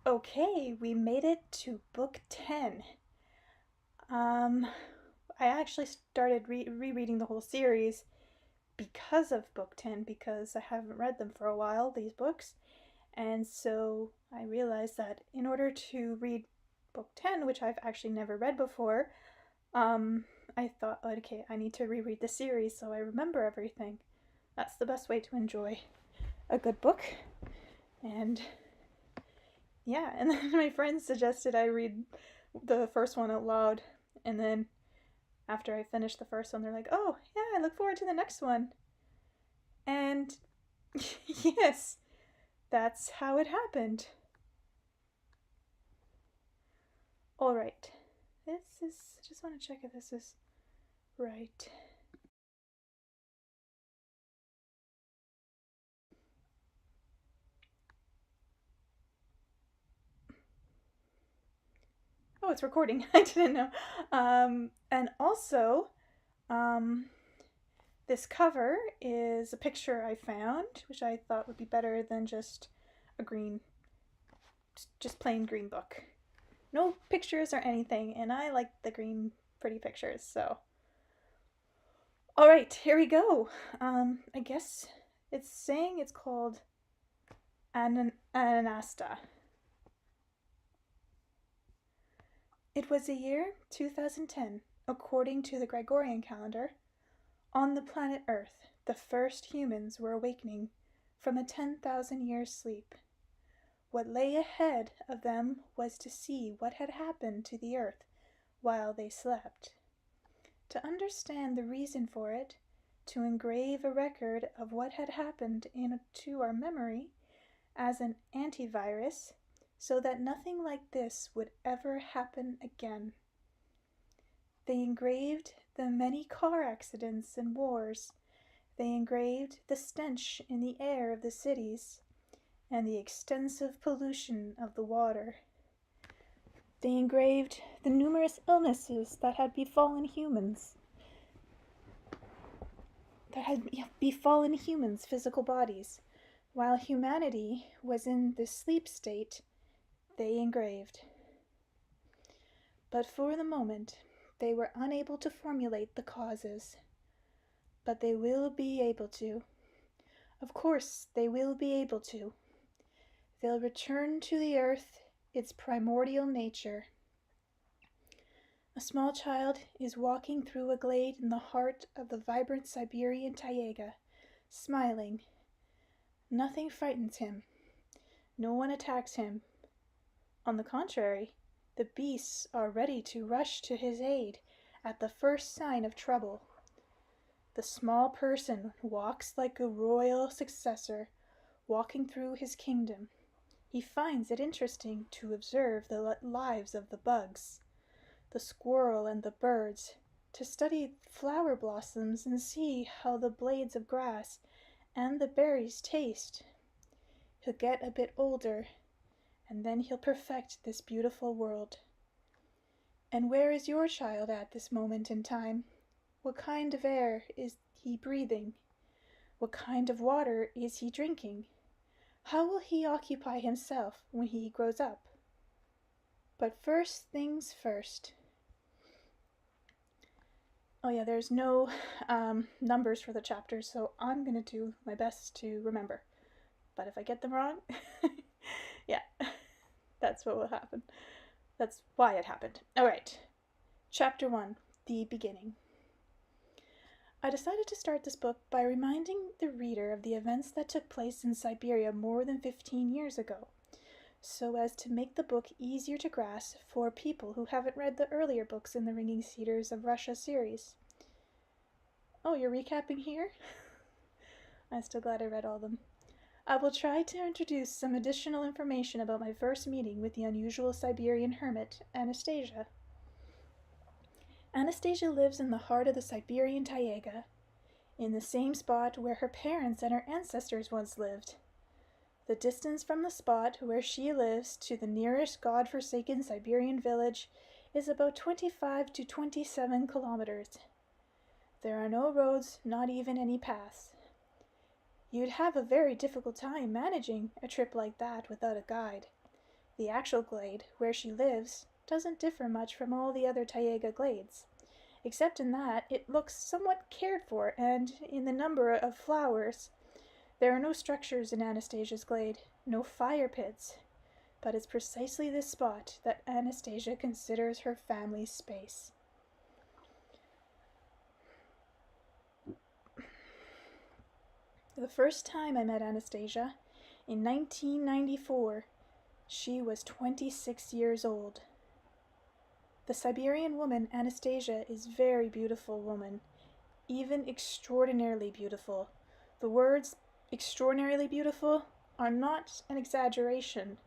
Okay, we made it to book 10. Um, I actually started rereading the whole series because of book 10, because I haven't read them for a while, these books. And so I realized that in order to read book 10, which I've actually never read before, um, I thought, okay, I need to reread the series so I remember everything. That's the best way to enjoy a good book. And yeah, and then my friends suggested I read the first one out loud, and then after I finished the first one, they're like, "Oh, yeah, I look forward to the next one." And yes, that's how it happened. All right. This is just want to check if this is right. Oh, it's recording. I didn't know. And also, um, this cover is a picture I found, which I thought would be better than just a green, just plain green book. No pictures or anything, and I like the green pretty pictures, so. All right, here we go. I guess it's saying it's called ANASTA. It was the year 2010, according to the Gregorian calendar. On the planet Earth, the first humans were awakening from a 10,000-year sleep. What lay ahead of them was to see what had happened to the Earth while they slept. To understand the reason for it, to engrave a record of what had happened into our memory as an antivirus so that nothing like this would ever happen again. They engraved the many car accidents and wars. They engraved the stench in the air of the cities and the extensive pollution of the water. They engraved the numerous illnesses that had befallen humans, physical bodies. While humanity was in this sleep state, they engraved. But for the moment, they were unable to formulate the causes. But they will be able to. Of course, they will be able to. They'll return to the earth its primordial nature. A small child is walking through a glade in the heart of the vibrant Siberian taiga, smiling. Nothing frightens him. No one attacks him. On the contrary, the beasts are ready to rush to his aid at the first sign of trouble. The small person walks like a royal successor, walking through his kingdom. He finds it interesting to observe the lives of the bugs, the squirrel and the birds, to study flower blossoms and see how the blades of grass and the berries taste. He'll get a bit older, and then he'll perfect this beautiful world. And where is your child at this moment in time? What kind of air is he breathing? What kind of water is he drinking? How will he occupy himself when he grows up? But first things first. Oh yeah, there's no numbers for the chapters, so I'm going to do my best to remember. But if I get them wrong, yeah, that's what will happen. That's why it happened. All right. Chapter 1, The Beginning. I decided to start this book by reminding the reader of the events that took place in Siberia more than 15 years ago, so as to make the book easier to grasp for people who haven't read the earlier books in the Ringing Cedars of Russia series. Oh, you're recapping here? I'm still glad I read all of them. I will try to introduce some additional information about my first meeting with the unusual Siberian hermit, Anastasia. Anastasia lives in the heart of the Siberian taiga, in the same spot where her parents and her ancestors once lived. The distance from the spot where she lives to the nearest god-forsaken Siberian village is about 25 to 27 kilometers. There are no roads, not even any paths. You'd have a very difficult time managing a trip like that without a guide. The actual glade, where she lives, doesn't differ much from all the other taiga glades, except in that it looks somewhat cared for, and in the number of flowers. There are no structures in Anastasia's glade, no fire pits, but it's precisely this spot that Anastasia considers her family's space. The first time I met Anastasia, in 1994, she was 26 years old. The Siberian woman Anastasia is a very beautiful woman, even extraordinarily beautiful. The words extraordinarily beautiful are not an exaggeration.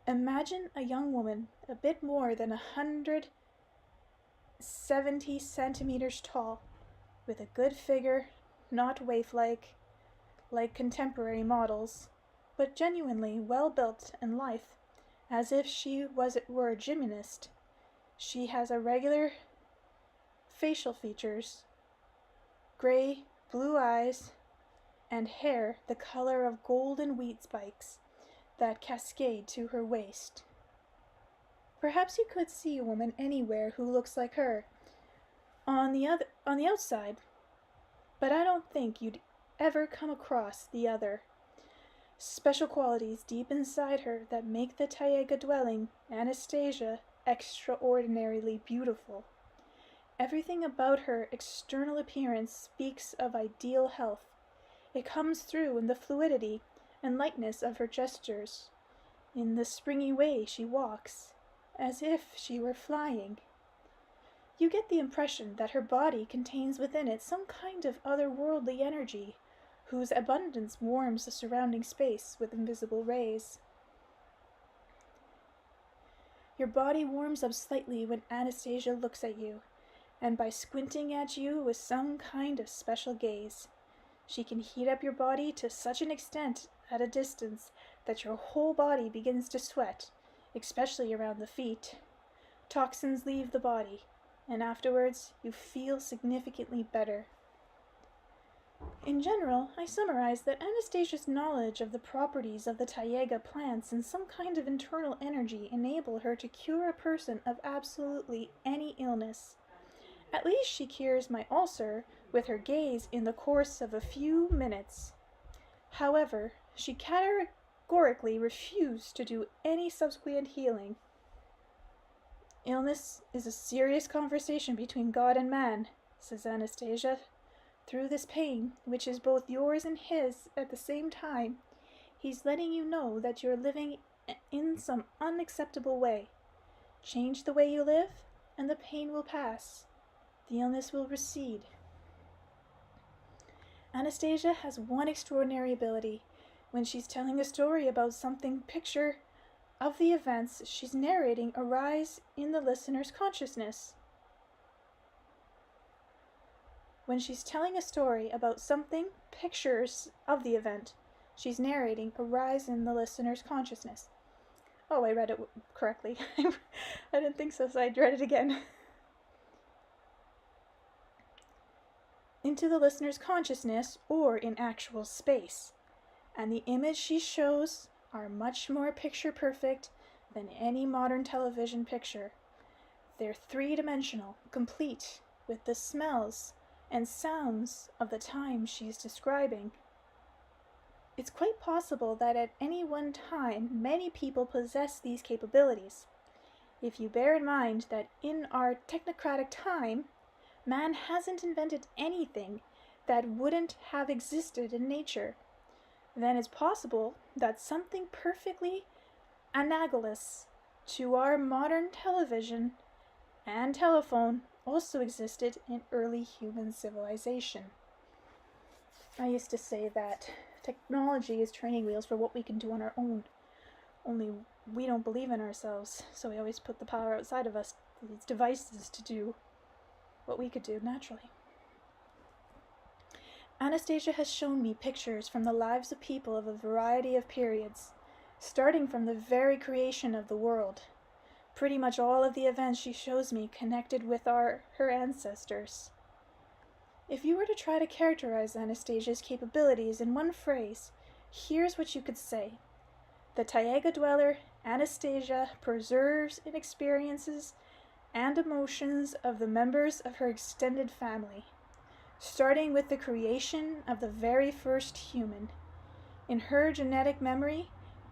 Imagine a young woman a bit more than 170 centimeters tall, with a good figure, not waif-like, like contemporary models, but genuinely well built and lithe, as if she were a gymnast. She has irregular facial features, gray, blue eyes, and hair the color of golden wheat spikes that cascade to her waist. Perhaps you could see a woman anywhere who looks like her on the outside, but I don't think you'd ever come across the other. Special qualities deep inside her that make the taiga dwelling Anastasia extraordinarily beautiful. Everything about her external appearance speaks of ideal health. It comes through in the fluidity and lightness of her gestures, in the springy way she walks, as if she were flying. You get the impression that her body contains within it some kind of otherworldly energy, whose abundance warms the surrounding space with invisible rays. Your body warms up slightly when Anastasia looks at you, and by squinting at you with some kind of special gaze, she can heat up your body to such an extent at a distance that your whole body begins to sweat, especially around the feet. Toxins leave the body, and afterwards you feel significantly better. In general, I summarize that Anastasia's knowledge of the properties of the taiga plants and some kind of internal energy enable her to cure a person of absolutely any illness. At least she cures my ulcer with her gaze in the course of a few minutes. However, she categorically refused to do any subsequent healing. Illness is a serious conversation between God and man, says Anastasia. Through this pain, which is both yours and his at the same time, he's letting you know that you're living in some unacceptable way. Change the way you live, and the pain will pass. The illness will recede. Anastasia has one extraordinary ability. When she's telling a story about something, picture of the events she's narrating arise in the listener's consciousness. When she's telling a story about something, pictures of the event she's narrating arise in the listener's consciousness. Oh, I read it correctly. I didn't think so, so I read it again. Into the listener's consciousness or in actual space. And the image she shows are much more picture perfect than any modern television picture. They're three-dimensional, complete, with the smells and sounds of the time she's describing. It's quite possible that at any one time many people possess these capabilities. If you bear in mind that in our technocratic time, man hasn't invented anything that wouldn't have existed in nature, then it's possible that something perfectly analogous to our modern television and telephone also existed in early human civilization. I used to say that technology is training wheels for what we can do on our own. Only we don't believe in ourselves, so we always put the power outside of us, these devices, to do what we could do naturally. Anastasia has shown me pictures from the lives of people of a variety of periods, starting from the very creation of the world. Pretty much all of the events she shows me connected with her ancestors. If you were to try to characterize Anastasia's capabilities in one phrase, here's what you could say. The taiga dweller Anastasia preserves and experiences and emotions of the members of her extended family, starting with the creation of the very first human, in her genetic memory,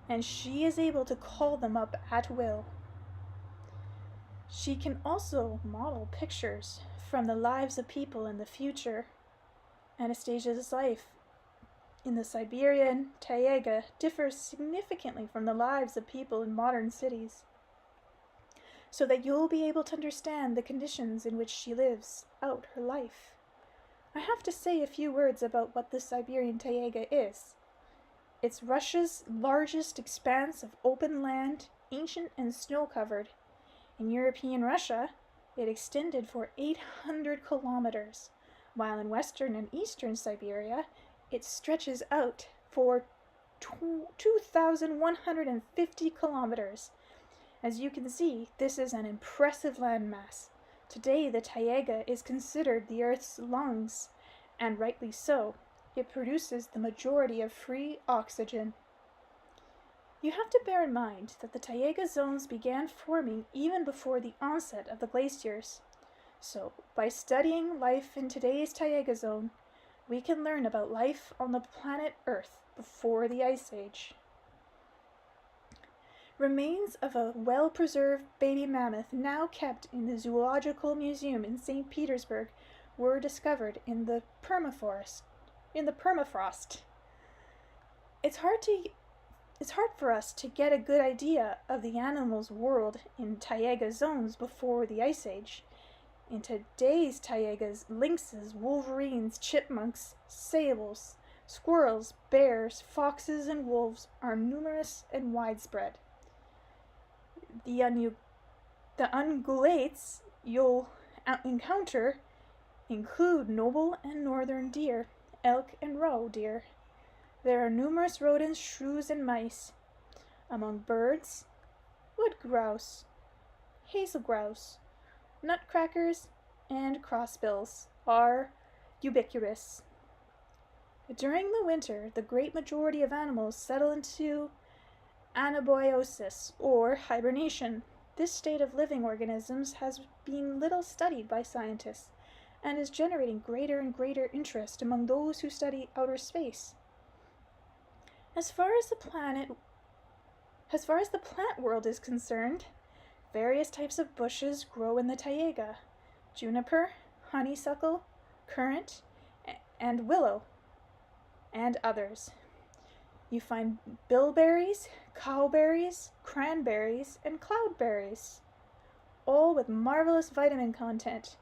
and she is able to call them up at will. She can also model pictures from the lives of people in the future. Anastasia's life in the Siberian taiga differs significantly from the lives of people in modern cities, so that you'll be able to understand the conditions in which she lives out her life. I have to say a few words about what the Siberian taiga is. It's Russia's largest expanse of open land, ancient and snow-covered. In European Russia, it extended for 800 kilometers, while in western and eastern Siberia, it stretches out for 2,150 kilometers. As you can see, this is an impressive landmass. Today, the taiga is considered the Earth's lungs, and rightly so. It produces the majority of free oxygen. You have to bear in mind that the taiga zones began forming even before the onset of the glaciers. So, by studying life in today's taiga zone, we can learn about life on the planet Earth before the Ice Age. Remains of a well-preserved baby mammoth now kept in the Zoological Museum in St. Petersburg were discovered in the permafrost. It's hard for us to get a good idea of the animal's world in taiga zones before the Ice Age. In today's taigas, lynxes, wolverines, chipmunks, sables, squirrels, bears, foxes, and wolves are numerous and widespread. The ungulates you'll encounter include noble and northern deer, elk, and roe deer. There are numerous rodents, shrews, and mice. Among birds, wood grouse, hazel grouse, nutcrackers, and crossbills are ubiquitous. During the winter, the great majority of animals settle into anabiosis, or hibernation. This state of living organisms has been little studied by scientists, and is generating greater and greater interest among those who study outer space. As far as the plant world is concerned, various types of bushes grow in the taiga: juniper, honeysuckle, currant, and willow, and others. You find bilberries, cowberries, cranberries, and cloudberries, all with marvelous vitamin content.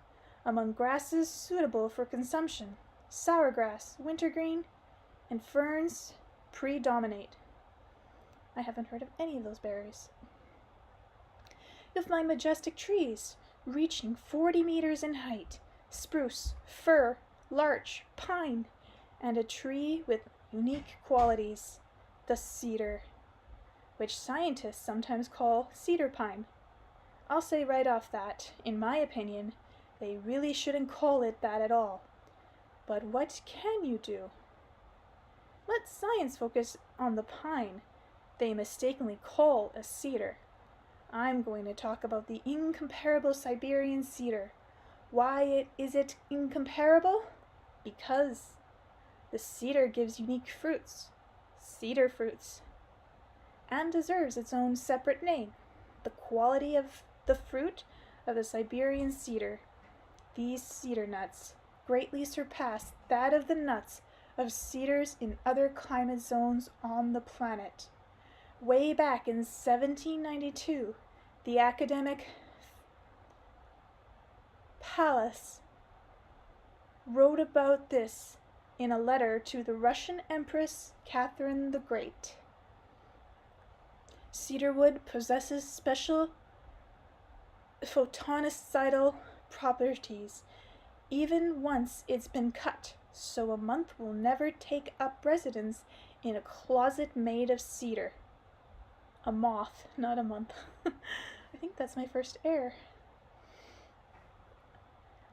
Among grasses suitable for consumption, sourgrass, wintergreen, and ferns predominate. I haven't heard of any of those berries. You'll find majestic trees reaching 40 meters in height: spruce, fir, larch, pine, and a tree with unique qualities, the cedar, which scientists sometimes call cedar pine. I'll say right off that, in my opinion, they really shouldn't call it that at all. But what can you do? Let science focus on the pine they mistakenly call a cedar. I'm going to talk about the incomparable Siberian cedar. Why is it incomparable? Because the cedar gives unique fruits, cedar fruits, and deserves its own separate name. The quality of the fruit of the Siberian cedar, these cedar nuts, greatly surpass that of the nuts of cedars in other climate zones on the planet. Way back in 1792, the academic Pallas wrote about this in a letter to the Russian Empress Catherine the Great. Cedarwood possesses special photonicidal properties, even once it's been cut, so a moth will never take up residence in a closet made of cedar. A moth, not a month. I think that's my first error.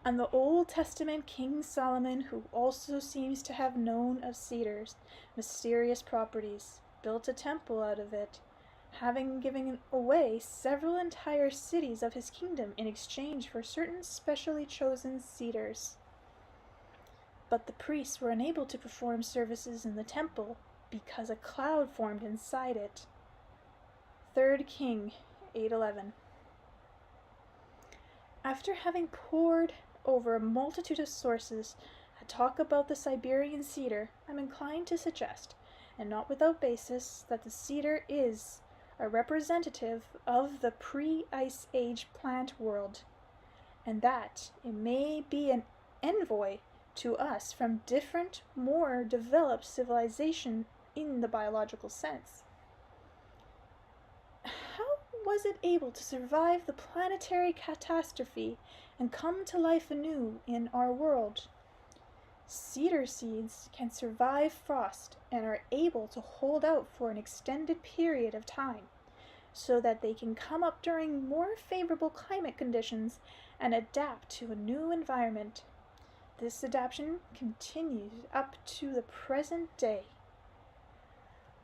And the Old Testament King Solomon, who also seems to have known of cedar's mysterious properties, built a temple out of it. having given away several entire cities of his kingdom in exchange for certain specially chosen cedars. But the priests were unable to perform services in the temple because a cloud formed inside it. 3 King 8:11. After having pored over a multitude of sources that talk about the Siberian cedar, I'm inclined to suggest, and not without basis, that the cedar is a representative of the pre-Ice Age plant world, and that it may be an envoy to us from different, more developed civilization in the biological sense. How was it able to survive the planetary catastrophe and come to life anew in our world? Cedar seeds can survive frost and are able to hold out for an extended period of time, so that they can come up during more favorable climate conditions and adapt to a new environment. This adaptation continues up to the present day.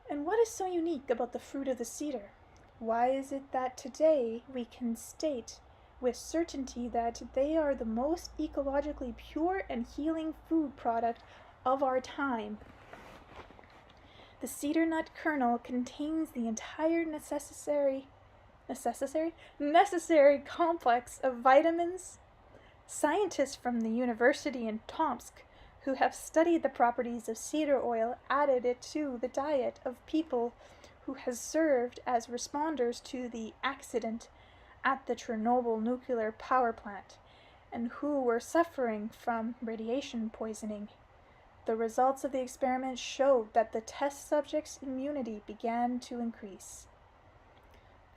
And what is so unique about the fruit of the cedar? Why is it that today we can state with certainty that they are the most ecologically pure and healing food product of our time? The cedar nut kernel contains the entire necessary complex of vitamins. Scientists from the university in Tomsk, who have studied the properties of cedar oil, added it to the diet of people who has served as responders to the accident at the Chernobyl nuclear power plant, and who were suffering from radiation poisoning. The results of the experiment showed that the test subjects' immunity began to increase.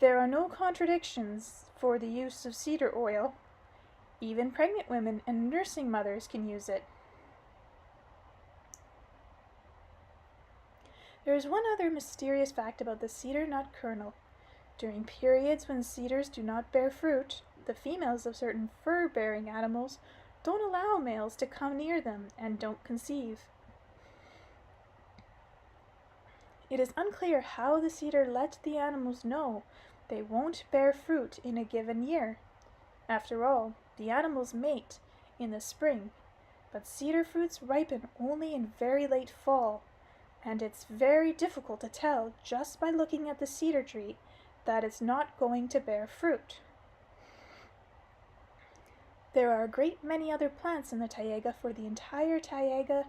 There are no contradictions for the use of cedar oil. Even pregnant women and nursing mothers can use it. There is one other mysterious fact about the cedar nut kernel. During periods when cedars do not bear fruit, the females of certain fur-bearing animals don't allow males to come near them and don't conceive. It is unclear how the cedar let the animals know they won't bear fruit in a given year. After all, the animals mate in the spring, but cedar fruits ripen only in very late fall, and it's very difficult to tell just by looking at the cedar tree that it's not going to bear fruit. There are a great many other plants in the taiga for the entire taiga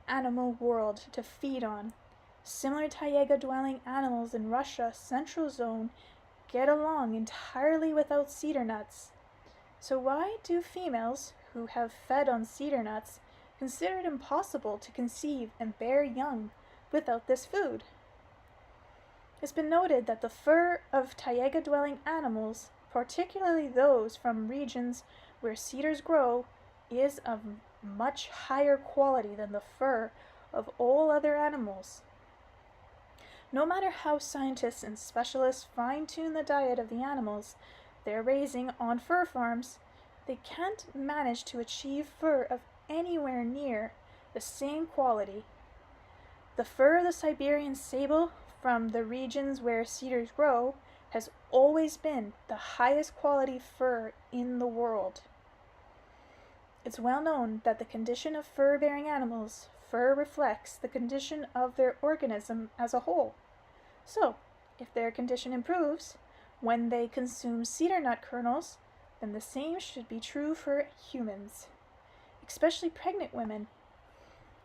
animal world to feed on. Similar taiga-dwelling animals in Russia's central zone get along entirely without cedar nuts. So why do females who have fed on cedar nuts consider it impossible to conceive and bear young without this food? It's been noted that the fur of taiga-dwelling animals, particularly those from regions where cedars grow, is of much higher quality than the fur of all other animals. No matter how scientists and specialists fine-tune the diet of the animals they're raising on fur farms, they can't manage to achieve fur of anywhere near the same quality. The fur of the Siberian sable from the regions where cedars grow has always been the highest quality fur in the world. It's well known that the condition of fur-bearing animals, fur reflects the condition of their organism as a whole. So, if their condition improves when they consume cedar nut kernels, then the same should be true for humans, especially pregnant women.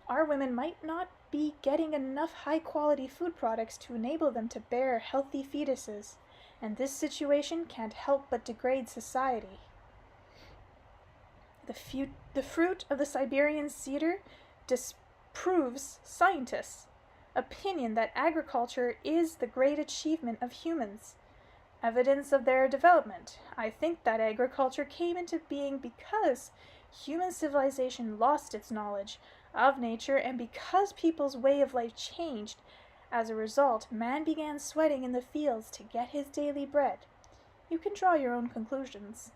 Our women might not be getting enough high-quality food products to enable them to bear healthy fetuses, and this situation can't help but degrade society. The fruit of the Siberian cedar disproves scientists' opinion that agriculture is the great achievement of humans. Evidence of their development. I think that agriculture came into being because human civilization lost its knowledge of nature and because people's way of life changed. As a result, man began sweating in the fields to get his daily bread. You can draw your own conclusions.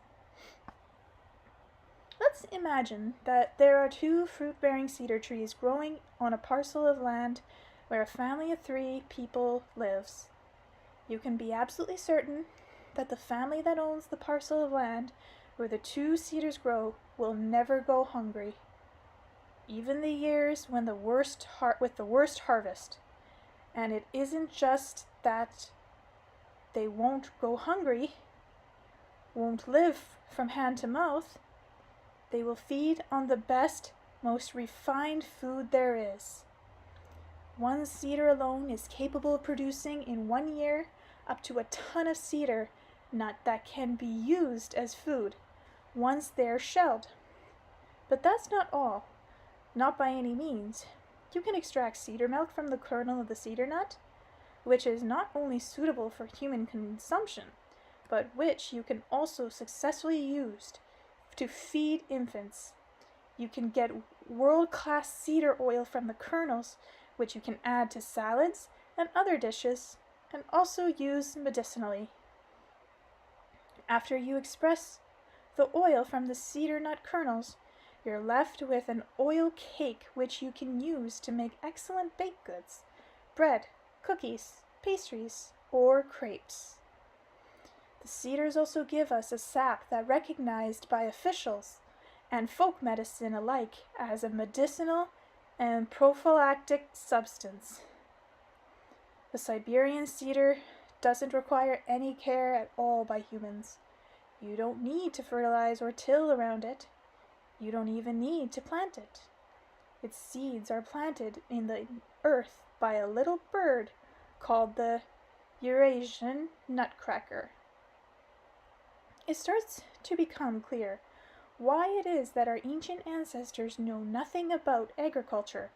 Let's imagine that there are 2 fruit-bearing cedar trees growing on a parcel of land where a family of 3 people lives. You can be absolutely certain that the family that owns the parcel of land where the 2 cedars grow will never go hungry. Even the years when with the worst harvest. And it isn't just that they won't go hungry, won't live from hand to mouth. They will feed on the best, most refined food there is. 1 cedar alone is capable of producing in 1 year up to a ton of cedar nut that can be used as food once they're shelled. But that's not all. Not by any means. You can extract cedar milk from the kernel of the cedar nut, which is not only suitable for human consumption, but which you can also successfully use to feed infants. You can get world-class cedar oil from the kernels, which you can add to salads and other dishes, and also use medicinally. After you express the oil from the cedar nut kernels, you're left with an oil cake which you can use to make excellent baked goods, bread, cookies, pastries, or crepes. The cedars also give us a sap that recognized by officials and folk medicine alike as a medicinal and prophylactic substance. The Siberian cedar doesn't require any care at all by humans. You don't need to fertilize or till around it. You don't even need to plant it. Its seeds are planted in the earth by a little bird called the Eurasian nutcracker. It starts to become clear why it is that our ancient ancestors know nothing about agriculture.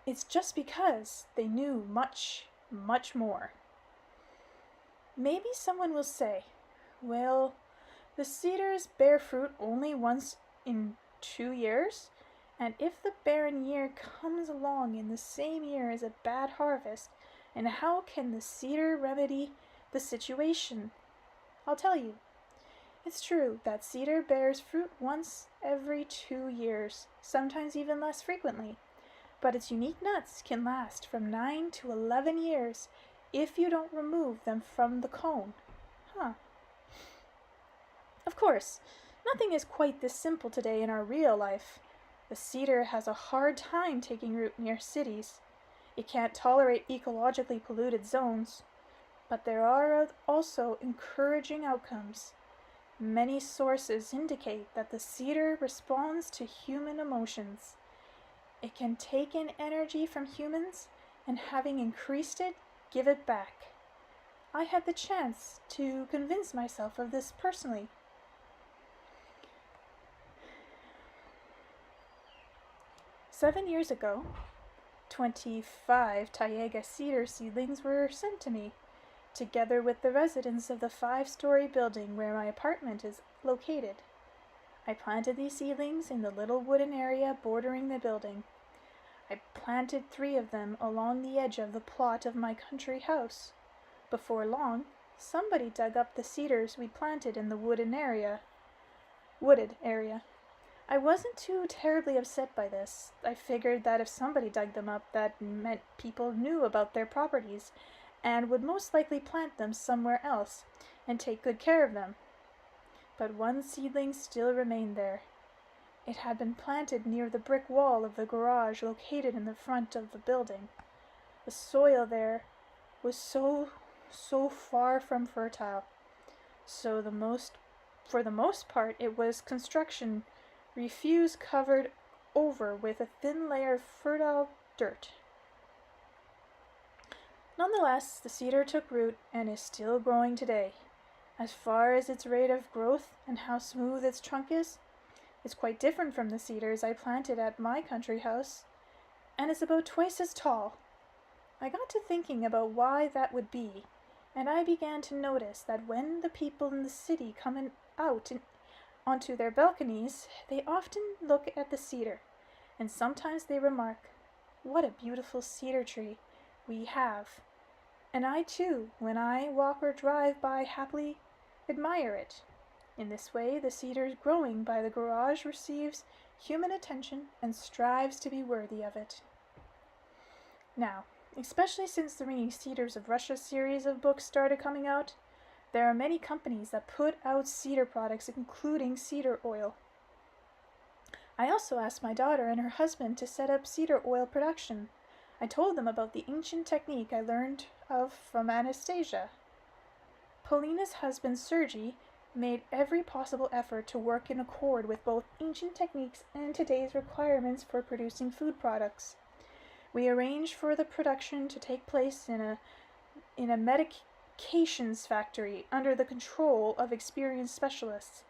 It's just because they knew much, much more. Maybe someone will say, well, the cedars bear fruit only once in 2 years, and if the barren year comes along in the same year as a bad harvest, and how can the cedar remedy the situation? I'll tell you. It's true that cedar bears fruit once every 2 years, sometimes even less frequently, but its unique nuts can last from 9 to 11 years if you don't remove them from the cone. Of course, nothing is quite this simple today in our real life. The cedar has a hard time taking root near cities. It can't tolerate ecologically polluted zones. But there are also encouraging outcomes. Many sources indicate that the cedar responds to human emotions. It can take in energy from humans and, having increased it, give it back. I had the chance to convince myself of this personally. 7 years ago, 25 taiga cedar seedlings were sent to me, together with the residents of the 5-story building where my apartment is located. I planted these seedlings in the little wooden area bordering the building. I planted 3 of them along the edge of the plot of my country house. Before long, somebody dug up the cedars we planted in the wooded area. I wasn't too terribly upset by this. I figured that if somebody dug them up, that meant people knew about their properties and would most likely plant them somewhere else and take good care of them. But 1 seedling still remained there. It had been planted near the brick wall of the garage located in the front of the building. The soil there was so far from fertile. For the most part, it was construction refuse covered over with a thin layer of fertile dirt. Nonetheless, the cedar took root and is still growing today. As far as its rate of growth and how smooth its trunk is, it's quite different from the cedars I planted at my country house, and it's about twice as tall. I got to thinking about why that would be, and I began to notice that when the people in the city come out onto their balconies, they often look at the cedar, and sometimes they remark, "What a beautiful cedar tree we have." And I too, when I walk or drive by, happily admire it. In this way, the cedar growing by the garage receives human attention and strives to be worthy of it. Now, especially since the Ringing Cedars of Russia series of books started coming out, there are many companies that put out cedar products, including cedar oil. I also asked my daughter and her husband to set up cedar oil production. I told them about the ancient technique I learned of from Anastasia. Polina's husband, Sergei, made every possible effort to work in accord with both ancient techniques and today's requirements for producing food products. We arranged for the production to take place in a medications factory under the control of experienced specialists.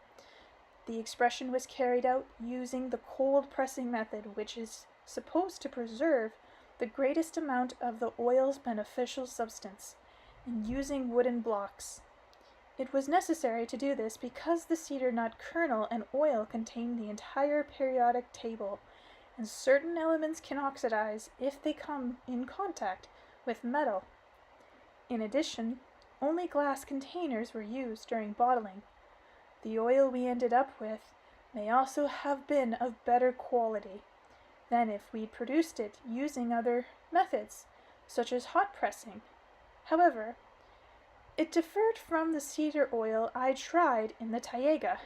The expression was carried out using the cold pressing method, which is supposed to preserve the greatest amount of the oil's beneficial substance, and using wooden blocks. It was necessary to do this because the cedar nut kernel and oil contain the entire periodic table, and certain elements can oxidize if they come in contact with metal. In addition, only glass containers were used during bottling. The oil we ended up with may also have been of better quality than if we'd produced it using other methods, such as hot pressing. However, it differed from the cedar oil I tried in the Taiga.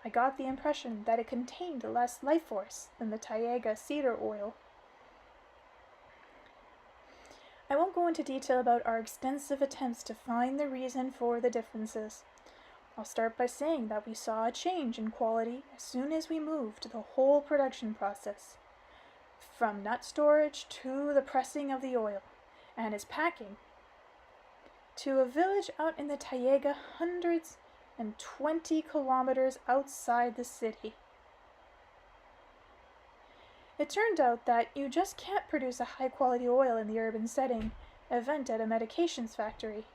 I got the impression that it contained less life force than the Taiga cedar oil. I won't go into detail about our extensive attempts to find the reason for the differences. I'll start by saying that we saw a change in quality as soon as we moved the whole production process, from nut storage to the pressing of the oil and its packing, to a village out in the Taiga 120 kilometers outside the city. It turned out that you just can't produce a high-quality oil in the urban setting, even at a medications factory.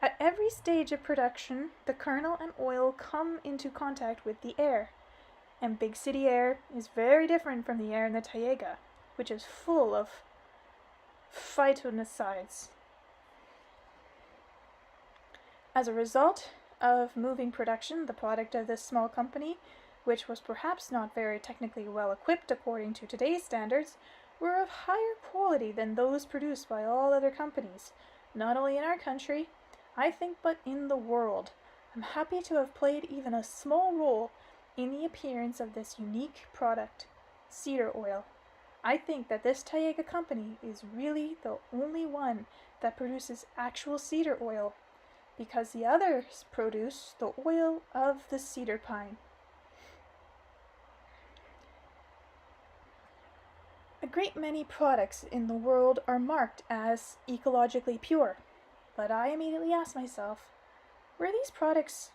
At every stage of production, the kernel and oil come into contact with the air, and big city air is very different from the air in the Taiga, which is full of phytoncides. As a result of moving production, the product of this small company, which was perhaps not very technically well equipped according to today's standards, were of higher quality than those produced by all other companies, not only in our country, I think, but in the world. I'm happy to have played even a small role in the appearance of this unique product, cedar oil. I think that this Taiga company is really the only one that produces actual cedar oil, because the others produce the oil of the cedar pine. A great many products in the world are marked as ecologically pure, but I immediately asked myself, where are these products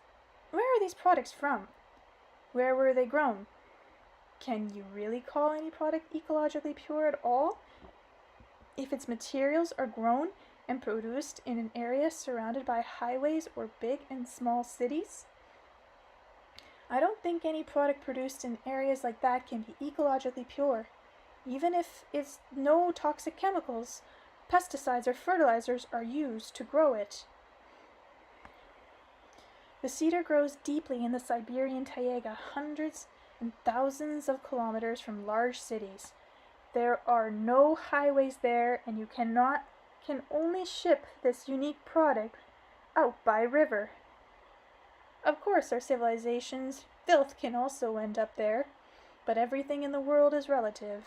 from? Where were they grown? Can you really call any product ecologically pure at all if its materials are grown and produced in an area surrounded by highways or big and small cities? I don't think any product produced in areas like that can be ecologically pure, even if it's no toxic chemicals, pesticides, or fertilizers are used to grow it. The cedar grows deeply in the Siberian Taiga, hundreds and thousands of kilometers from large cities. There are no highways there, and you can only ship this unique product out by river. Of course, our civilization's filth can also end up there, but everything in the world is relative,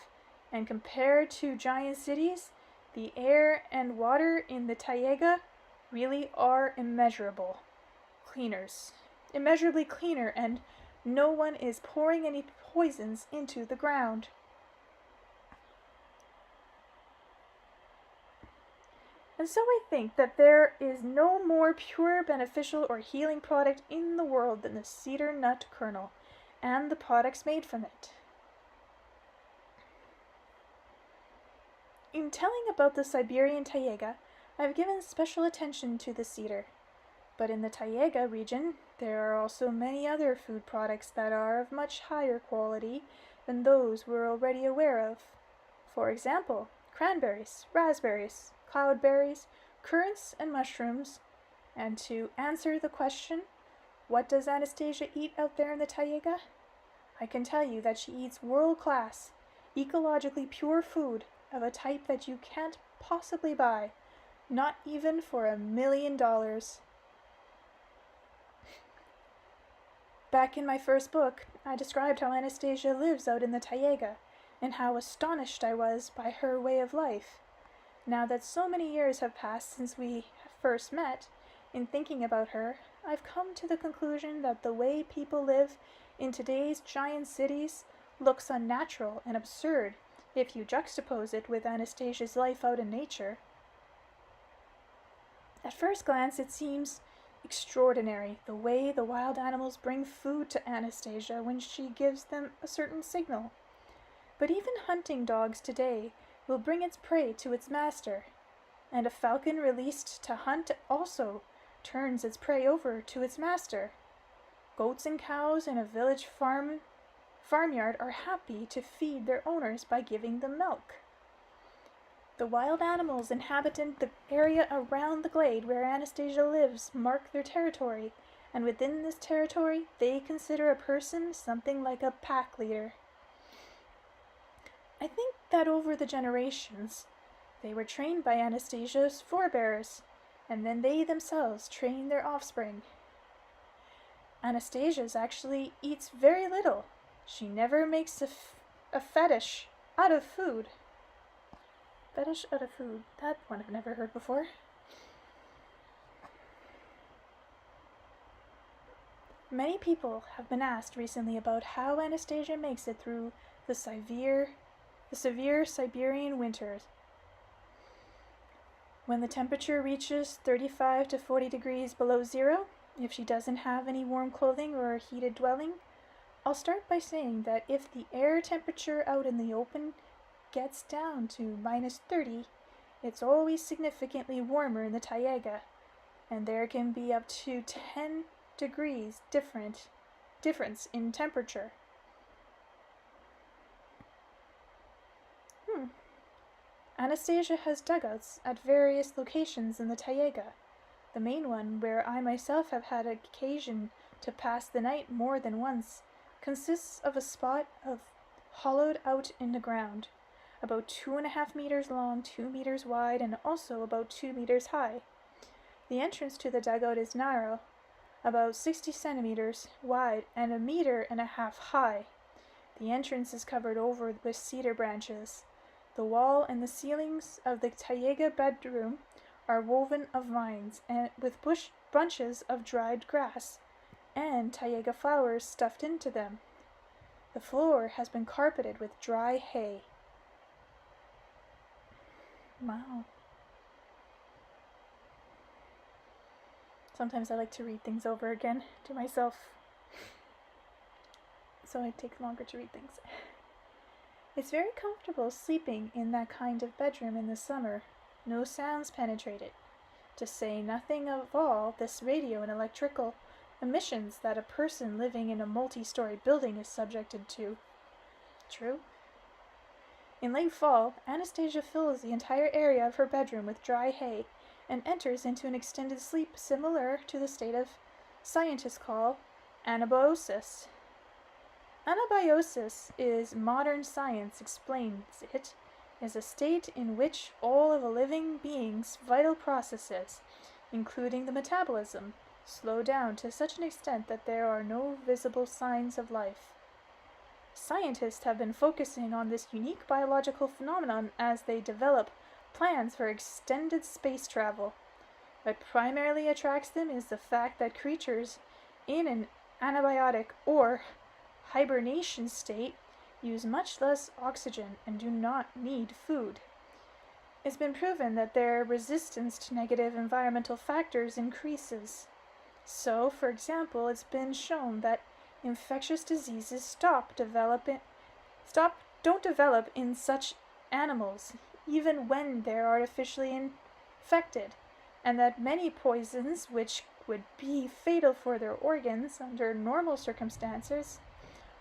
and compared to giant cities, the air and water in the Taiga really are immeasurably cleaner, and no one is pouring any poisons into the ground. And so I think that there is no more pure, beneficial, or healing product in the world than the cedar nut kernel and the products made from it. In telling about the Siberian Taiga, I've given special attention to the cedar. But in the Taiga region, there are also many other food products that are of much higher quality than those we're already aware of. For example, cranberries, raspberries, cloudberries, currants, and mushrooms. And to answer the question, what does Anastasia eat out there in the Taiga? I can tell you that she eats world-class, ecologically pure food of a type that you can't possibly buy, not even for $1 million. Back in my first book, I described how Anastasia lives out in the taiga, and how astonished I was by her way of life. Now that so many years have passed since we first met, in thinking about her, I've come to the conclusion that the way people live in today's giant cities looks unnatural and absurd if you juxtapose it with Anastasia's life out in nature. At first glance, it seems extraordinary the way the wild animals bring food to Anastasia when she gives them a certain signal. But even hunting dogs today will bring its prey to its master, and a falcon released to hunt also turns its prey over to its master. Goats and cows in a village farmyard are happy to feed their owners by giving them milk. The wild animals inhabiting the area around the glade where Anastasia lives mark their territory, and within this territory they consider a person something like a pack leader. I think that over the generations, they were trained by Anastasia's forebears, and then they themselves trained their offspring. Anastasia actually eats very little. She never makes a fetish out of food. Fetish out of food. That one I've never heard before. Many people have been asked recently about how Anastasia makes it through the severe Siberian winters. When the temperature reaches 35 to 40 degrees below zero, if she doesn't have any warm clothing or a heated dwelling, I'll start by saying that if the air temperature out in the open gets down to minus 30, it's always significantly warmer in the taiga, and there can be up to 10 degrees difference in temperature. Anastasia has dugouts at various locations in the taiga. The main one, where I myself have had occasion to pass the night more than once, consists of a spot hollowed out in the ground, about 2.5 meters long, 2 meters wide, and also about 2 meters high. The entrance to the dugout is narrow, about 60 centimeters wide and 1.5 meters high. The entrance is covered over with cedar branches. The wall and the ceilings of the taiga bedroom are woven of vines and with bunches of dried grass and taiga flowers stuffed into them. The floor has been carpeted with dry hay. Wow. Sometimes I like to read things over again to myself, so it takes longer to read things. It's very comfortable sleeping in that kind of bedroom in the summer. No sounds penetrate it, to say nothing of all this radio and electrical emissions that a person living in a multi-story building is subjected to. True. In late fall, Anastasia fills the entire area of her bedroom with dry hay and enters into an extended sleep similar to the state of scientists call anabiosis. Anabiosis, is modern science explains it, is a state in which all of a living being's vital processes, including the metabolism, slow down to such an extent that there are no visible signs of life. Scientists have been focusing on this unique biological phenomenon as they develop plans for extended space travel. What primarily attracts them is the fact that creatures in an anabiotic or hibernation state use much less oxygen and do not need food. It's been proven that their resistance to negative environmental factors increases. So, for example, it's been shown that infectious diseases don't develop in such animals, even when they're artificially infected, and that many poisons which would be fatal for their organs under normal circumstances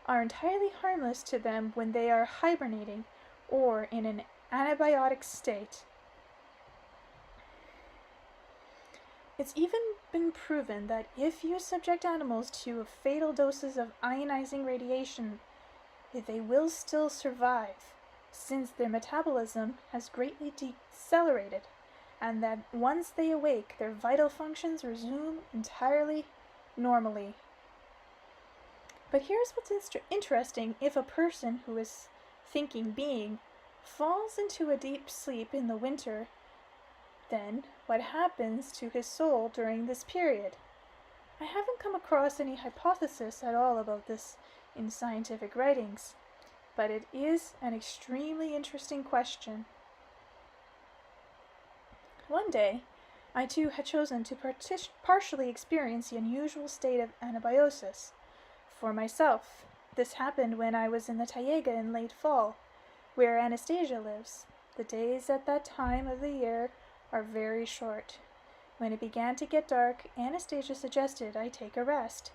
are entirely harmless to them when they are hibernating or in an anabiotic state. It's even been proven that if you subject animals to fatal doses of ionizing radiation, they will still survive. since their metabolism has greatly decelerated, and that once they awake, their vital functions resume entirely normally. But here's what's interesting. If a person who is thinking being falls into a deep sleep in the winter, then what happens to his soul during this period? I haven't come across any hypothesis at all about this in scientific writings, but it is an extremely interesting question. One day, I too had chosen to partially experience the unusual state of anabiosis. For myself, this happened when I was in the taiga in late fall, where Anastasia lives. The days at that time of the year are very short. When it began to get dark, Anastasia suggested I take a rest.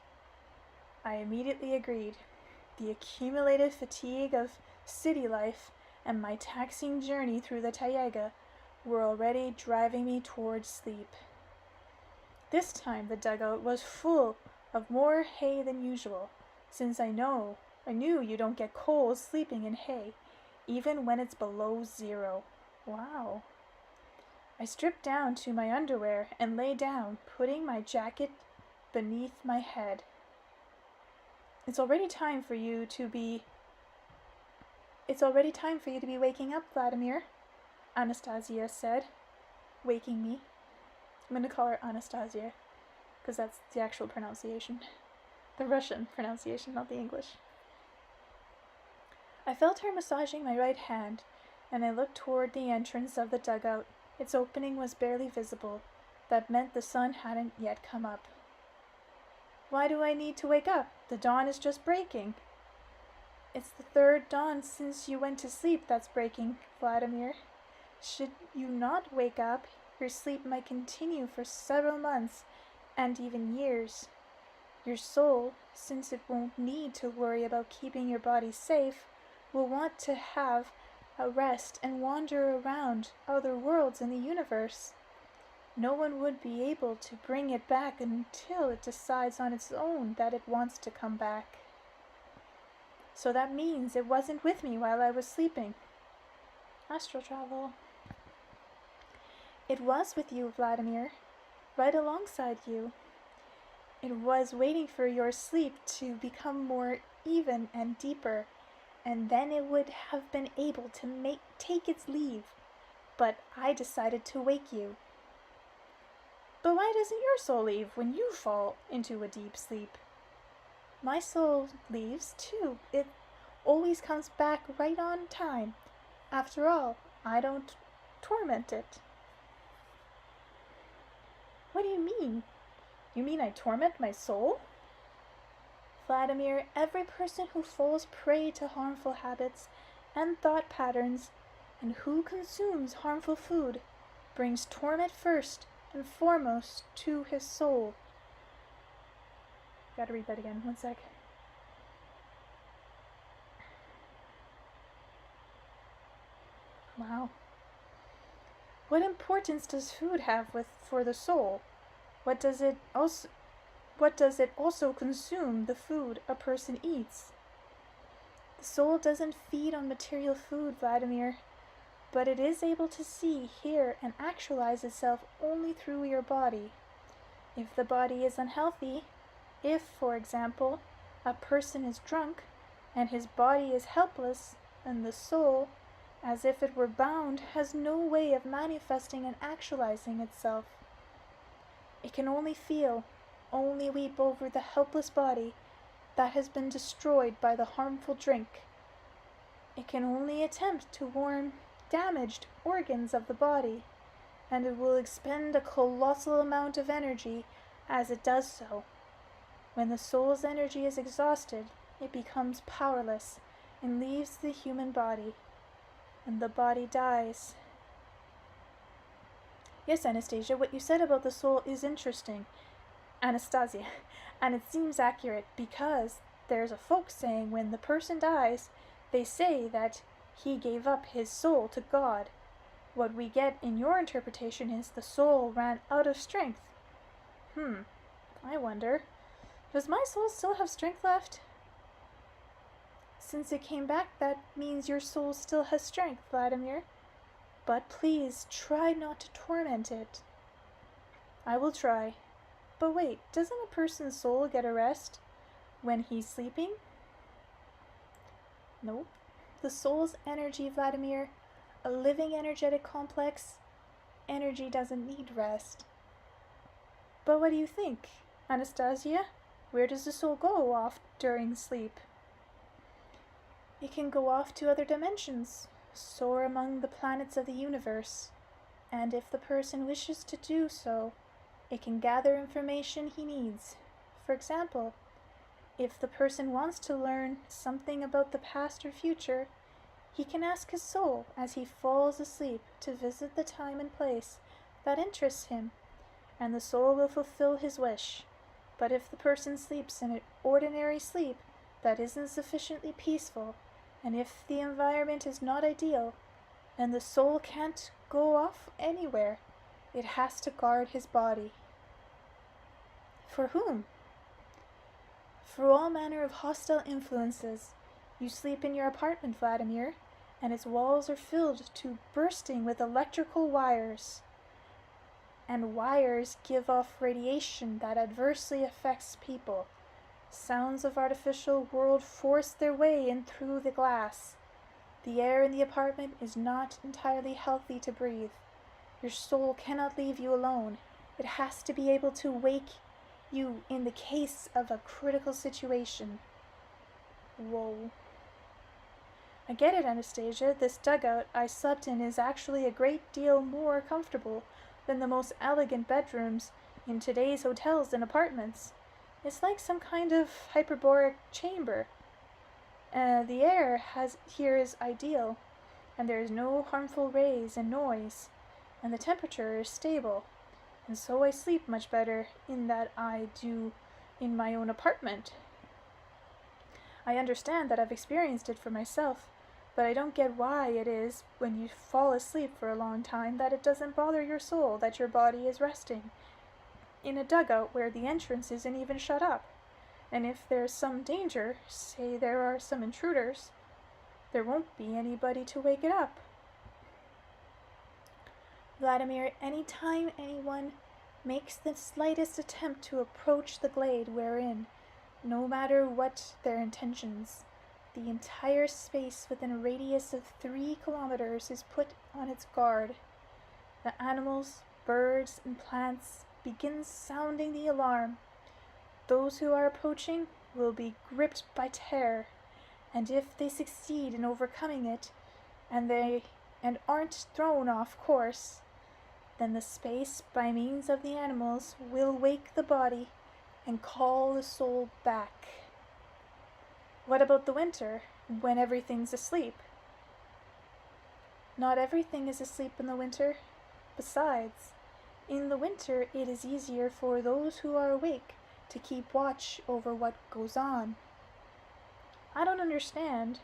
I immediately agreed. The accumulated fatigue of city life and my taxing journey through the taiga were already driving me towards sleep. This time the dugout was full of more hay than usual, since I knew you don't get cold sleeping in hay, even when it's below 0. Wow. I stripped down to my underwear and lay down, putting my jacket beneath my head. It's already time for you to be waking up, Vladimir, Anastasia said, waking me. I'm going to call her Anastasia, because that's the actual pronunciation. The Russian pronunciation, not the English. I felt her massaging my right hand, and I looked toward the entrance of the dugout. Its opening was barely visible. That meant the sun hadn't yet come up. Why do I need to wake up? The dawn is just breaking. It's the third dawn since you went to sleep that's breaking, Vladimir. Should you not wake up, your sleep might continue for several months and even years. Your soul, since it won't need to worry about keeping your body safe, will want to have a rest and wander around other worlds in the universe. No one would be able to bring it back until it decides on its own that it wants to come back. So that means it wasn't with me while I was sleeping. Astral travel. It was with you, Vladimir, right alongside you. It was waiting for your sleep to become more even and deeper, and then it would have been able to take its leave. But I decided to wake you. But why doesn't your soul leave when you fall into a deep sleep? My soul leaves too. It always comes back right on time. After all, I don't torment it. What do you mean? You mean I torment my soul? Vladimir, every person who falls prey to harmful habits and thought patterns, and who consumes harmful food, brings torment first and foremost to his soul. Gotta read that again, 1 sec. Wow. What importance does food have for the soul? What does it also consume the food a person eats? The soul doesn't feed on material food, Vladimir, but it is able to see, hear, and actualize itself only through your body. If the body is unhealthy, if, for example, a person is drunk and his body is helpless, and the soul, as if it were bound, has no way of manifesting and actualizing itself. It can only feel, only weep over the helpless body that has been destroyed by the harmful drink. It can only attempt to warm damaged organs of the body, and it will expend a colossal amount of energy as it does so. When the soul's energy is exhausted, it becomes powerless and leaves the human body, and the body dies. Yes, Anastasia, what you said about the soul is interesting. Anastasia, and it seems accurate because there's a folk saying when the person dies, they say that he gave up his soul to God. What we get in your interpretation is the soul ran out of strength. I wonder, does my soul still have strength left? Since it came back, that means your soul still has strength, Vladimir. But please try not to torment it. I will try. But wait, doesn't a person's soul get a rest when he's sleeping? Nope. The soul's energy, Vladimir, a living energetic complex, energy doesn't need rest. But what do you think, Anastasia? Where does the soul go off during sleep? It can go off to other dimensions, soar among the planets of the universe, and if the person wishes to do so, it can gather information he needs. For example, if the person wants to learn something about the past or future, he can ask his soul as he falls asleep to visit the time and place that interests him, and the soul will fulfill his wish. But if the person sleeps in an ordinary sleep that isn't sufficiently peaceful, and if the environment is not ideal, then the soul can't go off anywhere. It has to guard his body. For whom? For all manner of hostile influences. You sleep in your apartment, Vladimir, and its walls are filled to bursting with electrical wires. And wires give off radiation that adversely affects people. Sounds of artificial world force their way in through the glass. The air in the apartment is not entirely healthy to breathe. Your soul cannot leave you alone. It has to be able to wake you in the case of a critical situation. Whoa. I get it, Anastasia. This dugout I slept in is actually a great deal more comfortable than the most elegant bedrooms in today's hotels and apartments. It's like some kind of hyperbaric chamber. The air here is ideal, and there is no harmful rays and noise, and the temperature is stable, and so I sleep much better in that I do in my own apartment. I understand that I've experienced it for myself, but I don't get why it is when you fall asleep for a long time that it doesn't bother your soul that your body is resting in a dugout where the entrance isn't even shut up. And if there's some danger, say there are some intruders, there won't be anybody to wake it up. Vladimir, any time anyone makes the slightest attempt to approach the glade we're in, no matter what their intentions, the entire space within a radius of 3 kilometers is put on its guard. The animals, birds, and plants begin sounding the alarm. Those who are approaching will be gripped by terror, and if they succeed in overcoming it, and aren't thrown off course, then the space, by means of the animals, will wake the body and call the soul back. What about the winter, when everything's asleep? Not everything is asleep in the winter. Besides, in the winter it is easier for those who are awake to keep watch over what goes on. I don't understand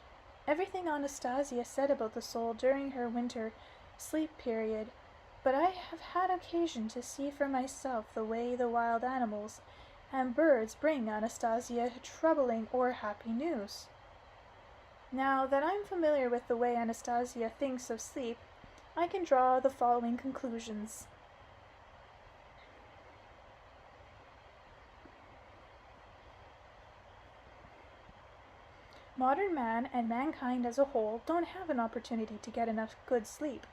everything Anastasia said about the soul during her winter sleep period, but I have had occasion to see for myself the way the wild animals and birds bring Anastasia troubling or happy news. Now that I'm familiar with the way Anastasia thinks of sleep, I can draw the following conclusions. Modern man and mankind as a whole don't have an opportunity to get enough good sleep.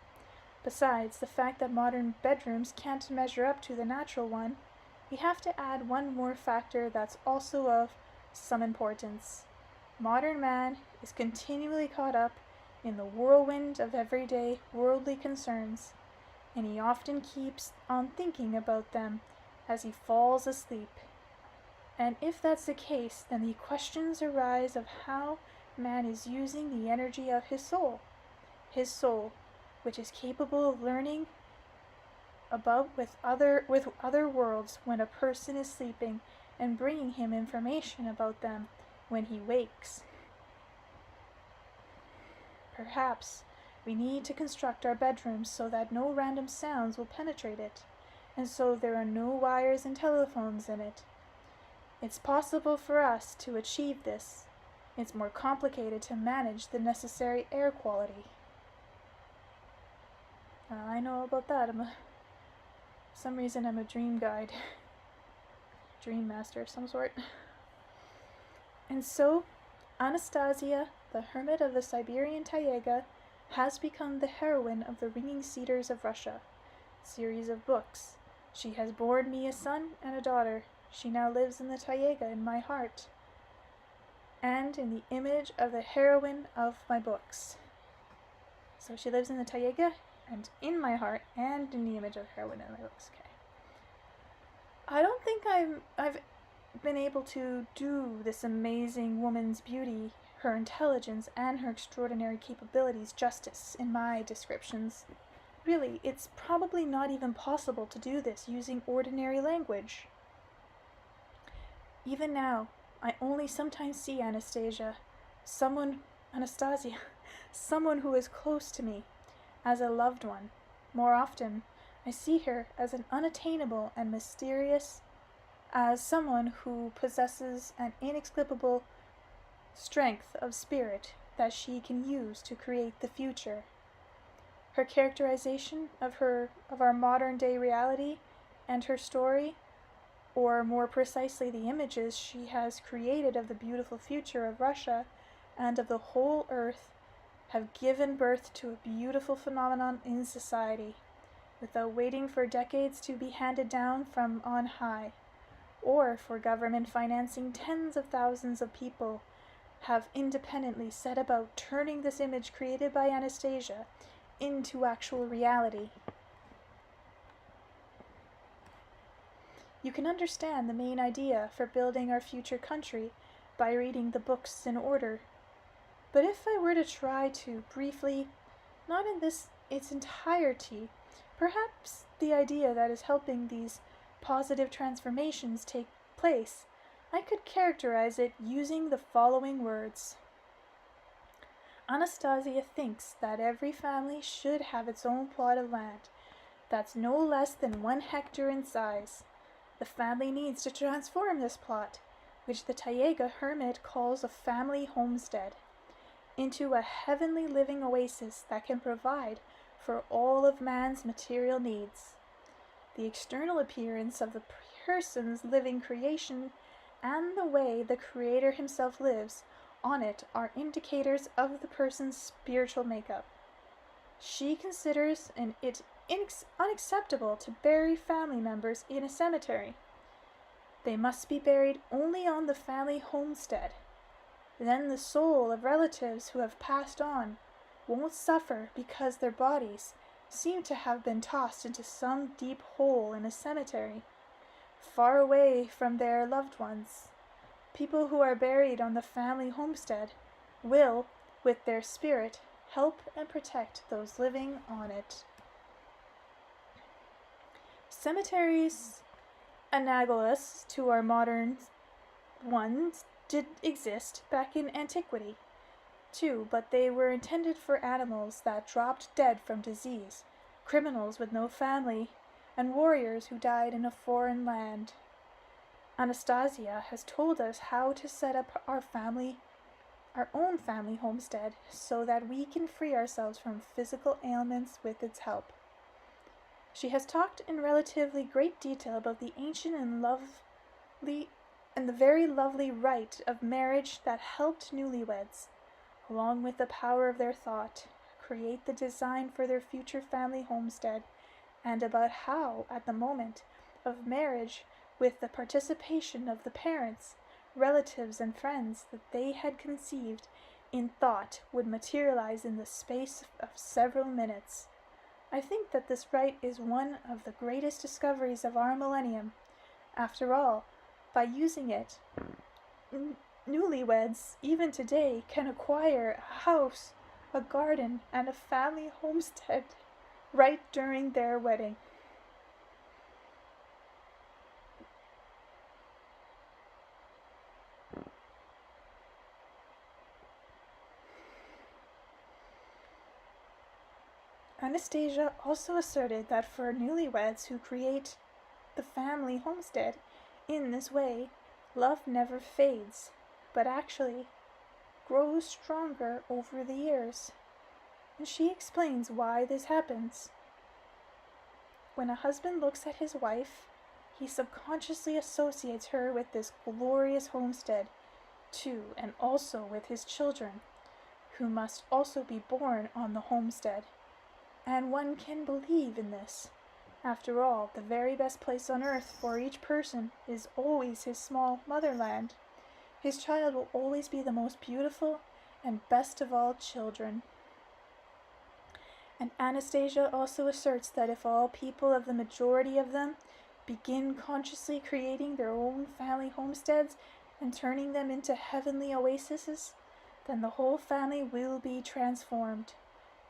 Besides the fact that modern bedrooms can't measure up to the natural one, we have to add one more factor that's also of some importance. Modern man is continually caught up in the whirlwind of everyday worldly concerns, and he often keeps on thinking about them as he falls asleep. And if that's the case, then the questions arise of how man is using the energy of his soul, which is capable of learning about with other worlds when a person is sleeping, and bringing him information about them when he wakes. Perhaps we need to construct our bedrooms so that no random sounds will penetrate it, and so there are no wires and telephones in it. It's possible for us to achieve this, It's more complicated to manage the necessary air quality. I know about that. For some reason I'm a dream guide. Dream master of some sort. And so, Anastasia, the hermit of the Siberian taiga, has become the heroine of the Ringing Cedars of Russia series of books. She has borne me a son and a daughter. She now lives in the taiga in my heart, and in the image of the heroine of my books. So she lives in the taiga, and in my heart, and in the image of the heroine of my books. Okay. I don't think I've been able to do this amazing woman's beauty, her intelligence, and her extraordinary capabilities justice in my descriptions. Really, it's probably not even possible to do this using ordinary language. Even now, I only sometimes see Anastasia, someone who is close to me, as a loved one. More often, I see her as an unattainable and mysterious, as someone who possesses an inexplicable strength of spirit that she can use to create the future. Her characterization of our modern day reality and her story, or more precisely the images she has created of the beautiful future of Russia and of the whole earth, have given birth to a beautiful phenomenon in society, without waiting for decades to be handed down from on high, or for government financing. Tens of thousands of people have independently set about turning this image created by Anastasia into actual reality. You can understand the main idea for building our future country by reading the books in order. But if I were to try to briefly, not in its entirety, perhaps the idea that is helping these positive transformations take place, I could characterize it using the following words. Anastasia thinks that every family should have its own plot of land that's no less than 1 hectare in size. The family needs to transform this plot, which the taiga hermit calls a family homestead, into a heavenly living oasis that can provide for all of man's material needs. The external appearance of the person's living creation and the way the Creator himself lives on it are indicators of the person's spiritual makeup. She considers it unacceptable to bury family members in a cemetery. They must be buried only on the family homestead. Then the soul of relatives who have passed on won't suffer because their bodies seem to have been tossed into some deep hole in a cemetery, far away from their loved ones. People who are buried on the family homestead will, with their spirit, help and protect those living on it. Cemeteries, analogous to our modern ones, did exist back in antiquity, too, but they were intended for animals that dropped dead from disease, criminals with no family, and warriors who died in a foreign land. Anastasia has told us how to set up our own family homestead, so that we can free ourselves from physical ailments with its help. She has talked in relatively great detail about the ancient and the very lovely rite of marriage that helped newlyweds, along with the power of their thought, create the design for their future family homestead, and about how, at the moment of marriage, with the participation of the parents, relatives, and friends that they had conceived in thought, would materialize in the space of several minutes. I think that this rite is one of the greatest discoveries of our millennium. After all, by using it, newlyweds, even today, can acquire a house, a garden, and a family homestead right during their wedding. Anastasia also asserted that for newlyweds who create the family homestead in this way, love never fades, but actually grows stronger over the years. And she explains why this happens. When a husband looks at his wife, he subconsciously associates her with this glorious homestead, too, and also with his children, who must also be born on the homestead. And one can believe in this. After all, the very best place on earth for each person is always his small motherland. His child will always be the most beautiful and best of all children. And Anastasia also asserts that if all people of the majority of them begin consciously creating their own family homesteads and turning them into heavenly oases, then the whole family will be transformed.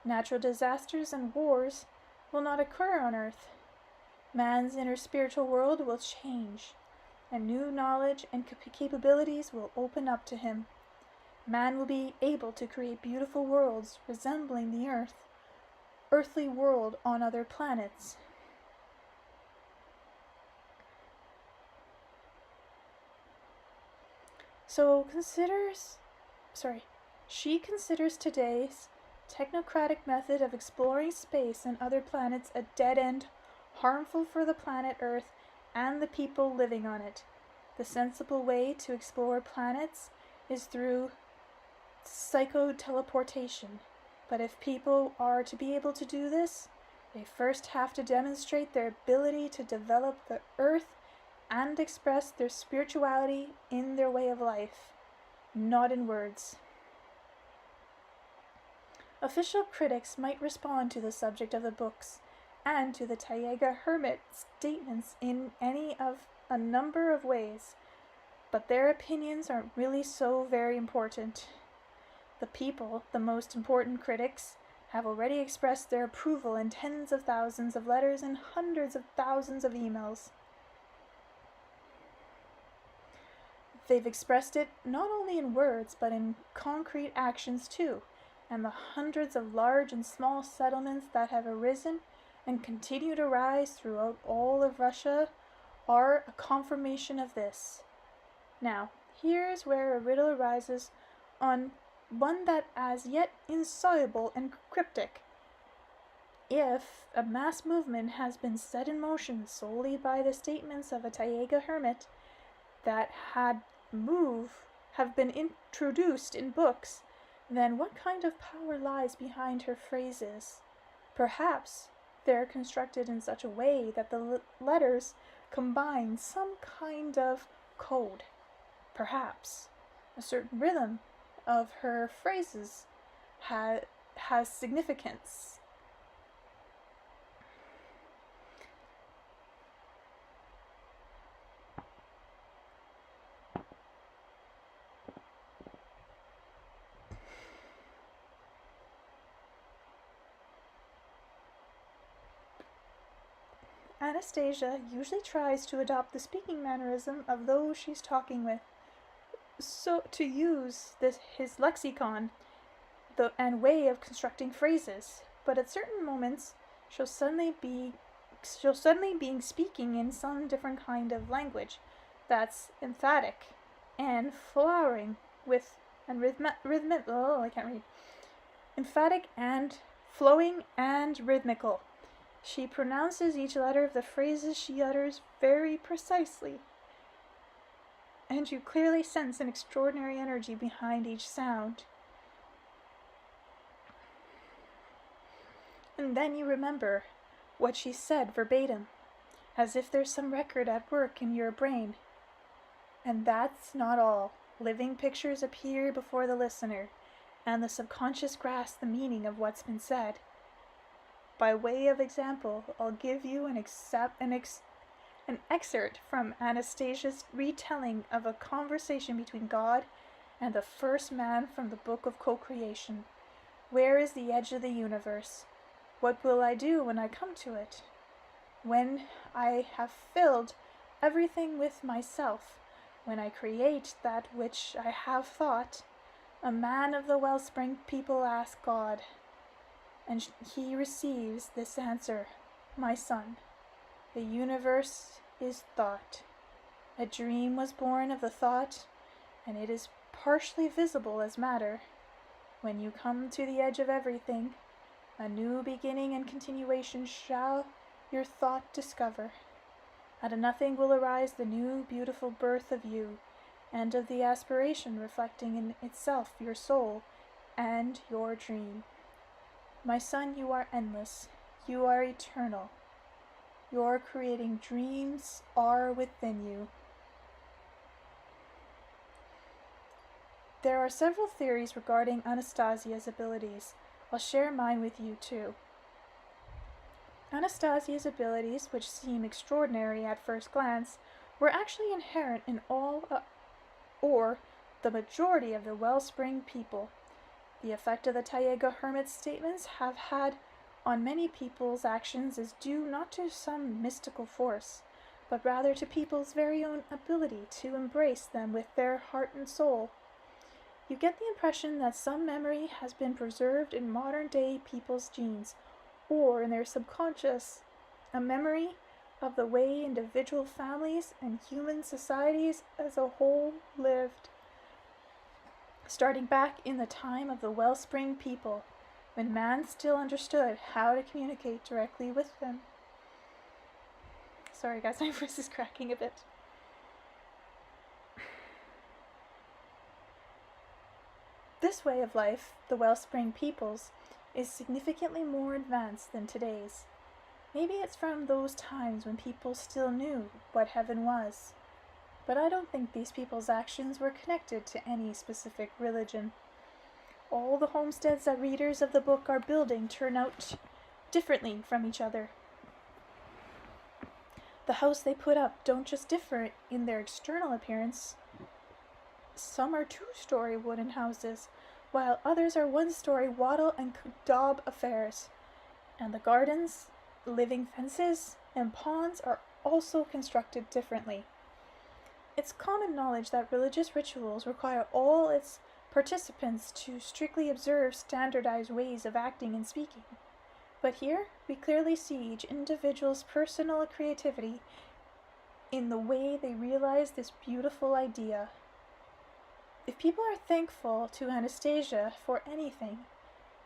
Natural disasters and wars will not occur on earth. Man's inner spiritual world will change, and new knowledge and capabilities will open up to him. Man will be able to create beautiful worlds resembling the earthly world on other planets. She considers today's technocratic method of exploring space and other planets a dead end, harmful for the planet Earth and the people living on it. The sensible way to explore planets is through psychoteleportation. But if people are to be able to do this, they first have to demonstrate their ability to develop the Earth and express their spirituality in their way of life, not in words. Official critics might respond to the subject of the books and to the Taiga Hermit statements in any of a number of ways, but their opinions aren't really so very important. The people, the most important critics, have already expressed their approval in tens of thousands of letters and hundreds of thousands of emails. They've expressed it not only in words, but in concrete actions too, and the hundreds of large and small settlements that have arisen and continue to rise throughout all of Russia are a confirmation of this. Now, here's where a riddle arises, on one that as yet insoluble and cryptic. If a mass movement has been set in motion solely by the statements of a Taiga hermit that have been introduced in books, then what kind of power lies behind her phrases? Perhaps they're constructed in such a way that the letters combine some kind of code. Perhaps a certain rhythm of her phrases has significance. Anastasia usually tries to adopt the speaking mannerism of those she's talking with, so to use his lexicon and way of constructing phrases, but at certain moments she'll suddenly be speaking in some different kind of language that's emphatic and flowering with and emphatic and flowing and rhythmical. She pronounces each letter of the phrases she utters very precisely, and you clearly sense an extraordinary energy behind each sound. And then you remember what she said verbatim, as if there's some record at work in your brain. And that's not all. Living pictures appear before the listener, and the subconscious grasps the meaning of what's been said. By way of example, I'll give you an excerpt from Anastasia's retelling of a conversation between God and the first man from the Book of Co-Creation. Where is the edge of the universe? What will I do when I come to it? When I have filled everything with myself, when I create that which I have thought, a man of the wellspring people ask God, and he receives this answer: my son, the universe is thought. A dream was born of the thought, and it is partially visible as matter. When you come to the edge of everything, a new beginning and continuation shall your thought discover. Out of nothing will arise the new beautiful birth of you, and of the aspiration reflecting in itself your soul and your dream. My son, you are endless. You are eternal. Your creating dreams are within you. There are several theories regarding Anastasia's abilities. I'll share mine with you too. Anastasia's abilities, which seem extraordinary at first glance, were actually inherent in all or the majority of the Wellspring people. The effect of the Taiga hermit's statements have had on many people's actions is due not to some mystical force, but rather to people's very own ability to embrace them with their heart and soul. You get the impression that some memory has been preserved in modern-day people's genes, or in their subconscious, a memory of the way individual families and human societies as a whole lived, starting back in the time of the Wellspring people, when man still understood how to communicate directly with them. Sorry guys, my voice is cracking a bit. This way of life, the Wellspring people's, is significantly more advanced than today's. Maybe it's from those times when people still knew what heaven was, but I don't think these people's actions were connected to any specific religion. All the homesteads that readers of the book are building turn out differently from each other. The house they put up don't just differ in their external appearance. Some are two-story wooden houses, while others are one-story wattle and daub affairs. And the gardens, living fences, and ponds are also constructed differently. It's common knowledge that religious rituals require all its participants to strictly observe standardized ways of acting and speaking. But here, we clearly see each individual's personal creativity in the way they realize this beautiful idea. If people are thankful to Anastasia for anything,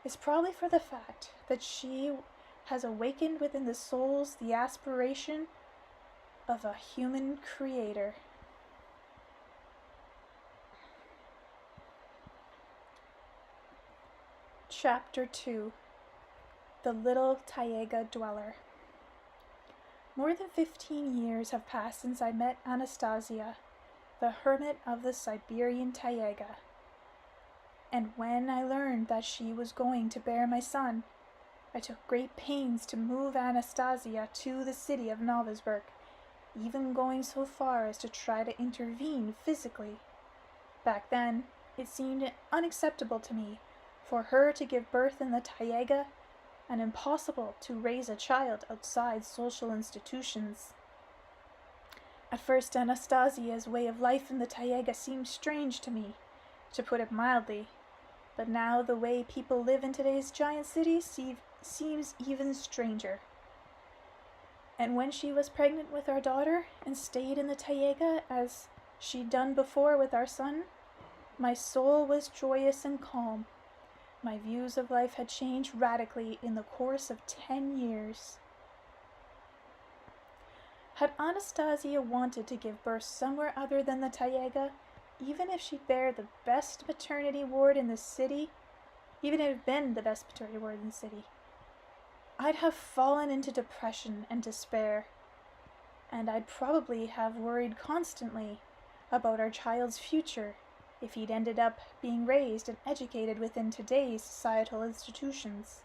it's probably for the fact that she has awakened within the souls the aspiration of a human creator. Chapter 2. The Little Taiga Dweller. More than 15 years have passed since I met Anastasia, the hermit of the Siberian Taiga. And when I learned that she was going to bear my son, I took great pains to move Anastasia to the city of Novosburg, even going so far as to try to intervene physically. Back then, it seemed unacceptable to me for her to give birth in the Taiga, and impossible to raise a child outside social institutions. At first, Anastasia's way of life in the Taiga seemed strange to me, to put it mildly, but now the way people live in today's giant cities seems even stranger. And when she was pregnant with our daughter and stayed in the Taiga as she'd done before with our son, my soul was joyous and calm. My views of life had changed radically in the course of 10 years. Had Anastasia wanted to give birth somewhere other than the Taiga, even if she'd bear the best maternity ward in the city, even if it had been the best maternity ward in the city, I'd have fallen into depression and despair, and I'd probably have worried constantly about our child's future if he'd ended up being raised and educated within today's societal institutions.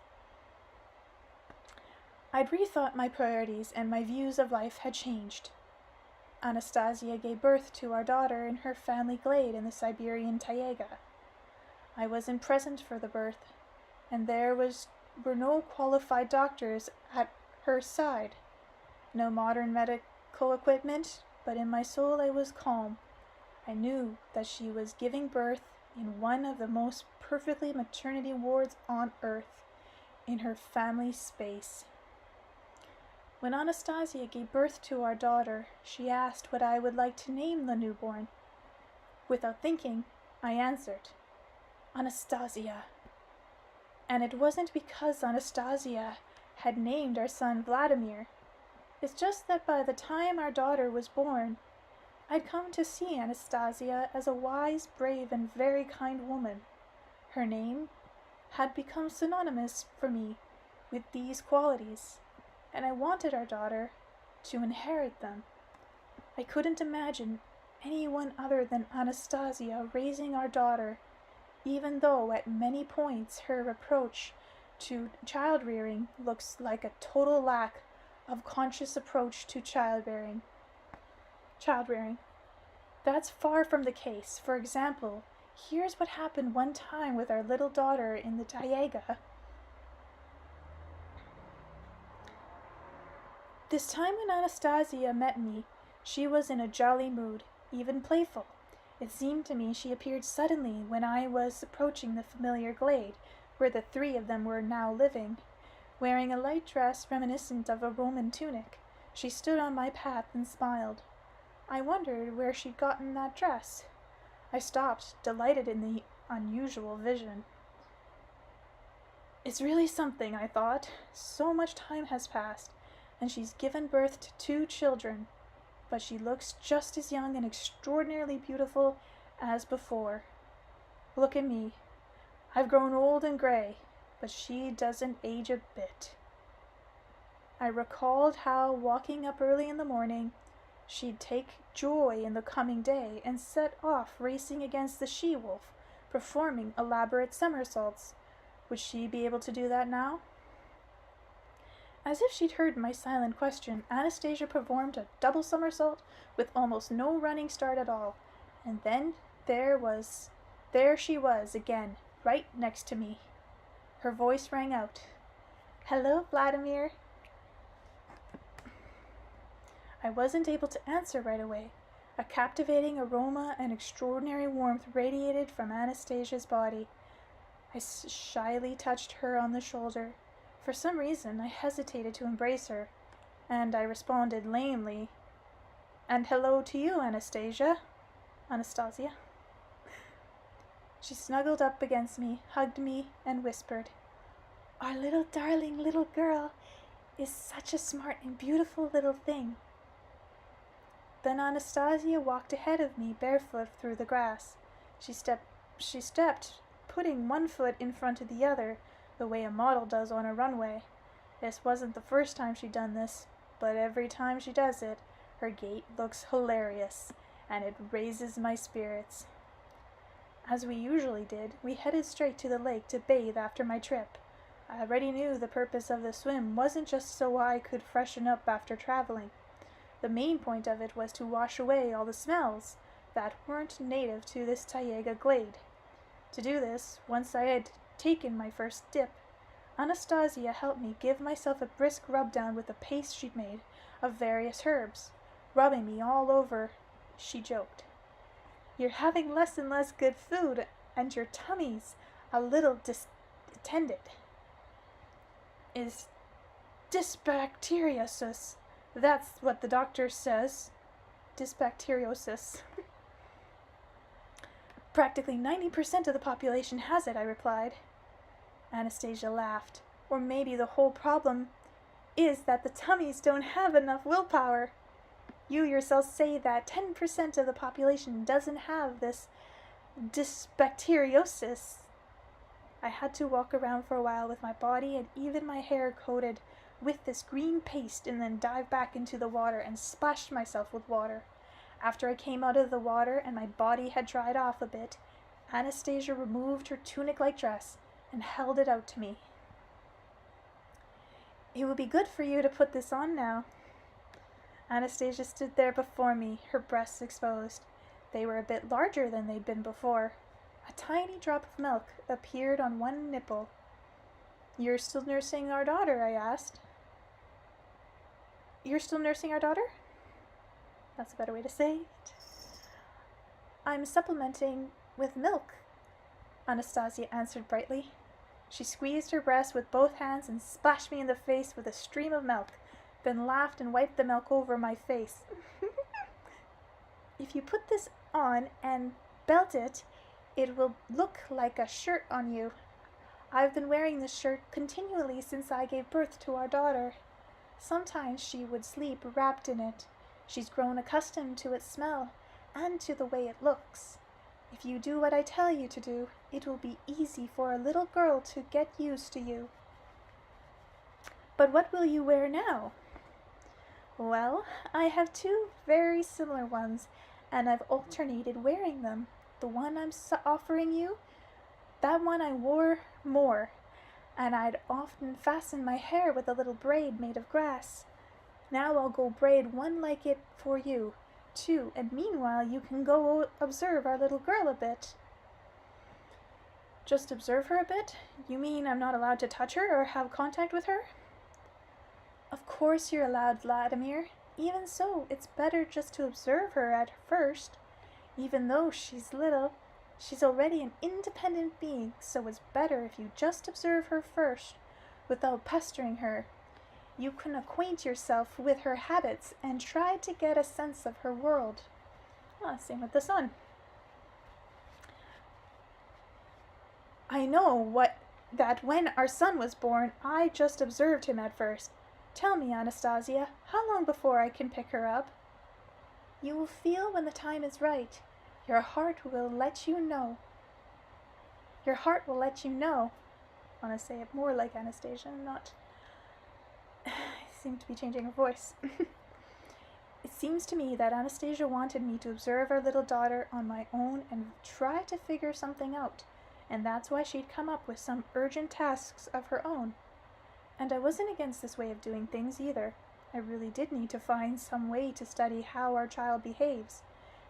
I'd rethought my priorities, and my views of life had changed. Anastasia gave birth to our daughter in her family glade in the Siberian Taiga. I wasn't present for the birth, and there were no qualified doctors at her side. No modern medical equipment, but in my soul I was calm. I knew that she was giving birth in one of the most perfectly maternity wards on earth, in her family space. When Anastasia gave birth to our daughter, she asked what I would like to name the newborn. Without thinking, I answered, Anastasia. And it wasn't because Anastasia had named our son Vladimir. It's just that by the time our daughter was born, I'd come to see Anastasia as a wise, brave, and very kind woman. Her name had become synonymous for me with these qualities, and I wanted our daughter to inherit them. I couldn't imagine anyone other than Anastasia raising our daughter, even though at many points her approach to child rearing looks like a total lack of conscious approach to child rearing. That's far from the case. For example, here's what happened one time with our little daughter in the taiga. This time when Anastasia met me, she was in a jolly mood, even playful. It seemed to me she appeared suddenly when I was approaching the familiar glade, where the three of them were now living. Wearing a light dress reminiscent of a Roman tunic, she stood on my path and smiled. I wondered where she'd gotten that dress. I stopped, delighted in the unusual vision. It's really something, I thought. So much time has passed, and she's given birth to 2 children, but she looks just as young and extraordinarily beautiful as before. Look at me. I've grown old and gray, but she doesn't age a bit. I recalled how, walking up early in the morning, she'd take joy in the coming day and set off racing against the she-wolf, performing elaborate somersaults. Would she be able to do that now? As if she'd heard my silent question, Anastasia performed a double somersault with almost no running start at all, and then there she was again, right next to me. Her voice rang out, "Hello, Vladimir." I wasn't able to answer right away. A captivating aroma and extraordinary warmth radiated from Anastasia's body. I shyly touched her on the shoulder. For some reason, I hesitated to embrace her, and I responded lamely, "And hello to you, Anastasia." She snuggled up against me, hugged me, and whispered, "Our little darling little girl is such a smart and beautiful little thing." Then Anastasia walked ahead of me barefoot through the grass. She stepped, putting one foot in front of the other, the way a model does on a runway. This wasn't the first time she'd done this, but every time she does it, her gait looks hilarious, and it raises my spirits. As we usually did, we headed straight to the lake to bathe after my trip. I already knew the purpose of the swim wasn't just so I could freshen up after traveling. The main point of it was to wash away all the smells that weren't native to this taiga glade. To do this, once I had taken my first dip, Anastasia helped me give myself a brisk rub-down with a paste she'd made of various herbs. Rubbing me all over, she joked, "You're having less and less good food, and your tummy's a little distended. Is dysbacteriosis. That's what the doctor says. Dysbacteriosis." "Practically 90% of the population has it," I replied. Anastasia laughed. "Or maybe the whole problem is that the tummies don't have enough willpower. You yourself say that 10% of the population doesn't have this dysbacteriosis." I had to walk around for a while with my body and even my hair coated with this green paste and then dive back into the water and splashed myself with water. After I came out of the water and my body had dried off a bit, Anastasia removed her tunic-like dress and held it out to me. "It would be good for you to put this on now." Anastasia stood there before me, her breasts exposed. They were a bit larger than they'd been before. A tiny drop of milk appeared on one nipple. "You're still nursing our daughter?" I asked. "You're still nursing our daughter?" That's a better way to say it. "I'm supplementing with milk," Anastasia answered brightly. She squeezed her breast with both hands and splashed me in the face with a stream of milk, then laughed and wiped the milk over my face. "If you put this on and belt it, It will look like a shirt on you. I've been wearing this shirt continually since I gave birth to our daughter. Sometimes she would sleep wrapped in it. She's grown accustomed to its smell and to the way it looks. If you do what I tell you to do, it will be easy for a little girl to get used to you. But what will you wear now? Well, I have two very similar ones, and I've alternated wearing them. The one I'm offering you, that one I wore more, and I'd often fasten my hair with a little braid made of grass. Now I'll go braid one like it for you, too, and meanwhile you can go observe our little girl a bit. Just observe her a bit? You mean I'm not allowed to touch her or have contact with her? Of course you're allowed, Vladimir. Even so, it's better just to observe her at first. Even though she's little, she's already an independent being, so it's better if you just observe her first, without pestering her. You can acquaint yourself with her habits and try to get a sense of her world. Same with the sun. I know that when our son was born, I just observed him at first. Tell me, Anastasia, how long before I can pick her up? You will feel when the time is right. Your heart will let you know. Your heart will let you know. I want to say it more like Anastasia, not... I seem to be changing her voice. It seems to me that Anastasia wanted me to observe our little daughter on my own and try to figure something out, and that's why she'd come up with some urgent tasks of her own. And I wasn't against this way of doing things either. I really did need to find some way to study how our child behaves,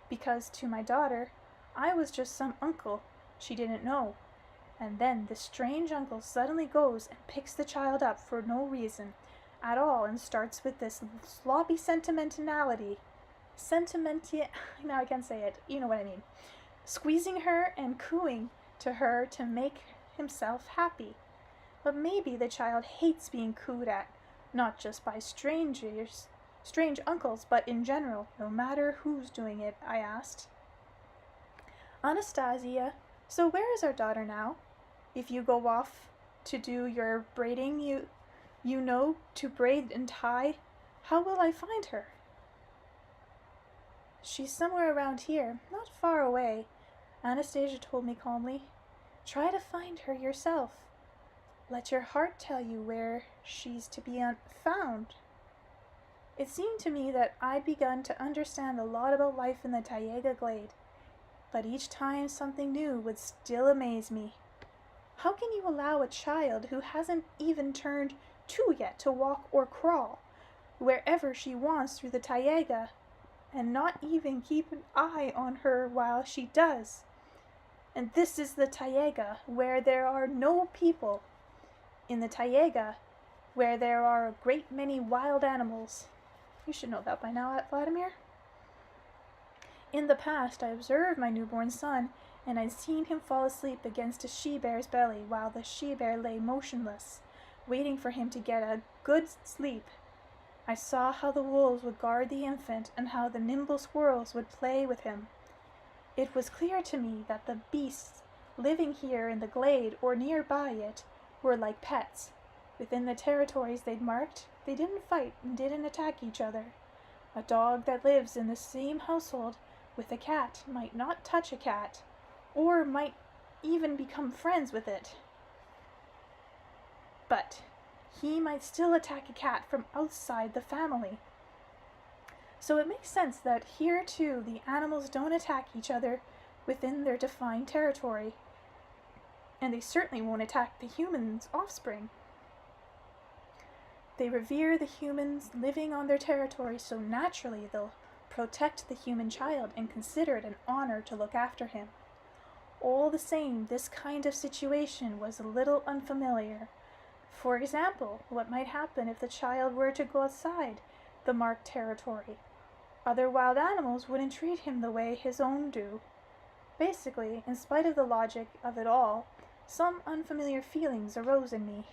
because to my daughter, I was just some uncle she didn't know. And then this strange uncle suddenly goes and picks the child up for no reason at all and starts with this sloppy sentimentality. Now I can't say it, you know what I mean. Squeezing her and cooing to her to make himself happy. But maybe the child hates being cooed at, not just by strange uncles, but in general, no matter who's doing it, I asked. Anastasia, so where is our daughter now? If you go off to do your braiding, you know to braid and tie, how will I find her? She's somewhere around here, not far away, Anastasia told me calmly. Try to find her yourself. Let your heart tell you where she's to be found. It seemed to me that I'd begun to understand a lot about life in the Taiga Glade, but each time something new would still amaze me. How can you allow a child who hasn't even turned 2 yet to walk or crawl wherever she wants through the Taiga, and not even keep an eye on her while she does? And this is the Taiga, where there are no people. In the Taiga, where there are a great many wild animals. You should know that by now, Vladimir. In the past, I observed my newborn son, and I'd seen him fall asleep against a she-bear's belly while the she-bear lay motionless, waiting for him to get a good sleep. I saw how the wolves would guard the infant and how the nimble squirrels would play with him. It was clear to me that the beasts living here in the glade or nearby it were like pets. Within the territories they'd marked, they didn't fight and didn't attack each other. A dog that lives in the same household with a cat might not touch a cat, or might even become friends with it. But he might still attack a cat from outside the family. So it makes sense that here too the animals don't attack each other within their defined territory. And they certainly won't attack the humans' offspring. They revere the humans living on their territory, so naturally they'll protect the human child and consider it an honor to look after him. All the same, this kind of situation was a little unfamiliar. For example, what might happen if the child were to go outside the marked territory? Other wild animals wouldn't treat him the way his own do. Basically, in spite of the logic of it all, some unfamiliar feelings arose in me.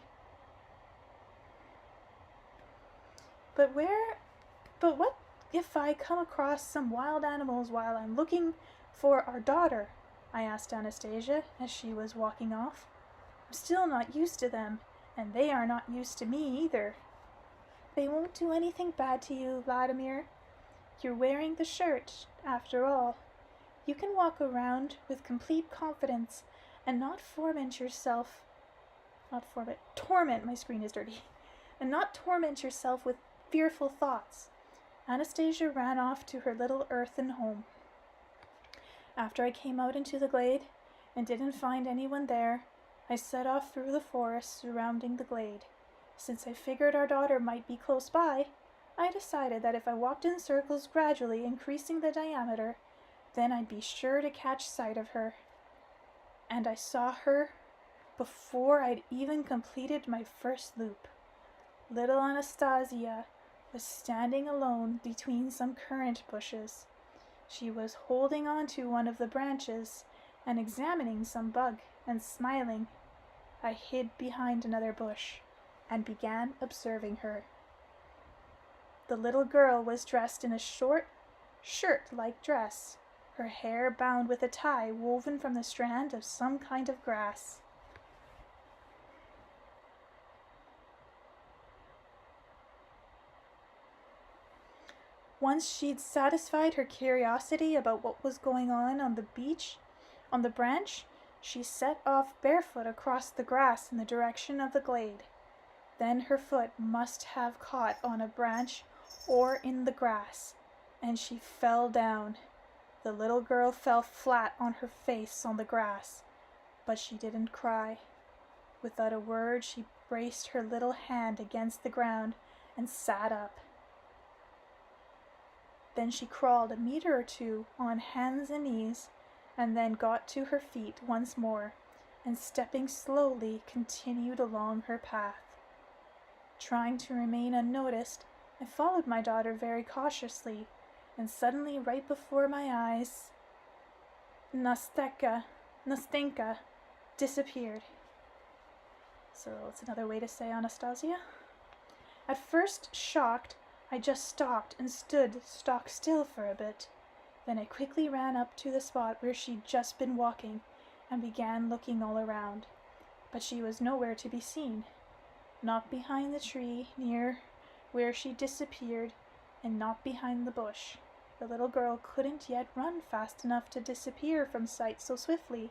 But what if I come across some wild animals while I'm looking for our daughter? I asked Anastasia as she was walking off. I'm still not used to them, and they are not used to me either. They won't do anything bad to you, Vladimir. You're wearing the shirt, after all. You can walk around with complete confidence and not torment yourself. My screen is dirty. And not torment yourself with fearful thoughts. Anastasia ran off to her little earthen home. After I came out into the glade and didn't find anyone there, I set off through the forest surrounding the glade. Since I figured our daughter might be close by, I decided that if I walked in circles gradually increasing the diameter, then I'd be sure to catch sight of her. And I saw her before I'd even completed my first loop. Little Anastasia was standing alone between some currant bushes. She was holding onto one of the branches and examining some bug and smiling. I hid behind another bush and began observing her. The little girl was dressed in a short, shirt-like dress, her hair bound with a tie woven from the strand of some kind of grass. Once she'd satisfied her curiosity about what was going on the branch, she set off barefoot across the grass in the direction of the glade. Then her foot must have caught on a branch or in the grass, and she fell down. The little girl fell flat on her face on the grass, but she didn't cry. Without a word, she braced her little hand against the ground and sat up. Then she crawled a meter or two on hands and knees, and then got to her feet once more, and stepping slowly continued along her path. Trying to remain unnoticed, I followed my daughter very cautiously, and suddenly right before my eyes, Nastenka disappeared. So it's another way to say Anastasia. At first shocked, I just stopped and stood stock still for a bit. Then I quickly ran up to the spot where she'd just been walking and began looking all around. But she was nowhere to be seen. Not behind the tree near where she disappeared, and not behind the bush. The little girl couldn't yet run fast enough to disappear from sight so swiftly.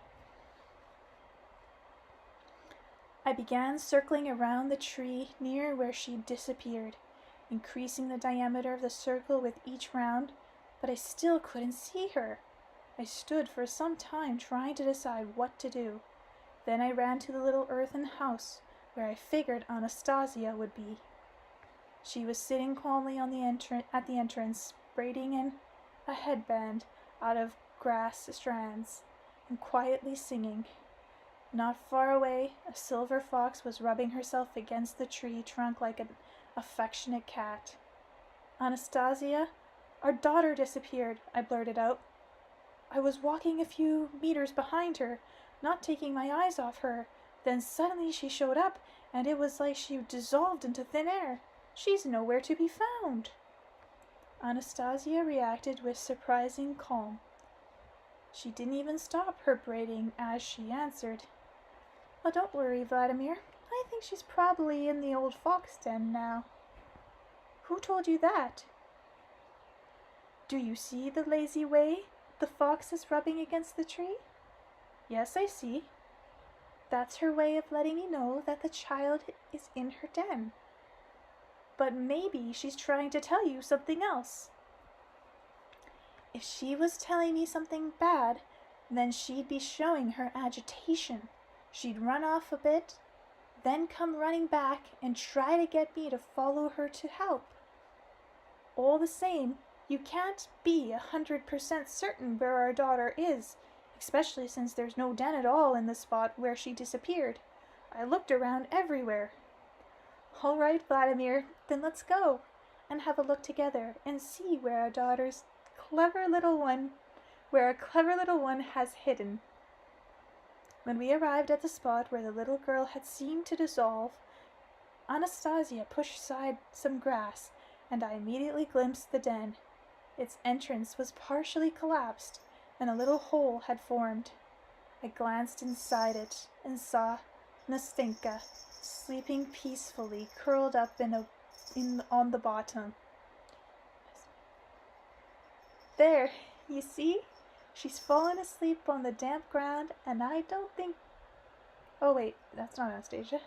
I began circling around the tree near where she'd disappeared, increasing the diameter of the circle with each round, but I still couldn't see her. I stood for some time trying to decide what to do. Then I ran to the little earthen house where I figured Anastasia would be. She was sitting calmly on at the entrance, braiding in a headband out of grass strands and quietly singing. Not far away, a silver fox was rubbing herself against the tree trunk like an affectionate cat. Anastasia, our daughter disappeared, I blurted out. I was walking a few meters behind her, not taking my eyes off her. Then suddenly she showed up, and it was like she dissolved into thin air. She's nowhere to be found. Anastasia reacted with surprising calm. She didn't even stop her braiding as she answered. Oh, don't worry, Vladimir. I think she's probably in the old fox den now. Who told you that? Do you see the lazy way the fox is rubbing against the tree? Yes, I see. That's her way of letting me know that the child is in her den. But maybe she's trying to tell you something else. If she was telling me something bad, then she'd be showing her agitation. She'd run off a bit, then come running back and try to get me to follow her to help. All the same, you can't be 100% certain where our daughter is, especially since there's no den at all in the spot where she disappeared. I looked around everywhere. All right, Vladimir, then let's go and have a look together and see where our clever little one has hidden. When we arrived at the spot where the little girl had seemed to dissolve, Anastasia pushed aside some grass, and I immediately glimpsed the den. Its entrance was partially collapsed, and a little hole had formed. I glanced inside it and saw Nastenka sleeping peacefully, curled up on the bottom. There, you see? She's fallen asleep on the damp ground, and I don't think... Oh wait, that's not Anastasia.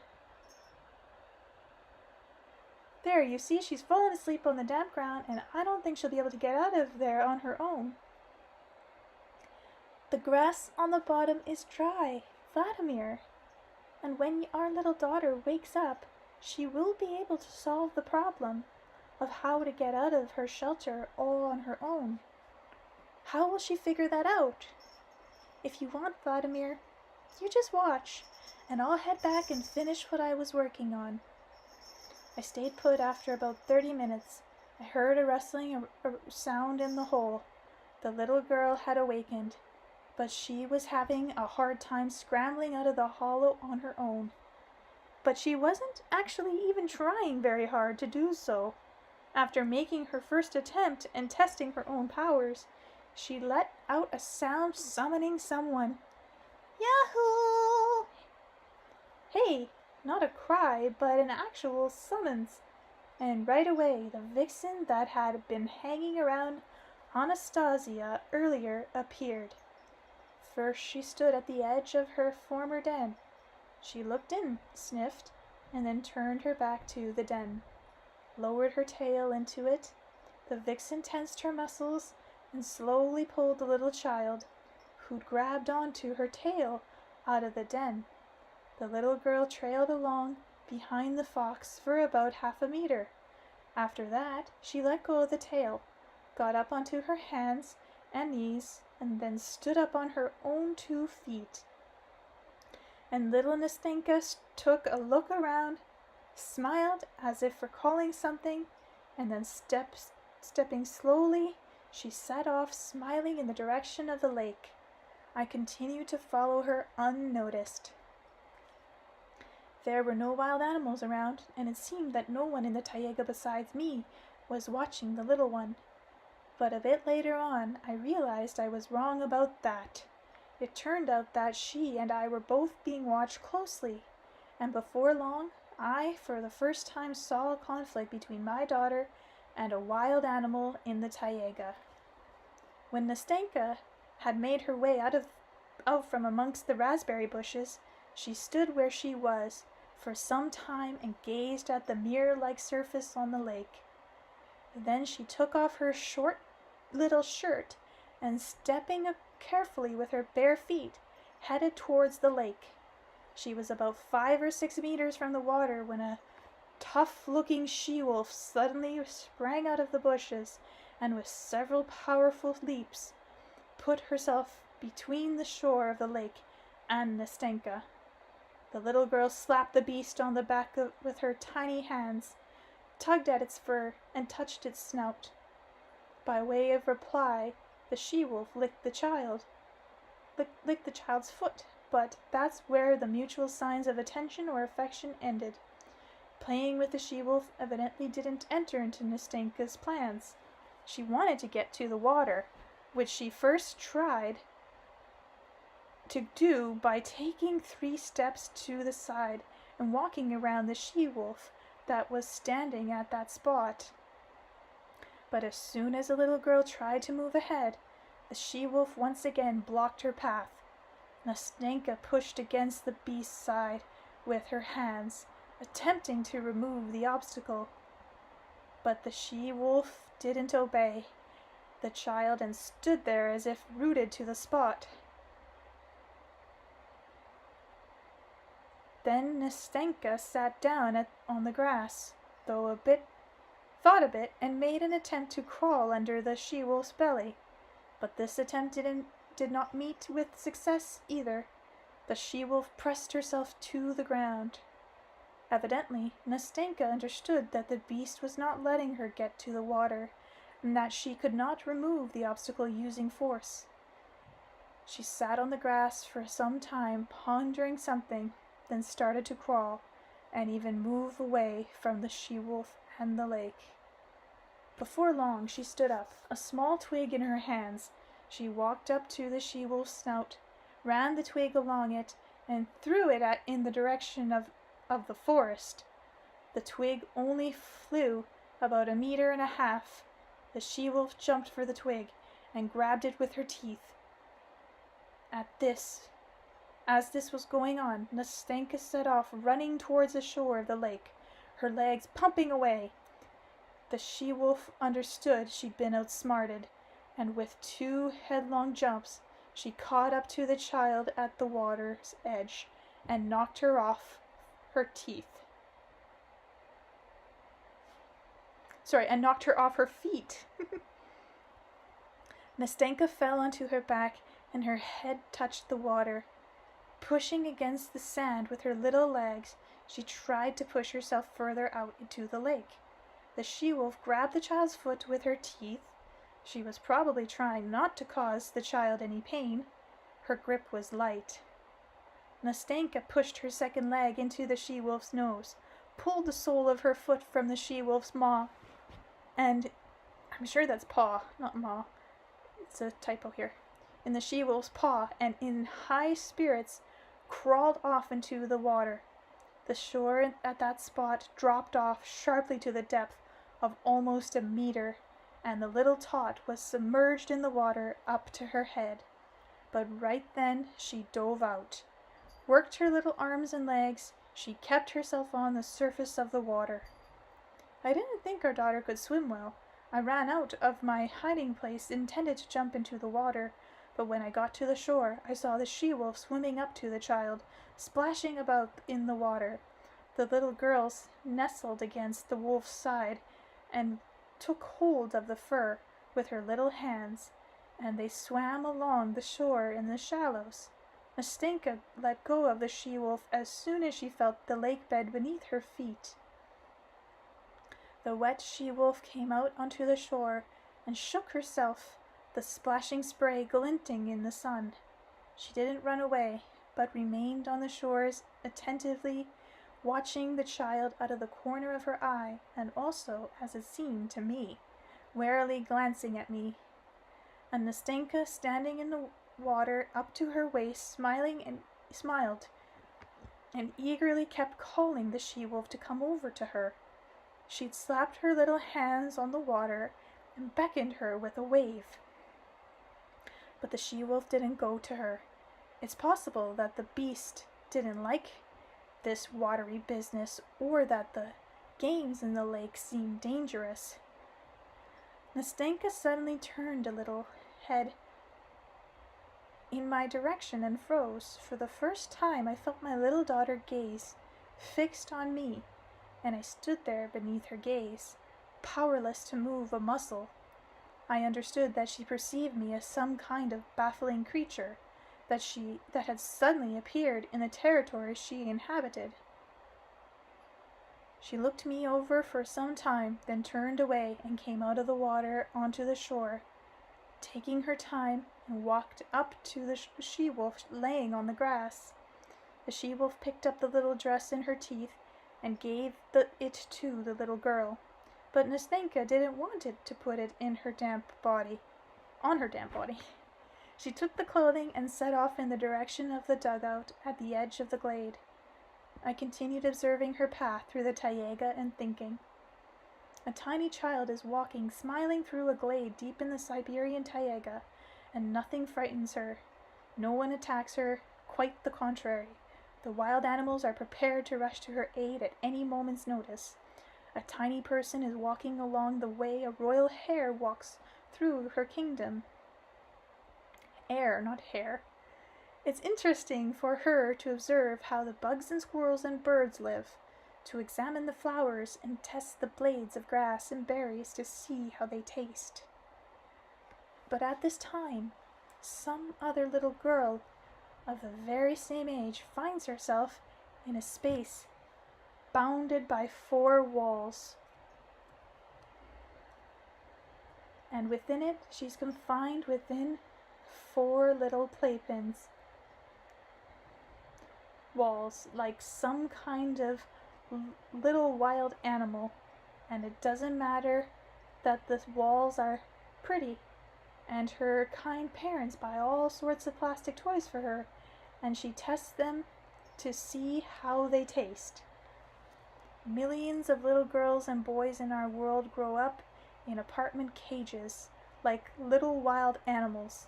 There, you see, she's fallen asleep on the damp ground, and I don't think she'll be able to get out of there on her own. The grass on the bottom is dry, Vladimir, and when our little daughter wakes up, she will be able to solve the problem of how to get out of her shelter all on her own. How will she figure that out? If you want, Vladimir, you just watch, and I'll head back and finish what I was working on. I stayed put after about 30 minutes. I heard a rustling sound in the hole. The little girl had awakened, but she was having a hard time scrambling out of the hollow on her own. But she wasn't actually even trying very hard to do so. After making her first attempt and testing her own powers, she let out a sound summoning someone. Yahoo! Hey, not a cry, but an actual summons. And right away, the vixen that had been hanging around Anastasia earlier appeared. First she stood at the edge of her former den. She looked in, sniffed, and then turned her back to the den. Lowered her tail into it. The vixen tensed her muscles and slowly pulled the little child, who'd grabbed onto her tail, out of the den. The little girl trailed along behind the fox for about half a meter. After that, she let go of the tail, got up onto her hands and knees, and then stood up on her own 2 feet. And little Nastenka took a look around, smiled as if recalling something, and then stepping slowly, she set off smiling in the direction of the lake. I continued to follow her unnoticed. There were no wild animals around, and it seemed that no one in the taiga besides me was watching the little one. But a bit later on, I realized I was wrong about that. It turned out that she and I were both being watched closely, and before long, I for the first time saw a conflict between my daughter and a wild animal in the taiga. When Nastenka had made her way out from amongst the raspberry bushes, she stood where she was for some time and gazed at the mirror-like surface on the lake. Then she took off her short little shirt and, stepping carefully with her bare feet, headed towards the lake. She was about 5 or 6 meters from the water when a tough-looking she-wolf suddenly sprang out of the bushes and with several powerful leaps put herself between the shore of the lake and Nastenka. The little girl slapped the beast on the back with her tiny hands, tugged at its fur, and touched its snout. By way of reply, the she-wolf licked the child's foot, but that's where the mutual signs of attention or affection ended. Playing with the she-wolf evidently didn't enter into Nastenka's plans. She wanted to get to the water, which she first tried to do by taking 3 steps to the side and walking around the she-wolf that was standing at that spot. But as soon as the little girl tried to move ahead, the she-wolf once again blocked her path. Nastenka pushed against the beast's side with her hands, attempting to remove the obstacle. But the she-wolf didn't obey the child and stood there as if rooted to the spot. Then Nastenka sat down on the grass, thought a bit, and made an attempt to crawl under the she-wolf's belly. But this attempt did not meet with success either. The she-wolf pressed herself to the ground. Evidently, Nastenka understood that the beast was not letting her get to the water, and that she could not remove the obstacle using force. She sat on the grass for some time, pondering something, then started to crawl, and even move away from the she-wolf and the lake. Before long, she stood up, a small twig in her hands. She walked up to the she-wolf's snout, ran the twig along it, and threw it in the direction of the forest. The twig only flew about 1.5 meters. The she-wolf jumped for the twig and grabbed it with her teeth. As this was going on, Nastenka set off running towards the shore of the lake, her legs pumping away. The she-wolf understood she'd been outsmarted, and with 2 headlong jumps, she caught up to the child at the water's edge and knocked her off her feet. Nastenka fell onto her back and her head touched the water. Pushing against the sand with her little legs, she tried to push herself further out into the lake. The she-wolf grabbed the child's foot with her teeth. She was probably trying not to cause the child any pain. Her grip was light. Nastenka pushed her second leg into the she-wolf's nose, pulled the sole of her foot from the she-wolf's maw, and I'm sure that's paw, not maw. It's a typo here. In the she-wolf's paw, and in high spirits crawled off into the water. The shore at that spot dropped off sharply to the depth of almost 1 meter, and the little tot was submerged in the water up to her head. But right then she dove out. Worked her little arms and legs, she kept herself on the surface of the water. I didn't think our daughter could swim well. I ran out of my hiding place, intended to jump into the water, but when I got to the shore, I saw the she-wolf swimming up to the child, splashing about in the water. The little girls nestled against the wolf's side and took hold of the fur with her little hands, and they swam along the shore in the shallows. Nastenka let go of the she-wolf as soon as she felt the lake bed beneath her feet. The wet she-wolf came out onto the shore and shook herself, the splashing spray glinting in the sun. She didn't run away, but remained on the shores attentively watching the child out of the corner of her eye, and also, as it seemed to me, warily glancing at me. And Nastenka, standing in the water up to her waist, smiled, and eagerly kept calling the she-wolf to come over to her. She'd slapped her little hands on the water and beckoned her with a wave. But the she-wolf didn't go to her. It's possible that the beast didn't like this watery business, or that the games in the lake seemed dangerous. Nastenka suddenly turned a little head in my direction and froze. For the first time I felt my little daughter gaze fixed on me, and I stood there beneath her gaze, powerless to move a muscle. I understood that she perceived me as some kind of baffling creature that had suddenly appeared in the territory she inhabited. She looked me over for some time, then turned away and came out of the water onto the shore, taking her time, and walked up to the she-wolf laying on the grass. The she-wolf picked up the little dress in her teeth and gave it to the little girl, but Nastenka didn't want it to put it in her on her damp body. She took the clothing and set off in the direction of the dugout at the edge of the glade. I continued observing her path through the taiga and thinking. A tiny child is walking, smiling through a glade deep in the Siberian taiga, and nothing frightens her. No one attacks her, quite the contrary. The wild animals are prepared to rush to her aid at any moment's notice. A tiny person is walking along the way a royal hare walks through her kingdom. Air, not hair. It's interesting for her to observe how the bugs and squirrels and birds live, to examine the flowers and test the blades of grass and berries to see how they taste. But at this time, some other little girl of the very same age finds herself in a space bounded by 4 walls. And within it, she's confined within 4 little playpens. Walls, like some kind of little wild animal, and it doesn't matter that the walls are pretty. and her kind parents buy all sorts of plastic toys for her, and she tests them to see how they taste. Millions of little girls and boys in our world grow up in apartment cages like little wild animals,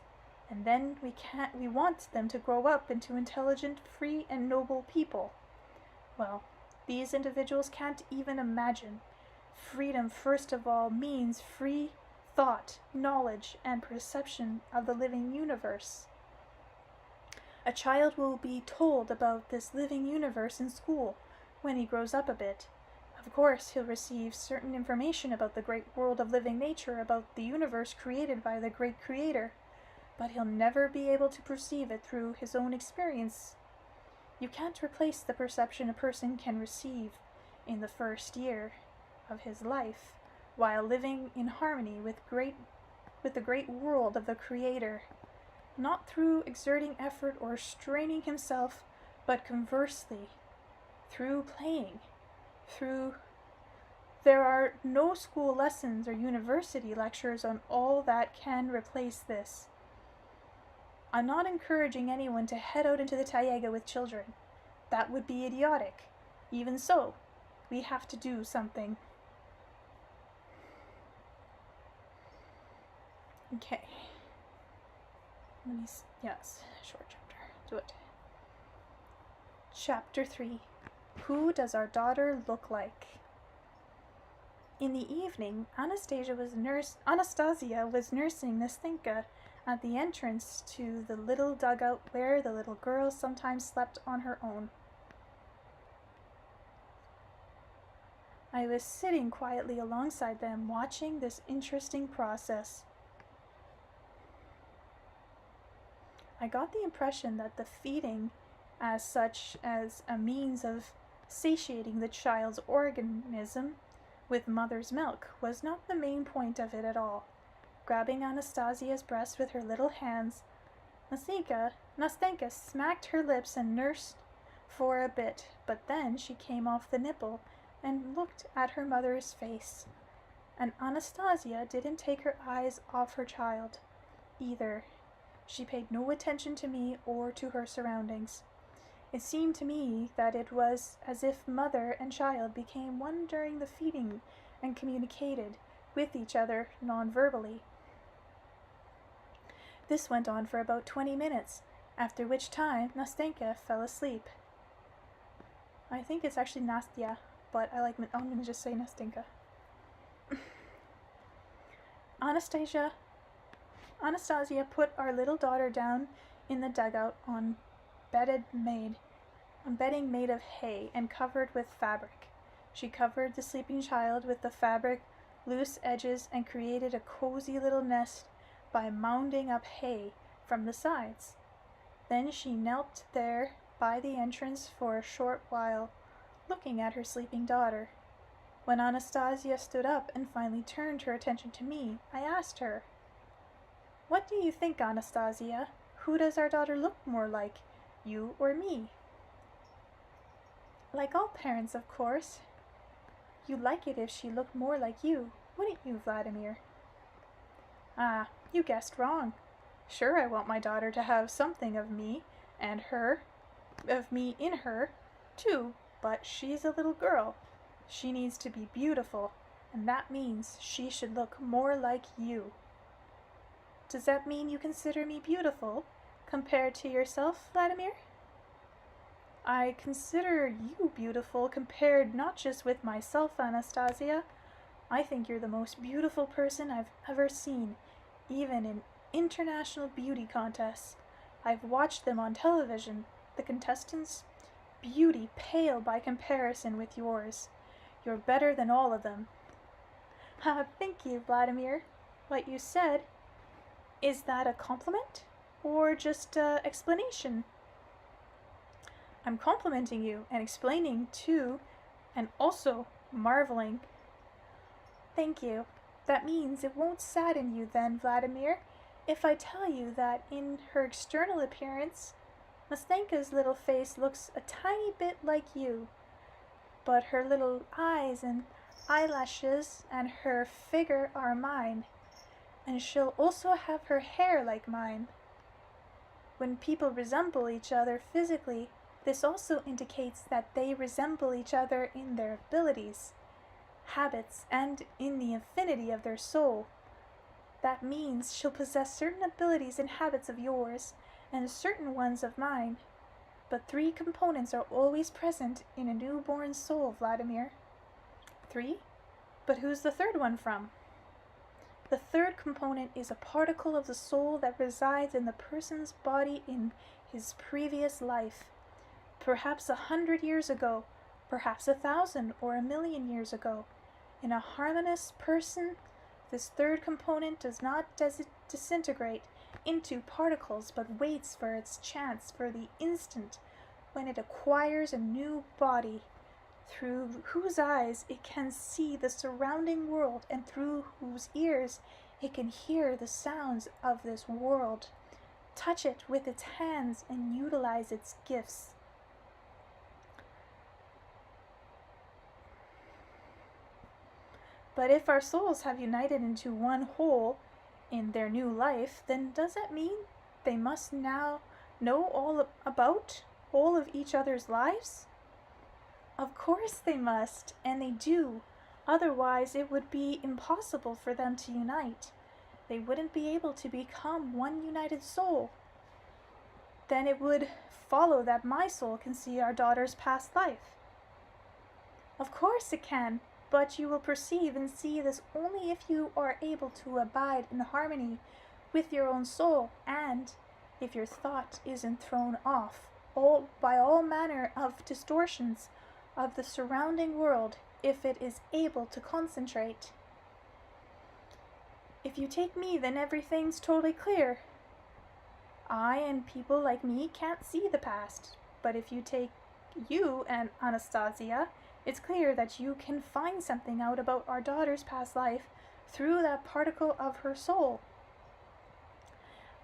and then we want them to grow up into intelligent, free, and noble people. Well, these individuals can't even imagine. Freedom, first of all, means free thought, knowledge, and perception of the living universe. A child will be told about this living universe in school when he grows up a bit. Of course, he'll receive certain information about the great world of living nature, about the universe created by the great creator, but he'll never be able to perceive it through his own experience. You can't replace the perception a person can receive in the first year of his life while living in harmony with the great world of the creator, not through exerting effort or straining himself, but conversely, through playing. There are no school lessons or university lectures on all that can replace this. I'm not encouraging anyone to head out into the taiga with children. That would be idiotic. Even so, we have to do something. Okay. Yes, short chapter. Do it. Chapter 3. Who does our daughter look like? In the evening, Anastasia was nursing Nastenka at the entrance to the little dugout where the little girl sometimes slept on her own. I was sitting quietly alongside them, watching this interesting process. I got the impression that the feeding, as such as a means of satiating the child's organism with mother's milk, was not the main point of it at all. Grabbing Anastasia's breast with her little hands, Nastenka smacked her lips and nursed for a bit, but then she came off the nipple and looked at her mother's face. And Anastasia didn't take her eyes off her child, either. She paid no attention to me or to her surroundings. It seemed to me that it was as if mother and child became one during the feeding and communicated with each other non-verbally. This went on for about 20 minutes, after which time Nastenka fell asleep. I think it's actually Nastya, but I'm going to just say Nastenka. Anastasia put our little daughter down in the dugout on bedding made of hay and covered with fabric. She covered the sleeping child with the fabric loose edges and created a cozy little nest by mounding up hay from the sides. Then she knelt there by the entrance for a short while, looking at her sleeping daughter. When Anastasia stood up and finally turned her attention to me, I asked her, "What do you think, Anastasia? Who does our daughter look more like, you or me?" "Like all parents, of course. You'd like it if she looked more like you, wouldn't you, Vladimir?" "Ah, you guessed wrong. Sure, I want my daughter to have something of me in her, too, but she's a little girl. She needs to be beautiful, and that means she should look more like you." "Does that mean you consider me beautiful, compared to yourself, Vladimir?" "I consider you beautiful compared not just with myself, Anastasia. I think you're the most beautiful person I've ever seen, even in international beauty contests. I've watched them on television. The contestants' beauty pale by comparison with yours. You're better than all of them." Thank you, Vladimir. What you said, is that a compliment or just an explanation?" "I'm complimenting you and explaining too, and also marveling." "Thank you. That means it won't sadden you then, Vladimir, if I tell you that in her external appearance, Nastenka's little face looks a tiny bit like you, but her little eyes and eyelashes and her figure are mine. And she'll also have her hair like mine. When people resemble each other physically, this also indicates that they resemble each other in their abilities, habits, and in the affinity of their soul. That means she'll possess certain abilities and habits of yours, and certain ones of mine. But 3 components are always present in a newborn soul, Vladimir. 3? But who's the 3rd one from? The 3rd component is a particle of the soul that resides in the person's body in his previous life. Perhaps 100 years ago, perhaps 1,000 or 1,000,000 years ago. In a harmonious person, this 3rd component does not disintegrate into particles, but waits for its chance, for the instant when it acquires a new body, through whose eyes it can see the surrounding world, and through whose ears it can hear the sounds of this world, touch it with its hands, and utilize its gifts. But if our souls have united into one whole in their new life, then does that mean they must now know all of each other's lives? Of course they must, and they do. Otherwise, it would be impossible for them to unite. They wouldn't be able to become one united soul. Then it would follow that my soul can see our daughter's past life. Of course it can, but you will perceive and see this only if you are able to abide in harmony with your own soul, and if your thought isn't thrown off by all manner of distortions of the surrounding world, if it is able to concentrate. If you take me, then everything's totally clear. I and people like me can't see the past, but if you take you and Anastasia, it's clear that you can find something out about our daughter's past life through that particle of her soul.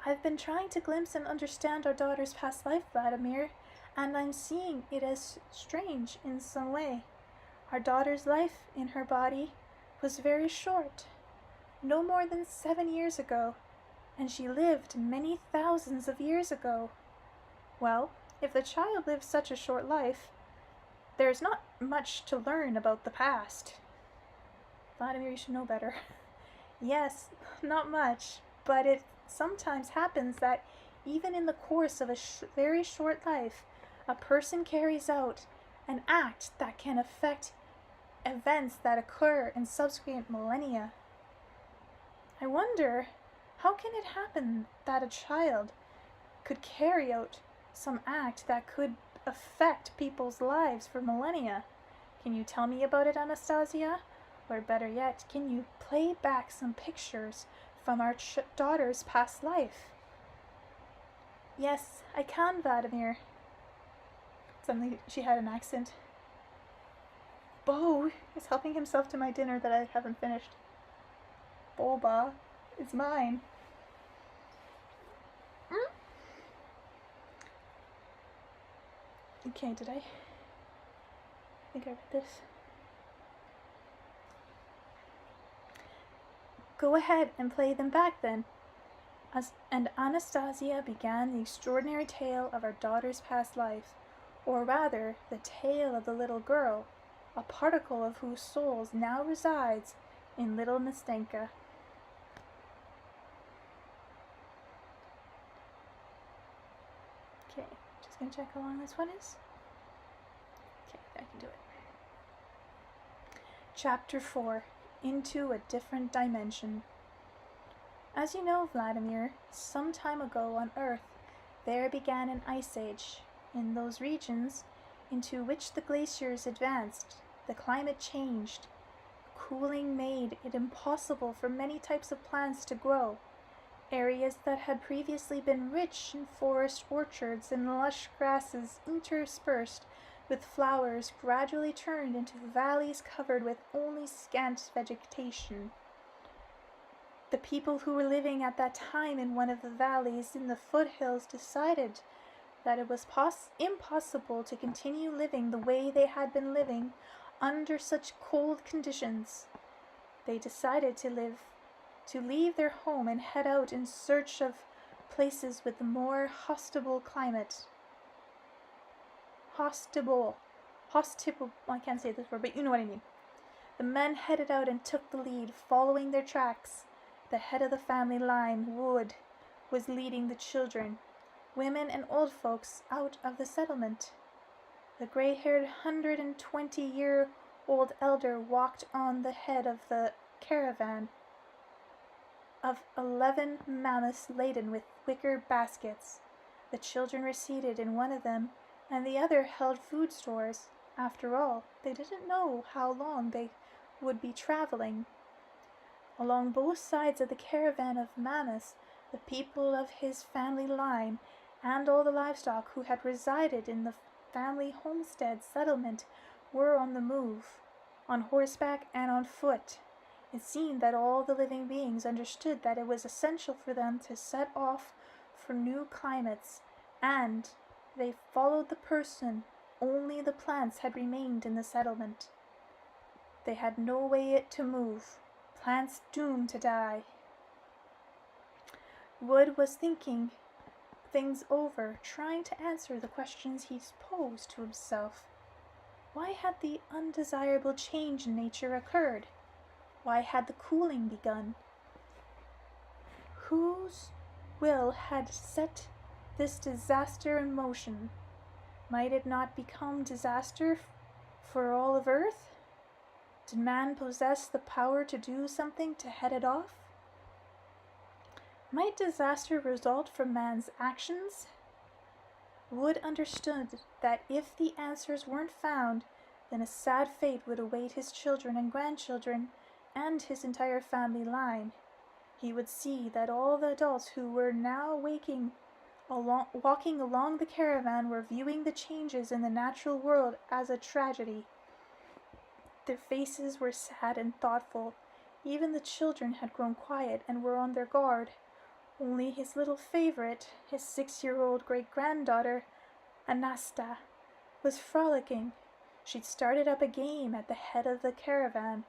I've been trying to glimpse and understand our daughter's past life, Vladimir, and I'm seeing it as strange in some way. Our daughter's life in her body was very short, no more than 7 years ago, and she lived many thousands of years ago. Well, if the child lives such a short life, there's not much to learn about the past. Vladimir, you should know better. Yes, not much, but it sometimes happens that even in the course of a very short life, a person carries out an act that can affect events that occur in subsequent millennia. I wonder, how can it happen that a child could carry out some act that could affect people's lives for millennia? Can you tell me about it, Anastasia? Or better yet, can you play back some pictures from our daughter's past life? Yes, I can, Vladimir. Suddenly she had an accent. Bo is helping himself to my dinner that I haven't finished. Boba is mine. Okay, did I think I read this? Go ahead and play them back then. And Anastasia began the extraordinary tale of our daughter's past life, or rather, the tale of the little girl, a particle of whose souls now resides in little Nastenka. Okay, just gonna check how long this one is. Okay, I can do it. Chapter 4, Into a Different Dimension. As you know, Vladimir, some time ago on Earth, there began an ice age. In those regions into which the glaciers advanced, the climate changed. Cooling made it impossible for many types of plants to grow. Areas that had previously been rich in forest orchards and lush grasses interspersed with flowers gradually turned into valleys covered with only scant vegetation. The people who were living at that time in one of the valleys in the foothills decided that it was impossible to continue living the way they had been living under such cold conditions. They decided to live to leave their home and head out in search of places with a more hospitable climate. Hospitable, I can't say this word, but you know what I mean. The men headed out and took the lead, following their tracks. The head of the family line, Wood, was leading the children, women and old folks out of the settlement. The gray-haired 120-year-old elder walked on the head of the caravan of 11 mammoths laden with wicker baskets. The children were seated in one of them, and the other held food stores. After all, they didn't know how long they would be traveling. Along both sides of the caravan of mammoths, the people of his family line and all the livestock who had resided in the family homestead settlement were on the move, on horseback and on foot. It seemed that all the living beings understood that it was essential for them to set off for new climates, and they followed the person. Only the plants had remained in the settlement. They had no way to move, plants doomed to die. Wood was thinking things over, trying to answer the questions he posed to himself. Why had the undesirable change in nature occurred? Why had the cooling begun? Whose will had set this disaster in motion? Might it not become disaster for all of Earth? Did man possess the power to do something to head it off? Might disaster result from man's actions? Wood understood that if the answers weren't found, then a sad fate would await his children and grandchildren and his entire family line. He would see that all the adults who were now walking along the caravan were viewing the changes in the natural world as a tragedy. Their faces were sad and thoughtful. Even the children had grown quiet and were on their guard. Only his little favorite, his 6-year-old great-granddaughter, ANASTA, was frolicking. She'd started up a game at the head of the caravan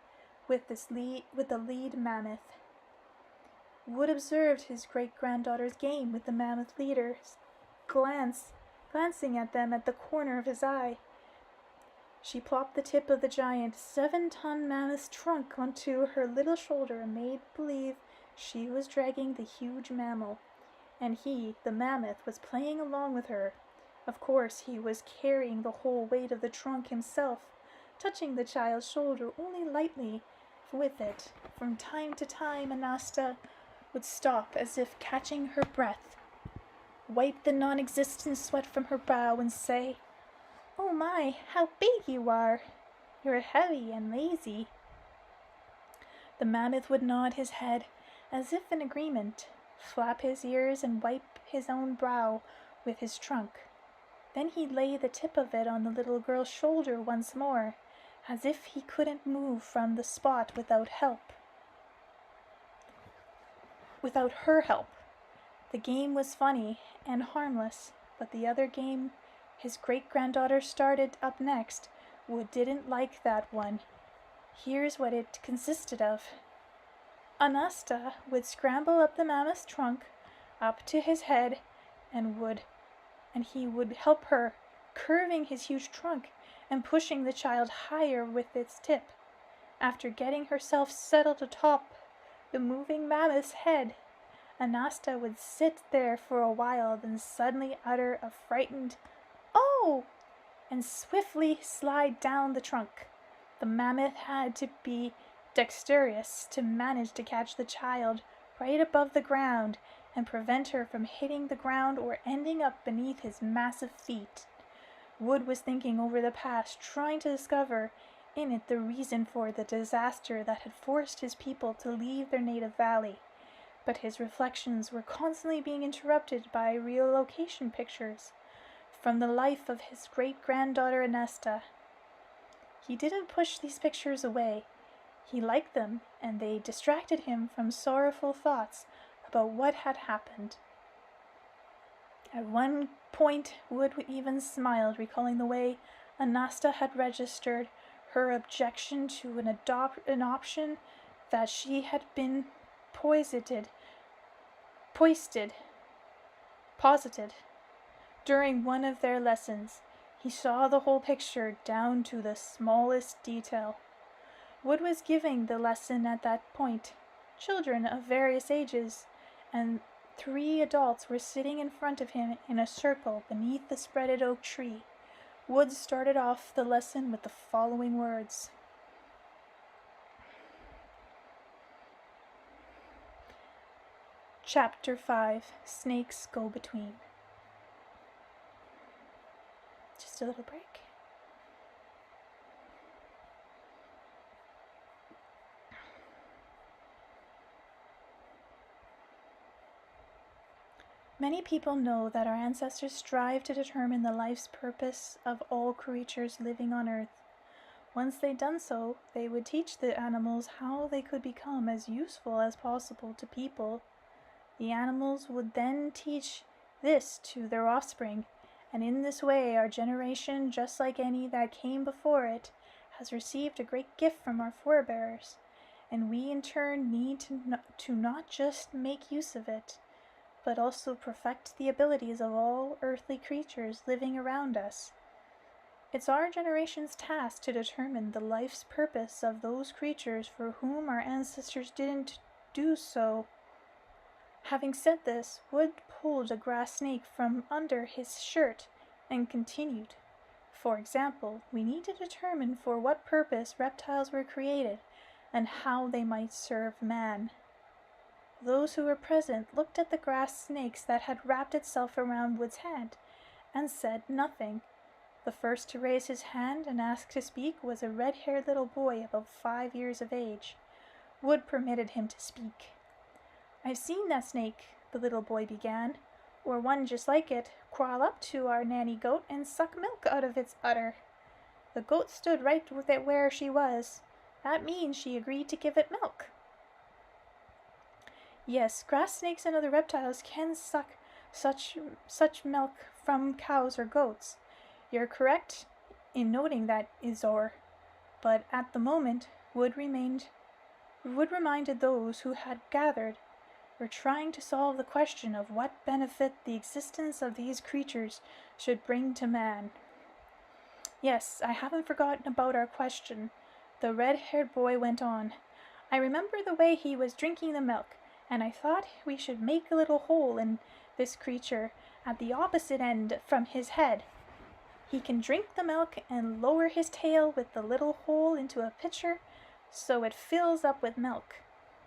with the lead mammoth. Wood observed his great-granddaughter's game with the mammoth leaders, glancing at them at the corner of his eye. She plopped the tip of the giant 7-ton mammoth's trunk onto her little shoulder and made believe she was dragging the huge mammal, and he, the mammoth, was playing along with her. Of course, he was carrying the whole weight of the trunk himself, touching the child's shoulder only lightly with it. From time to time, ANASTA would stop as if catching her breath, wipe the non-existent sweat from her brow, and say, "Oh my, how big you are! You're heavy and lazy." The mammoth would nod his head, as if in agreement, flap his ears, and wipe his own brow with his trunk. Then he'd lay the tip of it on the little girl's shoulder once more, as if he couldn't move from the spot without her help. The game was funny and harmless, but the other game his great-granddaughter started up next, Wood didn't like that one. Here's what it consisted of. ANASTA would scramble up the mammoth's trunk, up to his head, and he would help her, curving his huge trunk and pushing the child higher with its tip. After getting herself settled atop the moving mammoth's head, ANASTA would sit there for a while, then suddenly utter a frightened "Oh!" and swiftly slide down the trunk. The mammoth had to be dexterous to manage to catch the child right above the ground and prevent her from hitting the ground or ending up beneath his massive feet. Wood was thinking over the past, trying to discover in it the reason for the disaster that had forced his people to leave their native valley. But his reflections were constantly being interrupted by relocation pictures from the life of his great-granddaughter ANASTA. He didn't push these pictures away. He liked them, and they distracted him from sorrowful thoughts about what had happened. At one point, Wood even smiled, recalling the way ANASTA had registered her objection to an option that she had been posited during one of their lessons. He saw the whole picture down to the smallest detail. Wood was giving the lesson at that point. Children of various ages and 3 adults were sitting in front of him in a circle beneath the spreaded oak tree. Wood started off the lesson with the following words. Chapter 5, Snakes Go Between. Just a little break. Many people know that our ancestors strive to determine the life's purpose of all creatures living on Earth. Once they'd done so, they would teach the animals how they could become as useful as possible to people. The animals would then teach this to their offspring, and in this way our generation, just like any that came before it, has received a great gift from our forebears, and we in turn need to not just make use of it, but also perfect the abilities of all earthly creatures living around us. It's our generation's task to determine the life's purpose of those creatures for whom our ancestors didn't do so. Having said this, Wood pulled a grass snake from under his shirt and continued. For example, we need to determine for what purpose reptiles were created and how they might serve man. Those who were present looked at the grass snakes that had wrapped itself around Wood's hand and said nothing. The first to raise his hand and ask to speak was a red-haired little boy about 5 years of age. Wood permitted him to speak. "I've seen that snake," the little boy began, "or one just like it, crawl up to our nanny goat and suck milk out of its udder. The goat stood right with it where she was. That means she agreed to give it milk." Yes, grass snakes and other reptiles can suck such milk from cows or goats. You're correct in noting that, Izor. But at the moment, Wood reminded those who had gathered, were trying to solve the question of what benefit the existence of these creatures should bring to man. "Yes, I haven't forgotten about our question," the red-haired boy went on. "I remember the way he was drinking the milk, and I thought we should make a little hole in this creature at the opposite end from his head. He can drink the milk and lower his tail with the little hole into a pitcher so it fills up with milk.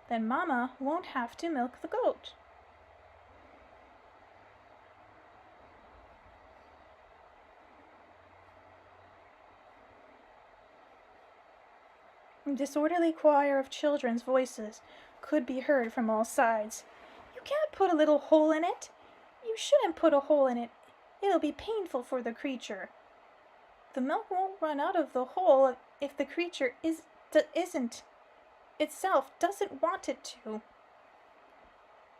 Then Mama won't have to milk the goat." A disorderly choir of children's voices could be heard from all sides. "You can't put a little hole in it. You shouldn't put a hole in it. It'll be painful for the creature. The milk won't run out of the hole if the creature isn't itself doesn't want it to."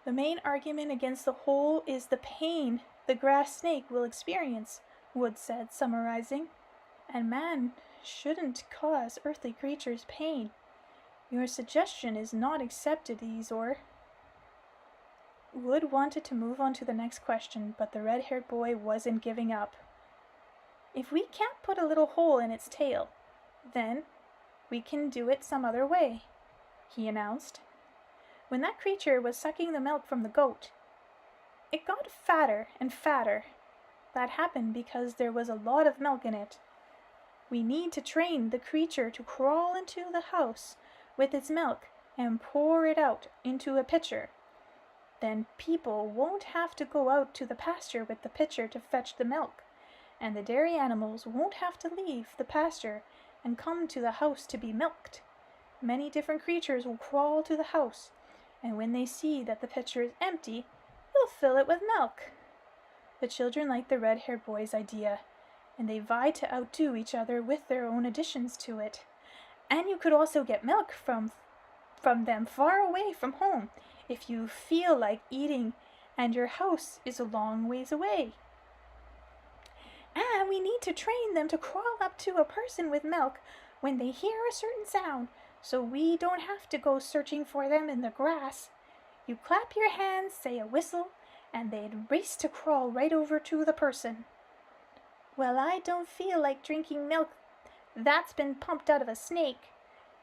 "The main argument against the hole is the pain the grass snake will experience," Wood said, summarizing. "And man shouldn't cause earthly creatures pain. Your suggestion is not accepted, Izor." Wood wanted to move on to the next question, but the red-haired boy wasn't giving up. "If we can't put a little hole in its tail, then we can do it some other way," he announced. "When that creature was sucking the milk from the goat, it got fatter and fatter. That happened because there was a lot of milk in it. We need to train the creature to crawl into the house with its milk and pour it out into a pitcher. Then people won't have to go out to the pasture with the pitcher to fetch the milk, and the dairy animals won't have to leave the pasture and come to the house to be milked. Many different creatures will crawl to the house, and when they see that the pitcher is empty, they'll fill it with milk." The children liked the red-haired boy's idea, and they vied to outdo each other with their own additions to it. "And you could also get milk from them far away from home if you feel like eating and your house is a long ways away. And we need to train them to crawl up to a person with milk when they hear a certain sound, so we don't have to go searching for them in the grass. You clap your hands, say a whistle, and they'd race to crawl right over to the person. Well, I don't feel like drinking milk that's been pumped out of a snake.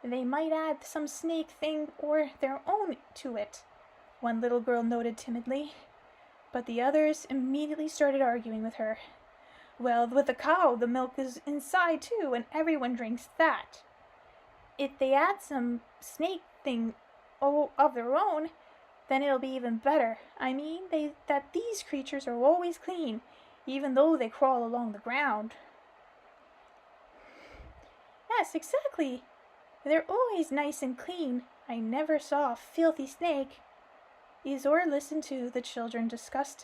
They might add some snake thing or their own to it, one little girl noted timidly. But the others immediately started arguing with her. Well, with the cow, the milk is inside too, and everyone drinks that. If they add some snake thing of their own, then it'll be even better. I mean, that these creatures are always clean, even though they crawl along the ground. Yes, exactly. They're always nice and clean. I never saw a filthy snake. Izor listened to the children discuss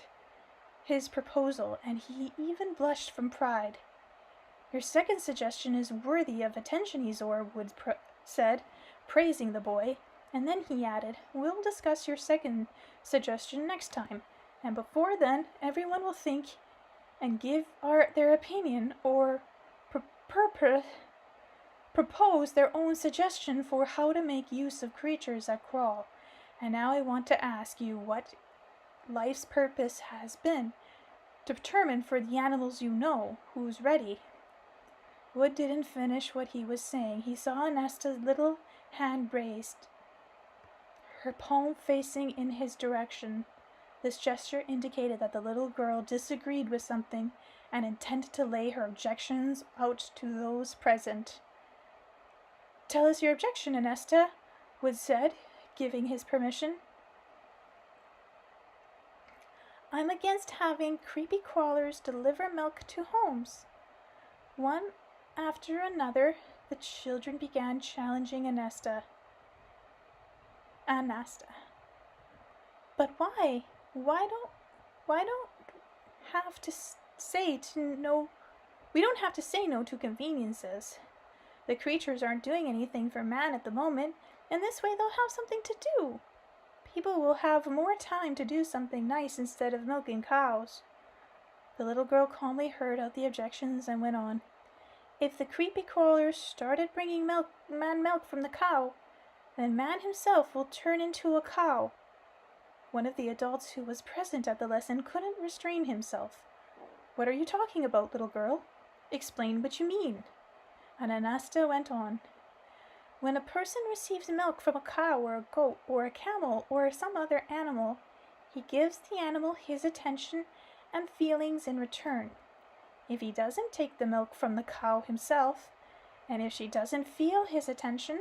his proposal, and he even blushed from pride. Your second suggestion is worthy of attention, Izor said, praising the boy, and then he added, we'll discuss your second suggestion next time, and before then, everyone will think and give their opinion or propose their own suggestion for how to make use of creatures that crawl. And now I want to ask you what life's purpose has been determined for the animals you know. Who's ready? Wood didn't finish what he was saying. He saw ANASTA's little hand raised, her palm facing in his direction. This gesture indicated that the little girl disagreed with something and intended to lay her objections out to those present. Tell us your objection, ANASTA, Wood said, giving his permission. I'm against having creepy crawlers deliver milk to homes. One after another, the children began challenging ANASTA. But why? Why don't have to say no? We don't have to say no to conveniences. The creatures aren't doing anything for man at the moment, and this way they'll have something to do. People will have more time to do something nice instead of milking cows. The little girl calmly heard out the objections and went on. If the creepy crawlers started bringing milk from the cow, then man himself will turn into a cow. One of the adults who was present at the lesson couldn't restrain himself. What are you talking about, little girl? Explain what you mean. And ANASTA went on. When a person receives milk from a cow or a goat or a camel or some other animal, he gives the animal his attention and feelings in return. If he doesn't take the milk from the cow himself, and if she doesn't feel his attention,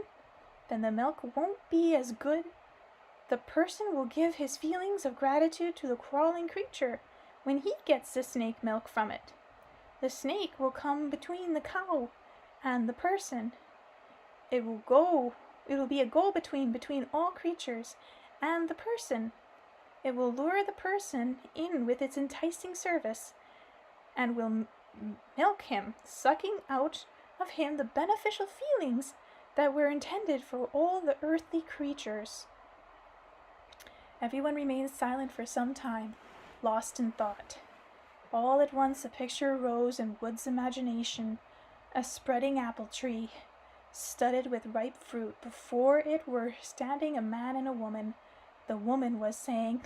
then the milk won't be as good. The person will give his feelings of gratitude to the crawling creature when he gets the snake milk from it. The snake will come between the cow and the person. It will be a go-between between all creatures and the person. It will lure the person in with its enticing service and will milk him, sucking out of him the beneficial feelings that were intended for all the earthly creatures. Everyone remained silent for some time, lost in thought. All at once a picture arose in Wood's imagination, a spreading apple tree, studded with ripe fruit. Before it were standing a man and a woman. The woman was saying,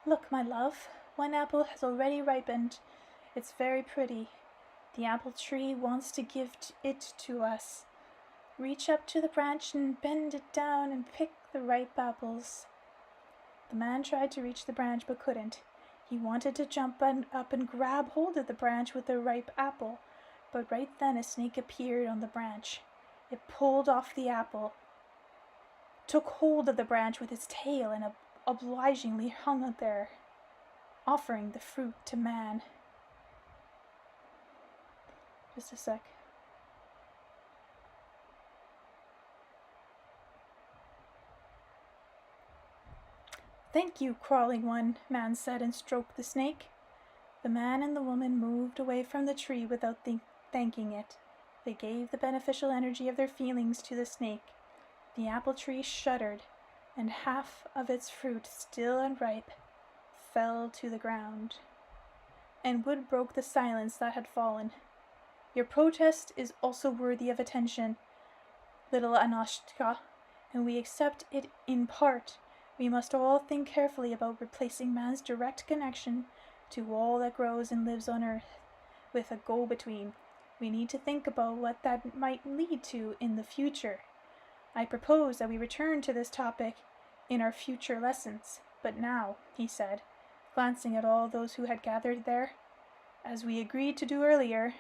"Look, my love, one apple has already ripened. It's very pretty. The apple tree wants to give it to us. Reach up to the branch and bend it down and pick the ripe apples." The man tried to reach the branch but couldn't. He wanted to jump up and grab hold of the branch with the ripe apple, but right then a snake appeared on the branch. It pulled off the apple, took hold of the branch with its tail, and obligingly hung it there, offering the fruit to man. Just a sec. "Thank you, crawling one," man said and stroked the snake. The man and the woman moved away from the tree without thanking it. They gave the beneficial energy of their feelings to the snake. The apple tree shuddered, and half of its fruit, still unripe, fell to the ground. And Wood broke the silence that had fallen. "Your protest is also worthy of attention, little ANASTA, and we accept it in part. We must all think carefully about replacing man's direct connection to all that grows and lives on earth with a go-between. We need to think about what that might lead to in the future. I propose that we return to this topic in our future lessons. But now, he said, glancing at all those who had gathered there, as we agreed to do earlier,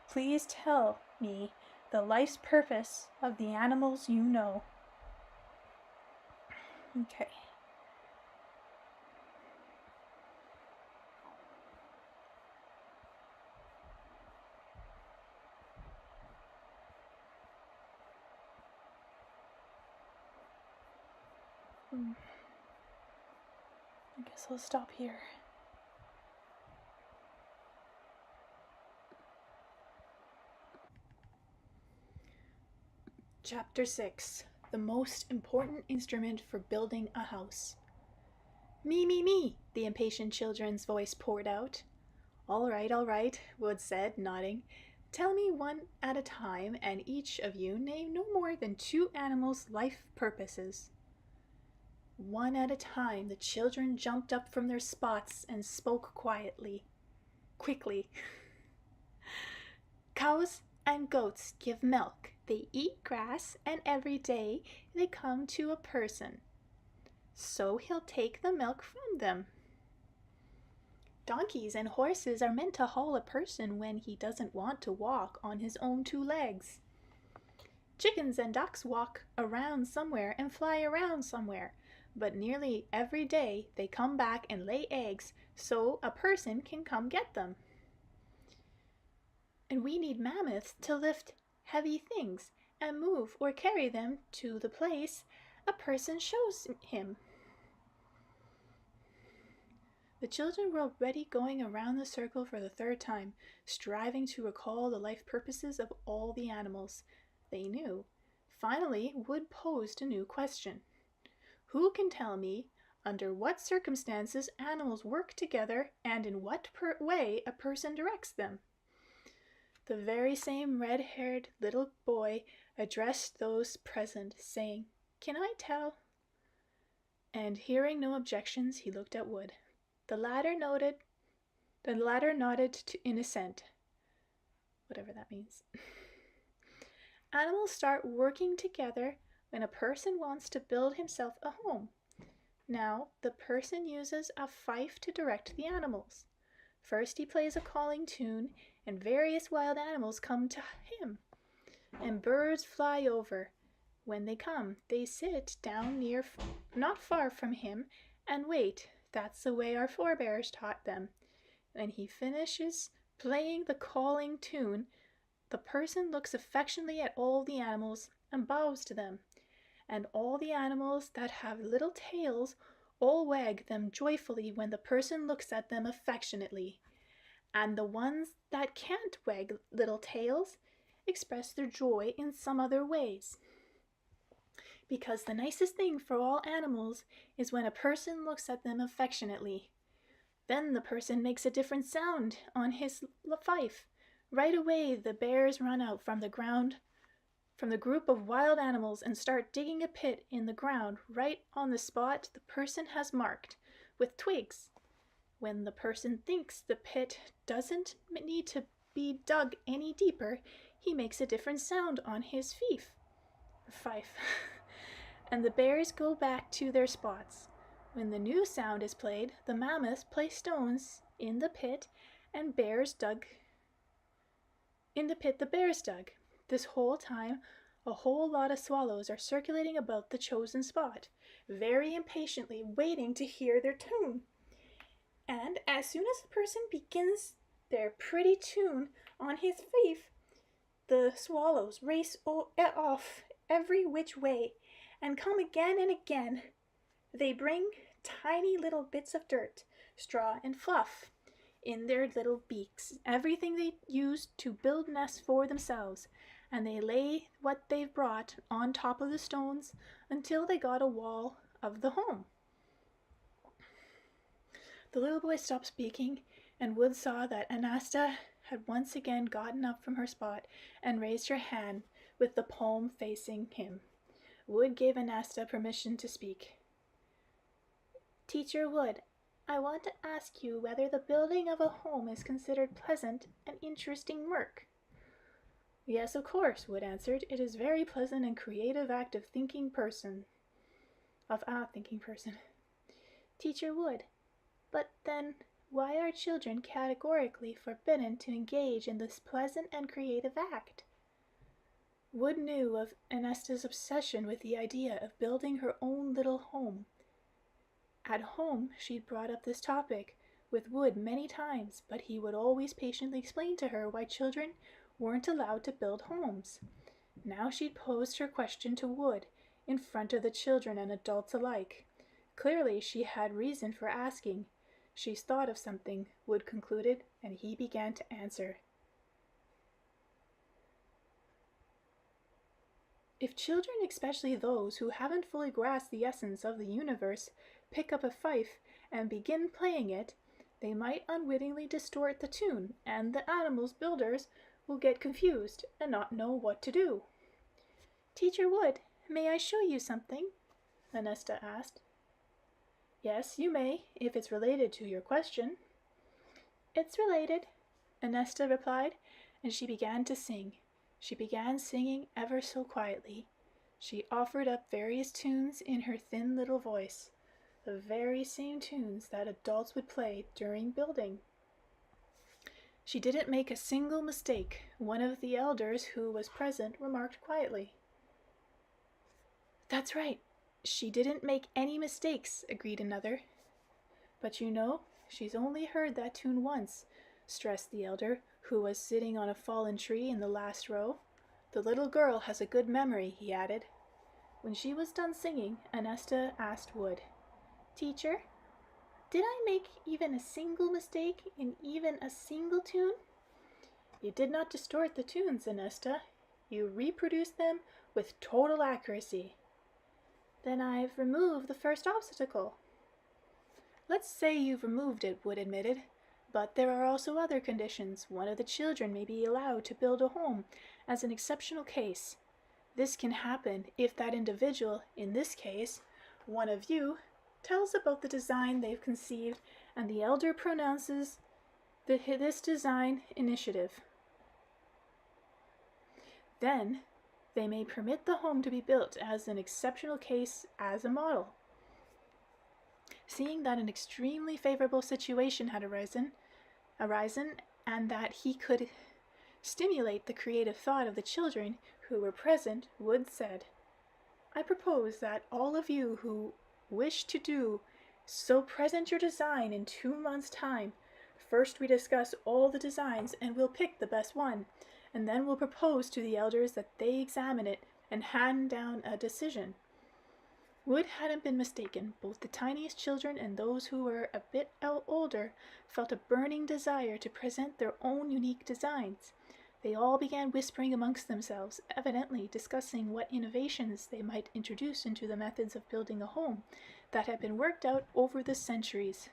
please tell me the life's purpose of the animals you know. Okay. I guess I'll stop here. Chapter 6. The most important instrument for building a house. Me, the impatient children's voice poured out. All right, Wood said, nodding. Tell me one at a time, and each of you name no more than 2 animals' life purposes. One at a time, the children jumped up from their spots and spoke quickly. Cows and goats give milk. They eat grass, and every day they come to a person. So he'll take the milk from them. Donkeys and horses are meant to haul a person when he doesn't want to walk on his own 2 legs. Chickens and ducks walk around somewhere and fly around somewhere, but nearly every day they come back and lay eggs so a person can come get them. And we need mammoths to lift heavy things and move or carry them to the place a person shows him. The children were already going around the circle for the 3rd time, striving to recall the life purposes of all the animals they knew. Finally, Wood posed a new question. Who can tell me under what circumstances animals work together and in what way a person directs them? The very same red-haired little boy addressed those present, saying, Can I tell? And hearing no objections, he looked at Wood. The latter nodded in assent, whatever that means. Animals start working together when a person wants to build himself a home. Now, the person uses a fife to direct the animals. First he plays a calling tune, and various wild animals come to him, and birds fly over. When they come, they sit down not far from him, and wait. That's the way our forebears taught them. When he finishes playing the calling tune, the person looks affectionately at all the animals and bows to them. And all the animals that have little tails all wag them joyfully when the person looks at them affectionately. And the ones that can't wag little tails express their joy in some other ways. Because the nicest thing for all animals is when a person looks at them affectionately. Then the person makes a different sound on his fife. Right away the bears run out from the group of wild animals and start digging a pit in the ground right on the spot the person has marked with twigs. When the person thinks the pit doesn't need to be dug any deeper, he makes a different sound on his fife. And the bears go back to their spots. When the new sound is played, the mammoths place stones in the pit, and bears dug. In the pit the bears dug. This whole time, a whole lot of swallows are circulating about the chosen spot, very impatiently waiting to hear their tune. And as soon as the person begins their pretty tune on his fife, the swallows race off every which way and come again and again. They bring tiny little bits of dirt, straw, and fluff in their little beaks, everything they use to build nests for themselves, and they lay what they've brought on top of the stones until they got a wall of the home. The little boy stopped speaking, and Wood saw that ANASTA had once again gotten up from her spot and raised her hand with the palm facing him. Wood gave ANASTA permission to speak. Teacher Wood, I want to ask you whether the building of a home is considered pleasant and interesting work. Yes, of course, Wood answered. It is very pleasant and creative act of a thinking person. Teacher Wood, but then why are children categorically forbidden to engage in this pleasant and creative act? Wood knew of ANASTA's obsession with the idea of building her own little home. At home, she'd brought up this topic with Wood many times, but he would always patiently explain to her why children weren't allowed to build homes. Now she'd posed her question to Wood in front of the children and adults alike. Clearly, she had reason for asking. She's thought of something, Wood concluded, and he began to answer. If children, especially those who haven't fully grasped the essence of the universe, pick up a fife and begin playing it, they might unwittingly distort the tune, and the animals' builders will get confused and not know what to do. Teacher Wood, may I show you something? ANASTA asked. Yes, you may, if it's related to your question. It's related, ANASTA replied, and she began to sing. She began singing ever so quietly. She offered up various tunes in her thin little voice, the very same tunes that adults would play during building. She didn't make a single mistake, one of the elders who was present remarked quietly. That's right, she didn't make any mistakes, agreed another. But you know, she's only heard that tune once, stressed the elder, who was sitting on a fallen tree in the last row. The little girl has a good memory, he added. When she was done singing, ANASTA asked Wood, Teacher, did I make even a single mistake in even a single tune? You did not distort the tunes, ANASTA. You reproduced them with total accuracy. Then I've removed the first obstacle. Let's say you've removed it, Wood admitted. But there are also other conditions. One of the children may be allowed to build a home as an exceptional case. This can happen if that individual, in this case, one of you, tells about the design they've conceived and the elder pronounces this design initiative. Then, they may permit the home to be built as an exceptional case as a model. Seeing that an extremely favorable situation had arisen, and that he could stimulate the creative thought of the children who were present, Wood said, I propose that all of you who wish to do so present your design in 2 months' time. First we discuss all the designs and we'll pick the best one, and then we'll propose to the elders that they examine it and hand down a decision. Wood hadn't been mistaken. Both the tiniest children and those who were a bit older felt a burning desire to present their own unique designs. They all began whispering amongst themselves, evidently discussing what innovations they might introduce into the methods of building a home that had been worked out over the centuries.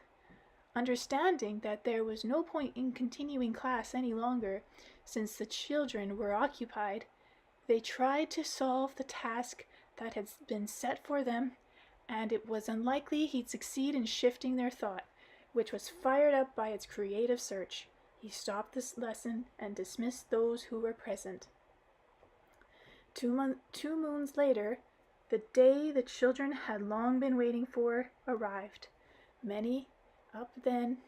Understanding that there was no point in continuing class any longer, since the children were occupied, they tried to solve the task that had been set for them, and it was unlikely he'd succeed in shifting their thought, which was fired up by its creative search. He stopped this lesson and dismissed those who were present. 2 moons later, the day the children had long been waiting for arrived. Many up then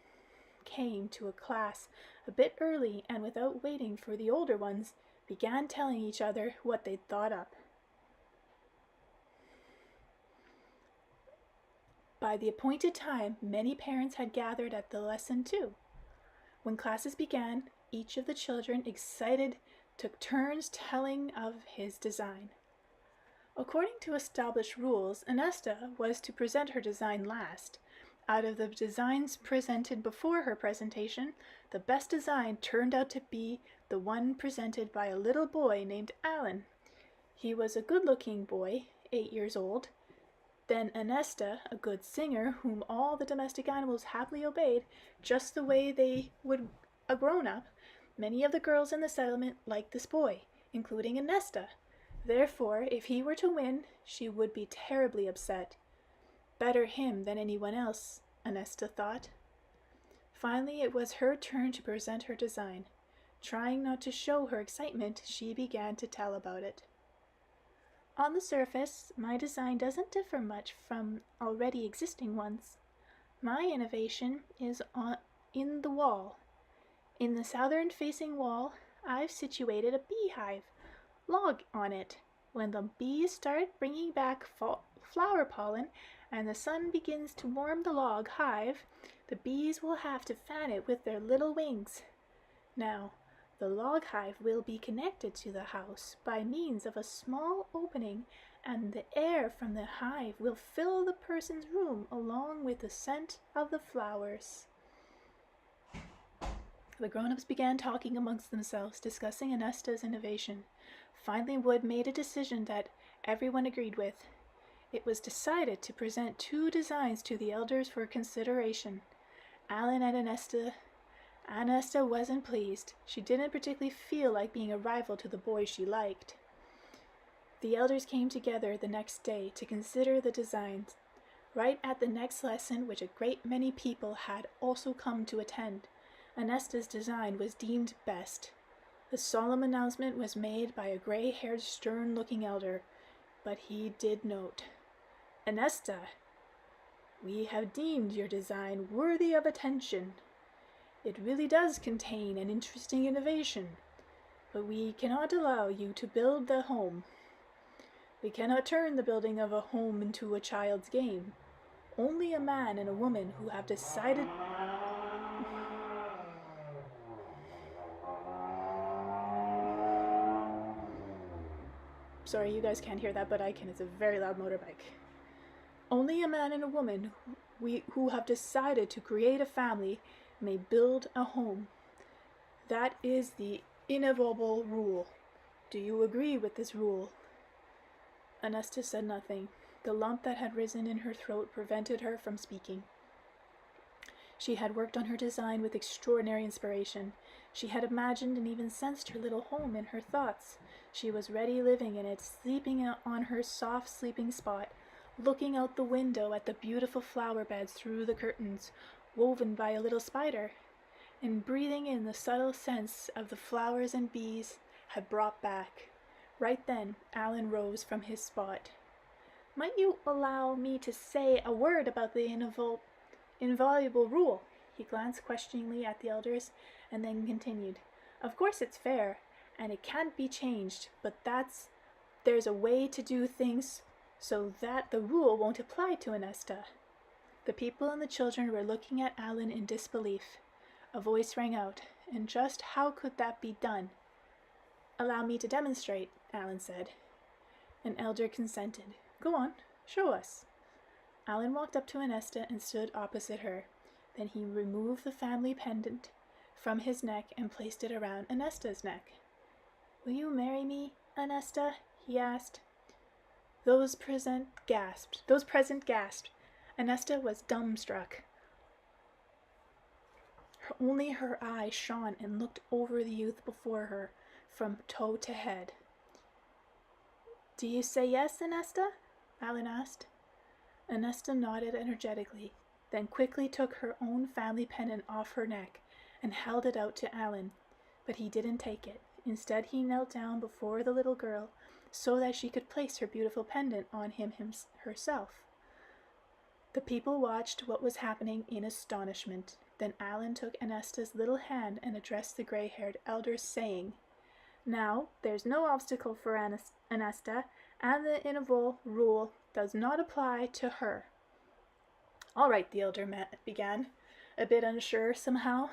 came to a class a bit early, and without waiting for the older ones, began telling each other what they'd thought up. By the appointed time, many parents had gathered at the lesson too. When classes began, each of the children, excited, took turns telling of his design. According to established rules, ANASTA was to present her design last. Out of the designs presented before her presentation, the best design turned out to be the one presented by a little boy named Alan. He was a good-looking boy, 8 years old. Then ANASTA, a good singer, whom all the domestic animals happily obeyed, just the way they would a grown-up. Many of the girls in the settlement liked this boy, including ANASTA. Therefore, if he were to win, she would be terribly upset. better him than anyone else, ANASTA thought. Finally, it was her turn to present her design. Trying not to show her excitement, she began to tell about it. On the surface, my design doesn't differ much from already existing ones. My innovation is in the wall. In the southern-facing wall, I've situated a beehive log on it. When the bees start bringing back flower pollen and the sun begins to warm the log hive, the bees will have to fan it with their little wings. Now, the log hive will be connected to the house by means of a small opening, and the air from the hive will fill the person's room along with the scent of the flowers. The grown-ups began talking amongst themselves, discussing ANASTA's innovation. Finally, Wood made a decision that everyone agreed with. It was decided to present 2 designs to the elders for consideration. Alan and ANASTA. ANASTA wasn't pleased. She didn't particularly feel like being a rival to the boy she liked. The elders came together the next day to consider the designs. Right at the next lesson, which a great many people had also come to attend, ANASTA's design was deemed best. The solemn announcement was made by a gray-haired, stern-looking elder, but he did note, "ANASTA, we have deemed your design worthy of attention. It really does contain an interesting innovation, but we cannot allow you to build the home. We cannot turn the building of a home into a child's game. Only a man and a woman who have decided..." Sorry, you guys can't hear that, but I can. It's a very loud motorbike. "Only a man and a woman who have decided to create a family may build a home. That is the inevitable rule. Do you agree with this rule?" ANASTA said nothing. The lump that had risen in her throat prevented her from speaking. She had worked on her design with extraordinary inspiration. She had imagined and even sensed her little home in her thoughts. She was ready living in it, sleeping on her soft sleeping spot, looking out the window at the beautiful flower beds through the curtains, woven by a little spider, and breathing in the subtle scents of the flowers and bees had brought back. Right then, Alan rose from his spot. "Might you allow me to say a word about the invaluable rule?" He glanced questioningly at the elders, and then continued, "Of course it's fair, and it can't be changed, but there's a way to do things so that the rule won't apply to ANASTA." The people and the children were looking at Alan in disbelief. A voice rang out, and just how could that be done? "Allow me to demonstrate," Alan said. An elder consented. "Go on, show us." Alan walked up to ANASTA and stood opposite her. Then he removed the family pendant from his neck and placed it around ANASTA's neck. "Will you marry me, ANASTA?" he asked. Those present gasped. ANASTA was dumbstruck. Only her eyes shone and looked over the youth before her, from toe to head. "Do you say yes, ANASTA?" Alan asked. ANASTA nodded energetically, then quickly took her own family pendant off her neck and held it out to Alan, but he didn't take it. Instead, he knelt down before the little girl so that she could place her beautiful pendant on him herself. The people watched what was happening in astonishment. Then Alan took ANASTA's little hand and addressed the gray-haired elders, saying, "Now, there's no obstacle for ANASTA, and the inevitable rule does not apply to her." "All right," the elder began, a bit unsure somehow.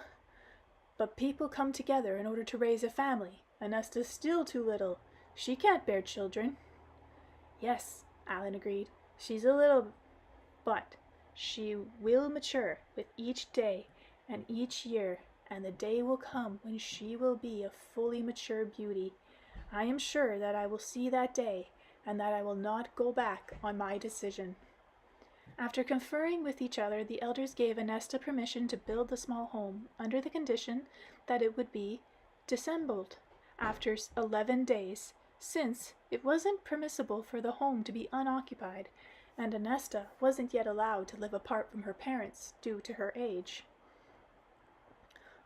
"But people come together in order to raise a family. ANASTA's still too little. She can't bear children." "Yes," Alan agreed. "She's a little, but she will mature with each day and each year, and the day will come when she will be a fully mature beauty. I am sure that I will see that day, and that I will not go back on my decision." After conferring with each other, the elders gave ANASTA permission to build the small home, under the condition that it would be disassembled after 11 days, since it wasn't permissible for the home to be unoccupied, and ANASTA wasn't yet allowed to live apart from her parents due to her age.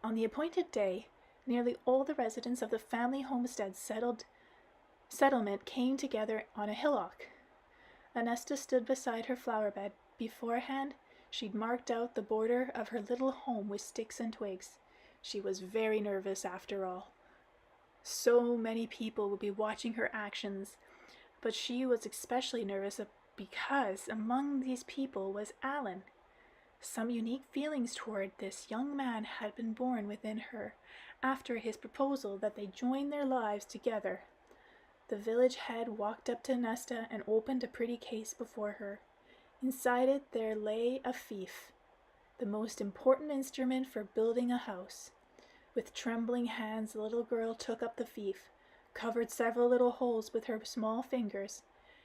On the appointed day, nearly all the residents of the family homestead settlement came together on a hillock. ANASTA stood beside her flower bed. Beforehand, she'd marked out the border of her little home with sticks and twigs. She was very nervous after all. So many people would be watching her actions, but she was especially nervous because among these people was Alan. Some unique feelings toward this young man had been born within her after his proposal that they join their lives together. The village head walked up to ANASTA and opened a pretty case before her. Inside it there lay a fief, the most important instrument for building a house. With trembling hands, the little girl took up the fief, covered several little holes with her small fingers,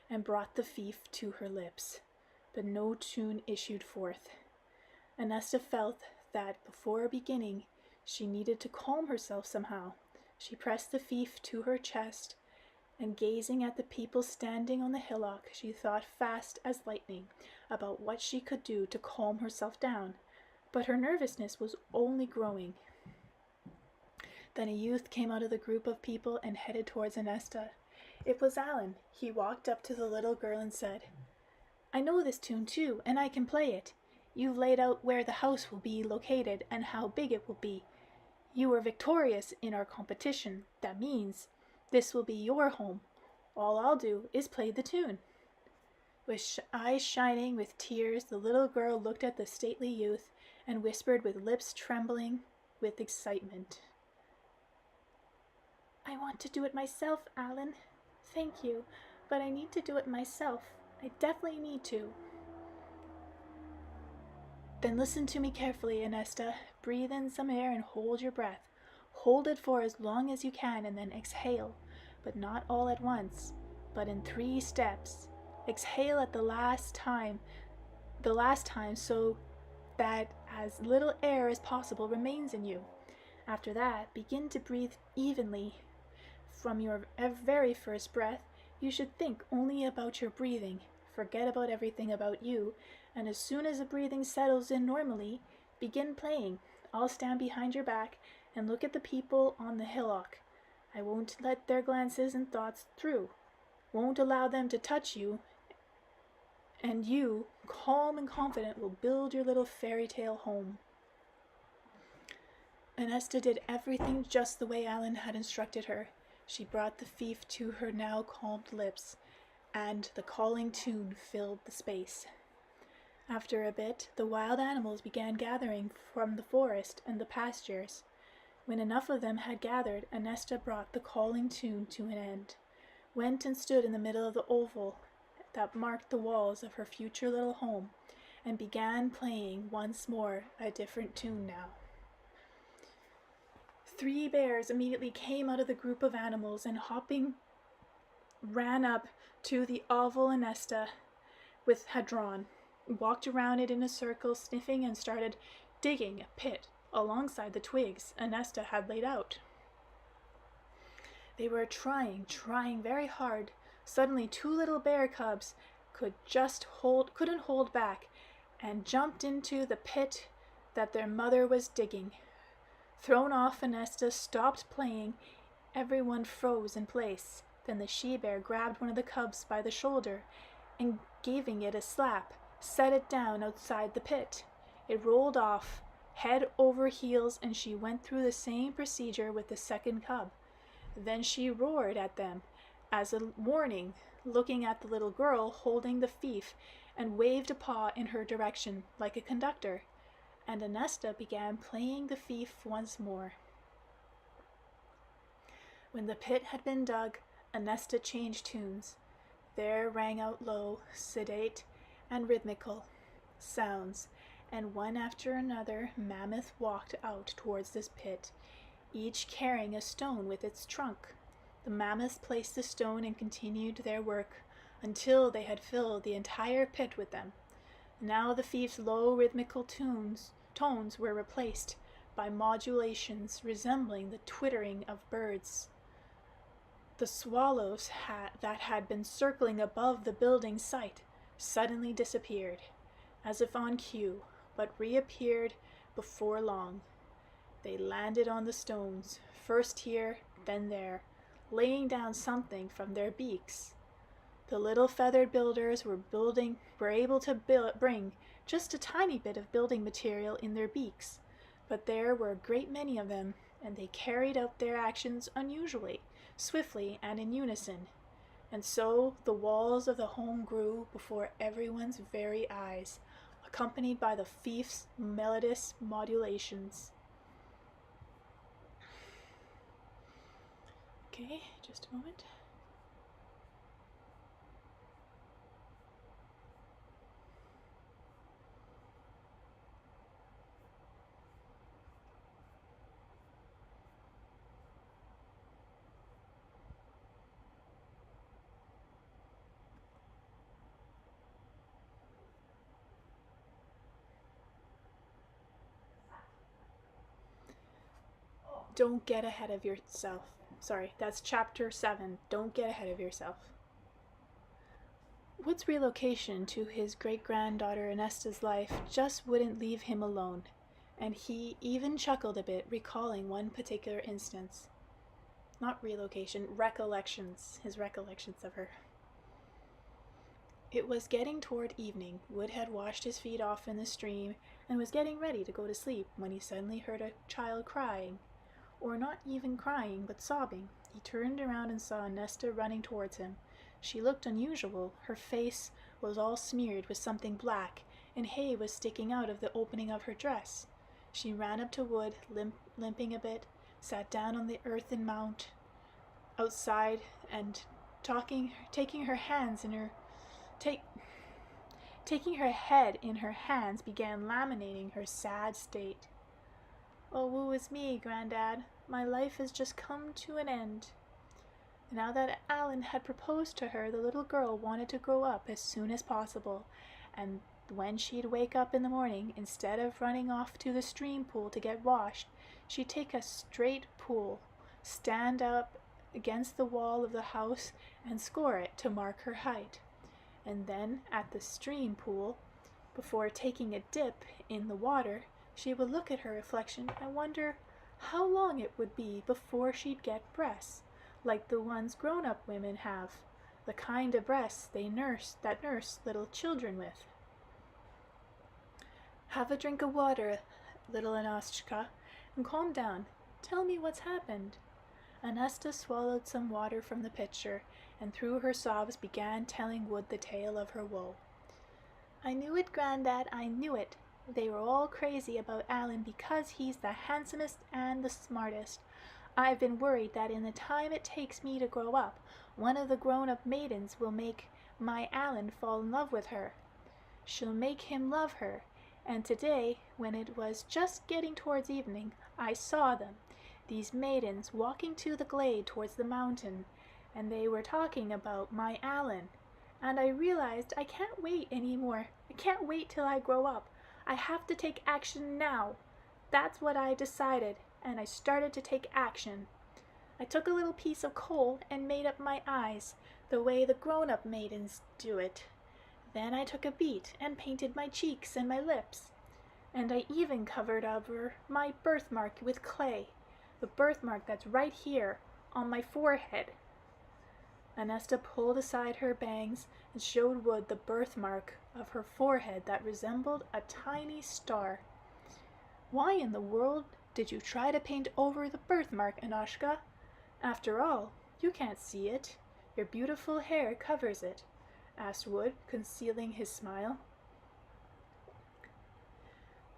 and brought the fief to her lips. But no tune issued forth. ANASTA felt that before beginning, she needed to calm herself somehow. She pressed the fief to her chest, and gazing at the people standing on the hillock, she thought fast as lightning about what she could do to calm herself down. But her nervousness was only growing. Then a youth came out of the group of people and headed towards ANASTA. It was Alan. He walked up to the little girl and said, "I know this tune too, and I can play it. You've laid out where the house will be located and how big it will be. You were victorious in our competition. That means this will be your home. All I'll do is play the tune." With eyes shining with tears, the little girl looked at the stately youth and whispered with lips trembling with excitement, "I want to do it myself, Alan. Thank you, but I need to do it myself. I definitely need to." "Then listen to me carefully, ANASTA. Breathe in some air and hold your breath. Hold it for as long as you can and then exhale, but not all at once, but in 3 steps. Exhale at the last time so that as little air as possible remains in you. After that, begin to breathe evenly. From your very first breath, you should think only about your breathing. Forget about everything about you, and as soon as the breathing settles in normally, begin playing. I'll stand behind your back and look at the people on the hillock. I won't let their glances and thoughts through. Won't allow them to touch you, and you, calm and confident, will build your little fairy tale home." ANASTA did everything just the way Alan had instructed her. She brought the fief to her now calmed lips, and the calling tune filled the space. After a bit, the wild animals began gathering from the forest and the pastures. When enough of them had gathered, ANASTA brought the calling tune to an end, went and stood in the middle of the oval that marked the walls of her future little home, and began playing once more a different tune now. 3 bears immediately came out of the group of animals and hopping ran up to the oval ANASTA had drawn, walked around it in a circle, sniffing, and started digging a pit alongside the twigs ANASTA had laid out. They were trying very hard. Suddenly 2 little bear cubs couldn't hold back and jumped into the pit that their mother was digging. Thrown off, ANASTA stopped playing. Everyone froze in place. Then the she-bear grabbed one of the cubs by the shoulder and, giving it a slap, set it down outside the pit. It rolled off, head over heels, and she went through the same procedure with the second cub. Then she roared at them as a warning, looking at the little girl holding the fief, and waved a paw in her direction like a conductor, and ANASTA began playing the fief once more. When the pit had been dug, ANASTA changed tunes. There rang out low, sedate, and rhythmical sounds, and one after another mammoths walked out towards this pit, each carrying a stone with its trunk. The mammoths placed the stone and continued their work until they had filled the entire pit with them. Now the fief's low rhythmical tones were replaced by modulations resembling the twittering of birds. The swallows that had been circling above the building site suddenly disappeared, as if on cue, but reappeared before long. They landed on the stones, first here, then there, laying down something from their beaks. The little feathered builders were able to bring just a tiny bit of building material in their beaks, but there were a great many of them, and they carried out their actions unusually, swiftly, and in unison. And so the walls of the home grew before everyone's very eyes, accompanied by the fief's melodious modulations. Okay, just a moment. Don't get ahead of yourself. Sorry, that's chapter 7. Don't get ahead of yourself. Wood's relocation to his great-granddaughter ANASTA's life just wouldn't leave him alone, and he even chuckled a bit, recalling one particular instance. Not relocation, recollections, his recollections of her. It was getting toward evening. Wood had washed his feet off in the stream and was getting ready to go to sleep when he suddenly heard a child crying. Or not even crying, but sobbing. He turned around and saw ANASTA running towards him. She looked unusual. Her face was all smeared with something black, and hay was sticking out of the opening of her dress. She ran up to Wood, limping a bit, sat down on the earthen mount outside, and taking her head in her hands, began laminating her sad state. "Oh, woe is me, Grandad. My life has just come to an end." Now that Alan had proposed to her, the little girl wanted to grow up as soon as possible, and when she'd wake up in the morning, instead of running off to the stream pool to get washed, she'd take a straight pool, stand up against the wall of the house, and score it to mark her height. And then, at the stream pool, before taking a dip in the water, she would look at her reflection and wonder how long it would be before she'd get breasts, like the ones grown-up women have, the kind of breasts that nurse little children with. "Have a drink of water, little ANASTA, and calm down. Tell me what's happened." ANASTA swallowed some water from the pitcher, and through her sobs began telling Wood the tale of her woe. "I knew it, Grandad, I knew it. They were all crazy about Alan because he's the handsomest and the smartest. I've been worried that in the time it takes me to grow up, one of the grown-up maidens will make my Alan fall in love with her. She'll make him love her, and today, when it was just getting towards evening, I saw them, these maidens, walking to the glade towards the mountain, and they were talking about my Alan, and I realized I can't wait anymore. I can't wait till I grow up. I have to take action now. That's what I decided, and I started to take action. I took a little piece of coal and made up my eyes, the way the grown-up maidens do it. Then I took a beet and painted my cheeks and my lips, and I even covered over my birthmark with clay, the birthmark that's right here on my forehead." ANASTA pulled aside her bangs and showed Wood the birthmark of her forehead that resembled a tiny star. "Why in the world did you try to paint over the birthmark, ANASTA? After all, you can't see it. Your beautiful hair covers it," asked Wood, concealing his smile.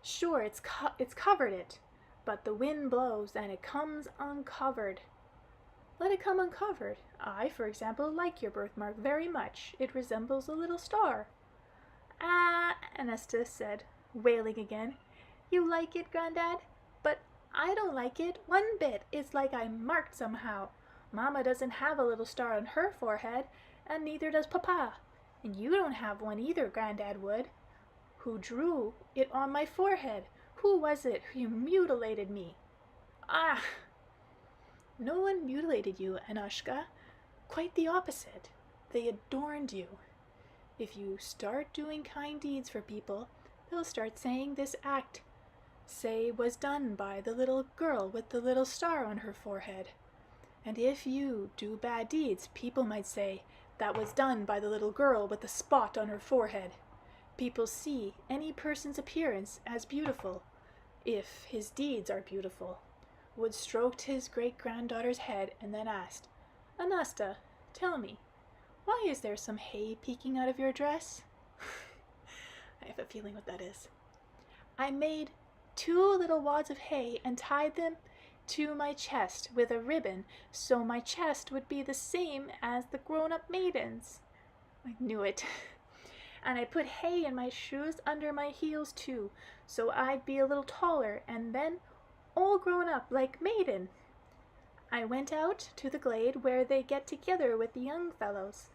"Sure, it's covered it, but the wind blows and it comes uncovered." "Let it come uncovered. I, for example, like your birthmark very much. It resembles a little star." "Ah," ANASTA said, wailing again. "You like it, Grandad? But I don't like it one bit. It's like I'm marked somehow. Mama doesn't have a little star on her forehead, and neither does Papa. And you don't have one either, Grandad Wood. Who drew it on my forehead? Who was it who mutilated me?" "Ah!" "No one mutilated you, ANASTA. Quite the opposite. They adorned you. If you start doing kind deeds for people, they'll start saying this act, say, was done by the little girl with the little star on her forehead. And if you do bad deeds, people might say, that was done by the little girl with the spot on her forehead. People see any person's appearance as beautiful, if his deeds are beautiful. Wood stroked his great-granddaughter's head and then asked, Anasta, tell me, why is there some hay peeking out of your dress? I have a feeling what that is. I made 2 little wads of hay and tied them to my chest with a ribbon, so my chest would be the same as the grown-up maidens. I knew it. And I put hay in my shoes under my heels too, so I'd be a little taller and then all grown up like maiden. I went out to the glade where they get together with the young fellows.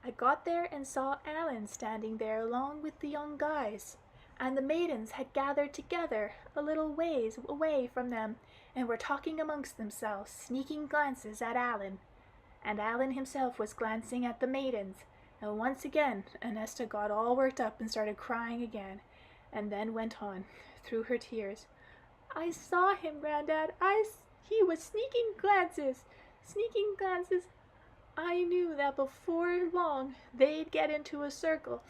I got there and saw Alan standing there along with the young guys, and the maidens had gathered together a little ways away from them and were talking amongst themselves, sneaking glances at Alan. And Alan himself was glancing at the maidens, and once again Anasta got all worked up and started crying again, and then went on, through her tears. I saw him, Granddad. He was sneaking glances. I knew that before long they'd get into a circle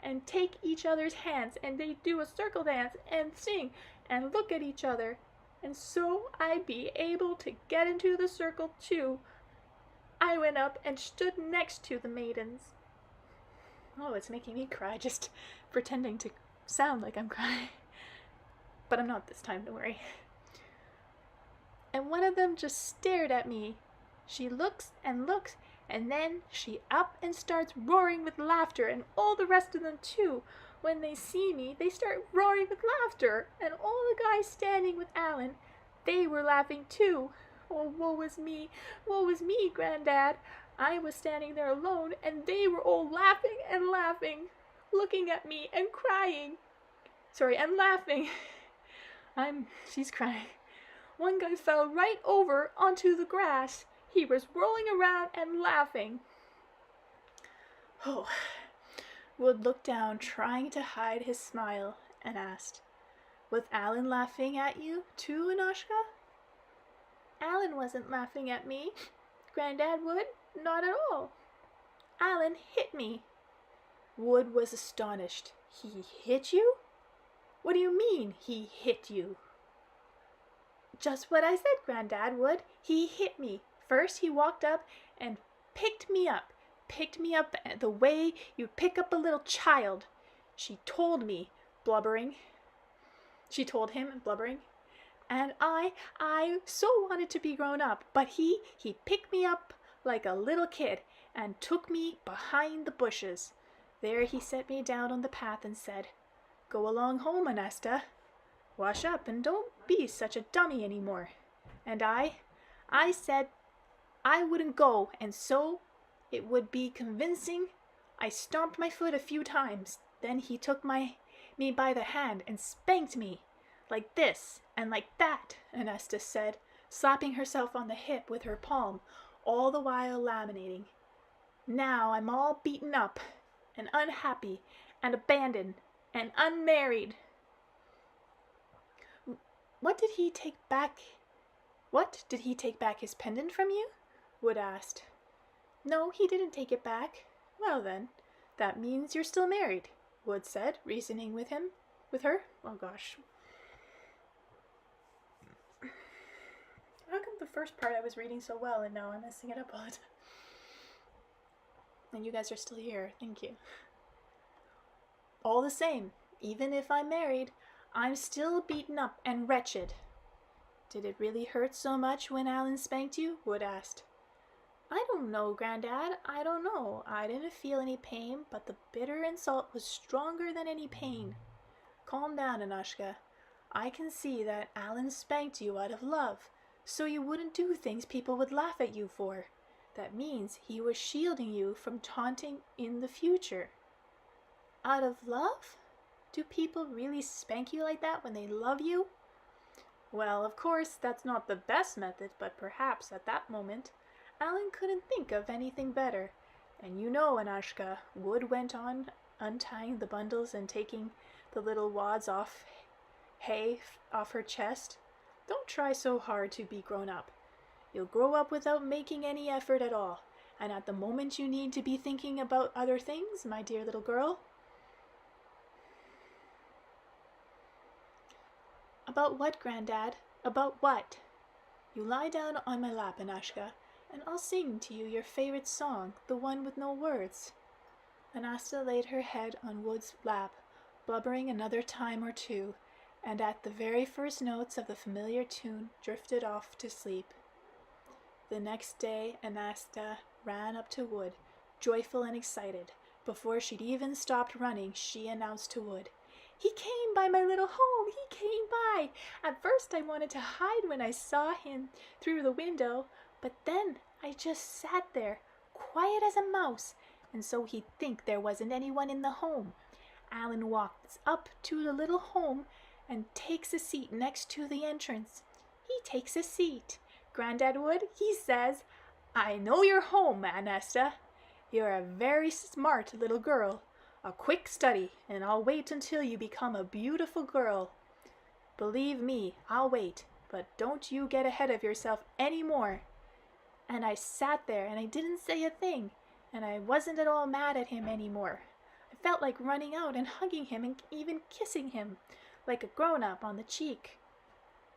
and take each other's hands, and they'd do a circle dance and sing and look at each other, and so I'd be able to get into the circle too. I went up and stood next to the maidens. Oh, it's making me cry just pretending to sound like I'm crying. But I'm not this time, don't worry. And one of them just stared at me. She looks and looks, and then she up and starts roaring with laughter, and all the rest of them too. When they see me, they start roaring with laughter, and all the guys standing with Alan, they were laughing too. Oh, woe is me, Granddad. I was standing there alone, and they were all laughing and laughing, looking at me and crying. Sorry, and laughing. She's crying. One guy fell right over onto the grass. He was rolling around and laughing. Oh, Wood looked down, trying to hide his smile, and asked, was Alan laughing at you too, Anashka? Alan wasn't laughing at me, Granddad Wood, not at all. Alan hit me. Wood was astonished. He hit you? What do you mean, he hit you? Just what I said, Granddad Wood. He hit me. First he walked up and picked me up the way you pick up a little child. She told him, blubbering. And I so wanted to be grown up, but he picked me up like a little kid and took me behind the bushes. There he set me down on the path and said, go along home, Anasta. Wash up and don't be such a dummy anymore. And I said I wouldn't go, and so it would be convincing. I stomped my foot a few times. Then he took me by the hand and spanked me, like this and like that, Anasta said, slapping herself on the hip with her palm, all the while laminating. Now I'm all beaten up and unhappy and abandoned and unmarried. What did he take back his pendant from you? Wood asked. No, he didn't take it back. Well then, that means you're still married, Wood said, reasoning with her. Oh gosh. How come the first part I was reading so well and now I'm messing it up all the time? And you guys are still here. Thank you. All the same, even if I'm married, I'm still beaten up and wretched. Did it really hurt so much when Alan spanked you? Wood asked. I don't know, Granddad. I don't know. I didn't feel any pain, but the bitter insult was stronger than any pain. Calm down, Anashka. I can see that Alan spanked you out of love, so you wouldn't do things people would laugh at you for. That means he was shielding you from taunting in the future. Out of love? Do people really spank you like that when they love you? Well, of course, that's not the best method, but perhaps at that moment, Alan couldn't think of anything better. And you know, Anashka, Wood went on untying the bundles and taking the little wads off hay off her chest. Don't try so hard to be grown up. You'll grow up without making any effort at all, and at the moment you need to be thinking about other things, my dear little girl. About what, Granddad? About what? You lie down on my lap, ANASTA, and I'll sing to you your favorite song, the one with no words. ANASTA laid her head on Wood's lap, blubbering another time or two, and at the very first notes of the familiar tune drifted off to sleep. The next day ANASTA ran up to Wood, joyful and excited. Before she'd even stopped running, she announced to Wood, "He came by my little home! He came by! At first I wanted to hide when I saw him through the window, but then I just sat there, quiet as a mouse, and so he'd think there wasn't anyone in the home. Alan walks up to the little home and takes a seat next to the entrance. He takes a seat. Granddad Wood, he says, 'I know you're home, ANASTA. You're a very smart little girl. A quick study, and I'll wait until you become a beautiful girl. Believe me, I'll wait, but don't you get ahead of yourself any more.' And I sat there, and I didn't say a thing, and I wasn't at all mad at him anymore. I felt like running out and hugging him and even kissing him, like a grown-up on the cheek.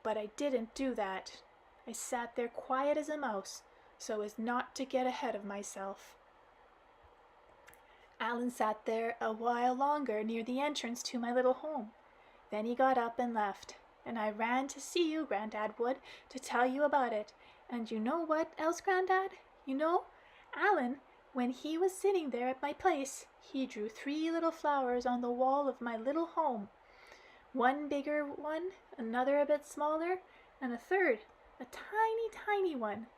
But I didn't do that. I sat there quiet as a mouse, so as not to get ahead of myself." Alan sat there a while longer near the entrance to my little home. Then he got up and left, and I ran to see you, Granddad Wood, to tell you about it. And you know what else, Granddad? You know, Alan, when he was sitting there at my place, he drew 3 little flowers on the wall of my little home. One bigger one, another a bit smaller, and a third, a tiny, tiny one.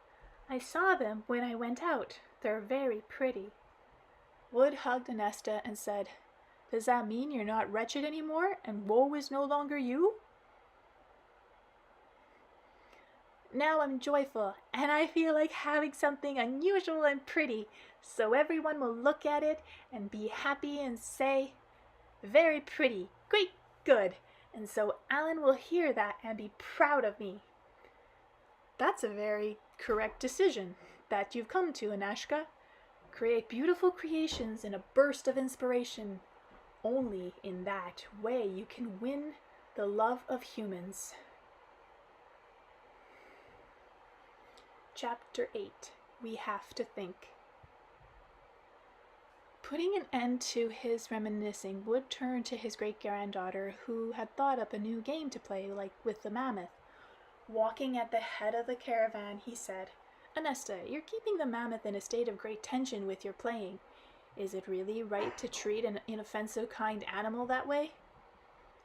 I saw them when I went out. They're very pretty." Wood hugged ANASTA and said, "Does that mean you're not wretched anymore, and woe is no longer you?" "Now I'm joyful, and I feel like having something unusual and pretty, so everyone will look at it and be happy and say, 'Very pretty, great, good,' and so Alan will hear that and be proud of me." "That's a very correct decision that you've come to, ANASTA. Create beautiful creations in a burst of inspiration. Only in that way you can win the love of humans." Chapter 8. We Have to Think. Putting an end to his reminiscing, Wood turned to his great-granddaughter, who had thought up a new game to play, like with the mammoth. Walking at the head of the caravan, he said, "ANASTA, you're keeping the mammoth in a state of great tension with your playing. Is it really right to treat an inoffensive kind animal that way?"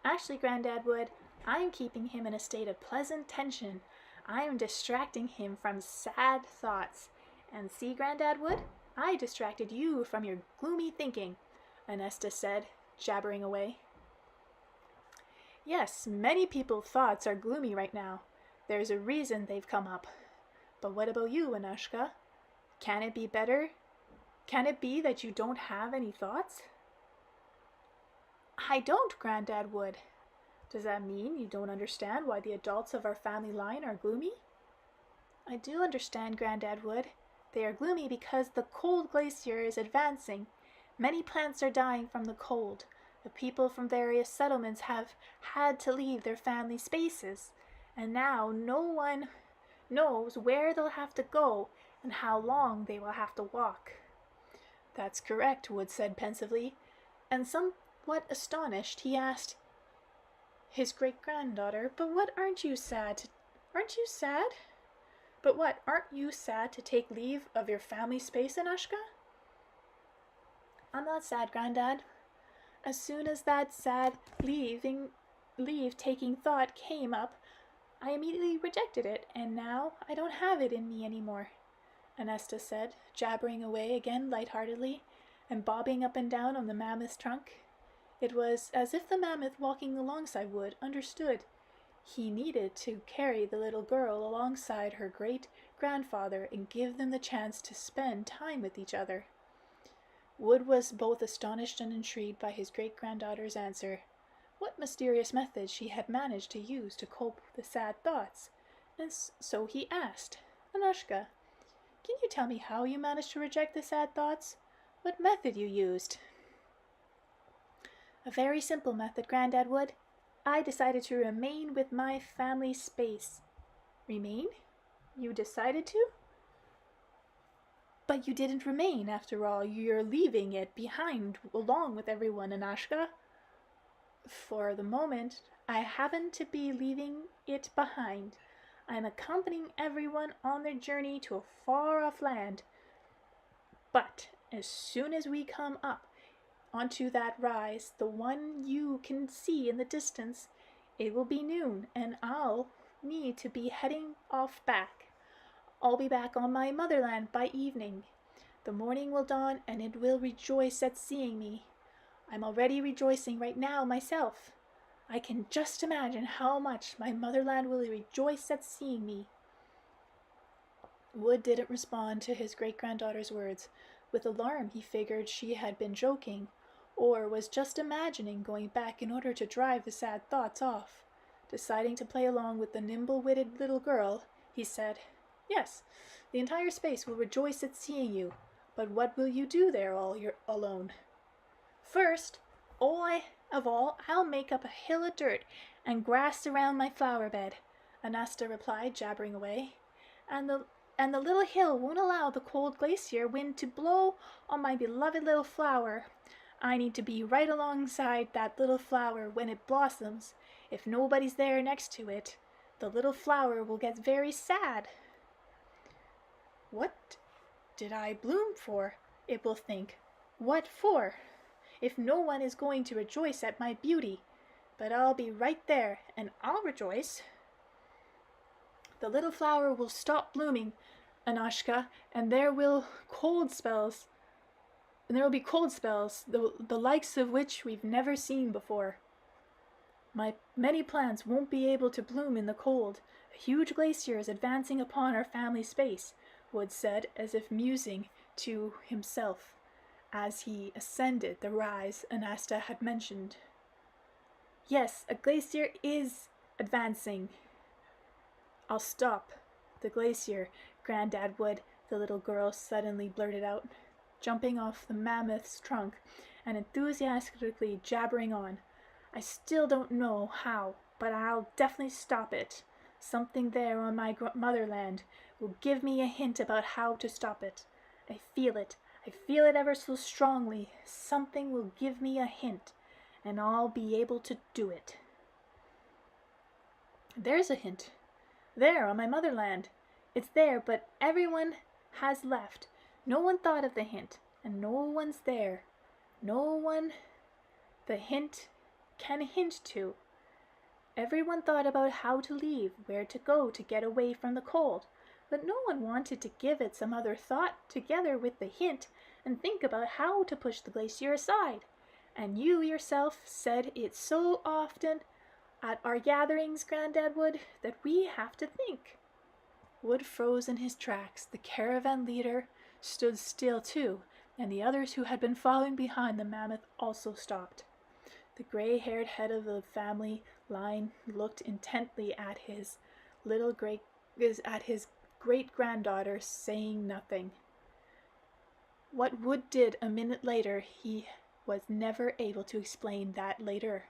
"Actually, Granddad Wood, I am keeping him in a state of pleasant tension. I am distracting him from sad thoughts. And see, Granddad Wood, I distracted you from your gloomy thinking," ANASTA said, jabbering away. "Yes, many people's thoughts are gloomy right now. There's a reason they've come up. But what about you, ANASTA? Can it be better? Can it be that you don't have any thoughts?" "I don't, Granddad Wood." "Does that mean you don't understand why the adults of our family line are gloomy?" "I do understand, Granddad Wood. They are gloomy because the cold glacier is advancing. Many plants are dying from the cold. The people from various settlements have had to leave their family spaces, and now no one knows where they'll have to go and how long they will have to walk." "That's correct," Wood said pensively, and somewhat astonished, he asked his great-granddaughter, aren't you sad to take leave of your family space, ANASTA?" "I'm not sad, Granddad. As soon as that sad leave-taking thought came up, I immediately rejected it, and now I don't have it in me anymore," ANASTA said, jabbering away again lightheartedly, and bobbing up and down on the mammoth's trunk. It was as if the mammoth walking alongside Wood understood. He needed to carry the little girl alongside her great-grandfather and give them the chance to spend time with each other. Wood was both astonished and intrigued by his great-granddaughter's answer. What mysterious method she had managed to use to cope with the sad thoughts, and so he asked, "Anushka, can you tell me how you managed to reject the sad thoughts? What method you used?" "A very simple method, Grandad Wood. I decided to remain with my family space." "Remain? You decided to?" "But you didn't remain, after all. You're leaving it behind along with everyone, Anushka." "For the moment, I happen to be leaving it behind. I'm accompanying everyone on their journey to a far-off land. But as soon as we come up onto that rise, the one you can see in the distance, it will be noon, and I'll need to be heading off back. I'll be back on my motherland by evening. The morning will dawn, and it will rejoice at seeing me. I'm already rejoicing right now myself. I can just imagine how much my motherland will rejoice at seeing me." Wood didn't respond to his great-granddaughter's words. With alarm, he figured she had been joking, or was just imagining going back in order to drive the sad thoughts off. Deciding to play along with the nimble-witted little girl, he said, "Yes, the entire space will rejoice at seeing you, but what will you do there all alone?" "First of all, I'll make up a hill of dirt and grass around my flower bed," ANASTA replied, jabbering away. And the little hill won't allow the cold glacier wind to blow on my beloved little flower. I need to be right alongside that little flower when it blossoms. If nobody's there next to it, the little flower will get very sad. What did I bloom for? It will think. What for? If no one is going to rejoice at my beauty, but I'll be right there, and I'll rejoice. The little flower will stop blooming, Anushka, and there will be cold spells, the likes of which we've never seen before. My many plants won't be able to bloom in the cold. A huge glacier is advancing upon our family space," Wood said, as if musing to himself as he ascended the rise ANASTA had mentioned. "Yes, a glacier is advancing. I'll stop the glacier, Grandad Wood," the little girl suddenly blurted out, jumping off the mammoth's trunk and enthusiastically jabbering on. "I still don't know how, but I'll definitely stop it. Something there on my motherland will give me a hint about how to stop it. I feel it ever so strongly. Something will give me a hint, and I'll be able to do it." "There's a hint. There, on my motherland. It's there, but everyone has left. No one thought of the hint, and no one's there. No one the hint can hint to. Everyone thought about how to leave, where to go to get away from the cold, but no one wanted to give it some other thought together with the hint and think about how to push the glacier aside. And you yourself said it so often at our gatherings, Grandad Wood, that we have to think." Wood froze in his tracks. The caravan leader stood still too, and the others who had been following behind the mammoth also stopped. The gray-haired head of the family line looked intently at his great-granddaughter, saying nothing. What Wood did a minute later he was never able to explain that later.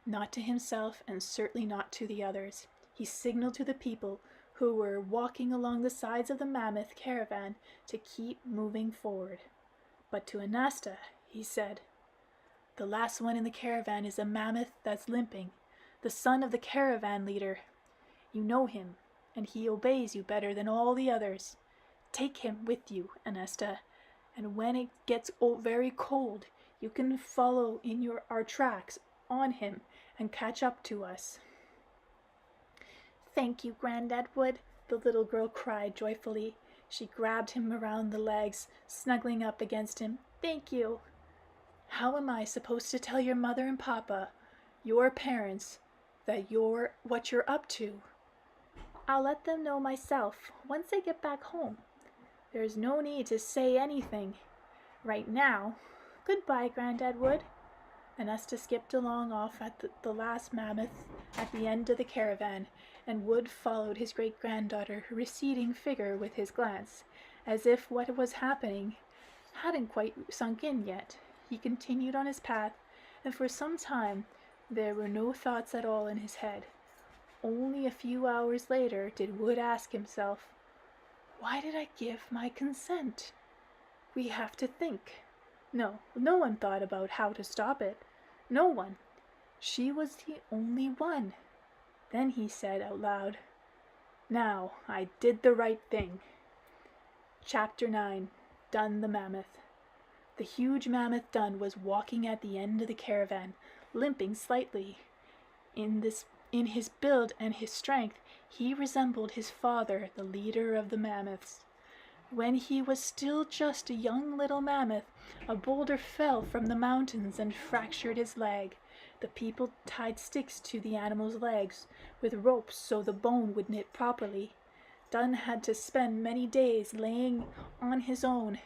Not to himself, and certainly not to the others. He signaled to the people who were walking along the sides of the mammoth caravan to keep moving forward. But to ANASTA, he said, "The last one in the caravan is a mammoth that's limping, the son of the caravan leader. You know him, and he obeys you better than all the others. Take him with you, ANASTA, and when it gets very cold, you can follow in our tracks on him and catch up to us." "Thank you, Grandad Wood," the little girl cried joyfully. She grabbed him around the legs, snuggling up against him. "Thank you." "How am I supposed to tell your mother and papa, your parents, that what you're up to?" "I'll let them know myself once I get back home. There's no need to say anything right now. Goodbye, Granddad Wood." ANASTA skipped along off at the last mammoth at the end of the caravan, and Wood followed his great-granddaughter receding figure with his glance, as if what was happening hadn't quite sunk in yet. He continued on his path, and for some time there were no thoughts at all in his head. Only a few hours later did Wood ask himself, "Why did I give my consent? We have to think." No one thought about how to stop it. No one. She was the only one. Then he said out loud, "Now I did the right thing." Chapter 9. Dun the Mammoth. The huge mammoth Dun was walking at the end of the caravan, limping slightly. In his build and his strength, he resembled his father, the leader of the mammoths. When he was still just a young little mammoth, a boulder fell from the mountains and fractured his leg. The people tied sticks to the animal's legs with ropes so the bone would knit properly. Dun had to spend many days laying on his own.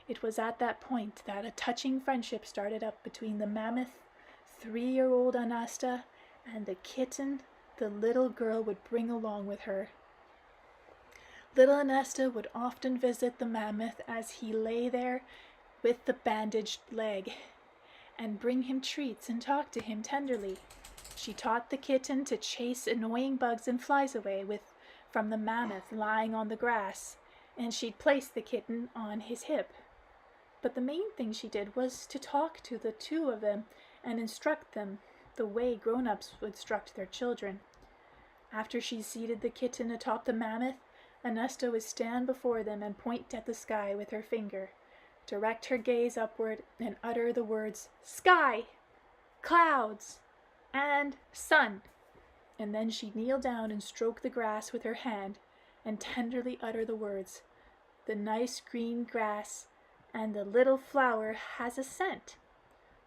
It was at that point that a touching friendship started up between the mammoth, 3-year-old ANASTA, and the kitten the little girl would bring along with her. Little ANASTA would often visit the mammoth as he lay there with the bandaged leg, and bring him treats and talk to him tenderly. She taught the kitten to chase annoying bugs and flies away from the mammoth lying on the grass, and she'd place the kitten on his hip. But the main thing she did was to talk to the two of them and instruct them the way grown-ups would instruct their children. After she seated the kitten atop the mammoth, ANASTA would stand before them and point at the sky with her finger, direct her gaze upward, and utter the words, "Sky, clouds, and sun." And then she'd kneel down and stroke the grass with her hand and tenderly utter the words, "The nice green grass and the little flower has a scent."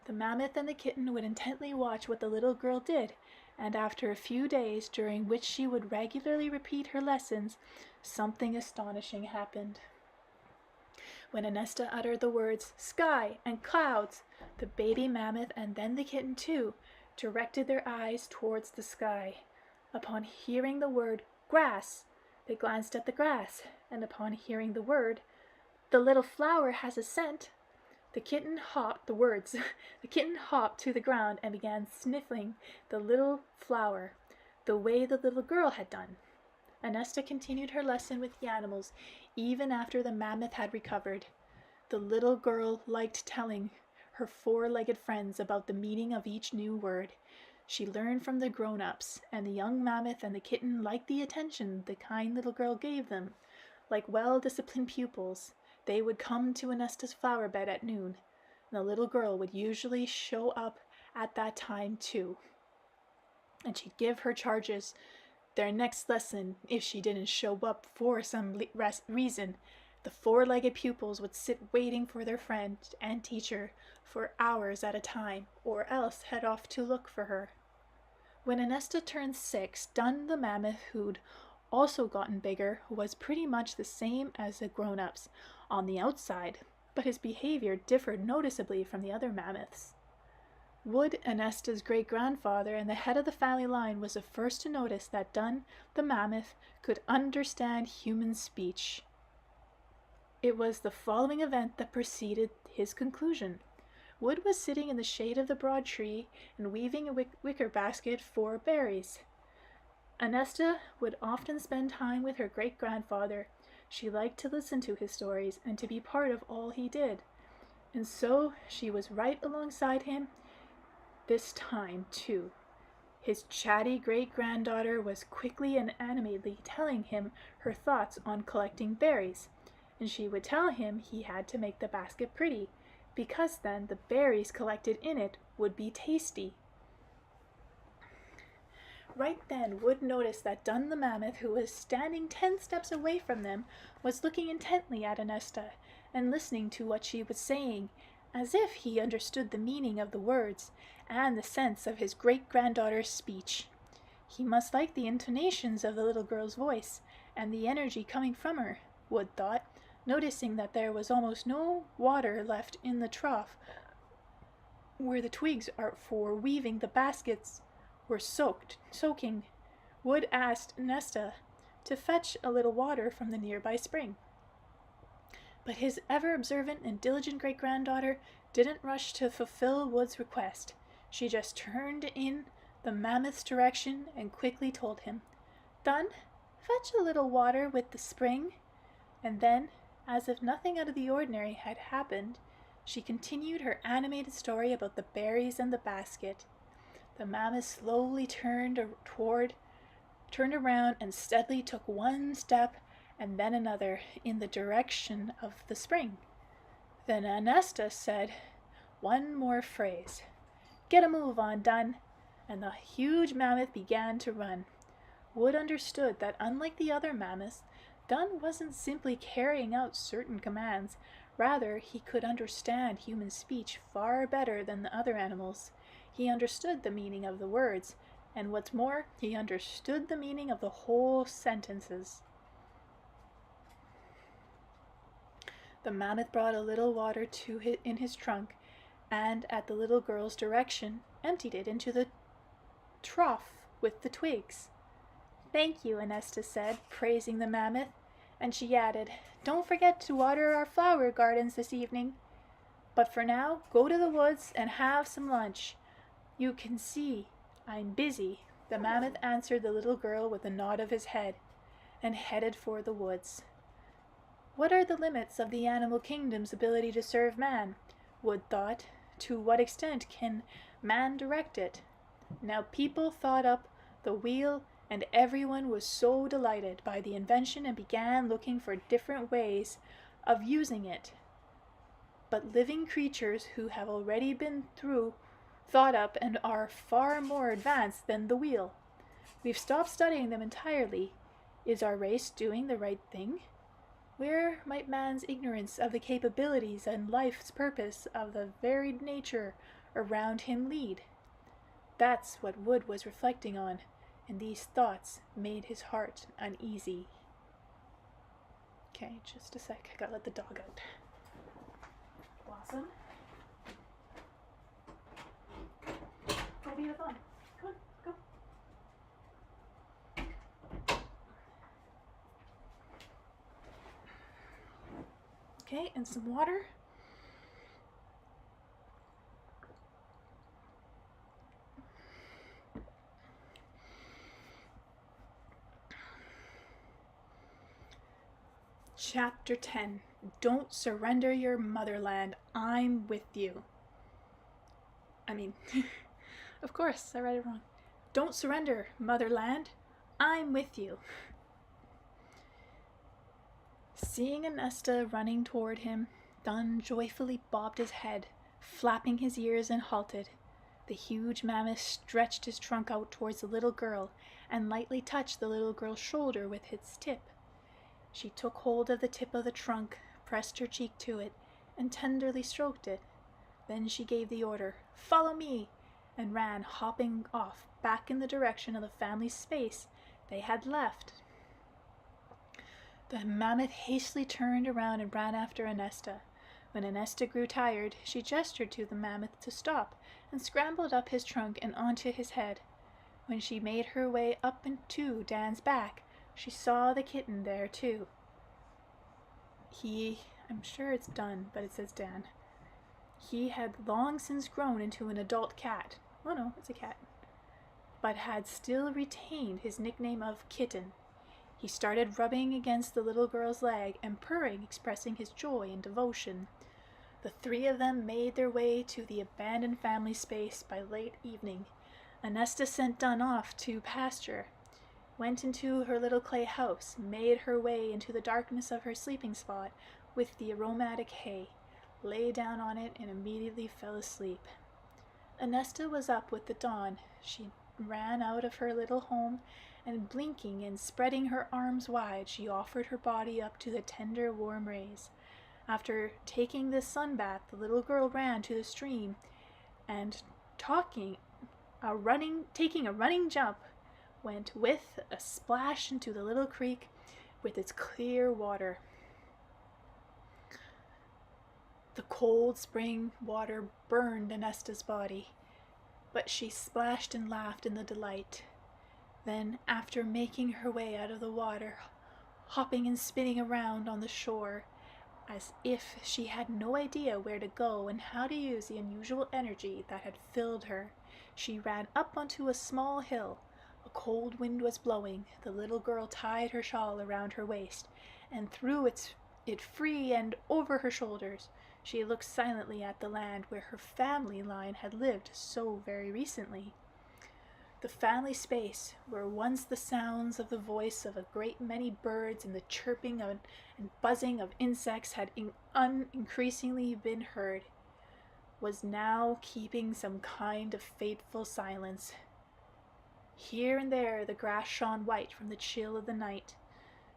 The mammoth and the kitten would intently watch what the little girl did, and after a few days, during which she would regularly repeat her lessons, something astonishing happened. When ANASTA uttered the words, "Sky and clouds," the baby mammoth, and then the kitten too, directed their eyes towards the sky. Upon hearing the word, "grass," they glanced at the grass, and upon hearing the word, "The little flower has a scent," the kitten hopped to the ground and began sniffing the little flower, the way the little girl had done. ANASTA continued her lesson with the animals even after the mammoth had recovered. The little girl liked telling her 4-legged friends about the meaning of each new word. She learned from the grown-ups, and the young mammoth and the kitten liked the attention the kind little girl gave them. Like well-disciplined pupils, they would come to ANASTA's flower bed at noon, and the little girl would usually show up at that time too. And she'd give her charges their next lesson if she didn't show up for some reason. The 4-legged pupils would sit waiting for their friend and teacher for hours at a time, or else head off to look for her. When ANASTA turned 6, Dun the mammoth, who'd also gotten bigger, was pretty much the same as the grown-ups on the outside, but his behavior differed noticeably from the other mammoths. Wood, ANASTA's great-grandfather and the head of the family line, was the first to notice that Dun the mammoth could understand human speech. It was the following event that preceded his conclusion. Wood was sitting in the shade of the broad tree and weaving a wicker basket for berries. ANASTA would often spend time with her great-grandfather. She liked to listen to his stories and to be part of all he did. And so she was right alongside him this time, too. His chatty great-granddaughter was quickly and animatedly telling him her thoughts on collecting berries, and she would tell him he had to make the basket pretty, because then the berries collected in it would be tasty. Right then, Wood noticed that Dun the mammoth, who was standing 10 steps away from them, was looking intently at ANASTA and listening to what she was saying, as if he understood the meaning of the words and the sense of his great-granddaughter's speech. He must like the intonations of the little girl's voice and the energy coming from her, Wood thought, noticing that there was almost no water left in the trough where the twigs are for weaving the baskets were soaking, Wood asked Nesta to fetch a little water from the nearby spring. But his ever-observant and diligent great-granddaughter didn't rush to fulfill Wood's request. She just turned in the mammoth's direction and quickly told him, "Done, fetch a little water with the spring." And then, as if nothing out of the ordinary had happened, she continued her animated story about the berries and the basket. The mammoth slowly turned around and steadily took one step and then another in the direction of the spring. Then ANASTA said, "One more phrase. Get a move on, Done," and the huge mammoth began to run. Wood understood that unlike the other mammoths, Done wasn't simply carrying out certain commands. Rather, he could understand human speech far better than the other animals. He understood the meaning of the words, and what's more, he understood the meaning of the whole sentences. The mammoth brought a little water in his trunk, and at the little girl's direction, emptied it into the trough with the twigs. "Thank you," ANASTA said, praising the mammoth, and she added, "Don't forget to water our flower gardens this evening. But for now, go to the woods and have some lunch. You can see I'm busy." The mammoth answered the little girl with a nod of his head, and headed for the woods. What are the limits of the animal kingdom's ability to serve man? Wood thought. To what extent can man direct it? Now people thought up the wheel, and everyone was so delighted by the invention and began looking for different ways of using it. But living creatures who have already been thought up and are far more advanced than the wheel. We've stopped studying them entirely. Is our race doing the right thing? Where might man's ignorance of the capabilities and life's purpose of the varied nature around him lead? That's what Wood was reflecting on, and these thoughts made his heart uneasy. Okay, just a sec. I gotta let the dog out. Blossom. Go be the fun. Come on, go. Okay, and some water. Chapter 10. Don't surrender your motherland. I'm with you. Of course, I read it wrong. Don't surrender, motherland. I'm with you. Seeing ANASTA running toward him, Done joyfully bobbed his head, flapping his ears, and halted. The huge mammoth stretched his trunk out towards the little girl and lightly touched the little girl's shoulder with its tip. She took hold of the tip of the trunk, pressed her cheek to it, and tenderly stroked it. Then she gave the order, "Follow me," and ran, hopping off back in the direction of the family space they had left. The mammoth hastily turned around and ran after ANASTA. When ANASTA grew tired, she gestured to the mammoth to stop and scrambled up his trunk and onto his head. When she made her way up into Dan's back, she saw the kitten there too. I'm sure it's Done, but it says Dan. He had long since grown into an adult cat. Oh no, it's a cat. But had still retained his nickname of Kitten. He started rubbing against the little girl's leg and purring, expressing his joy and devotion. The three of them made their way to the abandoned family space by late evening. ANASTA sent Done off to pasture, went into her little clay house, made her way into the darkness of her sleeping spot with the aromatic hay, lay down on it, and immediately fell asleep. ANASTA was up with the dawn. She ran out of her little home, and blinking and spreading her arms wide, she offered her body up to the tender, warm rays. After taking this sun bath, the little girl ran to the stream and taking a running jump, went with a splash into the little creek with its clear water. The cold spring water burned ANASTA's body, but she splashed and laughed in the delight. Then, after making her way out of the water, hopping and spinning around on the shore, as if she had no idea where to go and how to use the unusual energy that had filled her, she ran up onto a small hill. A cold wind was blowing. The little girl tied her shawl around her waist and threw it free and over her shoulders. She looked silently at the land where her family line had lived so very recently. The family space, where once the sounds of the voice of a great many birds and the chirping and buzzing of insects had increasingly been heard, was now keeping some kind of fateful silence. Here and there the grass shone white from the chill of the night.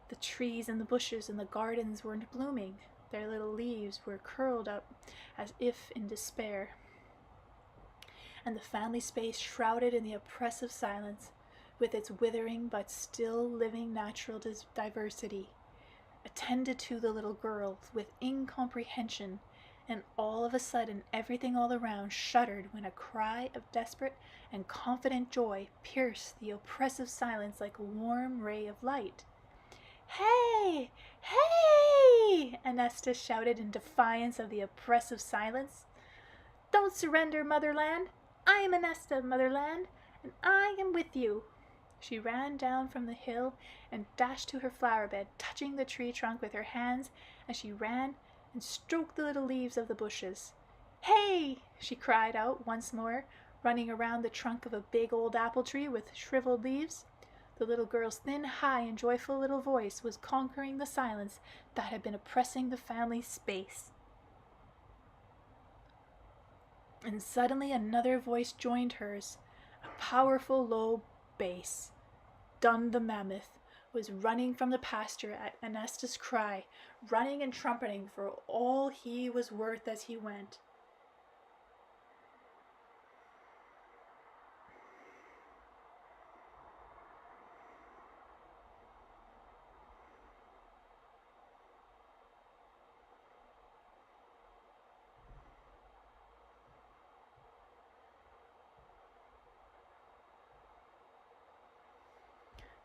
The trees and the bushes and the gardens weren't blooming. Their little leaves were curled up as if in despair. And the family space shrouded in the oppressive silence, with its withering but still living natural diversity, attended to the little girl with incomprehension, and all of a sudden everything all around shuddered when a cry of desperate and confident joy pierced the oppressive silence like a warm ray of light. "Hey! Hey!" ANASTA shouted in defiance of the oppressive silence. "Don't surrender, Motherland! I am ANASTA, Motherland, and I am with you." She ran down from the hill and dashed to her flower bed, touching the tree trunk with her hands as she ran and stroked the little leaves of the bushes. "Hey!" she cried out once more, running around the trunk of a big old apple tree with shriveled leaves. The little girl's thin, high, and joyful little voice was conquering the silence that had been oppressing the family space. And suddenly another voice joined hers, a powerful low bass. Dun the mammoth was running from the pasture at ANASTA's cry, running and trumpeting for all he was worth as he went.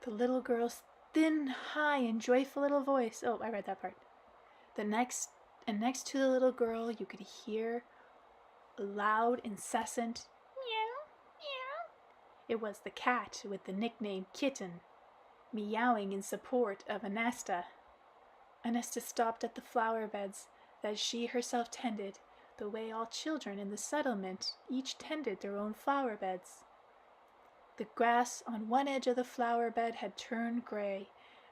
The little girl's thin, high, and joyful little voice. Oh, I read that part. Next to the little girl, you could hear a loud, incessant meow, meow. It was the cat with the nickname Kitten, meowing in support of ANASTA. ANASTA stopped at the flower beds that she herself tended, the way all children in the settlement each tended their own flower beds. The grass on one edge of the flower bed had turned gray,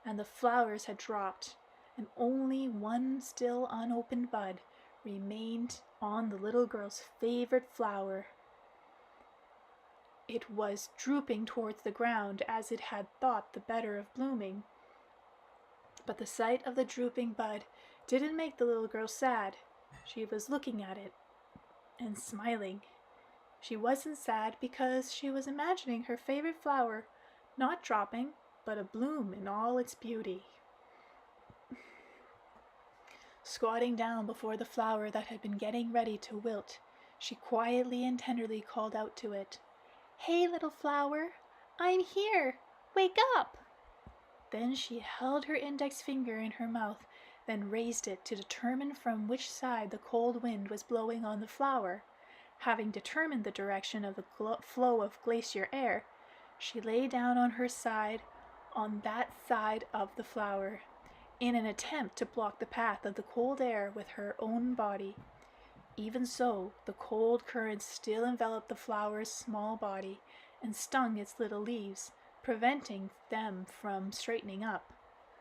and the flowers had dropped, and only one still unopened bud remained on the little girl's favorite flower. It was drooping towards the ground, as it had thought the better of blooming. But the sight of the drooping bud didn't make the little girl sad. She was looking at it and smiling. She wasn't sad because she was imagining her favorite flower not dropping, but abloom in all its beauty. Squatting down before the flower that had been getting ready to wilt, she quietly and tenderly called out to it, "Hey, little flower, I'm here! Wake up!" Then she held her index finger in her mouth, then raised it to determine from which side the cold wind was blowing on the flower. Having determined the direction of the flow of glacier air, she lay down on her side on that side of the flower, in an attempt to block the path of the cold air with her own body. Even so, the cold currents still enveloped the flower's small body and stung its little leaves, preventing them from straightening up.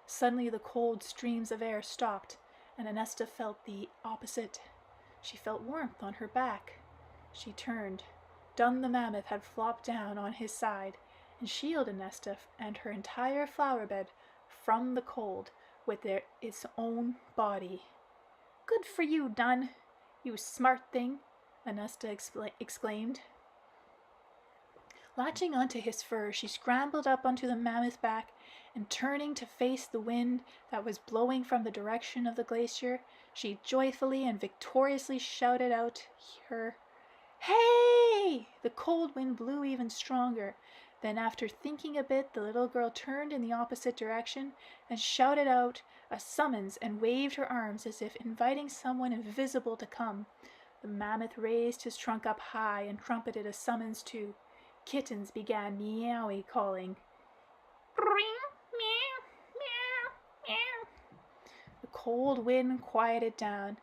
Suddenly the cold streams of air stopped, and ANASTA felt the opposite. She felt warmth on her back. She turned. Dun the mammoth had flopped down on his side and shielded ANASTA and her entire flower bed from the cold with its own body. "Good for you, Dun, you smart thing," ANASTA exclaimed. Latching onto his fur, she scrambled up onto the mammoth's back, and turning to face the wind that was blowing from the direction of the glacier, she joyfully and victoriously shouted out her "Hey!" The cold wind blew even stronger. Then, after thinking a bit, the little girl turned in the opposite direction and shouted out a summons and waved her arms as if inviting someone invisible to come. The mammoth raised his trunk up high and trumpeted a summons too. Kittens began meowing, calling. The cold wind quieted down,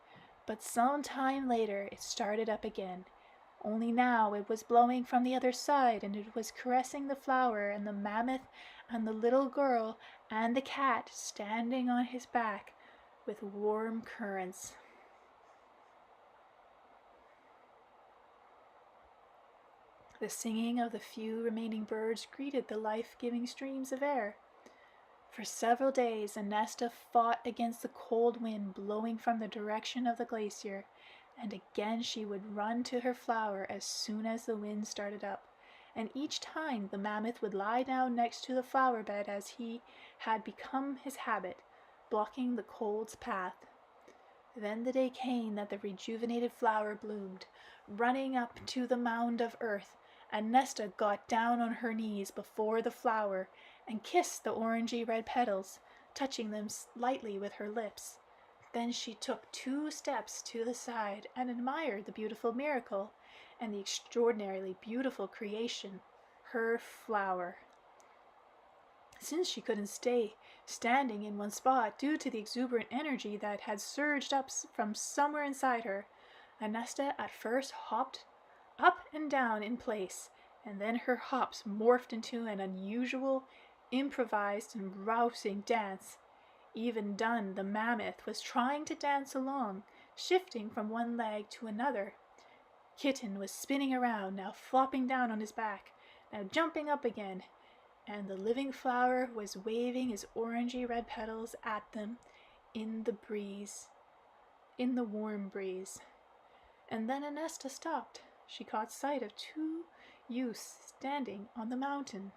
but some time later it started up again. Only now it was blowing from the other side, and it was caressing the flower and the mammoth and the little girl and the cat standing on his back with warm currents. The singing of the few remaining birds greeted the life-giving streams of air. For several days, ANASTA fought against the cold wind blowing from the direction of the glacier, and again she would run to her flower as soon as the wind started up, and each time the mammoth would lie down next to the flower bed as he had become his habit, blocking the cold's path. Then the day came that the rejuvenated flower bloomed. Running up to the mound of earth, ANASTA got down on her knees before the flower and kissed the orangey red petals, touching them lightly with her lips. Then she took 2 steps to the side and admired the beautiful miracle and the extraordinarily beautiful creation, her flower. Since she couldn't stay standing in one spot due to the exuberant energy that had surged up from somewhere inside her, ANASTA at first hopped up and down in place, and then her hops morphed into an unusual, improvised and rousing dance. Even Dun, the mammoth, was trying to dance along, shifting from one leg to another. Kitten was spinning around, now flopping down on his back, now jumping up again, and the living flower was waving his orangey red petals at them in the warm breeze. And then ANASTA stopped. She caught sight of 2 youths standing on the mountain.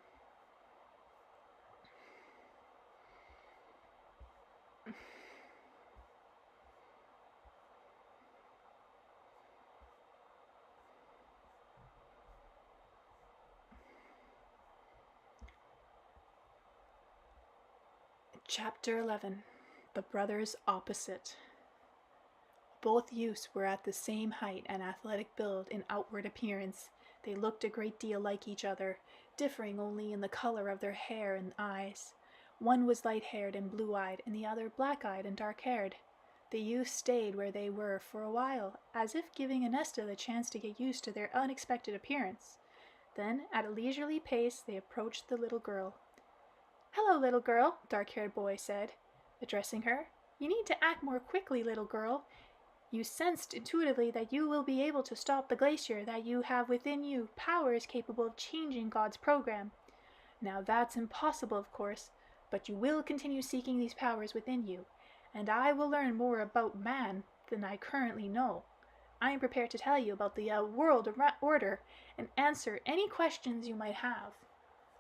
Chapter 11. The Brothers Opposite. Both youths were at the same height and athletic build in outward appearance. They looked a great deal like each other, differing only in the color of their hair and eyes. One was light-haired and blue-eyed, and the other black-eyed and dark-haired. The youths stayed where they were for a while, as if giving ANASTA the chance to get used to their unexpected appearance. Then, at a leisurely pace, they approached the little girl. "Hello, little girl," dark-haired boy said, addressing her. "You need to act more quickly, little girl. You sensed intuitively that you will be able to stop the glacier, that you have within you powers capable of changing God's program. Now that's impossible, of course, but you will continue seeking these powers within you, and I will learn more about man than I currently know. I am prepared to tell you about the world order and answer any questions you might have.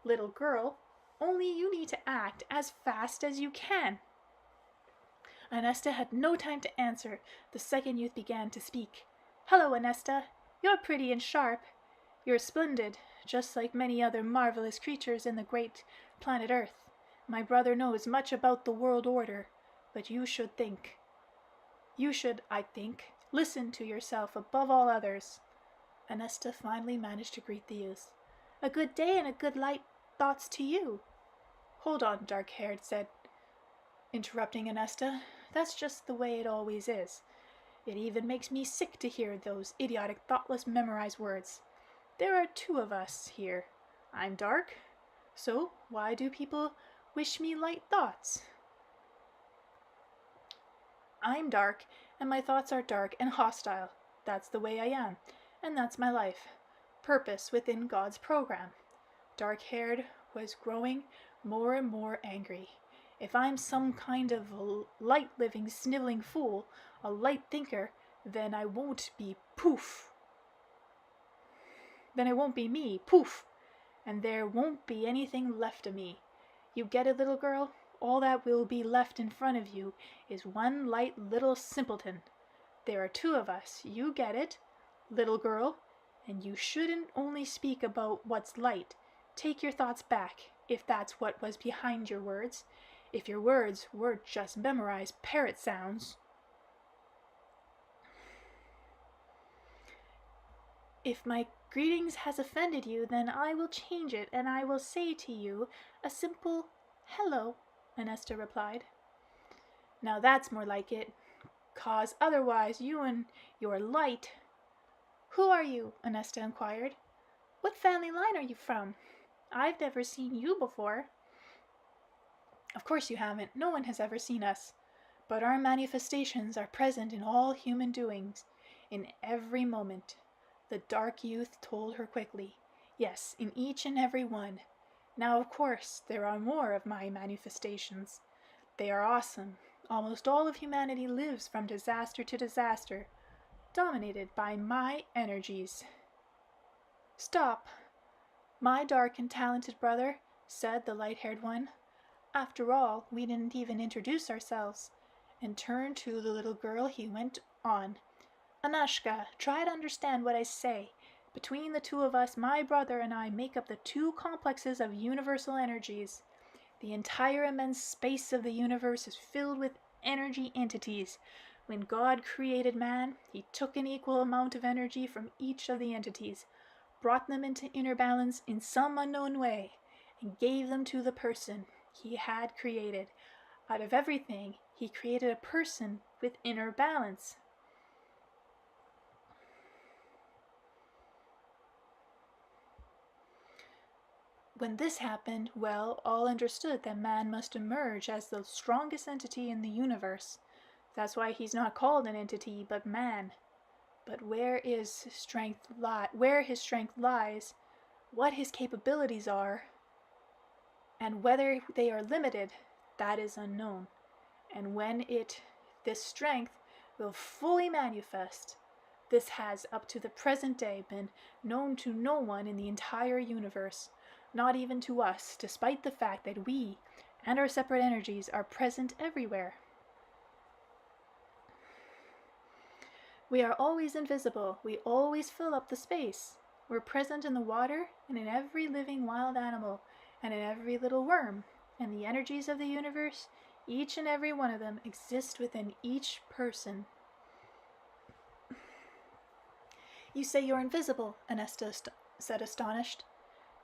Little girl, only you need to act as fast as you can." ANASTA had no time to answer. The second youth began to speak. "Hello, ANASTA. You're pretty and sharp. You're splendid, just like many other marvelous creatures in the great planet Earth. My brother knows much about the world order, but you should, I think, listen to yourself above all others." ANASTA finally managed to greet the youth. "A good day and a good light thoughts to you." "Hold on," dark-haired said, interrupting ANASTA. "That's just the way it always is. It even makes me sick to hear those idiotic, thoughtless, memorized words. There are 2 of us here. I'm dark, so why do people wish me light thoughts? I'm dark, and my thoughts are dark and hostile. That's the way I am, and that's my life. Purpose within God's program." Dark-haired was growing more and more angry. "If I'm some kind of light-living, sniveling fool, a light thinker, then I won't be poof. Then it won't be me, poof. and there won't be anything left of me. You get it, little girl? All that will be left in front of you is one light little simpleton. There are two of us. You get it, little girl? And you shouldn't only speak about what's light. Take your thoughts back, if that's what was behind your words. If your words were just memorized parrot sounds. If my greetings has offended you, then I will change it, and I will say to you a simple hello, ANASTA replied. Now that's more like it, 'cause otherwise you and your light... Who are you? ANASTA inquired. What family line are you from? I've never seen you before. Of course you haven't. No one has ever seen us. But our manifestations are present in all human doings, in every moment. The dark youth told her quickly. Yes, in each and every one. Now, of course, there are more of my manifestations. They are awesome. Almost all of humanity lives from disaster to disaster, dominated by my energies. Stop, my dark and talented brother, said the light-haired one. After all, we didn't even introduce ourselves. And turned to the little girl, he went on. Anashka, try to understand what I say. Between the two of us, my brother and I make up the two complexes of universal energies. The entire immense space of the universe is filled with energy entities. When God created man, he took an equal amount of energy from each of the entities, brought them into inner balance in some unknown way, and gave them to the person he had created. Out of everything, he created a person with inner balance. When this happened, well, all understood that man must emerge as the strongest entity in the universe. That's why he's not called an entity, but man. But where his strength lies, what his capabilities are, and whether they are limited, that is unknown. And when this strength will fully manifest, this has up to the present day been known to no one in the entire universe, not even to us, despite the fact that we and our separate energies are present everywhere. We are always invisible. We always fill up the space. We're present in the water and in every living wild animal and in every little worm. And the energies of the universe, each and every one of them, exist within each person. You say you're invisible, ANASTA said, astonished.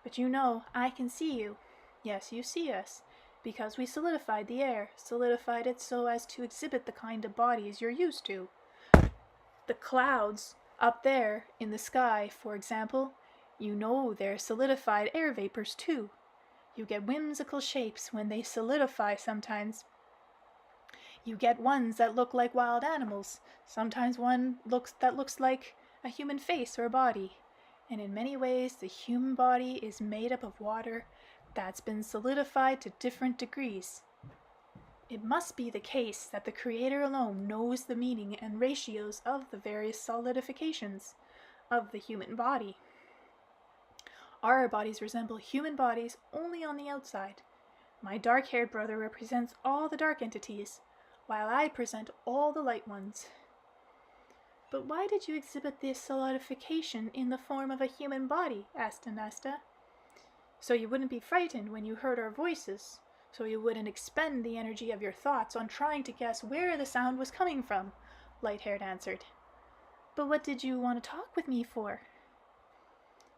But you know, I can see you. Yes, you see us, because we solidified the air, solidified it so as to exhibit the kind of bodies you're used to. The clouds up there in the sky, for example, you know they're solidified air vapors too. You get whimsical shapes when they solidify sometimes. You get ones that look like wild animals, sometimes one that looks like a human face or body. And in many ways, the human body is made up of water that's been solidified to different degrees. It must be the case that the Creator alone knows the meaning and ratios of the various solidifications of the human body. Our bodies resemble human bodies only on the outside. My dark-haired brother represents all the dark entities, while I present all the light ones. But why did you exhibit this solidification in the form of a human body? Asked ANASTA. So you wouldn't be frightened when you heard our voices, so you wouldn't expend the energy of your thoughts on trying to guess where the sound was coming from, Light-haired answered. But what did you want to talk with me for?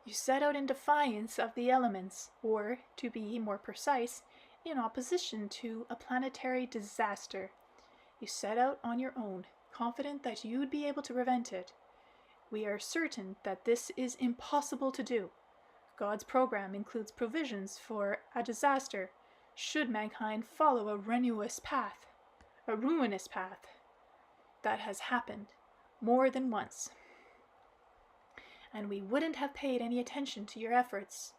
You set out in defiance of the elements, or, to be more precise, in opposition to a planetary disaster. You set out on your own, confident that you'd be able to prevent it. We are certain that this is impossible to do. God's program includes provisions for a disaster, should mankind follow a ruinous path. That has happened more than once. And we wouldn't have paid any attention to your efforts.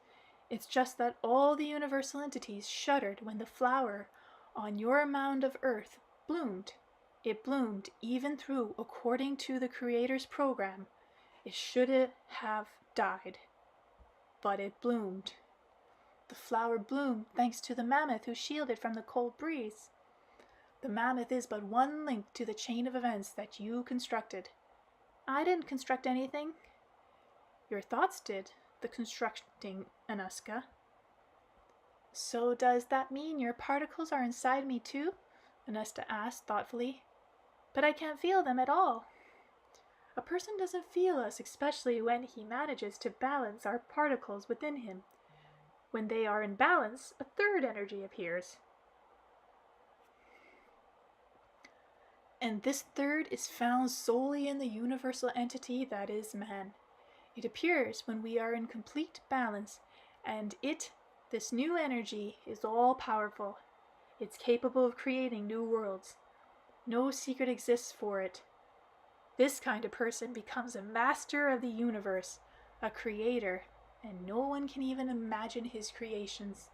It's just that all the universal entities shuddered when the flower on your mound of earth bloomed. It bloomed even through, according to the Creator's program. It should have died, but it bloomed. The flower bloomed thanks to the mammoth who shielded from the cold breeze. The mammoth is but one link to the chain of events that you constructed. I didn't construct anything. Your thoughts did the constructing, ANASTA. So does that mean your particles are inside me too? ANASTA asked thoughtfully. But I can't feel them at all. A person doesn't feel us, especially when he manages to balance our particles within him. When they are in balance, a third energy appears. And this third is found solely in the universal entity that is man. It appears when we are in complete balance, and this new energy, is all-powerful. It's capable of creating new worlds. No secret exists for it. This kind of person becomes a master of the universe, a creator, and no one can even imagine his creations.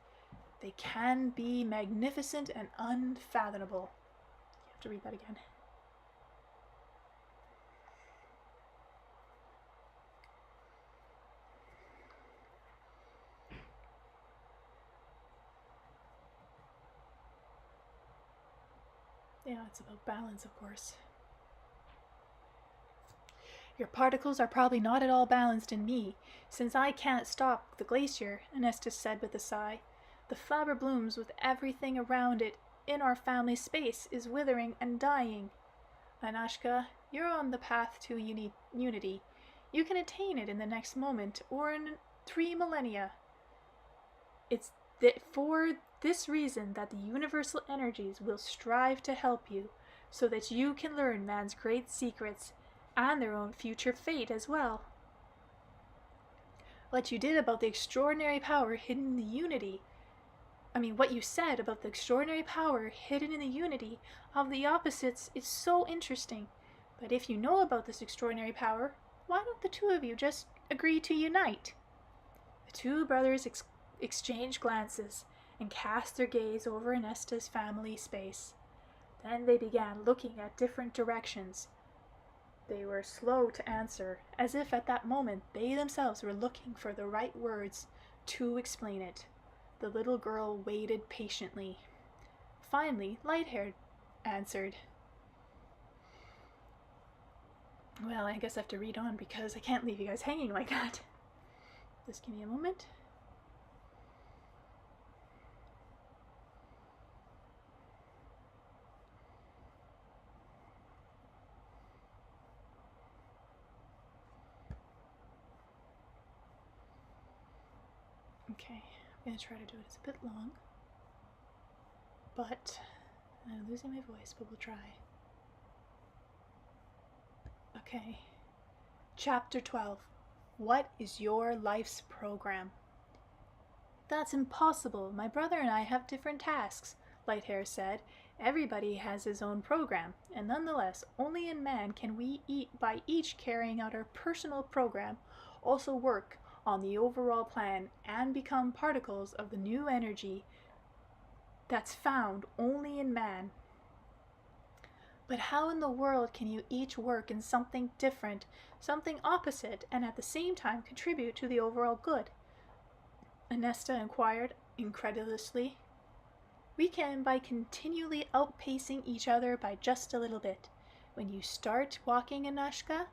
They can be magnificent and unfathomable. You have to read that again. Yeah, it's about balance, of course. Your particles are probably not at all balanced in me, since I can't stop the glacier, ANASTA said with a sigh. The flower blooms with everything around it in our family space is withering and dying. ANASTA, you're on the path to unity. You can attain it in the next moment or in 3 millennia. It's for this reason that the universal energies will strive to help you, so that you can learn man's great secrets and their own future fate as well. What you did about the extraordinary power hidden in the unity, what you said about the extraordinary power hidden in the unity of the opposites is so interesting. But if you know about this extraordinary power, why don't the two of you just agree to unite? The two brothers exchanged glances and cast their gaze over ANASTA's family space. Then they began looking at different directions. They were slow to answer, as if at that moment they themselves were looking for the right words to explain it. The little girl waited patiently. Finally, Light-haired answered. Well, I guess I have to read on because I can't leave you guys hanging like that. Just give me a moment. Okay, I'm going to try to do it. It's a bit long, but I'm losing my voice, but we'll try. Okay, Chapter 12. What is your life's program? That's impossible. My brother and I have different tasks, Lighthair said. Everybody has his own program, and nonetheless, only in man can we by each carrying out our personal program, also work on the overall plan and become particles of the new energy that's found only in man. But how in the world can you each work in something different, something opposite, and at the same time contribute to the overall good? ANASTA inquired incredulously. We can by continually outpacing each other by just a little bit. When you start walking, Anastashuka,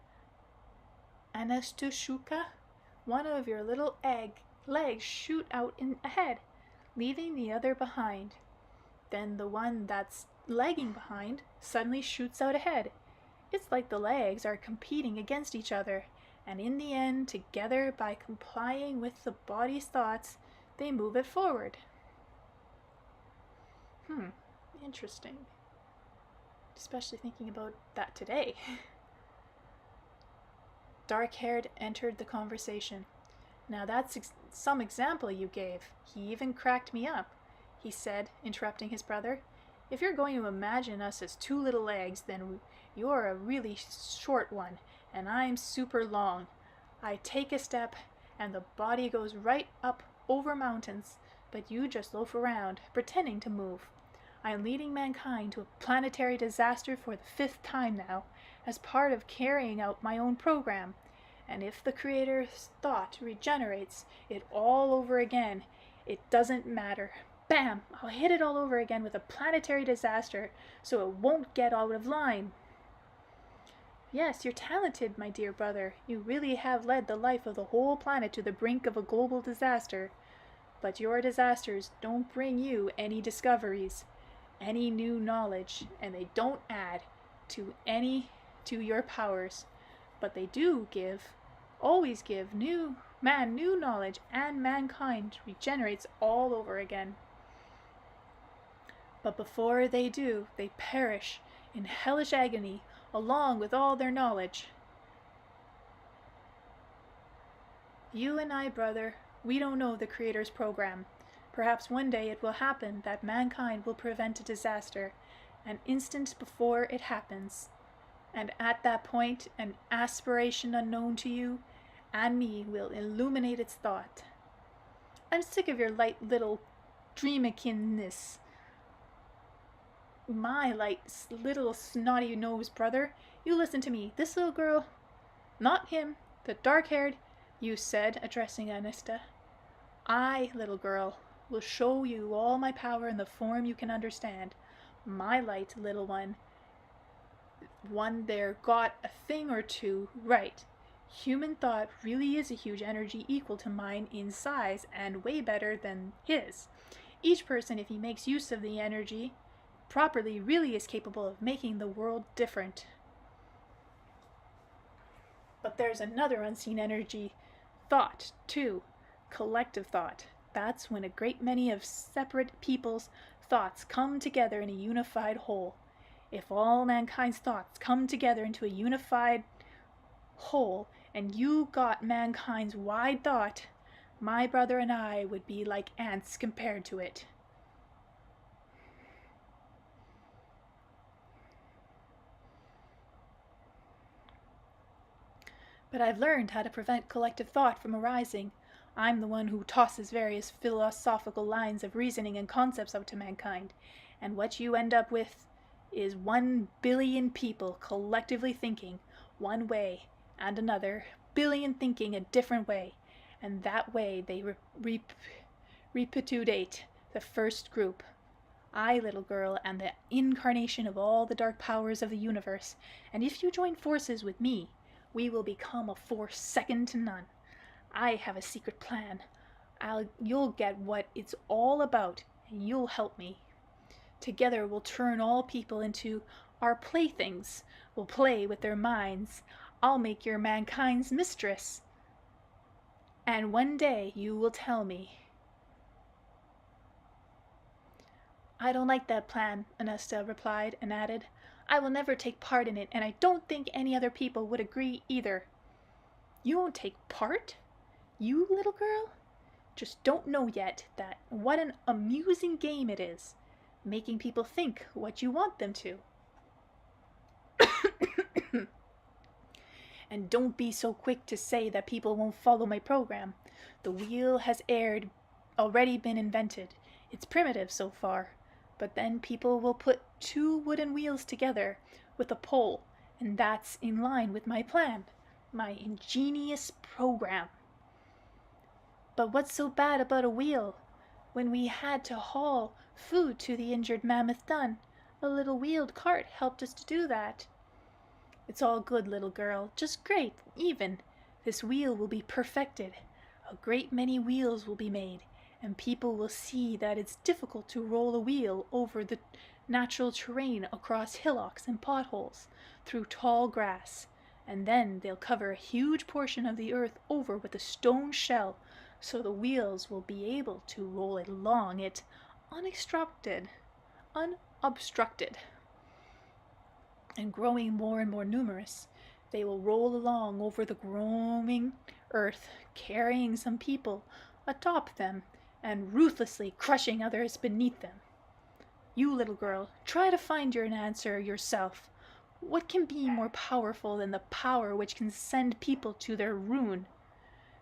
one of your little legs shoot out ahead, leaving the other behind. Then the one that's lagging behind suddenly shoots out ahead. It's like the legs are competing against each other, and in the end, together by complying with the body's thoughts, they move it forward. Interesting. Especially thinking about that today. Dark-haired entered the conversation. Now that's some example you gave. He even cracked me up, he said, interrupting his brother. If you're going to imagine us as two little legs, then you're a really short one, and I'm super long. I take a step, and the body goes right up over mountains, but you just loaf around, pretending to move. I am leading mankind to a planetary disaster for the 5th time now, as part of carrying out my own program. And if the Creator's thought regenerates it all over again, It doesn't matter. Bam! I'll hit it all over again with a planetary disaster so it won't get out of line. Yes, you're talented, my dear brother. You really have led the life of the whole planet to the brink of a global disaster. But your disasters don't bring you any discoveries, any new knowledge, and they don't add to your powers. But they do always give new knowledge, and mankind regenerates all over again. But before they do, they perish in hellish agony along with all their knowledge. You and I, brother, we don't know the Creator's program. Perhaps one day it will happen that mankind will prevent a disaster, an instant before it happens. And at that point, an aspiration unknown to you and me will illuminate its thought. I'm sick of your light little dreamakinness. My light little snotty nose brother, you listen to me. This little girl, not him, the dark-haired, you said, addressing ANASTA. I, little girl, will show you all my power in the form you can understand. My light, little one there got a thing or two right. Human thought really is a huge energy equal to mine in size and way better than his. Each person, if he makes use of the energy properly, really is capable of making the world different. But there's another unseen energy, thought, too. Collective thought. That's when a great many of separate people's thoughts come together in a unified whole. If all mankind's thoughts come together into a unified whole, and you got mankind's wide thought, my brother and I would be like ants compared to it. But I've learned how to prevent collective thought from arising. I'm the one who tosses various philosophical lines of reasoning and concepts out to mankind, and what you end up with is 1 billion people collectively thinking one way and another billion thinking a different way, and that way they repudiate the first group. I, little girl, am the incarnation of all the dark powers of the universe, and if you join forces with me, we will become a force second to none. I have a secret plan. You'll get what it's all about, and you'll help me. Together we'll turn all people into our playthings. We'll play with their minds. I'll make your mankind's mistress. And one day you will tell me. I don't like that plan, ANASTA replied and added, I will never take part in it, and I don't think any other people would agree either. You won't take part? You, little girl? Just don't know yet that what an amusing game it is, making people think what you want them to. And don't be so quick to say that people won't follow my program. The wheel has already been invented. It's primitive so far. But then people will put 2 wooden wheels together with a pole, and that's in line with my plan, my ingenious program. But what's so bad about a wheel? When we had to haul food to the injured mammoth dun, a little wheeled cart helped us to do that. It's all good, little girl, just great, even. This wheel will be perfected. A great many wheels will be made, and people will see that it's difficult to roll a wheel over the natural terrain across hillocks and potholes, through tall grass, and then they'll cover a huge portion of the earth over with a stone shell, so the wheels will be able to roll along it unobstructed. And growing more and more numerous, they will roll along over the groaning earth, carrying some people atop them, and ruthlessly crushing others beneath them. You, little girl, try to find your answer yourself. What can be more powerful than the power which can send people to their ruin?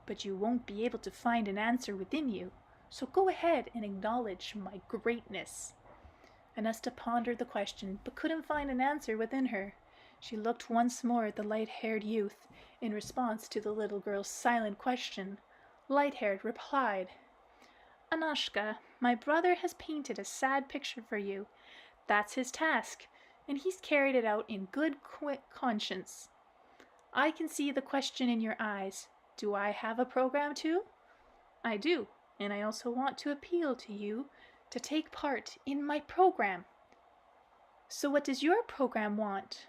But you won't be able to find an answer within you, so go ahead and acknowledge my greatness. ANASTA pondered the question, but couldn't find an answer within her. She looked once more at the light-haired youth, in response to the little girl's silent question. Light-haired replied, Anashka, my brother has painted a sad picture for you. That's his task, and he's carried it out in good conscience. I can see the question in your eyes. Do I have a program too? I do, and I also want to appeal to you to take part in my program. So what does your program want?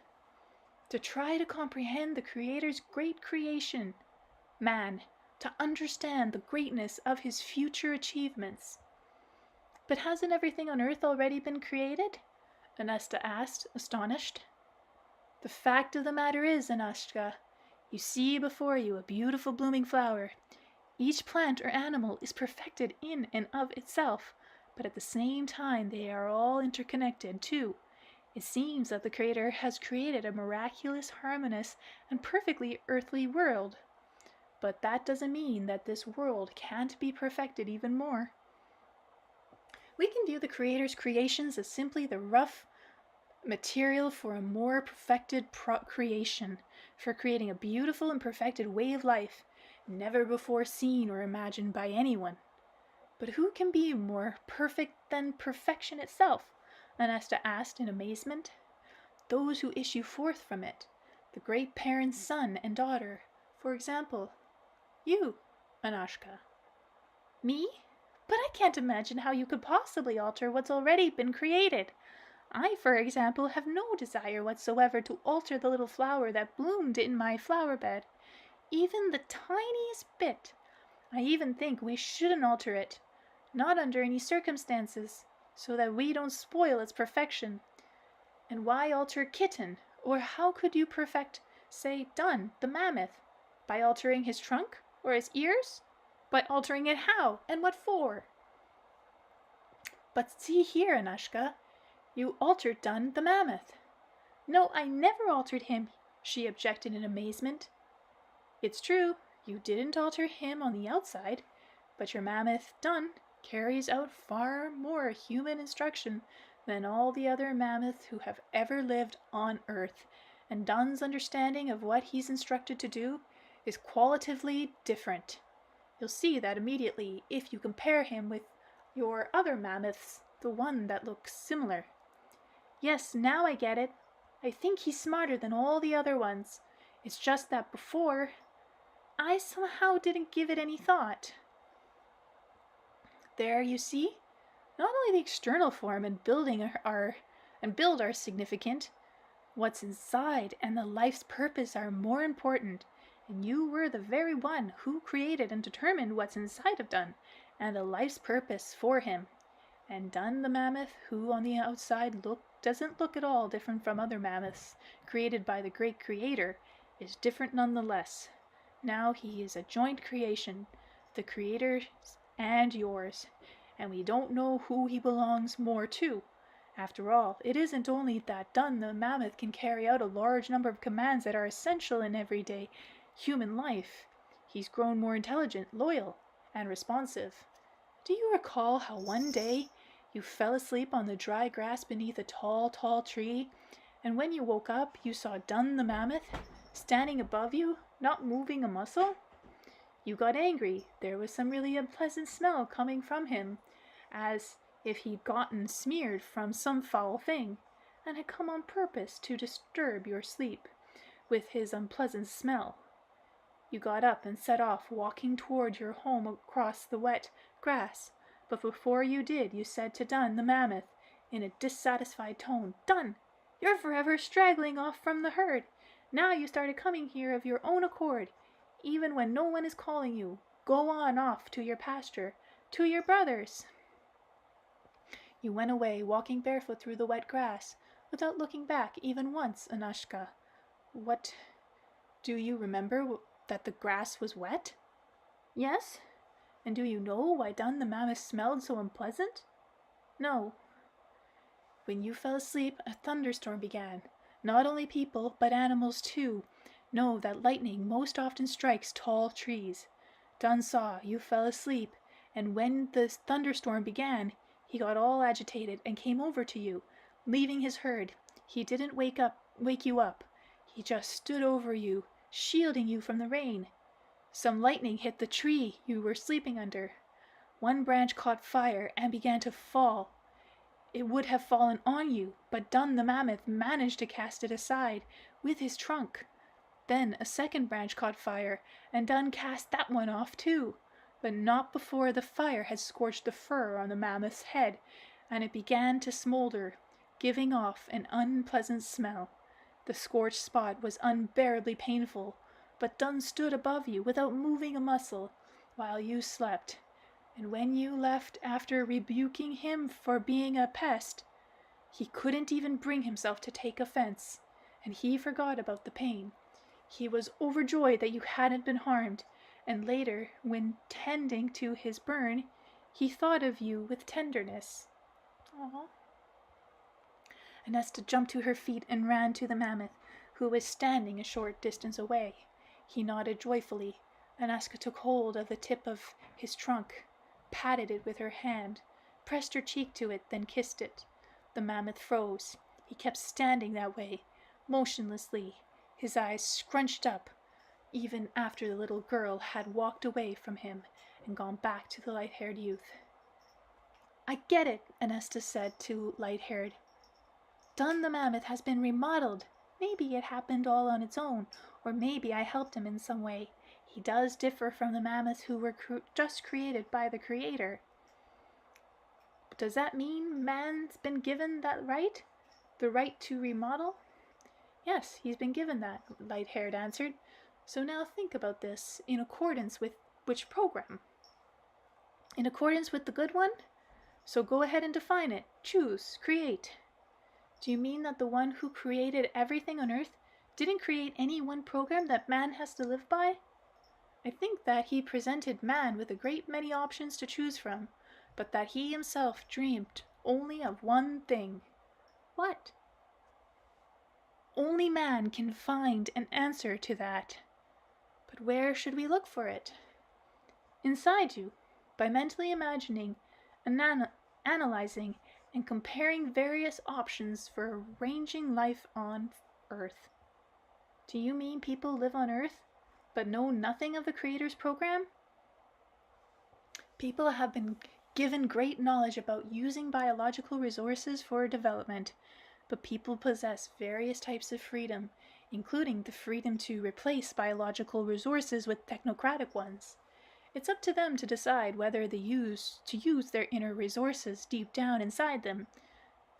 To try to comprehend the Creator's great creation, man, to understand the greatness of his future achievements. But hasn't everything on Earth already been created? ANASTA asked, astonished. The fact of the matter is, Anashka, you see before you a beautiful blooming flower. Each plant or animal is perfected in and of itself, but at the same time they are all interconnected too. It seems that the Creator has created a miraculous, harmonious, and perfectly earthly world. But that doesn't mean that this world can't be perfected even more. We can view the Creator's creations as simply the rough material for a more perfected creation, for creating a beautiful and perfected way of life, never before seen or imagined by anyone. But who can be more perfect than perfection itself? ANASTA asked in amazement. Those who issue forth from it, the great parents, son and daughter, for example. You, Anashka. Me? But I can't imagine how you could possibly alter what's already been created. I, for example, have no desire whatsoever to alter the little flower that bloomed in my flower bed. Even the tiniest bit. I even think we shouldn't alter it, not under any circumstances, so that we don't spoil its perfection. And why alter Kitten? Or how could you perfect, say, Dun, the mammoth? By altering his trunk? Or his ears? By altering it how? And what for? But see here, Anashka, you altered Dun, the mammoth. No, I never altered him, she objected in amazement. It's true, you didn't alter him on the outside, but your mammoth, Dun, carries out far more human instruction than all the other mammoths who have ever lived on Earth, and Dun's understanding of what he's instructed to do is qualitatively different. You'll see that immediately if you compare him with your other mammoths, the one that looks similar. Yes, now I get it. I think he's smarter than all the other ones. It's just that before, I somehow didn't give it any thought. There, you see, not only the external form and build are significant, what's inside and the life's purpose are more important, and you were the very one who created and determined what's inside of Dun, and the life's purpose for him. And Dun the mammoth, who on the outside doesn't look at all different from other mammoths created by the great Creator, is different nonetheless. Now he is a joint creation, the Creator's and yours, and we don't know who he belongs more to. After all, it isn't only that Dun the mammoth can carry out a large number of commands that are essential in everyday human life. He's grown more intelligent, loyal, and responsive. Do you recall how one day you fell asleep on the dry grass beneath a tall, tall tree, and when you woke up you saw Dun the mammoth standing above you, not moving a muscle? You got angry. There was some really unpleasant smell coming from him, as if he'd gotten smeared from some foul thing, and had come on purpose to disturb your sleep with his unpleasant smell. You got up and set off, walking toward your home across the wet grass, but before you did, you said to Dun the mammoth, in a dissatisfied tone, "Dun, you're forever straggling off from the herd. Now you started coming here of your own accord, even when no one is calling you. Go on off to your pasture, to your brothers." You went away, walking barefoot through the wet grass, without looking back even once, Anashka. What, do you remember that the grass was wet? Yes? And do you know why Dun the mammoth smelled so unpleasant? No. When you fell asleep, a thunderstorm began. Not only people, but animals too, know that lightning most often strikes tall trees. Dun saw you fell asleep, and when the thunderstorm began, he got all agitated and came over to you, leaving his herd. He didn't wake you up. He just stood over you, shielding you from the rain. Some lightning hit the tree you were sleeping under. One branch caught fire and began to fall. It would have fallen on you, but Dun the mammoth managed to cast it aside with his trunk. Then a second branch caught fire, and Dun cast that one off too, but not before the fire had scorched the fur on the mammoth's head, and it began to smolder, giving off an unpleasant smell. The scorched spot was unbearably painful, but Dun stood above you without moving a muscle, while you slept. And when you left after rebuking him for being a pest, he couldn't even bring himself to take offense, and he forgot about the pain. He was overjoyed that you hadn't been harmed, and later, when tending to his burn, he thought of you with tenderness. Aww. ANASTA jumped to her feet and ran to the mammoth, who was standing a short distance away. He nodded joyfully. ANASTA took hold of the tip of his trunk, patted it with her hand, pressed her cheek to it, then kissed it. The mammoth froze. He kept standing that way, motionlessly, his eyes scrunched up, even after the little girl had walked away from him and gone back to the light-haired youth. I get it, ANASTA said to Light-haired. Dun the mammoth has been remodeled. Maybe it happened all on its own, or maybe I helped him in some way. He does differ from the mammoths who were just created by the Creator. Does that mean man's been given that right? The right to remodel? Yes, he's been given that, Light-haired answered. So now think about this. In accordance with which program? In accordance with the good one? So go ahead and define it. Choose. Create. Do you mean that the one who created everything on Earth didn't create any one program that man has to live by? I think that he presented man with a great many options to choose from, but that he himself dreamed only of one thing. What? Only man can find an answer to that. But where should we look for it? Inside you, by mentally imagining, analyzing, and comparing various options for arranging life on Earth. Do you mean people live on Earth, but know nothing of the Creator's program? People have been given great knowledge about using biological resources for development, but people possess various types of freedom, including the freedom to replace biological resources with technocratic ones. It's up to them to decide whether to use their inner resources deep down inside them.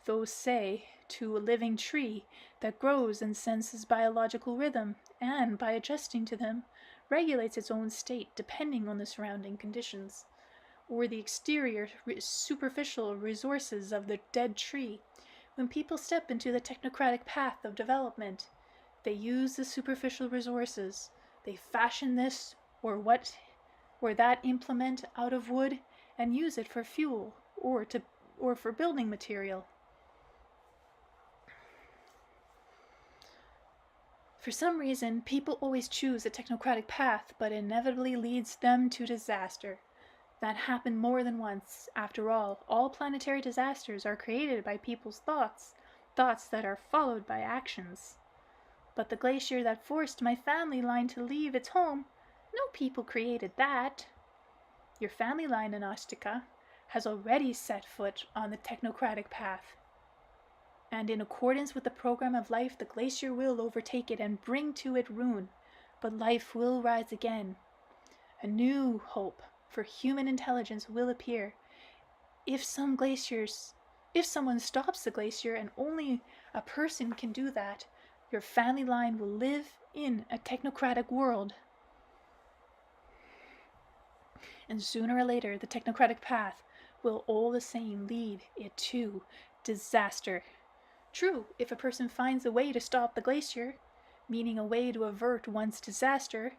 Those say, to a living tree that grows and senses biological rhythm, and by adjusting to them, regulates its own state depending on the surrounding conditions, or the exterior, superficial resources of the dead tree. When people step into the technocratic path of development, they use the superficial resources. They fashion this or that implement out of wood and use it for fuel or for building material. For some reason, people always choose a technocratic path, but inevitably leads them to disaster. That happened more than once. After all planetary disasters are created by people's thoughts that are followed by actions. But the glacier that forced my family line to leave its home, no people created that. Your family line, ANASTA, has already set foot on the technocratic path. And in accordance with the program of life, the glacier will overtake it and bring to it ruin. But life will rise again. A new hope for human intelligence will appear. If someone stops the glacier, and only a person can do that, your family line will live in a technocratic world. And sooner or later, the technocratic path will all the same lead it to disaster. True, if a person finds a way to stop the glacier, meaning a way to avert one's disaster,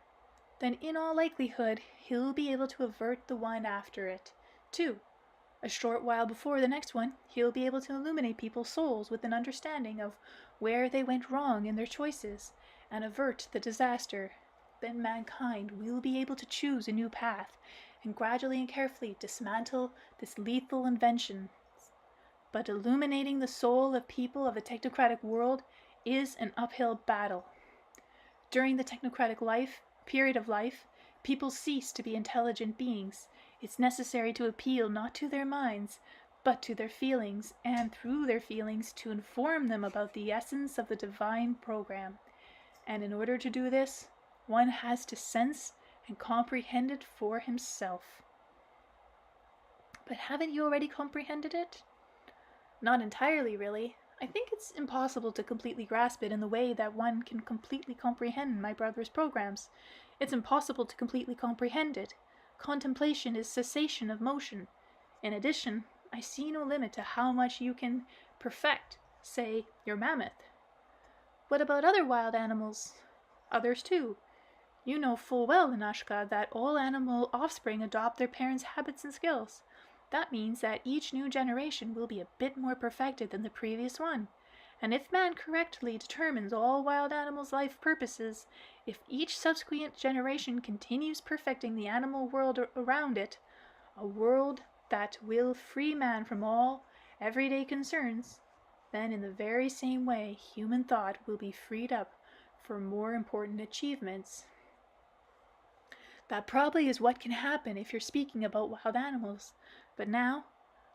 then in all likelihood, he'll be able to avert the one after it, too. A short while before the next one, he'll be able to illuminate people's souls with an understanding of where they went wrong in their choices, and avert the disaster. Then mankind will be able to choose a new path, and gradually and carefully dismantle this lethal invention. But illuminating the soul of people of a technocratic world is an uphill battle. During the technocratic period of life, people cease to be intelligent beings. It's necessary to appeal not to their minds, but to their feelings, and through their feelings to inform them about the essence of the divine program. And in order to do this, one has to sense and comprehend it for himself. But haven't you already comprehended it? Not entirely, really. I think it's impossible to completely grasp it in the way that one can completely comprehend my brother's programs. It's impossible to completely comprehend it. Contemplation is cessation of motion. In addition, I see no limit to how much you can perfect, say, your mammoth. What about other wild animals? Others too. You know full well, Anashka, that all animal offspring adopt their parents' habits and skills. That means that each new generation will be a bit more perfected than the previous one. And if man correctly determines all wild animals' life purposes, if each subsequent generation continues perfecting the animal world around it, a world that will free man from all everyday concerns, then in the very same way human thought will be freed up for more important achievements. That probably is what can happen if you're speaking about wild animals, but now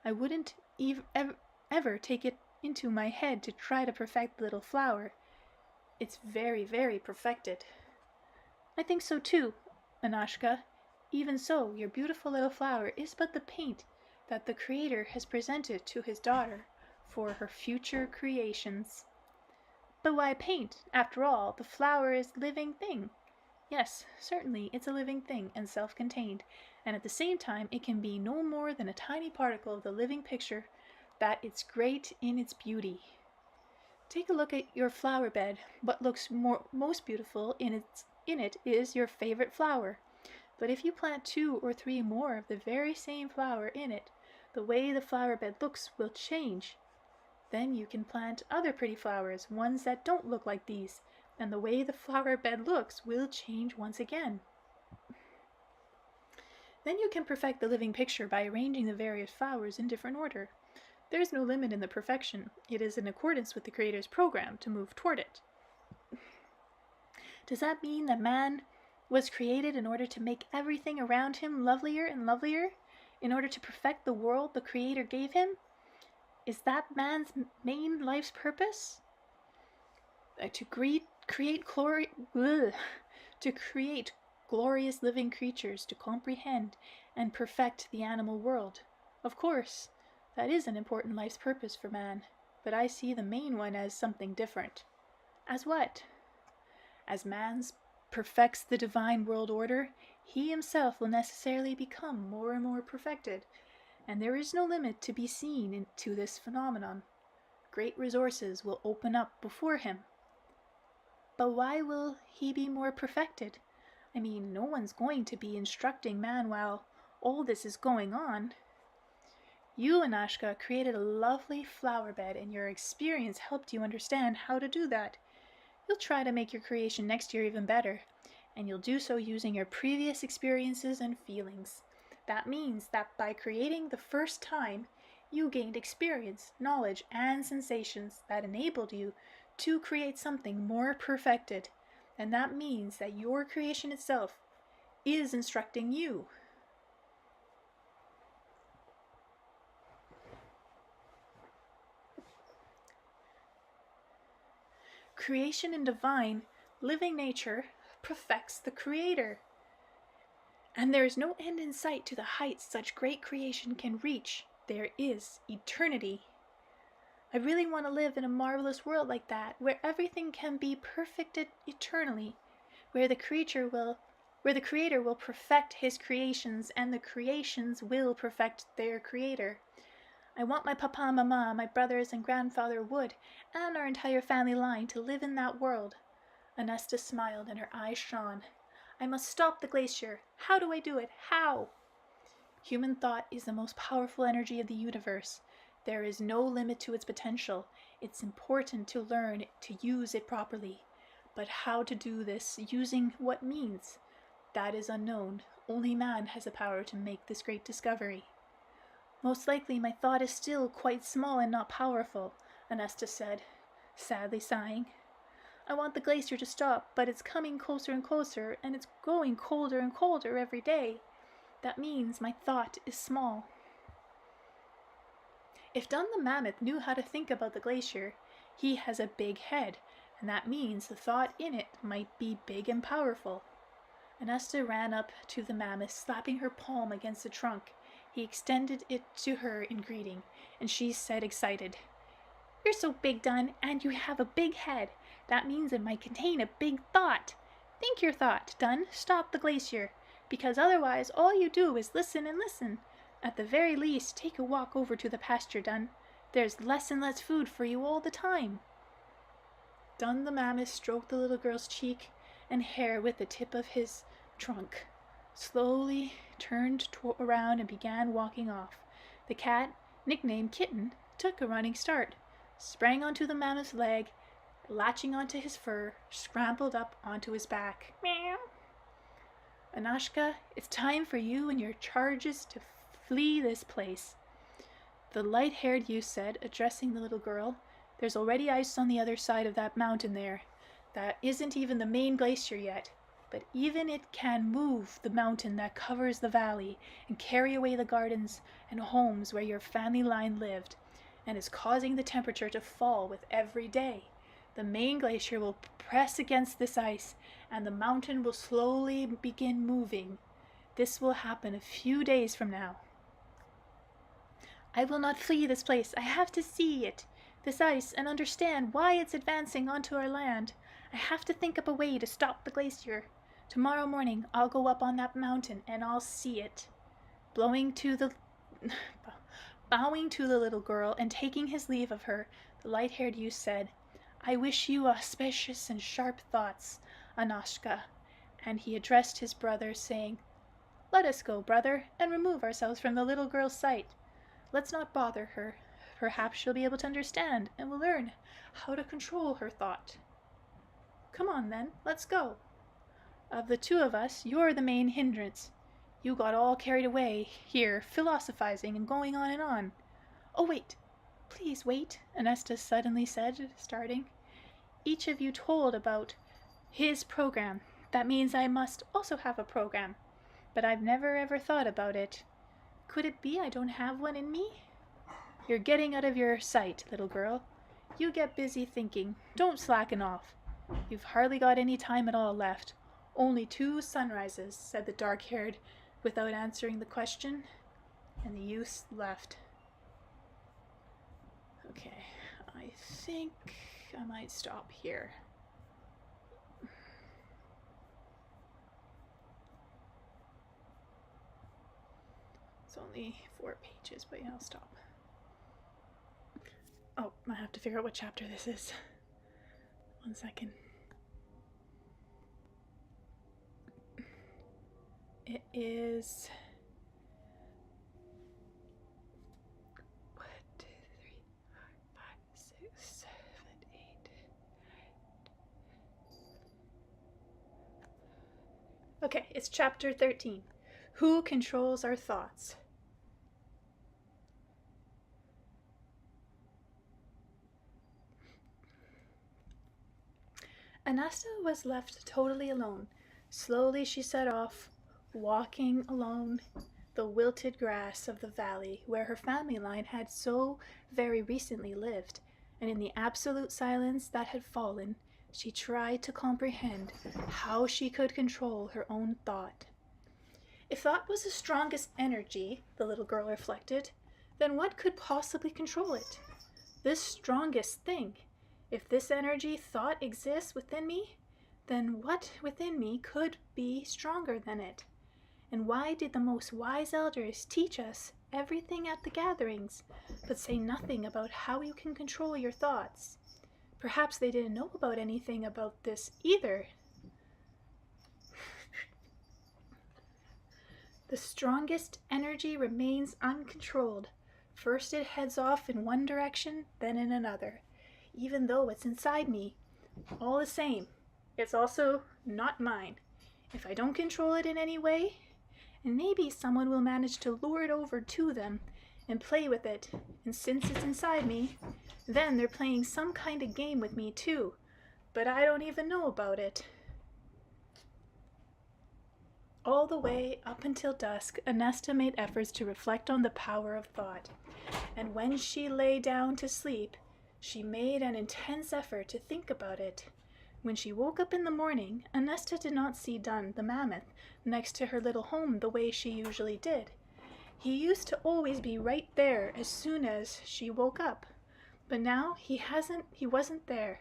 I wouldn't ever take it into my head to try to perfect the little flower. It's very, very perfected. I think so too, Anashka. Even so, your beautiful little flower is but the paint that the Creator has presented to his daughter for her future creations. But why paint? After all, the flower is a living thing. Yes, certainly it's a living thing and self-contained, and at the same time it can be no more than a tiny particle of the living picture that it's great in its beauty. Take a look at your flower bed. What looks most beautiful in it is your favorite flower. But if you plant 2 or 3 more of the very same flower in it, the way the flower bed looks will change. Then you can plant other pretty flowers, ones that don't look like these, and the way the flower bed looks will change once again. Then you can perfect the living picture by arranging the various flowers in different order. There is no limit in the perfection. It is in accordance with the Creator's program to move toward it. Does that mean that man was created in order to make everything around him lovelier and lovelier? In order to perfect the world the Creator gave him? Is that man's main life's purpose? To create glorious living creatures to comprehend and perfect the animal world. Of course, that is an important life's purpose for man, but I see the main one as something different. As what? As man perfects the divine world order, he himself will necessarily become more and more perfected, and there is no limit to be seen to this phenomenon. Great resources will open up before him. But why will he be more perfected? I mean, no one's going to be instructing man while all this is going on. You, Anashka, created a lovely flower bed, and your experience helped you understand how to do that. You'll try to make your creation next year even better, and you'll do so using your previous experiences and feelings. That means that by creating the first time, you gained experience, knowledge, and sensations that enabled you to create something more perfected, and that means that your creation itself is instructing you. Creation in divine, living nature perfects the Creator. And there is no end in sight to the heights such great creation can reach. There is eternity. I really want to live in a marvelous world like that, where everything can be perfected eternally, where the Creator will perfect his creations, and the creations will perfect their Creator. I want my papa and mama, my brothers and grandfather Wood, and our entire family line to live in that world. Anasta smiled and her eyes shone. I must stop the glacier. How do I do it? How? Human thought is the most powerful energy of the universe. There is no limit to its potential. It's important to learn to use it properly. But how to do this, using what means? That is unknown. Only man has the power to make this great discovery. Most likely my thought is still quite small and not powerful, Anasta said, sadly sighing. I want the glacier to stop, but it's coming closer and closer, and it's growing colder and colder every day. That means my thought is small. If Dun the mammoth knew how to think about the glacier, he has a big head, and that means the thought in it might be big and powerful. ANASTA ran up to the mammoth, slapping her palm against the trunk. He extended it to her in greeting, and she said excited, "You're so big, Dun, and you have a big head. That means it might contain a big thought. Think your thought, Dun. Stop the glacier, because otherwise all you do is listen and listen. At the very least, take a walk over to the pasture, Dun. There's less and less food for you all the time." Dun the mammoth stroked the little girl's cheek and hair with the tip of his trunk, slowly turned around and began walking off. The cat, nicknamed Kitten, took a running start, sprang onto the mammoth's leg, latching onto his fur, scrambled up onto his back. Meow. "Anashka, it's time for you and your charges to flee this place," the light-haired youth said, addressing the little girl. "There's already ice on the other side of that mountain there. That isn't even the main glacier yet, but even it can move the mountain that covers the valley and carry away the gardens and homes where your family line lived, and is causing the temperature to fall with every day. The main glacier will press against this ice, and the mountain will slowly begin moving. This will happen a few days from now." "I will not flee this place. I have to see it, this ice, and understand why it's advancing onto our land. I have to think up a way to stop the glacier. Tomorrow morning I'll go up on that mountain and I'll see it." Bowing to the little girl and taking his leave of her, the light-haired youth said, "I wish you auspicious and sharp thoughts, Anashka," and he addressed his brother, saying, "Let us go, brother, and remove ourselves from the little girl's sight. Let's not bother her. Perhaps she'll be able to understand and will learn how to control her thought." "Come on, then, let's go. Of the two of us, you're the main hindrance. You got all carried away here, philosophizing and going on and on." "Oh, wait. Please wait," ANASTA suddenly said, starting. "Each of you told about his program. That means I must also have a program. But I've never ever thought about it. Could it be I don't have one in me?" "You're getting out of your sight, little girl. You get busy thinking. Don't slacken off. You've hardly got any time at all left. Only 2 sunrises," said the dark-haired without answering the question, and the youth left. Okay, I think I might stop here. It's only 4 pages, but yeah, I'll stop. Oh, I have to figure out what chapter this is. 1 second. It is 1, 2, 3, 4, 5, 6, 7, 8. Okay, it's chapter 13. Who controls our thoughts? ANASTA was left totally alone. Slowly she set off, walking along the wilted grass of the valley where her family line had so very recently lived, and in the absolute silence that had fallen, she tried to comprehend how she could control her own thought. If thought was the strongest energy, the little girl reflected, then what could possibly control it? This strongest thing. If this energy, thought, exists within me, then what within me could be stronger than it? And why did the most wise elders teach us everything at the gatherings, but say nothing about how you can control your thoughts? Perhaps they didn't know about anything about this either. The strongest energy remains uncontrolled. First it heads off in one direction, then in another. Even though it's inside me, all the same, it's also not mine. If I don't control it in any way, and maybe someone will manage to lure it over to them and play with it, and since it's inside me, then they're playing some kind of game with me too, but I don't even know about it. All the way up until dusk, ANASTA made efforts to reflect on the power of thought, and when she lay down to sleep, she made an intense effort to think about it. When she woke up in the morning, ANASTA did not see Dun, the mammoth, next to her little home the way she usually did. He used to always be right there as soon as she woke up, but now he wasn't there.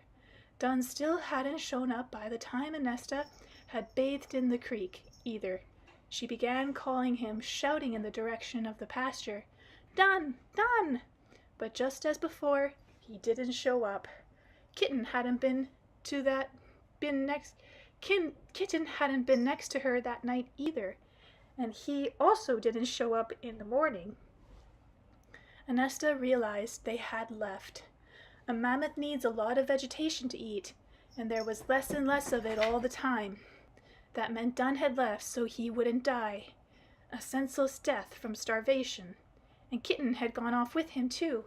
Dun still hadn't shown up by the time ANASTA had bathed in the creek, either. She began calling him, shouting in the direction of the pasture, "Dun! Dun!" But just as before, he didn't show up. Kitten hadn't been next to her that night either, and he also didn't show up in the morning. ANASTA realized they had left. A mammoth needs a lot of vegetation to eat, and there was less and less of it all the time. That meant Dun had left so he wouldn't die, a senseless death from starvation, and Kitten had gone off with him too.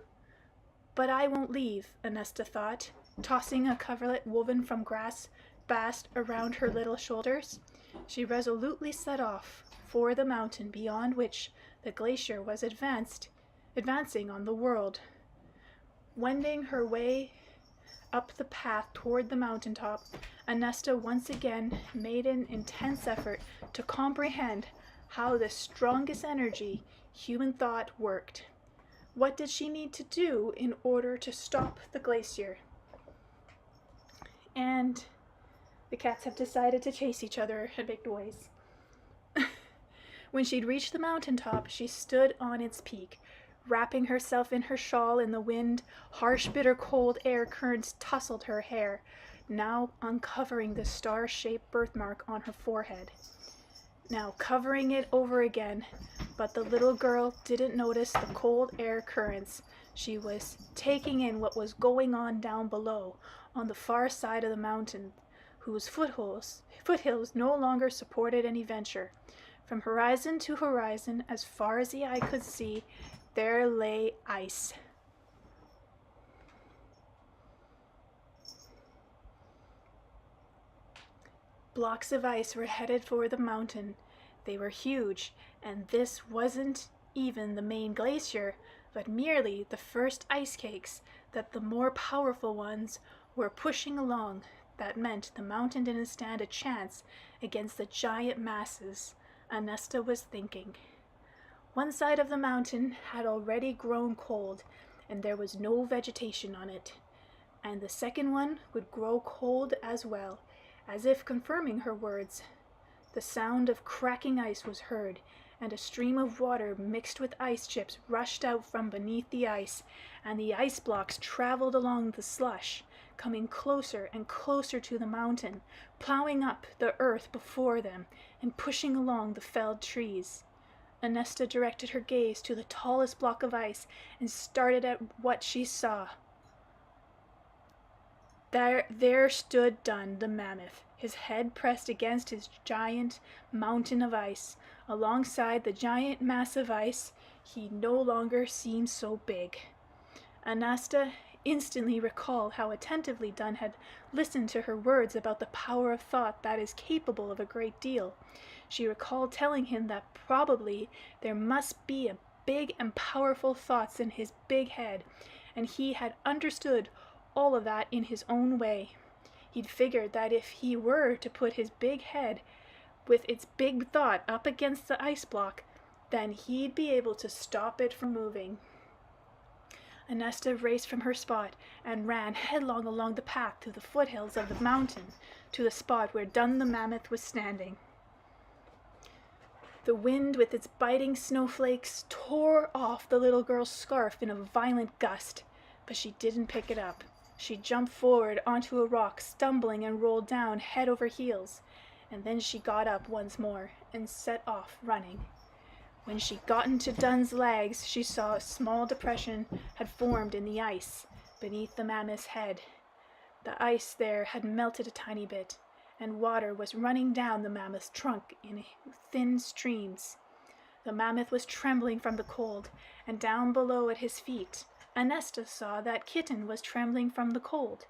But I won't leave, ANASTA thought, tossing a coverlet woven from grass bast around her little shoulders. She resolutely set off for the mountain beyond which the glacier was advancing on the world. Wending her way up the path toward the mountaintop, ANASTA once again made an intense effort to comprehend how the strongest energy, human thought, worked. What did she need to do in order to stop the glacier? And the cats have decided to chase each other and make noise. When she'd reached the mountaintop, she stood on its peak, wrapping herself in her shawl in the wind. Harsh, bitter cold air currents tousled her hair, now uncovering the star-shaped birthmark on her forehead, now covering it over again. But the little girl didn't notice the cold air currents. She was taking in what was going on down below, on the far side of the mountain, whose foothills no longer supported any venture. From horizon to horizon, as far as the eye could see, there lay ice. Blocks of ice were headed for the mountain. They were huge, and this wasn't even the main glacier, but merely the first ice cakes that the more powerful ones were pushing along. That meant the mountain didn't stand a chance against the giant masses, ANASTA was thinking. One side of the mountain had already grown cold, and there was no vegetation on it, and the second one would grow cold as well. As if confirming her words, the sound of cracking ice was heard, and a stream of water mixed with ice chips rushed out from beneath the ice, and the ice blocks traveled along the slush, coming closer and closer to the mountain, plowing up the earth before them and pushing along the felled trees. ANASTA directed her gaze to the tallest block of ice and started at what she saw. There stood Dun, the mammoth, his head pressed against his giant mountain of ice. Alongside the giant mass of ice, he no longer seemed so big. ANASTA instantly recalled how attentively Dun had listened to her words about the power of thought that is capable of a great deal. She recalled telling him that probably there must be a big and powerful thoughts in his big head, and he had understood all of that in his own way. He'd figured that if he were to put his big head with its big thought up against the ice block, then he'd be able to stop it from moving. ANASTA raced from her spot and ran headlong along the path through the foothills of the mountain to the spot where Dun the mammoth was standing. The wind with its biting snowflakes tore off the little girl's scarf in a violent gust, but she didn't pick it up. She jumped forward onto a rock, stumbling, and rolled down head over heels, and then she got up once more and set off running. When she got into Dun's legs, she saw a small depression had formed in the ice beneath the mammoth's head. The ice there had melted a tiny bit, and water was running down the mammoth's trunk in thin streams. The mammoth was trembling from the cold, and down below at his feet, ANASTA saw that Kitten was trembling from the cold.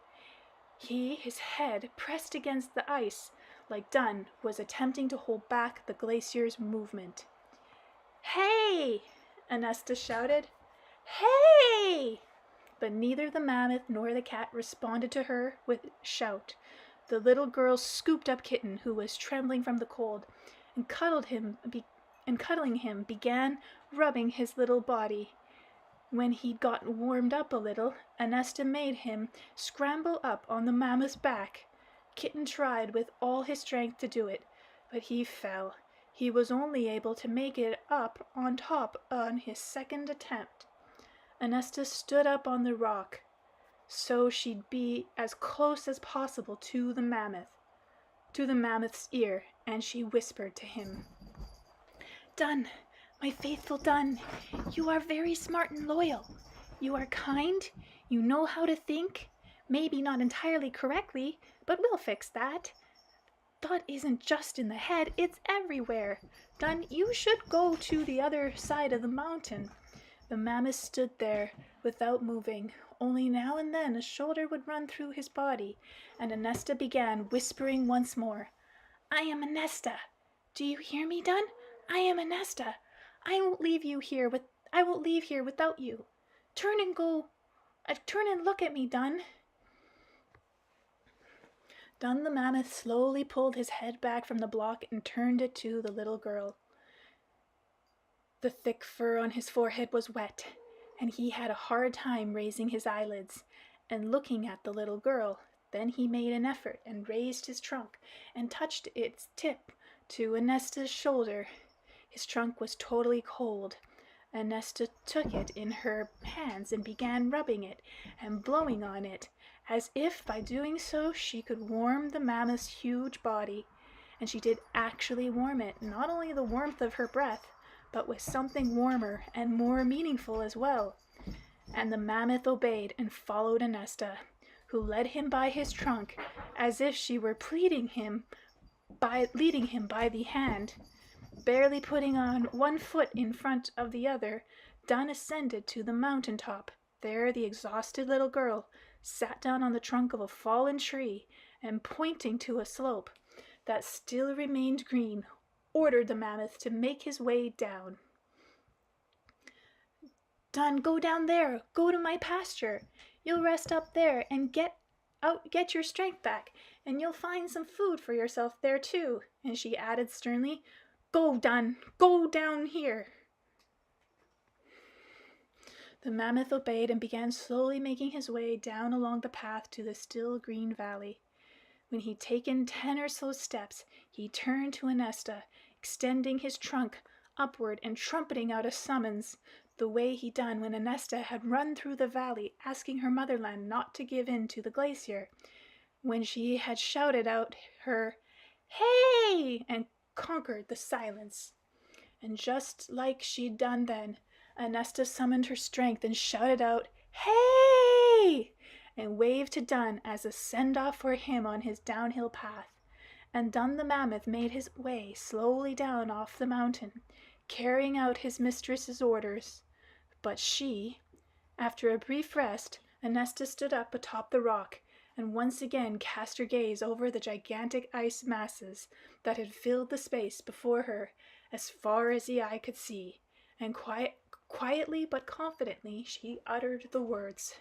His head pressed against the ice, like Dunn, was attempting to hold back the glacier's movement. "Hey!" ANASTA shouted. "Hey!" But neither the mammoth nor the cat responded to her with shout. The little girl scooped up Kitten, who was trembling from the cold, and cuddling him began rubbing his little body. When he'd gotten warmed up a little, ANASTA made him scramble up on the mammoth's back. Kitten tried with all his strength to do it, but he fell. He was only able to make it up on top on his second attempt. ANASTA stood up on the rock, so she'd be as close as possible to the mammoth's ear, and she whispered to him, "Dunn, my faithful Dunn, you are very smart and loyal. You are kind, you know how to think, maybe not entirely correctly, but we'll fix that. Thought isn't just in the head, it's everywhere. Dunn, you should go to the other side of the mountain." The mammoth stood there without moving. Only now and then a shoulder would run through his body, and ANASTA began whispering once more, "I am ANASTA. Do you hear me, Dunn? I am ANASTA. I won't leave here without you. Turn and look at me, Dunn." Dunn the mammoth slowly pulled his head back from the block and turned it to the little girl. The thick fur on his forehead was wet, and he had a hard time raising his eyelids and looking at the little girl. Then he made an effort and raised his trunk and touched its tip to ANASTA's shoulder. His trunk was totally cold. ANASTA took it in her hands and began rubbing it and blowing on it, as if by doing so she could warm the mammoth's huge body. And she did actually warm it, not only the warmth of her breath, but with something warmer and more meaningful as well. And the mammoth obeyed and followed ANASTA, who led him by his trunk, as if she were leading him by the hand. Barely putting on one foot in front of the other, Dunn ascended to the mountain top. There the exhausted little girl sat down on the trunk of a fallen tree, and pointing to a slope that still remained green, ordered the mammoth to make his way down. "Dunn, go down there. Go to my pasture. You'll rest up there and get your strength back, and you'll find some food for yourself there too." And she added sternly, "Go, Dunn. Go down here." The mammoth obeyed and began slowly making his way down along the path to the still green valley. When he'd taken 10 or so steps, he turned to ANASTA, extending his trunk upward and trumpeting out a summons, the way he'd done when ANASTA had run through the valley asking her motherland not to give in to the glacier, when she had shouted out her "Hey!" and conquered the silence. And just like she'd done then, ANASTA summoned her strength and shouted out, "Hey!" and waved to Dunn as a send-off for him on his downhill path. And Dunn the mammoth made his way slowly down off the mountain, carrying out his mistress's orders. But after a brief rest, ANASTA stood up atop the rock and once again cast her gaze over the gigantic ice masses that had filled the space before her as far as the eye could see, and quietly but confidently she uttered the words,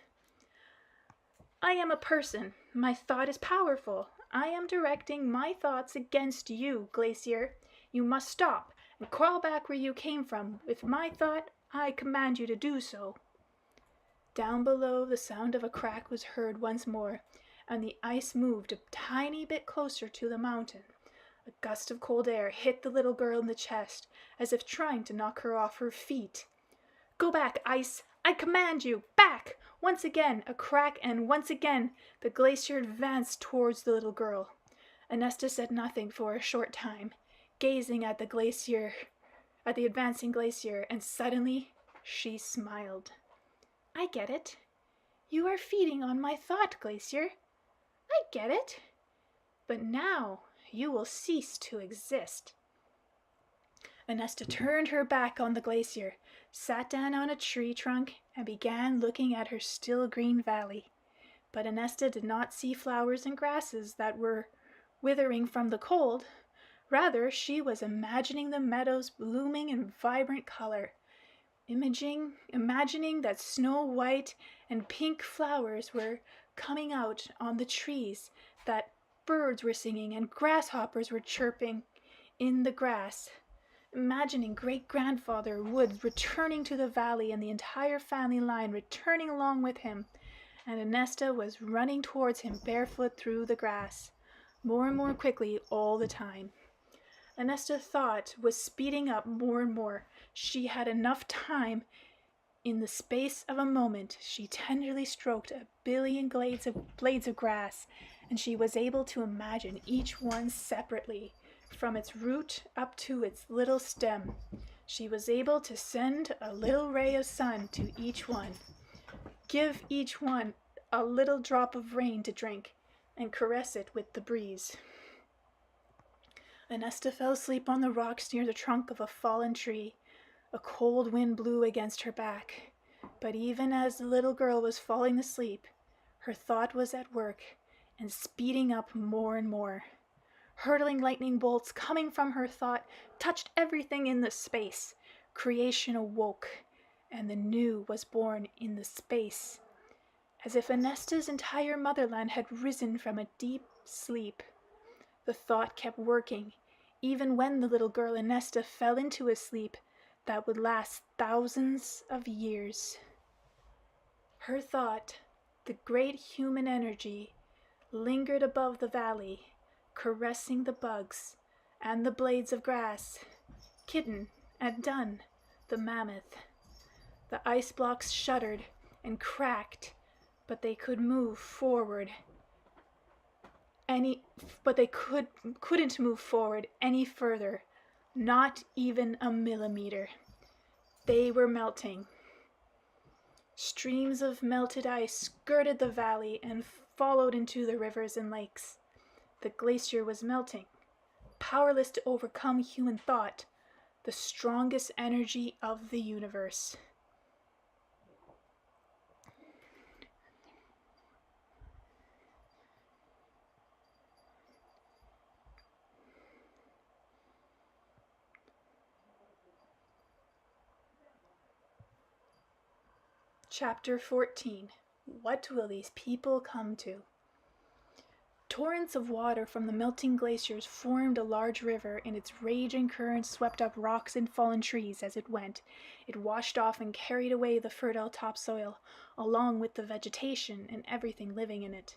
"I am a person. My thought is powerful. I am directing my thoughts against you, Glacier. You must stop and crawl back where you came from. With my thought, I command you to do so." Down below, the sound of a crack was heard once more, and the ice moved a tiny bit closer to the mountain. A gust of cold air hit the little girl in the chest, as if trying to knock her off her feet. "Go back, ice! I command you! Back!" Once again a crack, and once again the glacier advanced towards the little girl. ANASTA said nothing for a short time, gazing at the advancing glacier, and suddenly she smiled. "I get it. You are feeding on my thought, Glacier. I get it. But now you will cease to exist." ANASTA turned her back on the glacier, sat down on a tree trunk, and began looking at her still green valley. But ANASTA did not see flowers and grasses that were withering from the cold. Rather, she was imagining the meadows blooming in vibrant color, imagining that snow white and pink flowers were coming out on the trees, that birds were singing and grasshoppers were chirping in the grass, imagining great-grandfather Wood returning to the valley and the entire family line returning along with him, and ANASTA was running towards him barefoot through the grass, more and more quickly all the time. ANASTA thought was speeding up more and more. She had enough time. In the space of a moment, she tenderly stroked a billion blades of grass, and she was able to imagine each one separately, from its root up to its little stem. She was able to send a little ray of sun to each one, give each one a little drop of rain to drink, and caress it with the breeze. ANASTA fell asleep on the rocks near the trunk of a fallen tree. A cold wind blew against her back. But even as the little girl was falling asleep, her thought was at work and speeding up more and more. Hurtling lightning bolts coming from her thought touched everything in the space. Creation awoke, and the new was born in the space, as if ANASTA's entire motherland had risen from a deep sleep. The thought kept working, even when the little girl ANASTA fell into a sleep that would last thousands of years. Her thought, the great human energy, lingered above the valley, caressing the bugs and the blades of grass, Kitten and Dun, the mammoth. The ice blocks shuddered and cracked, but they could move forward. But they couldn't move forward any further, not even a millimeter. They were melting. Streams of melted ice skirted the valley and followed into the rivers and lakes. The glacier was melting, powerless to overcome human thought, the strongest energy of the universe. Chapter 14. What will these people come to? Torrents of water from the melting glaciers formed a large river, and its raging current swept up rocks and fallen trees as it went. It washed off and carried away the fertile topsoil, along with the vegetation and everything living in it.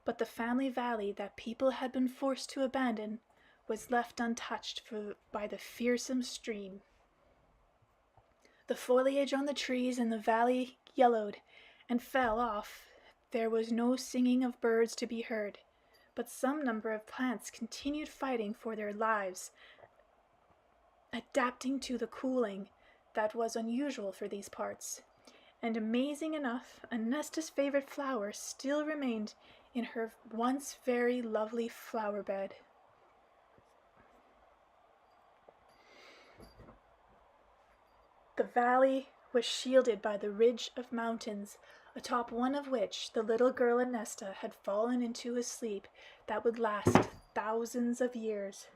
But the family valley that people had been forced to abandon was left untouched by the fearsome stream. The foliage on the trees in the valley yellowed and fell off. There was no singing of birds to be heard, but some number of plants continued fighting for their lives, adapting to the cooling that was unusual for these parts. And amazing enough, ANASTA's favorite flower still remained in her once very lovely flower bed. The valley was shielded by the ridge of mountains, atop one of which the little girl ANASTA had fallen into a sleep that would last thousands of years.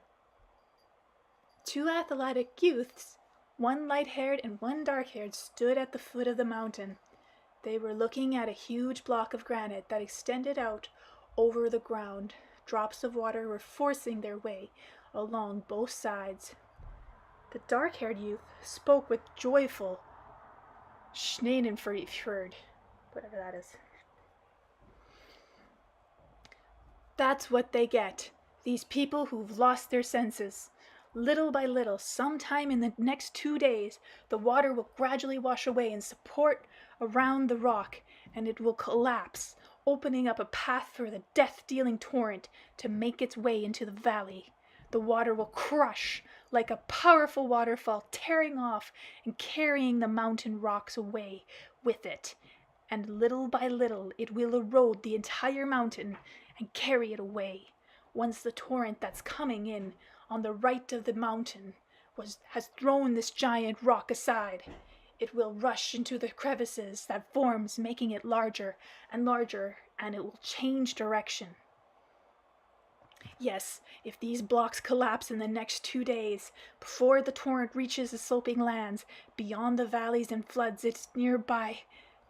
Two athletic youths, one light-haired and one dark-haired, stood at the foot of the mountain. They were looking at a huge block of granite that extended out over the ground. Drops of water were forcing their way along both sides. The dark-haired youth spoke with joyful Schneidenfurt, whatever that is. That's what they get, these people who've lost their senses. Little by little, sometime in the next 2 days, the water will gradually wash away and support around the rock, and it will collapse, opening up a path for the death-dealing torrent to make its way into the valley. The water will crush like a powerful waterfall, tearing off and carrying the mountain rocks away with it. And little by little, it will erode the entire mountain and carry it away. Once the torrent that's coming in on the right of the mountain has thrown this giant rock aside, it will rush into the crevices that forms, making it larger and larger, and it will change direction. Yes, if these blocks collapse in the next 2 days, before the torrent reaches the sloping lands, beyond the valleys and floods it's nearby,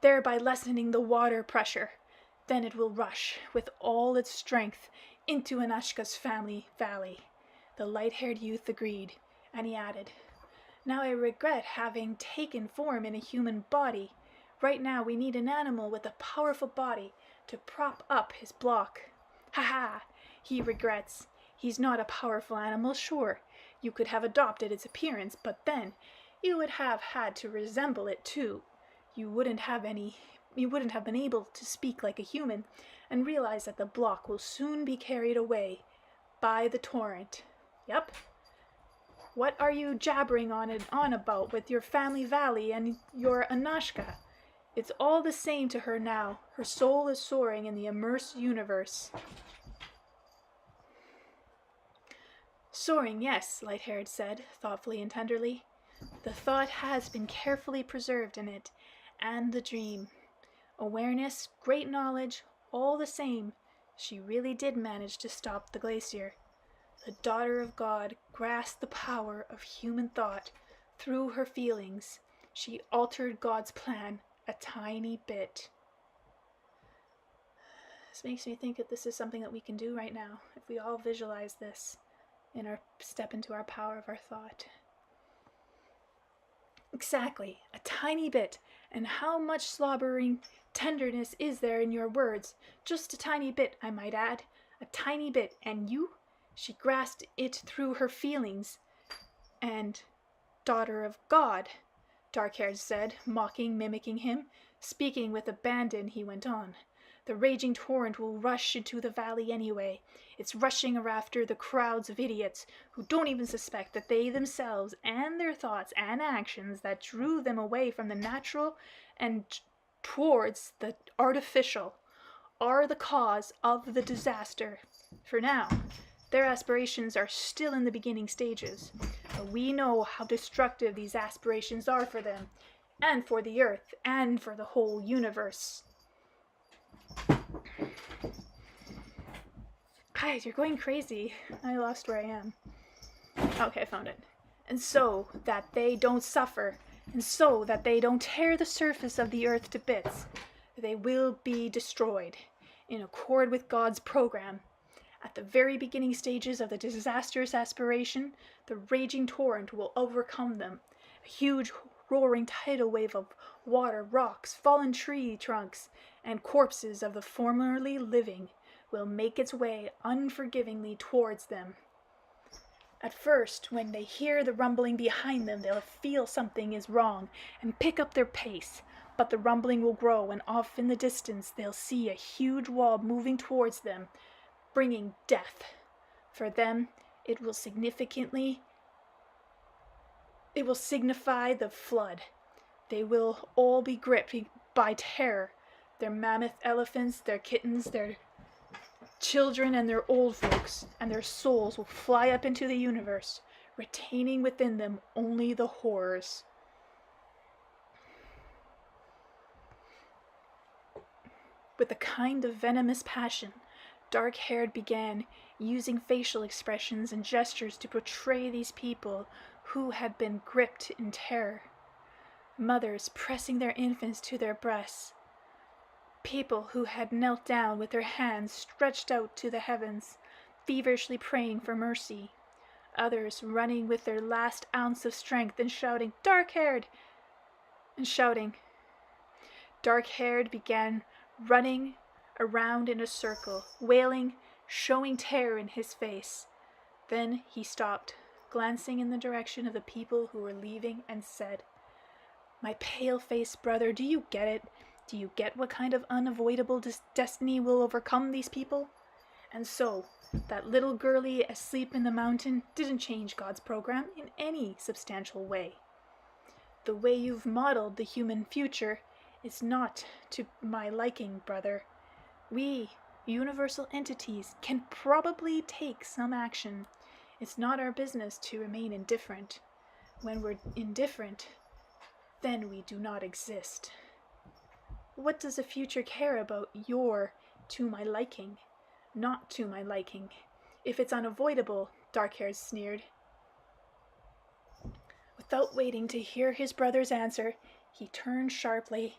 thereby lessening the water pressure, then it will rush with all its strength into Anashka's family valley. The light-haired youth agreed, and he added, "Now I regret having taken form in a human body. Right now we need an animal with a powerful body to prop up his block. Ha ha! He regrets. He's not a powerful animal, sure. You could have adopted its appearance, but then you would have had to resemble it too. You wouldn't have been able to speak like a human, and realize that the block will soon be carried away by the torrent. Yep. What are you jabbering on about with your family valley and your Anashka? It's all the same to her now. Her soul is soaring in the immersed universe." "Soaring, yes," Light-haired said, thoughtfully and tenderly. "The thought has been carefully preserved in it, and the dream. Awareness, great knowledge, all the same, she really did manage to stop the glacier. The daughter of God grasped the power of human thought through her feelings. She altered God's plan a tiny bit." This makes me think that this is something that we can do right now, if we all visualize this in our step into our power of our thought. Exactly, a tiny bit. And how much slobbering tenderness is there in your words? Just a tiny bit, I might add. A tiny bit. And you? She grasped it through her feelings. And daughter of God, Dark-haired said, mimicking him. Speaking with abandon, he went on. The raging torrent will rush into the valley anyway. It's rushing after the crowds of idiots who don't even suspect that they themselves and their thoughts and actions that drew them away from the natural and towards the artificial are the cause of the disaster. For now, their aspirations are still in the beginning stages, but we know how destructive these aspirations are for them, and for the earth, and for the whole universe. Guys, you're going crazy. I lost where I am. Okay, I found it. And so that they don't suffer, and so that they don't tear the surface of the earth to bits, they will be destroyed, in accord with God's program. At the very beginning stages of the disastrous aspiration, the raging torrent will overcome them. A huge roaring tidal wave of water, rocks, fallen tree trunks, and corpses of the formerly living will make its way unforgivingly towards them. At first, when they hear the rumbling behind them, they'll feel something is wrong and pick up their pace. But the rumbling will grow, and off in the distance they'll see a huge wall moving towards them, bringing death. For them, it will signify the flood. They will all be gripped by terror. Their mammoth elephants, their kittens, their children, and their old folks, and their souls will fly up into the universe, retaining within them only the horrors. With a kind of venomous passion, Dark-haired began using facial expressions and gestures to portray these people who had been gripped in terror. Mothers pressing their infants to their breasts. People who had knelt down with their hands stretched out to the heavens, feverishly praying for mercy. Others running with their last ounce of strength and shouting, "Dark-haired!" Dark-haired began running around in a circle, wailing, showing terror in his face. Then he stopped, glancing in the direction of the people who were leaving, and said, "My pale-faced brother, do you get it? Do you get what kind of unavoidable destiny will overcome these people?" And so, that little girlie asleep in the mountain didn't change God's program in any substantial way. The way you've modeled the human future is not to my liking, brother. We, universal entities, can probably take some action. It's not our business to remain indifferent. When we're indifferent, then we do not exist. What does the future care about your to my liking? Not to my liking. if it's unavoidable, Dark-Haired sneered. Without waiting to hear his brother's answer, he turned sharply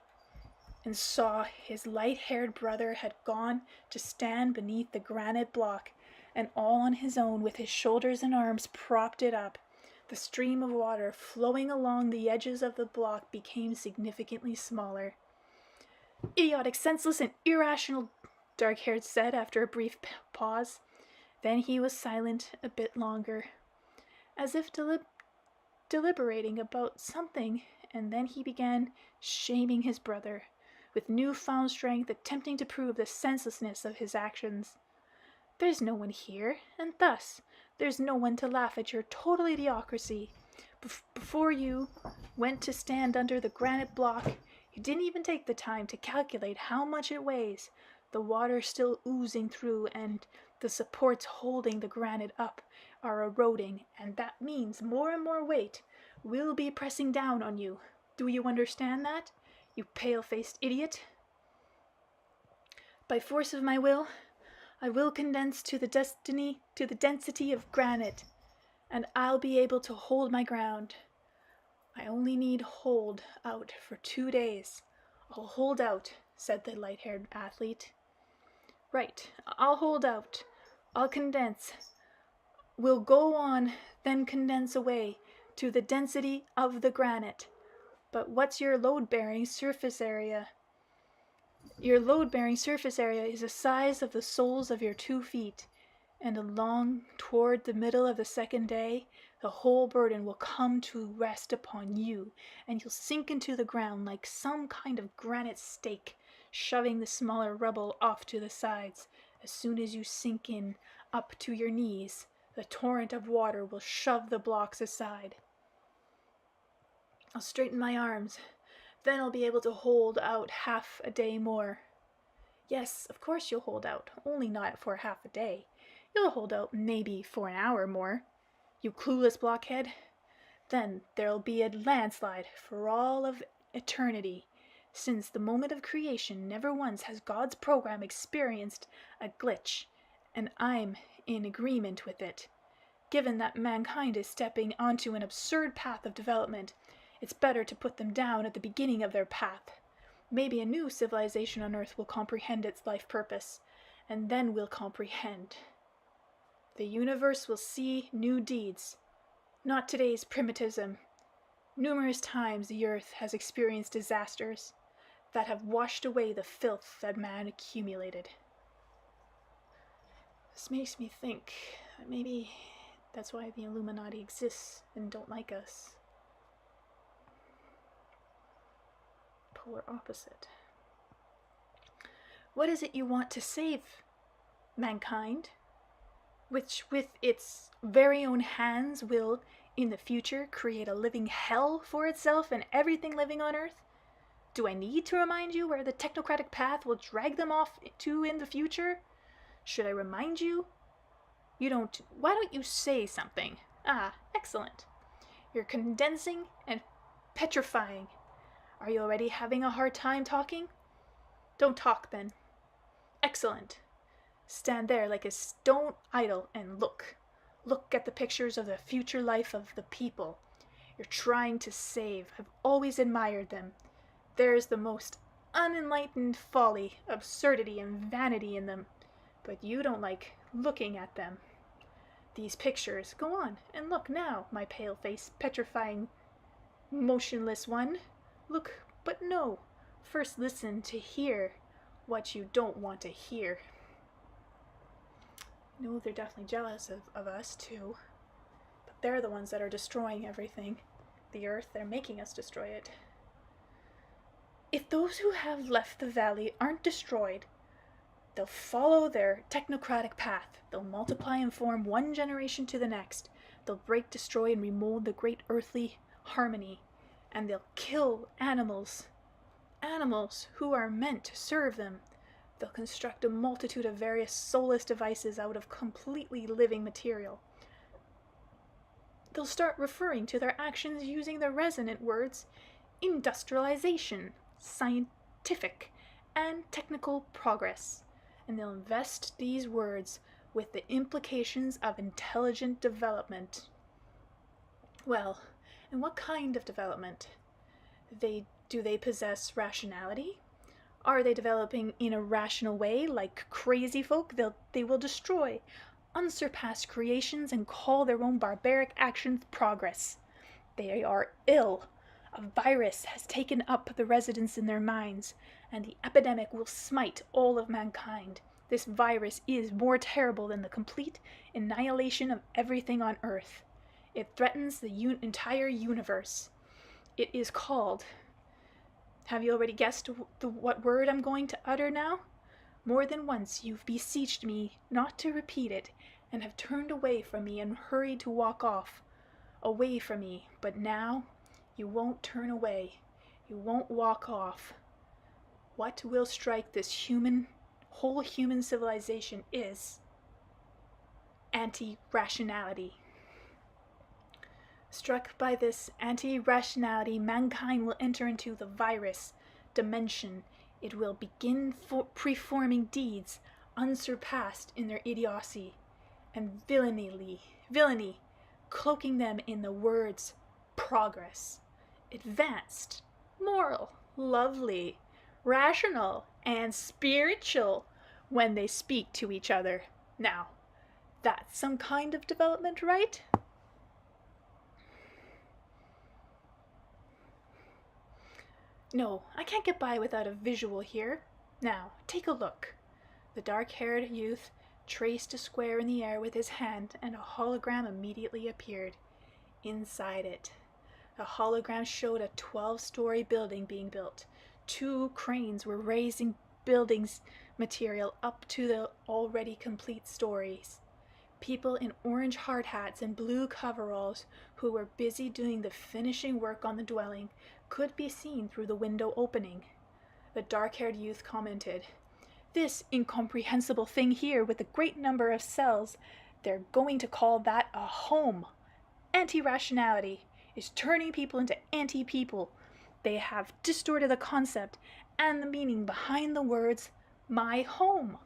and saw his light-haired brother had gone to stand beneath the granite block, and all on his own, with his shoulders and arms propped it up. The stream of water flowing along the edges of the block became significantly smaller. Idiotic, senseless, and irrational, Dark-Haired said after a brief pause. Then he was silent a bit longer, as if deliberating about something, and then he began shaming his brother, with newfound strength, attempting to prove the senselessness of his actions. There's no one here, and thus there's no one to laugh at your total idiocracy. Before you went to stand under the granite block, you didn't even take the time to calculate how much it weighs. The water still oozing through, and the supports holding the granite up are eroding, and that means more and more weight will be pressing down on you. Do you understand that, you pale-faced idiot? By force of my will, I will condense to the density of granite, and I'll be able to hold my ground. I only need hold out for 2 days. I'll hold out, said the light-haired athlete. Right, I'll hold out. I'll condense. We'll go on, then condense away to the density of the granite. But what's your load-bearing surface area? Your load-bearing surface area is the size of the soles of your 2 feet, and along toward the middle of the second day, the whole burden will come to rest upon you, and you'll sink into the ground like some kind of granite stake, shoving the smaller rubble off to the sides. As soon as you sink in up to your knees, the torrent of water will shove the blocks aside. I'll straighten my arms. Then I'll be able to hold out half a day more. Yes, of course you'll hold out, only not for half a day. You'll hold out maybe for an hour more. You clueless blockhead. Then there'll be a landslide for all of eternity. Since the moment of creation, never once has God's program experienced a glitch, and I'm in agreement with it. Given that mankind is stepping onto an absurd path of development, it's better to put them down at the beginning of their path. Maybe a new civilization on Earth will comprehend its life purpose, and then we'll comprehend. The universe will see new deeds, not today's primitivism. Numerous times the Earth has experienced disasters that have washed away the filth that man accumulated. This makes me think that maybe that's why the Illuminati exists and don't like us. Polar opposite. What is it you want to save, mankind? Which with its very own hands will, in the future, create a living hell for itself and everything living on Earth? Do I need to remind you where the technocratic path will drag them off to in the future? Should I remind you? You don't. Why don't you say something? Ah, excellent. You're condensing and petrifying. Are you already having a hard time talking? Don't talk then. Excellent. Stand there like a stone idol and look. Look at the pictures of the future life of the people you're trying to save. I've always admired them. There's the most unenlightened folly, absurdity, and vanity in them. But you don't like looking at them. These pictures. Go on and look now, my pale-faced, petrifying, motionless one. Look, but no. First listen to hear what you don't want to hear. No, they're definitely jealous of us, too. But they're the ones that are destroying everything. The Earth, they're making us destroy it. If those who have left the valley aren't destroyed, they'll follow their technocratic path. They'll multiply and form one generation to the next. They'll break, destroy, and remold the great earthly harmony. And they'll kill animals who are meant to serve them. They'll construct a multitude of various soulless devices out of completely living material. They'll start referring to their actions using the resonant words industrialization, scientific, and technical progress. And they'll invest these words with the implications of intelligent development. Well, and what kind of development? Do they possess rationality? Are they developing in a rational way, like crazy folk? They will destroy unsurpassed creations and call their own barbaric actions progress. They are ill. A virus has taken up the residence in their minds, and the epidemic will smite all of mankind. This virus is more terrible than the complete annihilation of everything on Earth. It threatens the entire universe. It is called... Have you already guessed what word I'm going to utter now? More than once you've beseeched me not to repeat it, and have turned away from me and hurried to walk off. Away from me, but now you won't turn away. You won't walk off. What will strike this whole human civilization is anti-rationality. Struck by this anti-rationality, mankind will enter into the virus dimension. It will begin performing deeds unsurpassed in their idiocy and villainy, cloaking them in the words progress, advanced, moral, lovely, rational, and spiritual when they speak to each other. Now, that's some kind of development, right? No, I can't get by without a visual here. Now, take a look. The dark-haired youth traced a square in the air with his hand, and a hologram immediately appeared. Inside it, the hologram showed a 12-story building being built. 2 cranes were raising buildings material up to the already complete stories. People in orange hard hats and blue coveralls who were busy doing the finishing work on the dwelling could be seen through the window opening. The dark-haired youth commented, "This incomprehensible thing here with a great number of cells, they're going to call that a home. Anti-rationality is turning people into anti-people. They have distorted the concept and the meaning behind the words, my home.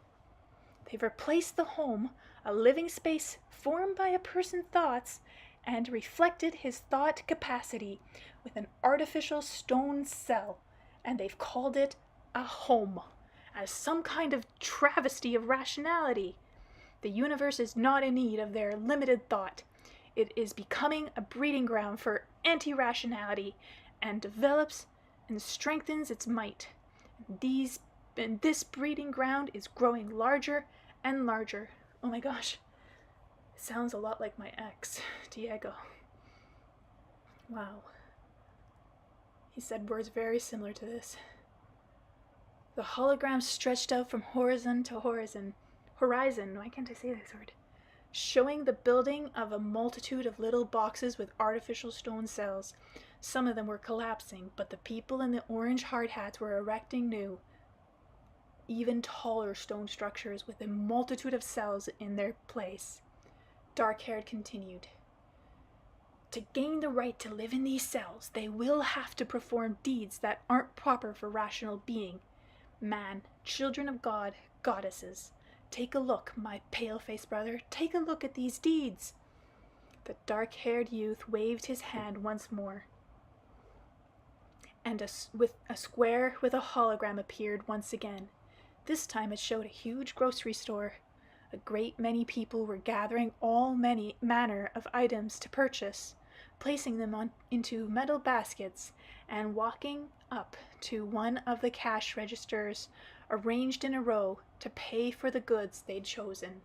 They've replaced the home, a living space formed by a person's thoughts, and reflected his thought capacity with an artificial stone cell, and they've called it a home, as some kind of travesty of rationality. The universe is not in need of their limited thought. It is becoming a breeding ground for anti-rationality, and develops and strengthens its might. And this breeding ground is growing larger and larger." Oh my gosh. It sounds a lot like my ex, Diego. Wow. He said words very similar to this. The hologram stretched out from horizon to horizon. Why can't I say this word? Showing the building of a multitude of little boxes with artificial stone cells. Some of them were collapsing, but the people in the orange hard hats were erecting new, even taller stone structures with a multitude of cells in their place. Dark-haired continued, "To gain the right to live in these cells, they will have to perform deeds that aren't proper for rational being. Man, children of God, goddesses. Take a look, my pale-faced brother. Take a look at these deeds." The dark-haired youth waved his hand once more, and a square with a hologram appeared once again. This time it showed a huge grocery store. A great many people were gathering all manner of items to purchase, placing them into metal baskets, and walking up to one of the cash registers arranged in a row to pay for the goods they'd chosen.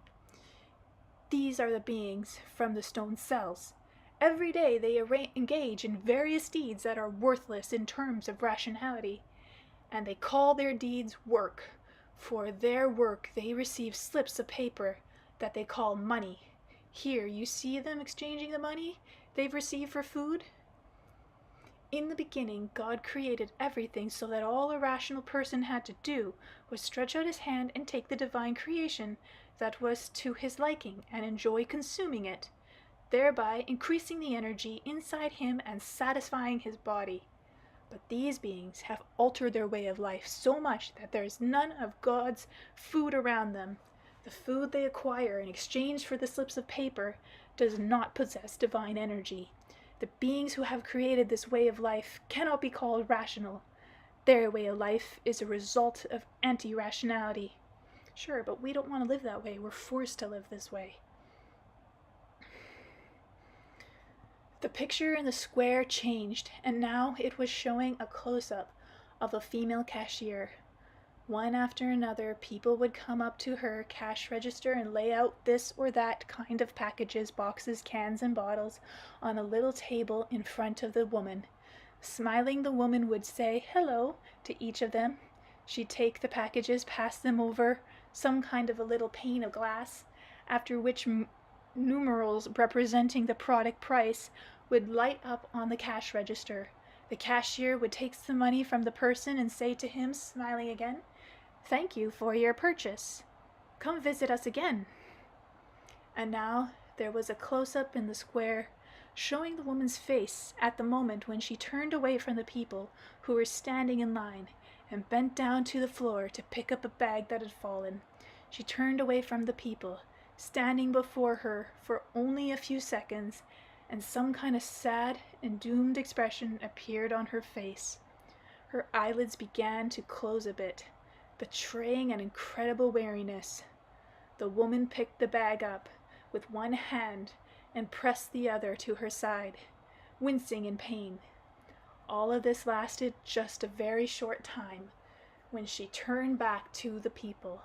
These are the beings from the stone cells. Every day they engage in various deeds that are worthless in terms of rationality, and they call their deeds work. For their work they receive slips of paper that they call money. Here you see them exchanging the money they've received for food. In the beginning, God created everything so that all a rational person had to do was stretch out his hand and take the divine creation that was to his liking and enjoy consuming it, thereby increasing the energy inside him and satisfying his body. But these beings have altered their way of life so much that there is none of God's food around them. The food they acquire in exchange for the slips of paper does not possess divine energy. The beings who have created this way of life cannot be called rational. Their way of life is a result of anti-rationality. Sure, but we don't want to live that way. We're forced to live this way. The picture in the square changed, and now it was showing a close-up of a female cashier. One after another, people would come up to her cash register and lay out this or that kind of packages, boxes, cans, and bottles on a little table in front of the woman. Smiling, the woman would say hello to each of them. She'd take the packages, pass them over some kind of a little pane of glass, after which numerals representing the product price would light up on the cash register. The cashier would take some money from the person and say to him, smiling again, "Thank you for your purchase. Come visit us again." And now there was a close-up in the square showing the woman's face at the moment when she turned away from the people who were standing in line and bent down to the floor to pick up a bag that had fallen. She turned away from the people standing before her for only a few seconds, and some kind of sad and doomed expression appeared on her face. Her eyelids began to close a bit, betraying an incredible weariness. The woman picked the bag up with one hand and pressed the other to her side, wincing in pain. All of this lasted just a very short time. When she turned back to the people,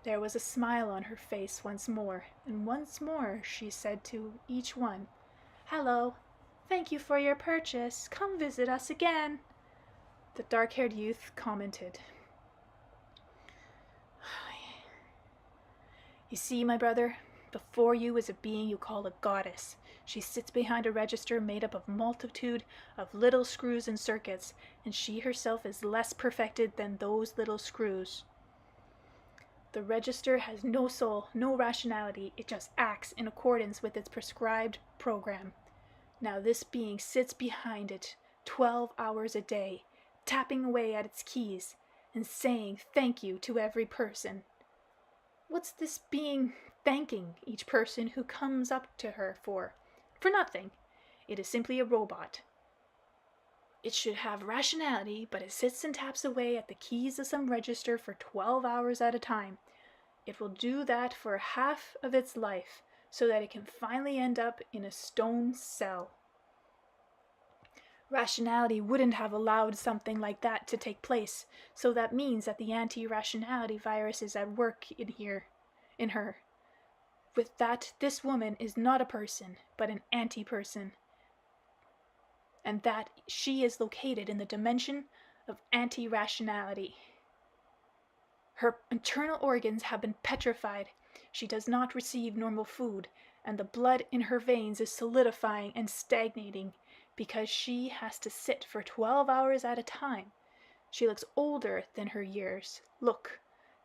there was a smile on her face once more, and once more she said to each one, "Hello, thank you for your purchase. Come visit us again." The dark-haired youth commented, "You see, my brother, before you is a being you call a goddess. She sits behind a register made up of a multitude of little screws and circuits, and she herself is less perfected than those little screws. The register has no soul, no rationality. It just acts in accordance with its prescribed program. Now this being sits behind it 12 hours a day, tapping away at its keys and saying thank you to every person. What's this being thanking each person who comes up to her for? For nothing. It is simply a robot. It should have rationality, but it sits and taps away at the keys of some register for 12 hours at a time. It will do that for half of its life, so that it can finally end up in a stone cell. Rationality wouldn't have allowed something like that to take place, so that means that the anti-rationality virus is at work in her. With that, this woman is not a person, but an anti-person. And that she is located in the dimension of anti-rationality. Her internal organs have been petrified. She does not receive normal food, and the blood in her veins is solidifying and stagnating because she has to sit for 12 hours at a time. She looks older than her years. Look,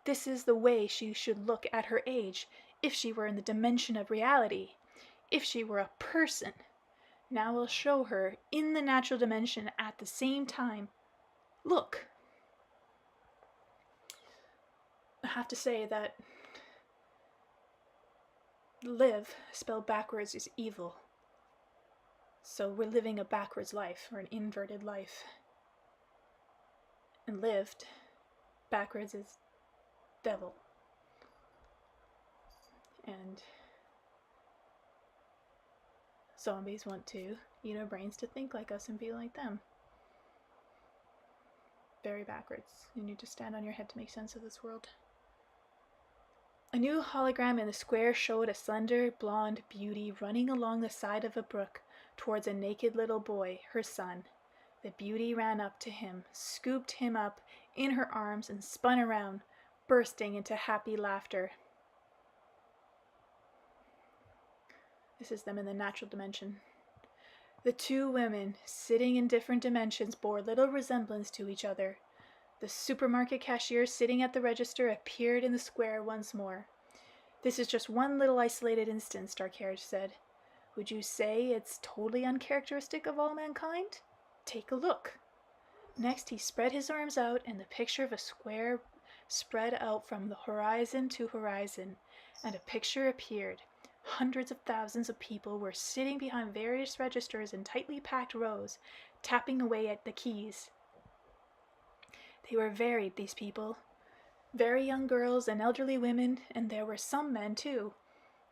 this is the way she should look at her age if she were in the dimension of reality, if she were a person. Now we'll show her in the natural dimension at the same time. Look." I have to say that live spelled backwards is evil. So we're living a backwards life, or an inverted life. And lived backwards is devil. And zombies want to eat our brains to think like us and be like them. Very backwards. You need to stand on your head to make sense of this world. A new hologram in the square showed a slender, blonde beauty running along the side of a brook towards a naked little boy, her son. The beauty ran up to him, scooped him up in her arms, and spun around, bursting into happy laughter. This is them in the natural dimension. The two women, sitting in different dimensions, bore little resemblance to each other. The supermarket cashier sitting at the register appeared in the square once more. "This is just one little isolated instance," Dark-Haired said. "Would you say it's totally uncharacteristic of all mankind? Take a look." Next he spread his arms out, and the picture of a square spread out from the horizon to horizon, and a picture appeared. Hundreds of thousands of people were sitting behind various registers in tightly packed rows, tapping away at the keys. They were varied, these people. Very young girls and elderly women, and there were some men too.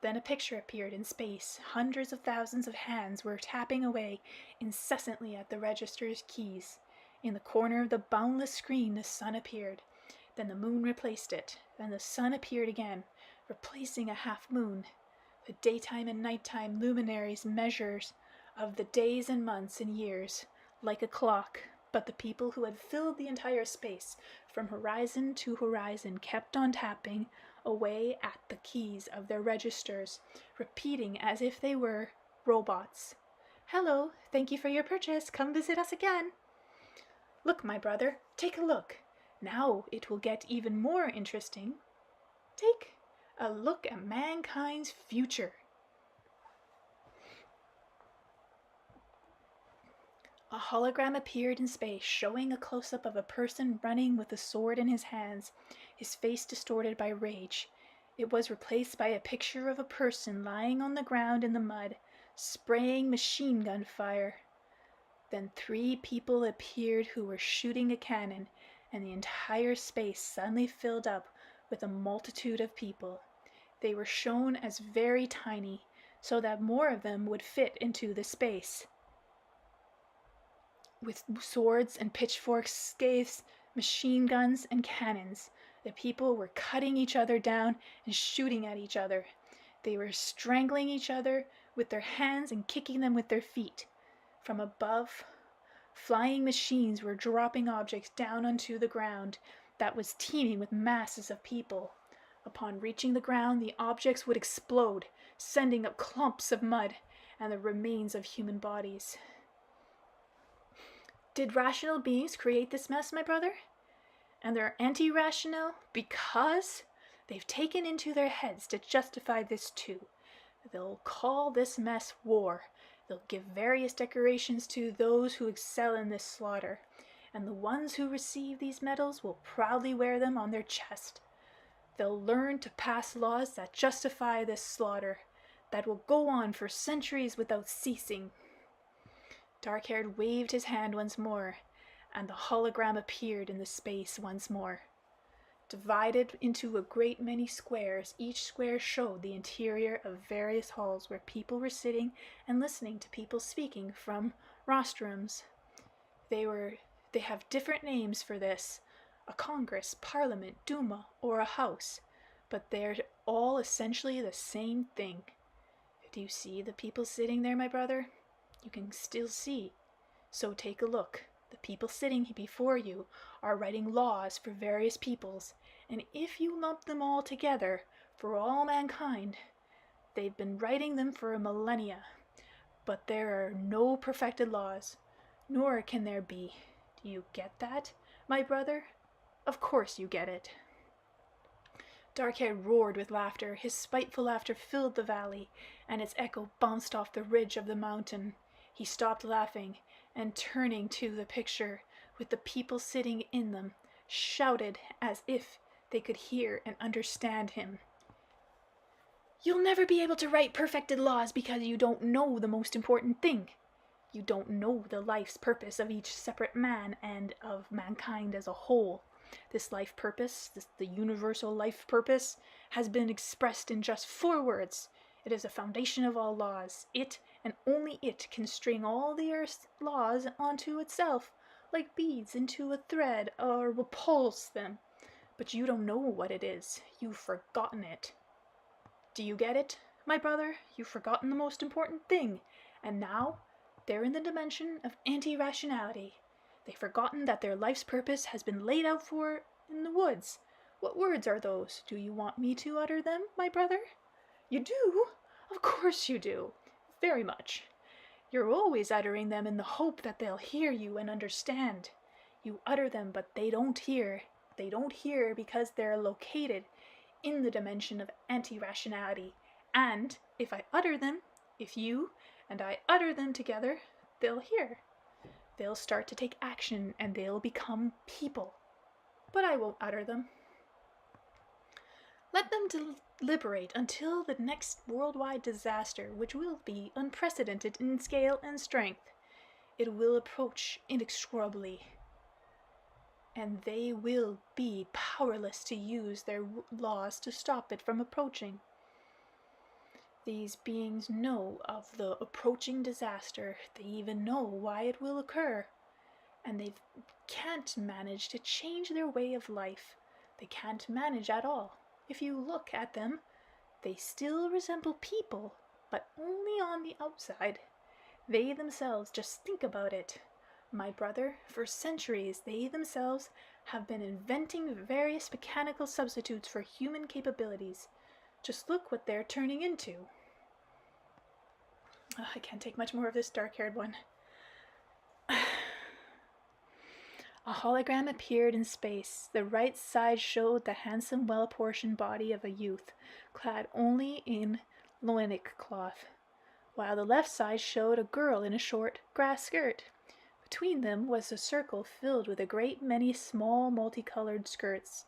Then a picture appeared in space. Hundreds of thousands of hands were tapping away incessantly at the register's keys. In the corner of the boundless screen the sun appeared. Then the moon replaced it. Then the sun appeared again, replacing a half moon. The daytime and nighttime luminaries measures of the days and months and years, like a clock. But the people who had filled the entire space from horizon to horizon kept on tapping away at the keys of their registers, repeating as if they were robots. "Hello, thank you for your purchase. Come visit us again." "Look, my brother, take a look. Now it will get even more interesting. Take a look at mankind's future." A hologram appeared in space, showing a close-up of a person running with a sword in his hands, his face distorted by rage. It was replaced by a picture of a person lying on the ground in the mud, spraying machine gun fire. Then 3 people appeared who were shooting a cannon, and the entire space suddenly filled up with a multitude of people. They were shown as very tiny, so that more of them would fit into the space. With swords and pitchforks, scythes, machine guns, and cannons, the people were cutting each other down and shooting at each other. They were strangling each other with their hands and kicking them with their feet. From above, flying machines were dropping objects down onto the ground that was teeming with masses of people. Upon reaching the ground, the objects would explode, sending up clumps of mud and the remains of human bodies. Did rational beings create this mess, my brother? And they're anti-rational because they've taken into their heads to justify this too. They'll call this mess war. They'll give various decorations to those who excel in this slaughter, and the ones who receive these medals will proudly wear them on their chest. They'll learn to pass laws that justify this slaughter, that will go on for centuries without ceasing. Dark-haired waved his hand once more, and the hologram appeared in the space once more. Divided into a great many squares, each square showed the interior of various halls where people were sitting and listening to people speaking from rostrums. They have different names for this: a congress, parliament, duma, or a house, but they're all essentially the same thing. Do you see the people sitting there, my brother? You can still see. So take a look. The people sitting before you are writing laws for various peoples, and if you lump them all together for all mankind, they've been writing them for a millennia. But there are no perfected laws, nor can there be. Do you get that, my brother? Of course you get it. Darkhair roared with laughter. His spiteful laughter filled the valley, and its echo bounced off the ridge of the mountain. He stopped laughing, and turning to the picture, with the people sitting in them, shouted as if they could hear and understand him. "You'll never be able to write perfected laws because you don't know the most important thing. You don't know the life's purpose of each separate man and of mankind as a whole. This life purpose, the universal life purpose, has been expressed in just 4 words. It is the foundation of all laws. It, and only it, can string all the earth's laws onto itself, like beads into a thread, or repulse them. But you don't know what it is. You've forgotten it. Do you get it, my brother? You've forgotten the most important thing, and now they're in the dimension of anti-rationality. They've forgotten that their life's purpose has been laid out for in the woods. What words are those? Do you want me to utter them, my brother? You do? Of course you do. Very much. You're always uttering them in the hope that they'll hear you and understand. You utter them, but they don't hear. They don't hear because they're located in the dimension of anti-rationality. And if I utter them, if you and I utter them together, they'll hear. They'll start to take action and they'll become people. But I won't utter them. Let them deliberate until the next worldwide disaster, which will be unprecedented in scale and strength. It will approach inexorably, and they will be powerless to use their laws to stop it from approaching. These beings know of the approaching disaster. They even know why it will occur. And they can't manage to change their way of life. They can't manage at all. If you look at them, they still resemble people, but only on the outside. They themselves, just think about it. My brother, for centuries, they themselves have been inventing various mechanical substitutes for human capabilities. Just look what they're turning into. Oh, I can't take much more of this dark-haired one. A hologram appeared in space. The right side showed the handsome, well-apportioned body of a youth, clad only in loincloth, cloth, while the left side showed a girl in a short grass skirt. Between them was a circle filled with a great many small multicolored circles.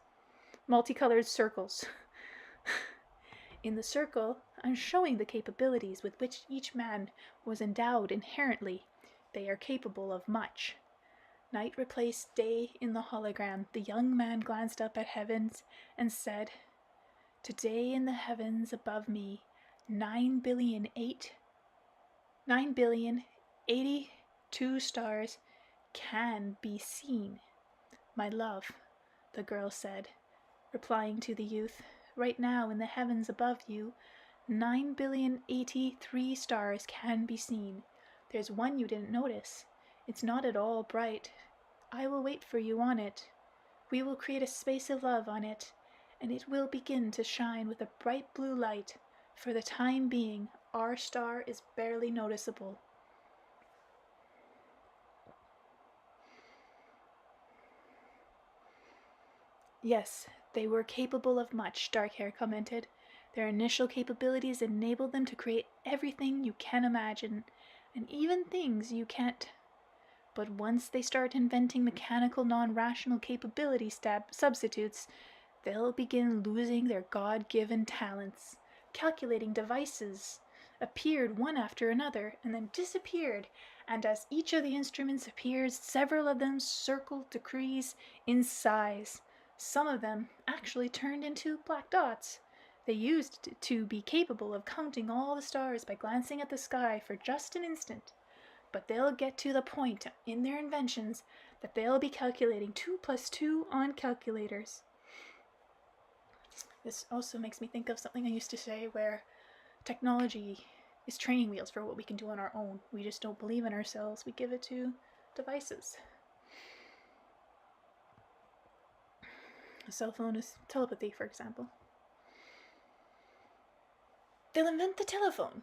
In the circle, I'm showing the capabilities with which each man was endowed inherently. They are capable of much. Night replaced day in the hologram. The young man glanced up at heavens and said, "Today in the heavens above me, 9,082 stars can be seen." "My love," the girl said, replying to the youth, "right now in the heavens above you, 9,083 stars can be seen. There's one you didn't notice. It's not at all bright. I will wait for you on it. We will create a space of love on it, and it will begin to shine with a bright blue light. For the time being, our star is barely noticeable." "Yes, they were capable of much," Darkhair commented. "Their initial capabilities enabled them to create everything you can imagine, and even things you can't. But once they start inventing mechanical, non-rational capability substitutes, they'll begin losing their God-given talents. Calculating devices appeared one after another, and then disappeared, and as each of the instruments appears, several of them circled decrease in size. Some of them actually turned into black dots. They used to be capable of counting all the stars by glancing at the sky for just an instant. But they'll get to the point in their inventions that they'll be calculating 2 + 2 on calculators." This also makes me think of something I used to say, where technology is training wheels for what we can do on our own. We just don't believe in ourselves. We give it to devices. A cell phone is telepathy, for example. They'll invent the telephone,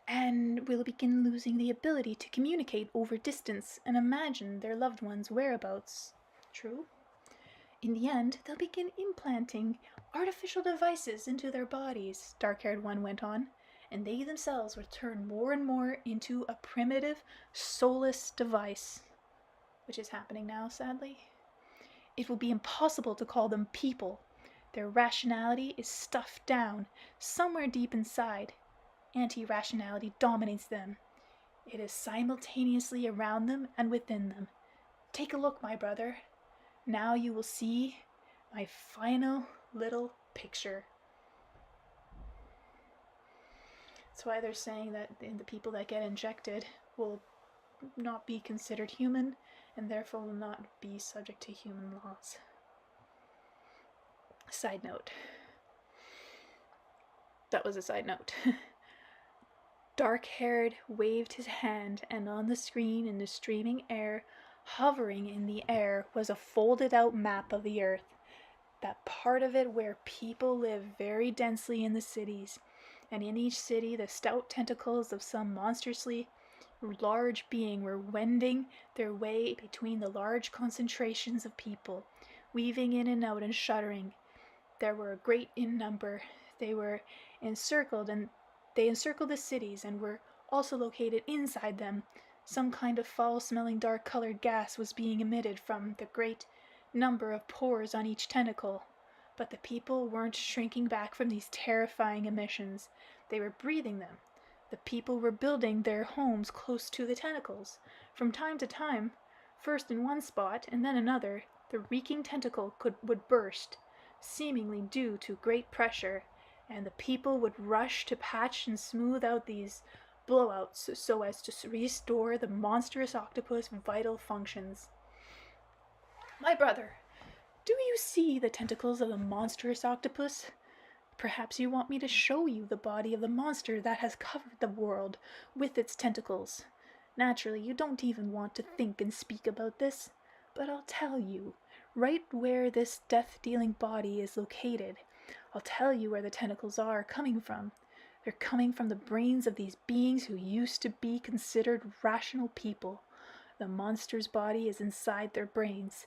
and will begin losing the ability to communicate over distance and imagine their loved ones' whereabouts. True. In the end, they'll begin implanting artificial devices into their bodies, Dark-haired one went on, and they themselves will turn more and more into a primitive, soulless device, which is happening now, sadly. It will be impossible to call them people. Their rationality is stuffed down somewhere deep inside. Anti-rationality dominates them. It is simultaneously around them and within them. Take a look, my brother. Now you will see my final little picture. That's why they're saying that the people that get injected will not be considered human, and therefore will not be subject to human laws. Side note. That was a side note. Dark-haired waved his hand, and on the screen in the streaming air, hovering in the air, was a folded-out map of the earth. That part of it where people live very densely in the cities, and in each city the stout tentacles of some monstrously large being were wending their way between the large concentrations of people, weaving in and out and shuddering. There were a great in number. They were encircled, and they encircled the cities and were also located inside them. Some kind of foul-smelling dark-colored gas was being emitted from the great number of pores on each tentacle, But the people weren't shrinking back from these terrifying emissions. They were breathing them. The people were building their homes close to the tentacles. From time to time, first in one spot and then another, the reeking tentacle would burst, seemingly due to great pressure, and the people would rush to patch and smooth out these blowouts so as to restore the monstrous octopus' vital functions. My brother, do you see the tentacles of the monstrous octopus? Perhaps you want me to show you the body of the monster that has covered the world with its tentacles. Naturally, you don't even want to think and speak about this, but I'll tell you, right where this death-dealing body is located. I'll tell you where the tentacles are coming from. They're coming from the brains of these beings who used to be considered rational people. The monster's body is inside their brains.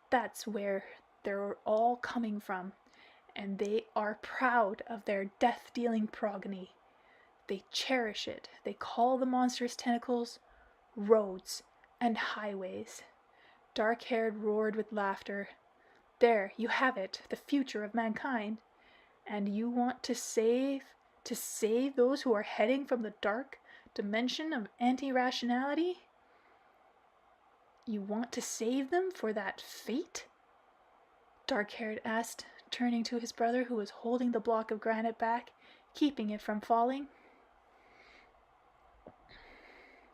That's where they're all coming from. And they are proud of their death-dealing progeny. They cherish it. They call the monstrous tentacles roads and highways. Dark-haired roared with laughter. There, you have it, the future of mankind. And you want to save those who are heading from the dark dimension of anti-rationality? You want to save them for that fate? Dark-haired asked, turning to his brother who was holding the block of granite back, keeping it from falling.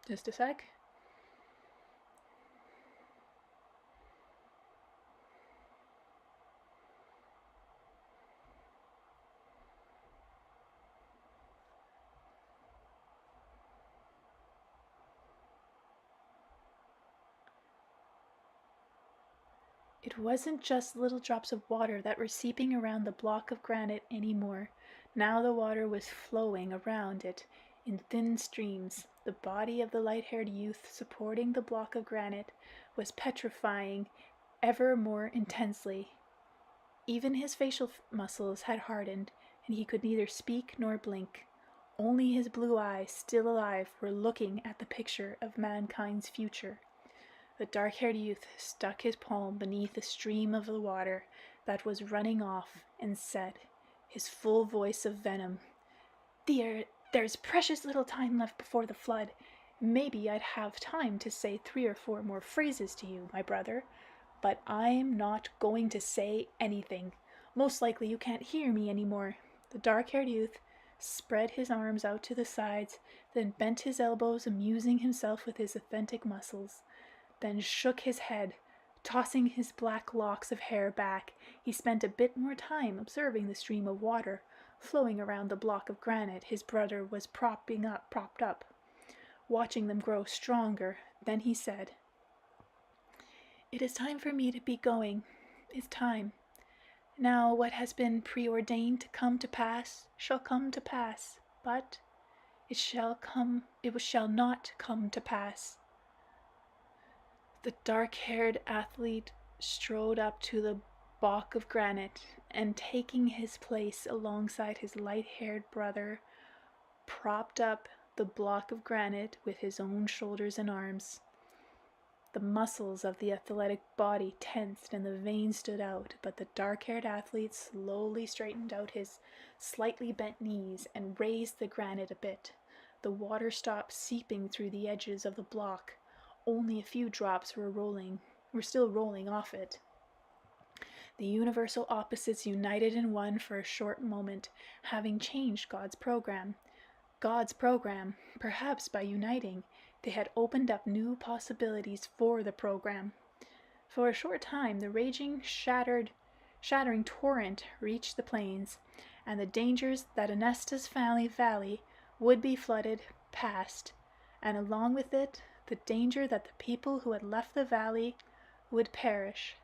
Just a sec. It wasn't just little drops of water that were seeping around the block of granite anymore. Now the water was flowing around it in thin streams. The body of the light-haired youth supporting the block of granite was petrifying ever more intensely. Even his facial muscles had hardened, and he could neither speak nor blink. Only his blue eyes, still alive, were looking at the picture of mankind's future. The dark-haired youth stuck his palm beneath a stream of the water that was running off and said, his full voice of venom, There's precious little time left before the flood. Maybe I'd have time to say 3 or 4 more phrases to you, my brother, but I'm not going to say anything. Most likely you can't hear me anymore. The dark-haired youth spread his arms out to the sides, then bent his elbows, amusing himself with his authentic muscles. Then shook his head, tossing his black locks of hair back. He spent a bit more time observing the stream of water flowing around the block of granite his brother was propped up, watching them grow stronger. Then he said, It is time for me to be going. It's time. Now what has been preordained to come to pass shall come to pass, but it shall not come to pass. The dark-haired athlete strode up to the block of granite, and taking his place alongside his light-haired brother, propped up the block of granite with his own shoulders and arms. The muscles of the athletic body tensed and the veins stood out, but the dark-haired athlete slowly straightened out his slightly bent knees and raised the granite a bit. The water stopped seeping through the edges of the block. Only a few drops were still rolling off it. The universal opposites united in one for a short moment, having changed God's program. Perhaps by uniting, they had opened up new possibilities for the program. For a short time, the raging, shattering torrent reached the plains, and the dangers that ANASTA's valley would be flooded passed, and along with it, the danger that the people who had left the valley would perish.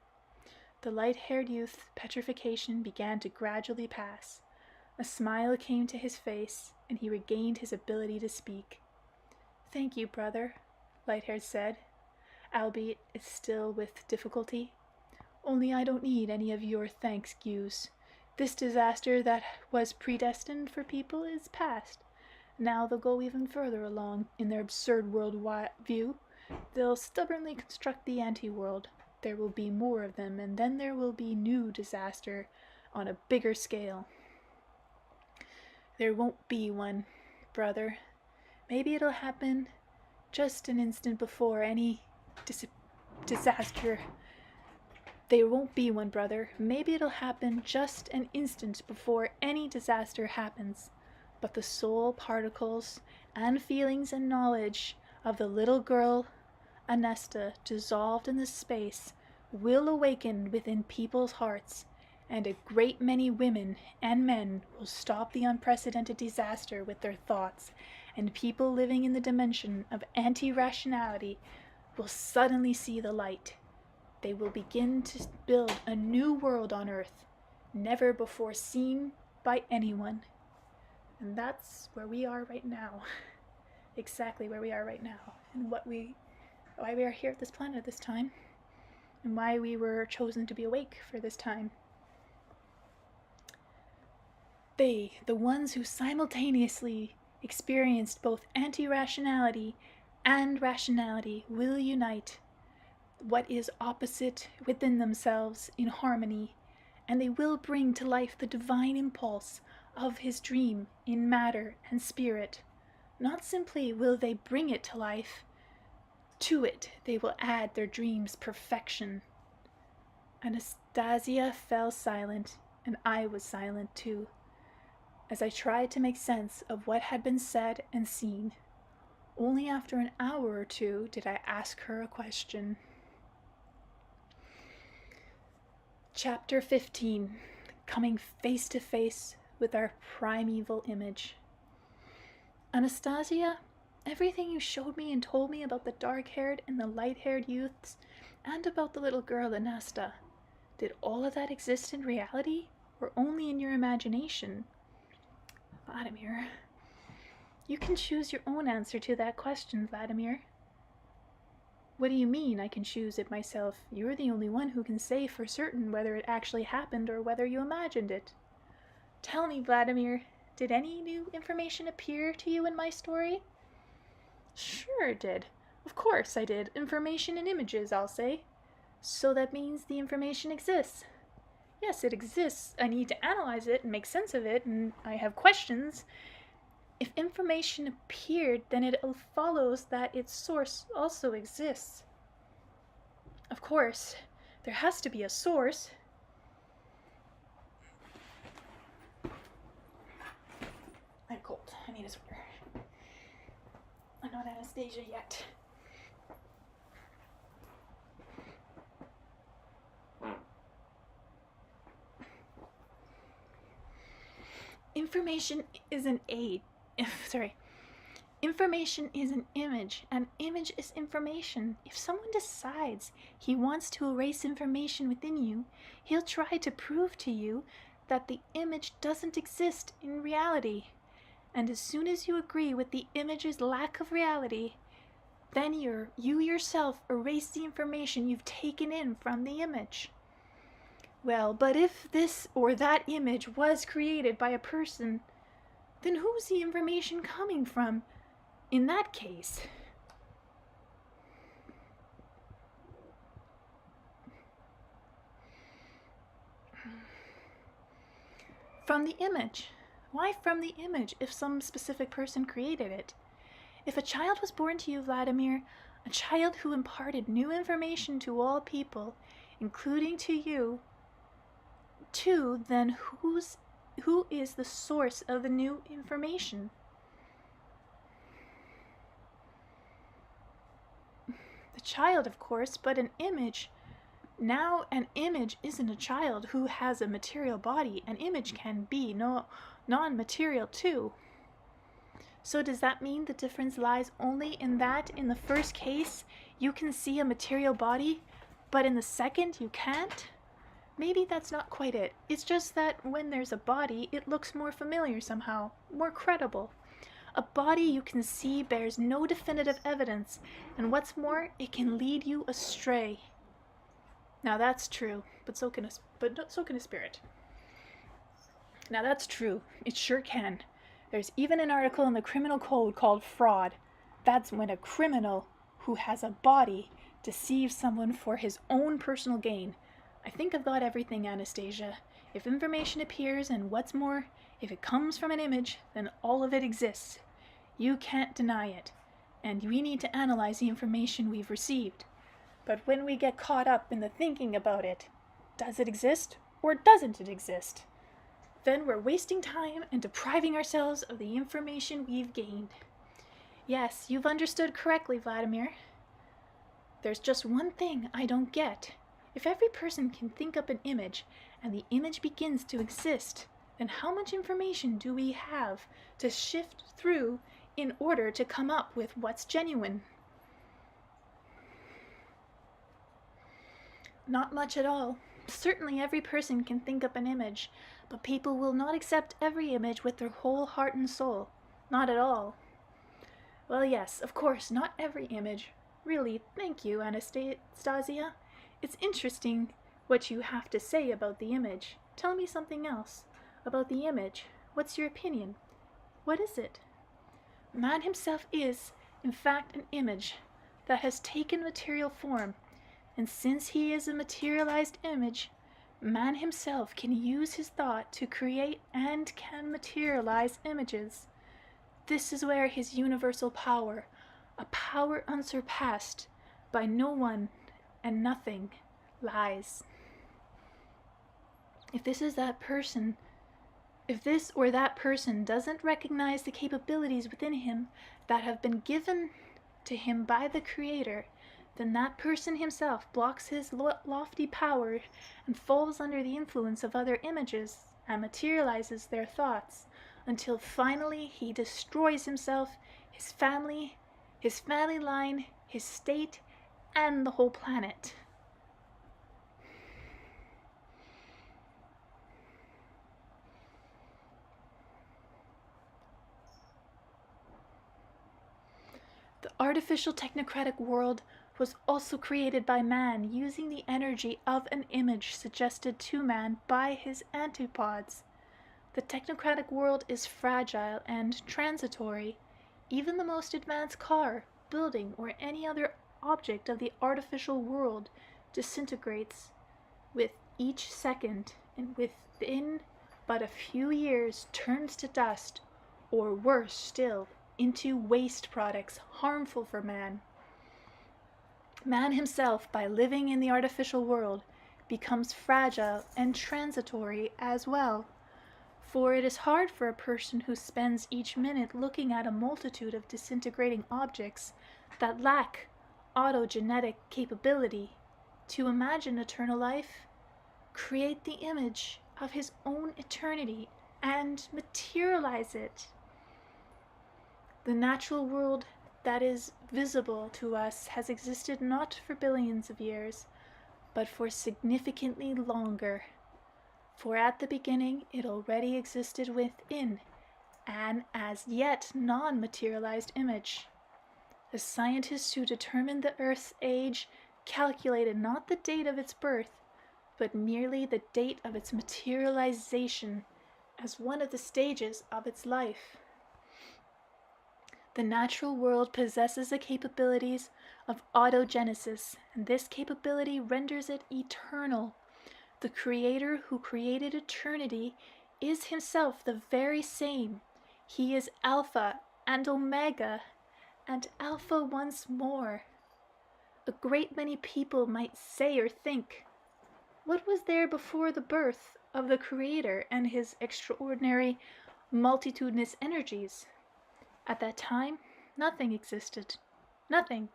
The light-haired youth's petrification began to gradually pass. A smile came to his face, and he regained his ability to speak. Thank you, brother, Light-haired said, albeit still with difficulty. Only I don't need any of your thanks, Hughes. This disaster that was predestined for people is past. Now they'll go even further along in their absurd world view. They'll stubbornly construct the anti-world. There will be more of them, and then there will be new disaster, on a bigger scale. There won't be one, brother. Maybe it'll happen just an instant before any disaster. There won't be one, brother. Maybe it'll happen just an instant before any disaster happens. But the soul particles and feelings and knowledge of the little girl, ANASTA, dissolved in the space, will awaken within people's hearts, and a great many women and men will stop the unprecedented disaster with their thoughts, and people living in the dimension of anti-rationality will suddenly see the light. They will begin to build a new world on Earth, never before seen by anyone. And that's where we are right now. Exactly where we are right now. And why we are here at this planet at this time. And why we were chosen to be awake for this time. They, the ones who simultaneously experienced both anti-rationality and rationality, will unite what is opposite within themselves in harmony, and they will bring to life the divine impulse of his dream in matter and spirit. Not simply will they bring it to life, to it they will add their dream's perfection. Anastasia fell silent, and I was silent too, as I tried to make sense of what had been said and seen. Only after an hour or two did I ask her a question. Chapter 15. Coming face to face with our primeval image. Anastasia, everything you showed me and told me about the dark-haired and the light-haired youths, and about the little girl ANASTA, did all of that exist in reality, or only in your imagination? Vladimir, you can choose your own answer to that question, Vladimir. What do you mean I can choose it myself? You're the only one who can say for certain whether it actually happened or whether you imagined it. Tell me, Vladimir, did any new information appear to you in my story? Sure it did. Of course I did. Information and images, I'll say. So that means the information exists. Yes, it exists. I need to analyze it and make sense of it, and I have questions. If information appeared, then it follows that its source also exists. Of course, there has to be a source. I'm cold. I need a sweater. I'm not Anastasia yet. Information is an aid. Information is an image, and image is information. If someone decides he wants to erase information within you, he'll try to prove to you that the image doesn't exist in reality. And as soon as you agree with the image's lack of reality, then you yourself erase the information you've taken in from the image. Well, but if this or that image was created by a person, then who's the information coming from in that case? From the image. Why from the image if some specific person created it? If a child was born to you, Vladimir, a child who imparted new information to all people, including to you, too, then who is the source of the new information? The child, of course, but an image. Now an image isn't a child who has a material body. An image can be non-material too. So does that mean the difference lies only in that in the first case you can see a material body, but in the second you can't? Maybe that's not quite it. It's just that when there's a body, it looks more familiar somehow, more credible. A body you can see bears no definitive evidence, and what's more, it can lead you astray. Now that's true, but so can a spirit. Now that's true, it sure can. There's even an article in the criminal code called fraud. That's when a criminal who has a body deceives someone for his own personal gain. I think I've got everything, Anastasia. If information appears, and what's more, if it comes from an image, then all of it exists. You can't deny it, and we need to analyze the information we've received. But when we get caught up in the thinking about it, does it exist or doesn't it exist? Then we're wasting time and depriving ourselves of the information we've gained. Yes, you've understood correctly, Vladimir. There's just one thing I don't get. If every person can think up an image and the image begins to exist, then how much information do we have to sift through in order to come up with what's genuine? Not much at all. Certainly every person can think up an image, but people will not accept every image with their whole heart and soul. Not at all. Well, yes, of course, not every image. Really, thank you, Anastasia. It's interesting what you have to say about the image. Tell me something else about the image. What's your opinion? What is it? Man himself is, in fact, an image that has taken material form, and since he is a materialized image, man himself can use his thought to create and can materialize images. This is where his universal power, a power unsurpassed by no one and nothing, lies. If this or that person doesn't recognize the capabilities within him that have been given to him by the Creator, then that person himself blocks his lofty power and falls under the influence of other images and materializes their thoughts until finally he destroys himself, his family line, his state, and the whole planet. The artificial technocratic world was also created by man using the energy of an image suggested to man by his antipods. The technocratic world is fragile and transitory. Even the most advanced car, building, or any other object of the artificial world disintegrates with each second, and within but a few years turns to dust, or worse still, into waste products harmful for man. Man himself, by living in the artificial world, becomes fragile and transitory as well. For it is hard for a person who spends each minute looking at a multitude of disintegrating objects that lack autogenetic capability to imagine eternal life, create the image of his own eternity, and materialize it. The natural world that is visible to us has existed not for billions of years, but for significantly longer. For at the beginning it already existed within an as yet non-materialized image. The scientists who determined the Earth's age calculated not the date of its birth, but merely the date of its materialization as one of the stages of its life. The natural world possesses the capabilities of autogenesis, and this capability renders it eternal. The Creator who created eternity is himself the very same. He is Alpha and Omega, and Alpha once more. A great many people might say or think, what was there before the birth of the Creator and his extraordinary multitudinous energies? At that time, nothing existed. Nothing.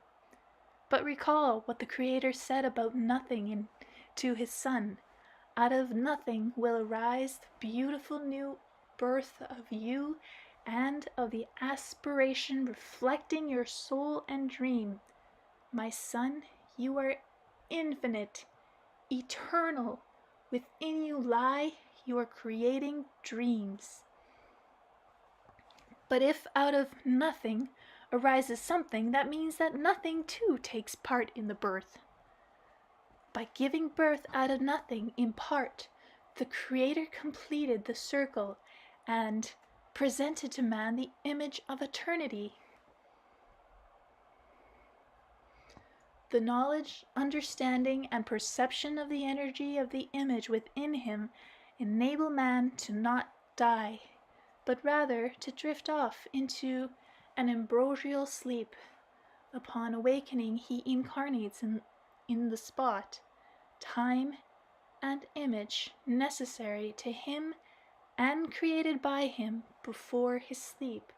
But recall what the Creator said about nothing to his Son. Out of nothing will arise the beautiful new birth of you and of the aspiration reflecting your soul and dream. My son, you are infinite, eternal. Within you lie, you are creating dreams. But if out of nothing arises something, that means that nothing too takes part in the birth. By giving birth out of nothing, in part, the Creator completed the circle and presented to man the image of eternity. The knowledge, understanding, and perception of the energy of the image within him enable man to not die, but rather to drift off into an ambrosial sleep. Upon awakening, he incarnates in the spot, time, and image necessary to him and created by him before his sleep.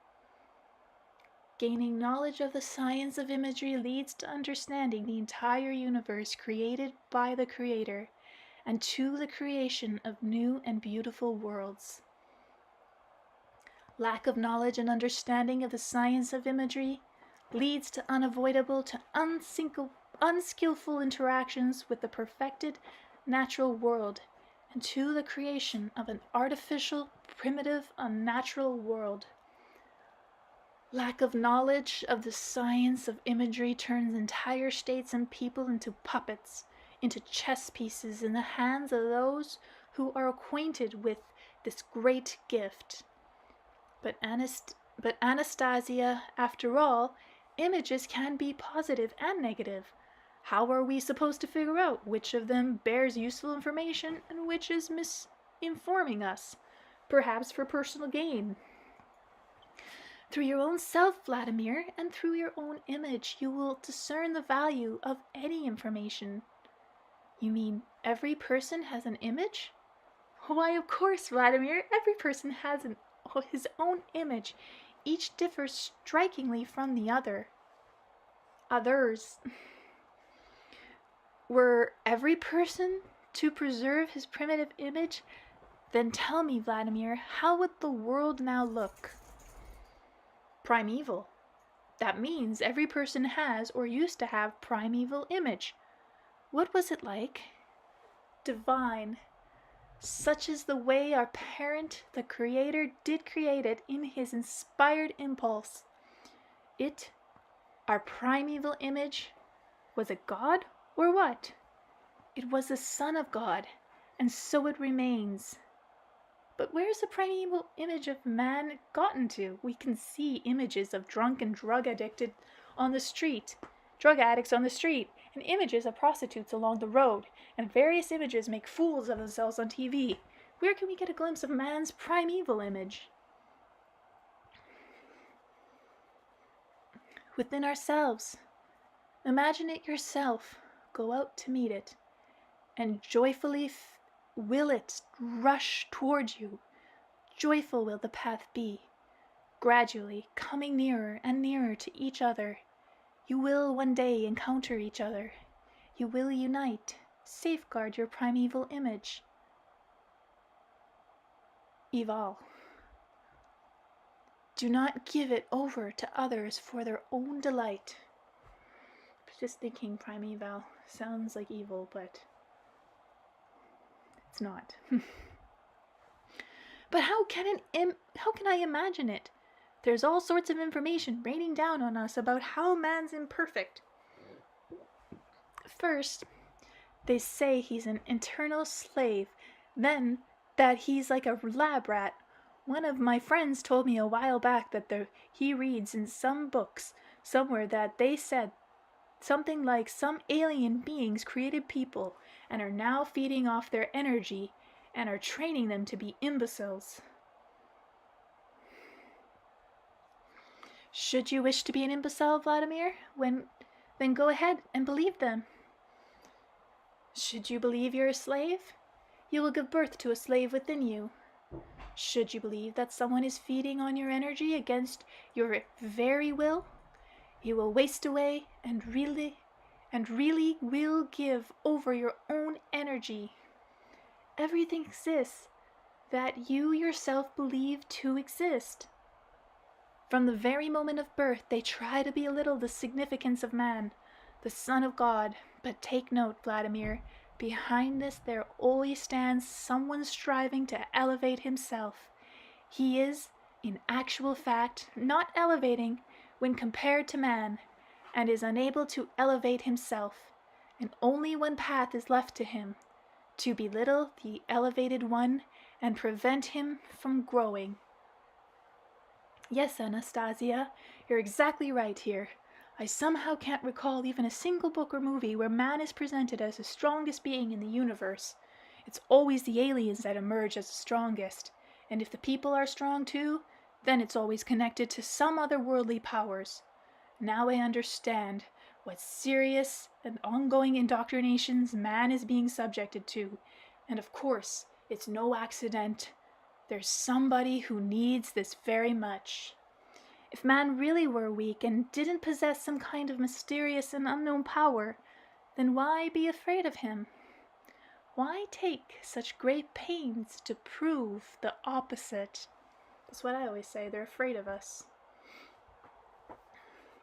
Gaining knowledge of the science of imagery leads to understanding the entire universe created by the Creator and to the creation of new and beautiful worlds. Lack of knowledge and understanding of the science of imagery leads to unavoidable to unskillful interactions with the perfected natural world and to the creation of an artificial, primitive, unnatural world. Lack of knowledge of the science of imagery turns entire states and people into puppets, into chess pieces in the hands of those who are acquainted with this great gift. But Anastasia, after all, images can be positive and negative. How are we supposed to figure out which of them bears useful information and which is misinforming us, perhaps for personal gain? Through your own self, Vladimir, and through your own image, you will discern the value of any information. You mean every person has an image? Why, of course, Vladimir, every person has his own image. Each differs strikingly from the others. Were every person to preserve his primitive image, then tell me, Vladimir, how would the world now look? Primeval. That means every person has or used to have primeval image. What was it like? Divine. Such is the way our parent, the Creator, did create it in his inspired impulse. It, our primeval image, was it God or what? It was the Son of God, and so it remains. But where's the primeval image of man gotten to? We can see images of drunk and drug addicts on the street, and images of prostitutes along the road, and various images make fools of themselves on TV. Where can we get a glimpse of man's primeval image? Within ourselves. Imagine it yourself. Go out to meet it, and joyfully will it rush towards you. Joyful will the path be, gradually coming nearer and nearer to each other. You will one day encounter each other. You will unite, safeguard your primeval image. Eval. Do not give it over to others for their own delight. Just thinking primeval sounds like evil, but it's not. But how can I imagine it? There's all sorts of information raining down on us about how man's imperfect. First, they say he's an eternal slave, then that he's like a lab rat. One of my friends told me a while back that he reads in some books somewhere that they said something like some alien beings created people and are now feeding off their energy and are training them to be imbeciles. Should you wish to be an imbecile, Vladimir, then go ahead and believe them. Should you believe you're a slave, you will give birth to a slave within you. Should you believe that someone is feeding on your energy against your very will, you will waste away and really will give over your own energy. Everything exists that you yourself believe to exist. From the very moment of birth, they try to belittle the significance of man, the Son of God. But take note, Vladimir, behind this there always stands someone striving to elevate himself. He is, in actual fact, not elevating when compared to man, and is unable to elevate himself, and only one path is left to him, to belittle the elevated one and prevent him from growing. Yes, Anastasia, you're exactly right here. I somehow can't recall even a single book or movie where man is presented as the strongest being in the universe. It's always the aliens that emerge as the strongest, and if the people are strong too, then it's always connected to some otherworldly powers. Now I understand what serious and ongoing indoctrinations man is being subjected to, and of course, it's no accident. There's somebody who needs this very much. If man really were weak and didn't possess some kind of mysterious and unknown power, then why be afraid of him? Why take such great pains to prove the opposite? That's what I always say. They're afraid of us.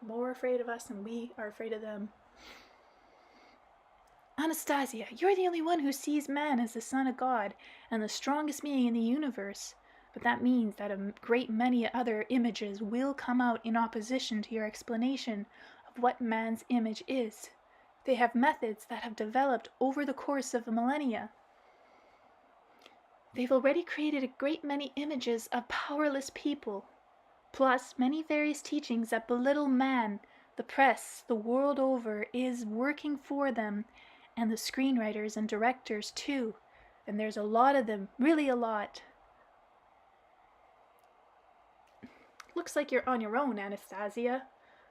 More afraid of us than we are afraid of them. Anastasia, you're the only one who sees man as the son of God and the strongest being in the universe. But that means that a great many other images will come out in opposition to your explanation of what man's image is. They have methods that have developed over the course of a millennia. They've already created a great many images of powerless people, plus many various teachings that belittle man. The press, the world over, is working for them, and the screenwriters and directors too. And there's a lot of them, really a lot. Looks like you're on your own, Anastasia.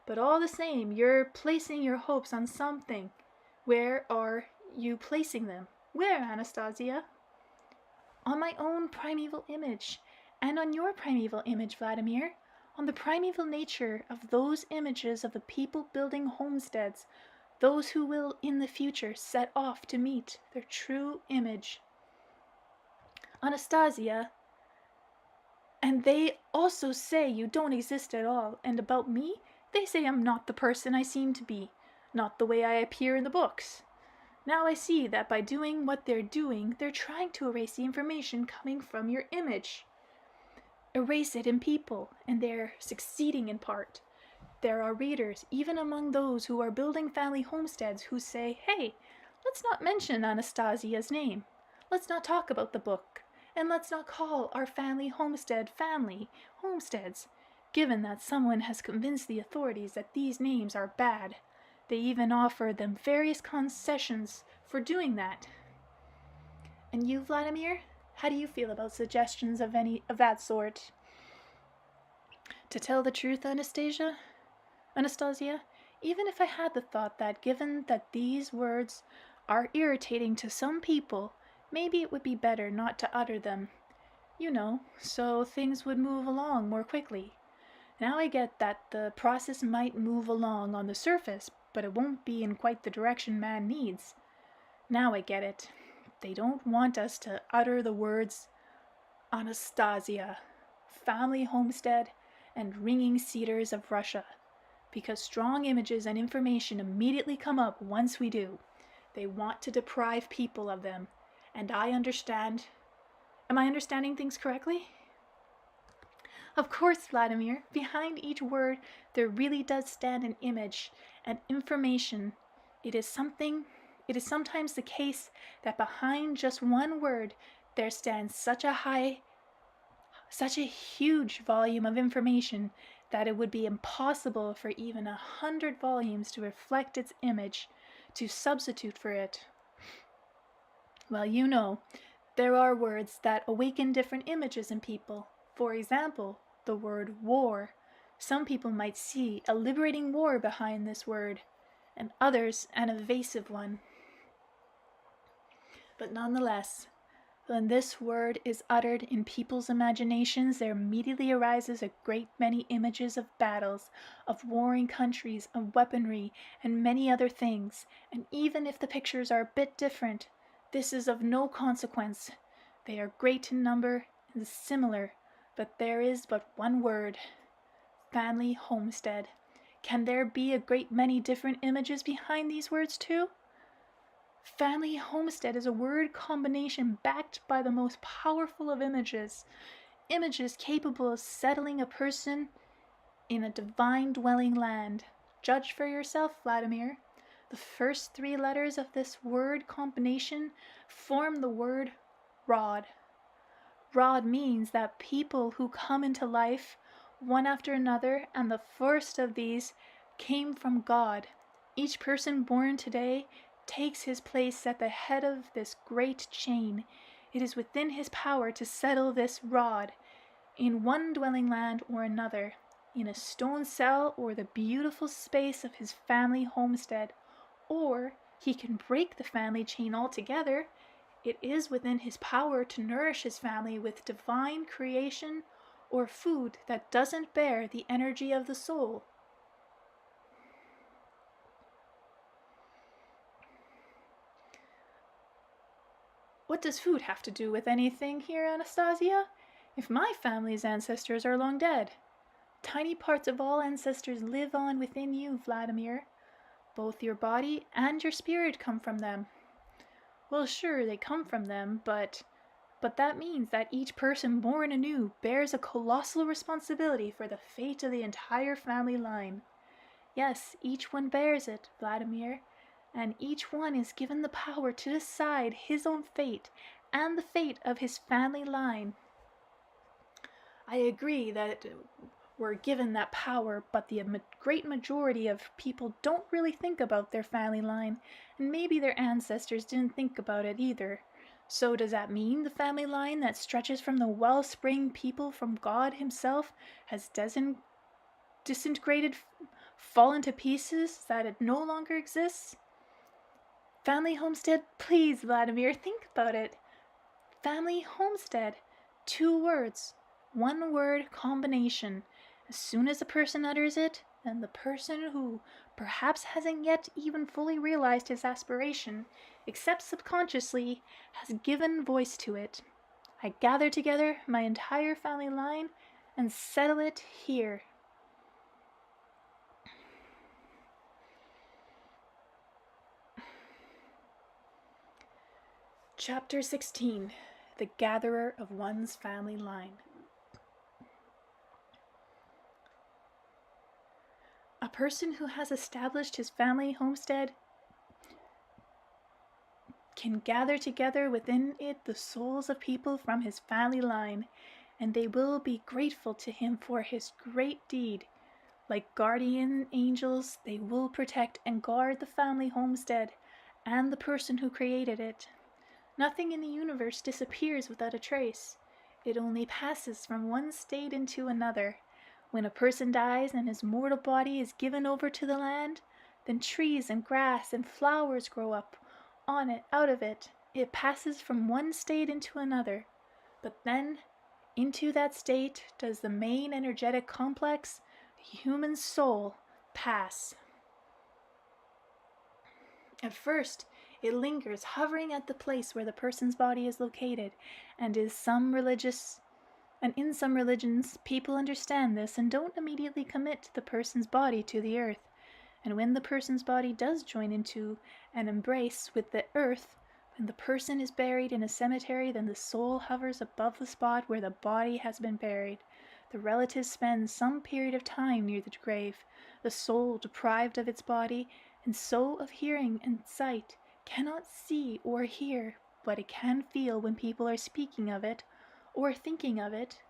But all the same, you're placing your hopes on something. Where are you placing them? Where, Anastasia? On my own primeval image, and on your primeval image, Vladimir. On the primeval nature of those images of the people building homesteads, those who will in the future set off to meet their true image. Anastasia, and they also say you don't exist at all, and about me, they say I'm not the person I seem to be, not the way I appear in the books. Now I see that by doing what they're doing, they're trying to erase the information coming from your image. Erase it in people, and they're succeeding in part. There are readers, even among those who are building family homesteads, who say, hey, let's not mention Anastasia's name. Let's not talk about the book. And let's not call our family homestead family homesteads, given that someone has convinced the authorities that these names are bad. They even offer them various concessions for doing that. And you, Vladimir? How do you feel about suggestions of any of that sort? To tell the truth, Anastasia, even if I had the thought that given that these words are irritating to some people, maybe it would be better not to utter them. You know, so things would move along more quickly. Now I get that the process might move along on the surface, but it won't be in quite the direction man needs. Now I get it. They don't want us to utter the words Anastasia, family homestead, and ringing cedars of Russia, because strong images and information immediately come up once we do. They want to deprive people of them, and I understand. Am I understanding things correctly? Of course, Vladimir, behind each word there really does stand an image and information. It is sometimes the case that behind just one word there stands such a huge volume of information that it would be impossible for even 100 volumes to reflect its image, to substitute for it. Well, you know, there are words that awaken different images in people. For example, the word war. Some people might see a liberating war behind this word, and others an evasive one. But nonetheless, when this word is uttered in people's imaginations, there immediately arises a great many images of battles, of warring countries, of weaponry, and many other things, and even if the pictures are a bit different, this is of no consequence. They are great in number and similar, but there is but one word: family homestead. Can there be a great many different images behind these words too? Family homestead is a word combination backed by the most powerful of images. Images capable of settling a person in a divine dwelling land. Judge for yourself, Vladimir. The first 3 letters of this word combination form the word rod. Rod means that people who come into life one after another, and the first of these came from God. Each person born today takes his place at the head of this great chain. It is within his power to settle this rod in one dwelling land or another, in a stone cell or the beautiful space of his family homestead, or he can break the family chain altogether. It is within his power to nourish his family with divine creation or food that doesn't bear the energy of the soul. What does food have to do with anything here, Anastasia? If my family's ancestors are long dead. Tiny parts of all ancestors live on within you, Vladimir. Both your body and your spirit come from them. Well, sure, they come from them, but that means that each person born anew bears a colossal responsibility for the fate of the entire family line. Yes, each one bears it, Vladimir, and each one is given the power to decide his own fate and the fate of his family line. I agree that we're given that power, but the great majority of people don't really think about their family line, and maybe their ancestors didn't think about it either. So does that mean the family line that stretches from the wellspring people from God himself has disintegrated, fallen to pieces, that it no longer exists? Family homestead, please, Vladimir, think about it. Family homestead, 2 words, 1 word combination. As soon as a person utters it, then the person who perhaps hasn't yet even fully realized his aspiration, except subconsciously, has given voice to it. I gather together my entire family line and settle it here. Chapter 16. The Gatherer of One's Family Line. A person who has established his family homestead can gather together within it the souls of people from his family line, and they will be grateful to him for his great deed. Like guardian angels, they will protect and guard the family homestead and the person who created it. Nothing in the universe disappears without a trace. It only passes from one state into another. When a person dies and his mortal body is given over to the land, then trees and grass and flowers grow up on it, out of it. It passes from one state into another. But then, into that state does the main energetic complex, the human soul, pass. At first, it lingers, hovering at the place where the person's body is located, and in some religions, people understand this and don't immediately commit the person's body to the earth. And when the person's body does join into an embrace with the earth, when the person is buried in a cemetery, then the soul hovers above the spot where the body has been buried. The relatives spend some period of time near the grave, the soul deprived of its body, and so of hearing and sight, cannot see or hear, but it can feel when people are speaking of it or thinking of it.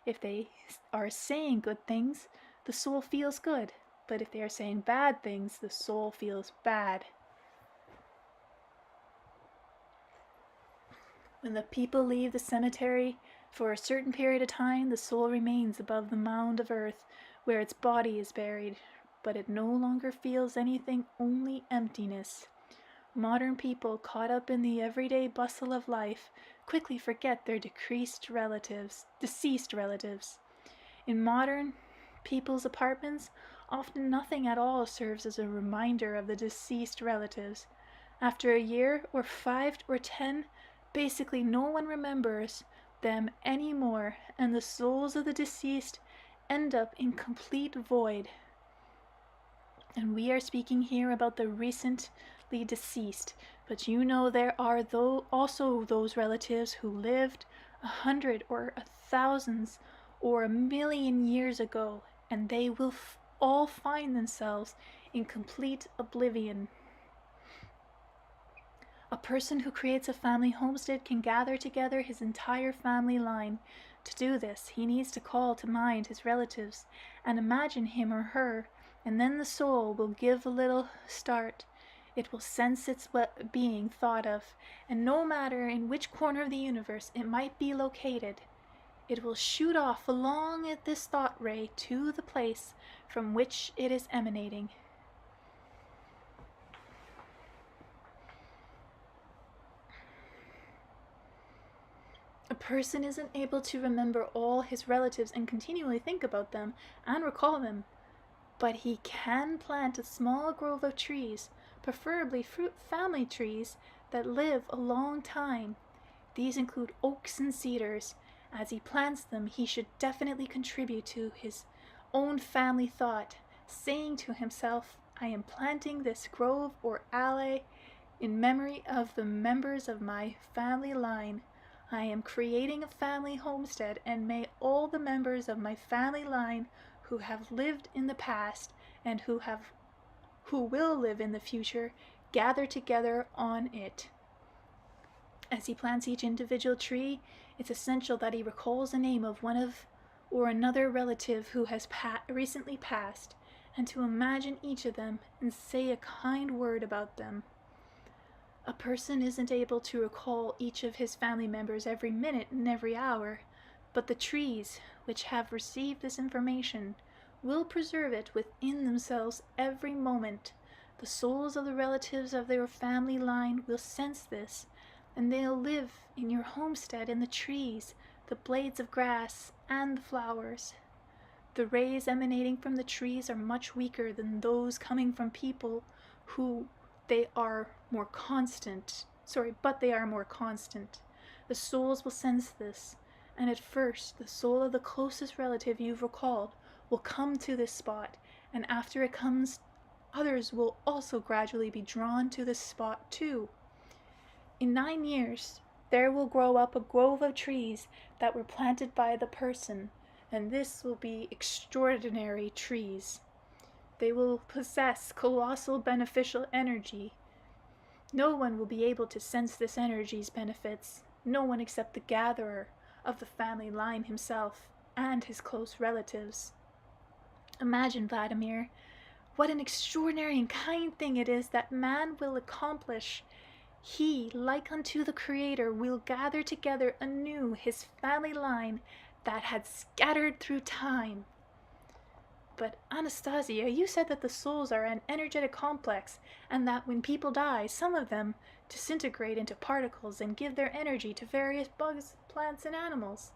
If they are saying good things, the soul feels good, but if they are saying bad things, the soul feels bad. When the people leave the cemetery, for a certain period of time, the soul remains above the mound of earth where its body is buried, but it no longer feels anything, only emptiness. Modern people, caught up in the everyday bustle of life, quickly forget their deceased relatives. In modern people's apartments, often nothing at all serves as a reminder of the deceased relatives. After a year, or 5 or 10, basically no one remembers them anymore, and the souls of the deceased end up in complete void. And we are speaking here about the recently deceased, but you know there are also those relatives who lived 100 or 1,000 or 1,000,000 years ago, and they will all find themselves in complete oblivion. A person who creates a family homestead can gather together his entire family line. To do this, he needs to call to mind his relatives and imagine him or her, and then the soul will give a little start. It will sense its being thought of, and no matter in which corner of the universe it might be located, it will shoot off along this thought ray to the place from which it is emanating. A person isn't able to remember all his relatives and continually think about them and recall them, but he can plant a small grove of trees, preferably fruit family trees that live a long time. These include oaks and cedars. As he plants them, he should definitely contribute to his own family thought, saying to himself, I am planting this grove or alley in memory of the members of my family line. I am creating a family homestead, and may all the members of my family line who have lived in the past and who will live in the future gather together on it. As he plants each individual tree, it's essential that he recalls the name of one of or another relative who has recently passed, and to imagine each of them and say a kind word about them. A person isn't able to recall each of his family members every minute and every hour, but the trees, which have received this information, will preserve it within themselves every moment. The souls of the relatives of their family line will sense this, and they'll live in your homestead in the trees, the blades of grass, and the flowers. The rays emanating from the trees are much weaker than those coming from people but they are more constant. The souls will sense this, and at first the soul of the closest relative you've recalled will come to this spot, and after it comes, others will also gradually be drawn to this spot too. In 9 years, there will grow up a grove of trees that were planted by the person, and this will be extraordinary trees. They will possess colossal beneficial energy. No one will be able to sense this energy's benefits, no one except the gatherer of the family line himself and his close relatives. Imagine, Vladimir, what an extraordinary and kind thing it is that man will accomplish. He, like unto the Creator, will gather together anew his family line that had scattered through time. But Anastasia, you said that the souls are an energetic complex, and that when people die, some of them disintegrate into particles and give their energy to various bugs, plants, and animals.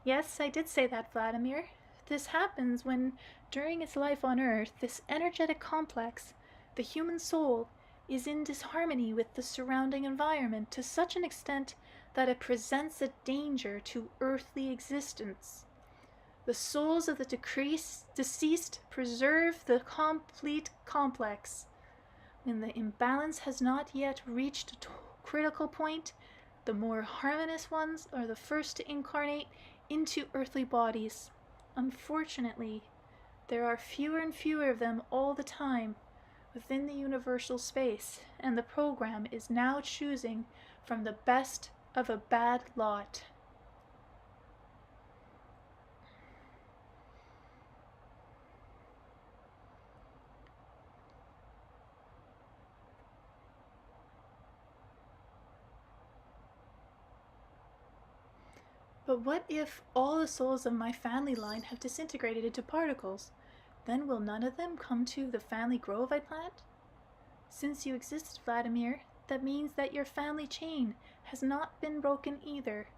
Yes, I did say that, Vladimir. This happens when, during its life on Earth, this energetic complex, the human soul, is in disharmony with the surrounding environment to such an extent that it presents a danger to earthly existence. The souls of the deceased preserve the complete complex. When the imbalance has not yet reached a critical point, the more harmonious ones are the first to incarnate into earthly bodies. Unfortunately, there are fewer and fewer of them all the time within the universal space, and the program is now choosing from the best of a bad lot. But what if all the souls of my family line have disintegrated into particles? Then will none of them come to the family grove I plant? Since you exist, Vladimir, that means that your family chain has not been broken either.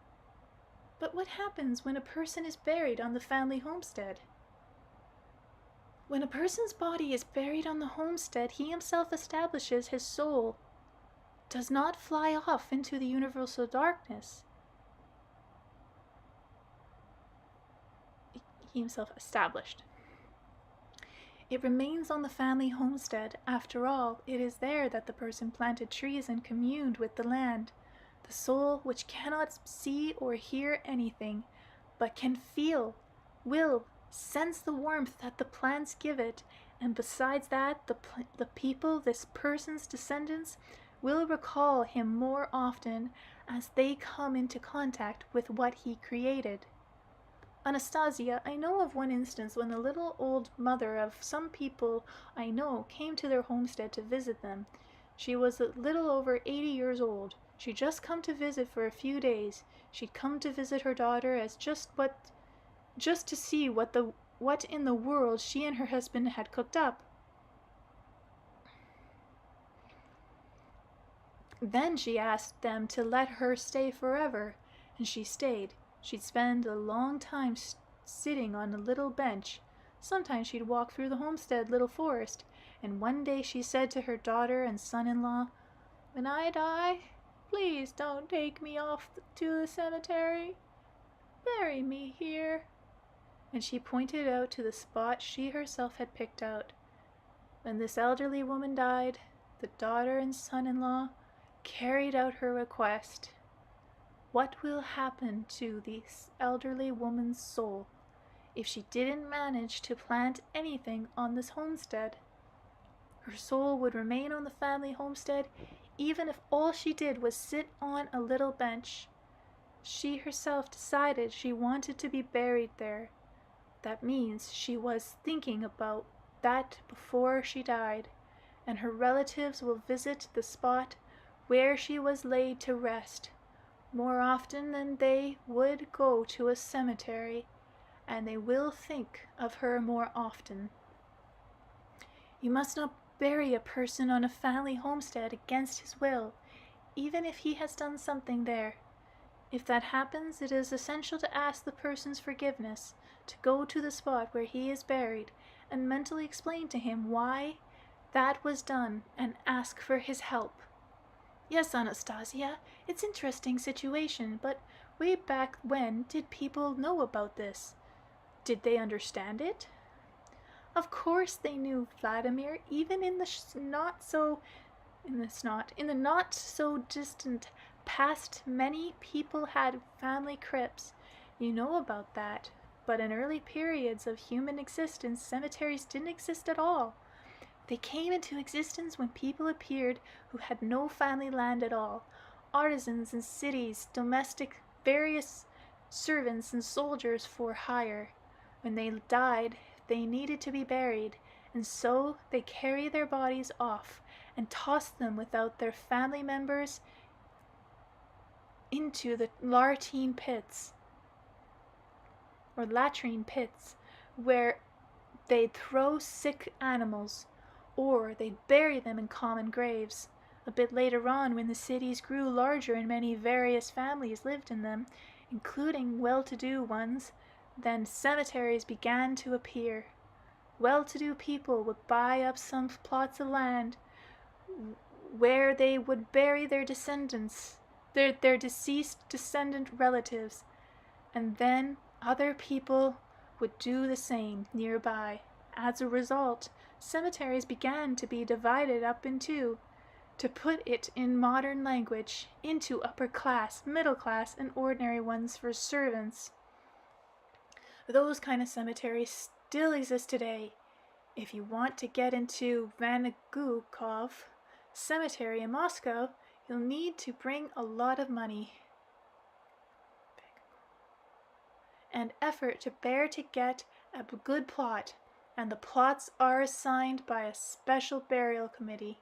But what happens when a person is buried on the family homestead? When a person's body is buried on the homestead, he himself establishes his soul, does not fly off into the universal darkness. He himself established. It remains on the family homestead. After all, it is there that the person planted trees and communed with the land. The soul, which cannot see or hear anything, but can feel, will, sense the warmth that the plants give it, and besides that, the people, this person's descendants, will recall him more often as they come into contact with what he created. Anastasia, I know of one instance when the little old mother of some people I know came to their homestead to visit them. She was a little over 80 years old. She'd just come to visit for a few days. She'd come to visit her daughter as just to see what in the world she and her husband had cooked up. Then she asked them to let her stay forever, and she stayed. She'd spend a long time sitting on a little bench. Sometimes she'd walk through the homestead little forest, and one day she said to her daughter and son-in-law, "When I die, please don't take me off to the cemetery. Bury me here." And she pointed out to the spot she herself had picked out. When this elderly woman died, the daughter and son-in-law carried out her request. What will happen to this elderly woman's soul if she didn't manage to plant anything on this homestead? Her soul would remain on the family homestead even if all she did was sit on a little bench. She herself decided she wanted to be buried there. That means she was thinking about that before she died, and her relatives will visit the spot where she was laid to rest more often than they would go to a cemetery, and they will think of her more often. You must not bury a person on a family homestead against his will, even if he has done something there. If that happens, it is essential to ask the person's forgiveness, to go to the spot where he is buried, and mentally explain to him why that was done, and ask for his help. Yes, Anastasia, it's an interesting situation, but way back when did people know about this? Did they understand it? Of course they knew, Vladimir, even in the not so distant past, many people had family crypts. You know about that. But in early periods of human existence, cemeteries didn't exist at all. They came into existence when people appeared who had no family land at all. Artisans in cities, domestic, various servants and soldiers for hire. When they died, they needed to be buried, and so they carry their bodies off and toss them without their family members into the latrine pits, where they'd throw sick animals, or they'd bury them in common graves. A bit later on, when the cities grew larger and many various families lived in them, including well-to-do ones, then cemeteries began to appear. Well-to-do people would buy up some plots of land where they would bury their descendants, their deceased descendant relatives, and then other people would do the same nearby. As a result, cemeteries began to be divided up into, to put it in modern language, into upper class, middle class, and ordinary ones for servants. Those kind of cemeteries still exist today. If you want to get into Vanagukov Cemetery in Moscow, you'll need to bring a lot of money and effort to bear to get a good plot, and the plots are assigned by a special burial committee.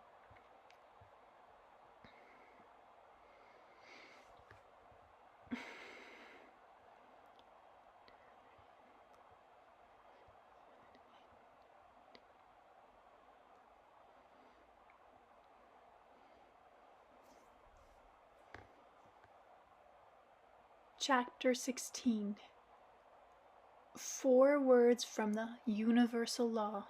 Chapter 16. 4 words from the universal law.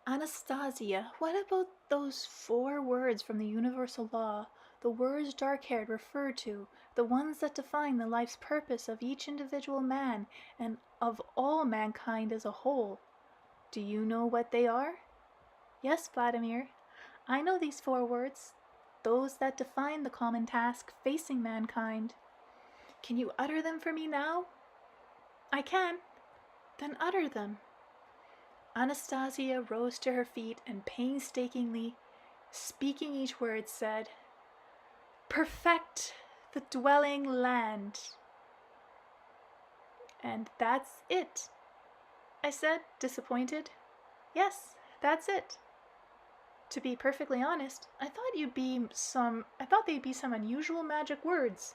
Anastasia, what about those 4 words from the universal law, the words dark-haired referred to, the ones that define the life's purpose of each individual man and of all mankind as a whole? Do you know what they are? Yes, Vladimir, I know these 4 words, those that define the common task facing mankind. Can you utter them for me now? I can. Then utter them. Anastasia rose to her feet and painstakingly, speaking each word, said, "Perfect the dwelling land." "And that's it," I said, disappointed. "Yes, that's it." To be perfectly honest, I thought they'd be some unusual magic words.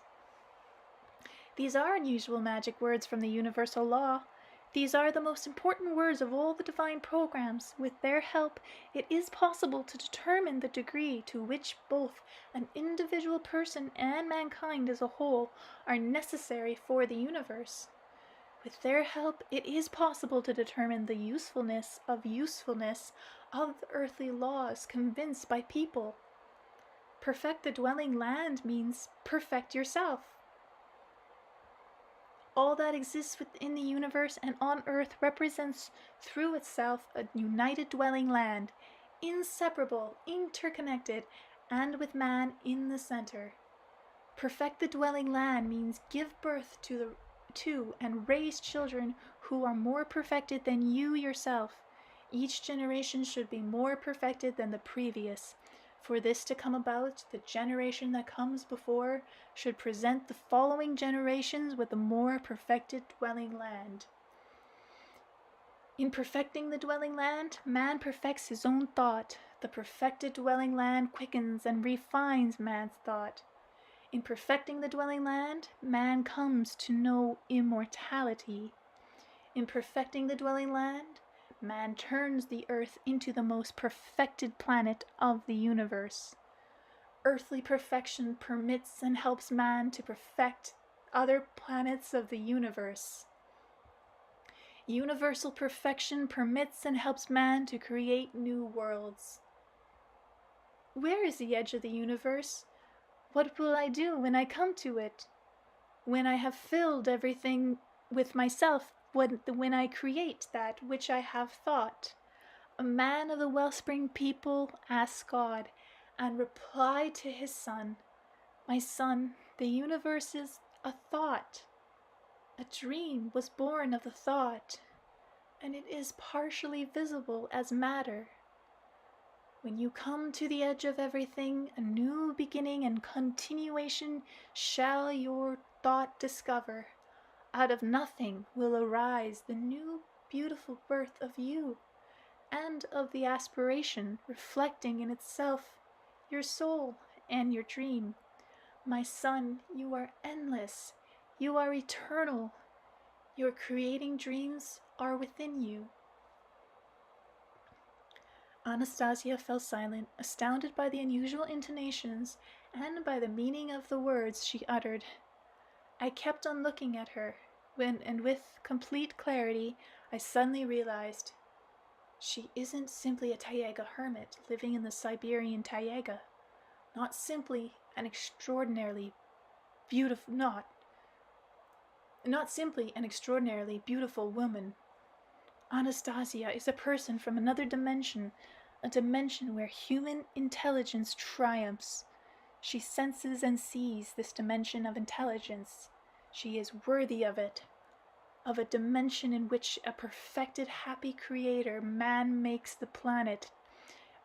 These are unusual magic words from the universal law. These are the most important words of all the divine programs. With their help, it is possible to determine the degree to which both an individual person and mankind as a whole are necessary for the universe. With their help, it is possible to determine the usefulness of earthly laws convinced by people. Perfect the dwelling land means perfect yourself. All that exists within the universe and on earth represents through itself a united dwelling land, inseparable, interconnected, and with man in the center. Perfect the dwelling land means give birth to and raise children who are more perfected than you yourself. Each generation should be more perfected than the previous. For this to come about, the generation that comes before should present the following generations with a more perfected dwelling land. In perfecting the dwelling land, man perfects his own thought. The perfected dwelling land quickens and refines man's thought. In perfecting the dwelling land, man comes to know immortality. In perfecting the dwelling land, man turns the earth into the most perfected planet of the universe. Earthly perfection permits and helps man to perfect other planets of the universe. Universal perfection permits and helps man to create new worlds. Where is the edge of the universe? What will I do when I come to it? When I have filled everything with myself, when I create that which I have thought? A man of the Wellspring people asked God and replied to his son, "My son, the universe is a thought. A dream was born of the thought, and it is partially visible as matter. When you come to the edge of everything, a new beginning and continuation shall your thought discover. Out of nothing will arise the new beautiful birth of you, and of the aspiration reflecting in itself your soul and your dream. My son, you are endless. You are eternal. Your creating dreams are within you." Anastasia fell silent, astounded by the unusual intonations and by the meaning of the words she uttered. I kept on looking at her, and with complete clarity, I suddenly realized she isn't simply a taiga hermit living in the Siberian taiga, not simply an extraordinarily beautiful, not simply an extraordinarily beautiful woman. Anastasia is a person from another dimension, a dimension where human intelligence triumphs. She senses and sees this dimension of intelligence. She is worthy of it, of a dimension in which a perfected, happy creator, man, makes the planet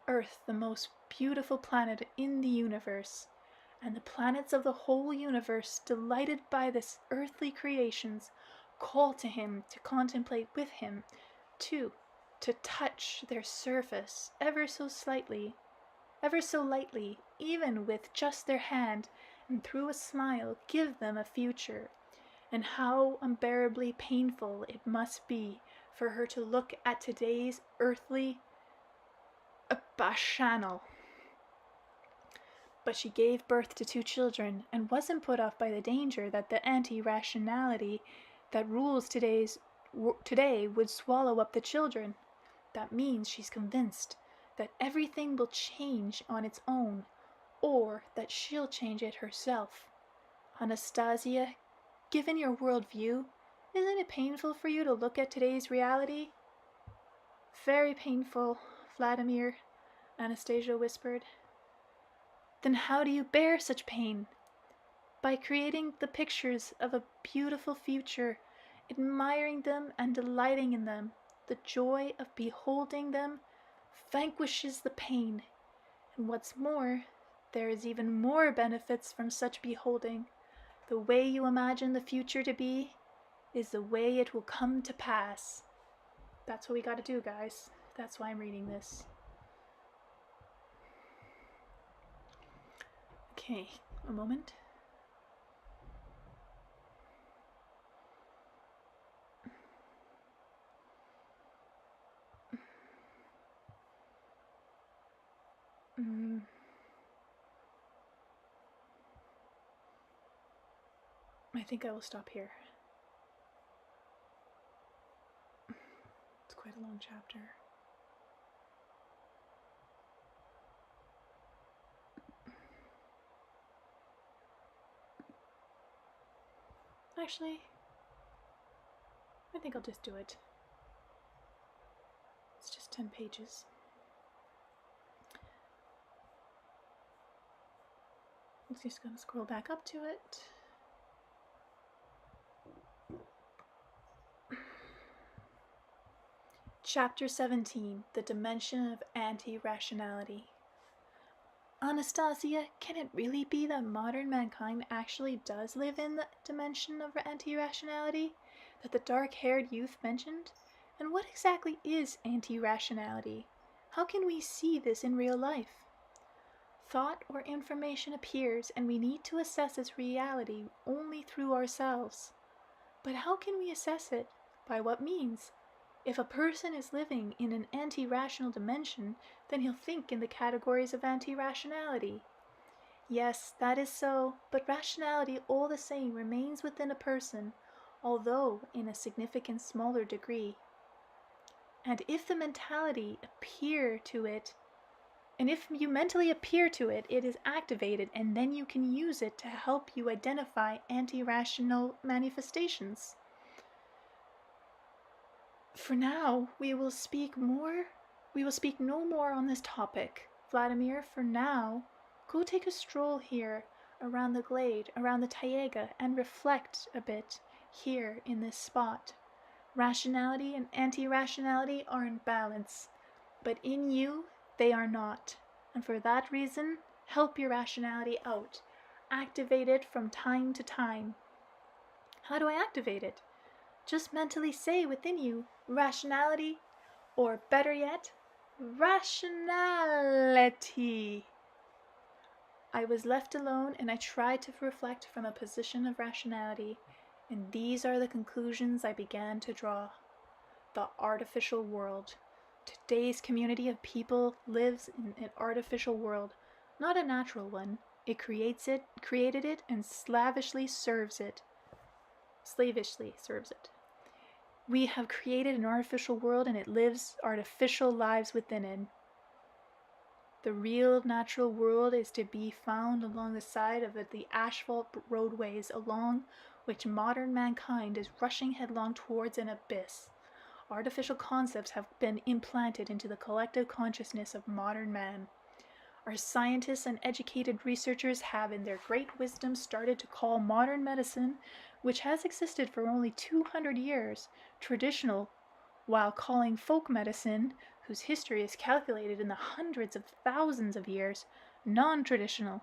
Earth the most beautiful planet in the universe, and the planets of the whole universe, delighted by this earthly creations, call to him to contemplate with him, to touch their surface ever so lightly, even with just their hand, and through a smile give them a future. And how unbearably painful it must be for her to look at today's earthly Bashanal. But she gave birth to 2 children, and wasn't put off by the danger that the anti-rationality that rules today would swallow up the children. That means she's convinced that everything will change on its own, or that she'll change it herself. Anastasia, given your worldview, isn't it painful for you to look at today's reality? Very painful, Vladimir, Anastasia whispered. Then how do you bear such pain? By creating the pictures of a beautiful future, admiring them and delighting in them. The joy of beholding them vanquishes the pain. And what's more, there is even more benefits from such beholding. The way you imagine the future to be is the way it will come to pass. That's what we gotta do, guys. That's why I'm reading this. Okay, a moment. I think I will stop here. It's quite a long chapter. Actually, I think I'll just do it. It's just 10 pages. I'm just going to scroll back up to it. Chapter 17, The Dimension of Anti-Rationality. Anastasia, can it really be that modern mankind actually does live in the dimension of anti-rationality that the dark-haired youth mentioned? And what exactly is anti-rationality? How can we see this in real life? Thought or information appears, and we need to assess its reality only through ourselves. But how can we assess it? By what means? If a person is living in an anti-rational dimension, then he'll think in the categories of anti-rationality. Yes, that is so, but rationality all the same remains within a person, although in a significant smaller degree. And if you mentally appear to it, it is activated, and then you can use it to help you identify anti-rational manifestations. For now, we will speak no more on this topic. Vladimir, for now, go take a stroll here around the glade, around the taiga, and reflect a bit here in this spot. Rationality and anti-rationality are in balance, but in you, they are not. And for that reason, help your rationality out. Activate it from time to time. How do I activate it? Just mentally say within you, rationality, or better yet, rationality. I was left alone and I tried to reflect from a position of rationality, and these are the conclusions I began to draw. The artificial world. Today's community of people lives in an artificial world, not a natural one. It created it, and slavishly serves it. We have created an artificial world, and it lives artificial lives within it. The real natural world is to be found along the side of the asphalt roadways along which modern mankind is rushing headlong towards an abyss. Artificial concepts have been implanted into the collective consciousness of modern man. Our scientists and educated researchers have in their great wisdom started to call modern medicine, which has existed for only 200 years, traditional, while calling folk medicine, whose history is calculated in the hundreds of thousands of years, non-traditional.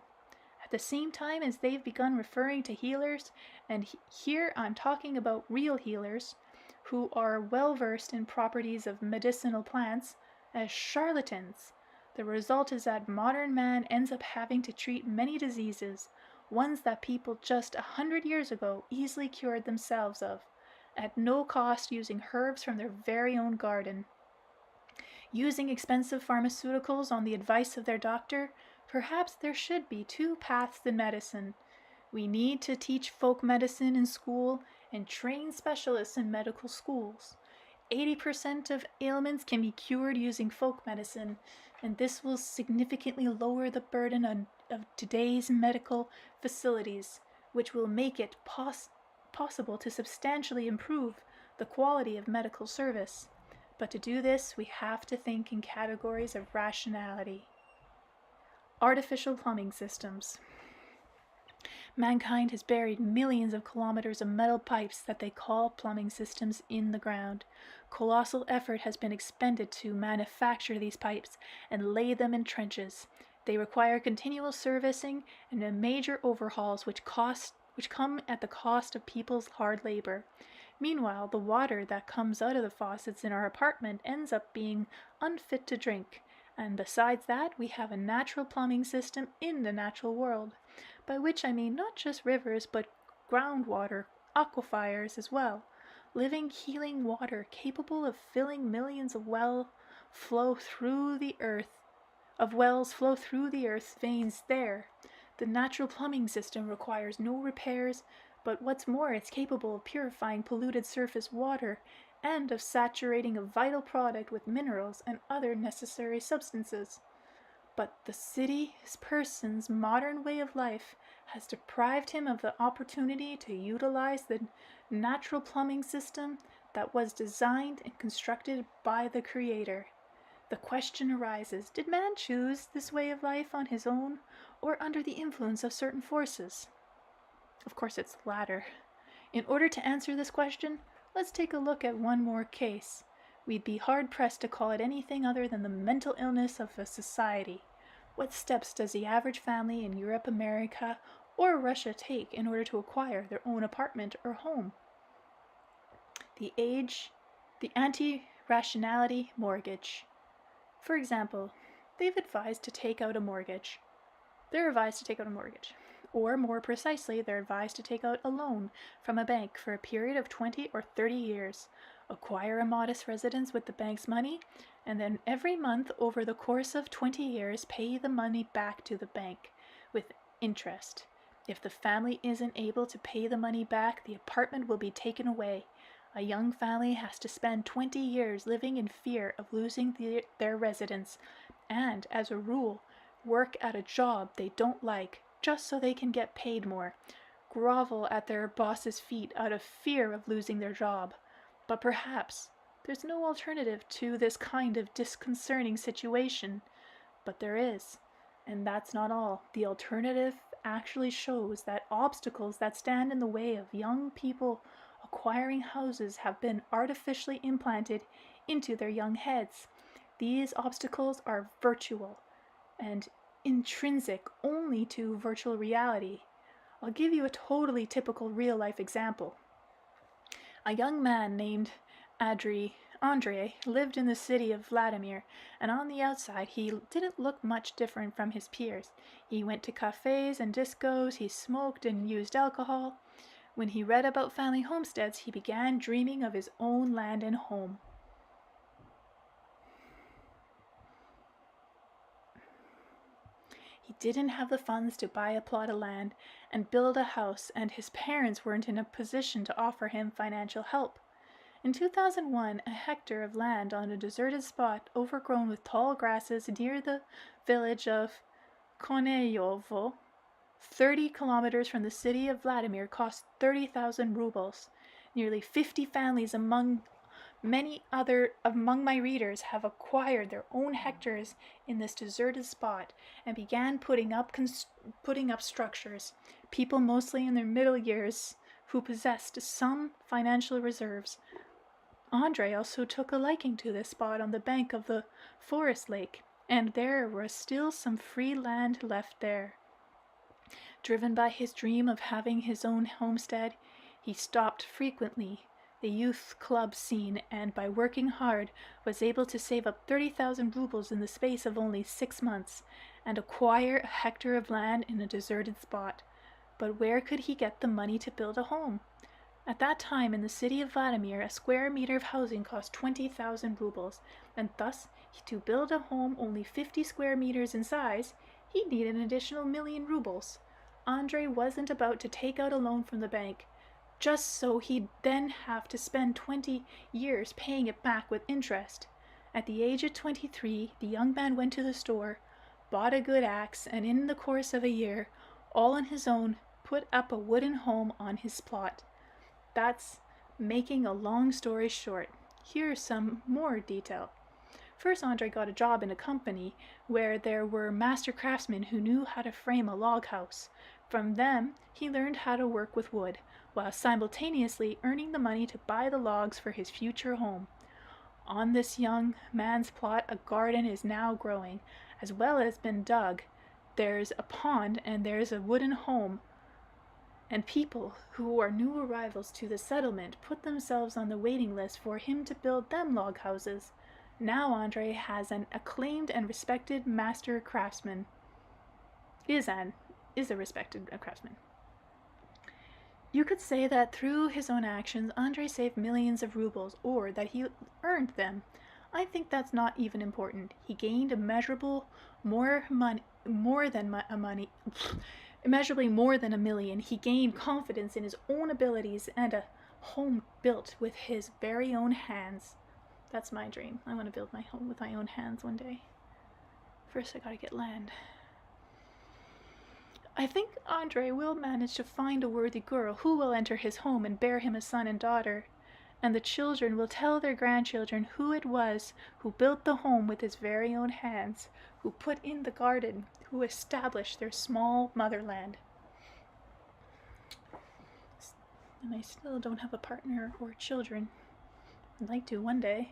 At the same time as they've begun referring to healers, and here I'm talking about real healers, who are well versed in properties of medicinal plants, as charlatans. The result is that modern man ends up having to treat many diseases, ones that people just 100 years ago easily cured themselves of, at no cost, using herbs from their very own garden. Using expensive pharmaceuticals on the advice of their doctor, perhaps there should be two paths in medicine. We need to teach folk medicine in school and train specialists in medical schools. 80% of ailments can be cured using folk medicine, and this will significantly lower the burden of today's medical facilities, which will make it possible to substantially improve the quality of medical service. But to do this, we have to think in categories of rationality. Artificial plumbing systems. Mankind has buried millions of kilometers of metal pipes that they call plumbing systems in the ground. Colossal effort has been expended to manufacture these pipes and lay them in trenches. They require continual servicing and major overhauls which come at the cost of people's hard labor. Meanwhile, the water that comes out of the faucets in our apartment ends up being unfit to drink. And besides that, we have a natural plumbing system in the natural world. by which I mean not just rivers, but groundwater, aquifers as well, living, healing water capable of filling millions of wells flow through the earth's veins there. The natural plumbing system requires no repairs, but what's more, it's capable of purifying polluted surface water and of saturating a vital product with minerals and other necessary substances. But the city's person's modern way of life has deprived him of the opportunity to utilize the natural plumbing system that was designed and constructed by the Creator. The question arises, did man choose this way of life on his own, or under the influence of certain forces? Of course, it's the latter. In order to answer this question, let's take a look at one more case. We'd be hard-pressed to call it anything other than the mental illness of a society. What steps does the average family in Europe, America, or Russia take in order to acquire their own apartment or home? The anti-rationality mortgage. For example, they're advised to take out a mortgage. Or more precisely, they're advised to take out a loan from a bank for a period of 20 or 30 years, acquire a modest residence with the bank's money, and then every month over the course of 20 years pay the money back to the bank with interest. If the family isn't able to pay the money back, the apartment will be taken away. A young family has to spend 20 years living in fear of losing their residence and, as a rule, work at a job they don't like just so they can get paid more, grovel at their boss's feet out of fear of losing their job. But perhaps there's no alternative to this kind of disconcerting situation. But there is, and that's not all. The alternative actually shows that obstacles that stand in the way of young people acquiring houses have been artificially implanted into their young heads. These obstacles are virtual and intrinsic only to virtual reality. I'll give you a totally typical real-life example. A young man named Andrei lived in the city of Vladimir, and on the outside he didn't look much different from his peers. He went to cafes and discos, he smoked and used alcohol. When he read about family homesteads, he began dreaming of his own land and home. He didn't have the funds to buy a plot of land and build a house, and his parents weren't in a position to offer him financial help. In 2001, a hectare of land on a deserted spot overgrown with tall grasses near the village of Koneyovo, 30 kilometers from the city of Vladimir, cost 30,000 rubles. Nearly 50 families among my readers have acquired their own hectares in this deserted spot and began putting up structures. People mostly in their middle years who possessed some financial reserves. Andrei also took a liking to this spot on the bank of the forest lake, and there was still some free land left there. Driven by his dream of having his own homestead, he stopped frequently the youth club scene, and by working hard was able to save up 30,000 rubles in the space of only 6 months and acquire a hectare of land in a deserted spot. But where could he get the money to build a home? At that time in the city of Vladimir, a square meter of housing cost 20,000 rubles, and thus, to build a home only 50 square meters in size, he needed an additional 1,000,000 rubles. Andrei wasn't about to take out a loan from the bank, just so he'd then have to spend 20 years paying it back with interest. At the age of 23, the young man went to the store, bought a good axe, and in the course of a year, all on his own, put up a wooden home on his plot. That's making a long story short. Here's some more detail. First, Andrei got a job in a company where there were master craftsmen who knew how to frame a log house. From them, he learned how to work with wood, while simultaneously earning the money to buy the logs for his future home. On this young man's plot, a garden is now growing, as well as been dug. There's a pond and there's a wooden home, and people who are new arrivals to the settlement put themselves on the waiting list for him to build them log houses. Now Andrei has an acclaimed and respected master craftsman. is a respected craftsman. You could say that through his own actions, Andrei saved millions of rubles, or that he earned them. I think that's not even important. He gained immeasurably more than a million. He gained confidence in his own abilities and a home built with his very own hands. That's my dream. I want to build my home with my own hands one day. First, I gotta get land. I think Andrei will manage to find a worthy girl who will enter his home and bear him a son and daughter, and the children will tell their grandchildren who it was who built the home with his very own hands, who put in the garden, who established their small motherland. And I still don't have a partner or children. I'd like to one day.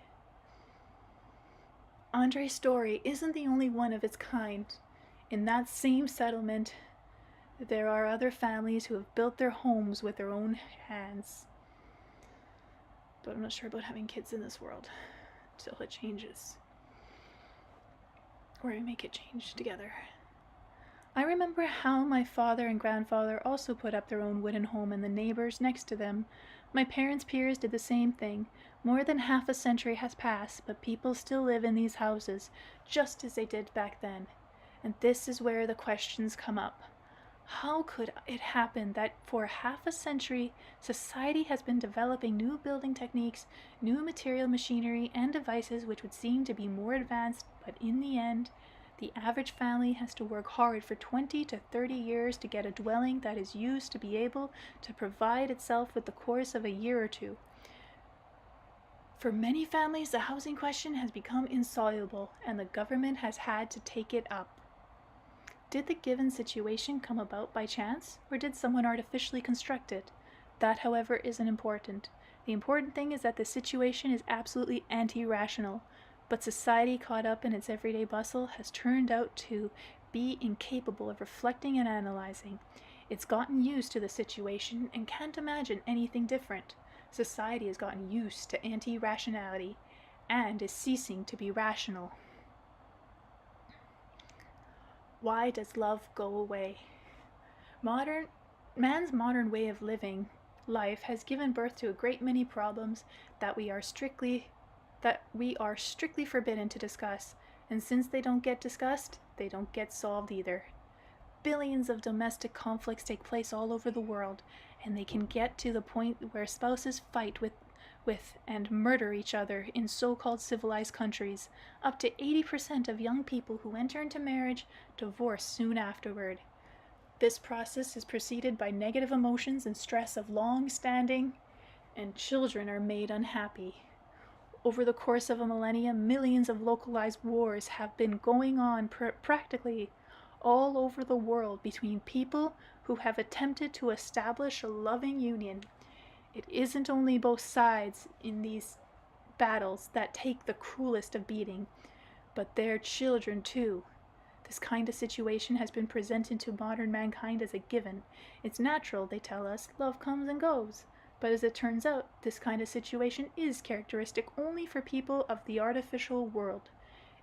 Andrei's story isn't the only one of its kind. In that same settlement, there are other families who have built their homes with their own hands. But I'm not sure about having kids in this world until it changes. Or we make it change together. I remember how my father and grandfather also put up their own wooden home and the neighbors next to them. My parents' peers did the same thing. More than half a century has passed, but people still live in these houses, just as they did back then. And this is where the questions come up. How could it happen that for half a century, society has been developing new building techniques, new material machinery, and devices which would seem to be more advanced, but in the end, the average family has to work hard for 20 to 30 years to get a dwelling that is used to be able to provide itself with the course of a year or two. For many families, the housing question has become insoluble, and the government has had to take it up. Did the given situation come about by chance, or did someone artificially construct it? That, however, isn't important. The important thing is that the situation is absolutely anti-rational, but society, caught up in its everyday bustle, has turned out to be incapable of reflecting and analyzing. It's gotten used to the situation and can't imagine anything different. Society has gotten used to anti-rationality and is ceasing to be rational. Why does love go away? Man's modern way of living life has given birth to a great many problems that we are strictly forbidden to discuss, and since they don't get discussed, they don't get solved either. Billions of domestic conflicts take place all over the world, and they can get to the point where spouses fight with and murder each other in so-called civilized countries. Up to 80% of young people who enter into marriage divorce soon afterward. This process is preceded by negative emotions and stress of long-standing, and children are made unhappy. Over the course of a millennia, millions of localized wars have been going on practically all over the world between people who have attempted to establish a loving union. It isn't only both sides in these battles that take the cruelest of beating, but their children too. This kind of situation has been presented to modern mankind as a given. It's natural, they tell us, love comes and goes. But as it turns out, this kind of situation is characteristic only for people of the artificial world.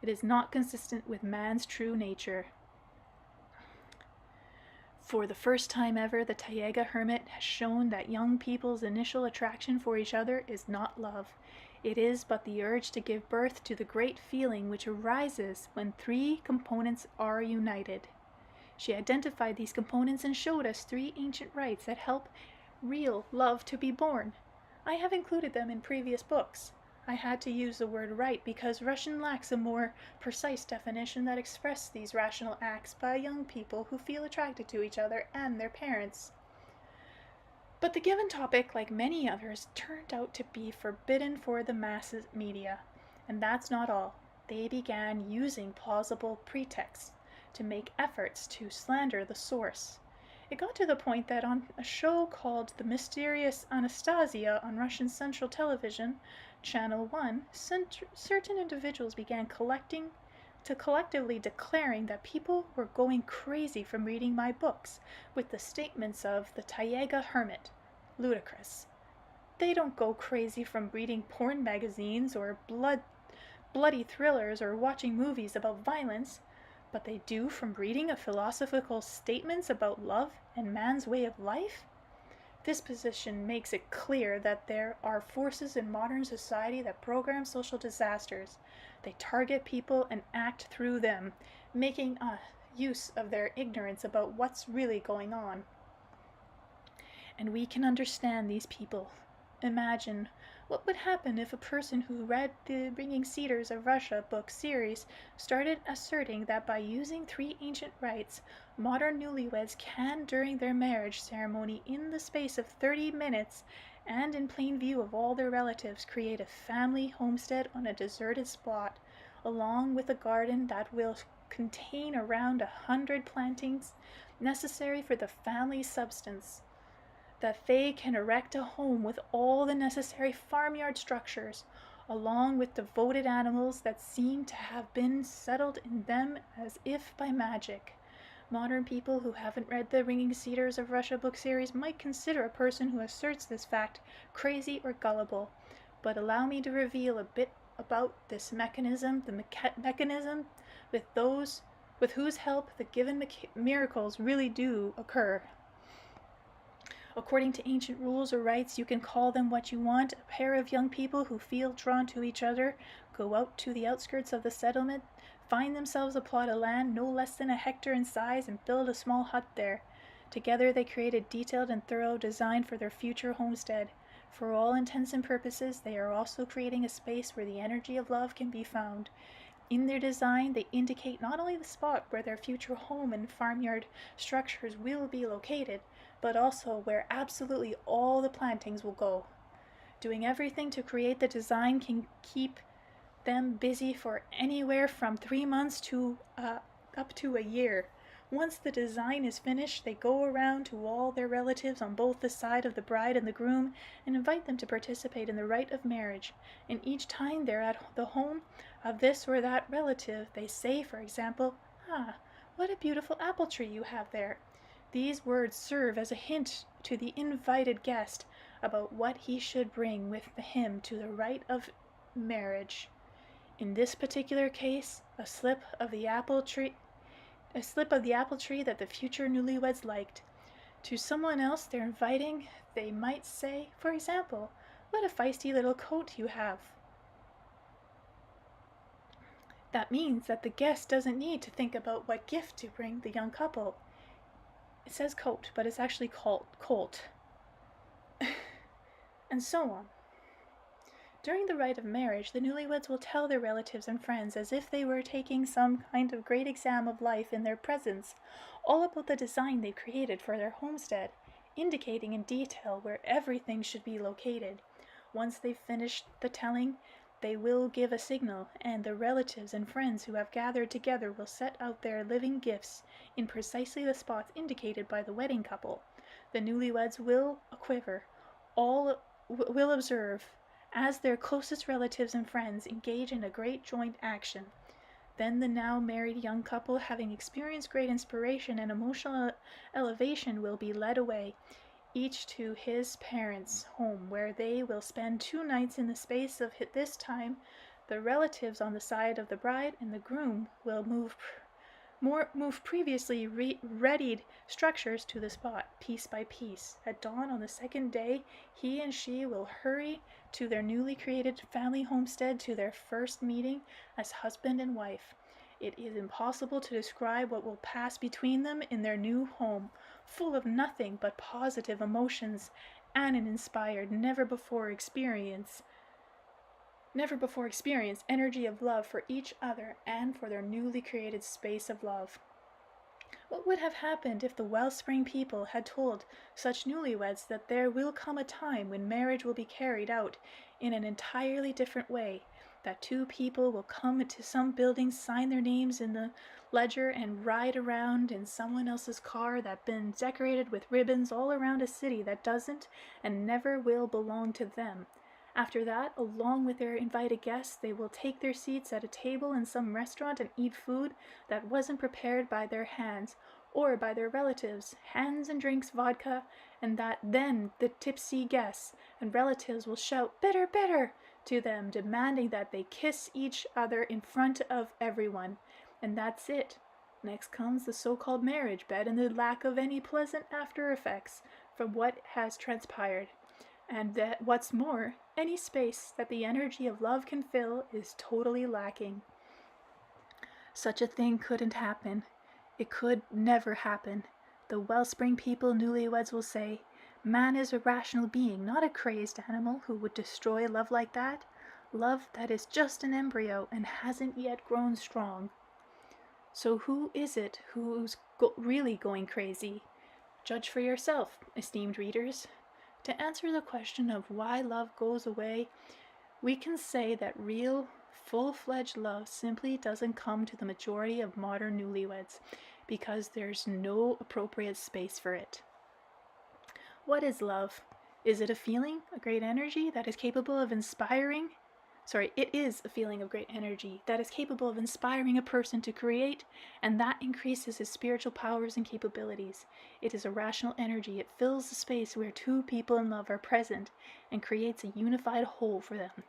It is not consistent with man's true nature. For the first time ever, the Taiga hermit has shown that young people's initial attraction for each other is not love. It is but the urge to give birth to the great feeling which arises when three components are united. She identified these components and showed us three ancient rites that help real love to be born. I have included them in previous books. I had to use the word right because Russian lacks a more precise definition that expresses these rational acts by young people who feel attracted to each other and their parents. But the given topic, like many others, turned out to be forbidden for the mass media. And that's not all. They began using plausible pretexts to make efforts to slander the source. It got to the point that on a show called The Mysterious Anastasia on Russian Central Television, Channel 1, certain individuals began collectively declaring that people were going crazy from reading my books with the statements of the Taiga hermit. Ludicrous. They don't go crazy from reading porn magazines or bloody thrillers or watching movies about violence, but they do from reading of philosophical statements about love and man's way of life? This position makes it clear that there are forces in modern society that program social disasters. They target people and act through them, making use of their ignorance about what's really going on. And we can understand these people. Imagine what would happen if a person who read the Ringing Cedars of Russia book series started asserting that by using 3 ancient rites, modern newlyweds can, during their marriage ceremony in the space of 30 minutes and in plain view of all their relatives, create a family homestead on a deserted spot, along with a garden that will contain around 100 plantings necessary for the family substance, that they can erect a home with all the necessary farmyard structures, along with devoted animals that seem to have been settled in them as if by magic. Modern people who haven't read the Ringing Cedars of Russia book series might consider a person who asserts this fact crazy or gullible, but allow me to reveal a bit about this mechanism, mechanism with whose help the given miracles really do occur. According to ancient rules or rites, you can call them what you want. A pair of young people who feel drawn to each other go out to the outskirts of the settlement, find themselves a plot of land no less than a hectare in size, and build a small hut there. Together they create a detailed and thorough design for their future homestead. For all intents and purposes, they are also creating a space where the energy of love can be found. In their design, they indicate not only the spot where their future home and farmyard structures will be located, but also where absolutely all the plantings will go. Doing everything to create the design can keep them busy for anywhere from 3 months to up to a year. Once the design is finished, they go around to all their relatives on both the side of the bride and the groom and invite them to participate in the rite of marriage. And each time they're at the home of this or that relative, they say, for example, what a beautiful apple tree you have there. These words serve as a hint to the invited guest about what he should bring with him to the rite of marriage. In this particular case, a slip of the apple tree that the future newlyweds liked. To someone else they're inviting, they might say, for example, what a feisty little coat you have. That means that the guest doesn't need to think about what gift to bring the young couple. It says coat, but it's actually called colt. And so on. During the rite of marriage, the newlyweds will tell their relatives and friends, as if they were taking some kind of great exam of life in their presence, all about the design they've created for their homestead, indicating in detail where everything should be located. Once they've finished the telling, they will give a signal, and the relatives and friends who have gathered together will set out their living gifts in precisely the spots indicated by the wedding couple. The newlyweds will will observe as their closest relatives and friends engage in a great joint action. Then the now married young couple, having experienced great inspiration and emotional elevation, will be led away, each to his parents' home, where they will spend 2 nights. In the space of this time, the relatives on the side of the bride and the groom will move previously readied structures to the spot, piece by piece. At dawn on the second day, he and she will hurry to their newly created family homestead to their first meeting as husband and wife. It is impossible to describe what will pass between them in their new home, full of nothing but positive emotions and an inspired, never before experienced energy of love for each other and for their newly created space of love. What would have happened if the Wellspring people had told such newlyweds that there will come a time when marriage will be carried out in an entirely different way, that 2 people will come to some building, sign their names in the ledger, and ride around in someone else's car that's been decorated with ribbons all around a city that doesn't and never will belong to them? After that, along with their invited guests, they will take their seats at a table in some restaurant and eat food that wasn't prepared by their hands or by their relatives, hands and drinks vodka, and that then the tipsy guests and relatives will shout, "Better, better!" to them, demanding that they kiss each other in front of everyone. And that's it. Next comes the so-called marriage bed and the lack of any pleasant after effects from what has transpired. And that what's more, any space that the energy of love can fill is totally lacking. Such a thing couldn't happen. It could never happen. The Wellspring people newlyweds will say, man is a rational being, not a crazed animal who would destroy love like that. Love that is just an embryo and hasn't yet grown strong. So who is it who's really going crazy? Judge for yourself, esteemed readers. To answer the question of why love goes away, we can say that real, full-fledged love simply doesn't come to the majority of modern newlyweds because there's no appropriate space for it. What is love? Is it a feeling, a great energy that is capable of inspiring? It is a feeling of great energy that is capable of inspiring a person to create, and that increases his spiritual powers and capabilities. It is a rational energy. It fills the space where two people in love are present and creates a unified whole for them.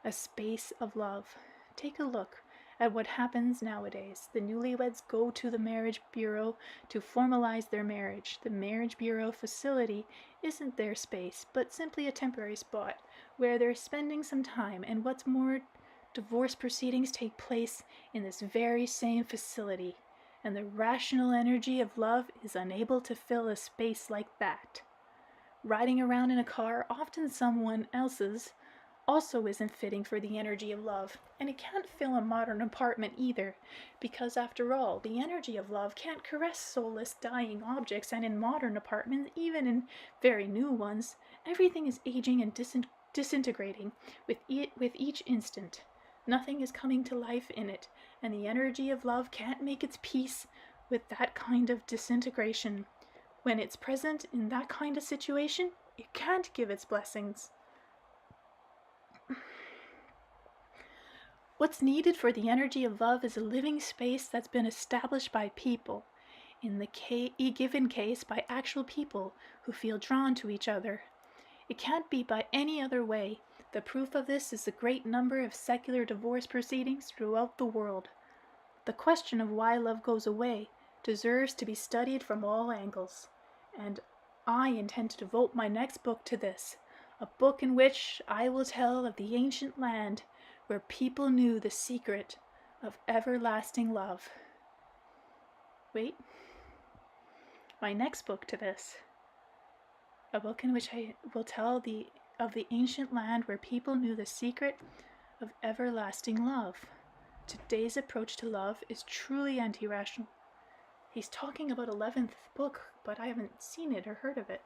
A space of love. Take a look at what happens nowadays. The newlyweds go to the marriage bureau to formalize their marriage. The marriage bureau facility isn't their space, but simply a temporary spot where they're spending some time, and what's more, divorce proceedings take place in this very same facility, and the rational energy of love is unable to fill a space like that. Riding around in a car, often someone else's, also isn't fitting for the energy of love, and it can't fill a modern apartment either, because after all, the energy of love can't caress soulless, dying objects, and in modern apartments, even in very new ones, everything is aging and disintegrating with each instant. Nothing is coming to life in it, and the energy of love can't make its peace with that kind of disintegration. When it's present in that kind of situation, it can't give its blessings. What's needed for the energy of love is a living space that's been established by people, in the given case by actual people who feel drawn to each other. It can't be by any other way. The proof of this is the great number of secular divorce proceedings throughout the world. The question of why love goes away deserves to be studied from all angles, and I intend to devote my next book to this, a book in which I will tell of the ancient land where people knew the secret of everlasting love. Wait, my next book to this, a book in which I will tell of the ancient land where people knew the secret of everlasting love. Today's approach to love is truly anti-rational. He's talking about 11th book, but I haven't seen it or heard of it.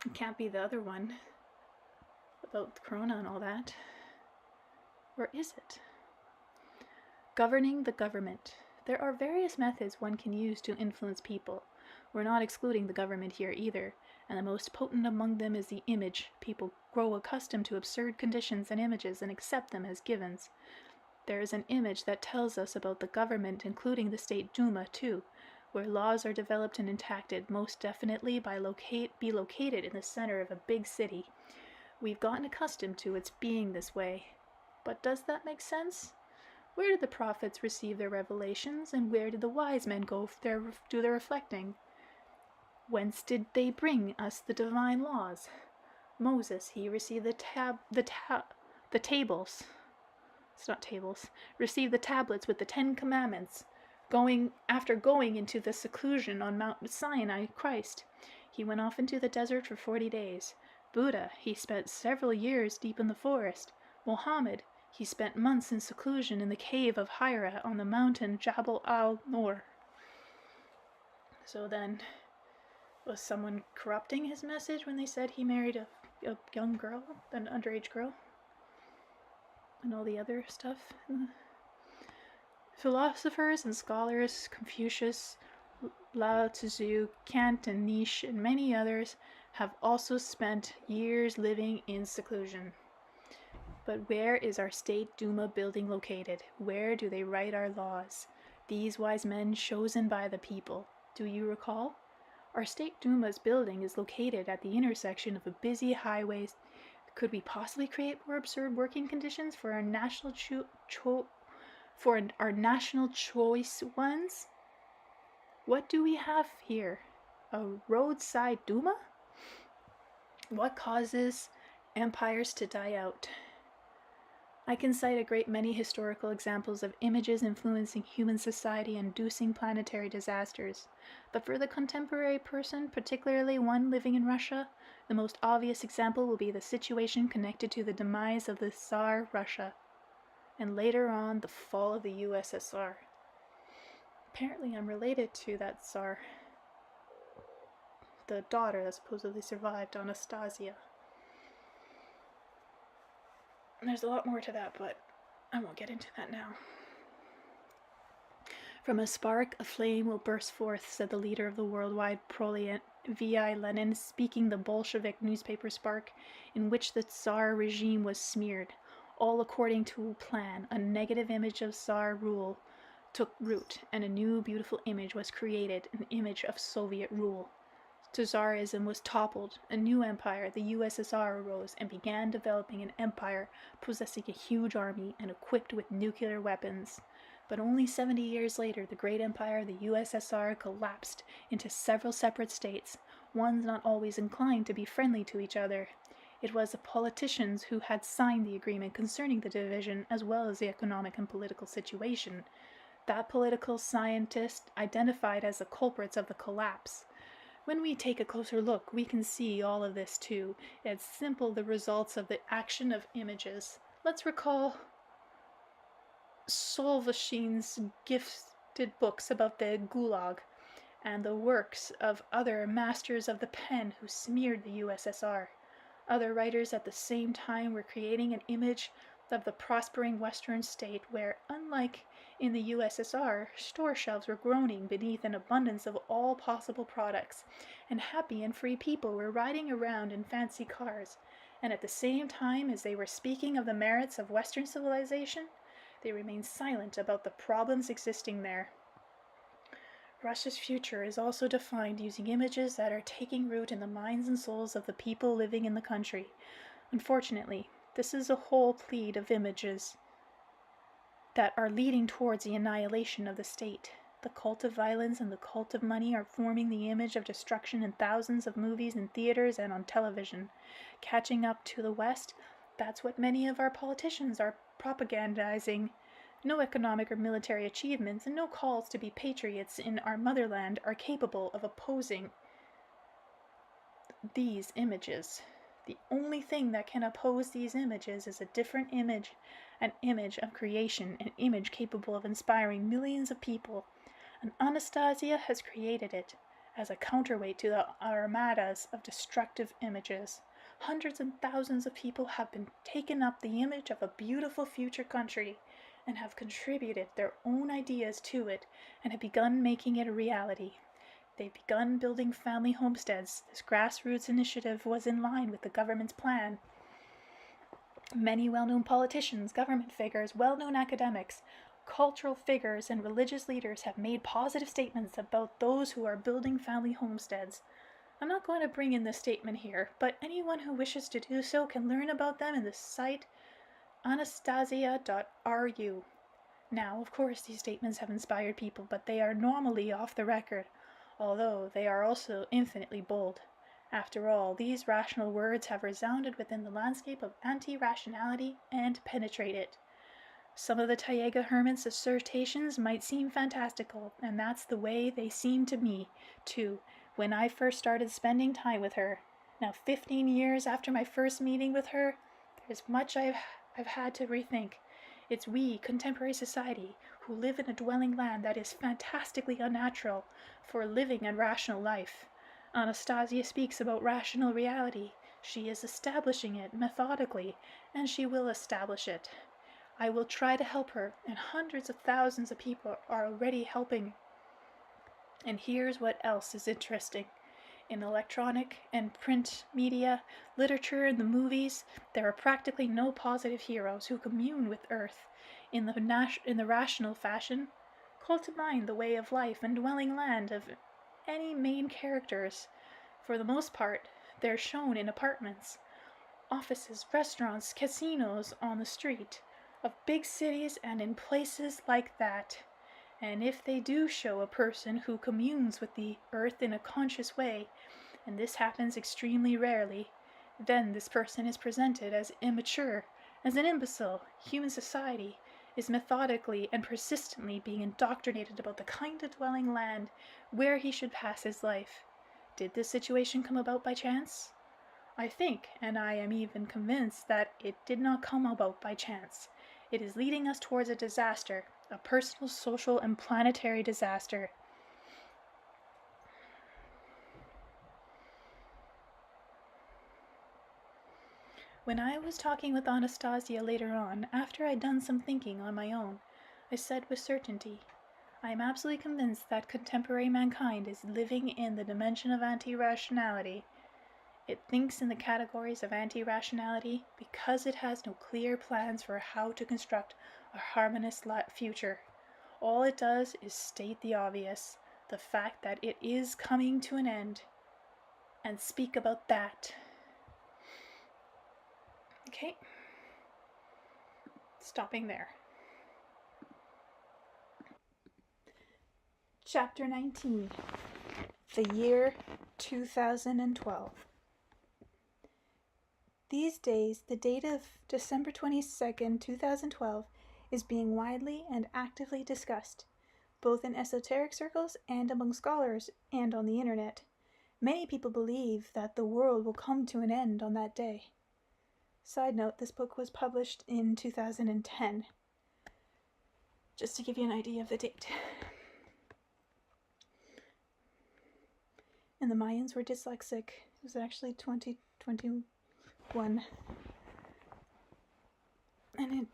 It can't be the other one about Corona and all that. Or is it? Governing the government. There are various methods one can use to influence people. We're not excluding the government here either, and the most potent among them is the image. People grow accustomed to absurd conditions and images and accept them as givens. There is an image that tells us about the government, including the State Duma too, where laws are developed and enacted most definitely be located in the center of a big city. We've gotten accustomed to its being this way. But does that make sense? Where did the prophets receive their revelations, and where did the wise men go do their reflecting? Whence did they bring us the divine laws? Moses, he received the tables. It's not tables. Received the tablets with the 10 Commandments. After going into the seclusion on Mount Sinai, Christ, he went off into the desert for 40 days. Buddha, he spent several years deep in the forest. Muhammad, he spent months in seclusion in the cave of Hira on the mountain Jabal al-Nur. So then, was someone corrupting his message when they said he married a young girl, an underage girl? And all the other stuff? Philosophers and scholars, Confucius, Lao Tzu, Kant, and Nietzsche, and many others have also spent years living in seclusion. But where is our State Duma building located? Where do they write our laws? These wise men chosen by the people. Do you recall? Our State Duma's building is located at the intersection of a busy highway. Could we possibly create more absurd working conditions for our national For our national choice ones, what do we have here? A roadside Duma? What causes empires to die out? I can cite a great many historical examples of images influencing human society and inducing planetary disasters. But for the contemporary person, particularly one living in Russia, the most obvious example will be the situation connected to the demise of the Tsar Russia, and later on the fall of the USSR. Apparently I'm related to that Tsar. The daughter that supposedly survived, Anastasia. There's a lot more to that, but I won't get into that now. From a spark, a flame will burst forth, said the leader of the worldwide proletariat, V.I. Lenin, speaking the Bolshevik newspaper Spark, in which the Tsar regime was smeared. All according to a plan, a negative image of Tsar rule took root, and a new beautiful image was created, an image of Soviet rule. Tsarism was toppled, a new empire, the USSR, arose and began developing an empire possessing a huge army and equipped with nuclear weapons. But only 70 years later, the great empire, the USSR, collapsed into several separate states, ones not always inclined to be friendly to each other. It was the politicians who had signed the agreement concerning the division, as well as the economic and political situation. That political scientist identified as the culprits of the collapse. When we take a closer look, we can see all of this too. It's simple the results of the action of images. Let's recall Solzhenitsyn's gifted books about the Gulag and the works of other masters of the pen who smeared the USSR. Other writers at the same time were creating an image of the prospering Western state where, unlike in the USSR, store shelves were groaning beneath an abundance of all possible products, and happy and free people were riding around in fancy cars, and at the same time as they were speaking of the merits of Western civilization, they remained silent about the problems existing there. Russia's future is also defined using images that are taking root in the minds and souls of the people living in the country. Unfortunately, this is a whole pleed of images that are leading towards the annihilation of the state. The cult of violence and the cult of money are forming the image of destruction in thousands of movies in theaters and on television. Catching up to the West, that's what many of our politicians are propagandizing. No economic or military achievements and no calls to be patriots in our motherland are capable of opposing these images. The only thing that can oppose these images is a different image, an image of creation, an image capable of inspiring millions of people. And Anastasia has created it as a counterweight to the armadas of destructive images. Hundreds and thousands of people have been taken up the image of a beautiful future country and have contributed their own ideas to it and have begun making it a reality. They've begun building family homesteads. This grassroots initiative was in line with the government's plan. Many well-known politicians, government figures, well-known academics, cultural figures, and religious leaders have made positive statements about those who are building family homesteads. I'm not going to bring in this statement here, but anyone who wishes to do so can learn about them in the site ANASTA Now, of course, these statements have inspired people, but they are normally off the record, although they are also infinitely bold. After all, these rational words have resounded within the landscape of anti-rationality and penetrate it. Some of the Taiga hermit's assertions might seem fantastical, and that's the way they seemed to me, too, when I first started spending time with her. Now, 15 years after my first meeting with her, there's much I've had to rethink. It's we, contemporary society, who live in a dwelling land that is fantastically unnatural for living a rational life. Anastasia speaks about rational reality. She is establishing it methodically, and she will establish it. I will try to help her, and hundreds of thousands of people are already helping. And here's what else is interesting. In electronic and print media, literature, and the movies, there are practically no positive heroes who commune with Earth in the rational fashion, call to mind the way of life and dwelling land of any main characters. For the most part, they're shown in apartments, offices, restaurants, casinos, on the street. of big cities and in places like that. And if they do show a person who communes with the earth in a conscious way, and this happens extremely rarely, then this person is presented as immature, as an imbecile. Human society is methodically and persistently being indoctrinated about the kind of dwelling land where he should pass his life. Did this situation come about by chance? I think, and I am even convinced, that it did not come about by chance. It is leading us towards a disaster, a personal, social, and planetary disaster. When I was talking with Anastasia later on, after I'd done some thinking on my own, I said with certainty, I am absolutely convinced that contemporary mankind is living in the dimension of anti-rationality. It thinks in the categories of anti-rationality because it has no clear plans for how to construct a harmonious future. All it does is state the obvious, the fact that it is coming to an end, and speak about that. Okay, stopping there. Chapter 19, the year 2012. These days, the date of December 22nd, 2012 is being widely and actively discussed, both in esoteric circles and among scholars and on the internet. Many people believe that the world will come to an end on that day. Side note, this book was published in 2010, just to give you an idea of the date. And the Mayans were dyslexic. It was actually 2021. And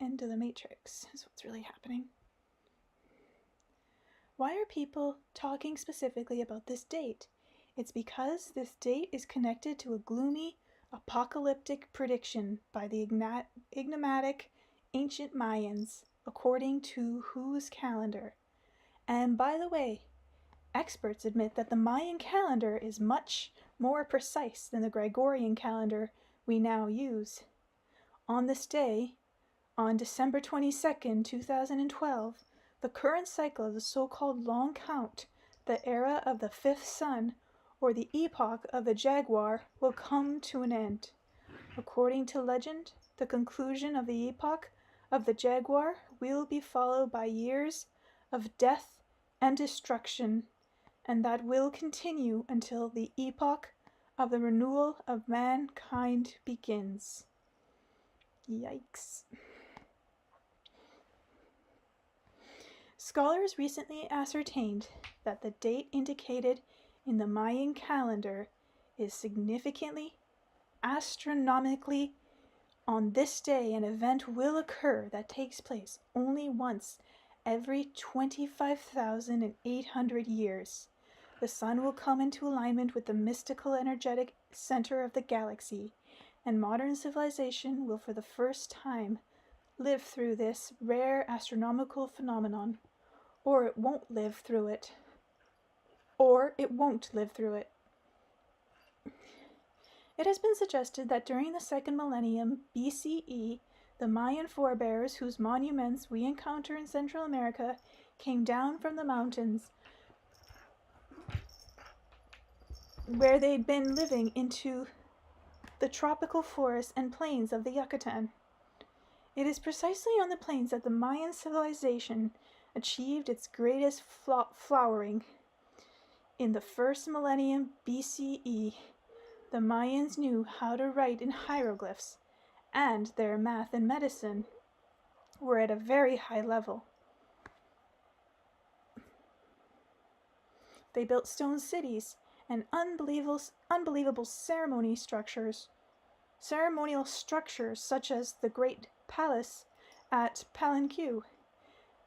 into the Matrix is what's really happening. Why are people talking specifically about this date? It's because this date is connected to a gloomy, apocalyptic prediction by the enigmatic ancient Mayans, according to whose calendar. And by the way, experts admit that the Mayan calendar is much more precise than the Gregorian calendar we now use. On this day, on December 22nd, 2012, the current cycle of the so-called long count, the era of the fifth sun, or the epoch of the jaguar, will come to an end. According to legend, the conclusion of the epoch of the jaguar will be followed by years of death and destruction, and that will continue until the epoch of the renewal of mankind begins. Yikes. Scholars recently ascertained that the date indicated in the Mayan calendar is significantly, astronomically, on this day an event will occur that takes place only once every 25,800 years. The sun will come into alignment with the mystical energetic center of the galaxy, and modern civilization will for the first time live through this rare astronomical phenomenon. Or it won't live through it. It has been suggested that during the second millennium BCE, the Mayan forebears whose monuments we encounter in Central America came down from the mountains where they'd been living into the tropical forests and plains of the Yucatan. It is precisely on the plains that the Mayan civilization achieved its greatest flowering. In the first millennium BCE, the Mayans knew how to write in hieroglyphs, and their math and medicine were at a very high level. They built stone cities and unbelievable ceremonial structures such as the Great Palace at Palenque.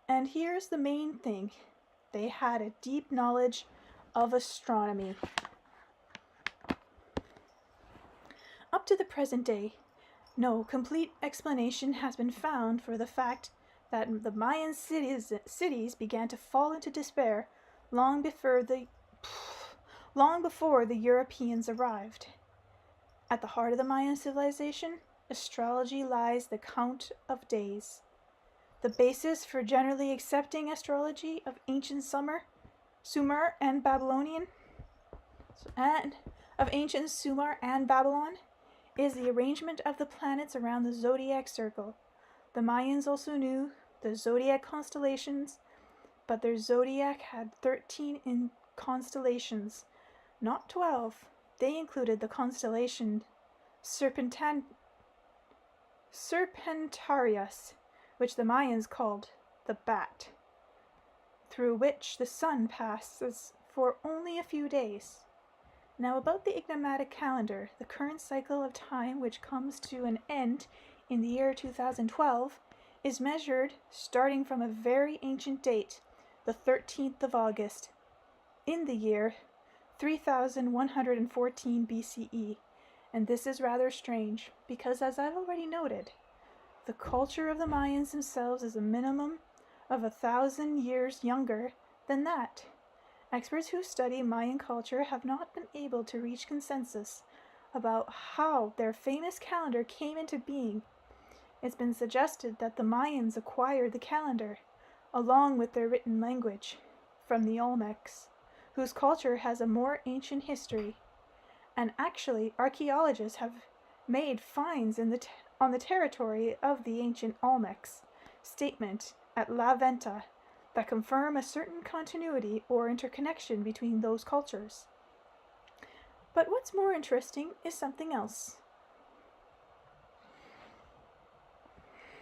And here's the main thing. They had a deep knowledge of astronomy. Up to the present day, no complete explanation has been found for the fact that the Mayan cities began to fall into despair long before the Europeans arrived. At the heart of the Mayan civilization astrology lies the count of days. The basis for generally accepting astrology of ancient Sumer and Babylonian and of ancient Sumer and Babylon is the arrangement of the planets around the zodiac circle. The Mayans also knew the zodiac constellations, but their zodiac had 13 constellations, not 12. They included the constellation Serpentarius, which the Mayans called the Bat, through which the sun passes for only a few days. Now about the ignomatic calendar, the current cycle of time, which comes to an end in the year 2012, is measured starting from a very ancient date, the 13th of August, in the year 3114 BCE. And this is rather strange, because as I've already noted, the culture of the Mayans themselves is a minimum of 1,000 years younger than that. Experts who study Mayan culture have not been able to reach consensus about how their famous calendar came into being. It's been suggested that the Mayans acquired the calendar, along with their written language, from the Olmecs, whose culture has a more ancient history. And actually, archaeologists have made finds on the territory of the ancient Olmecs statement at La Venta that confirm a certain continuity or interconnection between those cultures. But what's more interesting is something else.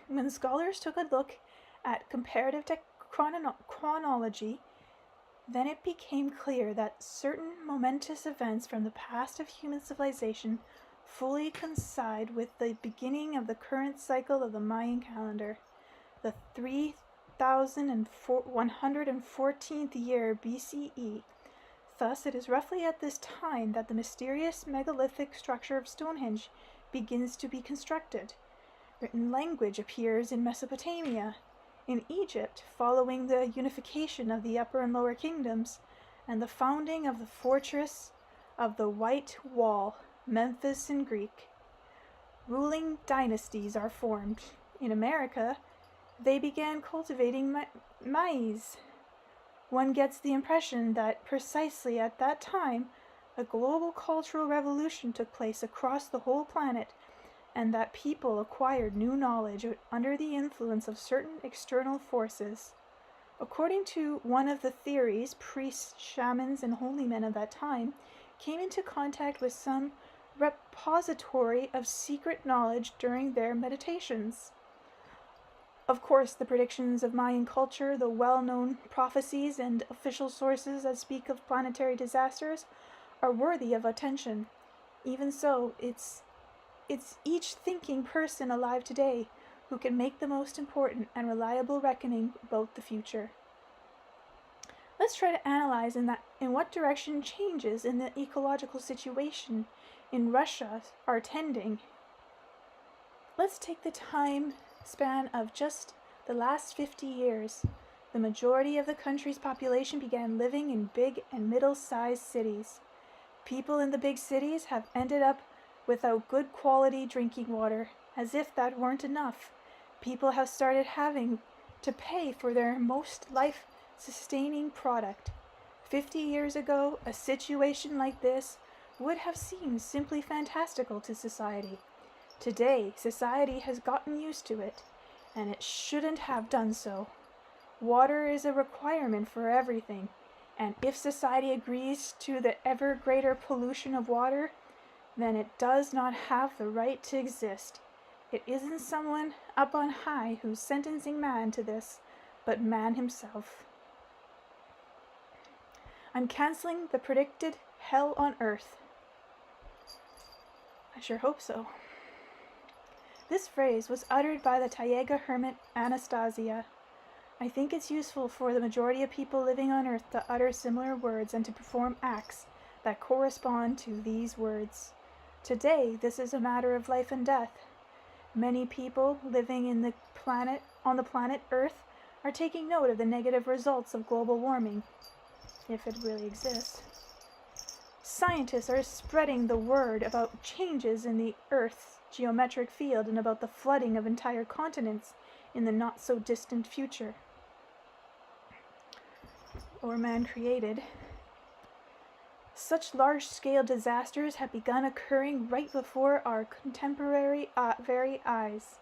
When scholars took a look at comparative chronology, then it became clear that certain momentous events from the past of human civilization fully coincide with the beginning of the current cycle of the Mayan calendar, the 3114th year BCE. Thus, it is roughly at this time that the mysterious megalithic structure of Stonehenge begins to be constructed. Written language appears in Mesopotamia, in Egypt, following the unification of the Upper and Lower Kingdoms, and the founding of the fortress of the White Wall, Memphis in Greek. Ruling dynasties are formed. In America, they began cultivating maize. One gets the impression that precisely at that time, a global cultural revolution took place across the whole planet, and that people acquired new knowledge under the influence of certain external forces. According to one of the theories, priests, shamans, and holy men of that time came into contact with some repository of secret knowledge during their meditations. Of course, the predictions of Mayan culture, the well-known prophecies, and official sources that speak of planetary disasters are worthy of attention. Even so, it's each thinking person alive today who can make the most important and reliable reckoning about the future. Let's try to analyze in what direction changes in the ecological situation in Russia are tending. Let's take the time span of just the last 50 years. The majority of the country's population began living in big and middle-sized cities. People in the big cities have ended up without good quality drinking water. As if that weren't enough, people have started having to pay for their most life-sustaining product. 50 years ago, a situation like this would have seemed simply fantastical to society. Today, society has gotten used to it, and it shouldn't have done so. Water is a requirement for everything, and if society agrees to the ever greater pollution of water, then it does not have the right to exist. It isn't someone up on high who's sentencing man to this, but man himself. I'm canceling the predicted hell on earth. I sure hope so. This phrase was uttered by the Tayega hermit Anastasia. I think it's useful for the majority of people living on earth to utter similar words and to perform acts that correspond to these words. Today, this is a matter of life and death. Many people living on the planet Earth are taking note of the negative results of global warming, if it really exists. Scientists are spreading the word about changes in the Earth's geometric field and about the flooding of entire continents in the not-so-distant future. Or man-created. Such large-scale disasters have begun occurring right before our contemporary very eyes,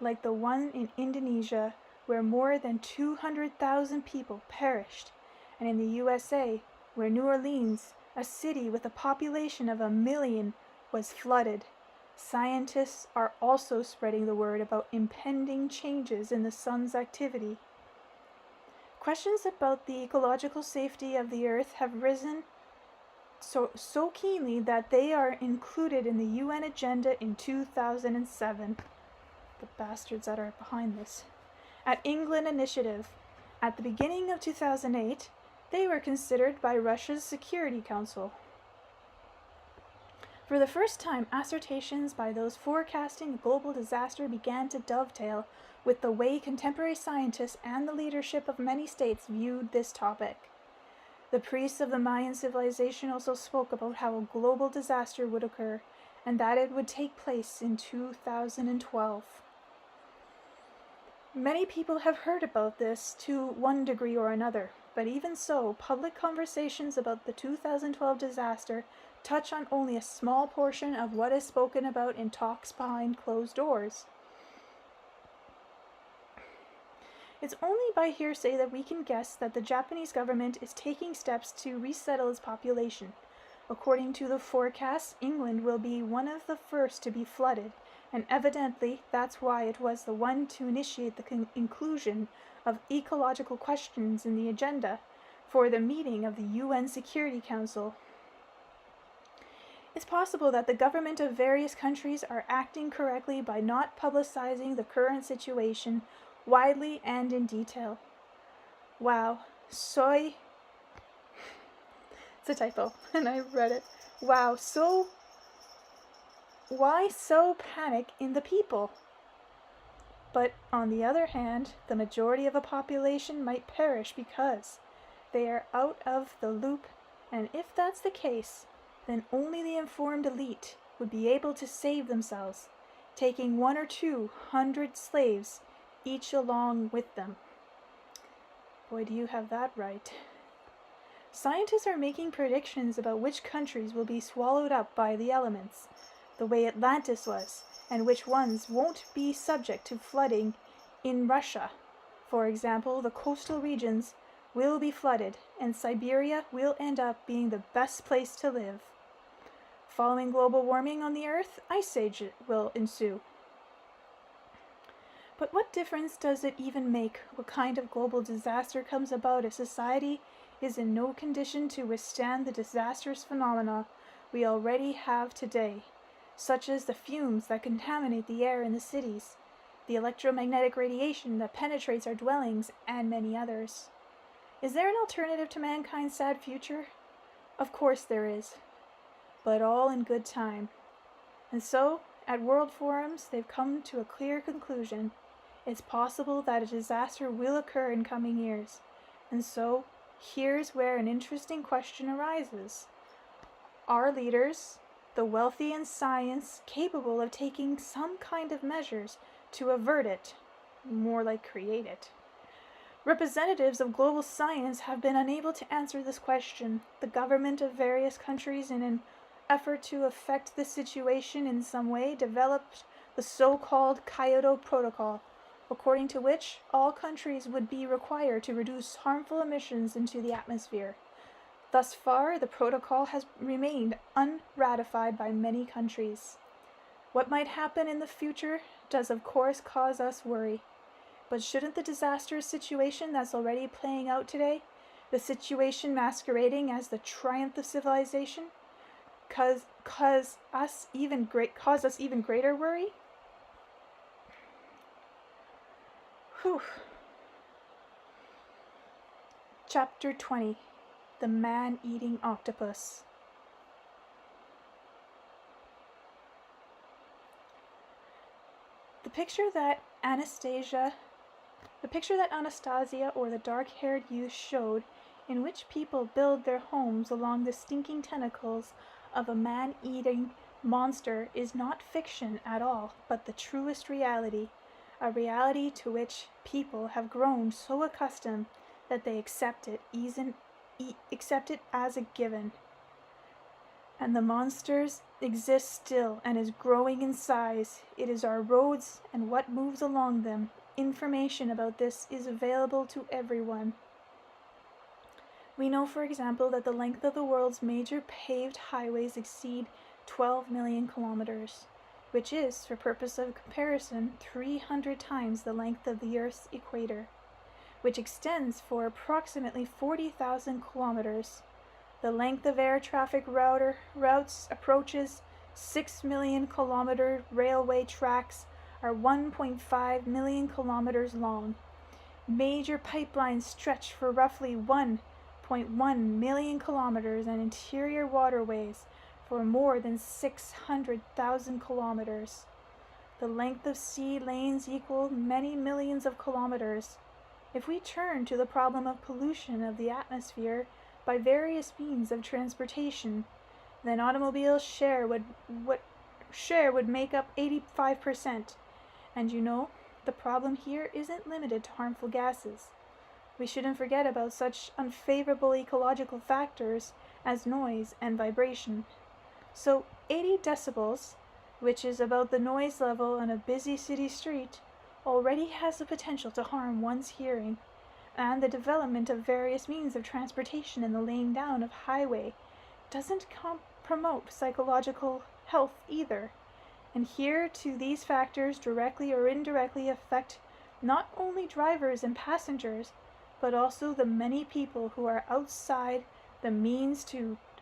like the one in Indonesia, where more than 200,000 people perished, and in the USA, where New Orleans, a city with a population of 1 million, was flooded. Scientists are also spreading the word about impending changes in the sun's activity. Questions about the ecological safety of the Earth have risen so keenly that they are included in the UN agenda in 2007. The bastards that are behind this. At England Initiative. At the beginning of 2008, they were considered by Russia's Security Council. For the first time, assertions by those forecasting a global disaster began to dovetail with the way contemporary scientists and the leadership of many states viewed this topic. The priests of the Mayan civilization also spoke about how a global disaster would occur, and that it would take place in 2012. Many people have heard about this to one degree or another, but even so, public conversations about the 2012 disaster touch on only a small portion of what is spoken about in talks behind closed doors. It's only by hearsay that we can guess that the Japanese government is taking steps to resettle its population. According to the forecasts, England will be one of the first to be flooded, and evidently that's why it was the one to initiate the inclusion of ecological questions in the agenda for the meeting of the UN Security Council. It's possible that the government of various countries are acting correctly by not publicizing the current situation widely and in detail. Wow, it's a typo, and I read it. Wow, why so panic in the people? But on the other hand, the majority of a population might perish because they are out of the loop, and if that's the case, then only the informed elite would be able to save themselves, taking 100 or 200 slaves each along with them. Boy, do you have that right. Scientists are making predictions about which countries will be swallowed up by the elements, the way Atlantis was, and which ones won't be subject to flooding in Russia. For example, the coastal regions will be flooded, and Siberia will end up being the best place to live. Following global warming on the Earth, ice age will ensue. But what difference does it even make what kind of global disaster comes about if society is in no condition to withstand the disastrous phenomena we already have today, such as the fumes that contaminate the air in the cities, the electromagnetic radiation that penetrates our dwellings, and many others? Is there an alternative to mankind's sad future? Of course there is, but all in good time. And so, at World Forums, they've come to a clear conclusion. It's possible that a disaster will occur in coming years. And so, here's where an interesting question arises. Are leaders, the wealthy and science, capable of taking some kind of measures to avert it? More like create it. Representatives of global science have been unable to answer this question. The government of various countries, in an effort to affect the situation in some way, developed the so-called Kyoto Protocol, according to which all countries would be required to reduce harmful emissions into the atmosphere. Thus far, the protocol has remained unratified by many countries. What might happen in the future does of course cause us worry. But shouldn't the disastrous situation that's already playing out today, the situation masquerading as the triumph of civilization, cause us even greater worry? Whew. Chapter 20. The Man-Eating Octopus. The picture that Anastasia or the dark-haired youth showed, in which people build their homes along the stinking tentacles of a man-eating monster is not fiction at all, but the truest reality, a reality to which people have grown so accustomed that they accept it as a given. And the monsters exist still and is growing in size. It is our roads and what moves along them. Information about this is available to everyone. We know, for example, that the length of the world's major paved highways exceed 12 million kilometers, which is, for purpose of comparison, 300 times the length of the Earth's equator, which extends for approximately 40,000 kilometers. The length of air traffic routes approaches 6 million kilometer. Railway tracks are 1.5 million kilometers long. Major pipelines stretch for roughly 1.1 million kilometers, and interior waterways for more than 600,000 kilometers. The length of sea lanes equal many millions of kilometers. If we turn to the problem of pollution of the atmosphere by various means of transportation, then automobile share would make up 85%. And the problem here isn't limited to harmful gases. We shouldn't forget about such unfavorable ecological factors as noise and vibration. So 80 decibels, which is about the noise level on a busy city street, already has the potential to harm one's hearing. And the development of various means of transportation and the laying down of highway doesn't promote psychological health either. And here, too, these factors directly or indirectly affect not only drivers and passengers, but also the many people who are outside the means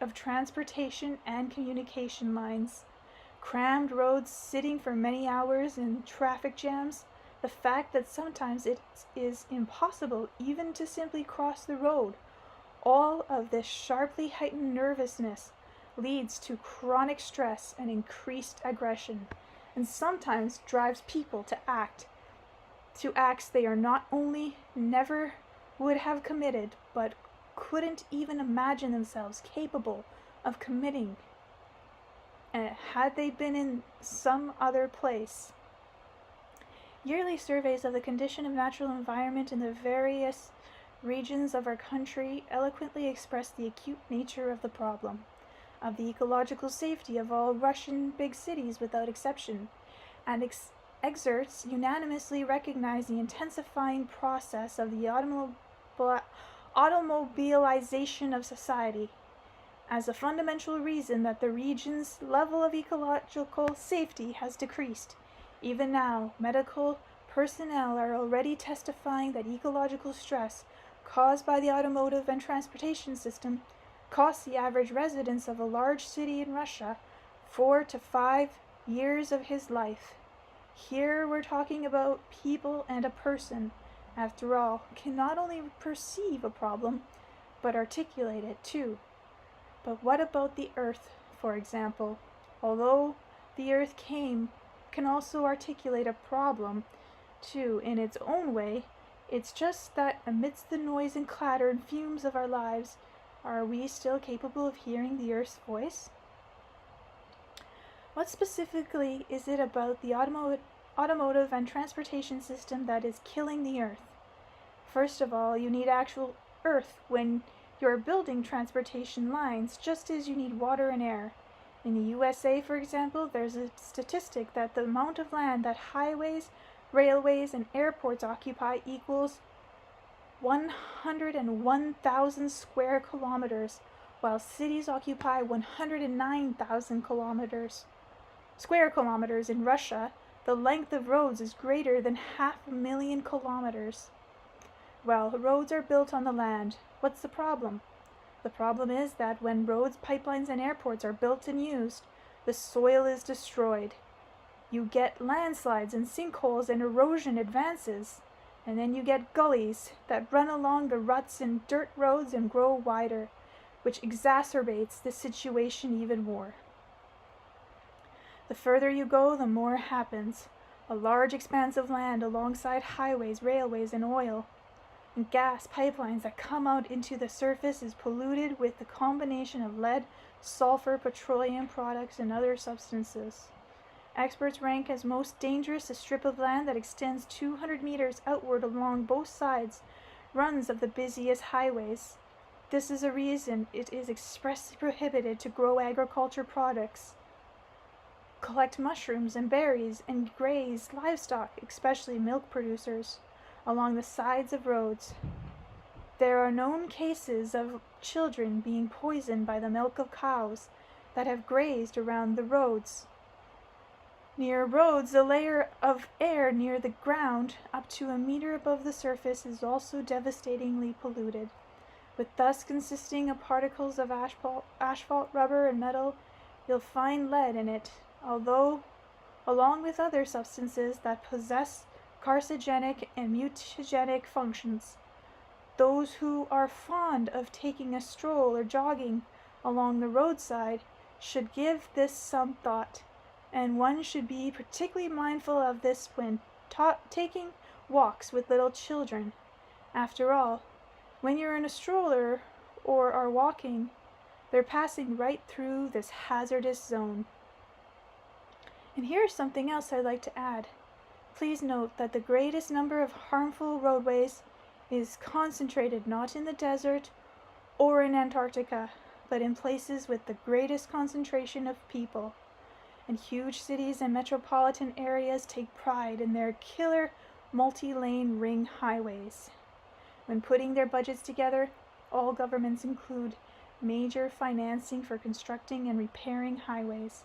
of transportation and communication lines. Crammed roads, sitting for many hours in traffic jams, the fact that sometimes it is impossible even to simply cross the road. All of this sharply heightened nervousness leads to chronic stress and increased aggression, and sometimes drives people to acts they are not only never would have committed, but couldn't even imagine themselves capable of committing had they been in some other place. Yearly surveys of the condition of natural environment in the various regions of our country eloquently express the acute nature of the problem, of the ecological safety of all Russian big cities without exception, and experts unanimously recognize the intensifying process of the automobilization of society as a fundamental reason that the region's level of ecological safety has decreased. Even now, medical personnel are already testifying that ecological stress caused by the automotive and transportation system costs the average resident of a large city in Russia 4 to 5 years of his life. Here we're talking about people, and a person, after all, can not only perceive a problem, but articulate it too. But what about the Earth, for example? Although the Earth can also articulate a problem, too, in its own way, it's just that amidst the noise and clatter and fumes of our lives, are we still capable of hearing the Earth's voice? What specifically is it about the automotive and transportation system that is killing the Earth? First of all, you need actual Earth when you're building transportation lines, just as you need water and air. In the USA, for example, there's a statistic that the amount of land that highways, railways, and airports occupy equals 101,000 square kilometers, while cities occupy 109,000 square kilometers. In Russia, the length of roads is greater than 500,000 kilometers. Well, roads are built on the land. What's the problem? The problem is that when roads, pipelines, and airports are built and used, the soil is destroyed. You get landslides and sinkholes, and erosion advances. And then you get gullies that run along the ruts in dirt roads and grow wider, which exacerbates the situation even more. The further you go, the more happens. A large expanse of land alongside highways, railways, and oil and gas pipelines that come out into the surface is polluted with the combination of lead, sulfur, petroleum products, and other substances. Experts rank as most dangerous a strip of land that extends 200 meters outward along both sides runs of the busiest highways. This is a reason it is expressly prohibited to grow agriculture products, collect mushrooms and berries, and graze livestock, especially milk producers, along the sides of roads. There are known cases of children being poisoned by the milk of cows that have grazed around the roads. Near roads, the layer of air near the ground, up to a meter above the surface, is also devastatingly polluted, with dust consisting of particles of asphalt, rubber, and metal. You'll find lead in it, although, along with other substances that possess carcinogenic and mutagenic functions. Those who are fond of taking a stroll or jogging along the roadside should give this some thought, and one should be particularly mindful of this when taking walks with little children. After all, when you're in a stroller or are walking, they're passing right through this hazardous zone. And here's something else I'd like to add. Please note that the greatest number of harmful roadways is concentrated not in the desert or in Antarctica, but in places with the greatest concentration of people. And huge cities and metropolitan areas take pride in their killer multi-lane ring highways. When putting their budgets together, all governments include major financing for constructing and repairing highways.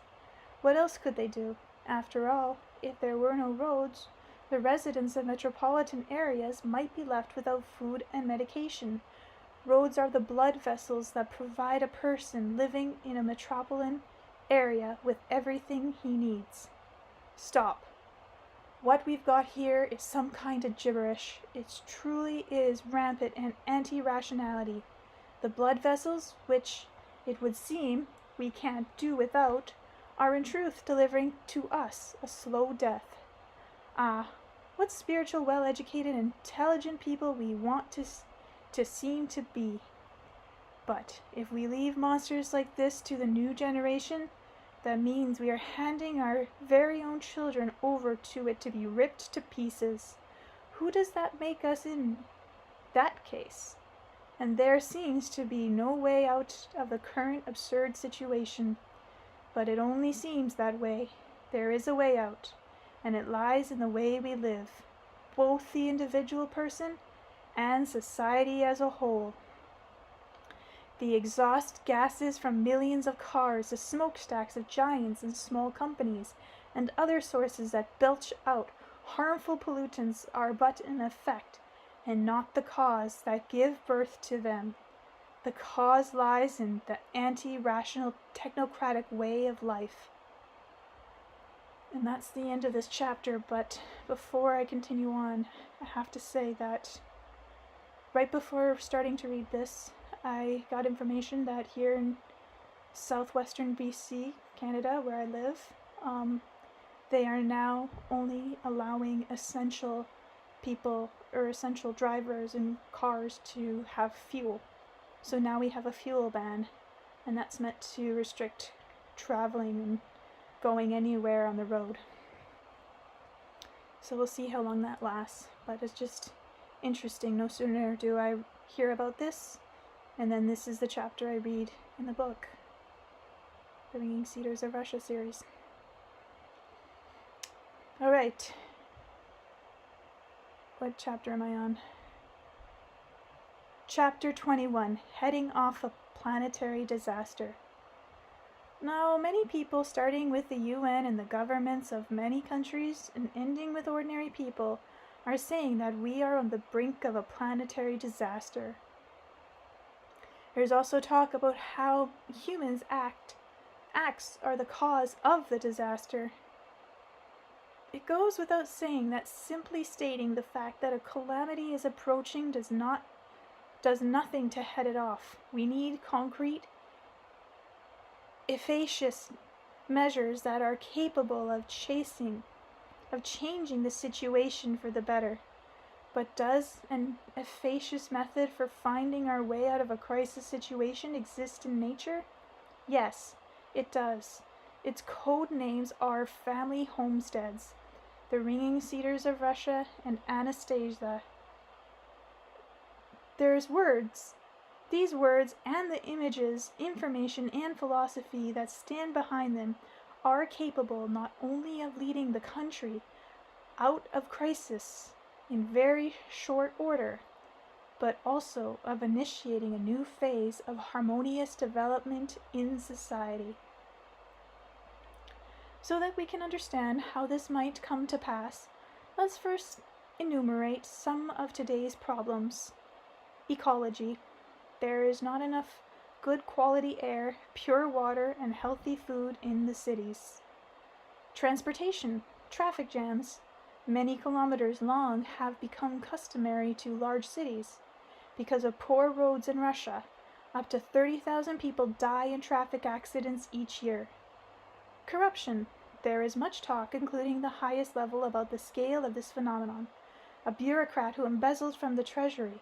What else could they do? After all, if there were no roads, the residents of metropolitan areas might be left without food and medication. Roads are the blood vessels that provide a person living in a metropolitan area with everything he needs. Stop. What we've got here is some kind of gibberish. It truly is rampant and anti-rationality. The blood vessels, which it would seem we can't do without, are in truth delivering to us a slow death. Ah, what spiritual, well-educated, intelligent people we want to seem to be. But if we leave monsters like this to the new generation, that means we are handing our very own children over to it to be ripped to pieces. Who does that make us in that case? And there seems to be no way out of the current absurd situation. But it only seems that way. There is a way out, and it lies in the way we live, both the individual person and society as a whole. The exhaust gases from millions of cars, the smokestacks of giants and small companies, and other sources that belch out harmful pollutants are but an effect, and not the cause that give birth to them. The cause lies in the anti-rational technocratic way of life. And that's the end of this chapter, but before I continue on, I have to say that right before starting to read this, I got information that here in southwestern BC, Canada, where I live, they are now only allowing essential people or essential drivers in cars to have fuel. So now we have a fuel ban, and that's meant to restrict traveling and going anywhere on the road. So we'll see how long that lasts, but it's just interesting. No sooner do I hear about this, and then this is the chapter I read in the book, the Ringing Cedars of Russia series. Alright. What chapter am I on? Chapter 21, Heading Off a Planetary Disaster. Now, many people, starting with the UN and the governments of many countries and ending with ordinary people, are saying that we are on the brink of a planetary disaster. There's also talk about how humans' acts are the cause of the disaster. It goes without saying that simply stating the fact that a calamity is approaching does nothing to head it off. We need concrete, efficacious measures that are capable of changing the situation for the better. But does an efficacious method for finding our way out of a crisis situation exist in nature? Yes, it does. Its code names are family homesteads, the ringing cedars of Russia, and Anastasia. There's words. These words and the images, information, and philosophy that stand behind them are capable not only of leading the country out of crisis in very short order, but also of initiating a new phase of harmonious development in society. So that we can understand how this might come to pass, let's first enumerate some of today's problems. Ecology. There is not enough good quality air, pure water, and healthy food in the cities. Transportation. Traffic jams, many kilometers long, have become customary to large cities. Because of poor roads in Russia, up to 30,000 people die in traffic accidents each year. Corruption. There is much talk, including the highest level, about the scale of this phenomenon. A bureaucrat who embezzles from the treasury,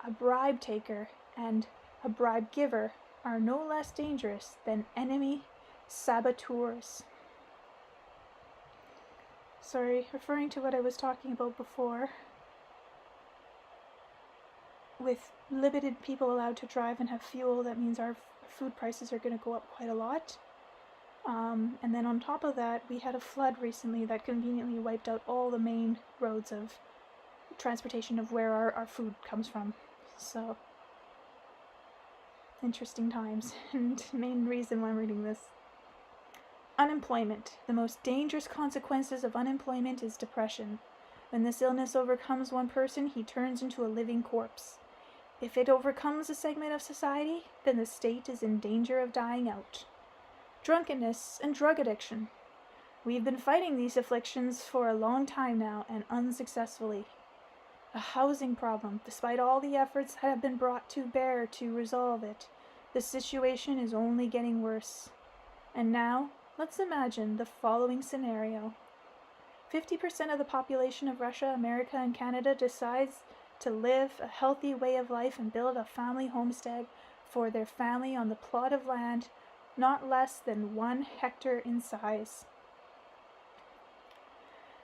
a bribe taker, and a bribe giver are no less dangerous than enemy saboteurs. Referring to what I was talking about before, with limited people allowed to drive and have fuel, that means our food prices are going to go up quite a lot. And then on top of that, we had a flood recently that conveniently wiped out all the main roads of transportation of where our food comes from. So, interesting times, and main reason why I'm reading this. Unemployment. The most dangerous consequences of unemployment is depression. When this illness overcomes one person, he turns into a living corpse. If it overcomes a segment of society, then the state is in danger of dying out. Drunkenness and drug addiction. We've been fighting these afflictions for a long time now, and unsuccessfully. A housing problem. Despite all the efforts that have been brought to bear to resolve it, the situation is only getting worse. And now, let's imagine the following scenario. 50% of the population of Russia, America, and Canada decides to live a healthy way of life and build a family homestead for their family on the plot of land not less than 1 hectare in size.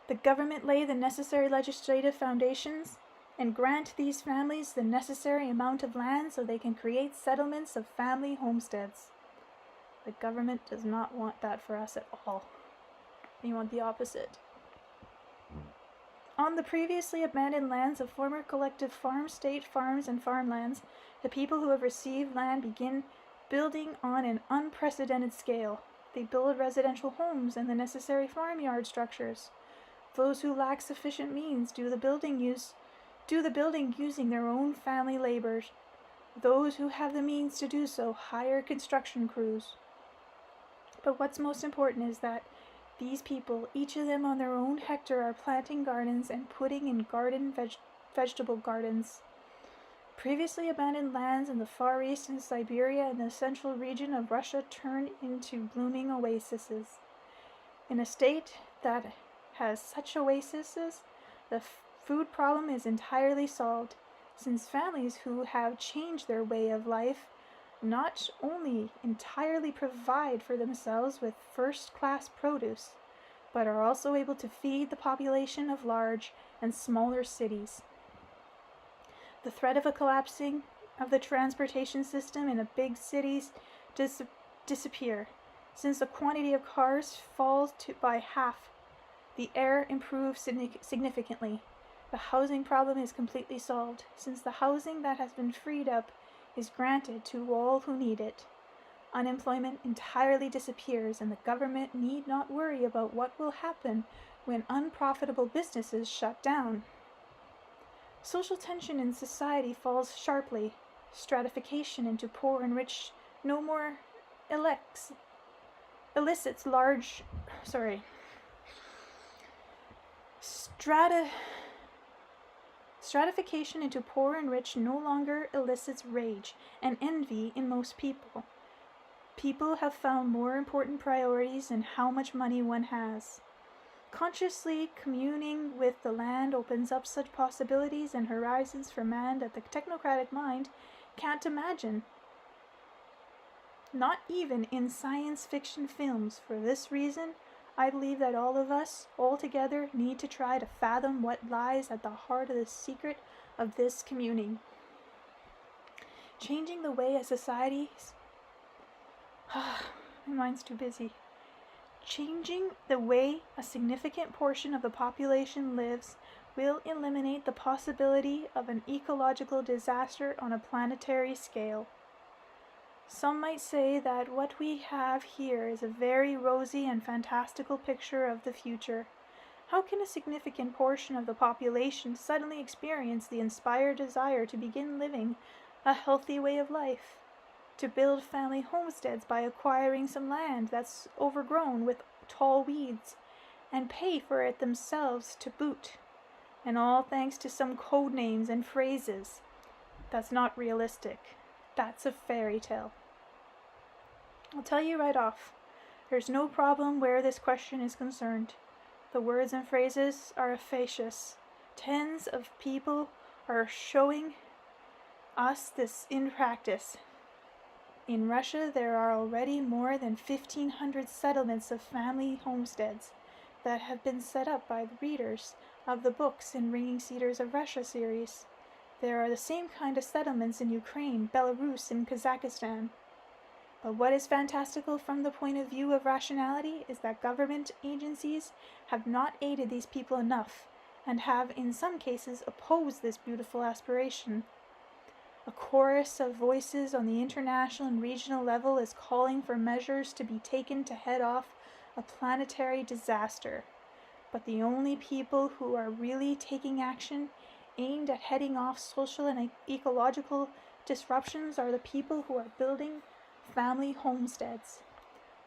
The government lay the necessary legislative foundations and grant these families the necessary amount of land so they can create settlements of family homesteads. The government does not want that for us at all. They want the opposite. On the previously abandoned lands of former collective farms, state farms, and farmlands, the people who have received land begin building on an unprecedented scale. They build residential homes and the necessary farmyard structures. Those who lack sufficient means do the building using their own family labor. Those who have the means to do so hire construction crews. But what's most important is that these people, each of them on their own hectare, are planting gardens and putting in vegetable gardens. Previously abandoned lands in the Far East and Siberia and the central region of Russia turn into blooming oases. In a state that has such oases, the food problem is entirely solved, since families who have changed their way of life not only entirely provide for themselves with first-class produce, but are also able to feed the population of large and smaller cities. The threat of a collapsing of the transportation system in the big cities disappear, since the quantity of cars falls by half. The air improves significantly. The housing problem is completely solved, since the housing that has been freed up is granted to all who need it. Unemployment entirely disappears, and the government need not worry about what will happen when unprofitable businesses shut down. Social tension in society falls sharply. Stratification into poor and rich no more elicits large... Stratification into poor and rich no longer elicits rage and envy in most people. People have found more important priorities in how much money one has. Consciously communing with the land opens up such possibilities and horizons for man that the technocratic mind can't imagine. Not even in science fiction films. For this reason, I believe that all of us, all together, need to try to fathom what lies at the heart of the secret of this communing. Changing the way a society... My mind's too busy. Changing the way a significant portion of the population lives will eliminate the possibility of an ecological disaster on a planetary scale. Some might say that what we have here is a very rosy and fantastical picture of the future. How can a significant portion of the population suddenly experience the inspired desire to begin living a healthy way of life? To build family homesteads by acquiring some land that's overgrown with tall weeds, and pay for it themselves to boot, and all thanks to some code names and phrases. That's not realistic. That's a fairy tale. I'll tell you right off, there's no problem where this question is concerned. The words and phrases are efficacious. Tens of people are showing us this in practice. In Russia, there are already more than 1,500 settlements of family homesteads that have been set up by the readers of the books in Ringing Cedars of Russia series. There are the same kind of settlements in Ukraine, Belarus, and Kazakhstan. But what is fantastical from the point of view of rationality is that government agencies have not aided these people enough, and have in some cases opposed this beautiful aspiration. A chorus of voices on the international and regional level is calling for measures to be taken to head off a planetary disaster. But the only people who are really taking action aimed at heading off social and ecological disruptions are the people who are building family homesteads.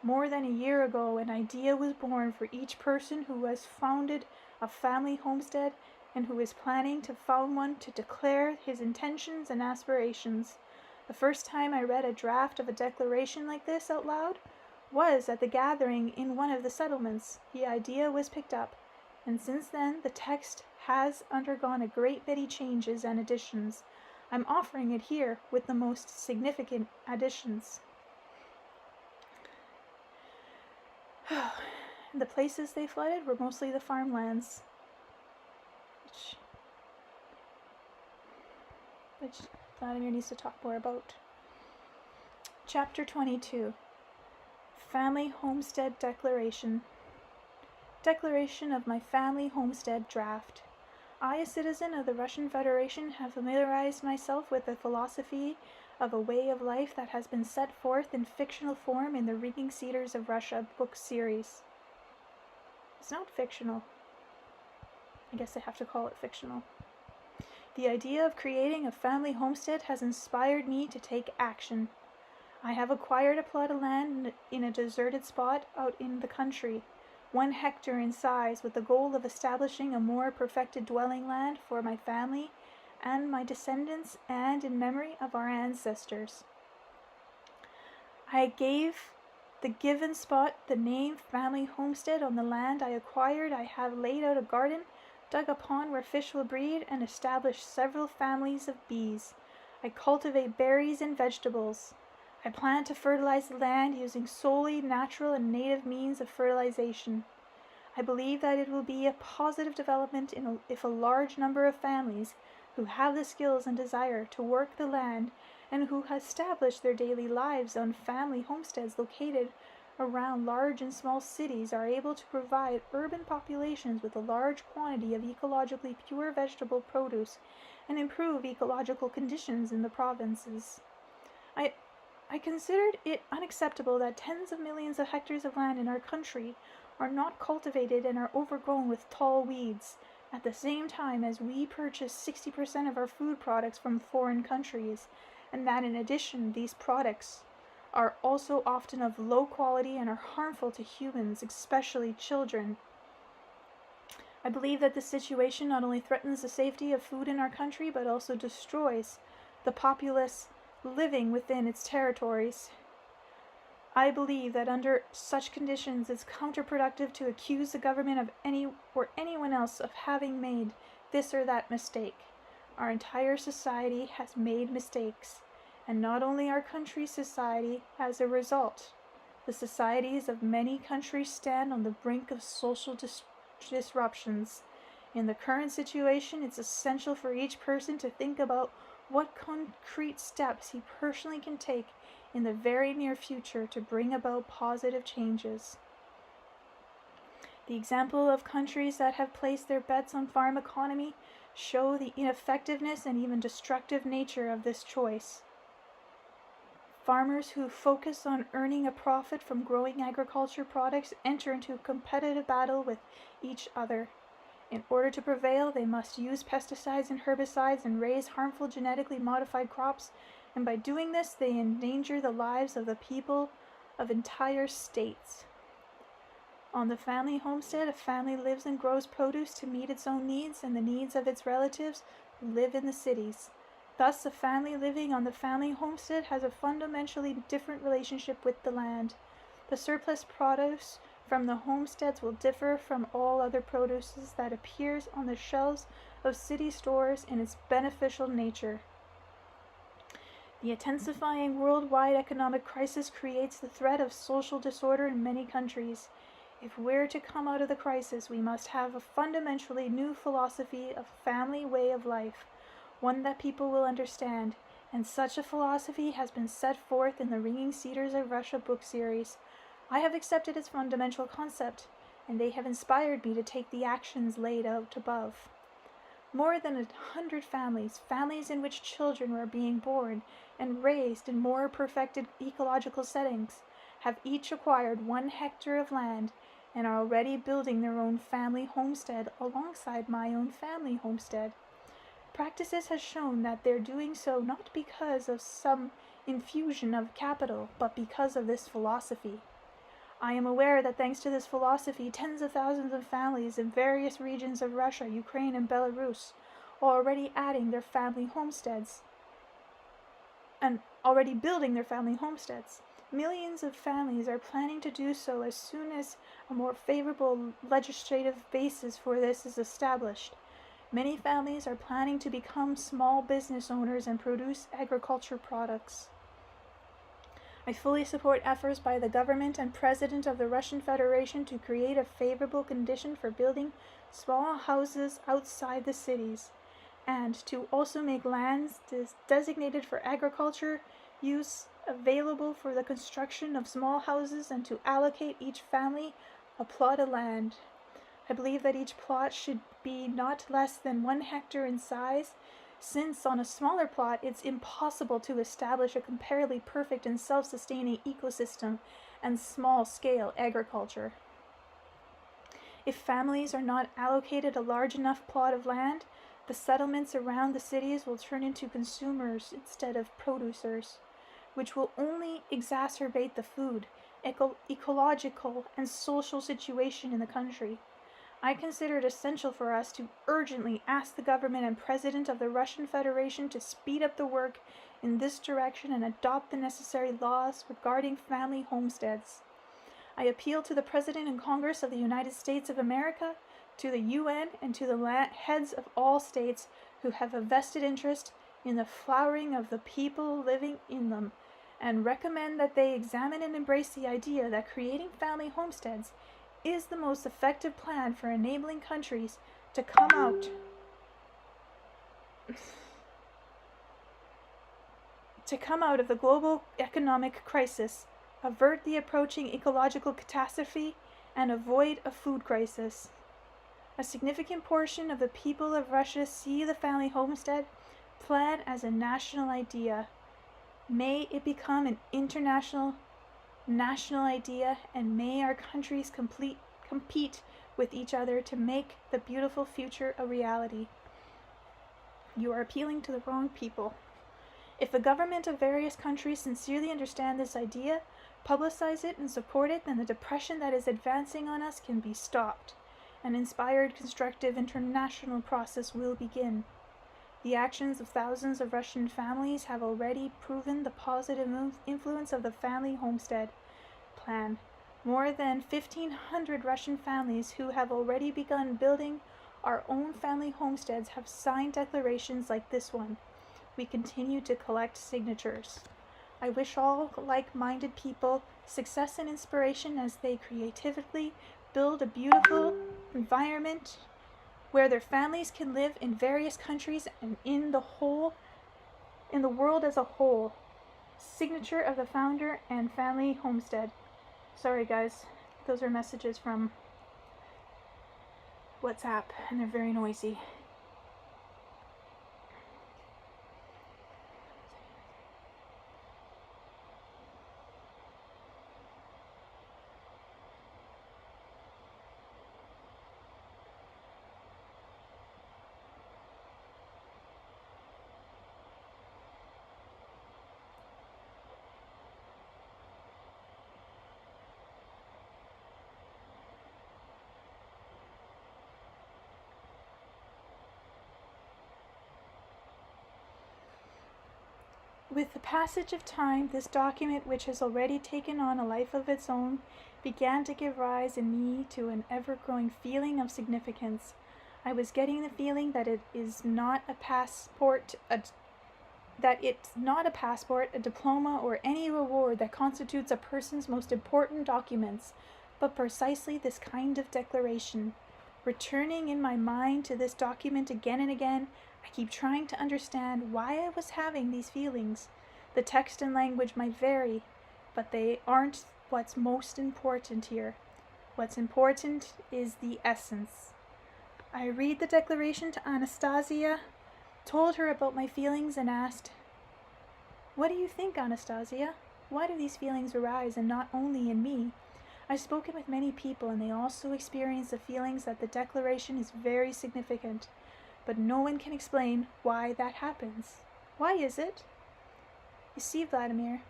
More than a year ago, an idea was born for each person who has founded a family homestead and who is planning to found one to declare his intentions and aspirations. The first time I read a draft of a declaration like this out loud was at the gathering in one of the settlements. The idea was picked up, and since then the text has undergone a great many changes and additions. I'm offering it here with the most significant additions. The places they flooded were mostly the farmlands, which Vladimir needs to talk more about. Chapter 22. Family Homestead Declaration. Declaration of my family homestead draft. I, a citizen of the Russian Federation, have familiarized myself with the philosophy of a way of life that has been set forth in fictional form in the Ringing Cedars of Russia book series. It's not fictional. I guess I have to call it fictional. The idea of creating a family homestead has inspired me to take action. I have acquired a plot of land in a deserted spot out in the country, 1 hectare in size, with the goal of establishing a more perfected dwelling land for my family and my descendants, and in memory of our ancestors. I gave the given spot the name Family Homestead. On the land I acquired, I have laid out a garden, dug a pond where fish will breed, and established several families of bees. I cultivate berries and vegetables. I plan to fertilize the land using solely natural and native means of fertilization. I believe that it will be a positive development if a large number of families who have the skills and desire to work the land and who have established their daily lives on family homesteads located around large and small cities are able to provide urban populations with a large quantity of ecologically pure vegetable produce and improve ecological conditions in the provinces. I considered it unacceptable that tens of millions of hectares of land in our country are not cultivated and are overgrown with tall weeds, at the same time as we purchase 60% of our food products from foreign countries, and that in addition these products are also often of low quality and are harmful to humans, especially children. I believe that this situation not only threatens the safety of food in our country, but also destroys the populace living within its territories. I believe that under such conditions it's counterproductive to accuse the government of anyone else of having made this or that mistake. Our entire society has made mistakes, and not only our country's society as a result. The societies of many countries stand on the brink of social disruptions. In the current situation, it's essential for each person to think about what concrete steps he personally can take in the very near future to bring about positive changes. The example of countries that have placed their bets on farm economy show the ineffectiveness and even destructive nature of this choice. Farmers who focus on earning a profit from growing agriculture products enter into a competitive battle with each other. In order to prevail, they must use pesticides and herbicides and raise harmful genetically modified crops, and by doing this, they endanger the lives of the people of entire states. On the family homestead, a family lives and grows produce to meet its own needs and the needs of its relatives who live in the cities. Thus, a family living on the family homestead has a fundamentally different relationship with the land. The surplus produce from the homesteads will differ from all other produces that appears on the shelves of city stores in its beneficial nature. The intensifying worldwide economic crisis creates the threat of social disorder in many countries. If we're to come out of the crisis, we must have a fundamentally new philosophy of family way of life, one that people will understand, and such a philosophy has been set forth in the Ringing Cedars of Russia book series. I have accepted its fundamental concept, and they have inspired me to take the actions laid out above. More than 100 families in which children were being born and raised in more perfected ecological settings, have each acquired 1 hectare of land and are already building their own family homestead alongside my own family homestead. Practices has shown that they're doing so not because of some infusion of capital, but because of this philosophy. I am aware that thanks to this philosophy, tens of thousands of families in various regions of Russia, Ukraine, and Belarus are already adding their family homesteads and already building their family homesteads. Millions of families are planning to do so as soon as a more favorable legislative basis for this is established. Many families are planning to become small business owners and produce agriculture products. I fully support efforts by the government and President of the Russian Federation to create a favorable condition for building small houses outside the cities, and to also make lands designated for agriculture use available for the construction of small houses and to allocate each family a plot of land. I believe that each plot should be not less than 1 hectare in size, since on a smaller plot it's impossible to establish a comparatively perfect and self-sustaining ecosystem and small-scale agriculture. If families are not allocated a large enough plot of land, the settlements around the cities will turn into consumers instead of producers, which will only exacerbate the food, ecological, and social situation in the country. I consider it essential for us to urgently ask the government and President of the Russian Federation to speed up the work in this direction and adopt the necessary laws regarding family homesteads. I appeal to the President and Congress of the United States of America, to the UN, and to the heads of all states who have a vested interest in the flowering of the people living in them, and recommend that they examine and embrace the idea that creating family homesteads is the most effective plan for enabling countries to come out of the global economic crisis, avert the approaching ecological catastrophe, and avoid a food crisis. A significant portion of the people of Russia see the family homestead plan as a national idea. May it become an international national idea, and may our countries compete with each other to make the beautiful future a reality. You are appealing to the wrong people. If the government of various countries sincerely understand this idea, publicize it, and support it, then the depression that is advancing on us can be stopped. An inspired, constructive international process will begin. The actions of thousands of Russian families have already proven the positive influence of the family homestead. plan. More than 1,500 Russian families who have already begun building our own family homesteads have signed declarations like this one. We continue to collect signatures. I wish all like-minded people success and inspiration as they creatively build a beautiful environment where their families can live in various countries and in the world as a whole. Signature of the founder and family homestead. Sorry guys, those are messages from WhatsApp and they're very noisy. With the passage of time, this document, which has already taken on a life of its own, began to give rise in me to an ever-growing feeling of significance. I was getting the feeling that it's not a passport, a diploma, or any reward that constitutes a person's most important documents, but precisely this kind of declaration. Returning in my mind to this document again and again, I keep trying to understand why I was having these feelings. The text and language might vary, but they aren't what's most important here. What's important is the essence. I read the declaration to Anastasia, told her about my feelings, and asked, "What do you think, Anastasia? Why do these feelings arise, and not only in me? I've spoken with many people, and they also experience the feelings that the declaration is very significant. But no one can explain why that happens. Why is it? You see, Vladimir,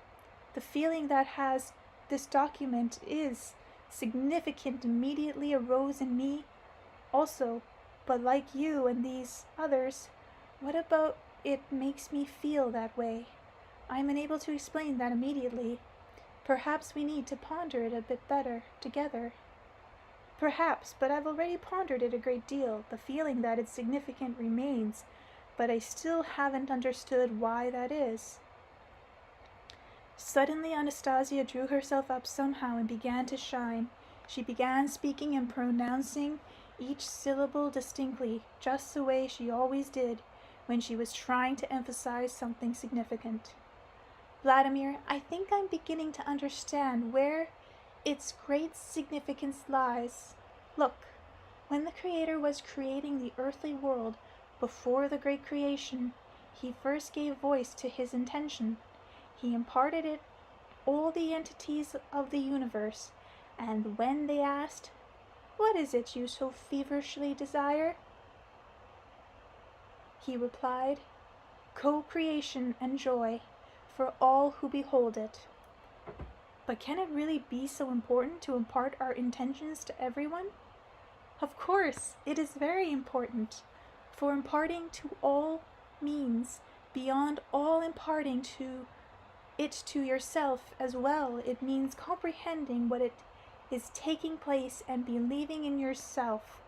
the feeling that has this document is significant immediately arose in me also, but like you and these others, what about it makes me feel that way? I am unable to explain that immediately. Perhaps we need to ponder it a bit better together. Perhaps, but I've already pondered it a great deal. The feeling that it's significant remains, but I still haven't understood why that is." Suddenly Anastasia drew herself up somehow and began to shine. She began speaking and pronouncing each syllable distinctly, just the way she always did when she was trying to emphasize something significant. "Vladimir, I think I'm beginning to understand where its great significance lies. Look, when the Creator was creating the earthly world before the great creation, he first gave voice to his intention. He imparted it all the entities of the universe, and when they asked, 'What is it you so feverishly desire?' he replied, 'Co-creation and joy for all who behold it.' But can it really be so important to impart our intentions to everyone? Of course, it is very important, for imparting to all means, beyond all imparting to yourself as well, it means comprehending what it is taking place and believing in yourself.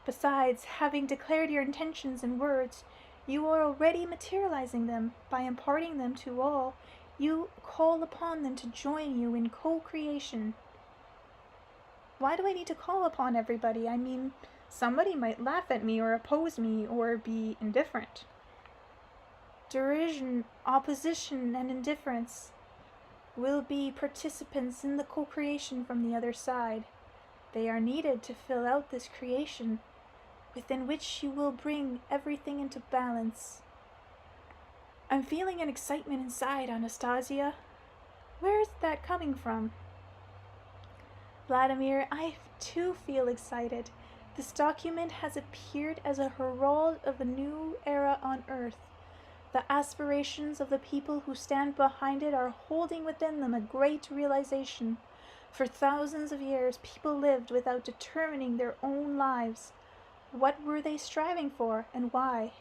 Besides, having declared your intentions in words, you are already materializing them. By imparting them to all, you call upon them to join you in co-creation. Why do I need to call upon everybody? I mean, somebody might laugh at me or oppose me or be indifferent. Derision, opposition, and indifference will be participants in the co-creation from the other side. They are needed to fill out this creation, within which you will bring everything into balance. I'm feeling an excitement inside, Anastasia. Where is that coming from? Vladimir, I too feel excited. This document has appeared as a herald of a new era on Earth. The aspirations of the people who stand behind it are holding within them a great realization. For thousands of years, people lived without determining their own lives. What were they striving for, and why?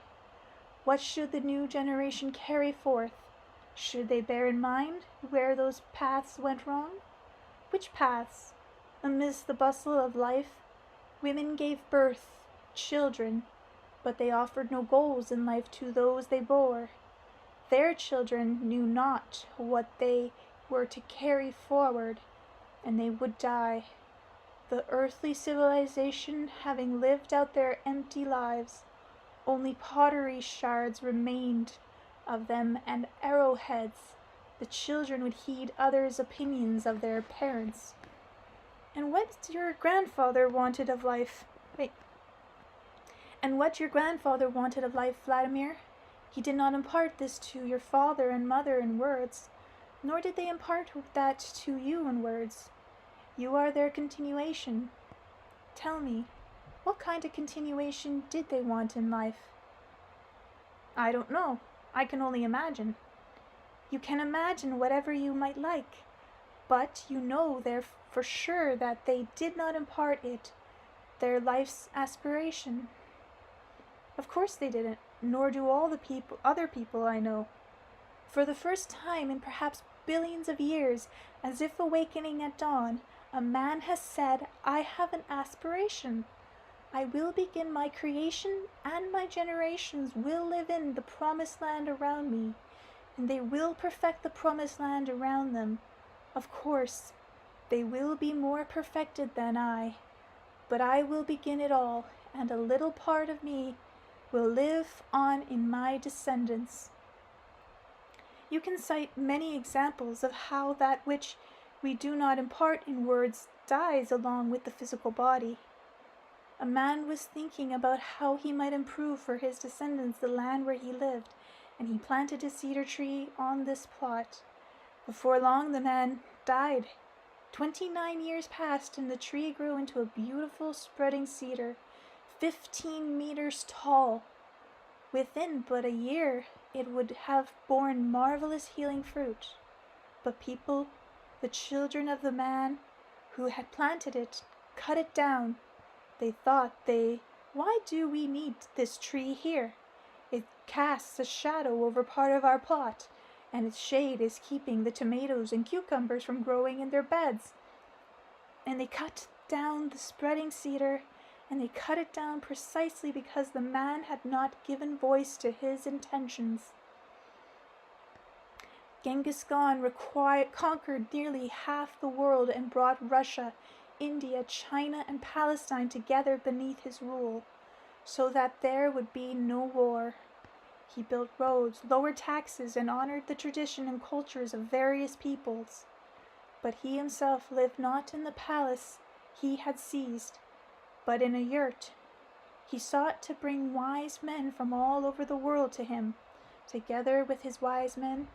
What should the new generation carry forth? Should they bear in mind where those paths went wrong? Which paths? Amidst the bustle of life, women gave birth, children, but they offered no goals in life to those they bore. Their children knew not what they were to carry forward, and they would die. The earthly civilization having lived out their empty lives, only pottery shards remained of them and arrowheads. The children would heed others' opinions of their parents. And what your grandfather wanted of life? And what your grandfather wanted of life, Vladimir? He did not impart this to your father and mother in words, nor did they impart that to you in words. You are their continuation. Tell me, what kind of continuation did they want in life? I don't know. I can only imagine. You can imagine whatever you might like, but you know for sure that they did not impart it, their life's aspiration. Of course they didn't, nor do all the other people I know. For the first time in perhaps billions of years, as if awakening at dawn, a man has said, I have an aspiration. I will begin my creation, and my generations will live in the promised land around me, and they will perfect the promised land around them. Of course, they will be more perfected than I, but I will begin it all, and a little part of me will live on in my descendants. You can cite many examples of how that which we do not impart in words dies along with the physical body. A man was thinking about how he might improve for his descendants the land where he lived, and he planted a cedar tree on this plot. Before long the man died. 29 years passed, and the tree grew into a beautiful spreading cedar, 15 meters tall. Within but a year it would have borne marvelous healing fruit. But people, the children of the man who had planted it, cut it down. They thought why do we need this tree here? It casts a shadow over part of our plot, and its shade is keeping the tomatoes and cucumbers from growing in their beds. And they cut down the spreading cedar, and they cut it down precisely because the man had not given voice to his intentions. Genghis Khan conquered nearly half the world and brought Russia, India, China, and Palestine together beneath his rule, so that there would be no war. He built roads, lowered taxes, and honored the tradition and cultures of various peoples. But he himself lived not in the palace he had seized, but in a yurt. He sought to bring wise men from all over the world to him. Together with his wise men,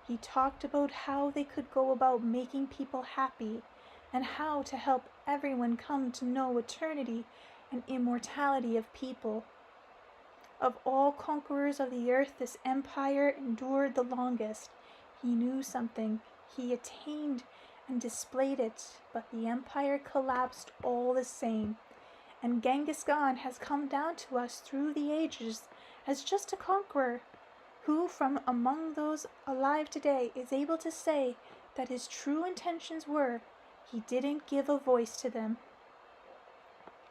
he talked about how they could go about making people happy, and how to help everyone come to know eternity and immortality of people. Of all conquerors of the earth, this empire endured the longest. He knew something. He attained and displayed it, but the empire collapsed all the same. And Genghis Khan has come down to us through the ages as just a conqueror, who from among those alive today is able to say that his true intentions were, he didn't give a voice to them.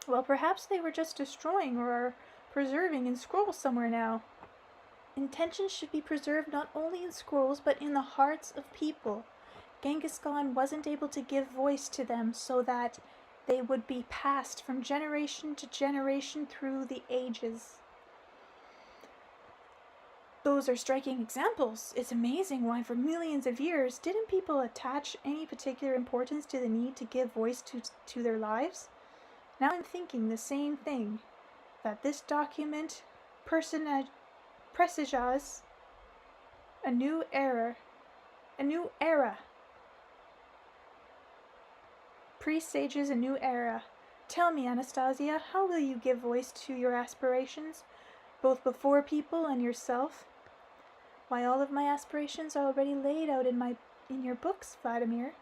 Well, perhaps they were just destroying or are preserving in scrolls somewhere now. Intentions should be preserved not only in scrolls but in the hearts of people. Genghis Khan wasn't able to give voice to them so that they would be passed from generation to generation through the ages. Those are striking examples. It's amazing why for millions of years didn't people attach any particular importance to the need to give voice to their lives? Now I'm thinking the same thing, that this document presages a new era. Presages a new era. Tell me, Anastasia, how will you give voice to your aspirations, both before people and yourself? Why, all of my aspirations are already laid out in your books, Vladimir.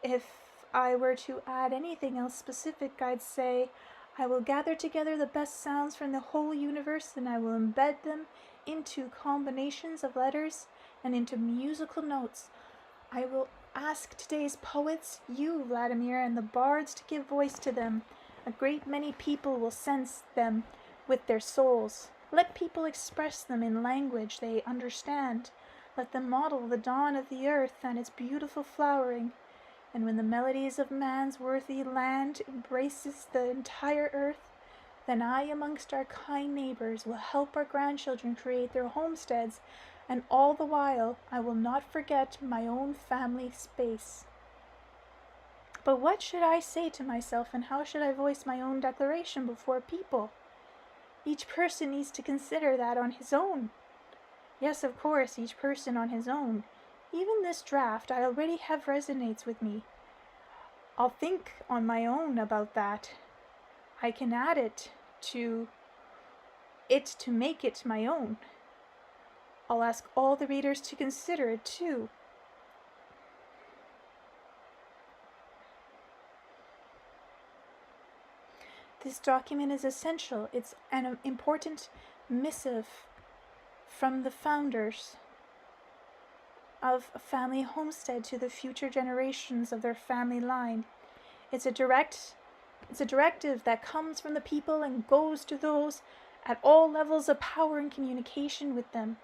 If I were to add anything else specific, I'd say, I will gather together the best sounds from the whole universe, and I will embed them into combinations of letters and into musical notes. I will ask today's poets, you, Vladimir, and the bards to give voice to them. A great many people will sense them with their souls. Let people express them in language they understand. Let them model the dawn of the earth and its beautiful flowering. And when the melodies of man's worthy land embraces the entire earth, then I, amongst our kind neighbors, will help our grandchildren create their homesteads, and all the while I will not forget my own family space. But what should I say to myself, and how should I voice my own declaration before people? Each person needs to consider that on his own. Yes, of course, each person on his own. Even this draft I already have resonates with me. I'll think on my own about that. I can add it to make it my own. I'll ask all the readers to consider it too. This document is essential. It's an important missive from the founders of a family homestead to the future generations of their family line. It's a directive that comes from the people and goes to those at all levels of power and communication with them.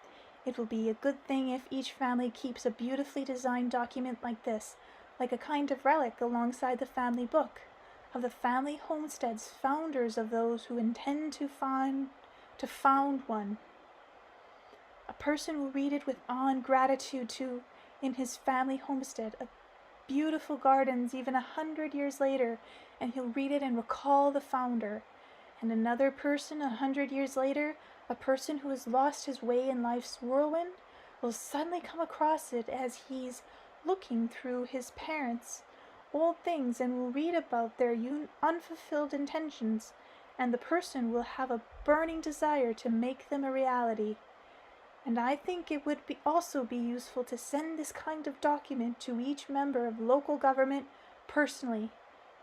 It will be a good thing if each family keeps a beautifully designed document like this, like a kind of relic alongside the family book, of the family homestead's founders, of those who intend to found one. A person will read it with awe and gratitude in his family homestead, beautiful gardens even 100 years later, and he'll read it and recall the founder. And another person 100 years later, a person who has lost his way in life's whirlwind, will suddenly come across it as he's looking through his parents' old things and will read about their unfulfilled intentions, and the person will have a burning desire to make them a reality. And I think it would also be useful to send this kind of document to each member of local government personally,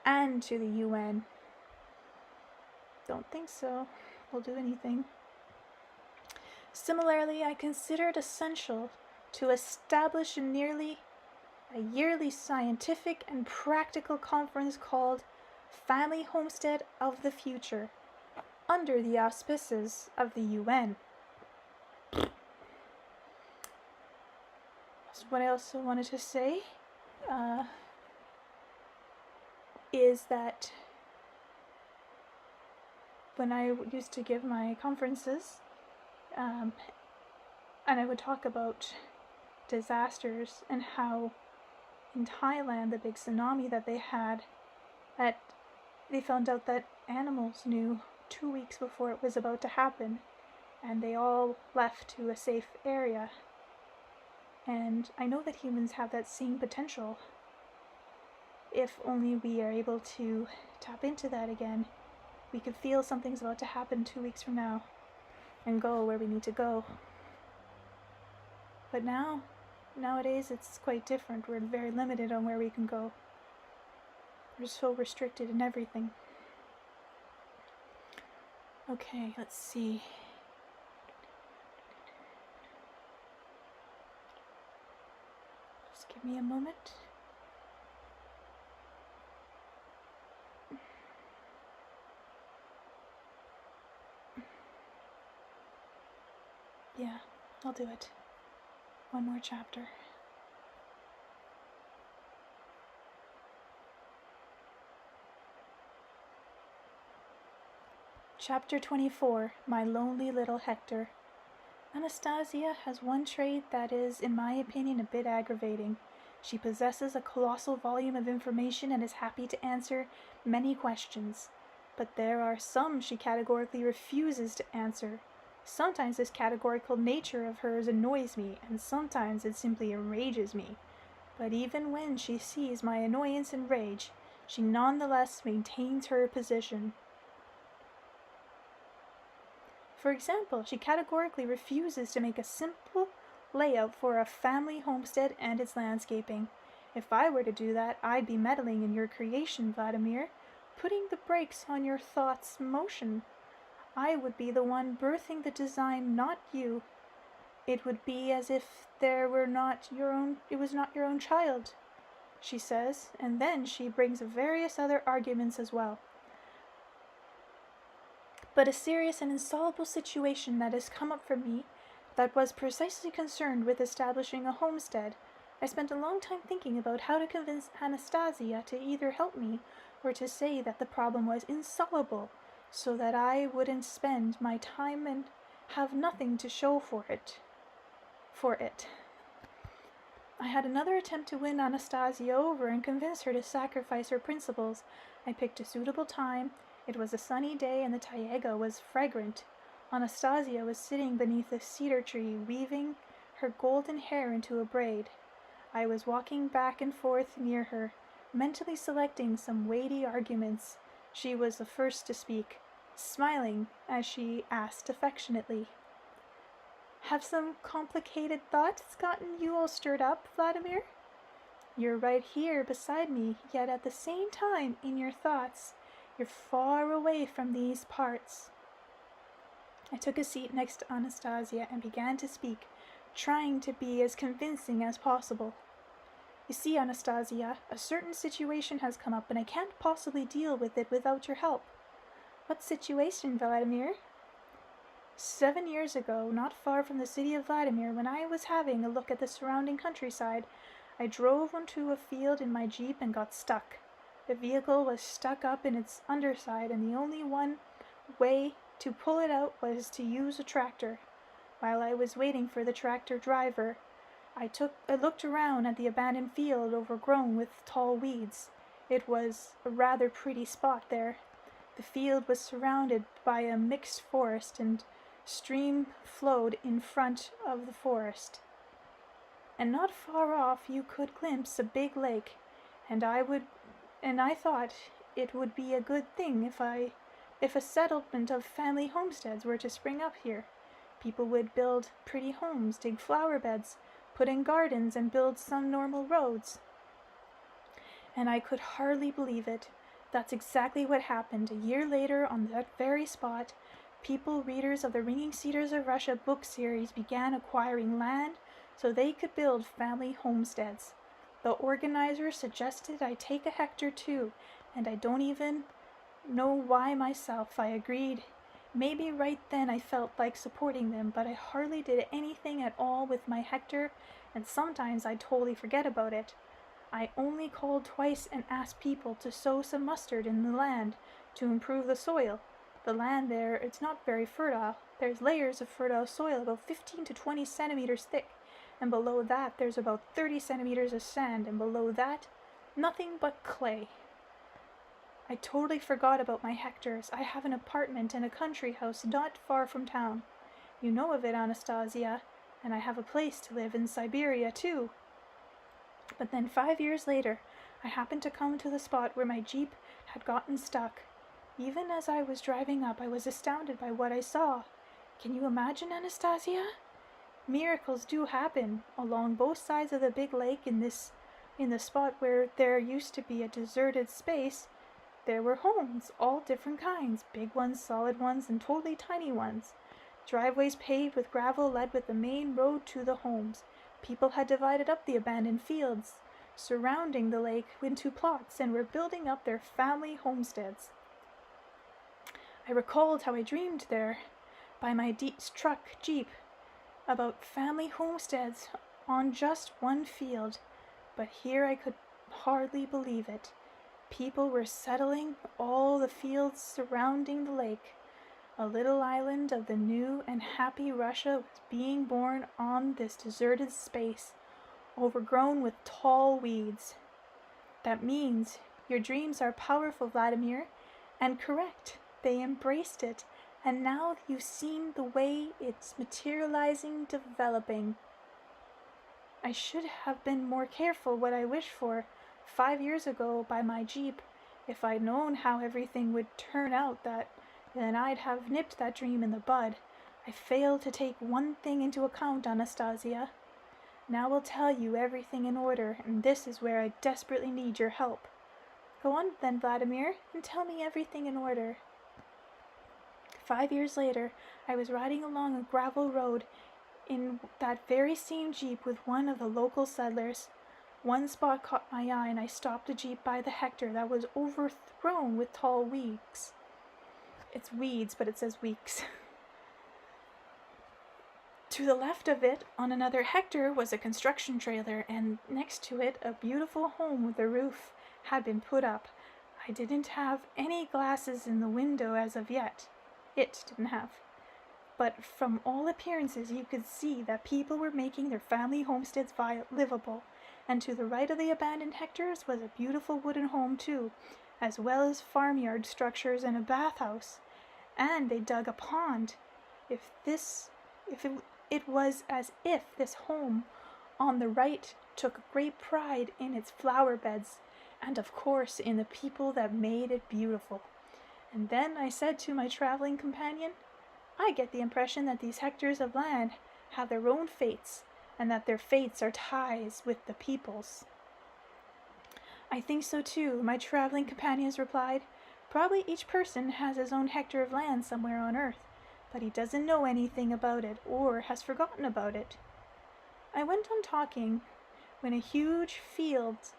and to the UN. Don't think so. We'll do anything. Similarly, I consider it essential to establish a yearly scientific and practical conference called Family Homestead of the Future, under the auspices of the UN. What I also wanted to say is that when I used to give my conferences, and I would talk about disasters and how in Thailand, the big tsunami that they had, that they found out that animals knew 2 weeks before it was about to happen, and they all left to a safe area. And I know that humans have that same potential, if only we are able to tap into that again. We could feel something's about to happen 2 weeks from now and go where we need to go. But nowadays it's quite different. We're very limited on where we can go. We're so restricted in everything. Okay, let's see. Just give me a moment. Yeah, I'll do it. One more chapter. Chapter 24, My Lonely Little Hector. Anastasia has one trait that is, in my opinion, a bit aggravating. She possesses a colossal volume of information and is happy to answer many questions. But there are some she categorically refuses to answer. Sometimes this categorical nature of hers annoys me, and sometimes it simply enrages me. But even when she sees my annoyance and rage, she nonetheless maintains her position. For example, she categorically refuses to make a simple layout for a family homestead and its landscaping. If I were to do that, I'd be meddling in your creation, Vladimir, putting the brakes on your thoughts' motion. I would be the one birthing the design, not you. It would be as if there were not your own, it was not your own child, she says, and then she brings various other arguments as well. But a serious and insoluble situation that has come up for me that was precisely concerned with establishing a homestead. I spent a long time thinking about how to convince Anastasia to either help me or to say that the problem was insoluble, so that I wouldn't spend my time and have nothing to show for it. I had another attempt to win Anastasia over and convince her to sacrifice her principles. I picked a suitable time. It was a sunny day and the taiga was fragrant. Anastasia was sitting beneath a cedar tree, weaving her golden hair into a braid. I was walking back and forth near her, mentally selecting some weighty arguments. She was the first to speak, smiling as she asked affectionately, "Have some complicated thoughts gotten you all stirred up, Vladimir? You're right here beside me, yet at the same time, in your thoughts, you're far away from these parts." I took a seat next to Anastasia and began to speak, trying to be as convincing as possible. "You see, Anastasia, a certain situation has come up and I can't possibly deal with it without your help." "What situation, Vladimir?" 7 years ago, not far from the city of Vladimir, when I was having a look at the surrounding countryside, I drove onto a field in my jeep and got stuck. The vehicle was stuck up in its underside, and the only one way to pull it out was to use a tractor. While I was waiting for the tractor driver, I looked around at the abandoned field overgrown with tall weeds. It was a rather pretty spot there. The field was surrounded by a mixed forest, and stream flowed in front of the forest. And not far off you could glimpse a big lake, and I thought it would be a good thing if a settlement of family homesteads were to spring up here. People would build pretty homes, dig flower beds, put in gardens, and build some normal roads. And I could hardly believe it. That's exactly what happened. A year later, on that very spot, people readers of the Ringing Cedars of Russia book series began acquiring land so they could build family homesteads. The organizers suggested I take a hectare too, and I don't even know why myself. I agreed. Maybe right then I felt like supporting them, but I hardly did anything at all with my hectare, and sometimes I totally forget about it. I only called twice and asked people to sow some mustard in the land to improve the soil. The land there, it's not very fertile. There's layers of fertile soil about 15 to 20 centimeters thick, and below that there's about 30 centimeters of sand, and below that, nothing but clay. I totally forgot about my hectares. I have an apartment and a country house not far from town. You know of it, Anastasia, and I have a place to live in Siberia too. But then 5 years later, I happened to come to the spot where my jeep had gotten stuck. Even as I was driving up, I was astounded by what I saw. Can you imagine, Anastasia? Miracles do happen along both sides of the big lake in the spot where there used to be a deserted space. There were homes, all different kinds, big ones, solid ones, and totally tiny ones. Driveways paved with gravel led with the main road to the homes. People had divided up the abandoned fields surrounding the lake into plots and were building up their family homesteads. I recalled how I dreamed there by my truck jeep about family homesteads on just one field, but here I could hardly believe it. People were settling all the fields surrounding the lake. A little island of the new and happy Russia was being born on this deserted space, overgrown with tall weeds. That means your dreams are powerful, Vladimir, and correct. They embraced it, and now you've seen the way it's materializing, developing. I should have been more careful what I wished for 5 years ago by my jeep. If I'd known how everything would turn out, then I'd have nipped that dream in the bud. I failed to take one thing into account, Anastasia. Now I'll tell you everything in order, and this is where I desperately need your help. Go on then, Vladimir, and tell me everything in order. 5 years later, I was riding along a gravel road in that very same jeep with one of the local settlers. One spot caught my eye, and I stopped the jeep by the hectare that was overgrown with tall weeds. It's weeds, but it says weeks. To the left of it, on another hectare, was a construction trailer, and next to it, a beautiful home with a roof had been put up. I didn't have any glasses in the window as of yet. It didn't have. But from all appearances, you could see that people were making their family homesteads livable, and to the right of the abandoned hectares was a beautiful wooden home too, as well as farmyard structures and a bathhouse. And they dug a pond. It was as if this home on the right took great pride in its flower beds, and of course in the people that made it beautiful. And then I said to my traveling companion, I get the impression that these hectares of land have their own fates, and that their fates are ties with the people's. I think so too, my traveling companions replied. Probably each person has his own hectare of land somewhere on earth, but he doesn't know anything about it or has forgotten about it. I went on talking when a huge fields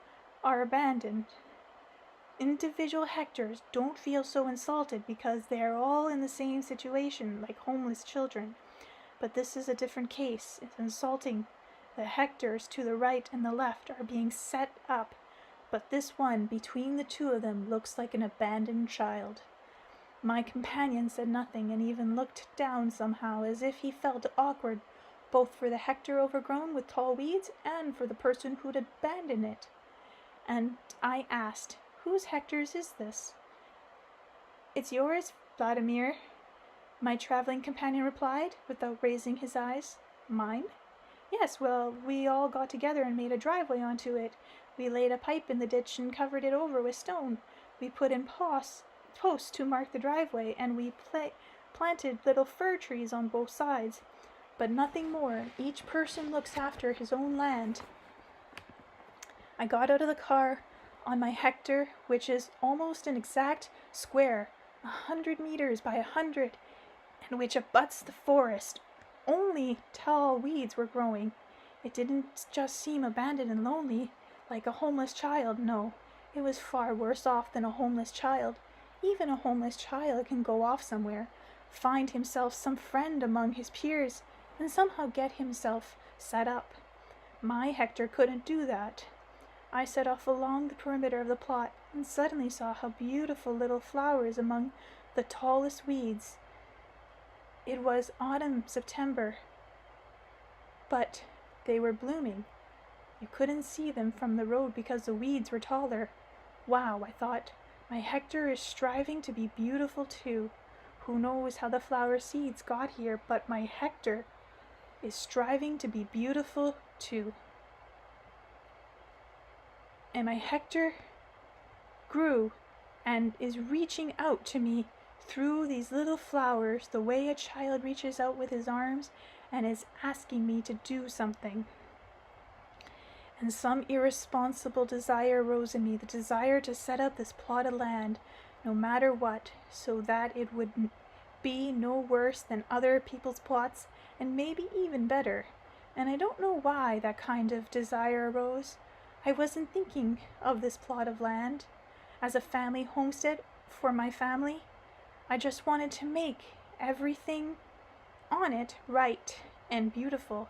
are abandoned. Individual hectares don't feel so insulted because they are all in the same situation, like homeless children. But this is a different case. It's insulting. The hectares to the right and the left are being set up, but this one between the two of them looks like an abandoned child. My companion said nothing and even looked down somehow as if he felt awkward, both for the hectare overgrown with tall weeds and for the person who'd abandoned it. And I asked, whose hectares is this? It's yours, Vladimir, my traveling companion replied, without raising his eyes. Mine? Yes, well, we all got together and made a driveway onto it. We laid a pipe in the ditch and covered it over with stone. We put in posts to mark the driveway, and we planted little fir trees on both sides. But nothing more. Each person looks after his own land. I got out of the car on my hectare, which is almost an exact square, 100 meters by 100, and which abuts the forest. Only tall weeds were growing. It didn't just seem abandoned and lonely, like a homeless child, no. It was far worse off than a homeless child. Even a homeless child can go off somewhere, find himself some friend among his peers, and somehow get himself set up. My hectare couldn't do that. I set off along the perimeter of the plot and suddenly saw how beautiful little flowers among the tallest weeds. It was autumn, September, but they were blooming. You couldn't see them from the road because the weeds were taller. Wow, I thought, my hectare is striving to be beautiful too. Who knows how the flower seeds got here, but my hectare is striving to be beautiful too. And my hectare grew and is reaching out to me through these little flowers the way a child reaches out with his arms and is asking me to do something. And some irresponsible desire rose in me, the desire to set up this plot of land, no matter what, so that it would be no worse than other people's plots, and maybe even better. And I don't know why that kind of desire arose. I wasn't thinking of this plot of land as a family homestead for my family. I just wanted to make everything on it right and beautiful.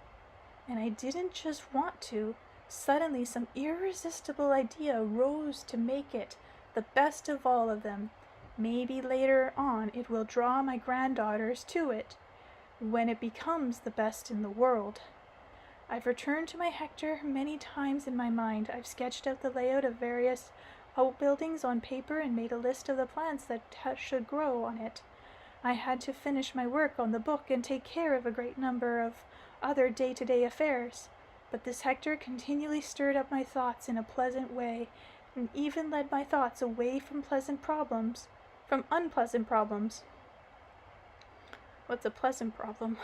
And I didn't just want to. Suddenly some irresistible idea rose to make it the best of all of them. Maybe later on it will draw my granddaughters to it when it becomes the best in the world. I've returned to my hectare many times in my mind. I've sketched out the layout of various outbuildings on paper and made a list of the plants that should grow on it. I had to finish my work on the book and take care of a great number of other day-to-day affairs. But this hectare continually stirred up my thoughts in a pleasant way, and even led my thoughts away from unpleasant problems. What's a pleasant problem?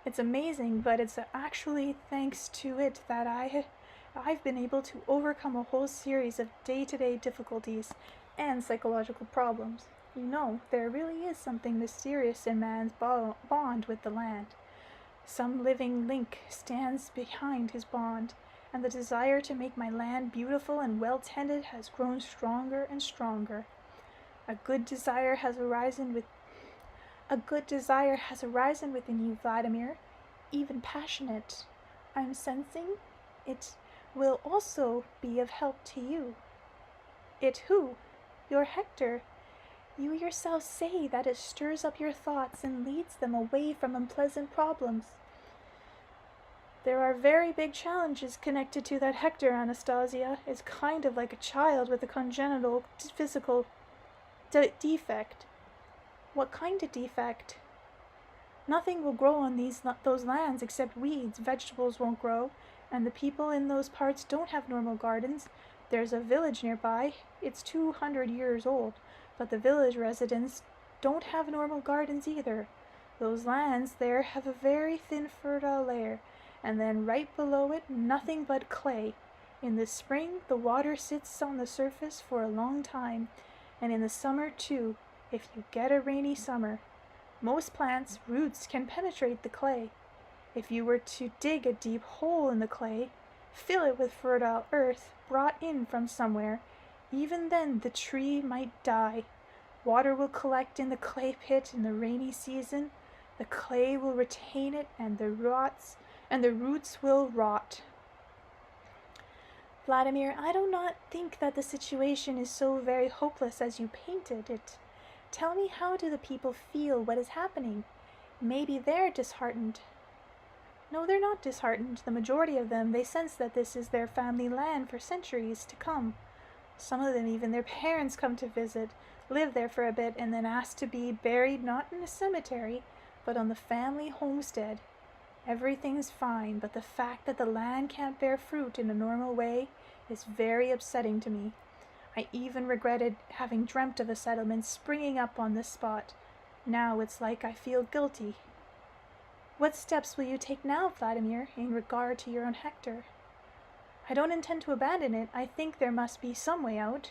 It's amazing, but it's actually thanks to it that I've been able to overcome a whole series of day-to-day difficulties and psychological problems. You know, there really is something mysterious in man's bond with the land. Some living link stands behind his bond, and the desire to make my land beautiful and well tended has grown stronger and stronger. A good desire has arisen within you, Vladimir, even passionate. I'm sensing it will also be of help to you. It who? Your Hector. You yourself say that it stirs up your thoughts and leads them away from unpleasant problems. There are very big challenges connected to that Hector, Anastasia. It's kind of like a child with a congenital physical defect. What kind of defect? Nothing will grow on those lands except weeds. Vegetables won't grow, and the people in those parts don't have normal gardens. There's a village nearby. It's 200 years old, but the village residents don't have normal gardens either. Those lands there have a very thin fertile layer, and then right below it, nothing but clay. In the spring, the water sits on the surface for a long time, and in the summer too, if you get a rainy summer. Most plants' roots can penetrate the clay. If you were to dig a deep hole in the clay, fill it with fertile earth brought in from somewhere, even then the tree might die. Water will collect in the clay pit in the rainy season. The clay will retain it, and the roots will rot. Vladimir, I do not think that the situation is so very hopeless as you painted it. Tell me, how do the people feel what is happening? Maybe they're disheartened. No, they're not disheartened. The majority of them, they sense that this is their family land for centuries to come. Some of them, even their parents come to visit, live there for a bit, and then ask to be buried not in a cemetery, but on the family homestead. Everything's fine, but the fact that the land can't bear fruit in a normal way is very upsetting to me. I even regretted having dreamt of a settlement springing up on this spot. Now it's like I feel guilty. What steps will you take now, Vladimir, in regard to your own Hector? I don't intend to abandon it. I think there must be some way out.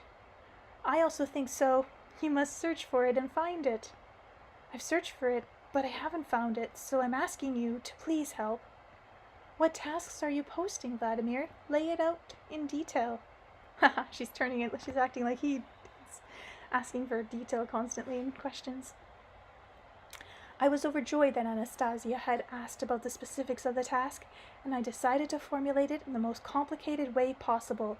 I also think so. You must search for it and find it. I've searched for it, but I haven't found it, so I'm asking you to please help. What tasks are you posting, Vladimir? Lay it out in detail. Haha, she's acting like he's asking for detail constantly in questions. I was overjoyed that Anastasia had asked about the specifics of the task, and I decided to formulate it in the most complicated way possible.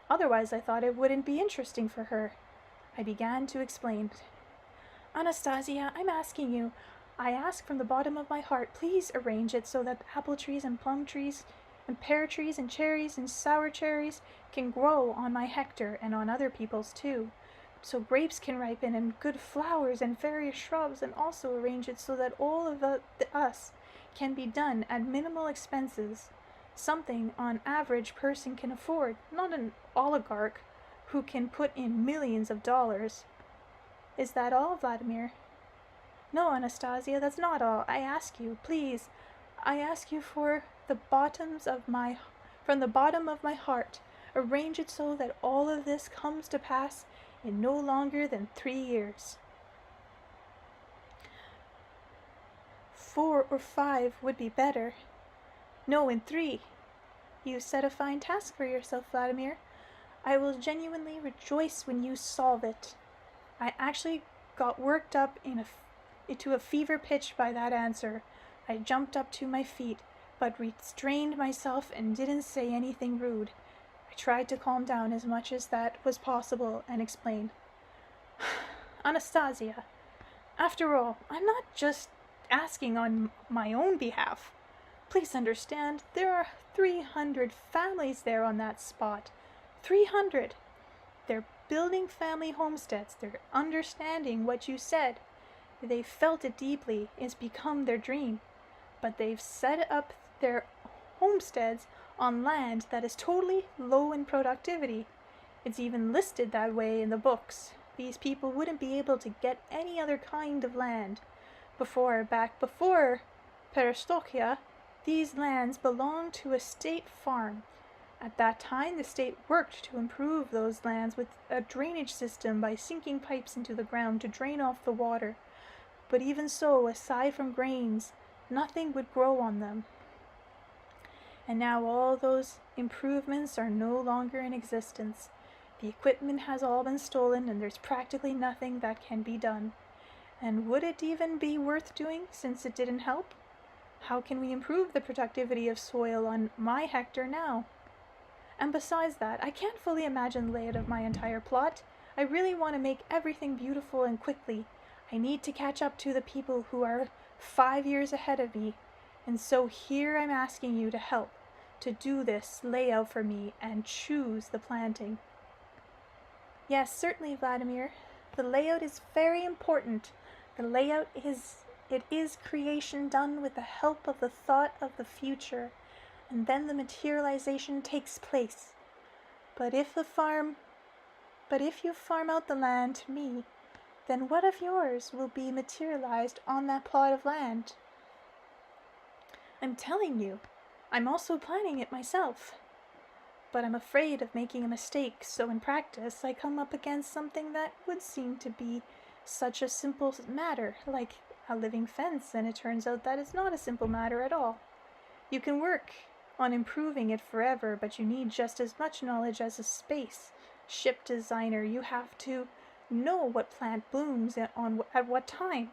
Otherwise, I thought it wouldn't be interesting for her. I began to explain. Anastasia, I'm asking you. I ask from the bottom of my heart, please arrange it so that apple trees and plum trees and pear trees and cherries and sour cherries can grow on my Hector and on other people's too. So grapes can ripen and good flowers and various shrubs, and also arrange it so that all of us can be done at minimal expenses. Something on average person can afford, not an oligarch who can put in millions of dollars. Is that all, Vladimir? No, Anastasia, that's not all. I ask you, please, I ask you from the bottom of my heart, arrange it so that all of this comes to pass in no longer than 3 years. 4 or 5 would be better. No, in 3. You set a fine task for yourself, Vladimir. I will genuinely rejoice when you solve it. I actually got worked up into a fever pitch by that answer. I jumped up to my feet, but restrained myself and didn't say anything rude. I tried to calm down as much as that was possible and explained. Anastasia, after all, I'm not just asking on my own behalf. Please understand, there are 300 families there on that spot. 300! They're building family homesteads. They're understanding what you said. They felt it deeply. It's become their dream. But they've set up their homesteads on land that is totally low in productivity. It's even listed that way in the books. These people wouldn't be able to get any other kind of land. Before Perestroika, these lands belonged to a state farm. At that time, the state worked to improve those lands with a drainage system by sinking pipes into the ground to drain off the water. But even so, aside from grains, nothing would grow on them. And now all those improvements are no longer in existence. The equipment has all been stolen, and there's practically nothing that can be done. And would it even be worth doing, since it didn't help? How can we improve the productivity of soil on my hectare now? And besides that, I can't fully imagine the layout of my entire plot. I really want to make everything beautiful and quickly. I need to catch up to the people who are 5 years ahead of me. And so here I'm asking you to help, to do this layout for me and choose the planting. Yes, certainly, Vladimir. The layout is very important. The layout is creation done with the help of the thought of the future, and then the materialization takes place. But if you farm out the land to me, then what of yours will be materialized on that plot of land? I'm telling you, I'm also planning it myself. But I'm afraid of making a mistake, so in practice I come up against something that would seem to be such a simple matter, like a living fence, and it turns out that it's not a simple matter at all. You can work on improving it forever, but you need just as much knowledge as a spaceship designer. You have to know what plant blooms at what time,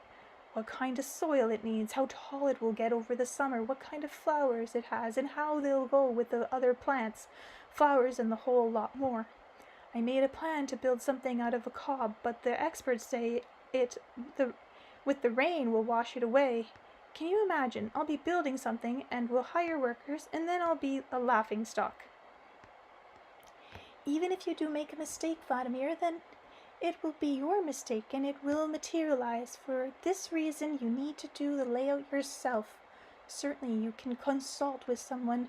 what kind of soil it needs, how tall it will get over the summer, what kind of flowers it has, and how they'll go with the other plants, flowers, and the whole lot more. I made a plan to build something out of a cob, but the experts say with the rain will wash it away. Can you imagine? I'll be building something and we'll hire workers, and then I'll be a laughingstock. Even if you do make a mistake, Vladimir, then it will be your mistake and it will materialize. For this reason, you need to do the layout yourself. Certainly, you can consult with someone,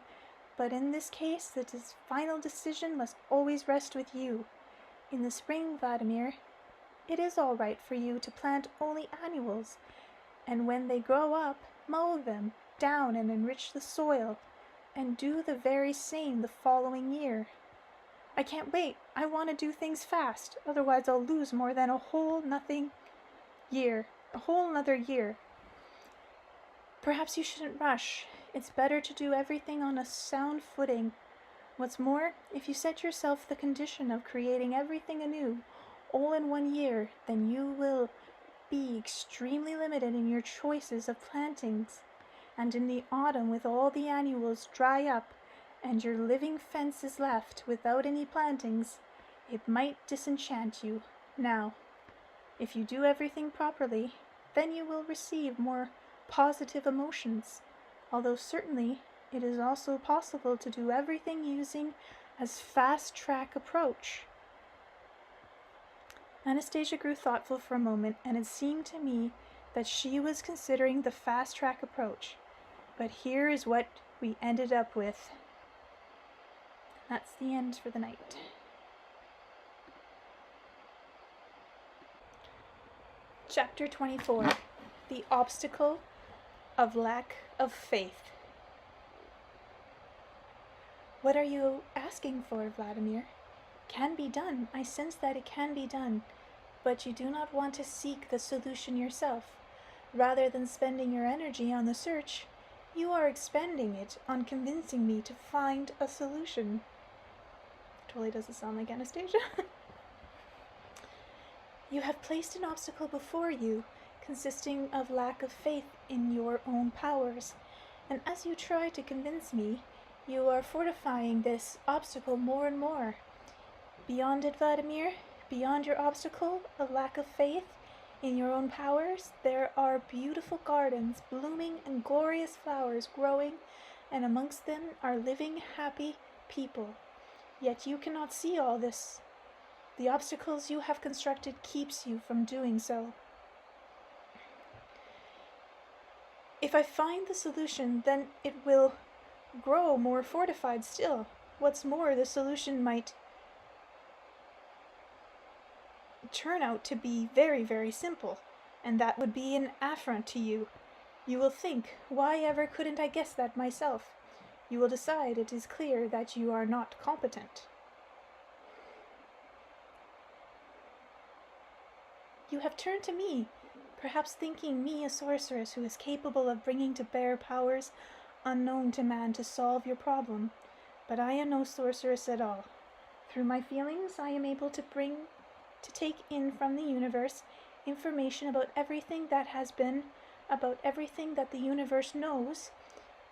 but in this case, the final decision must always rest with you. In the spring, Vladimir, it is all right for you to plant only annuals, and when they grow up, mow them down and enrich the soil, and do the very same the following year. I can't wait. I want to do things fast, otherwise I'll lose more than a whole another year. Perhaps you shouldn't rush. It's better to do everything on a sound footing. What's more, if you set yourself the condition of creating everything anew, all in 1 year, then you will be extremely limited in your choices of plantings. And in the autumn, with all the annuals dry up, and your living fence is left without any plantings, it might disenchant you. Now, if you do everything properly, then you will receive more positive emotions, although certainly it is also possible to do everything using a fast-track approach. Anastasia grew thoughtful for a moment, and it seemed to me that she was considering the fast-track approach. But here is what we ended up with. That's the end for the night. Chapter 24. The Obstacle of Lack of Faith. What are you asking for, Vladimir? Can be done. I sense that it can be done. But you do not want to seek the solution yourself. Rather than spending your energy on the search, you are expending it on convincing me to find a solution. Totally doesn't sound like Anastasia. You have placed an obstacle before you, consisting of lack of faith in your own powers, and as you try to convince me, you are fortifying this obstacle more and more. Beyond it, Vladimir, beyond your obstacle of lack of faith in your own powers, there are beautiful gardens blooming and glorious flowers growing, and amongst them are living, happy people. Yet you cannot see all this. The obstacles you have constructed keeps you from doing so. If I find the solution, then it will grow more fortified still. What's more, the solution might turn out to be very, very simple, and that would be an affront to you. You will think, why ever couldn't I guess that myself? You will decide it is clear that you are not competent. You have turned to me, perhaps thinking me a sorceress who is capable of bringing to bear powers unknown to man to solve your problem. But I am no sorceress at all. Through my feelings, I am able to take in from the universe information about everything that has been, about everything that the universe knows,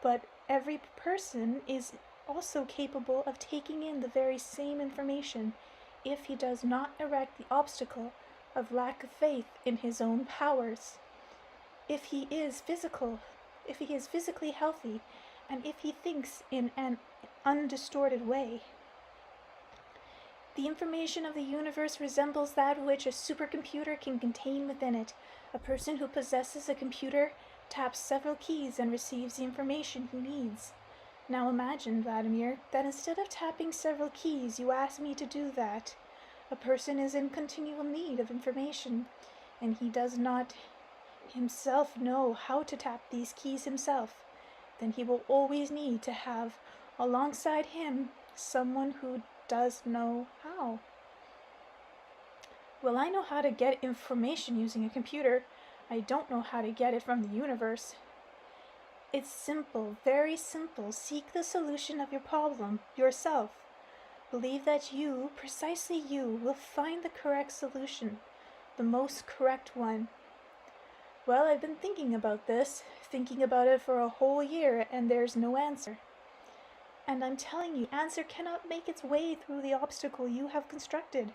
but every person is also capable of taking in the very same information if he does not erect the obstacle of lack of faith in his own powers. If he is physically healthy, and if he thinks in an undistorted way. The information of the universe resembles that which a supercomputer can contain within it. A person who possesses a computer taps several keys and receives the information he needs. Now imagine, Vladimir, that instead of tapping several keys, you ask me to do that. A person is in continual need of information, and he does not himself know how to tap these keys himself. Then he will always need to have alongside him someone who does know how. Well, I know how to get information using a computer. I don't know how to get it from the universe. It's simple, very simple. Seek the solution of your problem yourself. Believe that you, precisely you, will find the correct solution, the most correct one. Well, I've been thinking about it for a whole year, and there's no answer. And I'm telling you, answer cannot make its way through the obstacle you have constructed,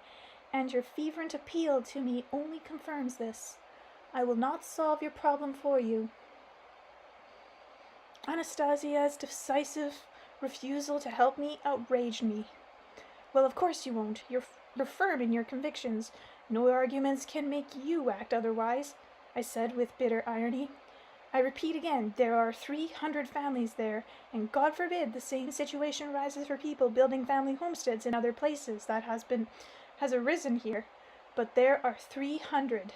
and your fervent appeal to me only confirms this. I will not solve your problem for you. Anastasia's decisive refusal to help me outraged me. Well, of course you won't. You're firm in your convictions. No arguments can make you act otherwise, I said with bitter irony. I repeat again, there are 300 families there, and God forbid the same situation arises for people building family homesteads in other places that has arisen here. But there are 300.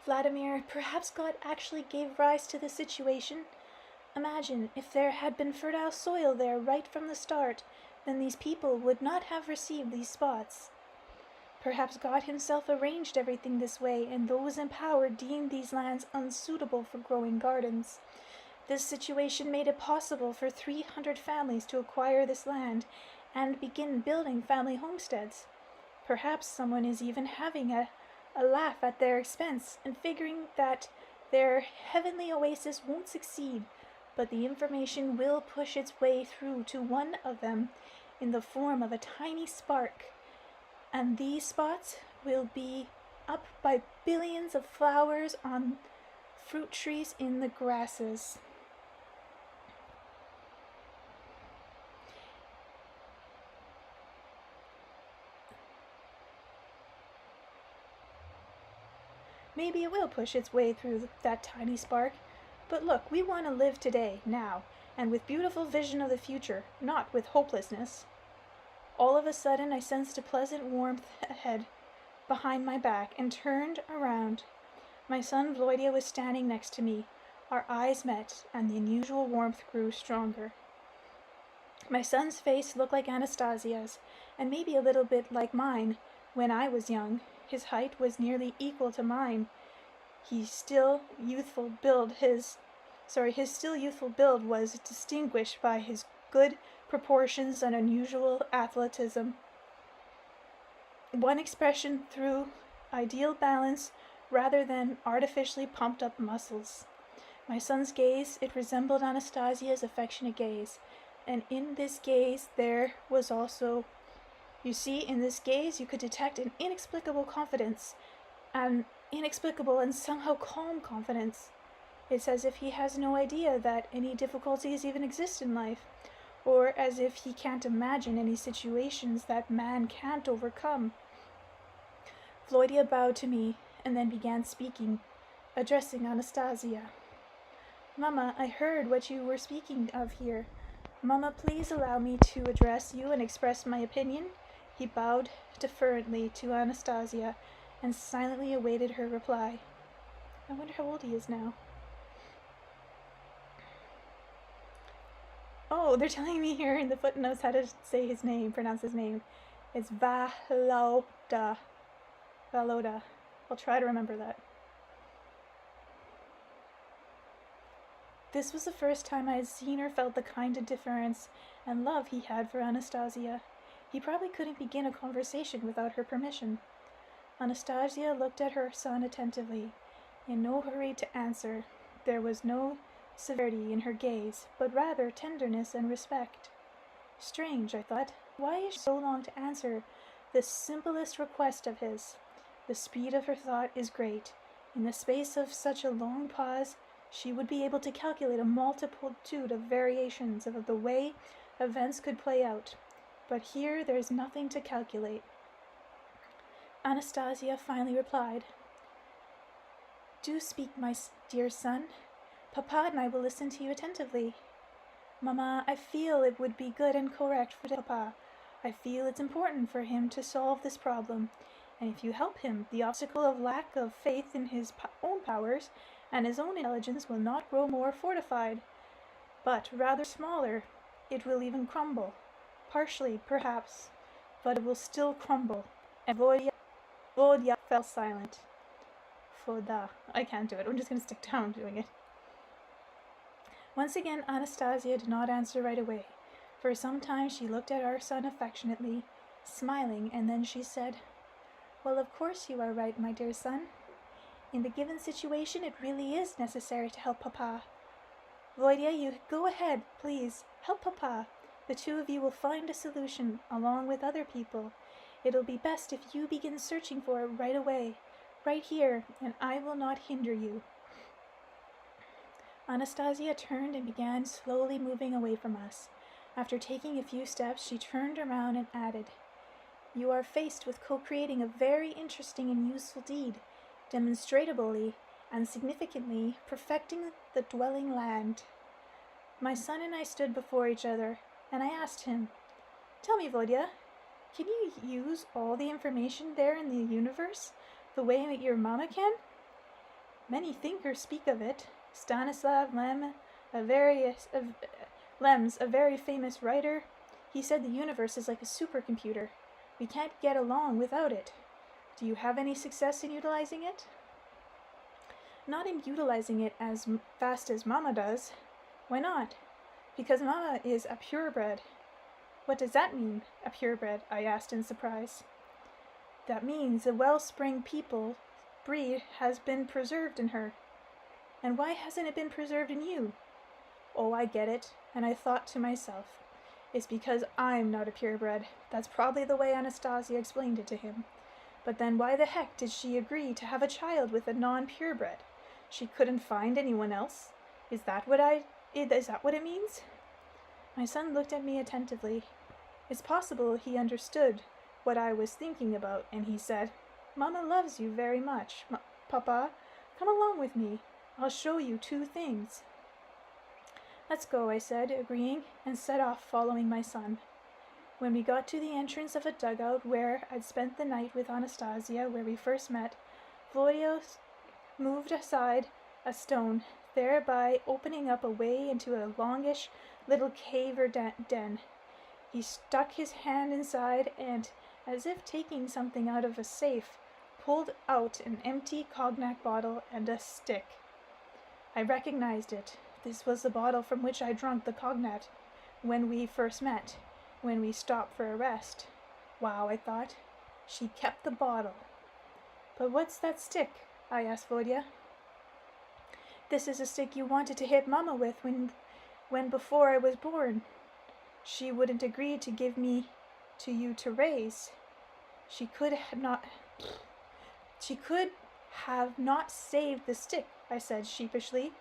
Vladimir, perhaps God actually gave rise to the situation. Imagine, if there had been fertile soil there right from the start, then these people would not have received these spots. Perhaps God himself arranged everything this way, and those in power deemed these lands unsuitable for growing gardens. This situation made it possible for 300 families to acquire this land and begin building family homesteads. Perhaps someone is even having a laugh at their expense and figuring that their heavenly oasis won't succeed, but the information will push its way through to one of them in the form of a tiny spark. And these spots will be up by billions of flowers on fruit trees in the grasses. Maybe it will push its way through that tiny spark. But look, we want to live today, now, and with beautiful vision of the future, not with hopelessness. All of a sudden, I sensed a pleasant warmth ahead, behind my back, and turned around. My son Vladimir was standing next to me. Our eyes met, and the unusual warmth grew stronger. My son's face looked like Anastasia's, and maybe a little bit like mine when I was young. His height was nearly equal to mine. His still youthful build was distinguished by his good proportions and unusual athleticism. One expression through ideal balance rather than artificially pumped up muscles. My son's gaze, it resembled Anastasia's affectionate gaze, and in this gaze there was also, in this gaze you could detect an inexplicable confidence, an inexplicable and somehow calm confidence. It's as if he has no idea that any difficulties even exist in life, or as if he can't imagine any situations that man can't overcome. Vladimir bowed to me and then began speaking, addressing Anastasia. Mama, I heard what you were speaking of here. Mama, please allow me to address you and express my opinion. He bowed deferently to Anastasia and silently awaited her reply. I wonder how old he is now. Oh, they're telling me here in the footnotes how to pronounce his name. It's Valoda. Valoda. I'll try to remember that. This was the first time I had seen or felt the kind of deference and love he had for Anastasia. He probably couldn't begin a conversation without her permission. Anastasia looked at her son attentively, in no hurry to answer. There was no severity in her gaze, but rather tenderness and respect. Strange, I thought. Why is she so long to answer the simplest request of his? The speed of her thought is great. In the space of such a long pause, she would be able to calculate a multitude of variations of the way events could play out. But here there is nothing to calculate. Anastasia finally replied, "Do speak, my dear son. Papa and I will listen to you attentively." "Mamma, I feel it would be good and correct for Papa. I feel it's important for him to solve this problem, and if you help him, the obstacle of lack of faith in his own powers and his own intelligence will not grow more fortified, but rather smaller. It will even crumble. Partially, perhaps, but it will still crumble." And Volodya fell silent. I can't do it. I'm just going to stick down doing it. Once again, Anastasia did not answer right away. For some time she looked at our son affectionately, smiling, and then she said, "Well, of course you are right, my dear son. In the given situation, it really is necessary to help Papa. Volodya, you go ahead, please. Help Papa. The two of you will find a solution, along with other people. It'll be best if you begin searching for it right away, right here, and I will not hinder you." Anastasia turned and began slowly moving away from us. After taking a few steps, she turned around and added, "You are faced with co-creating a very interesting and useful deed, demonstrably and significantly perfecting the dwelling land." My son and I stood before each other, and I asked him, "Tell me, Volodya, can you use all the information there in the universe the way that your mama can?" Many thinkers speak of it. Stanislav Lem, a very famous writer, he said the universe is like a supercomputer. We can't get along without it. Do you have any success in utilizing it? Not in utilizing it as fast as Mama does. Why not? Because Mama is a purebred. What does that mean, a purebred? I asked in surprise. That means a wellspring breed has been preserved in her. And why hasn't it been preserved in you? Oh, I get it. And I thought to myself, it's because I'm not a purebred. That's probably the way Anastasia explained it to him. But then why the heck did she agree to have a child with a non-purebred? She couldn't find anyone else. Is that what it means? My son looked at me attentively. It's possible he understood what I was thinking about, and he said, "Mama loves you very much. Papa, come along with me. I'll show you two things." "Let's go," I said, agreeing, and set off following my son. When we got to the entrance of a dugout where I'd spent the night with Anastasia, where we first met, Volodya moved aside a stone, thereby opening up a way into a longish little cave or den. He stuck his hand inside and, as if taking something out of a safe, pulled out an empty cognac bottle and a stick. I recognized it. This was the bottle from which I drank the cognac when we first met, when we stopped for a rest. Wow, I thought. She kept the bottle. "But what's that stick?" I asked Volodya. "This is a stick you wanted to hit Mama with when before I was born. She wouldn't agree to give me to you to raise. She could have not saved the stick," I said sheepishly.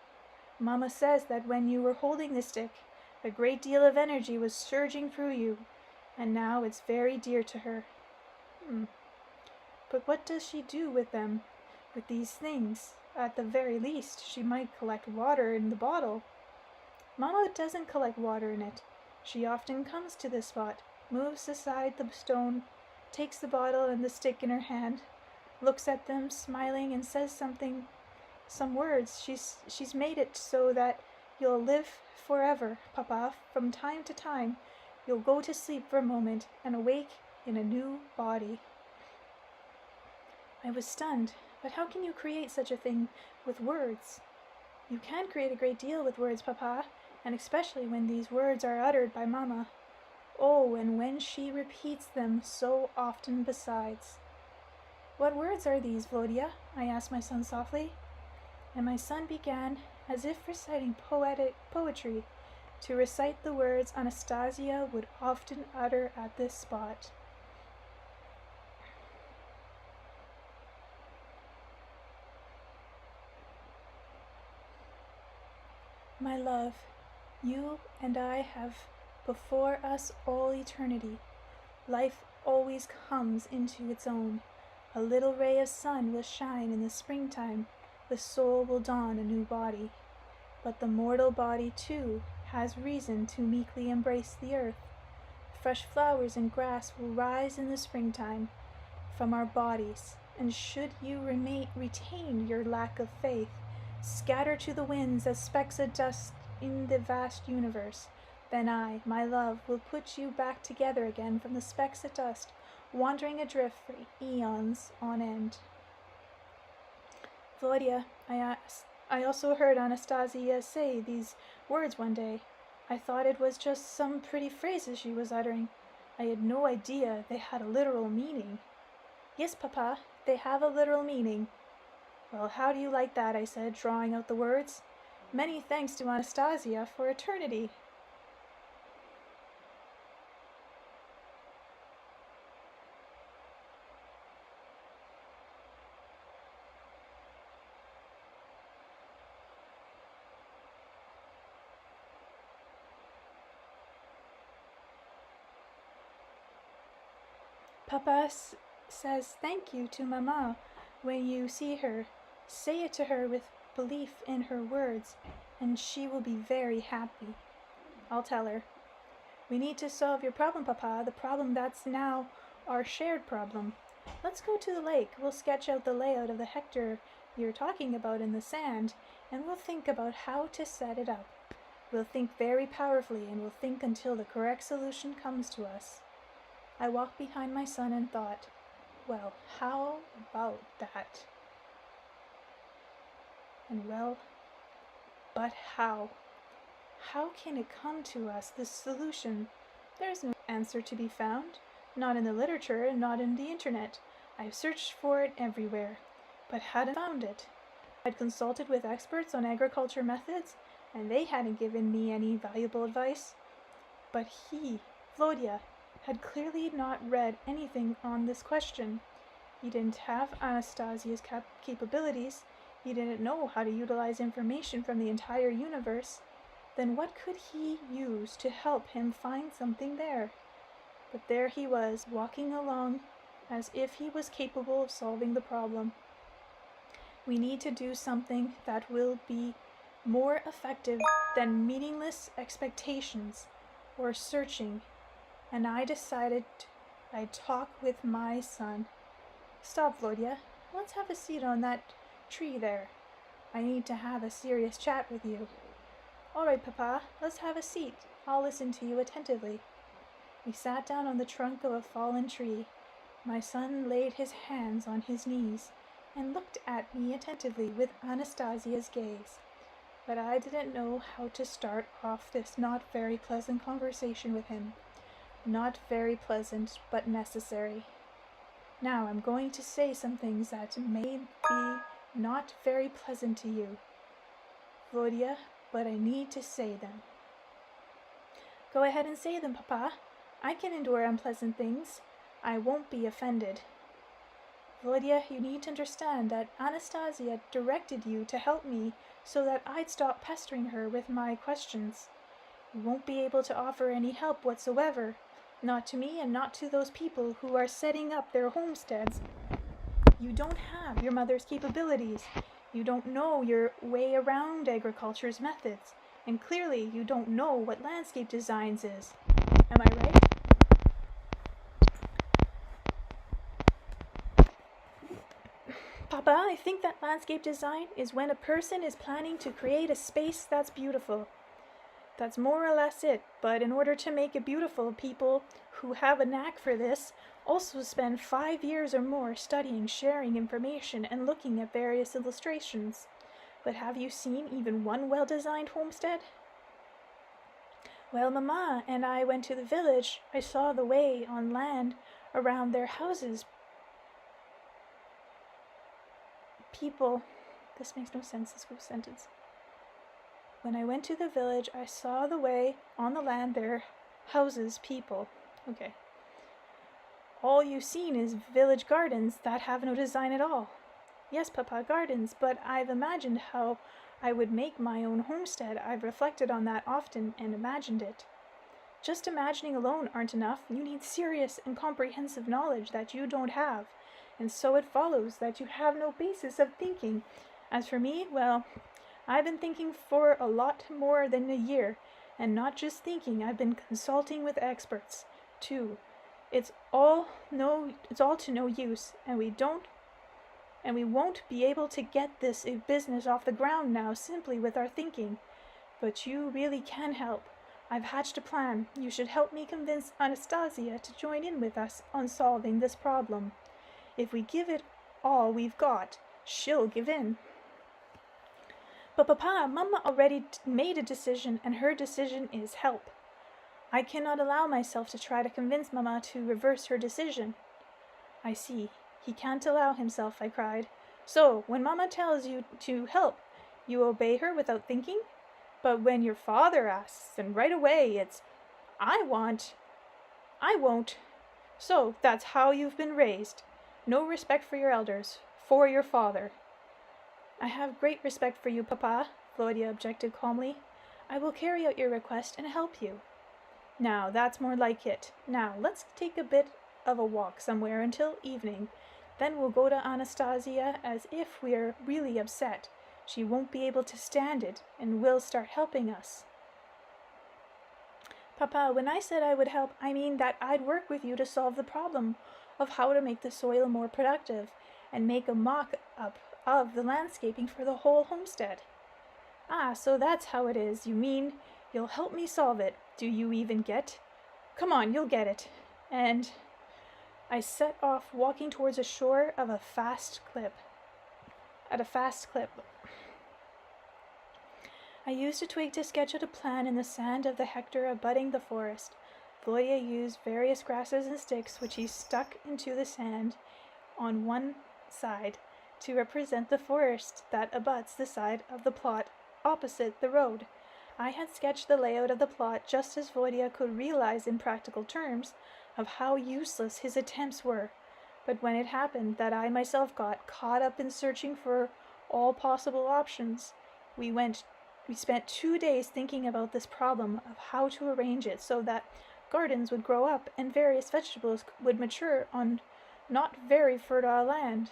"Mama says that when you were holding the stick, a great deal of energy was surging through you, and now it's very dear to her." But what does she do with them, with these things? At the very least, she might collect water in the bottle. Mama doesn't collect water in it. She often comes to this spot, moves aside the stone, takes the bottle and the stick in her hand, looks at them, smiling, and says some words. She's made it so that you'll live forever, Papa. From time to time, you'll go to sleep for a moment and awake in a new body." I was stunned. But how can you create such a thing with words? You can create a great deal with words, Papa, and especially when these words are uttered by Mamma. Oh, and when she repeats them so often besides. What words are these, Volodya? I asked my son softly, and my son began, as if reciting poetry, to recite the words Anastasia would often utter at this spot. My love, you and I have before us all eternity. Life always comes into its own. A little ray of sun will shine in the springtime. The soul will don a new body. But the mortal body, too, has reason to meekly embrace the earth. Fresh flowers and grass will rise in the springtime from our bodies, and should you retain your lack of faith, scatter to the winds as specks of dust in the vast universe, then I, my love, will put you back together again from the specks of dust, wandering adrift for eons on end. Volodya, I asked, I also heard Anastasia say these words one day. I thought it was just some pretty phrases she was uttering. I had no idea they had a literal meaning. Yes, Papa, they have a literal meaning. Well, how do you like that? I said, drawing out the words. Many thanks to Anastasia for eternity. Papa says thank you to Mama when you see her. Say it to her with belief in her words, and she will be very happy. I'll tell her. We need to solve your problem, Papa, the problem that's now our shared problem. Let's go to the lake. We'll sketch out the layout of the hectare you're talking about in the sand, and we'll think about how to set it up. We'll think very powerfully, and we'll think until the correct solution comes to us. I walked behind my son and thought, well, how about that? And well, but how? How can it come to us, this solution? There's no answer to be found, not in the literature and not in the internet. I've searched for it everywhere, but hadn't found it. I'd consulted with experts on agriculture methods, and they hadn't given me any valuable advice. But he, Volodya, had clearly not read anything on this question. He didn't have Anastasia's capabilities. He didn't know how to utilize information from the entire universe. Then what could he use to help him find something there? But there he was, walking along as if he was capable of solving the problem. We need to do something that will be more effective than meaningless expectations or searching, and I decided I'd talk with my son. Stop, Volodya. Let's have a seat on that tree there. I need to have a serious chat with you. All right, Papa, let's have a seat. I'll listen to you attentively. We sat down on the trunk of a fallen tree. My son laid his hands on his knees and looked at me attentively with Anastasia's gaze. But I didn't know how to start off this not very pleasant conversation with him. Not very pleasant, but necessary. Now I'm going to say some things that may be not very pleasant to you, Volodya, but I need to say them. Go ahead and say them, Papa. I can endure unpleasant things. I won't be offended. Volodya, you need to understand that Anastasia directed you to help me so that I'd stop pestering her with my questions. You won't be able to offer any help whatsoever. Not to me and not to those people who are setting up their homesteads. You don't have your mother's capabilities. You don't know your way around agriculture's methods. And clearly you don't know what landscape designs is. Am I right? Papa, I think that landscape design is when a person is planning to create a space that's beautiful. That's more or less it, but in order to make it beautiful, people who have a knack for this also spend 5 years or more studying, sharing information, and looking at various illustrations. But have you seen even one well-designed homestead? Well, Mamma and I went to the village. I saw the way on land around their houses. People. This makes no sense, this whole sentence. When I went to the village, I saw the way on the land their houses, people. Okay. All you've seen is village gardens that have no design at all. Yes, Papa, gardens, but I've imagined how I would make my own homestead. I've reflected on that often and imagined it. Just imagining alone aren't enough. You need serious and comprehensive knowledge that you don't have, and so it follows that you have no basis of thinking. As for me, well, I've been thinking for a lot more than a year, and not just thinking, I've been consulting with experts, too. It's all to no use, and we won't be able to get this business off the ground now simply with our thinking. But you really can help. I've hatched a plan. You should help me convince Anastasia to join in with us on solving this problem. If we give it all we've got, she'll give in. But Papa, Mama already made a decision, and her decision is help. I cannot allow myself to try to convince Mama to reverse her decision. I see. He can't allow himself, I cried. So, when Mama tells you to help, you obey her without thinking? But when your father asks, then right away it's, I won't. So, that's how you've been raised. No respect for your elders, for your father. I have great respect for you, Papa, Volodya objected calmly. I will carry out your request and help you. Now, that's more like it. Now, let's take a bit of a walk somewhere until evening. Then we'll go to Anastasia as if we're really upset. She won't be able to stand it and will start helping us. Papa, when I said I would help, I mean that I'd work with you to solve the problem of how to make the soil more productive and make a mock-up of the landscaping for the whole homestead. Ah, so that's how it is. You mean you'll help me solve it. Do you even get? Come on, you'll get it. And I set off walking towards the shore of a fast clip. I used a twig to sketch out a plan in the sand of the hectare abutting the forest. Volodya used various grasses and sticks which he stuck into the sand on one side to represent the forest that abuts the side of the plot opposite the road. I had sketched the layout of the plot just as Volodya could realize in practical terms of how useless his attempts were. But when it happened that I myself got caught up in searching for all possible options, we spent 2 days thinking about this problem of how to arrange it so that gardens would grow up and various vegetables would mature on not very fertile land.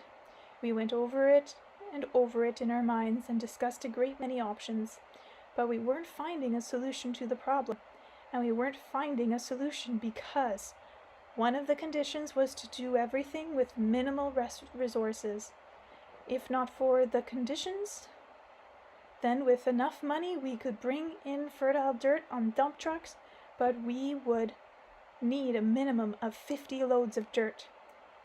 We went over it in our minds and discussed a great many options, but we weren't finding a solution to the problem, and we weren't finding a solution because one of the conditions was to do everything with minimal resources. If not for the conditions, then with enough money we could bring in fertile dirt on dump trucks, but we would need a minimum of 50 loads of dirt.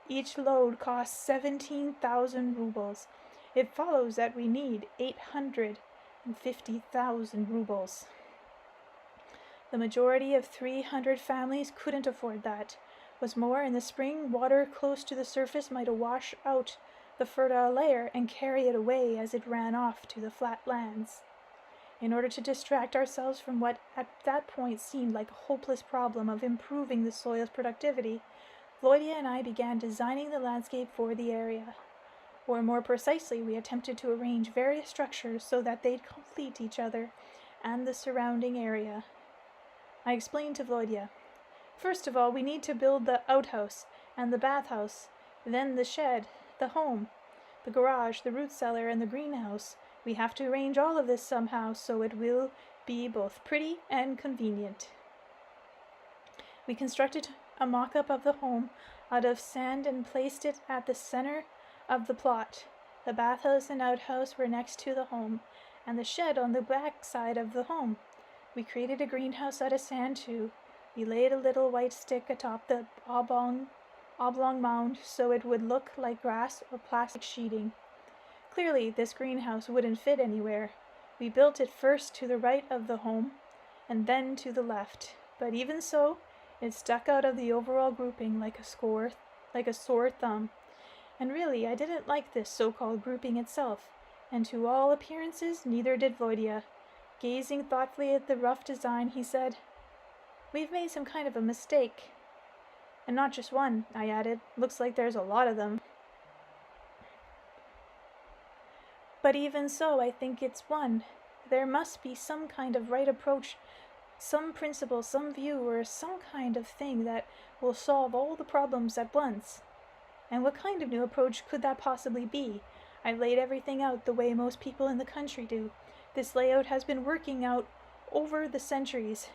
Each load costs 17,000 rubles. It follows that we need 850,000 rubles. The majority of 300 families couldn't afford that. What's more, in the spring, water close to the surface might wash out the fertile layer and carry it away as it ran off to the flat lands. In order to distract ourselves from what at that point seemed like a hopeless problem of improving the soil's productivity, Volodya and I began designing the landscape for the area. Or more precisely, we attempted to arrange various structures so that they'd complete each other and the surrounding area. I explained to Volodya, first of all, we need to build the outhouse and the bathhouse, then the shed, the home, the garage, the root cellar, and the greenhouse. We have to arrange all of this somehow so it will be both pretty and convenient. We constructed a mock-up of the home out of sand and placed it at the center of the plot. The bathhouse and outhouse were next to the home, and the shed on the back side of the home. We created a greenhouse out of sand too. We laid a little white stick atop the oblong mound so it would look like grass or plastic sheeting. Clearly, this greenhouse wouldn't fit anywhere. We built it first to the right of the home, and then to the left. But even so, it stuck out of the overall grouping like a sore thumb. And really, I didn't like this so-called grouping itself, and to all appearances, neither did Volodya. Gazing thoughtfully at the rough design, he said, "We've made some kind of a mistake." "And not just one," I added. "Looks like there's a lot of them." "But even so, I think it's one. There must be some kind of right approach, some principle, some view, or some kind of thing that will solve all the problems at once." "And what kind of new approach could that possibly be? I've laid everything out the way most people in the country do. This layout has been working out over the centuries.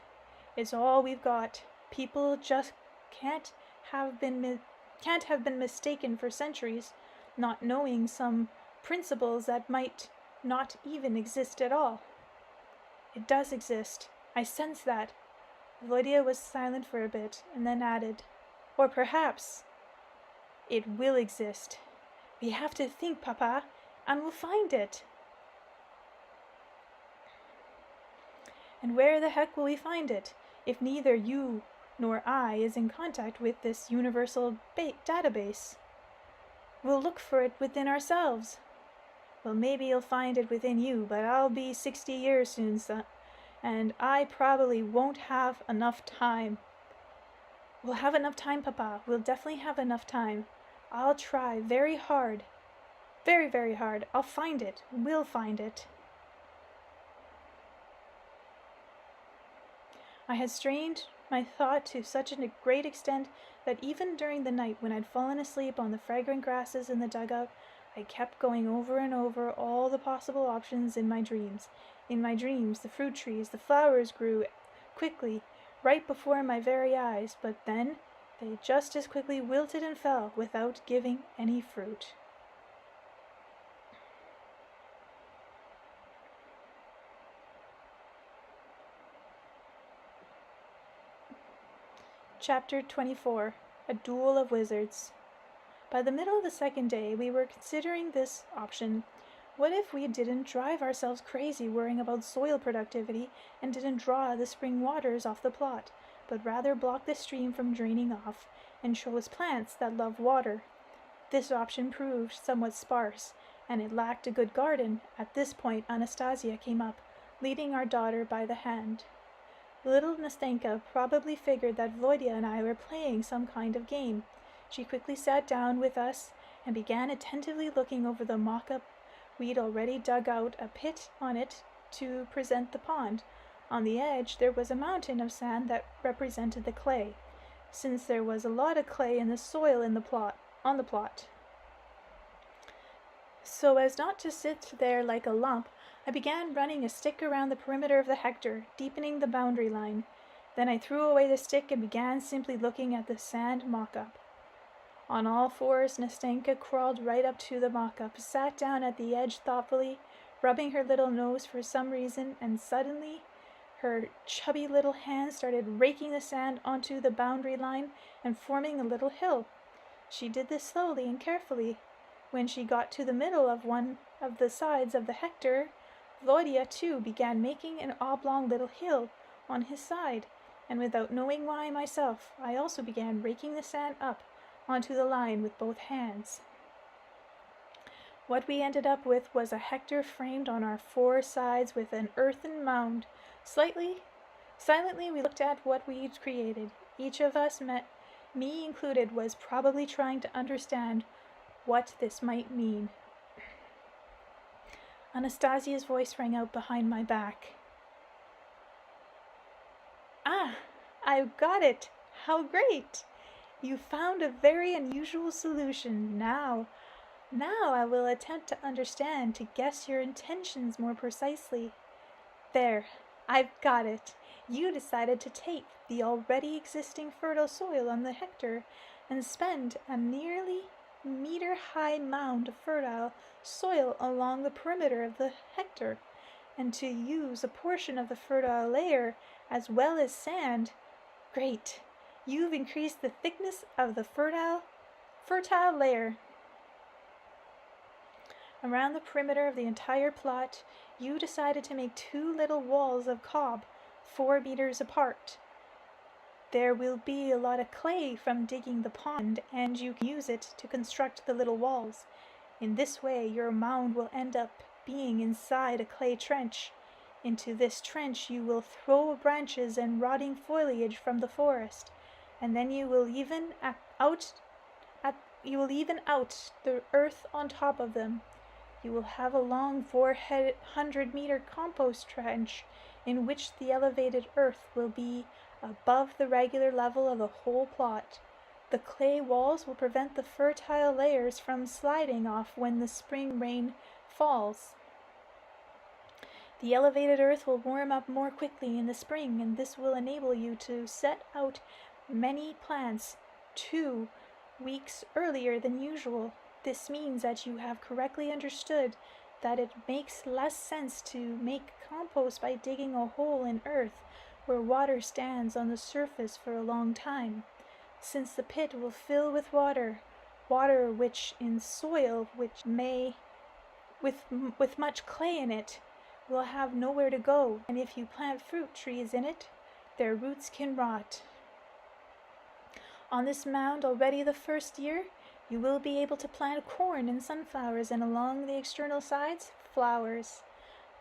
It's all we've got. People just can't have been mistaken for centuries, not knowing some principles that might not even exist at all." "It does exist. I sense that." Volodya was silent for a bit, and then added, "Or perhaps it will exist. We have to think, Papa, and we'll find it." "And where the heck will we find it, if neither you nor I is in contact with this universal database?" "We'll look for it within ourselves." "Well, maybe you'll find it within you, but I'll be 60 years soon, son, and I probably won't have enough time." "We'll have enough time, Papa. We'll definitely have enough time. I'll try very hard. Very, very hard. I'll find it. We'll find it." I had strained my thought to such a great extent that even during the night when I'd fallen asleep on the fragrant grasses in the dugout, I kept going over and over all the possible options in my dreams. In my dreams, the fruit trees, the flowers grew quickly, right before my very eyes, but then they just as quickly wilted and fell without giving any fruit. Chapter 24. A Duel of Wizards. By the middle of the second day, we were considering this option. What if we didn't drive ourselves crazy worrying about soil productivity and didn't draw the spring waters off the plot, but rather block the stream from draining off and chose plants that love water? This option proved somewhat sparse, and it lacked a good garden. At this point, Anastasia came up, leading our daughter by the hand. Little Nastenka probably figured that Volodya and I were playing some kind of game. She quickly sat down with us and began attentively looking over the mock-up. We'd already dug out a pit on it to present the pond. On the edge there was a mountain of sand that represented the clay, since there was a lot of clay in the soil on the plot. So as not to sit there like a lump, I began running a stick around the perimeter of the hectare, deepening the boundary line. Then I threw away the stick and began simply looking at the sand mock-up. On all fours, Nastenka crawled right up to the mock-up, sat down at the edge thoughtfully, rubbing her little nose for some reason, and suddenly her chubby little hands started raking the sand onto the boundary line and forming a little hill. She did this slowly and carefully. When she got to the middle of one of the sides of the hectare, Volodya too began making an oblong little hill on his side, and without knowing why myself, I also began raking the sand up onto the line with both hands. What we ended up with was a hectare framed on our four sides with an earthen mound. Silently we looked at what we'd created. Each of us, me included, was probably trying to understand what this might mean. Anastasia's voice rang out behind my back. "Ah, I've got it! How great! You found a very unusual solution. Now I will attempt to understand, to guess your intentions more precisely. There, I've got it. You decided to take the already existing fertile soil on the hectare and spend a nearly meter-high mound of fertile soil along the perimeter of the hectare, and to use a portion of the fertile layer as well as sand. Great! You've increased the thickness of the fertile layer." Around the perimeter of the entire plot, you decided to make 2 little walls of cob, 4 meters apart. There will be a lot of clay from digging the pond, and you can use it to construct the little walls. In this way, your mound will end up being inside a clay trench. Into this trench you will throw branches and rotting foliage from the forest, and then you will even out the earth on top of them. You will have a long 400-meter compost trench in which the elevated earth will be above the regular level of the whole plot. The clay walls will prevent the fertile layers from sliding off when the spring rain falls. The elevated earth will warm up more quickly in the spring, and this will enable you to set out many plants 2 weeks earlier than usual. This means that you have correctly understood that it makes less sense to make compost by digging a hole in earth where water stands on the surface for a long time, since the pit will fill with water which in soil with much clay in it will have nowhere to go, and if you plant fruit trees in it, their roots can rot. On this mound already the first year, you will be able to plant corn and sunflowers, and along the external sides, flowers.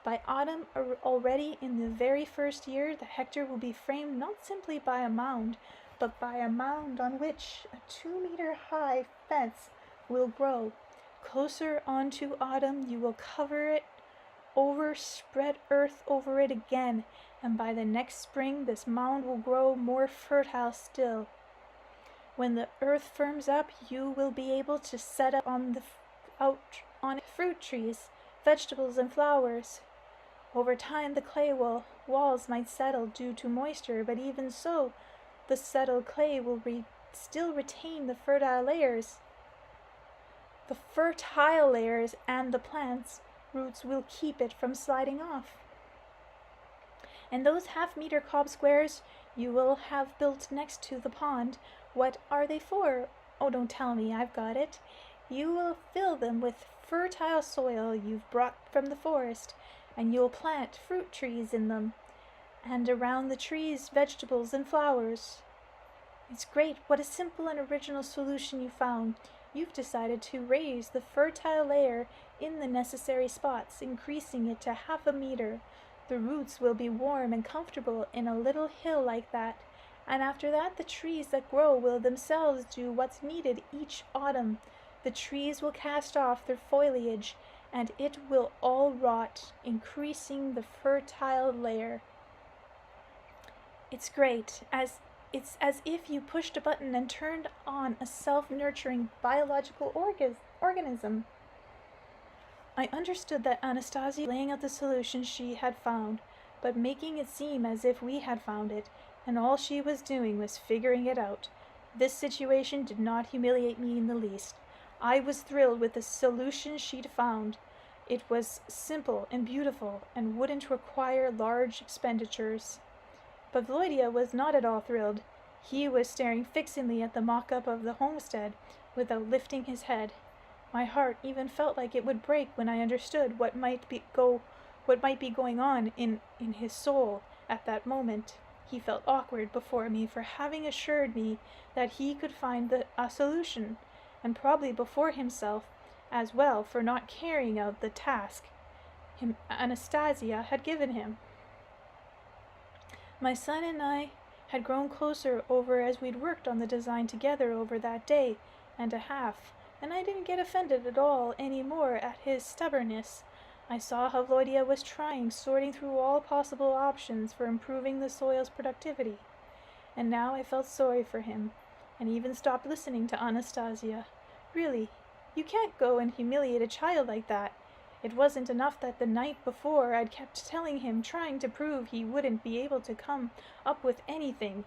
By autumn, already in the very first year, the hectare will be framed not simply by a mound, but by a mound on which a 2-meter-high fence will grow. Closer on to autumn, you will cover it over, spread earth over it again, and by the next spring, this mound will grow more fertile still. When the earth firms up, you will be able to set up on fruit trees, vegetables, and flowers. Over time, the clay walls might settle due to moisture, but even so, the settled clay will still retain the fertile layers. The fertile layers and the plants' roots will keep it from sliding off. And those half-meter cob squares you will have built next to the pond, what are they for? Oh, don't tell me, I've got it. You will fill them with fertile soil you've brought from the forest, and you'll plant fruit trees in them, and around the trees vegetables and flowers. It's great, what a simple and original solution you found. You've decided to raise the fertile layer in the necessary spots, increasing it to 1/2 meter. The roots will be warm and comfortable in a little hill like that, and after that the trees that grow will themselves do what's needed each autumn. The trees will cast off their foliage, and it will all rot, increasing the fertile layer. It's great, it's as if you pushed a button and turned on a self-nurturing biological organism. I understood that Anastasia was laying out the solution she had found, but making it seem as if we had found it, and all she was doing was figuring it out. This situation did not humiliate me in the least. I was thrilled with the solution she'd found. It was simple and beautiful, and wouldn't require large expenditures. But Volodya was not at all thrilled. He was staring fixedly at the mock-up of the homestead, without lifting his head. My heart even felt like it would break when I understood what might be going on in his soul at that moment. He felt awkward before me for having assured me that he could find a solution, and probably before himself as well for not carrying out the task Anastasia had given him. My son and I had grown closer as we'd worked on the design together over that day and a half, and I didn't get offended at all any more at his stubbornness. I saw how Volodya was sorting through all possible options for improving the soil's productivity, and now I felt sorry for him, and even stopped listening to Anastasia. Really, you can't go and humiliate a child like that. It wasn't enough that the night before I'd kept telling him, trying to prove he wouldn't be able to come up with anything.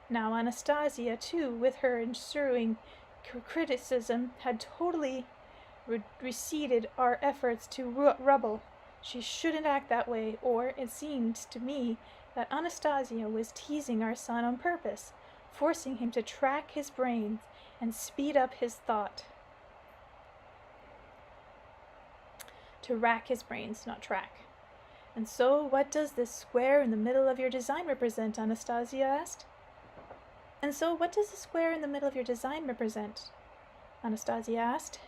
Now Anastasia, too, with her ensuing criticism, had totally receded our efforts to rubble. She shouldn't act that way, or it seemed to me that Anastasia was teasing our son on purpose, forcing him to track his brains and speed up his thought. to rack his brains, not track. "And so what does this square in the middle of your design represent?" Anastasia asked. "And so what does the square in the middle of your design represent?" Anastasia asked.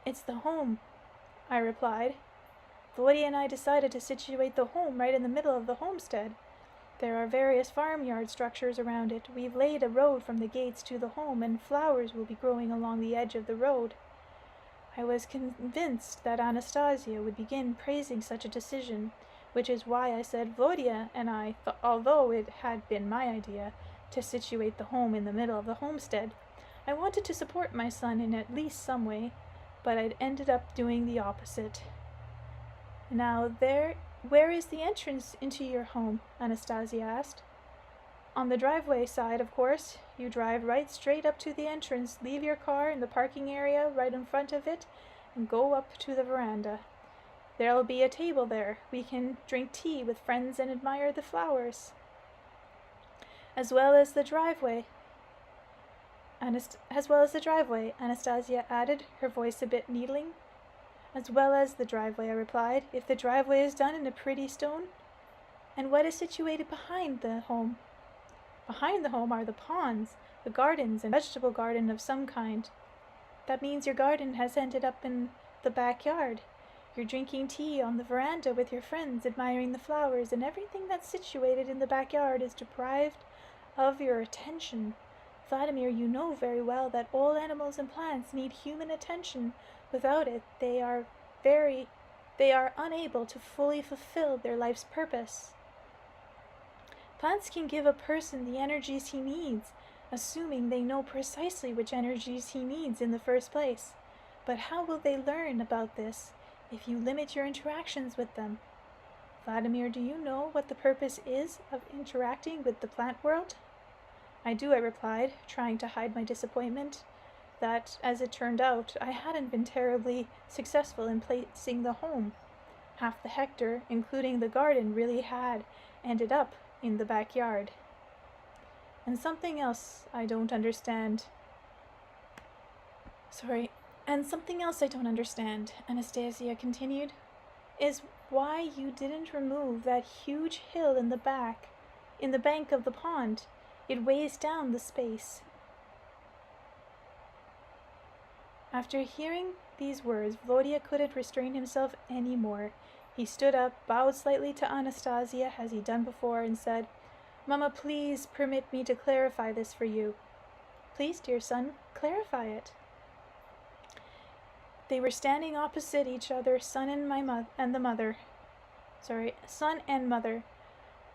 "It's the home," I replied. "Volodya and I decided to situate the home right in the middle of the homestead. There are various farmyard structures around it. We've laid a road from the gates to the home, and flowers will be growing along the edge of the road." I was convinced that Anastasia would begin praising such a decision, which is why I said Volodya and I, although it had been my idea to situate the home in the middle of the homestead, I wanted to support my son in at least some way, but I'd ended up doing the opposite. "Now where is the entrance into your home?" Anastasia asked. "On the driveway side, of course. You drive right straight up to the entrance, leave your car in the parking area right in front of it, and go up to the veranda. There'll be a table there. We can drink tea with friends and admire the flowers." As well as the driveway, Anastasia added, her voice a bit needling. "As well as the driveway," I replied, "if the driveway is done in a pretty stone." "And what is situated behind the home?" "Behind the home are the ponds, the gardens, and vegetable garden of some kind." "That means your garden has ended up in the backyard. You're drinking tea on the veranda with your friends, admiring the flowers, and everything that's situated in the backyard is deprived of your attention. Vladimir, you know very well that all animals and plants need human attention. Without it, they are unable to fully fulfill their life's purpose. Plants can give a person the energies he needs, assuming they know precisely which energies he needs in the first place. But how will they learn about this if you limit your interactions with them? Vladimir, do you know what the purpose is of interacting with the plant world?" "I do," I replied, trying to hide my disappointment that, as it turned out, I hadn't been terribly successful in placing the home. Half the hectare, including the garden, really had ended up in the backyard. And something else I don't understand, Anastasia continued, "is why you didn't remove that huge hill in the bank of the pond. It weighs down the space." After hearing these words, Volodya couldn't restrain himself any more. He stood up, bowed slightly to Anastasia, as he'd done before, and said, "Mama, please permit me to clarify this for you." "Please, dear son, clarify it." They were standing opposite each other, son and mother.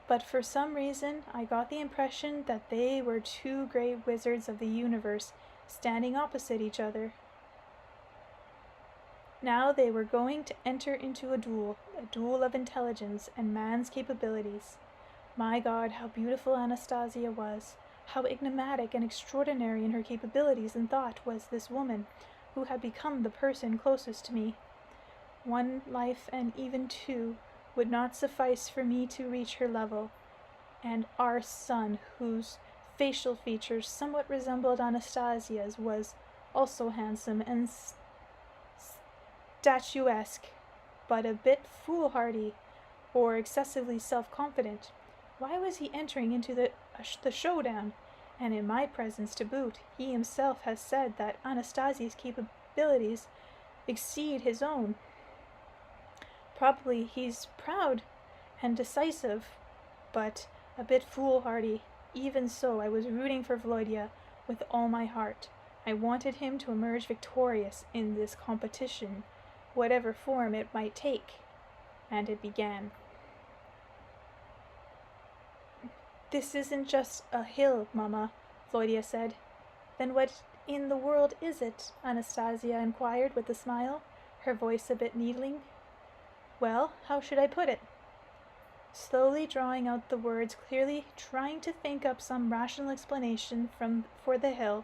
But for some reason, I got the impression that they were two great wizards of the universe, standing opposite each other. Now they were going to enter into a duel of intelligence and man's capabilities. My God, how beautiful Anastasia was! How enigmatic and extraordinary in her capabilities and thought was this woman, who had become the person closest to me. One life, and even two, would not suffice for me to reach her level. And our son, whose facial features somewhat resembled Anastasia's, was also handsome and statuesque, but a bit foolhardy or excessively self-confident. Why was he entering into the showdown, and in my presence to boot? He himself has said that Anastasia's capabilities exceed his own. Probably he's proud and decisive, but a bit foolhardy. Even so, I was rooting for Volodya with all my heart. I wanted him to emerge victorious in this competition, whatever form it might take. And it began. "This isn't just a hill, Mama," Volodya said. "Then what in the world is it?" Anastasia inquired with a smile, her voice a bit needling. "Well, how should I put it?" Slowly drawing out the words, clearly trying to think up some rational explanation for the hill,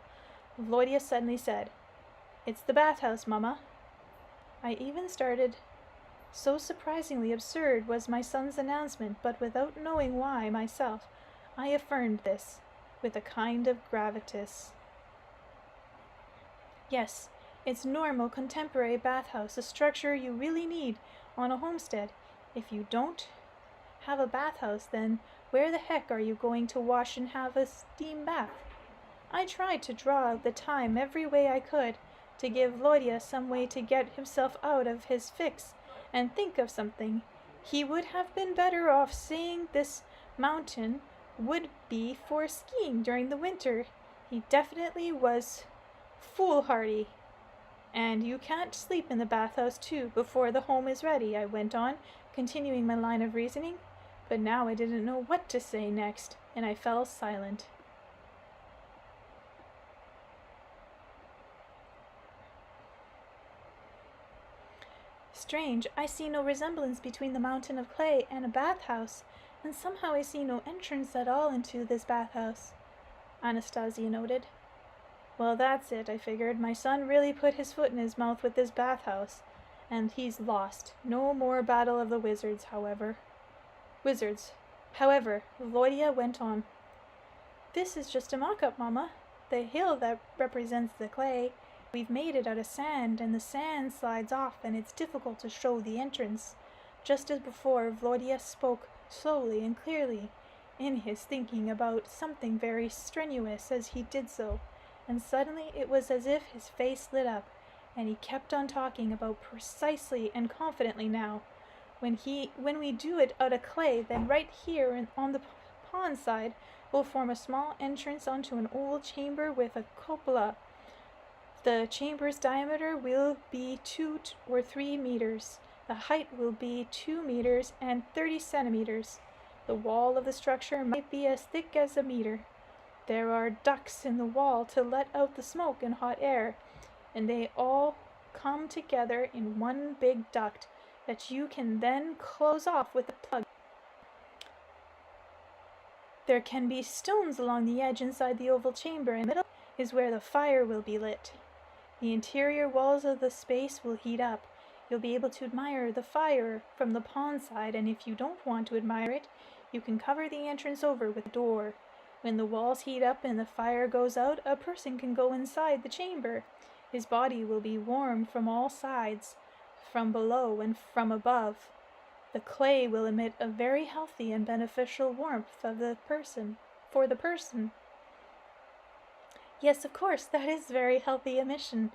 Volodya suddenly said, "It's the bathhouse, Mama." I even started. So surprisingly absurd was my son's announcement, but without knowing why myself, I affirmed this with a kind of gravitas. "Yes, It's normal, contemporary bathhouse, a structure you really need on a homestead. If you don't have a bathhouse, then where the heck are you going to wash and have a steam bath? I tried to draw out the time every way I could, to give Volodya some way to get himself out of his fix and think of something. He would have been better off saying this mountain would be for skiing during the winter. He definitely was foolhardy. And you can't sleep in the bathhouse too before the home is ready, I went on, continuing my line of reasoning. But now I didn't know what to say next, and I fell silent. Strange, I see no resemblance between the mountain of clay and a bathhouse, and somehow I see no entrance at all into this bathhouse, Anastasia noted. Well, that's it, I figured. My son really put his foot in his mouth with this bathhouse, and he's lost. No more Battle of the Wizards, however. However, Volodya went on. This is just a mock-up, Mama. The hill that represents the clay, we've made it out of sand, and the sand slides off, and it's difficult to show the entrance. Just as before, Volodya spoke slowly and clearly, in his thinking about something very strenuous as he did so, and suddenly it was as if his face lit up, and he kept on talking about precisely and confidently now. When we do it out of clay, then right here on the pond side, we'll form a small entrance onto an oval chamber with a cupola. The chamber's diameter will be 2 or 3 meters. The height will be 2 meters and 30 centimeters. The wall of the structure might be as thick as a meter. There are ducts in the wall to let out the smoke and hot air, and they all come together in one big duct that you can then close off with a plug. There can be stones along the edge inside the oval chamber, and in the middle is where the fire will be lit. The interior walls of the space will heat up. You'll be able to admire the fire from the pond side, and if you don't want to admire it, you can cover the entrance over with a door. When the walls heat up and the fire goes out, a person can go inside the chamber. His body will be warm from all sides, from below and from above. The clay will emit a very healthy and beneficial warmth for the person. Yes, of course, that is very healthy emission,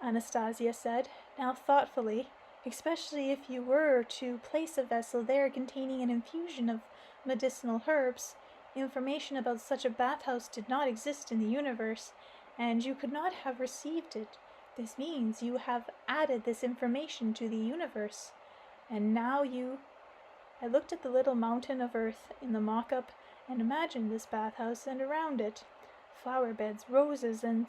Anastasia said, now thoughtfully, especially if you were to place a vessel there containing an infusion of medicinal herbs. Information about such a bathhouse did not exist in the universe, and you could not have received it. This means you have added this information to the universe. And now I looked at the little mountain of earth in the mock-up and imagined this bathhouse and around it, flower beds, roses, and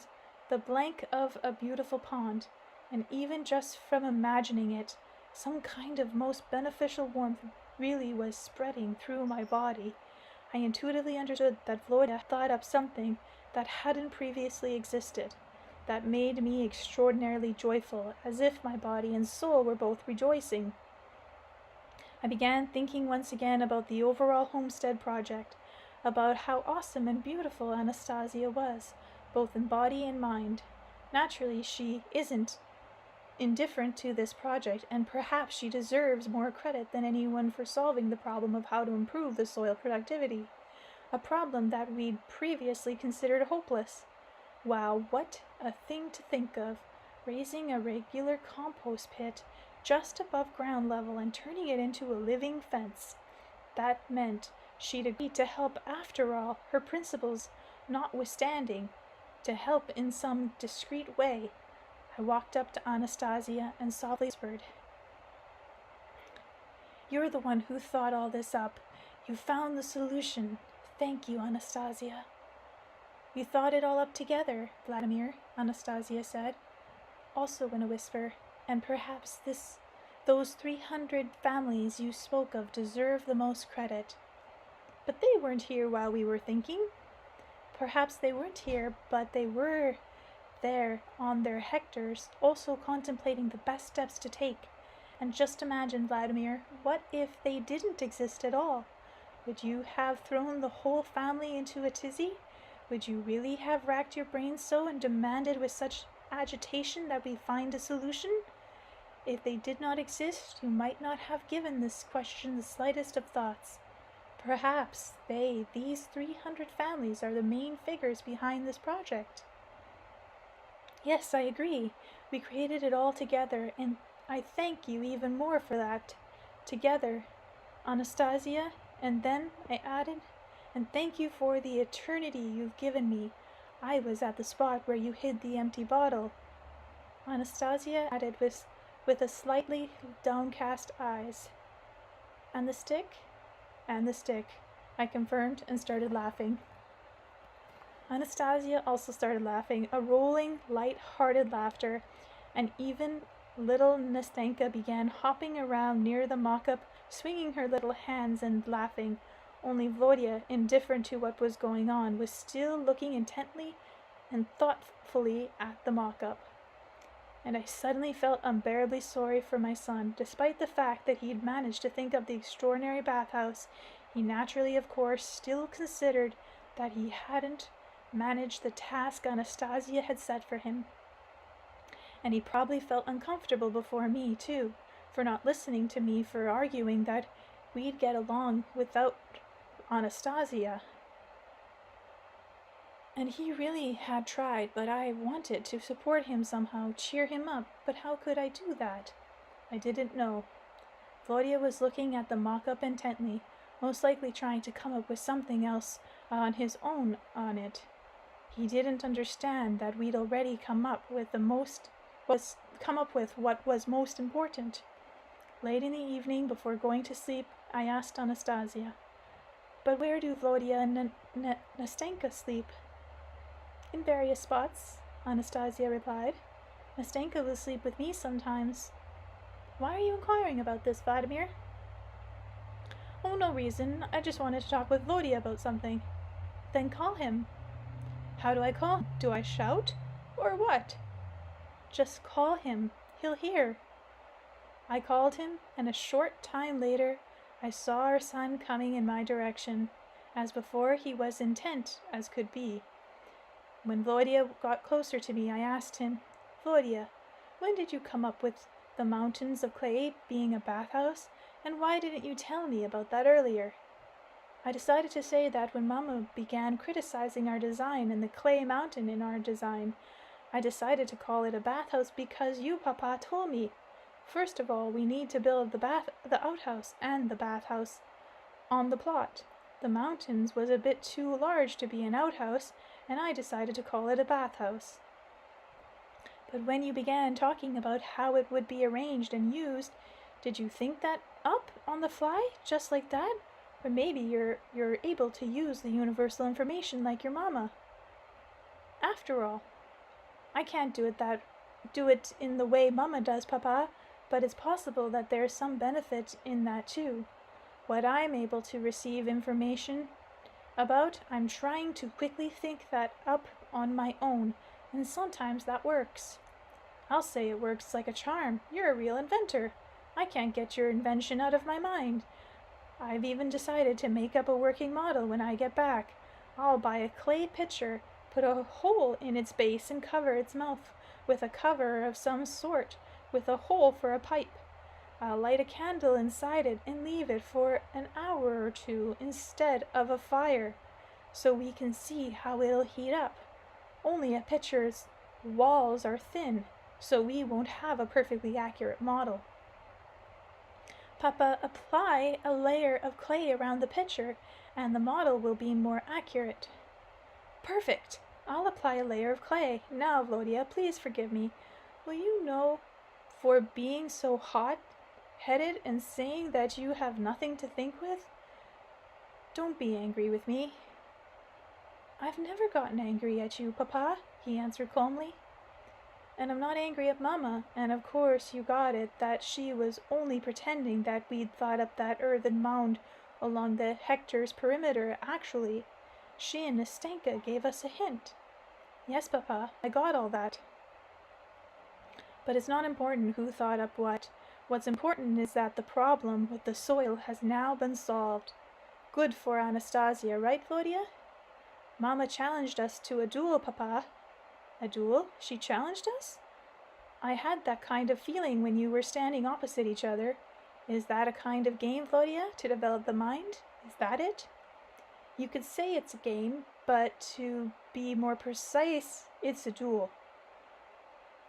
the blank of a beautiful pond. And even just from imagining it, some kind of most beneficial warmth really was spreading through my body. I intuitively understood that Volodya thought up something that hadn't previously existed. That made me extraordinarily joyful, as if my body and soul were both rejoicing. I began thinking once again about the overall homestead project, about how awesome and beautiful Anastasia was, both in body and mind. Naturally, she isn't indifferent to this project, and perhaps she deserves more credit than anyone for solving the problem of how to improve the soil productivity, a problem that we'd previously considered hopeless. Wow, what a thing to think of, raising a regular compost pit just above ground level and turning it into a living fence. That meant she'd agreed to help after all, her principles notwithstanding, to help in some discreet way. I walked up to Anastasia and softly whispered, "You're the one who thought all this up. You found the solution. Thank you, Anastasia." "We thought it all up together, Vladimir," Anastasia said, also in a whisper, "and perhaps those 300 families you spoke of deserve the most credit. But they weren't here while we were thinking." "Perhaps they weren't here, but they were there on their hectares, also contemplating the best steps to take. And just imagine, Vladimir, what if they didn't exist at all? Would you have thrown the whole family into a tizzy? Would you really have racked your brains so and demanded with such agitation that we find a solution? If they did not exist, you might not have given this question the slightest of thoughts. Perhaps these 300 families, are the main figures behind this project. Yes, I agree. We created it all together, and I thank you even more for that. Together, Anastasia, and then I added, and thank you for the eternity you've given me. I was at the spot where you hid the empty bottle. Anastasia added with a slightly downcast eyes. And the stick? And the stick, I confirmed and started laughing. Anastasia also started laughing, a rolling, light-hearted laughter, and even little Nastenka began hopping around near the mock-up, swinging her little hands and laughing. Only Volodya, indifferent to what was going on, was still looking intently and thoughtfully at the mock-up. And I suddenly felt unbearably sorry for my son. Despite the fact that he had managed to think of the extraordinary bathhouse, he naturally, of course, still considered that he hadn't managed the task Anastasia had set for him. And he probably felt uncomfortable before me, too, for not listening to me, for arguing that we'd get along without Anastasia. And he really had tried, but I wanted to support him somehow, cheer him up, but how could I do that? I didn't know. Volodya was looking at the mock-up intently, most likely trying to come up with something else on his own on it. He didn't understand that we'd already come up with what was most important. Late in the evening, before going to sleep, I asked Anastasia, "But where do Volodya and Nastenka sleep?" "In various spots," Anastasia replied. "Nastenka will sleep with me sometimes." "Why are you inquiring about this, Vladimir?" "Oh, no reason. I just wanted to talk with Volodya about something." "Then call him." "How do I call him? Do I shout? Or what?" "Just call him. He'll hear." I called him, and a short time later I saw our son coming in my direction. As before, he was intent as could be. When Volodya got closer to me, I asked him, "Volodya, when did you come up with the mountains of clay being a bathhouse, and why didn't you tell me about that earlier?" I decided to say that when Mama began criticizing our design and the clay mountain in our design, I decided to call it a bathhouse because you, Papa, told me. First of all, we need to build the outhouse and the bathhouse on the plot. The mountains was a bit too large to be an outhouse, and I decided to call it a bathhouse. But when you began talking about how it would be arranged and used, did you think that up on the fly, just like that? Or maybe you're able to use the universal information like your mama. After all, I can't do it in the way Mama does, Papa, but it's possible that there's some benefit in that too. What I'm able to receive information about, I'm trying to quickly think that up on my own, and sometimes that works. I'll say it works like a charm. You're a real inventor. I can't get your invention out of my mind. I've even decided to make up a working model when I get back. I'll buy a clay pitcher, put a hole in its base and cover its mouth with a cover of some sort, with a hole for a pipe. I'll light a candle inside it and leave it for an hour or two instead of a fire, so we can see how it'll heat up. Only a pitcher's walls are thin, so we won't have a perfectly accurate model. Papa, apply a layer of clay around the pitcher, and the model will be more accurate. Perfect! I'll apply a layer of clay. Now, Volodya, please forgive me. Will you know for being so hot-headed and saying that you have nothing to think with? Don't be angry with me." "I've never gotten angry at you, Papa," he answered calmly. "And I'm not angry at Mama, and of course you got it that she was only pretending that we'd thought up that earthen mound along the Hector's perimeter. Actually, she and Nastenka gave us a hint." "Yes, Papa, I got all that. But it's not important who thought up what. What's important is that the problem with the soil has now been solved. Good for Anastasia, right, Volodya? Mama challenged us to a duel, Papa." A duel? She challenged us? I had that kind of feeling when you were standing opposite each other. Is that a kind of game, Volodya, to develop the mind? Is that it? You could say it's a game, but to be more precise, it's a duel.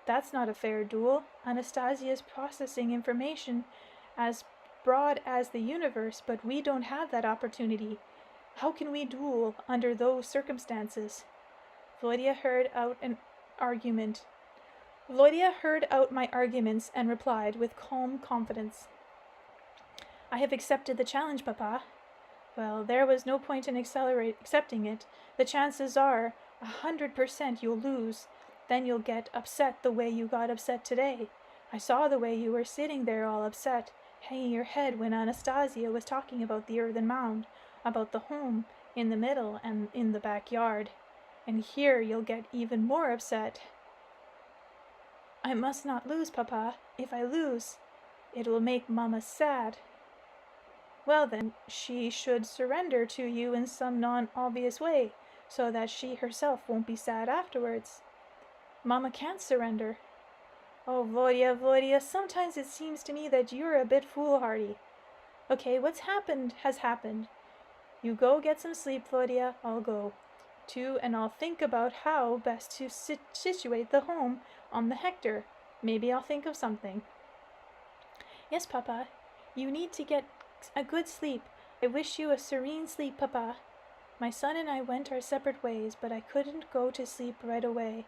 That's not a fair duel. Anastasia is processing information as broad as the universe, but we don't have that opportunity. How can we duel under those circumstances? Volodya heard out my arguments and replied with calm confidence. I have accepted the challenge, Papa. Well, there was no point in accepting it. The chances are 100% you'll lose. Then you'll get upset the way you got upset today. I saw the way you were sitting there all upset, hanging your head when Anastasia was talking about the earthen mound, about the home in the middle and in the backyard. And here you'll get even more upset. I must not lose, Papa. If I lose, it will make Mama sad. Well then, she should surrender to you in some non-obvious way, so that she herself won't be sad afterwards. Mama can't surrender. Oh, Volodya, sometimes it seems to me that you're a bit foolhardy. Okay, what's happened has happened. You go get some sleep, Volodya, I'll go too, and I'll think about how best to situate the home on the hectare. Maybe I'll think of something. Yes, Papa, you need to get a good sleep. I wish you a serene sleep, Papa. My son and I went our separate ways, but I couldn't go to sleep right away.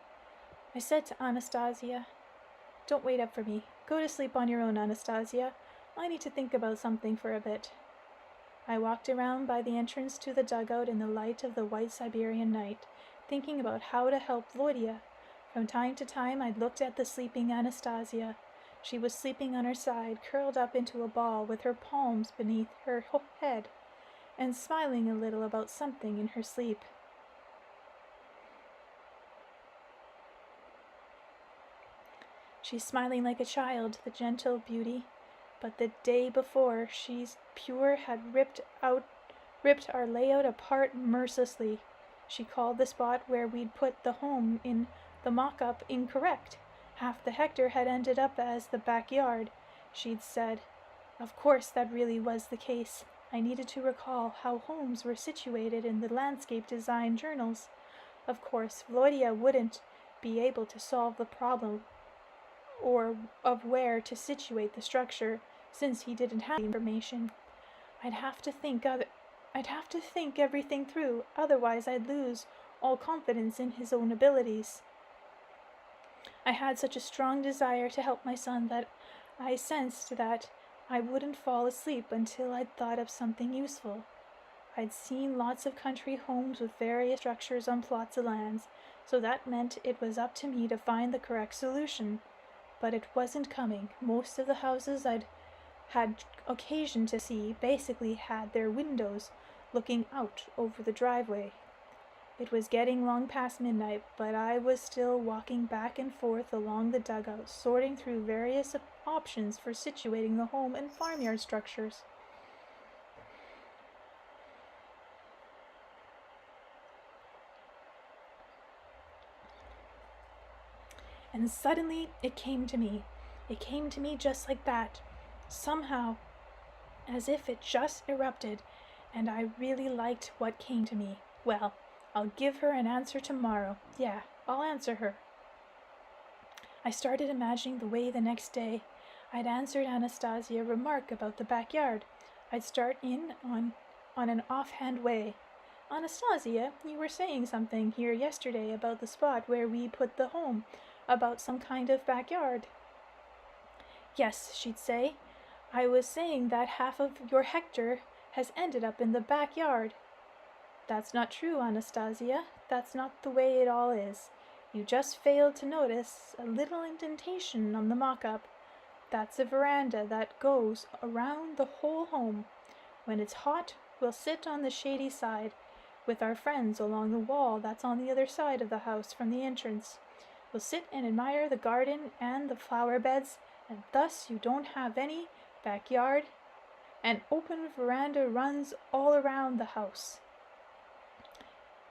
I said to Anastasia, "Don't wait up for me. Go to sleep on your own, Anastasia. I need to think about something for a bit." I walked around by the entrance to the dugout in the light of the white Siberian night, thinking about how to help Volodya. From time to time I looked at the sleeping Anastasia. She was sleeping on her side, curled up into a ball with her palms beneath her head, and smiling a little about something in her sleep. She's smiling like a child, the gentle beauty. But the day before, she's pure had ripped our layout apart mercilessly. She called the spot where we'd put the home in the mock-up incorrect. Half the hectare had ended up as the backyard, she'd said. Of course, that really was the case. I needed to recall how homes were situated in the landscape design journals. Of course, Volodya wouldn't be able to solve the problem or of where to situate the structure, since he didn't have the information. I'd have to think everything through, otherwise I'd lose all confidence in his own abilities. I had such a strong desire to help my son that I sensed that I wouldn't fall asleep until I'd thought of something useful. I'd seen lots of country homes with various structures on plots of lands, so that meant it was up to me to find the correct solution. But it wasn't coming. Most of the houses I'd had occasion to see basically had their windows looking out over the driveway. It was getting long past midnight, but I was still walking back and forth along the dugout, sorting through various options for situating the home and farmyard structures. And suddenly it came to me. It came to me just like that. Somehow, as if it just erupted, and I really liked what came to me. Well, I'll give her an answer tomorrow. Yeah, I'll answer her. I started imagining the way the next day I'd answered Anastasia a remark about the backyard. I'd start in on an offhand way. Anastasia, you were saying something here yesterday about the spot where we put the home, about some kind of backyard. Yes, she'd say. I was saying that half of your hectare has ended up in the backyard. That's not true, Anastasia. That's not the way it all is. You just failed to notice a little indentation on the mock-up. That's a veranda that goes around the whole home. When it's hot, we'll sit on the shady side with our friends along the wall that's on the other side of the house from the entrance. We'll sit and admire the garden and the flower beds, and thus you don't have any backyard. An open veranda runs all around the house.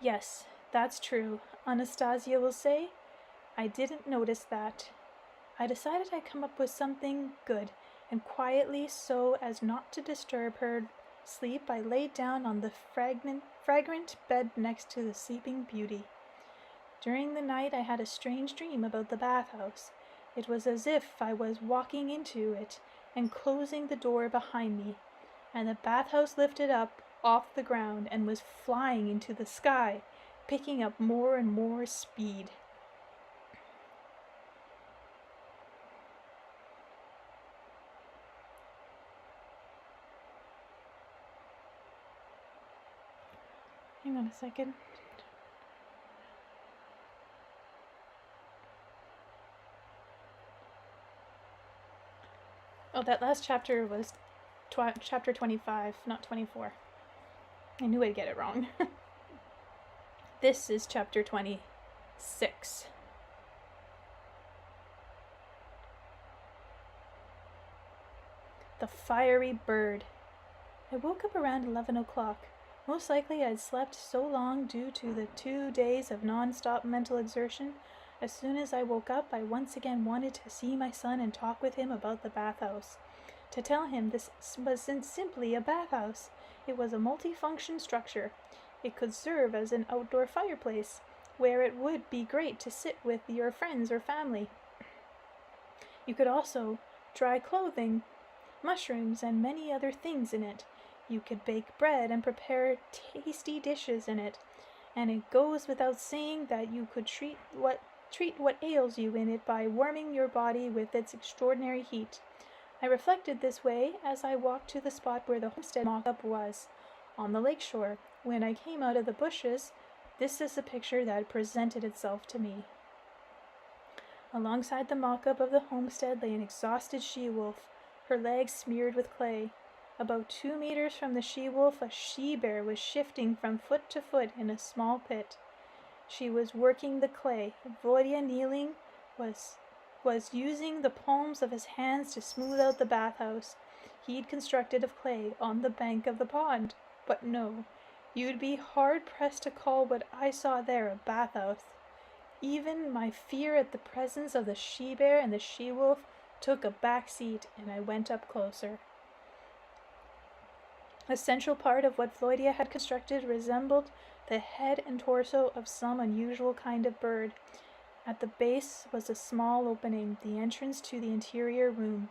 Yes, that's true, Anastasia will say. I didn't notice that. I decided I'd come up with something good, and quietly, so as not to disturb her sleep, I laid down on the fragrant bed next to the sleeping beauty. During the night I had a strange dream about the bathhouse. It was as if I was walking into it and closing the door behind me, and the bathhouse lifted up off the ground and was flying into the sky, picking up more and more speed. Hang on a second. Oh, that last chapter was chapter 25, not 24. I knew I'd get it wrong. This is chapter 26. The Fiery Bird. I woke up around 11 o'clock. Most likely I'd slept so long due to the 2 days of non-stop mental exertion. As soon as I woke up, I once again wanted to see my son and talk with him about the bathhouse. To tell him this wasn't simply a bathhouse. It was a multifunction structure. It could serve as an outdoor fireplace, where it would be great to sit with your friends or family. You could also dry clothing, mushrooms, and many other things in it. You could bake bread and prepare tasty dishes in it, and it goes without saying that you could treat what ails you in it by warming your body with its extraordinary heat. I reflected this way as I walked to the spot where the homestead mock-up was, on the lakeshore. When I came out of the bushes, this is the picture that presented itself to me. Alongside the mock-up of the homestead lay an exhausted she-wolf, her legs smeared with clay. About 2 meters from the she-wolf, a she-bear was shifting from foot to foot in a small pit. She was working the clay. Volodya, kneeling, was using the palms of his hands to smooth out the bathhouse he'd constructed of clay on the bank of the pond. But no, you'd be hard-pressed to call what I saw there a bathhouse. Even my fear at the presence of the she-bear and the she-wolf took a back seat, and I went up closer. A central part of what Volodya had constructed resembled the head and torso of some unusual kind of bird. At the base was a small opening, the entrance to the interior room,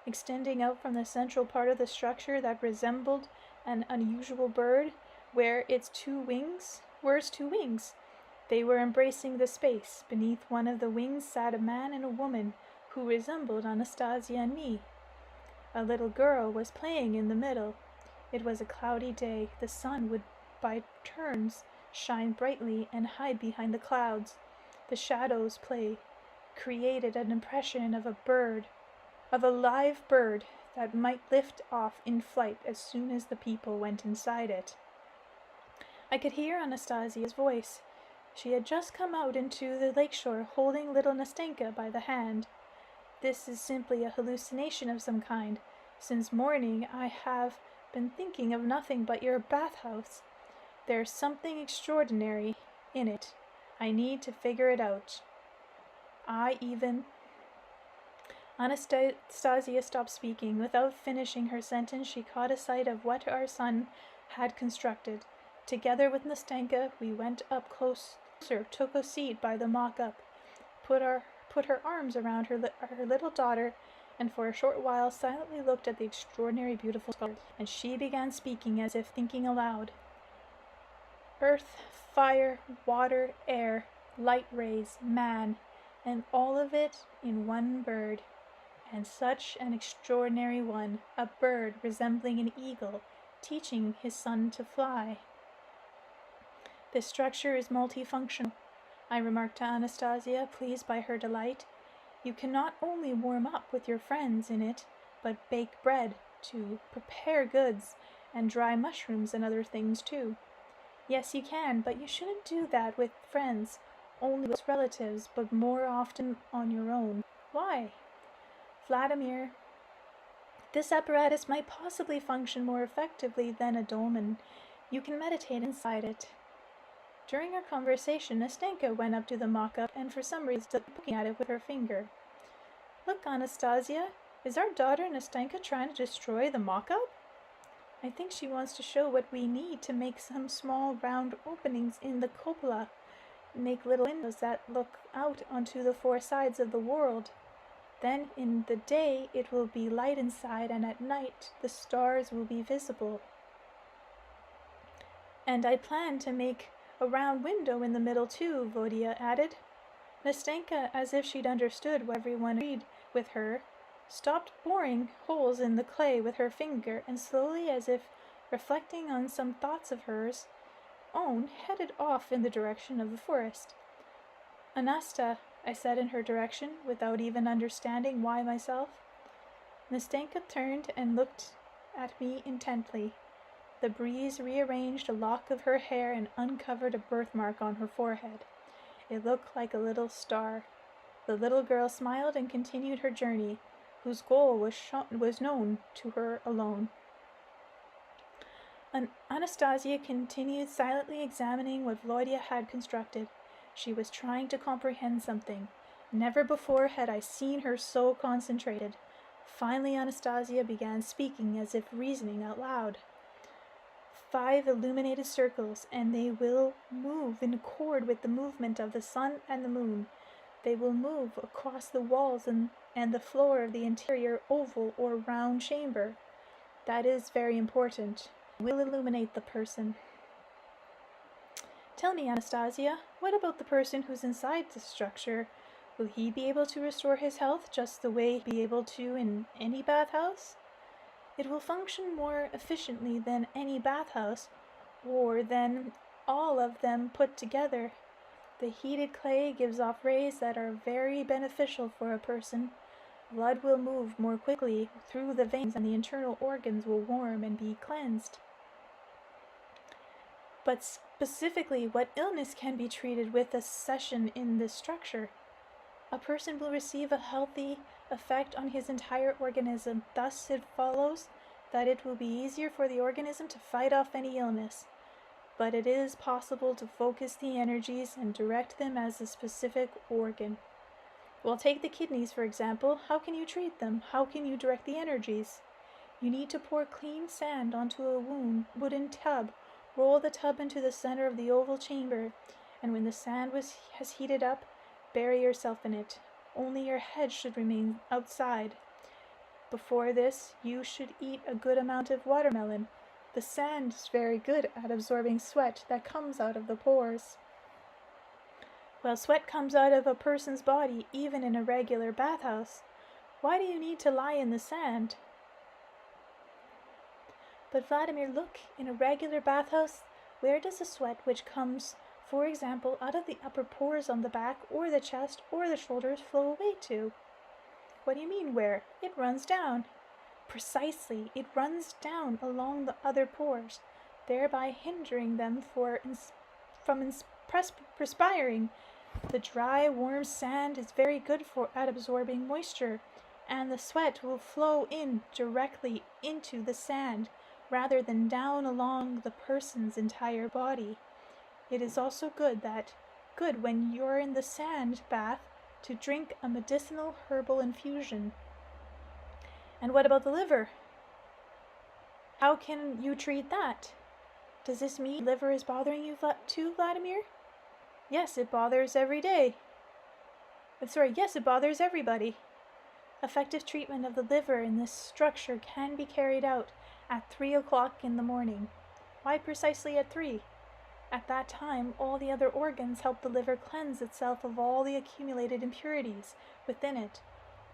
extending out from the central part of the structure that resembled an unusual bird, were its two wings. They were embracing the space. Beneath one of the wings sat a man and a woman who resembled Anastasia and me. A little girl was playing in the middle. It was a cloudy day. The sun would by turns shine brightly and hide behind the clouds. The shadows created an impression of a bird, of a live bird that might lift off in flight as soon as the people went inside it. I could hear Anastasia's voice. She had just come out into the lakeshore holding little Nastenka by the hand. This is simply a hallucination of some kind. Since morning I have been thinking of nothing but your bathhouse. There's something extraordinary in it. I need to figure it out. Anastasia stopped speaking. Without finishing her sentence, she caught a sight of what our son had constructed. Together with Nastenka, we went up closer, took a seat by the mock-up, put her arms around her little daughter, and for a short while silently looked at the extraordinary beautiful sculpture. And she began speaking as if thinking aloud. Earth, fire, water, air, light rays, man, and all of it in one bird. And such an extraordinary one, a bird resembling an eagle, teaching his son to fly. This structure is multifunctional, I remarked to Anastasia, pleased by her delight. You can not only warm up with your friends in it, but bake bread, too, prepare goods, and dry mushrooms and other things, too. Yes, you can, but you shouldn't do that with friends, only with relatives, but more often on your own. Why? Vladimir, this apparatus might possibly function more effectively than a dolmen. You can meditate inside it. During our conversation, Nastenka went up to the mock-up and for some reason stood poking at it with her finger. Look, Anastasia, is our daughter Nastenka trying to destroy the mock-up? I think she wants to show what we need to make some small round openings in the cupola, make little windows that look out onto the four sides of the world. Then in the day it will be light inside, and at night the stars will be visible. And I plan to make a round window in the middle too, Volodya added. Nastenka, as if she'd understood what everyone agreed with her, stopped boring holes in the clay with her finger, and slowly, as if reflecting on some thoughts of hers own, headed off in the direction of the forest. Anasta, I said in her direction, without even understanding why myself. Nastenka turned and looked at me intently. The breeze rearranged a lock of her hair and uncovered a birthmark on her forehead. It looked like a little star. The little girl smiled and continued her journey, whose goal was known to her alone. Anastasia continued silently examining what Volodya had constructed. She was trying to comprehend something. Never before had I seen her so concentrated. Finally, Anastasia began speaking as if reasoning out loud. 5 illuminated circles, and they will move in accord with the movement of the sun and the moon. They will move across the walls and the floor of the interior oval or round chamber. That is very important. Will illuminate the person. Tell me, Anastasia, what about the person who's inside the structure? Will he be able to restore his health just the way he'd be able to in any bathhouse? It will function more efficiently than any bathhouse, or than all of them put together. The heated clay gives off rays that are very beneficial for a person. Blood will move more quickly through the veins, and the internal organs will warm and be cleansed. But specifically, what illness can be treated with a session in this structure? A person will receive a healthy effect on his entire organism. Thus, it follows that it will be easier for the organism to fight off any illness. But it is possible to focus the energies and direct them as a specific organ. Well, take the kidneys, for example. How can you treat them? How can you direct the energies? You need to pour clean sand onto a wooden tub. Roll the tub into the center of the oval chamber, and when the sand has heated up, bury yourself in it. Only your head should remain outside. Before this, you should eat a good amount of watermelon. The sand is very good at absorbing sweat that comes out of the pores. Well, sweat comes out of a person's body even in a regular bathhouse. Why do you need to lie in the sand? But Vladimir, look, in a regular bathhouse, where does the sweat which comes, for example, out of the upper pores on the back or the chest or the shoulders flow away to? What do you mean where? It runs down. Precisely, it runs down along the other pores, thereby hindering them from perspiring. The dry, warm sand is very good at absorbing moisture, and the sweat will flow in directly into the sand, rather than down along the person's entire body. It is also good when you're in the sand bath to drink a medicinal herbal infusion. And what about the liver? How can you treat that? Does this mean liver is bothering you too, Vladimir? Yes, it bothers every day. Yes, it bothers everybody. Effective treatment of the liver in this structure can be carried out at 3 o'clock in the morning. Why precisely at 3? At that time, all the other organs help the liver cleanse itself of all the accumulated impurities within it,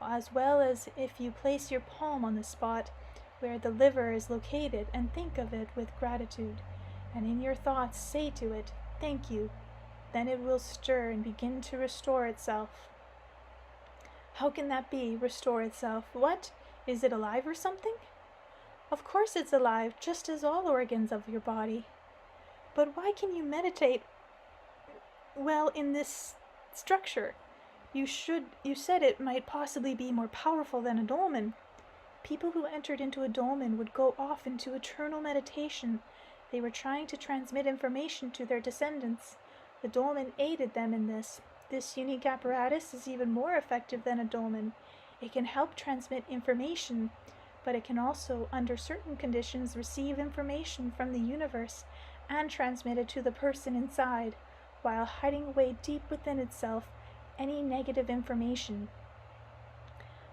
as well as if you place your palm on the spot where the liver is located and think of it with gratitude, and in your thoughts say to it, "Thank you." Then it will stir and begin to restore itself. How can that be, restore itself? What? Is it alive or something? Of course it's alive, just as all organs of your body. But why can you meditate, in this structure? You said it might possibly be more powerful than a dolmen. People who entered into a dolmen would go off into eternal meditation. They were trying to transmit information to their descendants. The dolmen aided them in this. This unique apparatus is even more effective than a dolmen. It can help transmit information, but it can also, under certain conditions, receive information from the universe and transmit it to the person inside, while hiding away deep within itself any negative information.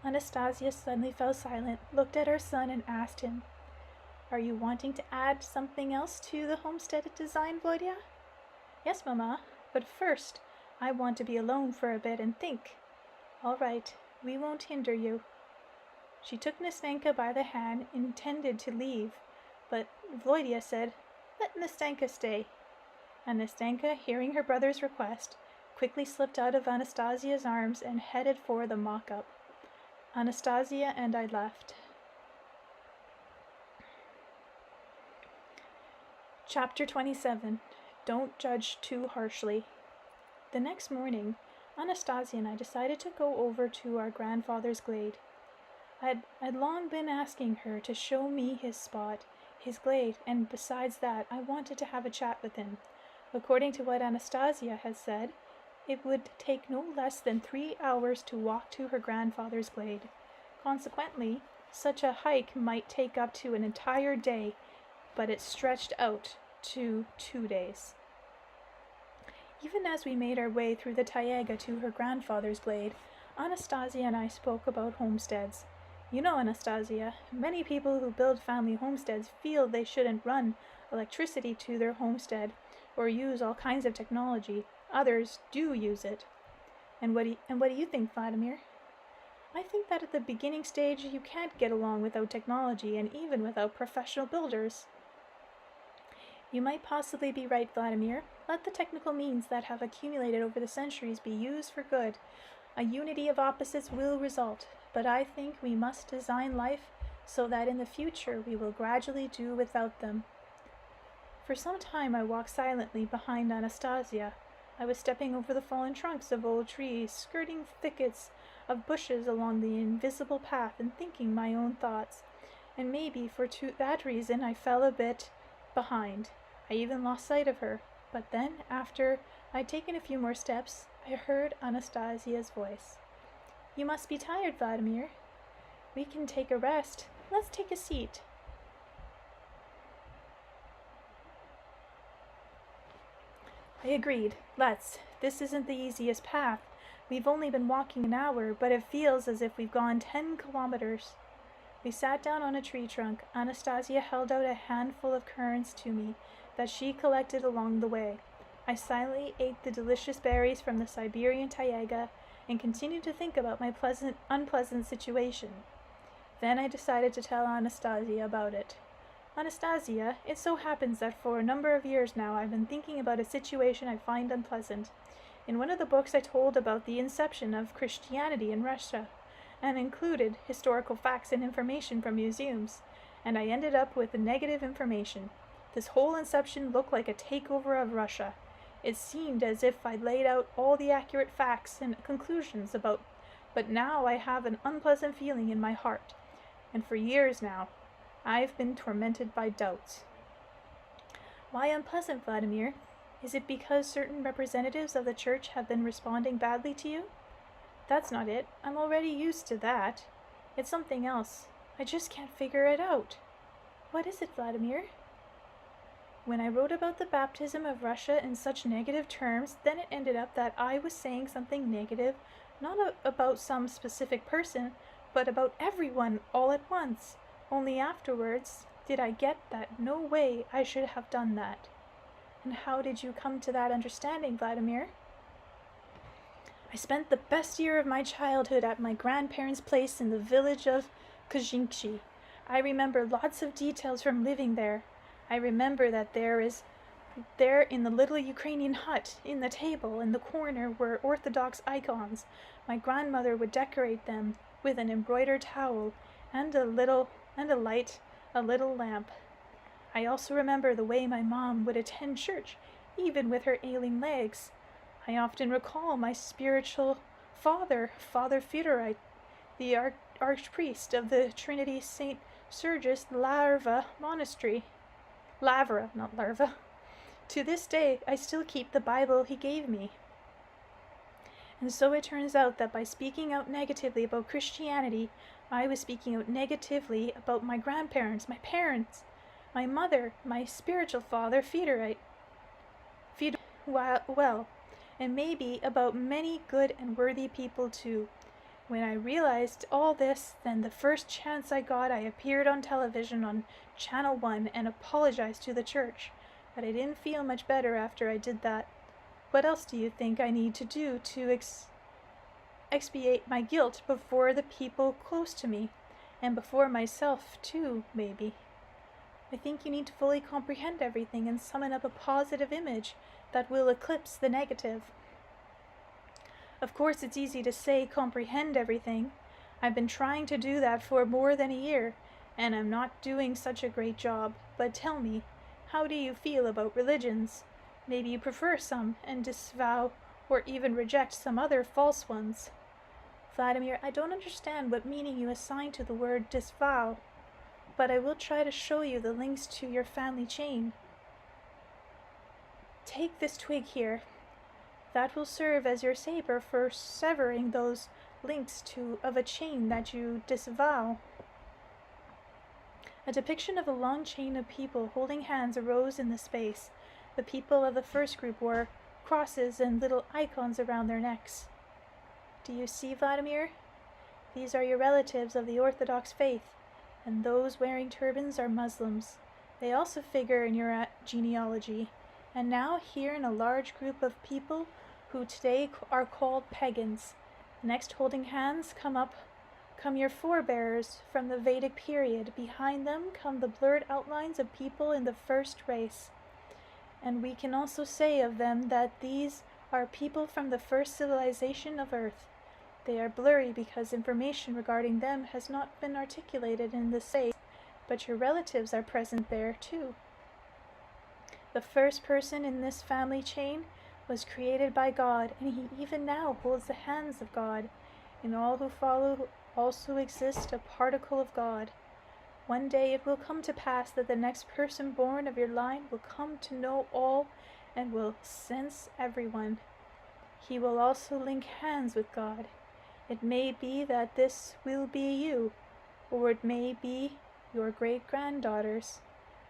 Anastasia suddenly fell silent, looked at her son, and asked him, "Are you wanting to add something else to the homestead design, Volodya?" "Yes, Mama, but first I want to be alone for a bit and think." "All right, we won't hinder you." She took Nastenka by the hand, intended to leave, but Volodya said, "Let Nastenka stay." And Nastenka, hearing her brother's request, quickly slipped out of Anastasia's arms and headed for the mock-up. Anastasia and I left. Chapter 27. Don't judge too harshly. The next morning, Anastasia and I decided to go over to our grandfather's glade. I'd long been asking her to show me his spot, his glade, and besides that, I wanted to have a chat with him. According to what Anastasia had said, it would take no less than 3 hours to walk to her grandfather's glade. Consequently, such a hike might take up to an entire day, but it stretched out to 2 days. Even as we made our way through the taiga to her grandfather's glade, Anastasia and I spoke about homesteads. You know, Anastasia, many people who build family homesteads feel they shouldn't run electricity to their homestead or use all kinds of technology. Others do use it. And what do you think, Vladimir? I think that at the beginning stage you can't get along without technology and even without professional builders. You might possibly be right, Vladimir. Let the technical means that have accumulated over the centuries be used for good. A unity of opposites will result, but I think we must design life so that in the future we will gradually do without them. For some time I walked silently behind Anastasia. I was stepping over the fallen trunks of old trees, skirting thickets of bushes along the invisible path and thinking my own thoughts. And maybe for that reason I fell a bit behind. I even lost sight of her. But then, after I'd taken a few more steps, I heard Anastasia's voice. "You must be tired, Vladimir. We can take a rest. Let's take a seat." I agreed. Let's. This isn't the easiest path. We've only been walking an hour, but it feels as if we've gone 10 kilometers. We sat down on a tree trunk. Anastasia held out a handful of currants to me that she collected along the way. I silently ate the delicious berries from the Siberian taiga and continued to think about my unpleasant situation. Then I decided to tell Anastasia about it. "Anastasia, it so happens that for a number of years now I've been thinking about a situation I find unpleasant. In one of the books I told about the inception of Christianity in Russia, and included historical facts and information from museums, and I ended up with negative information. This whole inception looked like a takeover of Russia. It seemed as if I'd laid out all the accurate facts and conclusions but now I have an unpleasant feeling in my heart, and for years now, I've been tormented by doubts." "Why unpleasant, Vladimir? Is it because certain representatives of the church have been responding badly to you?" "That's not it. I'm already used to that. It's something else. I just can't figure it out." "What is it, Vladimir?" "When I wrote about the baptism of Russia in such negative terms, then it ended up that I was saying something negative, not about some specific person, but about everyone all at once. Only afterwards did I get that no way I should have done that." "And how did you come to that understanding, Vladimir?" "I spent the best year of my childhood at my grandparents' place in the village of Kazhinkshi. I remember lots of details from living there. I remember that there in the little Ukrainian hut, in the table in the corner were Orthodox icons. My grandmother would decorate them with an embroidered towel and a little lamp. I also remember the way my mom would attend church, even with her ailing legs. I often recall my spiritual father, Father Fedorite, the archpriest of the Trinity St. Sergius Larva Monastery. Lavra, not larva. To this day, I still keep the Bible he gave me. And so it turns out that by speaking out negatively about Christianity, I was speaking out negatively about my grandparents, my parents, my mother, my spiritual father, well, and maybe about many good and worthy people too. When I realized all this, then the first chance I got, I appeared on television on Channel 1 and apologized to the church. But I didn't feel much better after I did that. What else do you think I need to do to expiate my guilt before the people close to me? And before myself, too, maybe. I think you need to fully comprehend everything and summon up a positive image that will eclipse the negative. Of course, it's easy to say comprehend everything. I've been trying to do that for more than a year, and I'm not doing such a great job. But tell me, how do you feel about religions? Maybe you prefer some and disavow or even reject some other false ones. Vladimir, I don't understand what meaning you assign to the word disavow, but I will try to show you the links to your family chain. Take this twig here. That will serve as your saber for severing those links of a chain that you disavow. A depiction of a long chain of people holding hands arose in the space. The people of the first group wore crosses and little icons around their necks. Do you see, Vladimir? These are your relatives of the Orthodox faith, and those wearing turbans are Muslims. They also figure in your genealogy. And now here in a large group of people who today are called pagans. Next, holding hands, come your forebears from the Vedic period. Behind them come the blurred outlines of people in the first race. And we can also say of them that these are people from the first civilization of Earth. They are blurry because information regarding them has not been articulated in this space, but your relatives are present there too. The first person in this family chain was created by God, and he even now holds the hands of God. In all who follow also exists a particle of God. One day it will come to pass that the next person born of your line will come to know all and will sense everyone. He will also link hands with God. It may be that this will be you, or it may be your great-granddaughters.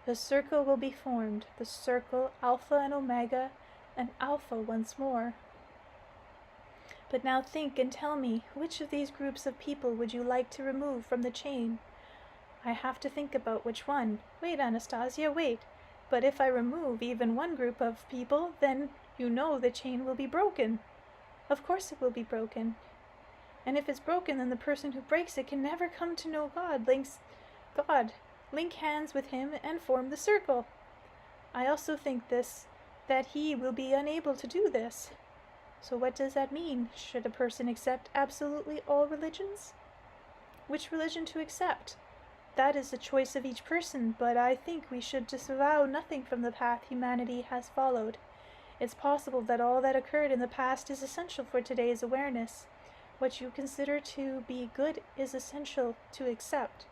The circle will be formed, the circle Alpha and Omega, and Alpha once more. But now think and tell me, which of these groups of people would you like to remove from the chain? I have to think about which one. Wait, Anastasia, wait. But if I remove even one group of people, then you know the chain will be broken. Of course it will be broken. And if it's broken, then the person who breaks it can never come to know God. Link hands with him and form the circle. I also think that he will be unable to do this. So what does that mean? Should a person accept absolutely all religions? Which religion to accept? That is the choice of each person, but I think we should disavow nothing from the path humanity has followed. It's possible that all that occurred in the past is essential for today's awareness. What you consider to be good is essential to accept.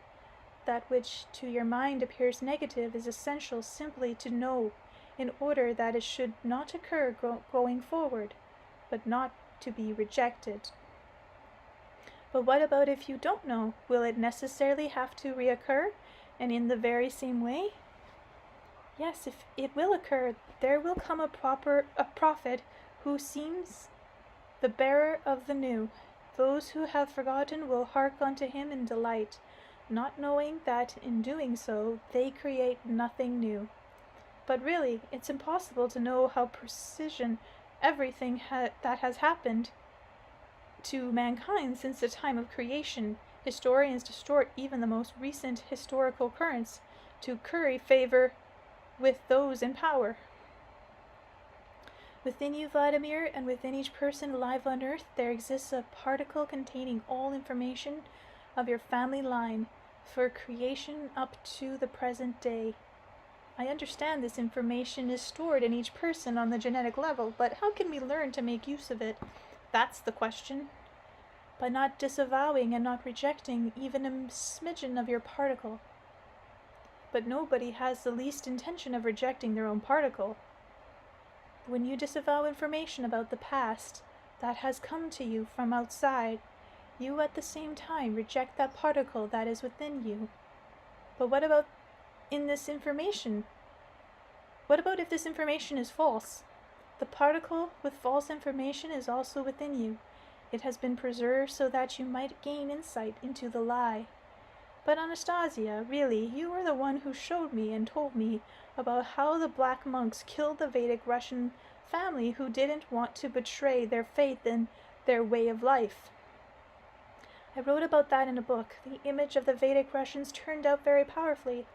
That which to your mind appears negative is essential simply to know, in order that it should not occur going forward, but not to be rejected. But what about if you don't know? Will it necessarily have to reoccur, and in the very same way? Yes, if it will occur, there will come a prophet who seems the bearer of the new. Those who have forgotten will hark unto him in delight, not knowing that in doing so they create nothing new. But really, it's impossible to know how precision everything that has happened to mankind since the time of creation. Historians distort even the most recent historical currents to curry favor with those in power. Within you, Vladimir, and within each person alive on Earth, there exists a particle containing all information of your family line for creation up to the present day. I understand this information is stored in each person on the genetic level, but how can we learn to make use of it? That's the question. By not disavowing and not rejecting even a smidgen of your particle. but nobody has the least intention of rejecting their own particle. When you disavow information about the past that has come to you from outside, you at the same time reject that particle that is within you. But what about this information? What about if this information is false? The particle with false information is also within you. It has been preserved so that you might gain insight into the lie. But Anastasia, really, you were the one who showed me and told me about how the black monks killed the Vedic Russian family who didn't want to betray their faith and their way of life. I wrote about that in a book. The image of the Vedic Russians turned out very powerfully.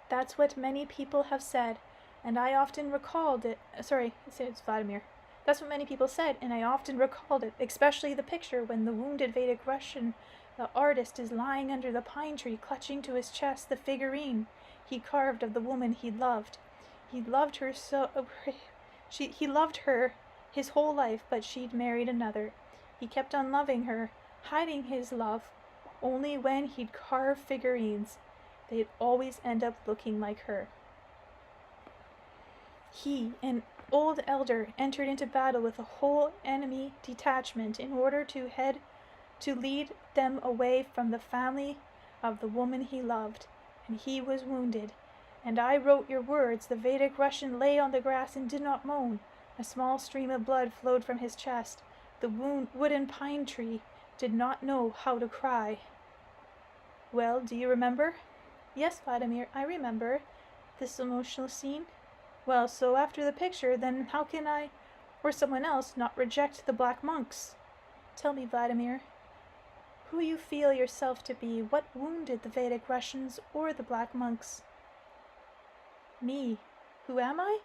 That's what many people have said, and I often recalled it. Sorry, it's Vladimir. That's what many people said, and I often recalled it, especially the picture when the wounded Vedic Russian, the artist, is lying under the pine tree, clutching to his chest the figurine he carved of the woman he loved. He loved her he loved her his whole life, but she'd married another. He kept on loving her, hiding his love. Only when he'd carve figurines, they'd always end up looking like her. He, an old elder, entered into battle with a whole enemy detachment in order to lead them away from the family of the woman he loved, and he was wounded. And I wrote your words. The Vedic Russian lay on the grass and did not moan. A small stream of blood flowed from his chest. The wooden pine tree did not know how to cry. Well, do you remember? Yes, Vladimir, I remember this emotional scene. Well, so after the picture, then how can I, or someone else, not reject the black monks? Tell me, Vladimir, who you feel yourself to be, what wounded the Vedic Russians or the black monks? Me. Who am I?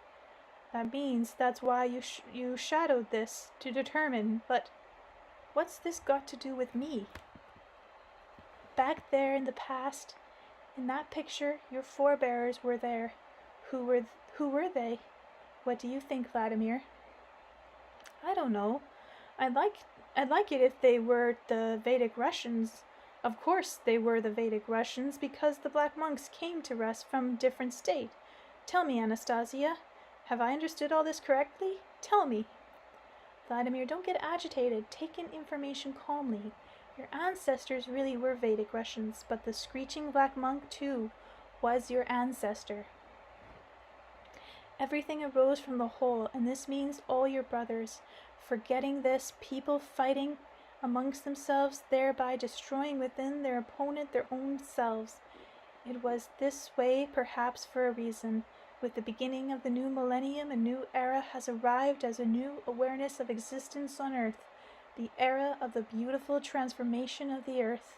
That means that's why you shadowed this, to determine, but what's this got to do with me? Back there in the past, in that picture, your forebears were there. Who were they? What do you think, Vladimir? I don't know. I'd like it if they were the Vedic Russians. Of course they were the Vedic Russians because the black monks came to us from a different state. Tell me, Anastasia, have I understood all this correctly? Tell me. Vladimir, don't get agitated. Take in information calmly. Your ancestors really were Vedic Russians, but the screeching black monk, too, was your ancestor. Everything arose from the whole, and this means all your brothers. Forgetting this, people fighting amongst themselves, thereby destroying within their opponent their own selves. It was this way, perhaps for a reason. With the beginning of the new millennium, a new era has arrived as a new awareness of existence on Earth, the era of the beautiful transformation of the Earth.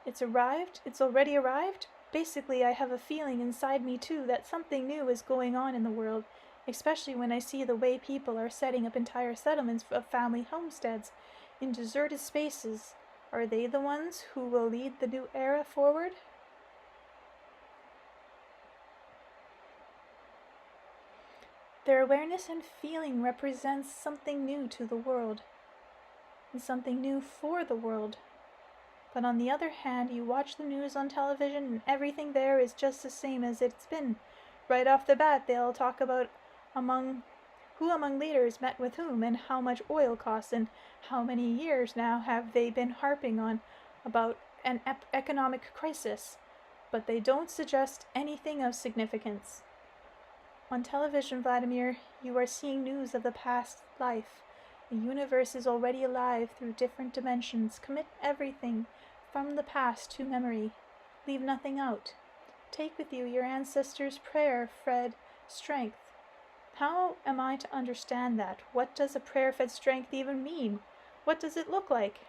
It's arrived? It's already arrived? Basically, I have a feeling inside me, too, that something new is going on in the world, especially when I see the way people are setting up entire settlements of family homesteads in deserted spaces. Are they the ones who will lead the new era forward? Their awareness and feeling represents something new to the world, and something new for the world. But on the other hand, you watch the news on television and everything there is just the same as it's been. Right off the bat, they'll talk about who among leaders met with whom and how much oil costs and how many years now have they been harping on about an economic crisis. But they don't suggest anything of significance. On television, Vladimir, you are seeing news of the past life. The universe is already alive through different dimensions. Commit everything from the past to memory. Leave nothing out. Take with you your ancestors' prayer-fed strength. How am I to understand that? What does a prayer-fed strength even mean? What does it look like?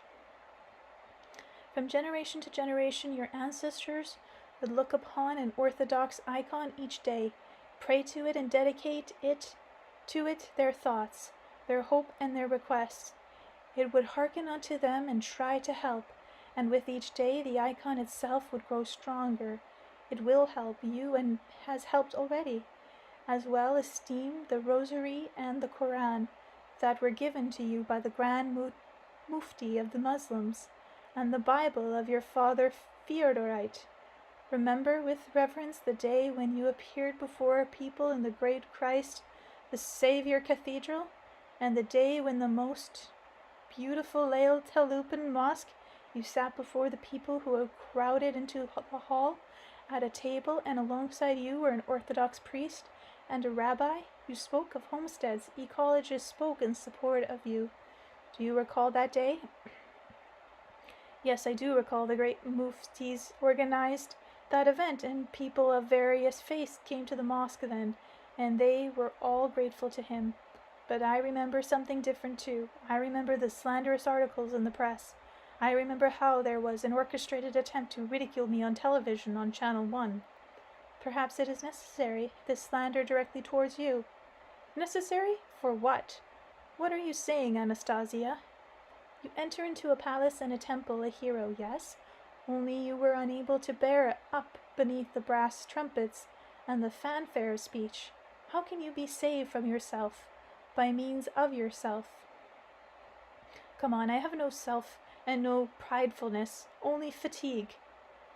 From generation to generation, your ancestors would look upon an orthodox icon each day, pray to it and dedicate to it their thoughts, their hope and their requests. It would hearken unto them and try to help, and with each day the icon itself would grow stronger. It will help you and has helped already. As well esteem the Rosary and the Koran that were given to you by the Grand Mufti of the Muslims, and the Bible of your father Theodorite. Remember with reverence the day when you appeared before people in the great Christ, the Savior Cathedral, and the day when the most beautiful Lael Talupan Mosque you sat before the people who had crowded into the hall at a table, and alongside you were an Orthodox priest and a rabbi. You spoke of homesteads. Ecologists spoke in support of you. Do you recall that day? Yes, I do recall. The great muftis organized that event, and people of various faiths came to the mosque then, and they were all grateful to him. But I remember something different too. I remember the slanderous articles in the press. I remember how there was an orchestrated attempt to ridicule me on television on Channel 1. Perhaps it is necessary, this slander directly towards you. Necessary? For what? What are you saying, Anastasia? You enter into a palace and a temple a hero, yes? Only you were unable to bear up beneath the brass trumpets and the fanfare of speech. How can you be saved from yourself? By means of yourself. Come on, I have no self and no pridefulness, only fatigue.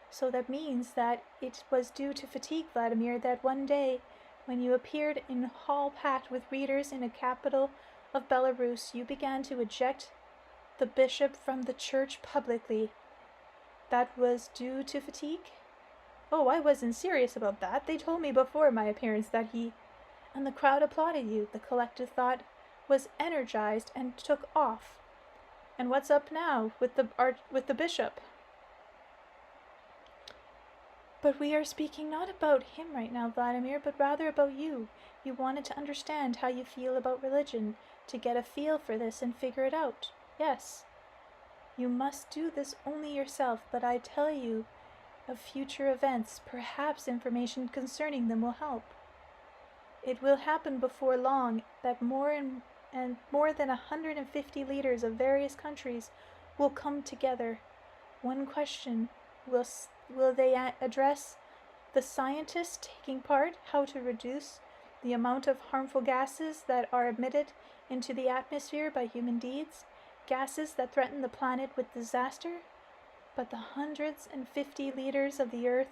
So that means that it was due to fatigue, Vladimir, that one day, when you appeared in a hall packed with readers in a capital of Belarus, you began to eject the bishop from the church publicly. That was due to fatigue? Oh, I wasn't serious about that. They told me before my appearance that he... And the crowd applauded you. The collective thought was energized and took off. And what's up now with the bishop? But we are speaking not about him right now, Vladimir, but rather about you. You wanted to understand how you feel about religion, to get a feel for this and figure it out. Yes. You must do this only yourself, but I tell you of future events. Perhaps information concerning them will help. It will happen before long that more than 150 leaders of various countries will come together. One question, will they address the scientists taking part, how to reduce the amount of harmful gases that are emitted into the atmosphere by human deeds, gases that threaten the planet with disaster? But the 150 leaders of the earth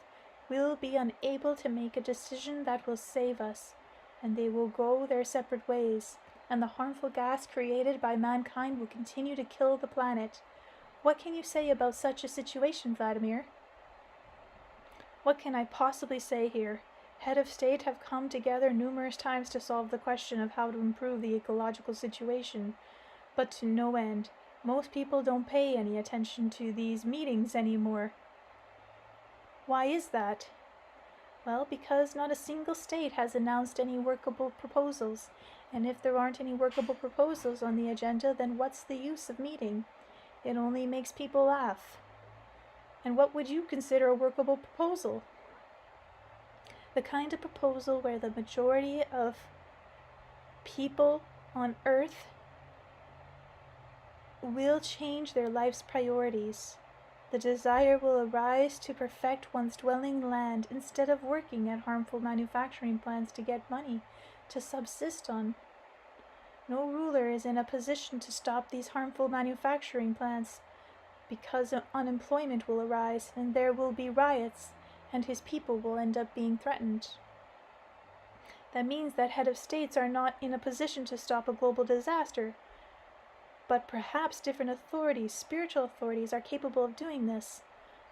will be unable to make a decision that will save us, and they will go their separate ways, and the harmful gas created by mankind will continue to kill the planet. What can you say about such a situation, Vladimir? What can I possibly say here? Head of state have come together numerous times to solve the question of how to improve the ecological situation, but to no end. Most people don't pay any attention to these meetings anymore. Why is that? Well, because not a single state has announced any workable proposals, and if there aren't any workable proposals on the agenda, then what's the use of meeting? It only makes people laugh. And what would you consider a workable proposal? The kind of proposal where the majority of people on Earth will change their life's priorities. The desire will arise to perfect one's dwelling land instead of working at harmful manufacturing plants to get money to subsist on. No ruler is in a position to stop these harmful manufacturing plants, because unemployment will arise and there will be riots and his people will end up being threatened. That means that head of states are not in a position to stop a global disaster. But perhaps different authorities, spiritual authorities, are capable of doing this.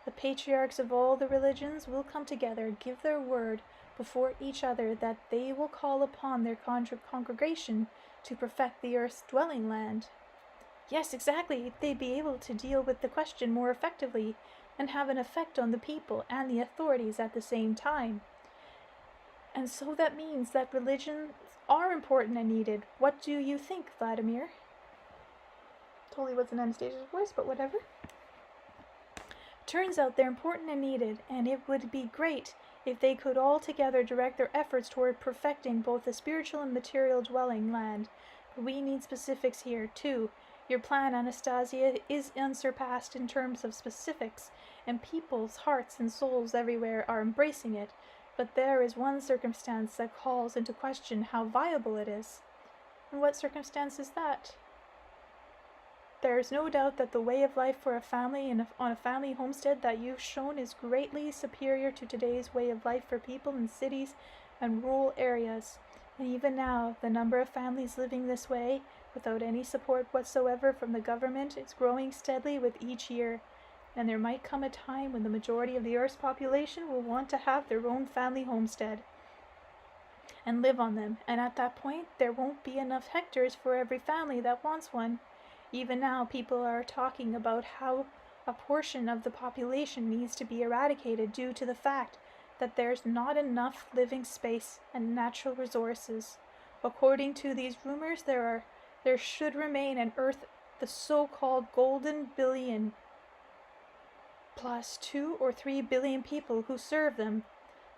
The patriarchs of all the religions will come together, give their word before each other that they will call upon their congregation to perfect the earth's dwelling land. Yes, exactly. They'd be able to deal with the question more effectively and have an effect on the people and the authorities at the same time. And so that means that religions are important and needed. What do you think, Vladimir? Totally wasn't Anastasia's voice, but whatever. Turns out they're important and needed, and it would be great if they could all together direct their efforts toward perfecting both the spiritual and material dwelling land. But we need specifics here, too. Your plan, Anastasia, is unsurpassed in terms of specifics, and people's hearts and souls everywhere are embracing it. But there is one circumstance that calls into question how viable it is. And what circumstance is that? There's no doubt that the way of life for a family on a family homestead that you've shown is greatly superior to today's way of life for people in cities and rural areas. And even now, the number of families living this way, without any support whatsoever from the government, is growing steadily with each year. And there might come a time when the majority of the Earth's population will want to have their own family homestead and live on them, and at that point there won't be enough hectares for every family that wants one. Even now, people are talking about how a portion of the population needs to be eradicated due to the fact that there's not enough living space and natural resources. According to these rumors, there should remain on Earth the so-called golden billion, plus 2 or 3 billion people who serve them.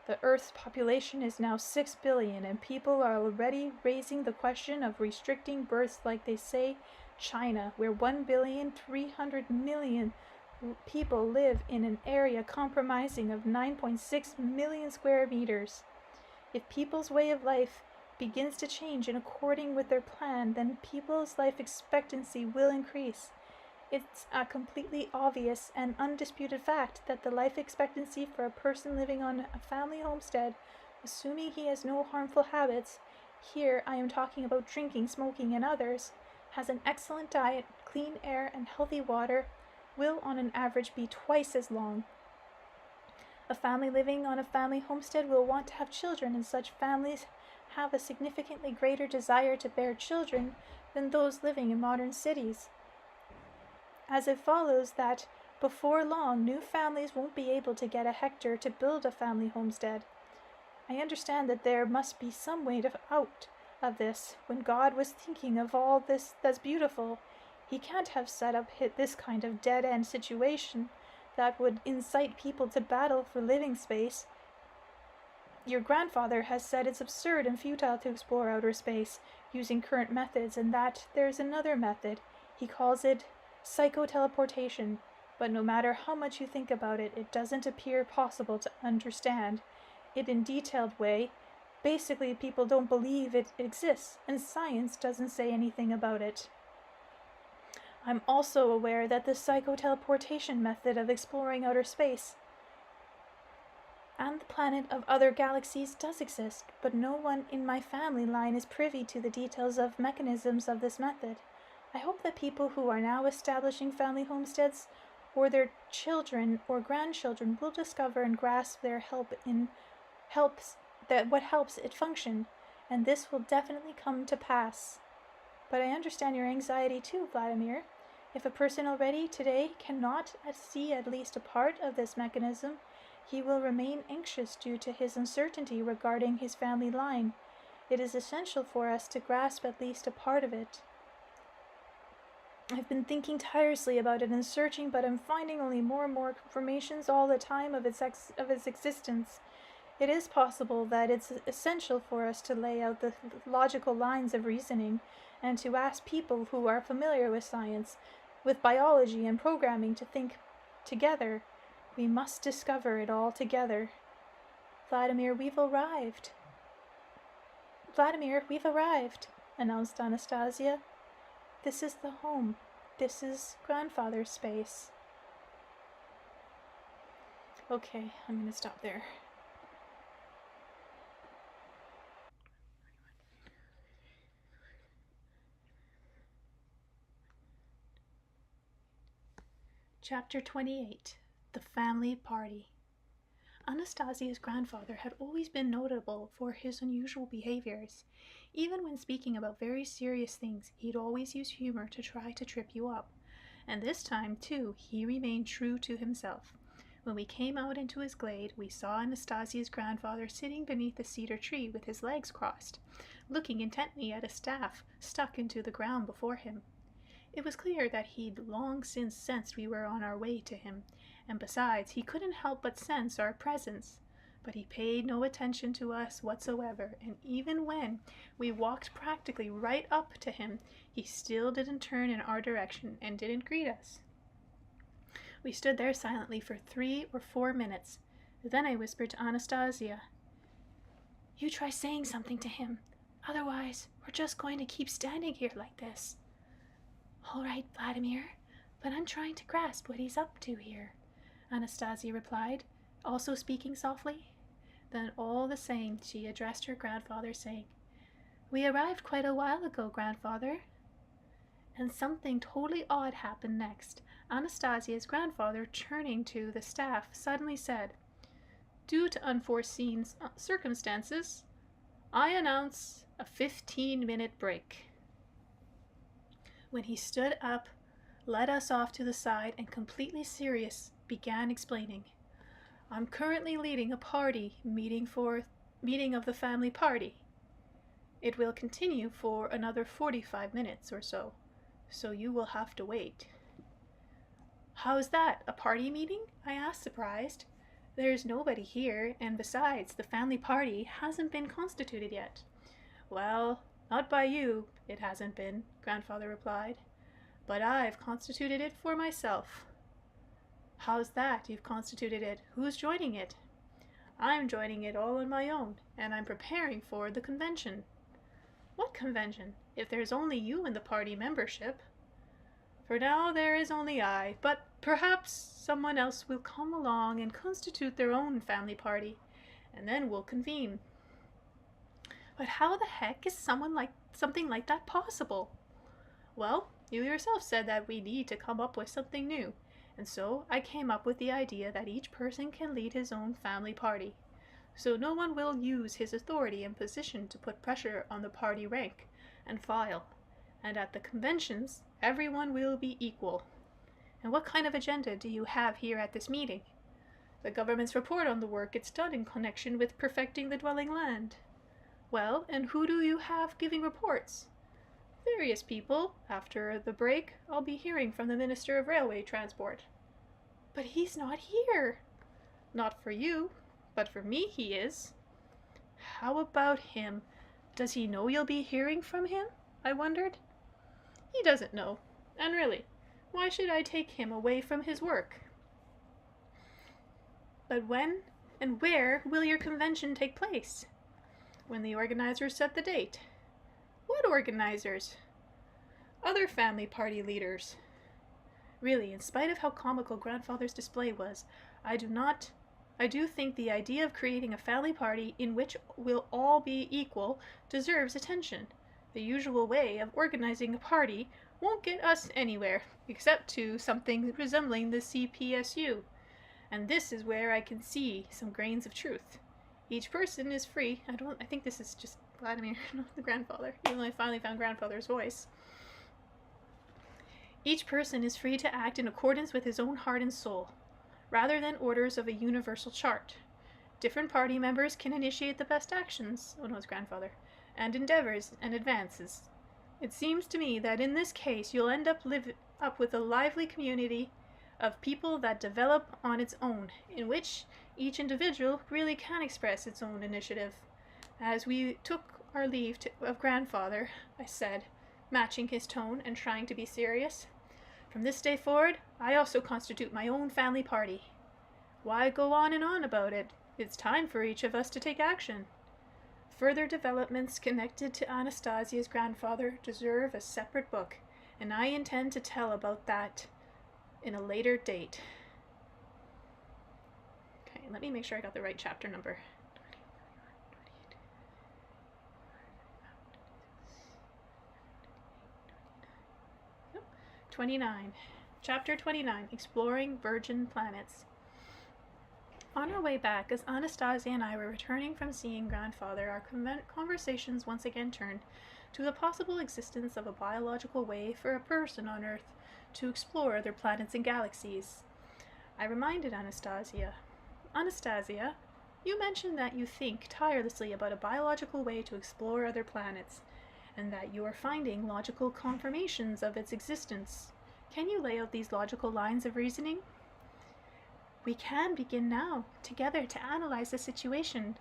The Earth's population is now 6 billion, and people are already raising the question of restricting births, like they say China, where 1,300,000,000 people live in an area comprising of 9.6 million square meters. If people's way of life begins to change in according with their plan, then people's life expectancy will increase. It's a completely obvious and undisputed fact that the life expectancy for a person living on a family homestead, assuming he has no harmful habits, here I am talking about drinking, smoking, and others, has an excellent diet, clean air, and healthy water, will on an average be twice as long. A family living on a family homestead will want to have children, and such families have a significantly greater desire to bear children than those living in modern cities. As it follows that before long, new families won't be able to get a hectare to build a family homestead. I understand that there must be some way out of this. When God was thinking of all this that's beautiful, he can't have set up this kind of dead-end situation that would incite people to battle for living space. Your grandfather has said it's absurd and futile to explore outer space using current methods, and that there's another method. He calls it psychoteleportation, but no matter how much you think about it, it doesn't appear possible to understand it in detailed way. Basically, people don't believe it exists, and science doesn't say anything about it. I'm also aware that the psychoteleportation method of exploring outer space and the planet of other galaxies does exist, but no one in my family line is privy to the details of mechanisms of this method. I hope that people who are now establishing family homesteads, or their children or grandchildren, will discover and grasp their what helps it function, and this will definitely come to pass. But I understand your anxiety too, Vladimir. If a person already today cannot see at least a part of this mechanism, he will remain anxious due to his uncertainty regarding his family line. It is essential for us to grasp at least a part of it. I've been thinking tirelessly about it and searching, but I'm finding only more and more confirmations all the time of its existence. It is possible that it's essential for us to lay out the logical lines of reasoning and to ask people who are familiar with science, with biology and programming, to think together. We must discover it all together. Vladimir, we've arrived. Vladimir, we've arrived, announced Anastasia. This is the home. This is grandfather's space. Okay, I'm going to stop there. Chapter 28. The Family Party. Anastasia's grandfather had always been notable for his unusual behaviors. Even when speaking about very serious things, he'd always use humor to try to trip you up. And this time, too, he remained true to himself. When we came out into his glade, we saw Anastasia's grandfather sitting beneath a cedar tree with his legs crossed, looking intently at a staff stuck into the ground before him. It was clear that he'd long since sensed we were on our way to him, and besides, he couldn't help but sense our presence. But he paid no attention to us whatsoever, and even when we walked practically right up to him, he still didn't turn in our direction and didn't greet us. We stood there silently for 3 or 4 minutes. Then I whispered to Anastasia, "You try saying something to him. Otherwise, we're just going to keep standing here like this." All right, Vladimir, but I'm trying to grasp what he's up to here, Anastasia replied, also speaking softly. Then all the same she addressed her grandfather, saying, "We arrived quite a while ago, grandfather." And something totally odd happened next. Anastasia's grandfather, turning to the staff, suddenly said, "Due to unforeseen circumstances, I announce a 15-minute break." When he stood up, led us off to the side, and completely serious, began explaining, "I'm currently leading a party meeting of the family party. It will continue for another 45 minutes or so you will have to wait." "How's that, a party meeting?" I asked, surprised. "There's nobody here, and besides, the family party hasn't been constituted yet." "Well, not by you, it hasn't been," grandfather replied. "But I've constituted it for myself." "How's that, you've constituted it? Who's joining it?" "I'm joining it all on my own, and I'm preparing for the convention." "What convention, if there's only you in the party membership?" "For now there is only I, but perhaps someone else will come along and constitute their own family party, and then we'll convene." "But how the heck is something like that possible?" "Well, you yourself said that we need to come up with something new, and so I came up with the idea that each person can lead his own family party. So no one will use his authority and position to put pressure on the party rank and file, and at the conventions everyone will be equal." "And what kind of agenda do you have here at this meeting?" "The government's report on the work it's done in connection with perfecting the dwelling land." "Well, and who do you have giving reports?" "Various people. After the break, I'll be hearing from the Minister of Railway Transport." "But he's not here." "Not for you, but for me he is." "How about him? Does he know you'll be hearing from him?" I wondered. "He doesn't know. And really, why should I take him away from his work?" "But when and where will your convention take place?" "When the organizers set the date." "What organizers?" "Other family party leaders." Really, in spite of how comical grandfather's display was, I do think the idea of creating a family party in which we'll all be equal deserves attention. The usual way of organizing a party won't get us anywhere, except to something resembling the CPSU. And this is where I can see some grains of truth. Each person is free. I think this is just Vladimir, not the grandfather, even though I finally found grandfather's voice. "Each person is free to act in accordance with his own heart and soul, rather than orders of a universal chart. Different party members can initiate the best actions," oh no, it's grandfather, "and endeavors and advances. It seems to me that in this case you'll end up with a lively community of people that develop on its own, in which each individual really can express its own initiative." As we took our leave of grandfather, I said, matching his tone and trying to be serious, "From this day forward, I also constitute my own family party." "Why go on and on about it? It's time for each of us to take action." Further developments connected to Anastasia's grandfather deserve a separate book, and I intend to tell about that in a later date. Okay, let me make sure I got the right chapter number. 29. Chapter 29, Exploring Virgin Planets. On our way back, as Anastasia and I were returning from seeing grandfather, our conversations once again turned to the possible existence of a biological way for a person on Earth to explore other planets and galaxies. I reminded Anastasia, you mentioned that you think tirelessly about a biological way to explore other planets, and that you are finding logical confirmations of its existence. Can you lay out these logical lines of reasoning?" "We can begin now, together, to analyze the situation.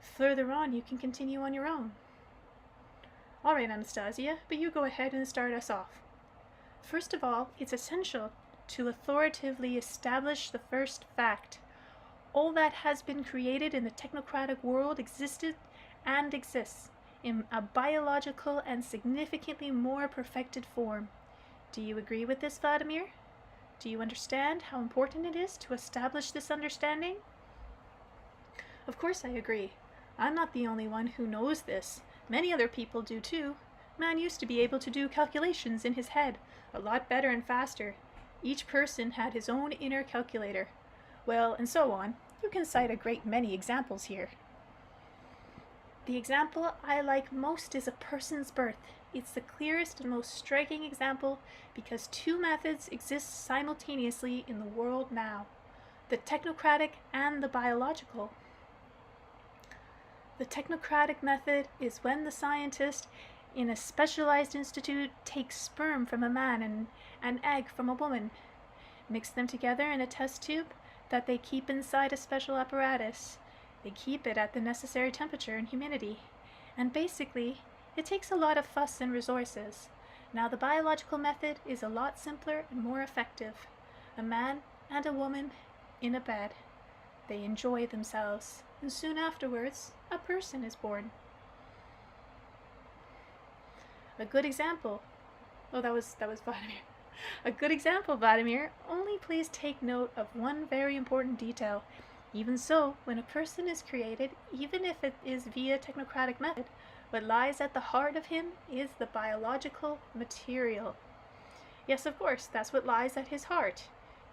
Further on, you can continue on your own." "All right, Anastasia, but you go ahead and start us off." "First of all, it's essential to authoritatively establish the first fact. All that has been created in the technocratic world existed and exists in a biological and significantly more perfected form. Do you agree with this, Vladimir? Do you understand how important it is to establish this understanding? Of course I agree. I'm not the only one who knows this. Many other people do too. Man used to be able to do calculations in his head a lot better and faster. Each person had his own inner calculator. Well, and so on. You can cite a great many examples here. The example I like most is a person's birth. It's the clearest and most striking example because two methods exist simultaneously in the world now, the technocratic and the biological. The technocratic method is when the scientist in a specialized institute takes sperm from a man and an egg from a woman, mix them together in a test tube that they keep inside a special apparatus. They keep it at the necessary temperature and humidity, and basically, it takes a lot of fuss and resources. Now the biological method is a lot simpler and more effective. A man and a woman in a bed. They enjoy themselves, and soon afterwards, a person is born. A good example. Oh, that was Vladimir. A good example, Vladimir. Only please take note of one very important detail. Even so, when a person is created, even if it is via technocratic method, what lies at the heart of him is the biological material. Yes, of course, that's what lies at his heart.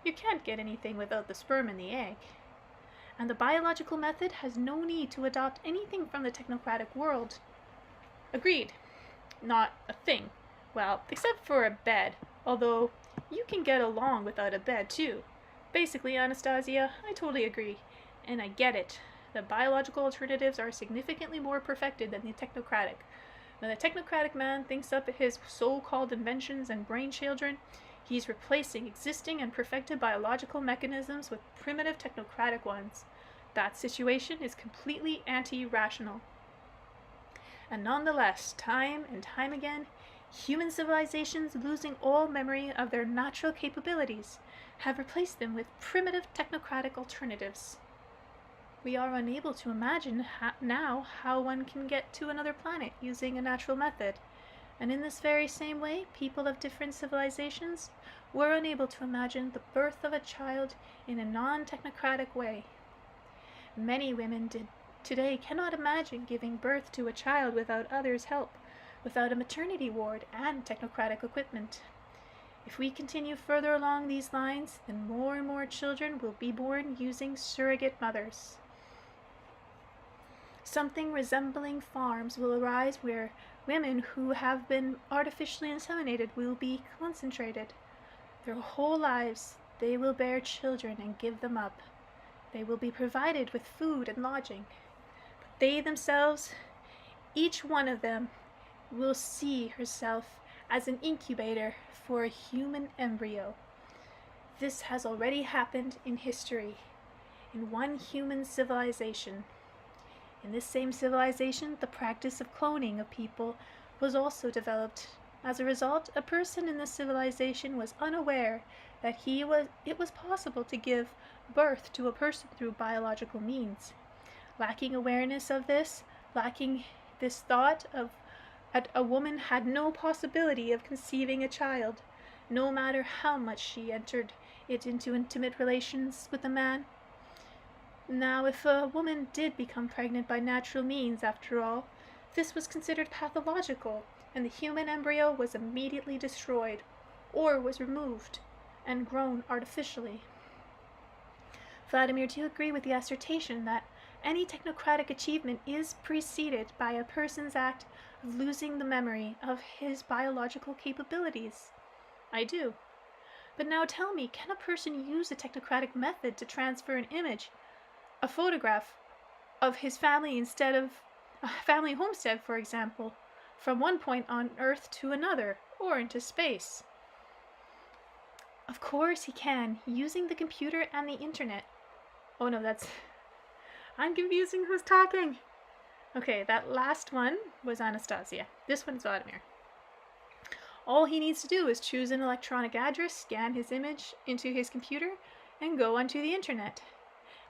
You can't get anything without the sperm and the egg. And the biological method has no need to adopt anything from the technocratic world. Agreed. Not a thing. Well, except for a bed, although you can get along without a bed too. Basically, Anastasia, I totally agree, and I get it. The biological alternatives are significantly more perfected than the technocratic. When the technocratic man thinks up his so-called inventions and brain children, he's replacing existing and perfected biological mechanisms with primitive technocratic ones. That situation is completely anti-rational. And nonetheless, time and time again, human civilizations losing all memory of their natural capabilities have replaced them with primitive technocratic alternatives. We are unable to imagine now how one can get to another planet using a natural method, and in this very same way, people of different civilizations were unable to imagine the birth of a child in a non-technocratic way. Many women today cannot imagine giving birth to a child without others' help, without a maternity ward and technocratic equipment. If we continue further along these lines, then more and more children will be born using surrogate mothers. Something resembling farms will arise where women who have been artificially inseminated will be concentrated. Their whole lives, they will bear children and give them up. They will be provided with food and lodging. But they themselves, each one of them, will see herself as an incubator for a human embryo. This has already happened in history, in one human civilization. In this same civilization, the practice of cloning of people was also developed. As a result, a person in this civilization was unaware that it was possible to give birth to a person through biological means. Lacking awareness of this, lacking this thought of a woman had no possibility of conceiving a child, no matter how much she entered it into intimate relations with a man. Now, if a woman did become pregnant by natural means, after all, this was considered pathological, and the human embryo was immediately destroyed, or was removed and grown artificially. Vladimir, do you agree with the assertion that any technocratic achievement is preceded by a person's act of losing the memory of his biological capabilities? I do. But now tell me, can a person use a technocratic method to transfer an image, a photograph of his family instead of a family homestead, for example, from one point on Earth to another, or into space? Of course he can, using the computer and the internet. Oh no, I'm confusing who's talking. Okay, that last one was Anastasia. This one's Vladimir. All he needs to do is choose an electronic address, scan his image into his computer, and go onto the internet,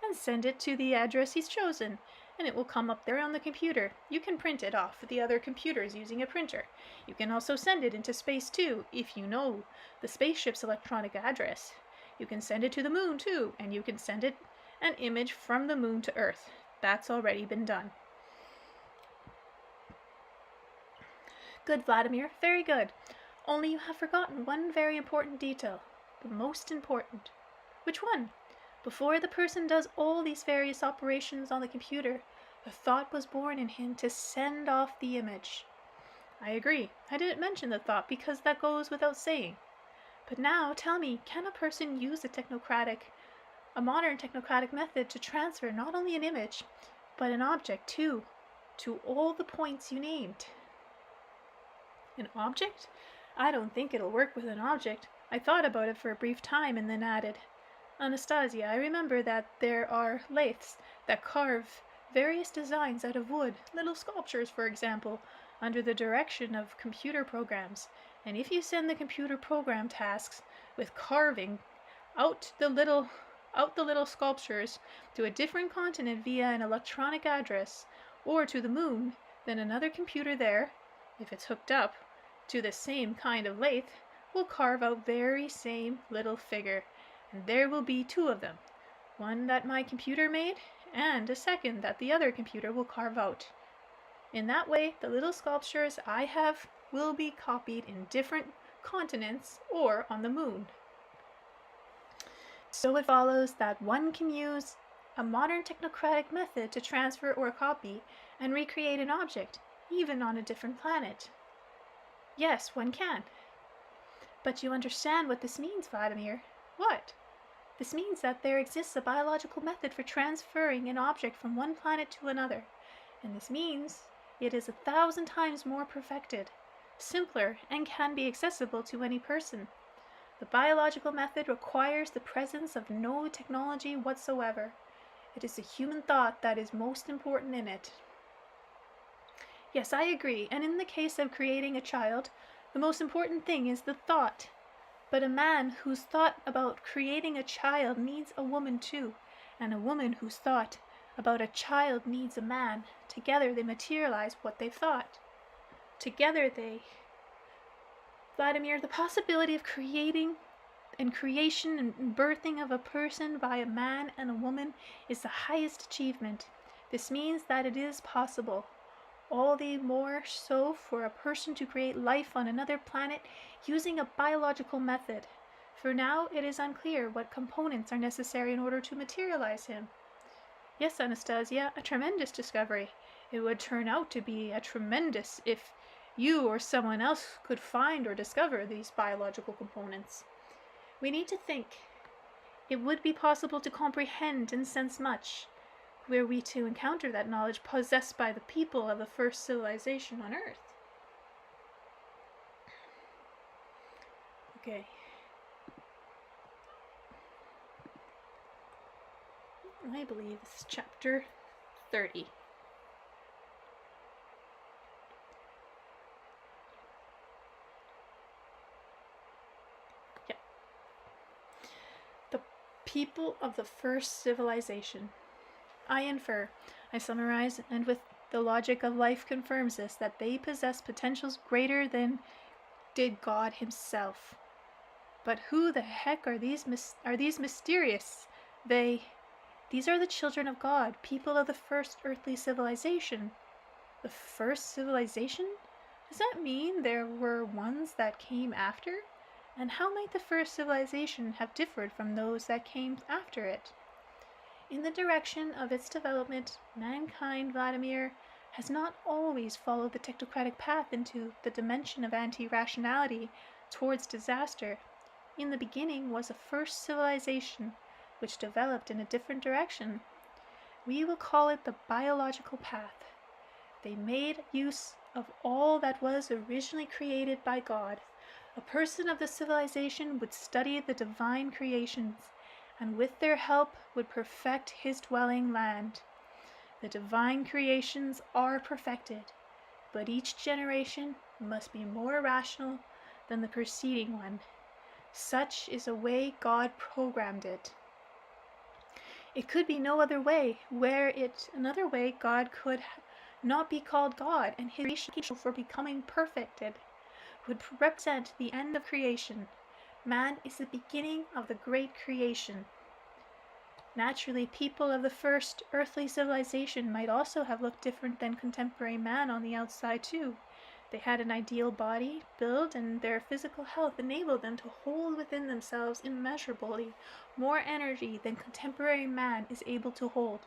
and send it to the address he's chosen, and it will come up there on the computer. You can print it off the other computers using a printer. You can also send it into space too, if you know the spaceship's electronic address. You can send it to the moon too, and you can send it an image from the moon to Earth. That's already been done. Good, Vladimir, very good. Only you have forgotten one very important detail. The most important. Which one? Before the person does all these various operations on the computer, a thought was born in him to send off the image. I agree. I didn't mention the thought because that goes without saying. But now, tell me, can a person use a modern technocratic method to transfer not only an image, but an object too, to all the points you named? An object? I don't think it'll work with an object. I thought about it for a brief time and then added, Anastasia, I remember that there are lathes that carve various designs out of wood, little sculptures, for example, under the direction of computer programs. And if you send the computer program tasks with carving out the little sculptures to a different continent via an electronic address, or to the moon, then another computer there, if it's hooked up to the same kind of lathe, will carve out very same little figure. And there will be two of them, one that my computer made and a second that the other computer will carve out. In that way, the little sculptures I have will be copied in different continents or on the moon. So it follows that one can use a modern technocratic method to transfer or copy and recreate an object, even on a different planet. Yes, one can. But you understand what this means, Vladimir? What? This means that there exists a biological method for transferring an object from one planet to another, and this means it is 1,000 times more perfected, simpler, and can be accessible to any person. The biological method requires the presence of no technology whatsoever. It is the human thought that is most important in it. Yes, I agree, and in the case of creating a child, the most important thing is the thought. But a man who's thought about creating a child needs a woman too, and a woman who's thought about a child needs a man. Together they materialize what they've thought. Together they... Vladimir, the possibility of creation and birthing of a person by a man and a woman is the highest achievement. This means that it is possible. All the more so for a person to create life on another planet using a biological method. For now, it is unclear what components are necessary in order to materialize him. Yes, Anastasia, a tremendous discovery. It would turn out to be a tremendous if you or someone else could find or discover these biological components. We need to think. It would be possible to comprehend and sense much. Were we to encounter that knowledge possessed by the people of the first civilization on Earth. Okay. I believe this is chapter 30. Yeah. The people of the first civilization. I infer, I summarize, and with the logic of life confirms this, that they possess potentials greater than did God himself. But who the heck are these mysterious? These are the children of God, people of the first earthly civilization. The first civilization? Does that mean there were ones that came after? And how might the first civilization have differed from those that came after it? In the direction of its development, mankind, Vladimir, has not always followed the technocratic path into the dimension of anti-rationality towards disaster. In the beginning was a first civilization, which developed in a different direction. We will call it the biological path. They made use of all that was originally created by God. A person of the civilization would study the divine creations, and with their help would perfect his dwelling land. The divine creations are perfected, but each generation must be more rational than the preceding one. Such is the way God programmed it. It could be no other way, another way God could not be called God, and his creation for becoming perfected would represent the end of creation. Man is the beginning of the great creation. Naturally, people of the first earthly civilization might also have looked different than contemporary man on the outside too. They had an ideal body, build, and their physical health enabled them to hold within themselves immeasurably more energy than contemporary man is able to hold.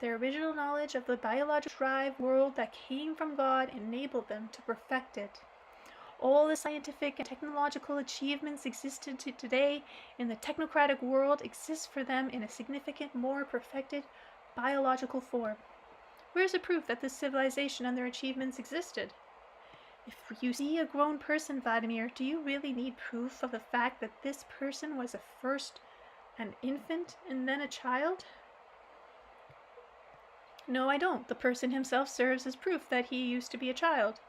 Their original knowledge of the biological drive world that came from God enabled them to perfect it. All the scientific and technological achievements existed today in the technocratic world exist for them in a significant, more perfected biological form. Where is the proof that this civilization and their achievements existed? If you see a grown person, Vladimir, do you really need proof of the fact that this person was first an infant and then a child? No, I don't. The person himself serves as proof that he used to be a child.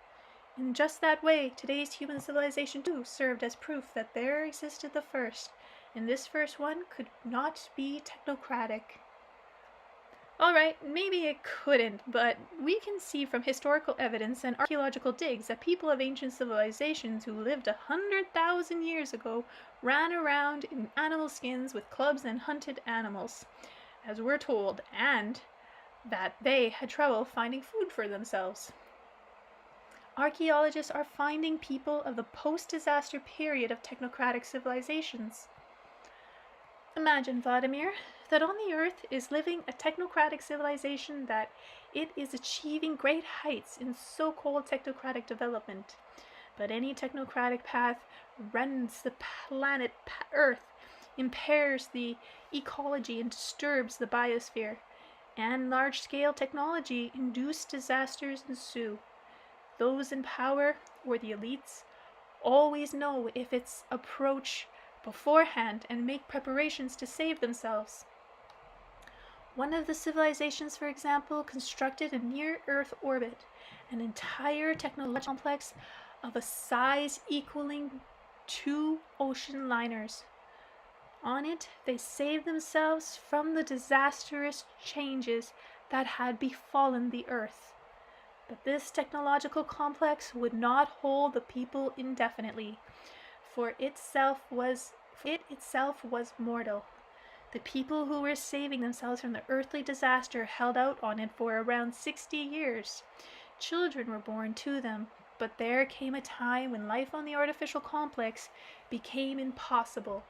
In just that way, today's human civilization too served as proof that there existed the first, and this first one could not be technocratic. Alright, maybe it couldn't, but we can see from historical evidence and archaeological digs that people of ancient civilizations who lived 100,000 years ago ran around in animal skins with clubs and hunted animals, as we're told, and that they had trouble finding food for themselves. Archaeologists are finding people of the post-disaster period of technocratic civilizations. Imagine, Vladimir, that on the Earth is living a technocratic civilization that it is achieving great heights in so-called technocratic development. But any technocratic path rends the planet Earth, impairs the ecology, and disturbs the biosphere. And large-scale technology-induced disasters ensue. Those in power, or the elites, always know if its approach beforehand and make preparations to save themselves. One of the civilizations, for example, constructed a near-Earth orbit, an entire technological complex of a size equaling 2 ocean liners. On it, they saved themselves from the disastrous changes that had befallen the Earth. But this technological complex would not hold the people indefinitely, for it itself was mortal. The people who were saving themselves from the earthly disaster held out on it for around 60 years. Children were born to them, but there came a time when life on the artificial complex became impossible.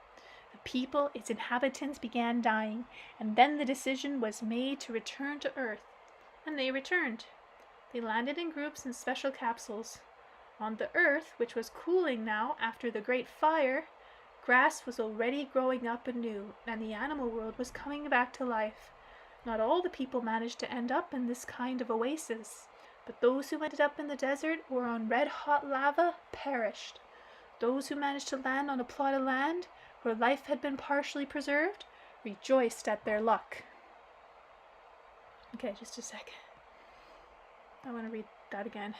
The people, its inhabitants, began dying, and then the decision was made to return to Earth. And they returned. They landed in groups in special capsules. On the Earth, which was cooling now after the Great Fire, grass was already growing up anew, and the animal world was coming back to life. Not all the people managed to end up in this kind of oasis, but those who ended up in the desert or on red-hot lava perished. Those who managed to land on a plot of land where life had been partially preserved rejoiced at their luck. Okay, just a second. I want to read that again.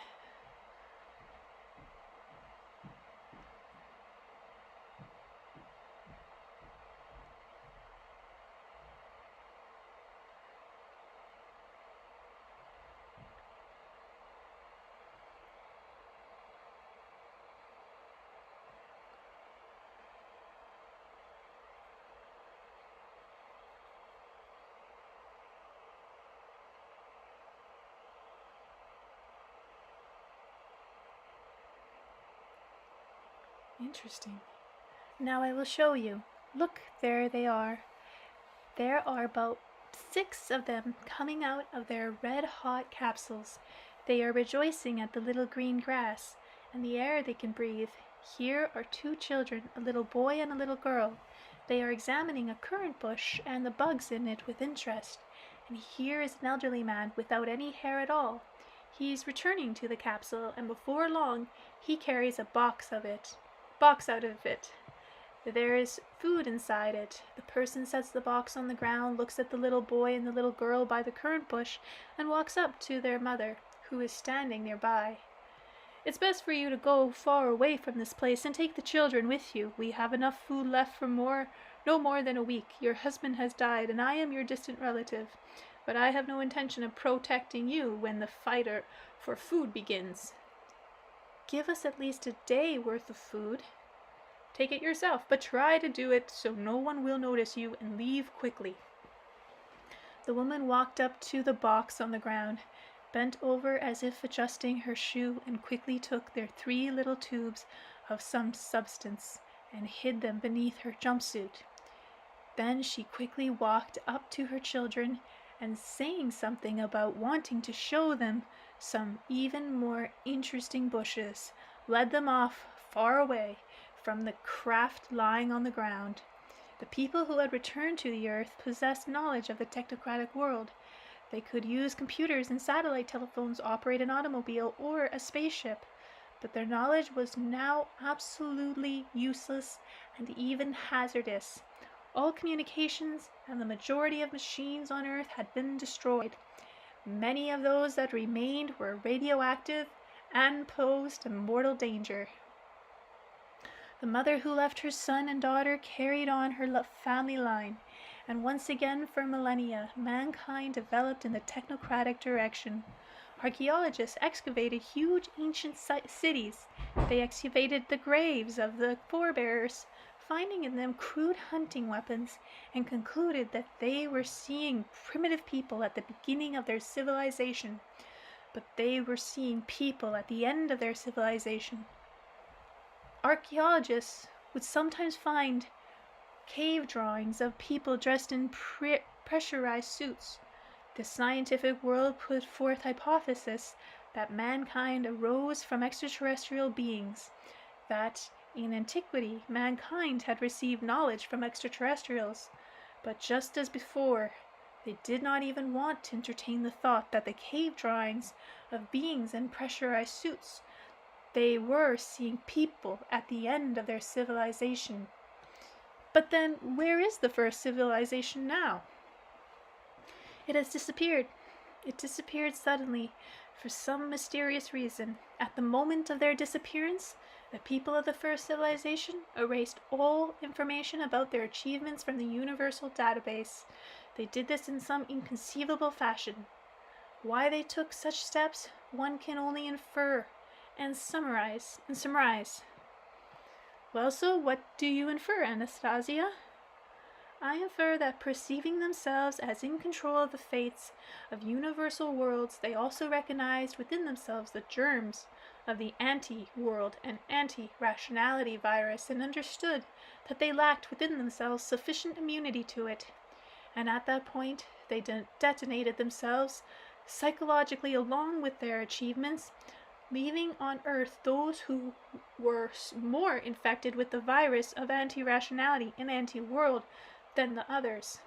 Interesting. Now I will show you. Look, there they are. There are about 6 of them coming out of their red-hot capsules. They are rejoicing at the little green grass and the air they can breathe. Here are 2 children, a little boy and a little girl. They are examining a currant bush and the bugs in it with interest. And here is an elderly man without any hair at all. He is returning to the capsule, and before long he carries a box out of it. There is food inside it. The person sets the box on the ground, looks at the little boy and the little girl by the currant bush, and walks up to their mother, who is standing nearby. It's best for you to go far away from this place and take the children with you. We have enough food left for more No more than a week. Your husband has died, and I am your distant relative. But I have no intention of protecting you when the fight for food begins. Give us at least a day worth of food. Take it yourself, but try to do it so no one will notice you, and leave quickly. The woman walked up to the box on the ground, bent over as if adjusting her shoe, and quickly took their 3 little tubes of some substance and hid them beneath her jumpsuit. Then she quickly walked up to her children and, saying something about wanting to show them some even more interesting bushes, led them off far away from the craft lying on the ground. The people who had returned to the earth possessed knowledge of the technocratic world. They could use computers and satellite telephones, operate an automobile or a spaceship, but their knowledge was now absolutely useless and even hazardous. All communications and the majority of machines on Earth had been destroyed. Many of those that remained were radioactive and posed a mortal danger. The mother who left her son and daughter carried on her family line, and once again for millennia, mankind developed in the technocratic direction. Archaeologists excavated huge ancient cities. They excavated the graves of the forebears, finding in them crude hunting weapons, and concluded that they were seeing primitive people at the beginning of their civilization. But they were seeing people at the end of their civilization. Archaeologists would sometimes find cave drawings of people dressed in pressurized suits. The scientific world put forth hypothesis that mankind arose from extraterrestrial beings, that in antiquity mankind had received knowledge from extraterrestrials, but just as before, they did not even want to entertain the thought that the cave drawings of beings in pressurized suits, they were seeing people at the end of their civilization. But then, where is the first civilization now? It has disappeared. It disappeared suddenly, for some mysterious reason. At the moment of their disappearance, the people of the first civilization erased all information about their achievements from the universal database. They did this in some inconceivable fashion. Why they took such steps, one can only infer and surmise. Well, so what do you infer, Anastasia? I infer that perceiving themselves as in control of the fates of universal worlds, they also recognized within themselves the germs of the anti-world and anti-rationality virus, and understood that they lacked within themselves sufficient immunity to it. And at that point, they detonated themselves psychologically along with their achievements, leaving on Earth those who were more infected with the virus of anti-rationality and anti-world than the others,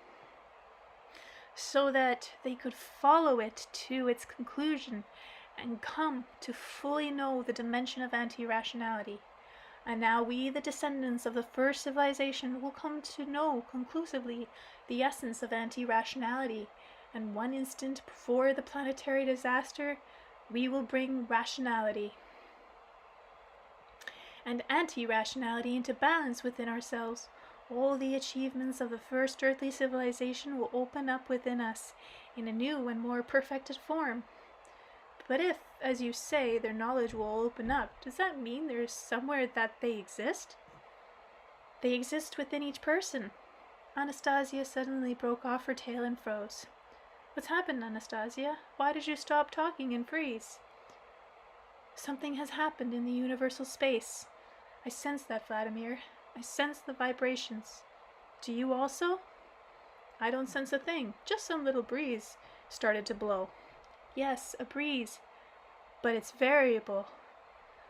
so that they could follow it to its conclusion and come to fully know the dimension of anti-rationality. And now we, the descendants of the first civilization, will come to know conclusively the essence of anti-rationality, and one instant before the planetary disaster, we will bring rationality and anti-rationality into balance within ourselves. All the achievements of the first earthly civilization will open up within us in a new and more perfected form. But if, as you say, their knowledge will open up, does that mean there's somewhere that they exist? They exist within each person. Anastasia suddenly broke off her tale and froze. What's happened, Anastasia? Why did you stop talking and freeze? Something has happened in the universal space. I sense that, Vladimir. I sense the vibrations. Do you also? I don't sense a thing. Just some little breeze started to blow. Yes, a breeze. But it's variable.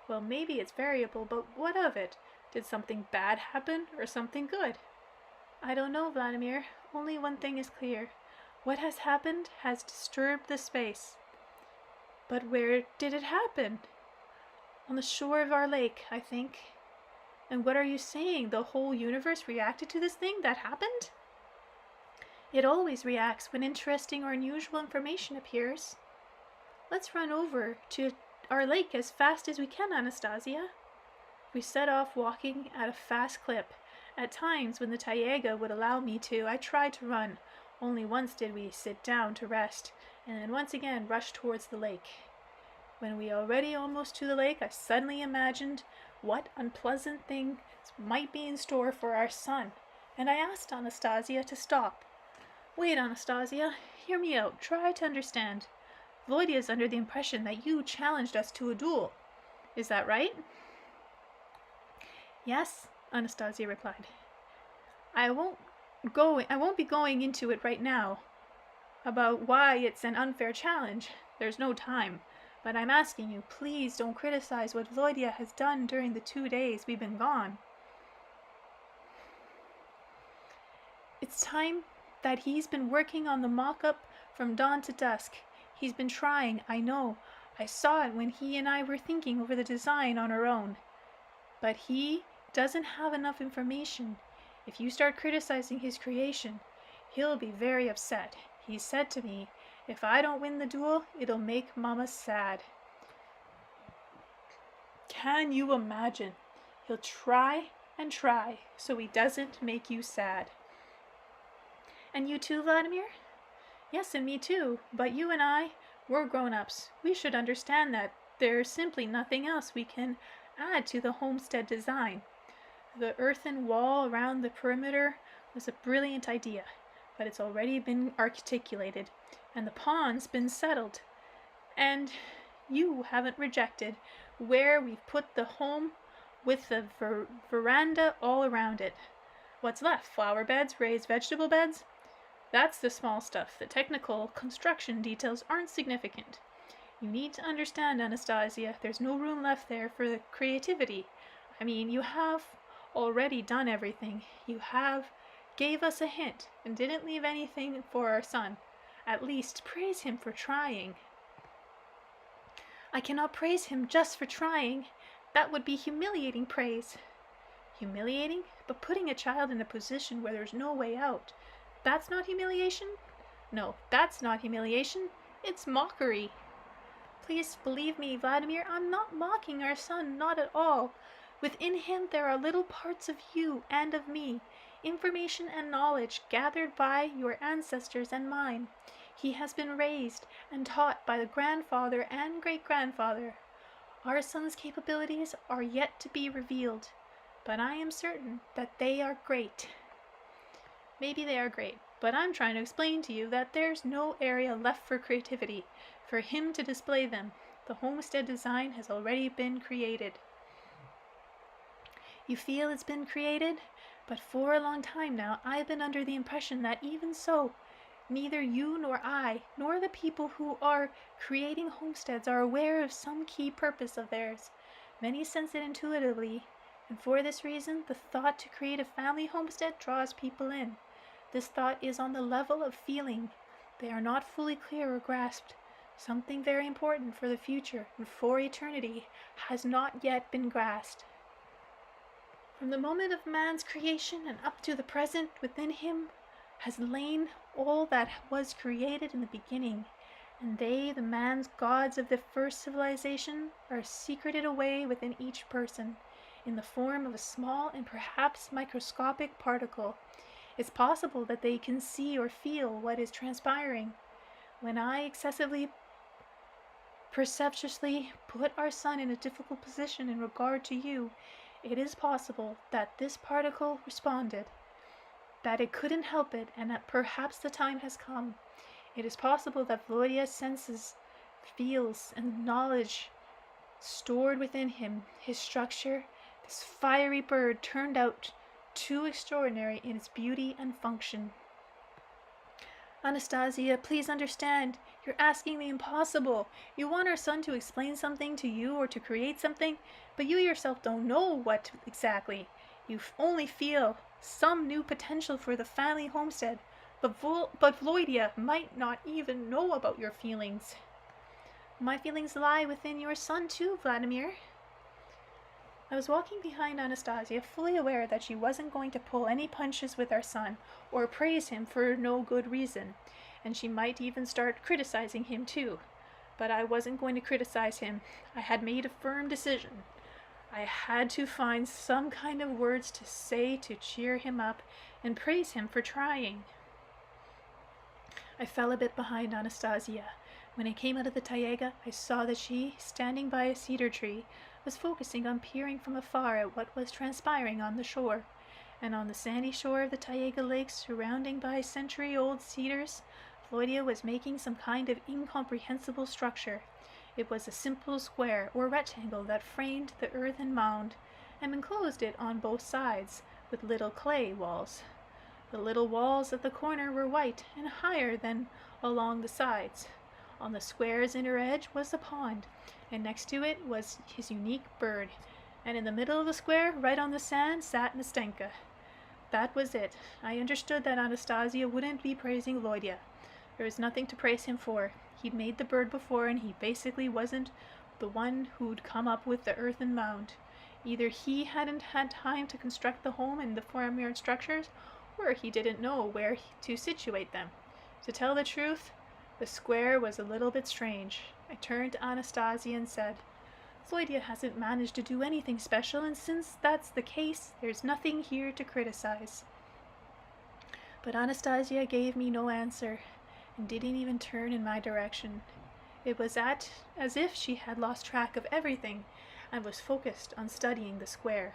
Well, maybe it's variable, but what of it? Did something bad happen or something good? I don't know, Vladimir. Only one thing is clear. What has happened has disturbed the space. But where did it happen? On the shore of our lake, I think. And what are you saying? The whole universe reacted to this thing that happened? It always reacts when interesting or unusual information appears. Let's run over to our lake as fast as we can, Anastasia. We set off walking at a fast clip, At times, when the taiga would allow me to, I tried to run. Only once did we sit down to rest, and then once again rushed towards the lake. When we were already almost to the lake, I suddenly imagined what unpleasant things might be in store for our son, and I asked Anastasia to stop. Wait, Anastasia, hear me out. Try to understand. Volodya is under the impression that you challenged us to a duel. Is that right? Yes, Anastasia replied. I won't be going into it right now about why it's an unfair challenge. There's no time. But I'm asking you, please don't criticize what Volodya has done during the 2 days we've been gone. It's time that he's been working on the mock-up from dawn to dusk. He's been trying, I know. I saw it when he and I were thinking over the design on our own. But he doesn't have enough information. If you start criticizing his creation, he'll be very upset. He said to me, if I don't win the duel, it'll make Mama sad. Can you imagine? He'll try and try so he doesn't make you sad. And you too, Vladimir? Yes, and me too. But you and I, we're grown-ups. We should understand that there's simply nothing else we can add to the homestead design. The earthen wall around the perimeter was a brilliant idea, but it's already been articulated, and the pond's been settled. And you haven't rejected where we've put the home with the veranda all around it. What's left? Flower beds, raised vegetable beds? That's the small stuff. The technical construction details aren't significant. You need to understand, Anastasia, there's no room left there for the creativity. I mean, you have already done everything. You gave us a hint and didn't leave anything for our son. At least praise him for trying. I cannot praise him just for trying. That would be humiliating praise. Humiliating? But putting a child in a position where there's no way out, that's not humiliation? No, that's not humiliation. It's mockery. Please believe me, Vladimir, I'm not mocking our son, not at all. Within him there are little parts of you and of me, information and knowledge gathered by your ancestors and mine. He has been raised and taught by the grandfather and great-grandfather. Our son's capabilities are yet to be revealed, but I am certain that they are great. Maybe they are great, but I'm trying to explain to you that there's no area left for creativity, for him to display them. The homestead design has already been created. You feel it's been created? But for a long time now, I've been under the impression that even so, neither you nor I, nor the people who are creating homesteads are aware of some key purpose of theirs. Many sense it intuitively, and for this reason, the thought to create a family homestead draws people in. This thought is on the level of feeling. They are not fully clear or grasped. Something very important for the future and for eternity has not yet been grasped. From the moment of man's creation and up to the present, within him has lain all that was created in the beginning, and they, the man's gods of the first civilization, are secreted away within each person, in the form of a small and perhaps microscopic particle. It's possible that they can see or feel what is transpiring. When I excessively perceptuously put our son in a difficult position in regard to you, it is possible that this particle responded, that it couldn't help it, and that perhaps the time has come. It is possible that Volodya senses, feels, and knowledge stored within him, his structure, this fiery bird turned out too extraordinary in its beauty and function. Anastasia, please understand. You're asking the impossible. You want our son to explain something to you or to create something, but you yourself don't know what exactly. You only feel some new potential for the family homestead, but Volodya might not even know about your feelings. My feelings lie within your son too, Vladimir. I was walking behind Anastasia, fully aware that she wasn't going to pull any punches with our son, or praise him for no good reason, and she might even start criticizing him too. But I wasn't going to criticize him. I had made a firm decision. I had to find some kind of words to say to cheer him up and praise him for trying. I fell a bit behind Anastasia. When I came out of the taiga, I saw that she, standing by a cedar tree, was focusing on peering from afar at what was transpiring on the shore. And on the sandy shore of the Taiga Lake, surrounding by century-old cedars, Volodia was making some kind of incomprehensible structure. It was a simple square or rectangle that framed the earthen mound and enclosed it on both sides with little clay walls. The little walls at the corner were white and higher than along the sides. On the square's inner edge was the pond, and next to it was his unique bird, and in the middle of the square, right on the sand, sat Nastenka. That was it. I understood that Anastasia wouldn't be praising Volodia. There was nothing to praise him for. He'd made the bird before, and he basically wasn't the one who'd come up with the earthen mound. Either he hadn't had time to construct the home and the farmyard structures, or he didn't know where to situate them. To tell the truth, the square was a little bit strange. I turned to Anastasia and said, Volodia hasn't managed to do anything special, and since that's the case, there's nothing here to criticize. But Anastasia gave me no answer, and didn't even turn in my direction. It was as if she had lost track of everything, and was focused on studying the square.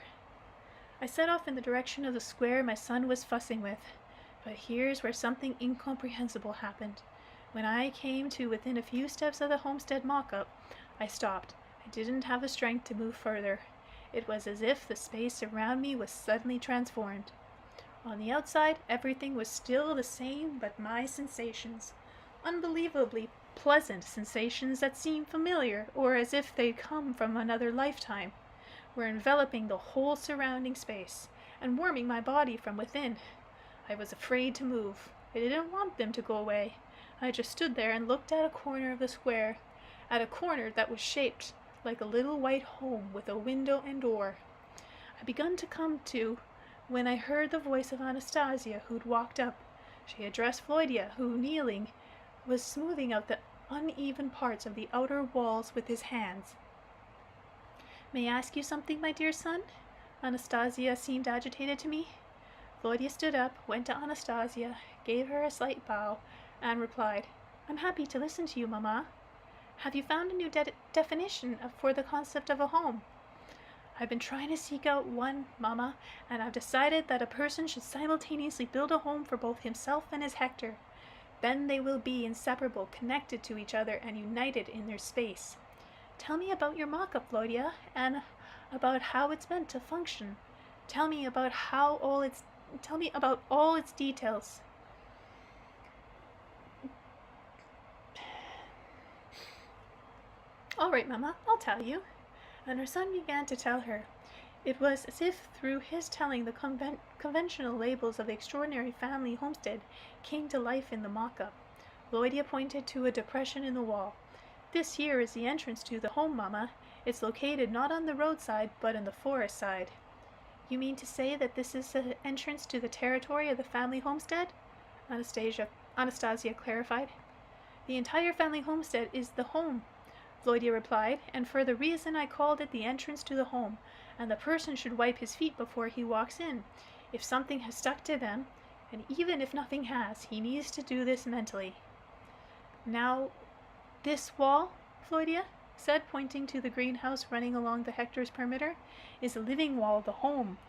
I set off in the direction of the square my son was fussing with, but here's where something incomprehensible happened. When I came to within a few steps of the homestead mock-up, I stopped. I didn't have the strength to move further. It was as if the space around me was suddenly transformed. On the outside, everything was still the same, but my sensations, unbelievably pleasant sensations that seemed familiar, or as if they'd come from another lifetime, were enveloping the whole surrounding space and warming my body from within. I was afraid to move. I didn't want them to go away. I just stood there and looked at a corner of the square, at a corner that was shaped like a little white home with a window and door. I begun to come to when I heard the voice of Anastasia, who'd walked up. She addressed Volodia, who, kneeling, was smoothing out the uneven parts of the outer walls with his hands. May I ask you something, my dear son? Anastasia seemed agitated to me. Volodia stood up, went to Anastasia, gave her a slight bow, and replied, I'm happy to listen to you, Mama. Have you found a new definition for the concept of a home? I've been trying to seek out one, Mama, and I've decided that a person should simultaneously build a home for both himself and his Hector. Then they will be inseparable, connected to each other, and united in their space. Tell me about your mock-up, Volodia, and about how it's meant to function. Tell me about all its details. All right, Mama, I'll tell you. And her son began to tell her. It was as if through his telling the conventional labels of the extraordinary family homestead came to life in the mock-up. Volodia pointed to a depression in the wall. This here is the entrance to the home, Mama. It's located not on the roadside, but on the forest side. You mean to say that this is the entrance to the territory of the family homestead? Anastasia clarified. The entire family homestead is the home, Volodia replied, and for the reason I called it the entrance to the home, and the person should wipe his feet before he walks in. If something has stuck to them, and even if nothing has, he needs to do this mentally. Now, this wall, Volodia said, pointing to the greenhouse running along the Hector's perimeter, is a living wall, the home.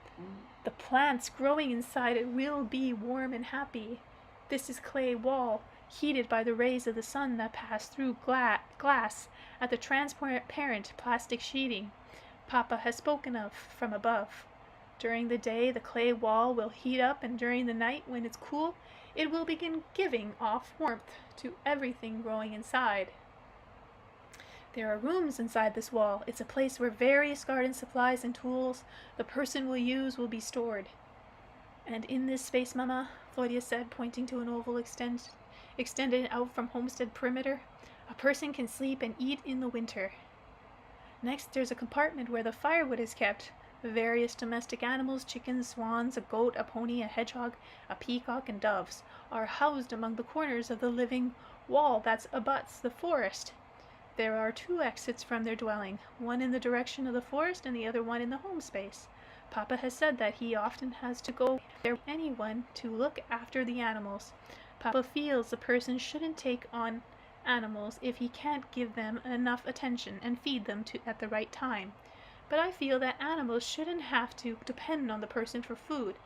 The plants growing inside it will be warm and happy. This is clay wall, heated by the rays of the sun that pass through glass at the transparent plastic sheeting Papa has spoken of from above. During the day, the clay wall will heat up, and during the night, when it's cool, it will begin giving off warmth to everything growing inside. There are rooms inside this wall. It's a place where various garden supplies and tools the person will use will be stored. And in this space, Mama, Volodia said, pointing to an oval extended out from homestead perimeter, a person can sleep and eat in the winter. Next, there's a compartment where the firewood is kept. Various domestic animals, chickens, swans, a goat, a pony, a hedgehog, a peacock, and doves, are housed among the corners of the living wall that abuts the forest. There are 2 exits from their dwelling, one in the direction of the forest and the other one in the home space. Papa has said that he often has to go there with anyone to look after the animals. Papa feels a person shouldn't take on animals if he can't give them enough attention and feed them at the right time. But I feel that animals shouldn't have to depend on the person for food,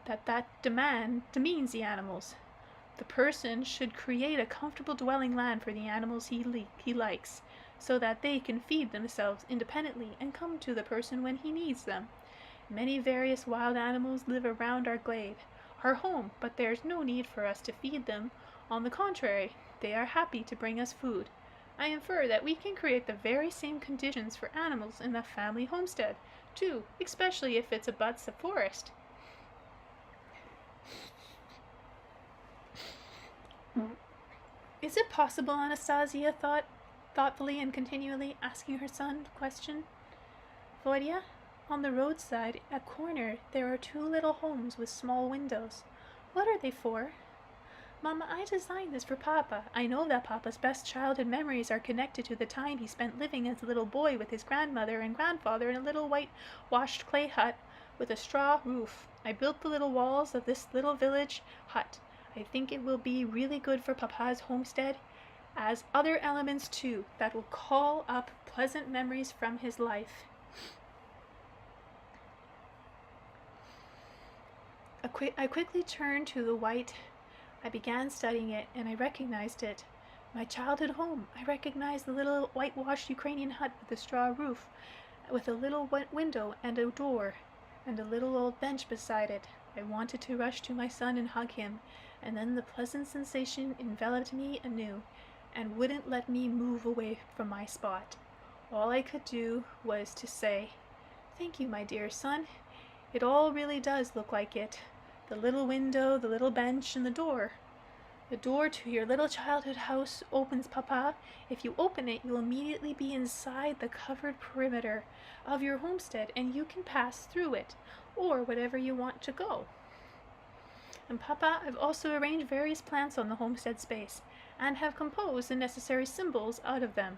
that demeans the animals. The person should create a comfortable dwelling land for the animals he likes, so that they can feed themselves independently and come to the person when he needs them. Many various wild animals live around our glade, our home, but there's no need for us to feed them. On the contrary, they are happy to bring us food. I infer that we can create the very same conditions for animals in the family homestead, too, especially if it abuts a forest. Is it possible, Anastasia thought thoughtfully and continually asking her son the question. Volodya, on the roadside, at corner, there are 2 little homes with small windows. What are they for? Mama, I designed this for Papa. I know that Papa's best childhood memories are connected to the time he spent living as a little boy with his grandmother and grandfather in a little whitewashed clay hut with a straw roof. I built the little walls of this little village hut. I think it will be really good for Papa's homestead, as other elements too, that will call up pleasant memories from his life. I quickly turned to the white. I began studying it, and I recognized it. My childhood home. I recognized the little whitewashed Ukrainian hut with a straw roof, with a little window and a door, and a little old bench beside it. I wanted to rush to my son and hug him, and then the pleasant sensation enveloped me anew, and wouldn't let me move away from my spot. All I could do was to say, "Thank you, my dear son. It all really does look like it. The little window, the little bench, and the door. The door to your little childhood house opens, Papa. If you open it, you'll immediately be inside the covered perimeter of your homestead, and you can pass through it, or whatever you want to go. And Papa, I've also arranged various plants on the homestead space, and have composed the necessary symbols out of them.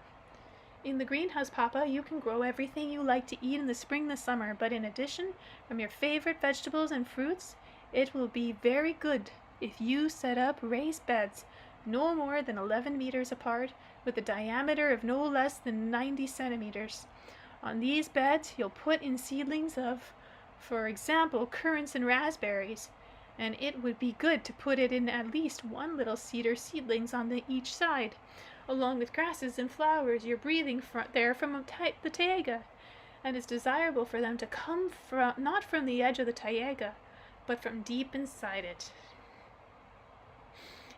In the greenhouse, Papa, you can grow everything you like to eat in the spring and the summer, but in addition, from your favorite vegetables and fruits, it will be very good if you set up raised beds, no more than 11 meters apart, with a diameter of no less than 90 centimeters. On these beds, you'll put in seedlings of, for example, currants and raspberries, and it would be good to put it in at least 1 little cedar seedlings on each side, along with grasses and flowers you're breathing there from the taiga, and it's desirable for them to come not from the edge of the taiga, but from deep inside it.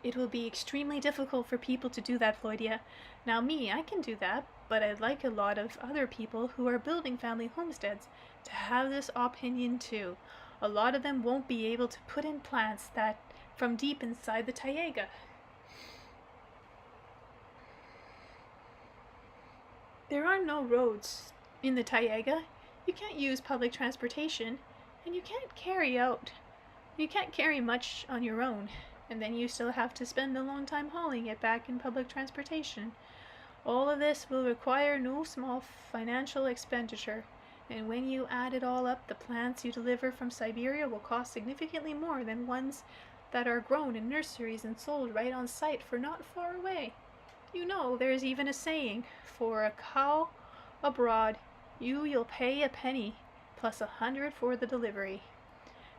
It will be extremely difficult for people to do that, Volodya. Now me, I can do that, but I'd like a lot of other people who are building family homesteads to have this opinion too. A lot of them won't be able to put in plants that from deep inside the taiga. There are no roads in the taiga. You can't use public transportation, and you can't carry much on your own, and then you still have to spend a long time hauling it back in public transportation. All of this will require no small financial expenditure, and when you add it all up, the plants you deliver from Siberia will cost significantly more than ones that are grown in nurseries and sold right on site for not far away. You know, there's even a saying, for a cow abroad, you'll pay a penny plus 100 for the delivery.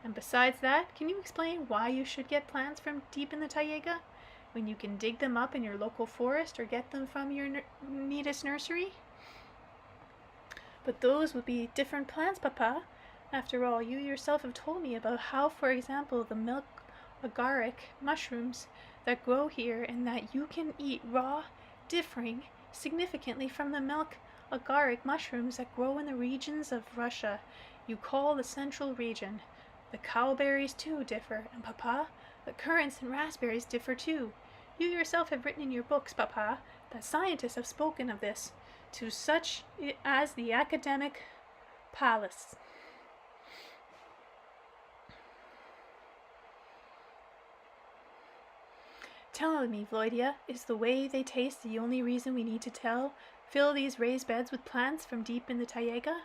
And besides that, can you explain why you should get plants from deep in the taiga when you can dig them up in your local forest or get them from your neatest nursery? But those would be different plants, Papa. After all, you yourself have told me about how, for example, the milk agaric mushrooms that grow here and that you can eat raw, differing significantly from the milk agaric mushrooms that grow in the regions of Russia you call the central region. The cowberries too differ, and Papa, the currants and raspberries differ too. You yourself have written in your books, Papa, that scientists have spoken of this to such as the academic palace. Tell me, Vladimir, is the way they taste the only reason we need to fill these raised beds with plants from deep in the taiga?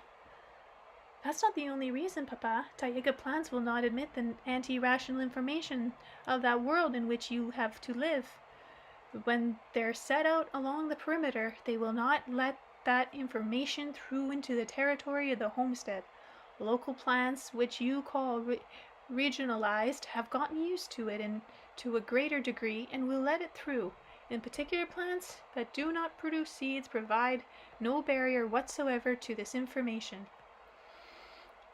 That's not the only reason, Papa. Taiga plants will not admit the anti-rational information of that world in which you have to live. When they're set out along the perimeter, they will not let that information through into the territory of the homestead. Local plants, which you call regionalized, have gotten used to it and to a greater degree and will let it through. In particular, plants that do not produce seeds provide no barrier whatsoever to this information.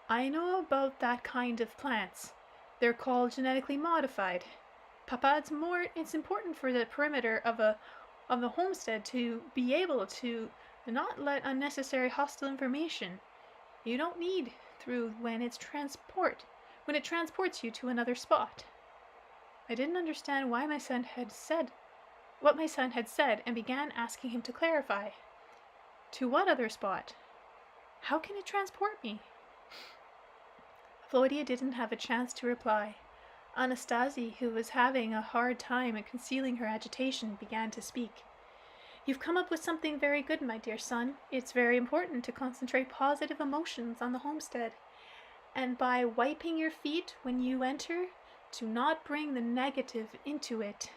I know about that kind of plants. They're called genetically modified. Papa, it's important for the perimeter of the homestead to be able to not let unnecessary hostile information. You don't need through when it transports you to another spot. I didn't understand what my son had said and began asking him to clarify. To what other spot? How can it transport me? Volodya didn't have a chance to reply. Anastasia, who was having a hard time concealing her agitation, began to speak. You've come up with something very good, my dear son. It's very important to concentrate positive emotions on the homestead. And by wiping your feet when you enter, to not bring the negative into it.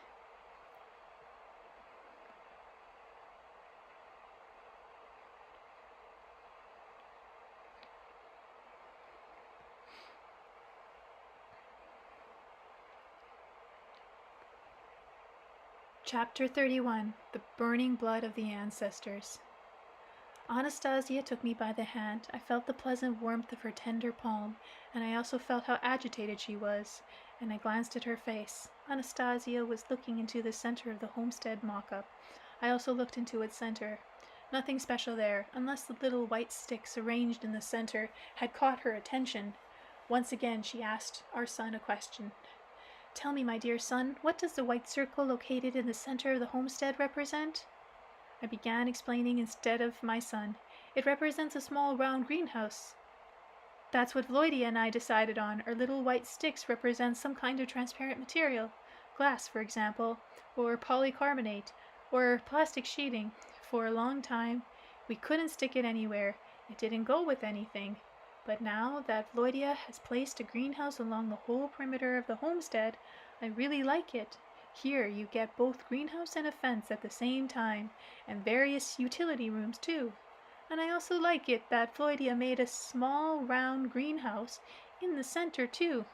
Chapter 31. The Burning Blood of the Ancestors. Anastasia took me by the hand. I felt the pleasant warmth of her tender palm, and I also felt how agitated she was, and I glanced at her face. Anastasia was looking into the center of the homestead mock-up. I also looked into its center. Nothing special there, unless the little white sticks arranged in the center had caught her attention. Once again she asked our son a question. Tell me, my dear son, what does the white circle located in the center of the homestead represent? I began explaining instead of my son. It represents a small round greenhouse. That's what Vladimir and I decided on. Our little white sticks represent some kind of transparent material. Glass, for example, or polycarbonate, or plastic sheeting. For a long time, we couldn't stick it anywhere. It didn't go with anything. But now that Vladimir has placed a greenhouse along the whole perimeter of the homestead, I really like it. Here you get both greenhouse and a fence at the same time, and various utility rooms too. And I also like it that Vladimir made a small round greenhouse in the center too.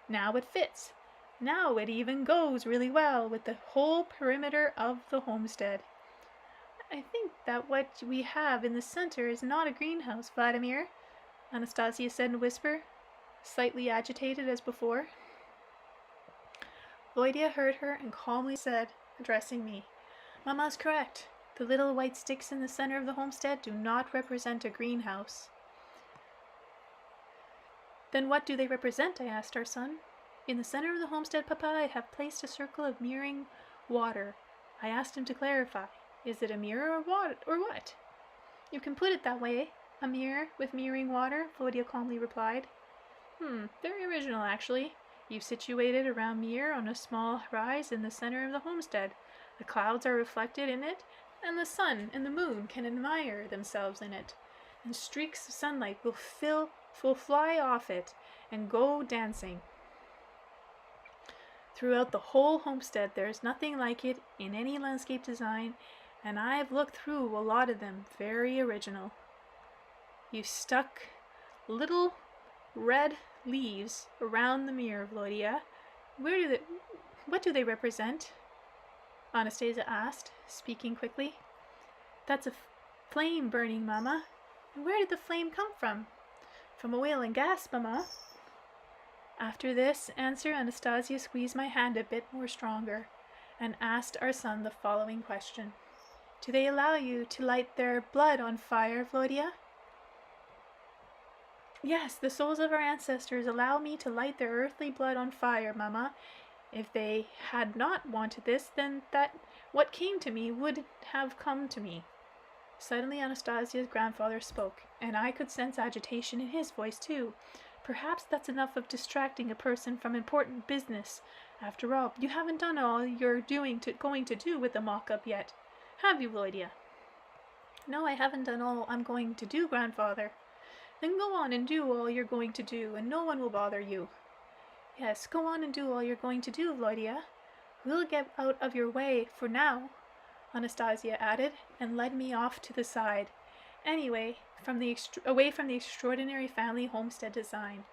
Now it fits. Now it even goes really well with the whole perimeter of the homestead. I think that what we have in the center is not a greenhouse, Vladimir, Anastasia said in a whisper, slightly agitated as before. Vladimir heard her and calmly said, addressing me, Mama's correct. The little white sticks in the center of the homestead do not represent a greenhouse. Then what do they represent? I asked our son. In the center of the homestead, Papa, I have placed a circle of mirroring water. I asked him to clarify. Is it a mirror or what? You can put it that way. A mirror with mirroring water, Vladimir calmly replied. Very original, actually. You've situated a round mirror on a small rise in the center of the homestead. The clouds are reflected in it, and the sun and the moon can admire themselves in it. And streaks of sunlight will fly off it and go dancing. Throughout the whole homestead, there is nothing like it in any landscape design, and I've looked through a lot of them. Very original. You stuck little red leaves around the mirror, Vladimir. What do they represent? Anastasia asked, speaking quickly. That's a flame burning, Mama. And where did the flame come from? From oil and gas, Mama. After this answer, Anastasia squeezed my hand a bit more stronger and asked our son the following question. Do they allow you to light their blood on fire, Vladimir? Yes, the souls of our ancestors allow me to light their earthly blood on fire, Mama. If they had not wanted this, then what came to me would have come to me. Suddenly Anastasia's grandfather spoke, and I could sense agitation in his voice too. Perhaps that's enough of distracting a person from important business. After all, you haven't done all you're going to do with the mock-up yet, have you, Volodia? No, I haven't done all I'm going to do, grandfather. Then go on and do all you're going to do, and no one will bother you. Yes, go on and do all you're going to do, Volodia. We'll get out of your way for now, Anastasia added, and led me off to the side. Anyway, away from the extraordinary family homestead design.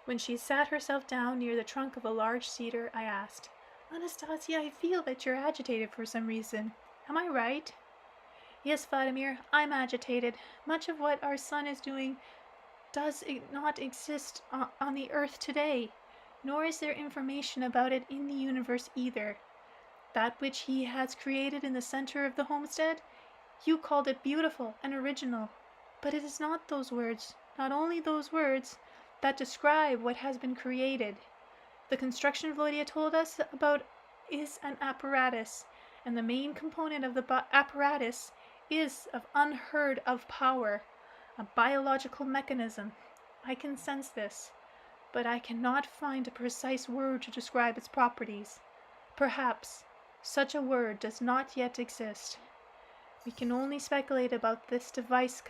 When she sat herself down near the trunk of a large cedar, I asked, Anastasia, I feel that you're agitated for some reason. Am I right? Yes, Vladimir, I'm agitated. Much of what our son is doing does not exist on the earth today, nor is there information about it in the universe either. That which he has created in the center of the homestead, you called it beautiful and original, but it is not those words, not only those words, that describe what has been created. The construction Volodia told us about is an apparatus, and the main component of the apparatus is of unheard of power, a biological mechanism. I can sense this, but I cannot find a precise word to describe its properties. Perhaps such a word does not yet exist. We can only speculate about this device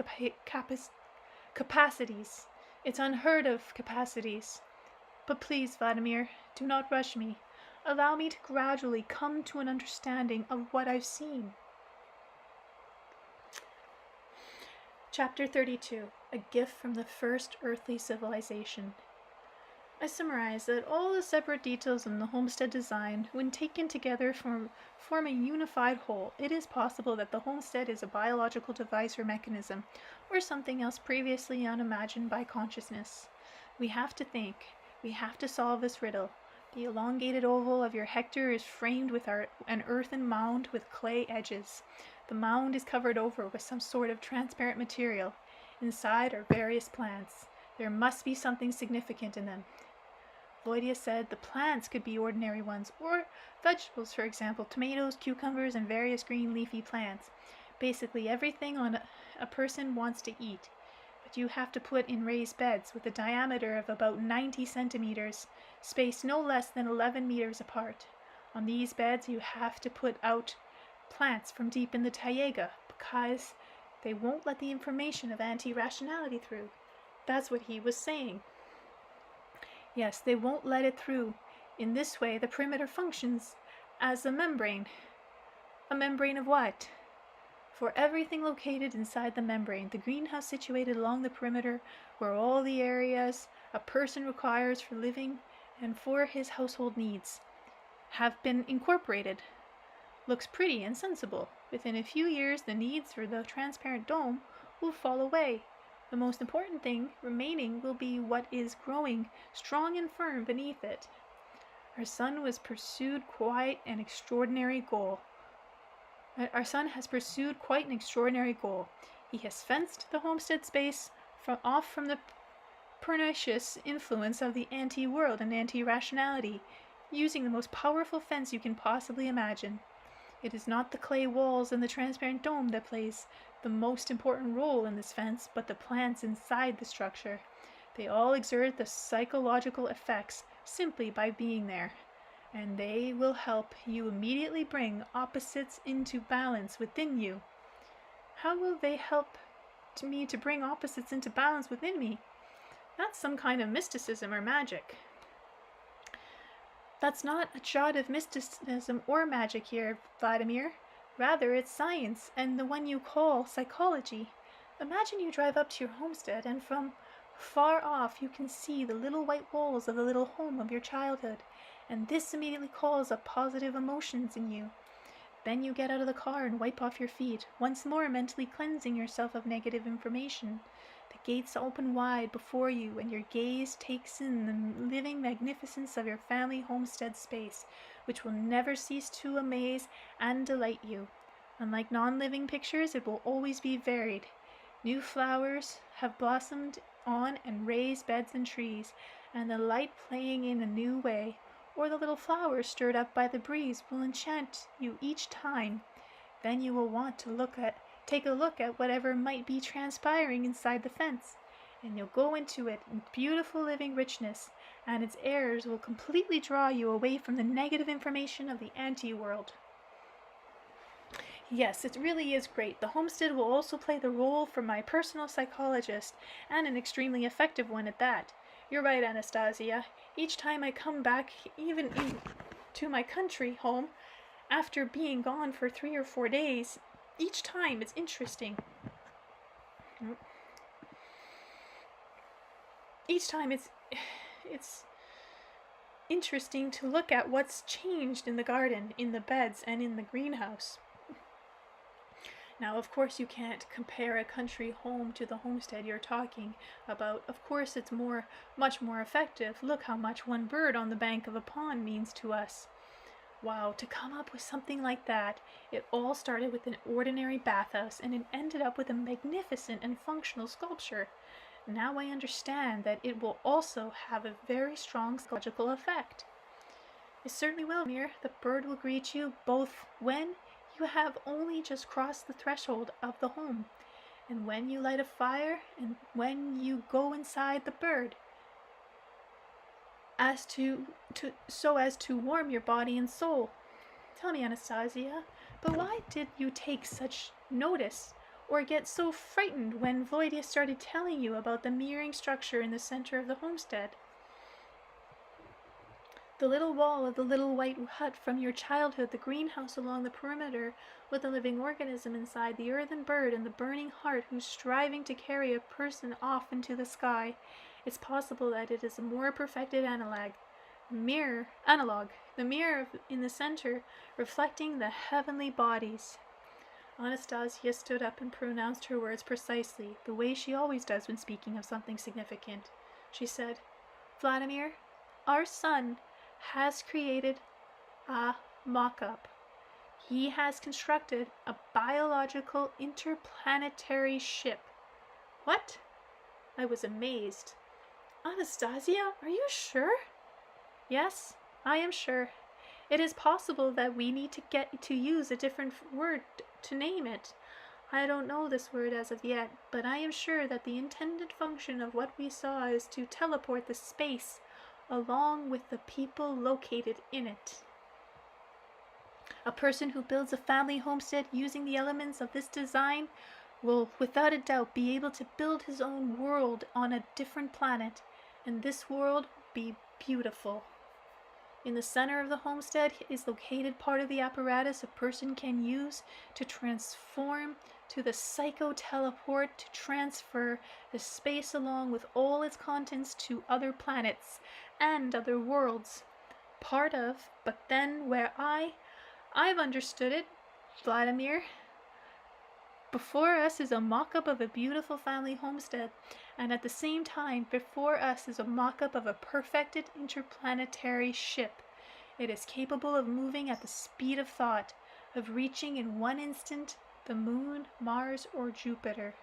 capacities, its unheard of capacities. But please, Vladimir, do not rush me. Allow me to gradually come to an understanding of what I've seen. Chapter 32, A Gift from the First Earthly Civilization. I summarize that all the separate details in the homestead design, when taken together, form a unified whole. It is possible that the homestead is a biological device or mechanism, or something else previously unimagined by consciousness. We have to think. We have to solve this riddle. The elongated oval of your Hector is framed with an earthen mound with clay edges. The mound is covered over with some sort of transparent material. Inside are various plants. There must be something significant in them. Volodia said the plants could be ordinary ones, or vegetables, for example, tomatoes, cucumbers, and various green leafy plants. Basically everything a person wants to eat. But you have to put in raised beds with a diameter of about 90 centimeters, spaced no less than 11 meters apart. On these beds you have to put out plants from deep in the taiga, because they won't let the information of anti-rationality through. That's what he was saying. Yes, they won't let it through. In this way, the perimeter functions as a membrane. A membrane of what? For everything located inside the membrane, the greenhouse situated along the perimeter, where all the areas a person requires for living and for his household needs have been incorporated. Looks pretty and sensible. Within a few years, the needs for the transparent dome will fall away. The most important thing remaining will be what is growing strong and firm beneath it. Our son has pursued quite an extraordinary goal. He has fenced the homestead space off from the pernicious influence of the anti-world and anti-rationality, using the most powerful fence you can possibly imagine. It is not the clay walls and the transparent dome that plays the most important role in this fence, but the plants inside the structure. They all exert the psychological effects simply by being there, and they will help you immediately bring opposites into balance within you. How will they help me to bring opposites into balance within me? That's some kind of mysticism or magic. That's not a jot of mysticism or magic here, Vladimir. Rather, it's science, and the one you call psychology. Imagine you drive up to your homestead, and from far off you can see the little white walls of the little home of your childhood, and this immediately calls up positive emotions in you. Then you get out of the car and wipe off your feet, once more mentally cleansing yourself of negative information. The gates open wide before you, and your gaze takes in the living magnificence of your family homestead space, which will never cease to amaze and delight you. Unlike non-living pictures, it will always be varied. New flowers have blossomed on and raised beds and trees, and the light playing in a new way, or the little flowers stirred up by the breeze, will enchant you each time. Then you will want to take a look at whatever might be transpiring inside the fence, and you'll go into it in beautiful living richness, and its airs will completely draw you away from the negative information of the anti-world. Yes, it really is great. The homestead will also play the role for my personal psychologist, and an extremely effective one at that. You're right, Anastasia. Each time I come back, even to my country home, after being gone for 3 or 4 days, each time it's interesting. Each time it's interesting to look at what's changed in the garden, in the beds, and in the greenhouse. Now, of course, you can't compare a country home to the homestead you're talking about. Of course, it's much more effective. Look how much one bird on the bank of a pond means to us. Wow, to come up with something like that, it all started with an ordinary bathhouse, and it ended up with a magnificent and functional sculpture. Now I understand that it will also have a very strong psychological effect. It certainly will, Mir. The bird will greet you both when you have only just crossed the threshold of the home, and when you light a fire, and when you go inside the bird, so as to warm your body and soul. Tell me, Anastasia, but why did you take such notice or get so frightened when Vladimir started telling you about the mirroring structure in the center of the homestead? The little wall of the little white hut from your childhood, the greenhouse along the perimeter with the living organism inside, the earthen bird, and the burning heart who's striving to carry a person off into the sky. It's possible that it is a more perfected analog, the mirror in the center, reflecting the heavenly bodies. Anastasia stood up and pronounced her words precisely, the way she always does when speaking of something significant. She said, "Vladimir, our son has created a mock-up. He has constructed a biological interplanetary ship." What? I was amazed. Anastasia, are you sure? Yes, I am sure. It is possible that we need to get to use a different word to name it. I don't know this word as of yet, but I am sure that the intended function of what we saw is to teleport the space along with the people located in it. A person who builds a family homestead using the elements of this design will without a doubt be able to build his own world on a different planet, and this world will be beautiful. In the center of the homestead is located part of the apparatus a person can use to transform to the psycho-teleport to transfer the space along with all its contents to other planets and other worlds. Part of, but then where I've understood it, Vladimir. Before us is a mock-up of a beautiful family homestead, and at the same time, before us is a mock-up of a perfected interplanetary ship. It is capable of moving at the speed of thought, of reaching in one instant the moon, Mars, or Jupiter.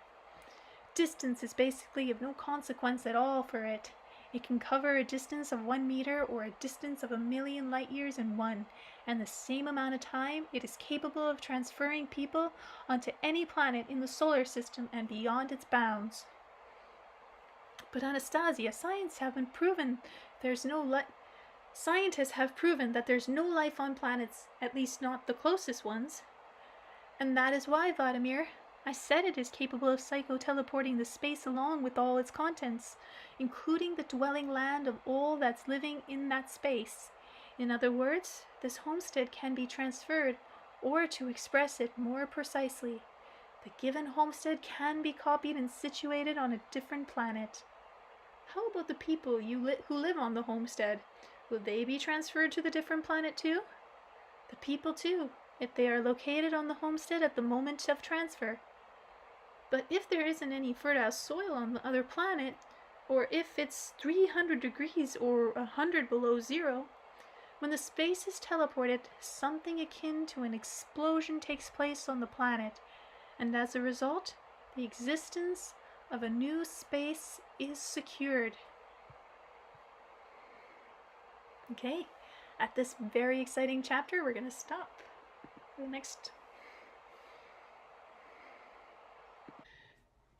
Distance is basically of no consequence at all for it. It can cover a distance of 1 meter or a distance of 1,000,000 light years in one, and the same amount of time it is capable of transferring people onto any planet in the solar system and beyond its bounds. But Anastasia, scientists have proven that there's no life on planets, at least not the closest ones. And that is why, Vladimir, I said it is capable of psycho-teleporting the space along with all its contents, including the dwelling land of all that's living in that space. In other words, this homestead can be transferred, or to express it more precisely, the given homestead can be copied and situated on a different planet. How about the people who live on the homestead? Will they be transferred to the different planet too? The people too, if they are located on the homestead at the moment of transfer. But if there isn't any fertile soil on the other planet, or if it's 300 degrees or 100 below zero, when the space is teleported, something akin to an explosion takes place on the planet, and as a result, the existence of a new space is secured. Okay, at this very exciting chapter, we're going to stop for the next.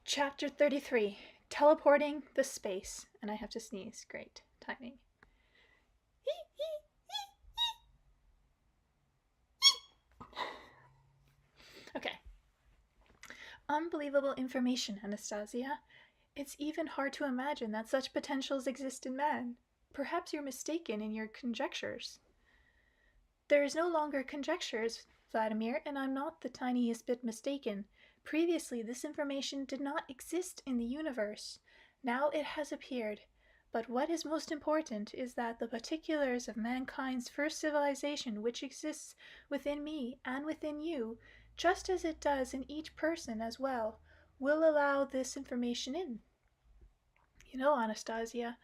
Chapter 33, teleporting the space. And I have to sneeze. Great timing. Okay. Unbelievable information, Anastasia. It's even hard to imagine that such potentials exist in man. Perhaps you're mistaken in your conjectures. There is no longer conjectures, Vladimir, and I'm not the tiniest bit mistaken. Previously, this information did not exist in the universe. Now it has appeared. But what is most important is that the particulars of mankind's first civilization, which exists within me and within you, just as it does in each person as well, will allow this information in. You know, Anastasia,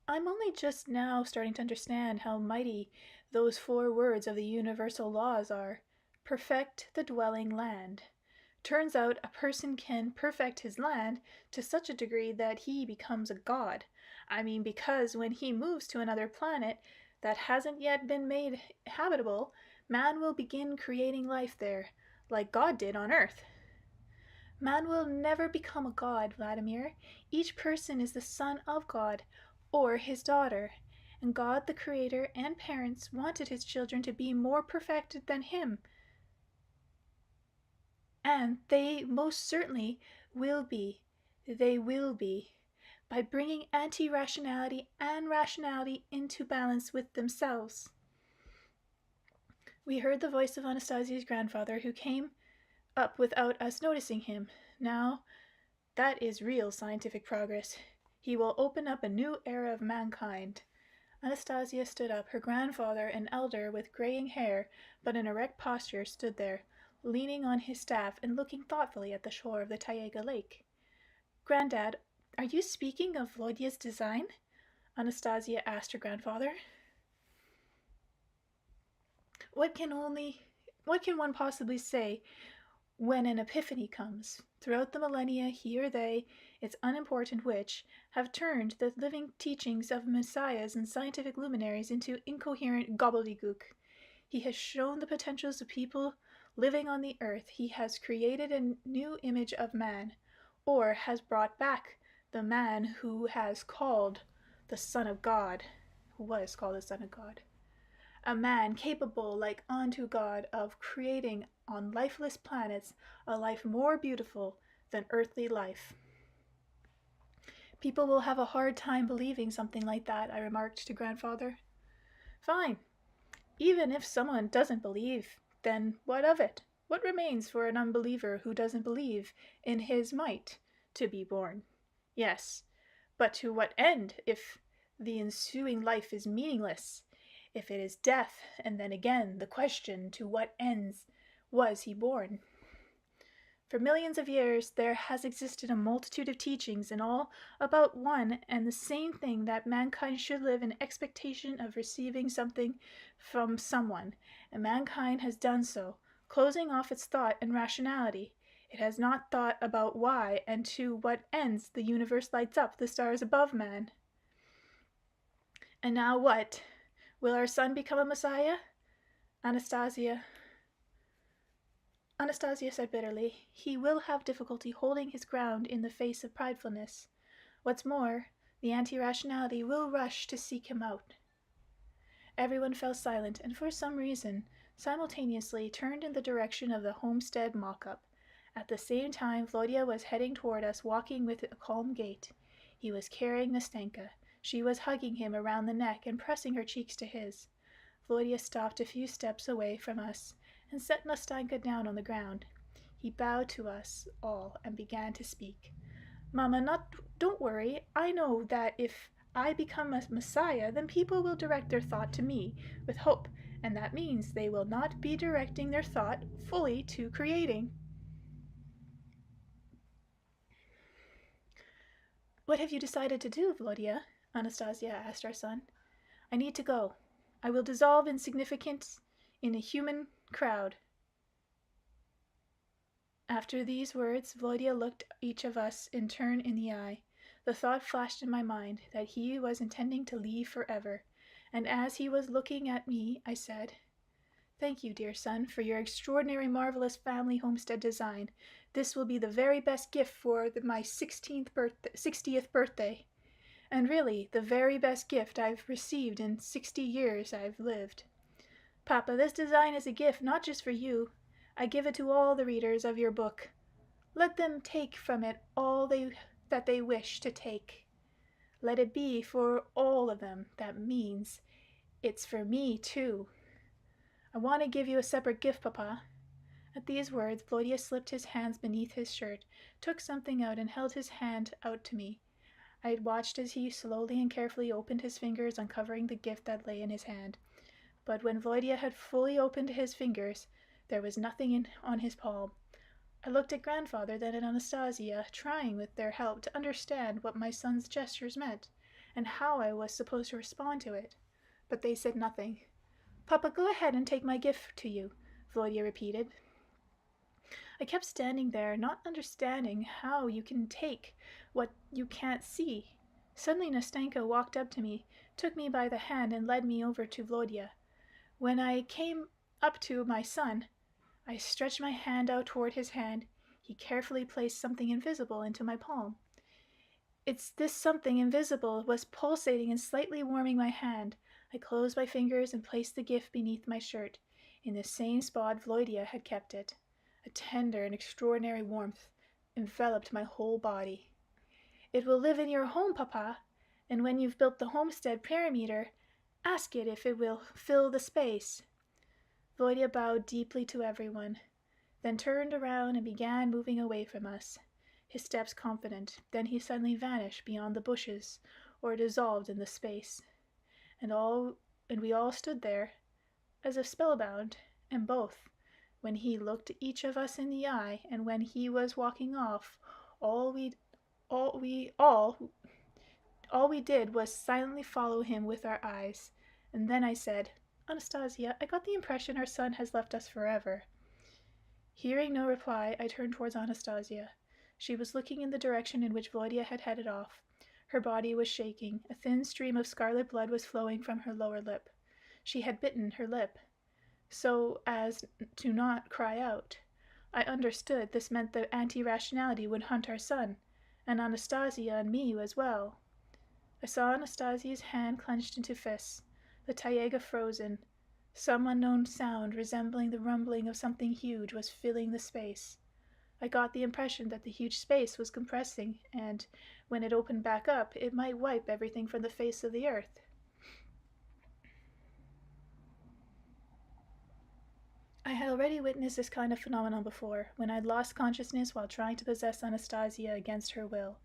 I'm only just now starting to understand how mighty those 4 words of the universal laws are. Perfect the dwelling land. Turns out a person can perfect his land to such a degree that he becomes a god. I mean, because when he moves to another planet that hasn't yet been made habitable, man will begin creating life there, like God did on Earth. Man will never become a god, Vladimir. Each person is the son of God, or his daughter, and God the Creator and parents wanted his children to be more perfected than him. And they most certainly will be. They will be. By bringing anti-rationality and rationality into balance with themselves. We heard the voice of Anastasia's grandfather, who came up without us noticing him. Now, that is real scientific progress. He will open up a new era of mankind. Anastasia stood up. Her grandfather, an elder with graying hair but an erect posture, stood there, leaning on his staff and looking thoughtfully at the shore of the Taiga Lake. Granddad, are you speaking of Volodya's design? Anastasia asked her grandfather. What can one possibly say when an epiphany comes? Throughout the millennia, he or they, it's unimportant which, have turned the living teachings of messiahs and scientific luminaries into incoherent gobbledygook. He has shown the potentials of people living on the earth. He has created a new image of man, or has brought back the man who has called the Son of God, who was called the Son of God. A man capable, like unto God, of creating on lifeless planets a life more beautiful than earthly life. People will have a hard time believing something like that, I remarked to grandfather. Fine. Even if someone doesn't believe, then what of it? What remains for an unbeliever who doesn't believe in his might to be born? Yes, but to what end if the ensuing life is meaningless? If it is death, and then again the question, to what ends was he born? For millions of years there has existed a multitude of teachings, and all about one and the same thing, that mankind should live in expectation of receiving something from someone, and mankind has done so, closing off its thought and rationality. It has not thought about why and to what ends the universe lights up the stars above man. And now what? Will our son become a messiah? Anastasia said bitterly. He will have difficulty holding his ground in the face of pridefulness. What's more, the anti-rationality will rush to seek him out. Everyone fell silent, and for some reason, simultaneously turned in the direction of the homestead mock-up. At the same time, Volodya was heading toward us, walking with a calm gait. He was carrying Nastenka. She was hugging him around the neck and pressing her cheeks to his. Volodya stopped a few steps away from us and set Nastenka down on the ground. He bowed to us all and began to speak. Mama, don't worry. I know that if I become a messiah, then people will direct their thought to me with hope, and that means they will not be directing their thought fully to creating. What have you decided to do, Volodya? Anastasia asked our son. I need to go. I will dissolve insignificance in a human crowd. After these words, Volodya looked each of us in turn in the eye. The thought flashed in my mind that he was intending to leave forever, and as he was looking at me, I said, Thank you, dear son, for your extraordinary, marvelous family homestead design. This will be the very best gift for my 60th birthday, and really the very best gift I've received in 60 years I've lived. Papa, this design is a gift not just for you. I give it to all the readers of your book. Let them take from it all that they wish to take. Let it be for all of them. That means it's for me, too. I want to give you a separate gift, Papa." At these words, Volodya slipped his hands beneath his shirt, took something out, and held his hand out to me. I had watched as he slowly and carefully opened his fingers, uncovering the gift that lay in his hand. But when Volodya had fully opened his fingers, there was nothing on his palm. I looked at grandfather, then at Anastasia, trying with their help to understand what my son's gestures meant, and how I was supposed to respond to it. But they said nothing. "Papa, go ahead and take my gift to you," Volodya repeated. I kept standing there, not understanding how you can take what you can't see. Suddenly Nastenka walked up to me, took me by the hand, and led me over to Volodya. When I came up to my son, I stretched my hand out toward his hand. He carefully placed something invisible into my palm. It's this something invisible was pulsating and slightly warming my hand. I closed my fingers and placed the gift beneath my shirt, in the same spot Volodya had kept it. A tender and extraordinary warmth enveloped my whole body. "It will live in your home, Papa, and when you've built the homestead parameter, ask it if it will fill the space." Volodya bowed deeply to everyone, then turned around and began moving away from us, his steps confident. Then he suddenly vanished beyond the bushes, or dissolved in the space. And we all stood there, as if spellbound, and both, when he looked each of us in the eye, and when he was walking off, all we did was silently follow him with our eyes. And then I said, "Anastasia, I got the impression our son has left us forever." Hearing no reply, I turned towards Anastasia. She was looking in the direction in which Volodya had headed off. Her body was shaking. A thin stream of scarlet blood was flowing from her lower lip. She had bitten her lip, so as to not cry out. I understood this meant that anti-rationality would hunt our son, and Anastasia and me as well. I saw Anastasia's hand clenched into fists, the taiga frozen. Some unknown sound resembling the rumbling of something huge was filling the space. I got the impression that the huge space was compressing, and when it opened back up, it might wipe everything from the face of the earth. I had already witnessed this kind of phenomenon before, when I'd lost consciousness while trying to possess Anastasia against her will,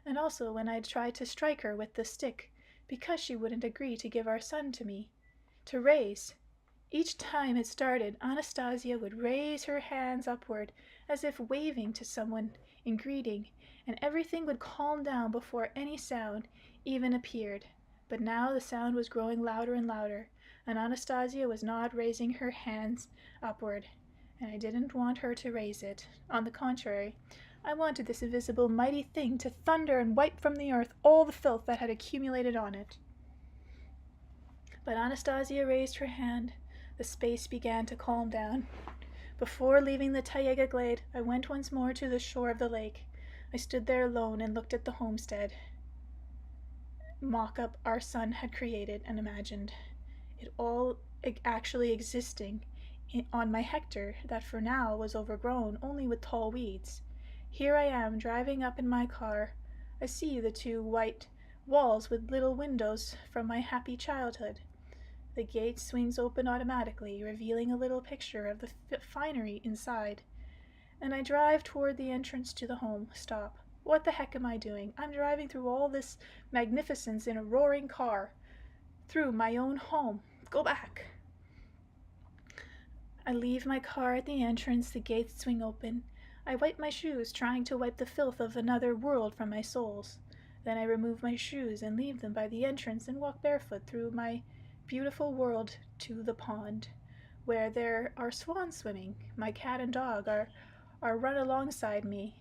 and also when I'd tried to strike her with the stick, because she wouldn't agree to give our son to me, to raise. Each time it started, Anastasia would raise her hands upward, as if waving to someone in greeting, and everything would calm down before any sound even appeared. But now the sound was growing louder and louder, and Anastasia was not raising her hands upward, and I didn't want her to raise it. On the contrary, I wanted this invisible mighty thing to thunder and wipe from the earth all the filth that had accumulated on it. But Anastasia raised her hand. The space began to calm down. Before leaving the taiga glade, I went once more to the shore of the lake. I stood there alone and looked at the homestead mock-up our son had created and imagined. It all actually existing on my hectare that for now was overgrown only with tall weeds. Here I am driving up in my car. I see the 2 white walls with little windows from my happy childhood. The gate swings open automatically, revealing a little picture of the finery inside. And I drive toward the entrance to the home. Stop. What the heck am I doing? I'm driving through all this magnificence in a roaring car. Through my own home. Go back. I leave my car at the entrance. The gates swing open. I wipe my shoes, trying to wipe the filth of another world from my soles. Then I remove my shoes and leave them by the entrance and walk barefoot through my beautiful world to the pond, where there are swans swimming. My cat and dog are run alongside me.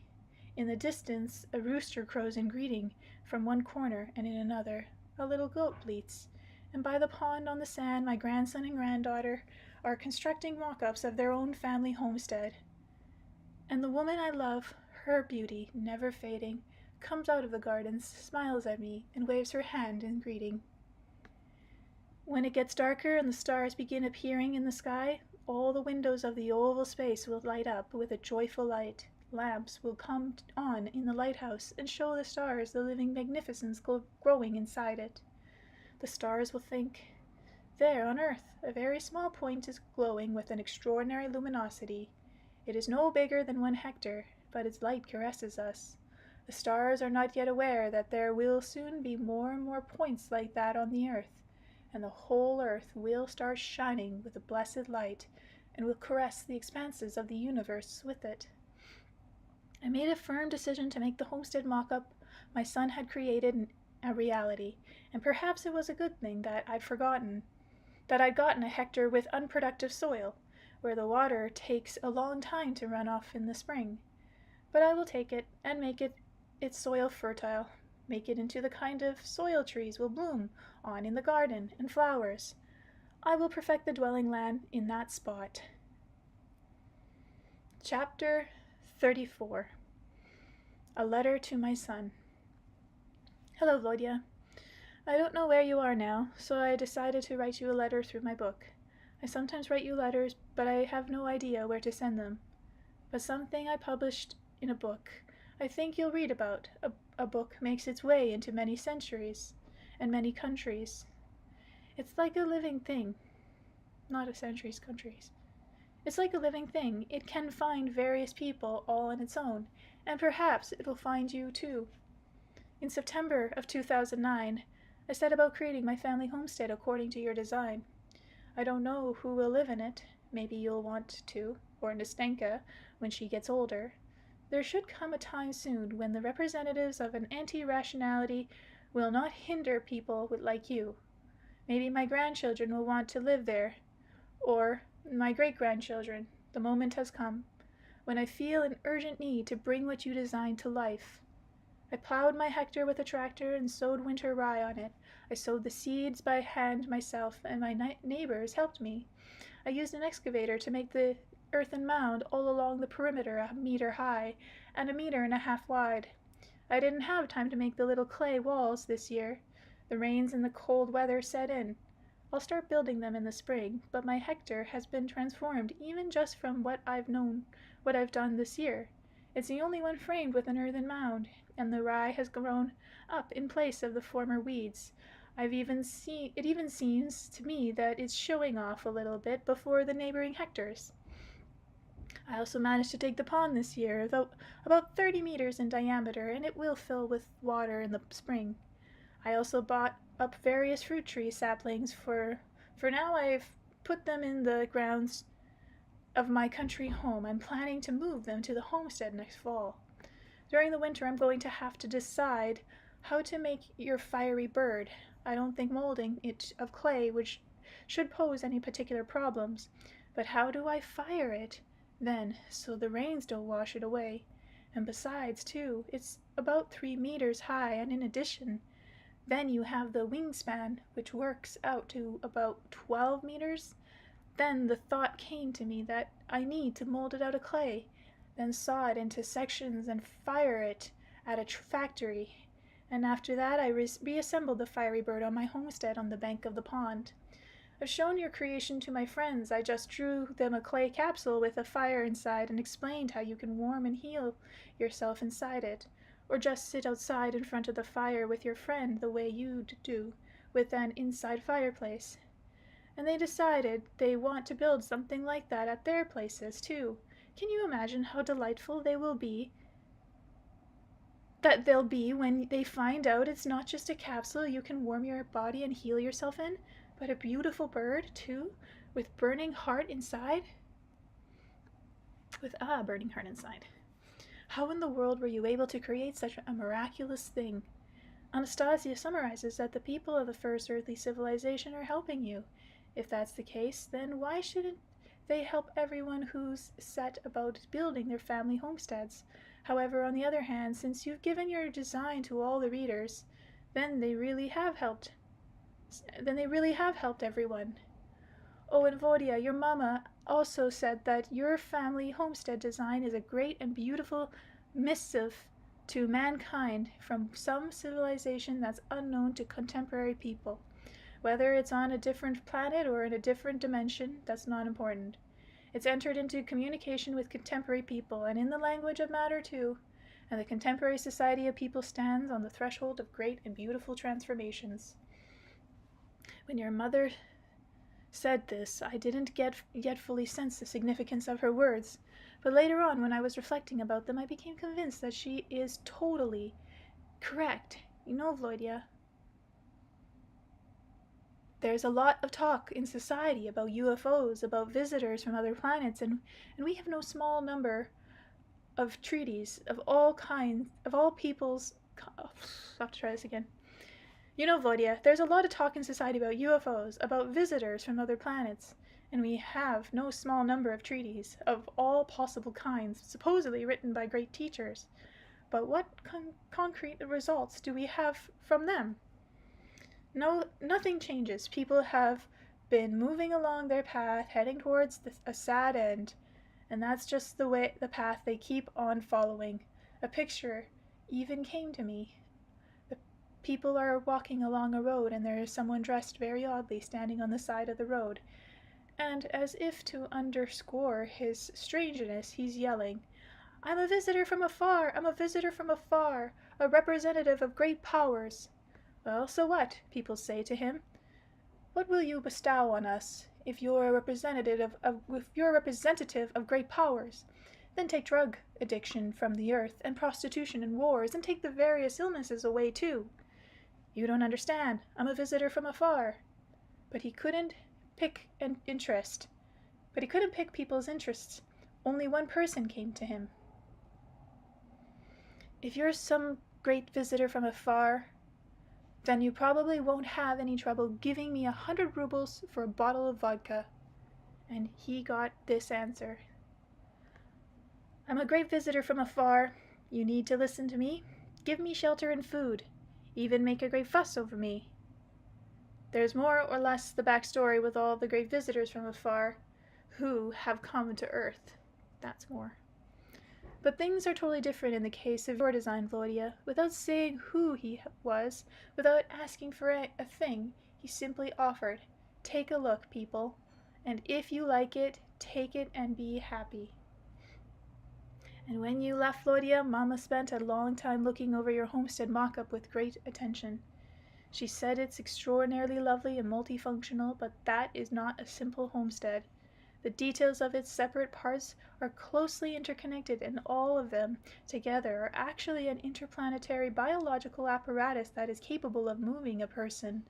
In the distance, a rooster crows in greeting from one corner, and in another, a little goat bleats. And by the pond on the sand, my grandson and granddaughter are constructing mock-ups of their own family homestead. And the woman I love, her beauty, never fading, comes out of the gardens, smiles at me, and waves her hand in greeting. When it gets darker and the stars begin appearing in the sky, all the windows of the oval space will light up with a joyful light. Lamps will come on in the lighthouse and show the stars the living magnificence growing inside it. The stars will think, "There on earth a very small point is glowing with an extraordinary luminosity. It is no bigger than 1 hectare, but its light caresses us. The stars are not yet aware that there will soon be more and more points like that on the earth, and the whole earth will start shining with a blessed light, and will caress the expanses of the universe with it." I made a firm decision to make the homestead mock-up my son had created a reality, and perhaps it was a good thing that I'd gotten 1 hectare with unproductive soil, where the water takes a long time to run off in the spring. But I will take it and make its soil fertile, make it into the kind of soil trees will bloom on in the garden, and flowers. I will perfect the dwelling land in that spot. Chapter 34. A Letter to My Son. Hello, Volodya. I don't know where you are now, so I decided to write you a letter through my book. I sometimes write you letters, but I have no idea where to send them. But something I published in a book I think you'll read about. A book makes its way into many centuries and many countries. It's like a living thing. Not a centuries, countries. It's like a living thing. It can find various people all on its own, and perhaps it will find you too. In September of 2009, I set about creating my family homestead according to your design. I don't know who will live in it. Maybe you'll want to, or Nastenka, when she gets older. There should come a time soon when the representatives of an anti-rationality will not hinder people like you. Maybe my grandchildren will want to live there, or my great-grandchildren. The moment has come, when I feel an urgent need to bring what you designed to life. I plowed my hectare with a tractor and sowed winter rye on it. I sowed the seeds by hand myself, and my neighbors helped me. I used an excavator to make the earthen mound all along the perimeter 1 meter high and 1.5 meters wide. I didn't have time to make the little clay walls this year. The rains and the cold weather set in. I'll start building them in the spring, but my hectare has been transformed even just from what I've done this year. It's the only one framed with an earthen mound, and the rye has grown up in place of the former weeds. It even seems to me that it's showing off a little bit before the neighboring hectares. I also managed to dig the pond this year, though about 30 meters in diameter, and it will fill with water in the spring. I also bought up various fruit tree saplings, for now I've put them in the grounds of my country home. I'm planning to move them to the homestead next fall. During the winter I'm going to have to decide how to make your fiery bird. I don't think molding it of clay should pose any particular problems, but how do I fire it then, so the rains don't wash it away? And besides, too, it's about 3 meters high, and in addition, then you have the wingspan, which works out to about 12 meters. Then the thought came to me that I need to mold it out of clay, then saw it into sections and fire it at a factory. And after that I reassembled the fiery bird on my homestead on the bank of the pond. I've shown your creation to my friends. I just drew them a clay capsule with a fire inside and explained how you can warm and heal yourself inside it, or just sit outside in front of the fire with your friend the way you'd do with an inside fireplace. And they decided they want to build something like that at their places too. Can you imagine how delightful they'll be when they find out it's not just a capsule you can warm your body and heal yourself in, but a beautiful bird too, with burning heart inside? Burning heart inside. How in the world were you able to create such a miraculous thing? Anastasia summarizes that the people of the first earthly civilization are helping you. If that's the case, then why shouldn't they help everyone who's set about building their family homesteads? However, on the other hand, since you've given your design to all the readers, then they really have helped everyone. Oh, and Volodya, your mama also said that your family homestead design is a great and beautiful missive to mankind from some civilization that's unknown to contemporary people. Whether it's on a different planet or in a different dimension, that's not important. It's entered into communication with contemporary people and in the language of matter too, and the contemporary society of people stands on the threshold of great and beautiful transformations. When your mother said this, I didn't yet fully sense the significance of her words, but later on, when I was reflecting about them, I became convinced that she is totally correct. You know, Volodya, there's a lot of talk in society about UFOs, about visitors from other planets, and we have no small number of treaties of all kinds, of all peoples. I'll have to try this again. You know, Volodya, there's a lot of talk in society about UFOs, about visitors from other planets, and we have no small number of treaties of all possible kinds, supposedly written by great teachers. But what concrete results do we have from them? No, nothing changes. People have been moving along their path, heading towards a sad end, and that's just the path they keep on following. A picture even came to me. People are walking along a road, and there is someone dressed very oddly standing on the side of the road. And as if to underscore his strangeness, he's yelling, I'm a visitor from afar! I'm a visitor from afar! A representative of great powers! Well, so what? People say to him. What will you bestow on us if you're a representative of great powers? Then take drug addiction from the earth, and prostitution and wars, and take the various illnesses away too. You don't understand. I'm a visitor from afar. But he couldn't pick an interest. But he couldn't pick people's interests. Only one person came to him. If you're some great visitor from afar, then you probably won't have any trouble giving me 100 rubles for a bottle of vodka. And he got this answer. I'm a great visitor from afar. You need to listen to me. Give me shelter and food. Even make a great fuss over me. There's more or less the backstory with all the great visitors from afar who have come to Earth. That's more. But things are totally different in the case of your design, Volodya. Without saying who he was, without asking for a thing, he simply offered, take a look, people, and if you like it, take it and be happy. And when you left, Volodya, Mama spent a long time looking over your homestead mock-up with great attention. She said it's extraordinarily lovely and multifunctional, but that is not a simple homestead. The details of its separate parts are closely interconnected, and all of them together are actually an interplanetary biological apparatus that is capable of moving a person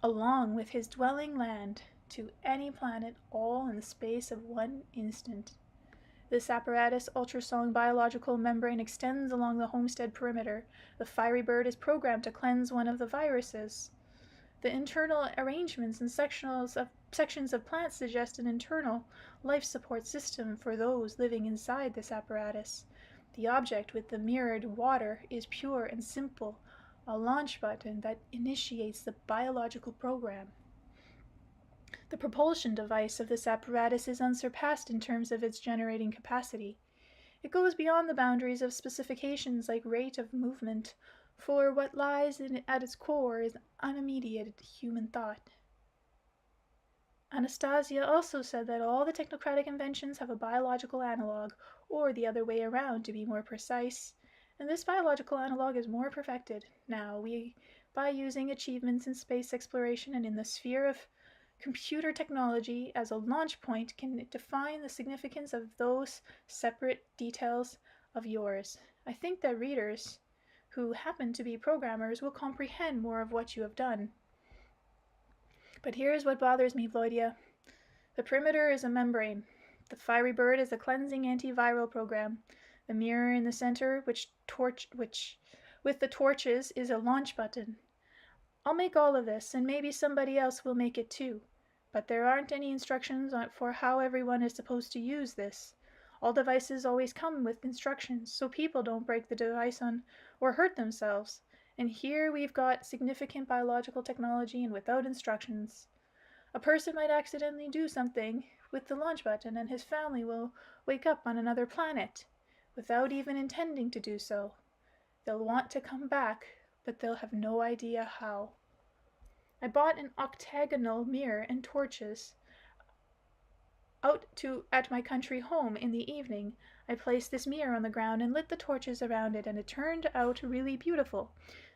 along with his dwelling land to any planet, all in the space of one instant. This apparatus' ultrasonic biological membrane extends along the homestead perimeter. The fiery bird is programmed to cleanse one of the viruses. The internal arrangements and sections of plants suggest an internal life support system for those living inside this apparatus. The object with the mirrored water is pure and simple, a launch button that initiates the biological program. The propulsion device of this apparatus is unsurpassed in terms of its generating capacity. It goes beyond the boundaries of specifications like rate of movement, for what lies at its core is unmediated human thought. Anastasia also said that all the technocratic inventions have a biological analog, or the other way around to be more precise, and this biological analog is more perfected now by using achievements in space exploration and in the sphere of computer technology as a launch point can define the significance of those separate details of yours. I think that readers who happen to be programmers will comprehend more of what you have done. But here's what bothers me, Volodya. The perimeter is a membrane. The fiery bird is a cleansing antiviral program. The mirror in the center, which with the torches, is a launch button. I'll make all of this, and maybe somebody else will make it too. But there aren't any instructions for how everyone is supposed to use this. All devices always come with instructions, so people don't break the device or hurt themselves. And here we've got significant biological technology and without instructions. A person might accidentally do something with the launch button and his family will wake up on another planet without even intending to do so. They'll want to come back, but they'll have no idea how. I bought an octagonal mirror and torches. At my country home in the evening, I placed this mirror on the ground and lit the torches around it, and it turned out really beautiful.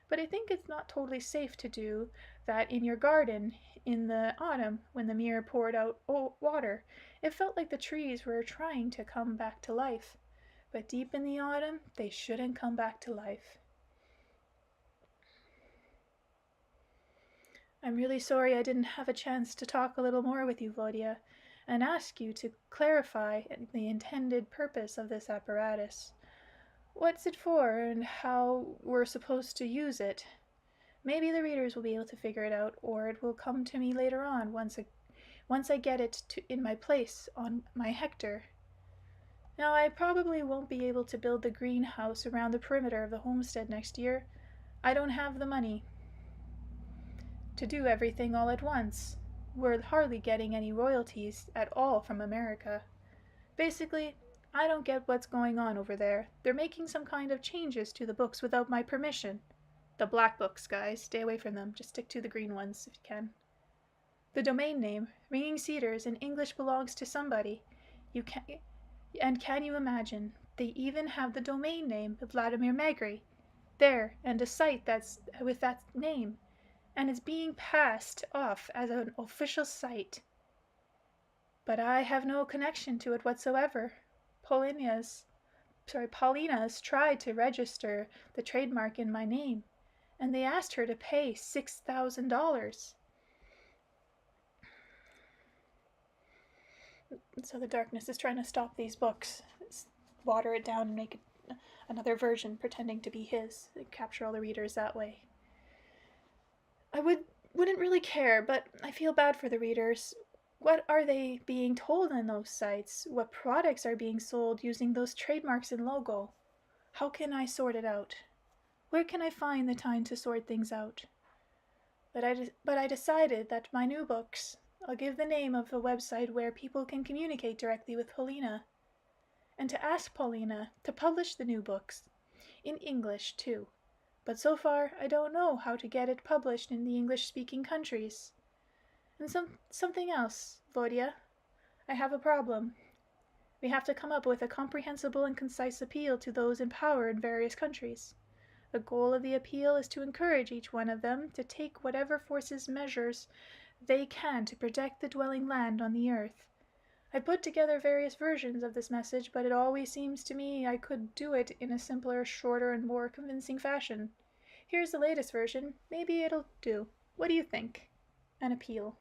But I think it's not totally safe to do that in your garden in the autumn when the mirror poured out water. It felt like the trees were trying to come back to life. But deep in the autumn, they shouldn't come back to life. I'm really sorry I didn't have a chance to talk a little more with you, Volodya, and ask you to clarify the intended purpose of this apparatus. What's it for, and how we're supposed to use it? Maybe the readers will be able to figure it out, or it will come to me later on once I get it in my place on my hectare. Now, I probably won't be able to build the greenhouse around the perimeter of the homestead next year. I don't have the money to do everything all at once. We're hardly getting any royalties at all from America. Basically, I don't get what's going on over there. They're making some kind of changes to the books without my permission. The black books, guys. Stay away from them. Just stick to the green ones if you can. The domain name, Ringing Cedars, in English belongs to somebody. Can you imagine? They even have the domain name, Vladimir Megre, there, and a site that's with that name. And it's being passed off as an official site. But I have no connection to it whatsoever. Paulina's tried to register the trademark in my name, and they asked her to pay $6,000. So the darkness is trying to stop these books, water it down and make it another version pretending to be his, capture all the readers that way. I wouldn't really care, but I feel bad for the readers. What are they being told on those sites? What products are being sold using those trademarks and logo? How can I sort it out? Where can I find the time to sort things out? But I decided that my new books, I'll give the name of the website where people can communicate directly with Paulina, and to ask Paulina to publish the new books, in English too. But so far, I don't know how to get it published in the English-speaking countries. And something else, Volodya. I have a problem. We have to come up with a comprehensible and concise appeal to those in power in various countries. The goal of the appeal is to encourage each one of them to take whatever measures they can to protect the dwelling land on the earth. I put together various versions of this message, but it always seems to me I could do it in a simpler, shorter, and more convincing fashion. Here's the latest version. Maybe it'll do. What do you think? An appeal.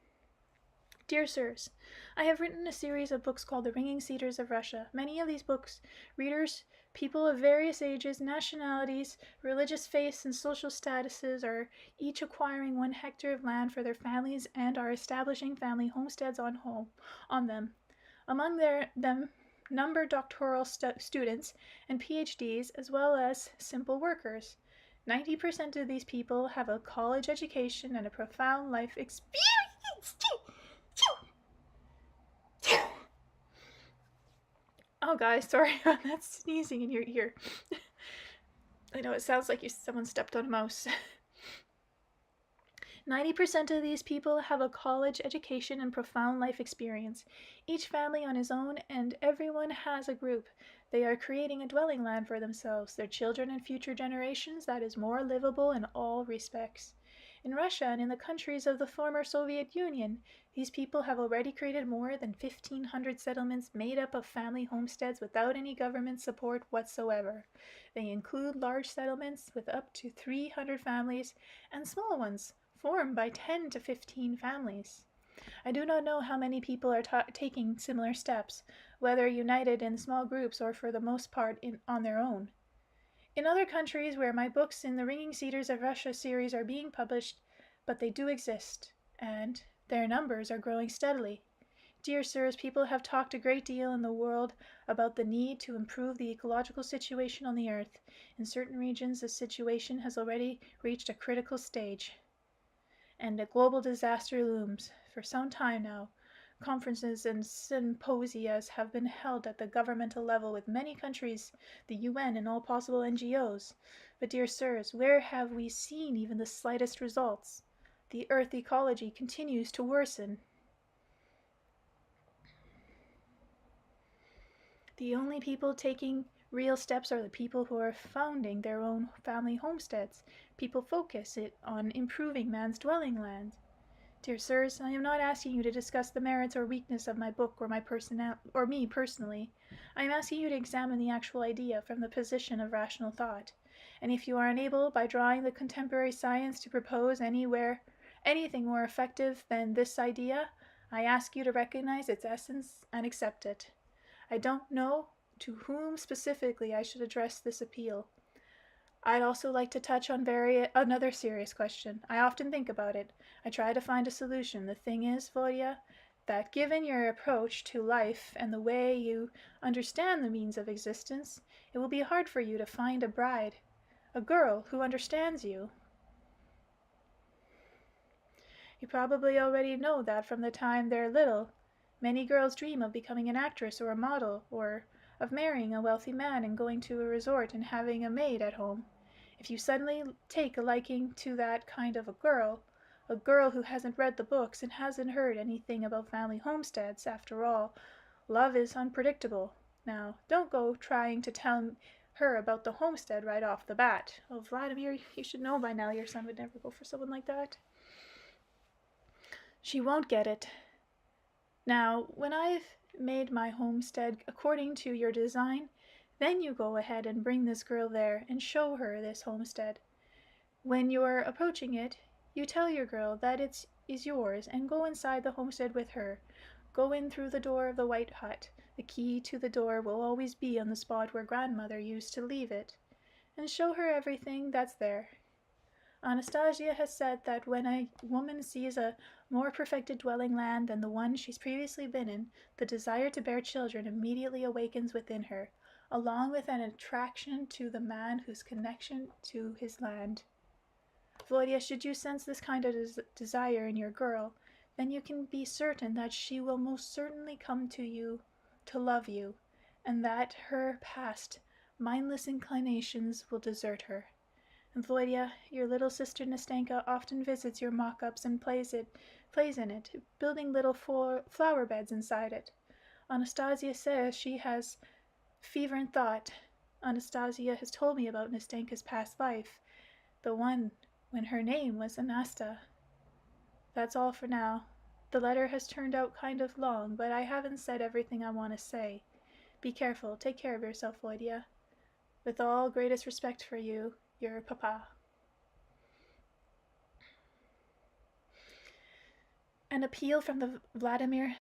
Dear Sirs, I have written a series of books called The Ringing Cedars of Russia. Many of these books, readers, people of various ages, nationalities, religious faiths, and social statuses are each acquiring 1 hectare of land for their families and are establishing family homesteads on them. Among them number doctoral students and PhDs as well as simple workers. 90% of these people have a college education and a profound life experience. Oh, guys, sorry about that sneezing in your ear. I know it sounds like someone stepped on a mouse. 90% of these people have a college education and profound life experience. Each family on his own, and everyone has a group. They are creating a dwelling land for themselves, their children, and future generations that is more livable in all respects. In Russia and in the countries of the former Soviet Union, these people have already created more than 1,500 settlements made up of family homesteads without any government support whatsoever. They include large settlements with up to 300 families and small ones formed by 10 to 15 families. I do not know how many people are taking similar steps, whether united in small groups or for the most part on their own. In other countries where my books in the Ringing Cedars of Russia series are being published, but they do exist, and their numbers are growing steadily. Dear sirs, people have talked a great deal in the world about the need to improve the ecological situation on the earth. In certain regions, the situation has already reached a critical stage. and a global disaster looms. For some time now, conferences and symposia have been held at the governmental level with many countries, the UN, and all possible NGOs. But, dear sirs, where have we seen even the slightest results? The Earth ecology continues to worsen. The only people taking real steps are the people who are founding their own family homesteads. People focus it on improving man's dwelling land. Dear sirs, I am not asking you to discuss the merits or weakness of my book or me personally. I am asking you to examine the actual idea from the position of rational thought. And if you are unable, by drawing the contemporary science, to propose anything more effective than this idea, I ask you to recognize its essence and accept it. I don't know to whom specifically I should address this appeal. I'd also like to touch on another serious question. I often think about it. I try to find a solution. The thing is, Volodya, that given your approach to life and the way you understand the means of existence, it will be hard for you to find a bride, a girl who understands you. You probably already know that from the time they're little. Many girls dream of becoming an actress or a model, or of marrying a wealthy man and going to a resort and having a maid at home. If you suddenly take a liking to that kind of a girl who hasn't read the books and hasn't heard anything about family homesteads, after all, love is unpredictable. Now, don't go trying to tell her about the homestead right off the bat. Oh, Vladimir, you should know by now your son would never go for someone like that. She won't get it. Now, when I've made my homestead according to your design, then you go ahead and bring this girl there and show her this homestead. When you're approaching it, you tell your girl that it is yours and go inside the homestead with her. Go in through the door of the white hut. The key to the door will always be on the spot where grandmother used to leave it. And show her everything that's there. Anastasia has said that when a woman sees a more perfected dwelling land than the one she's previously been in, the desire to bear children immediately awakens within her, along with an attraction to the man whose connection to his land. Volodya, should you sense this kind of desire in your girl, then you can be certain that she will most certainly come to you to love you, and that her past, mindless inclinations will desert her. And Volodya, your little sister Nastenka often visits your mock-ups and plays in it, building little flower beds inside it. Anastasia says she has fever and thought. Anastasia has told me about Nastenka's past life, the one when her name was ANASTA. That's all for now. The letter has turned out kind of long, but I haven't said everything I want to say. Be careful. Take care of yourself, Volodya. With all greatest respect for you, your papa. An appeal from the Vladimir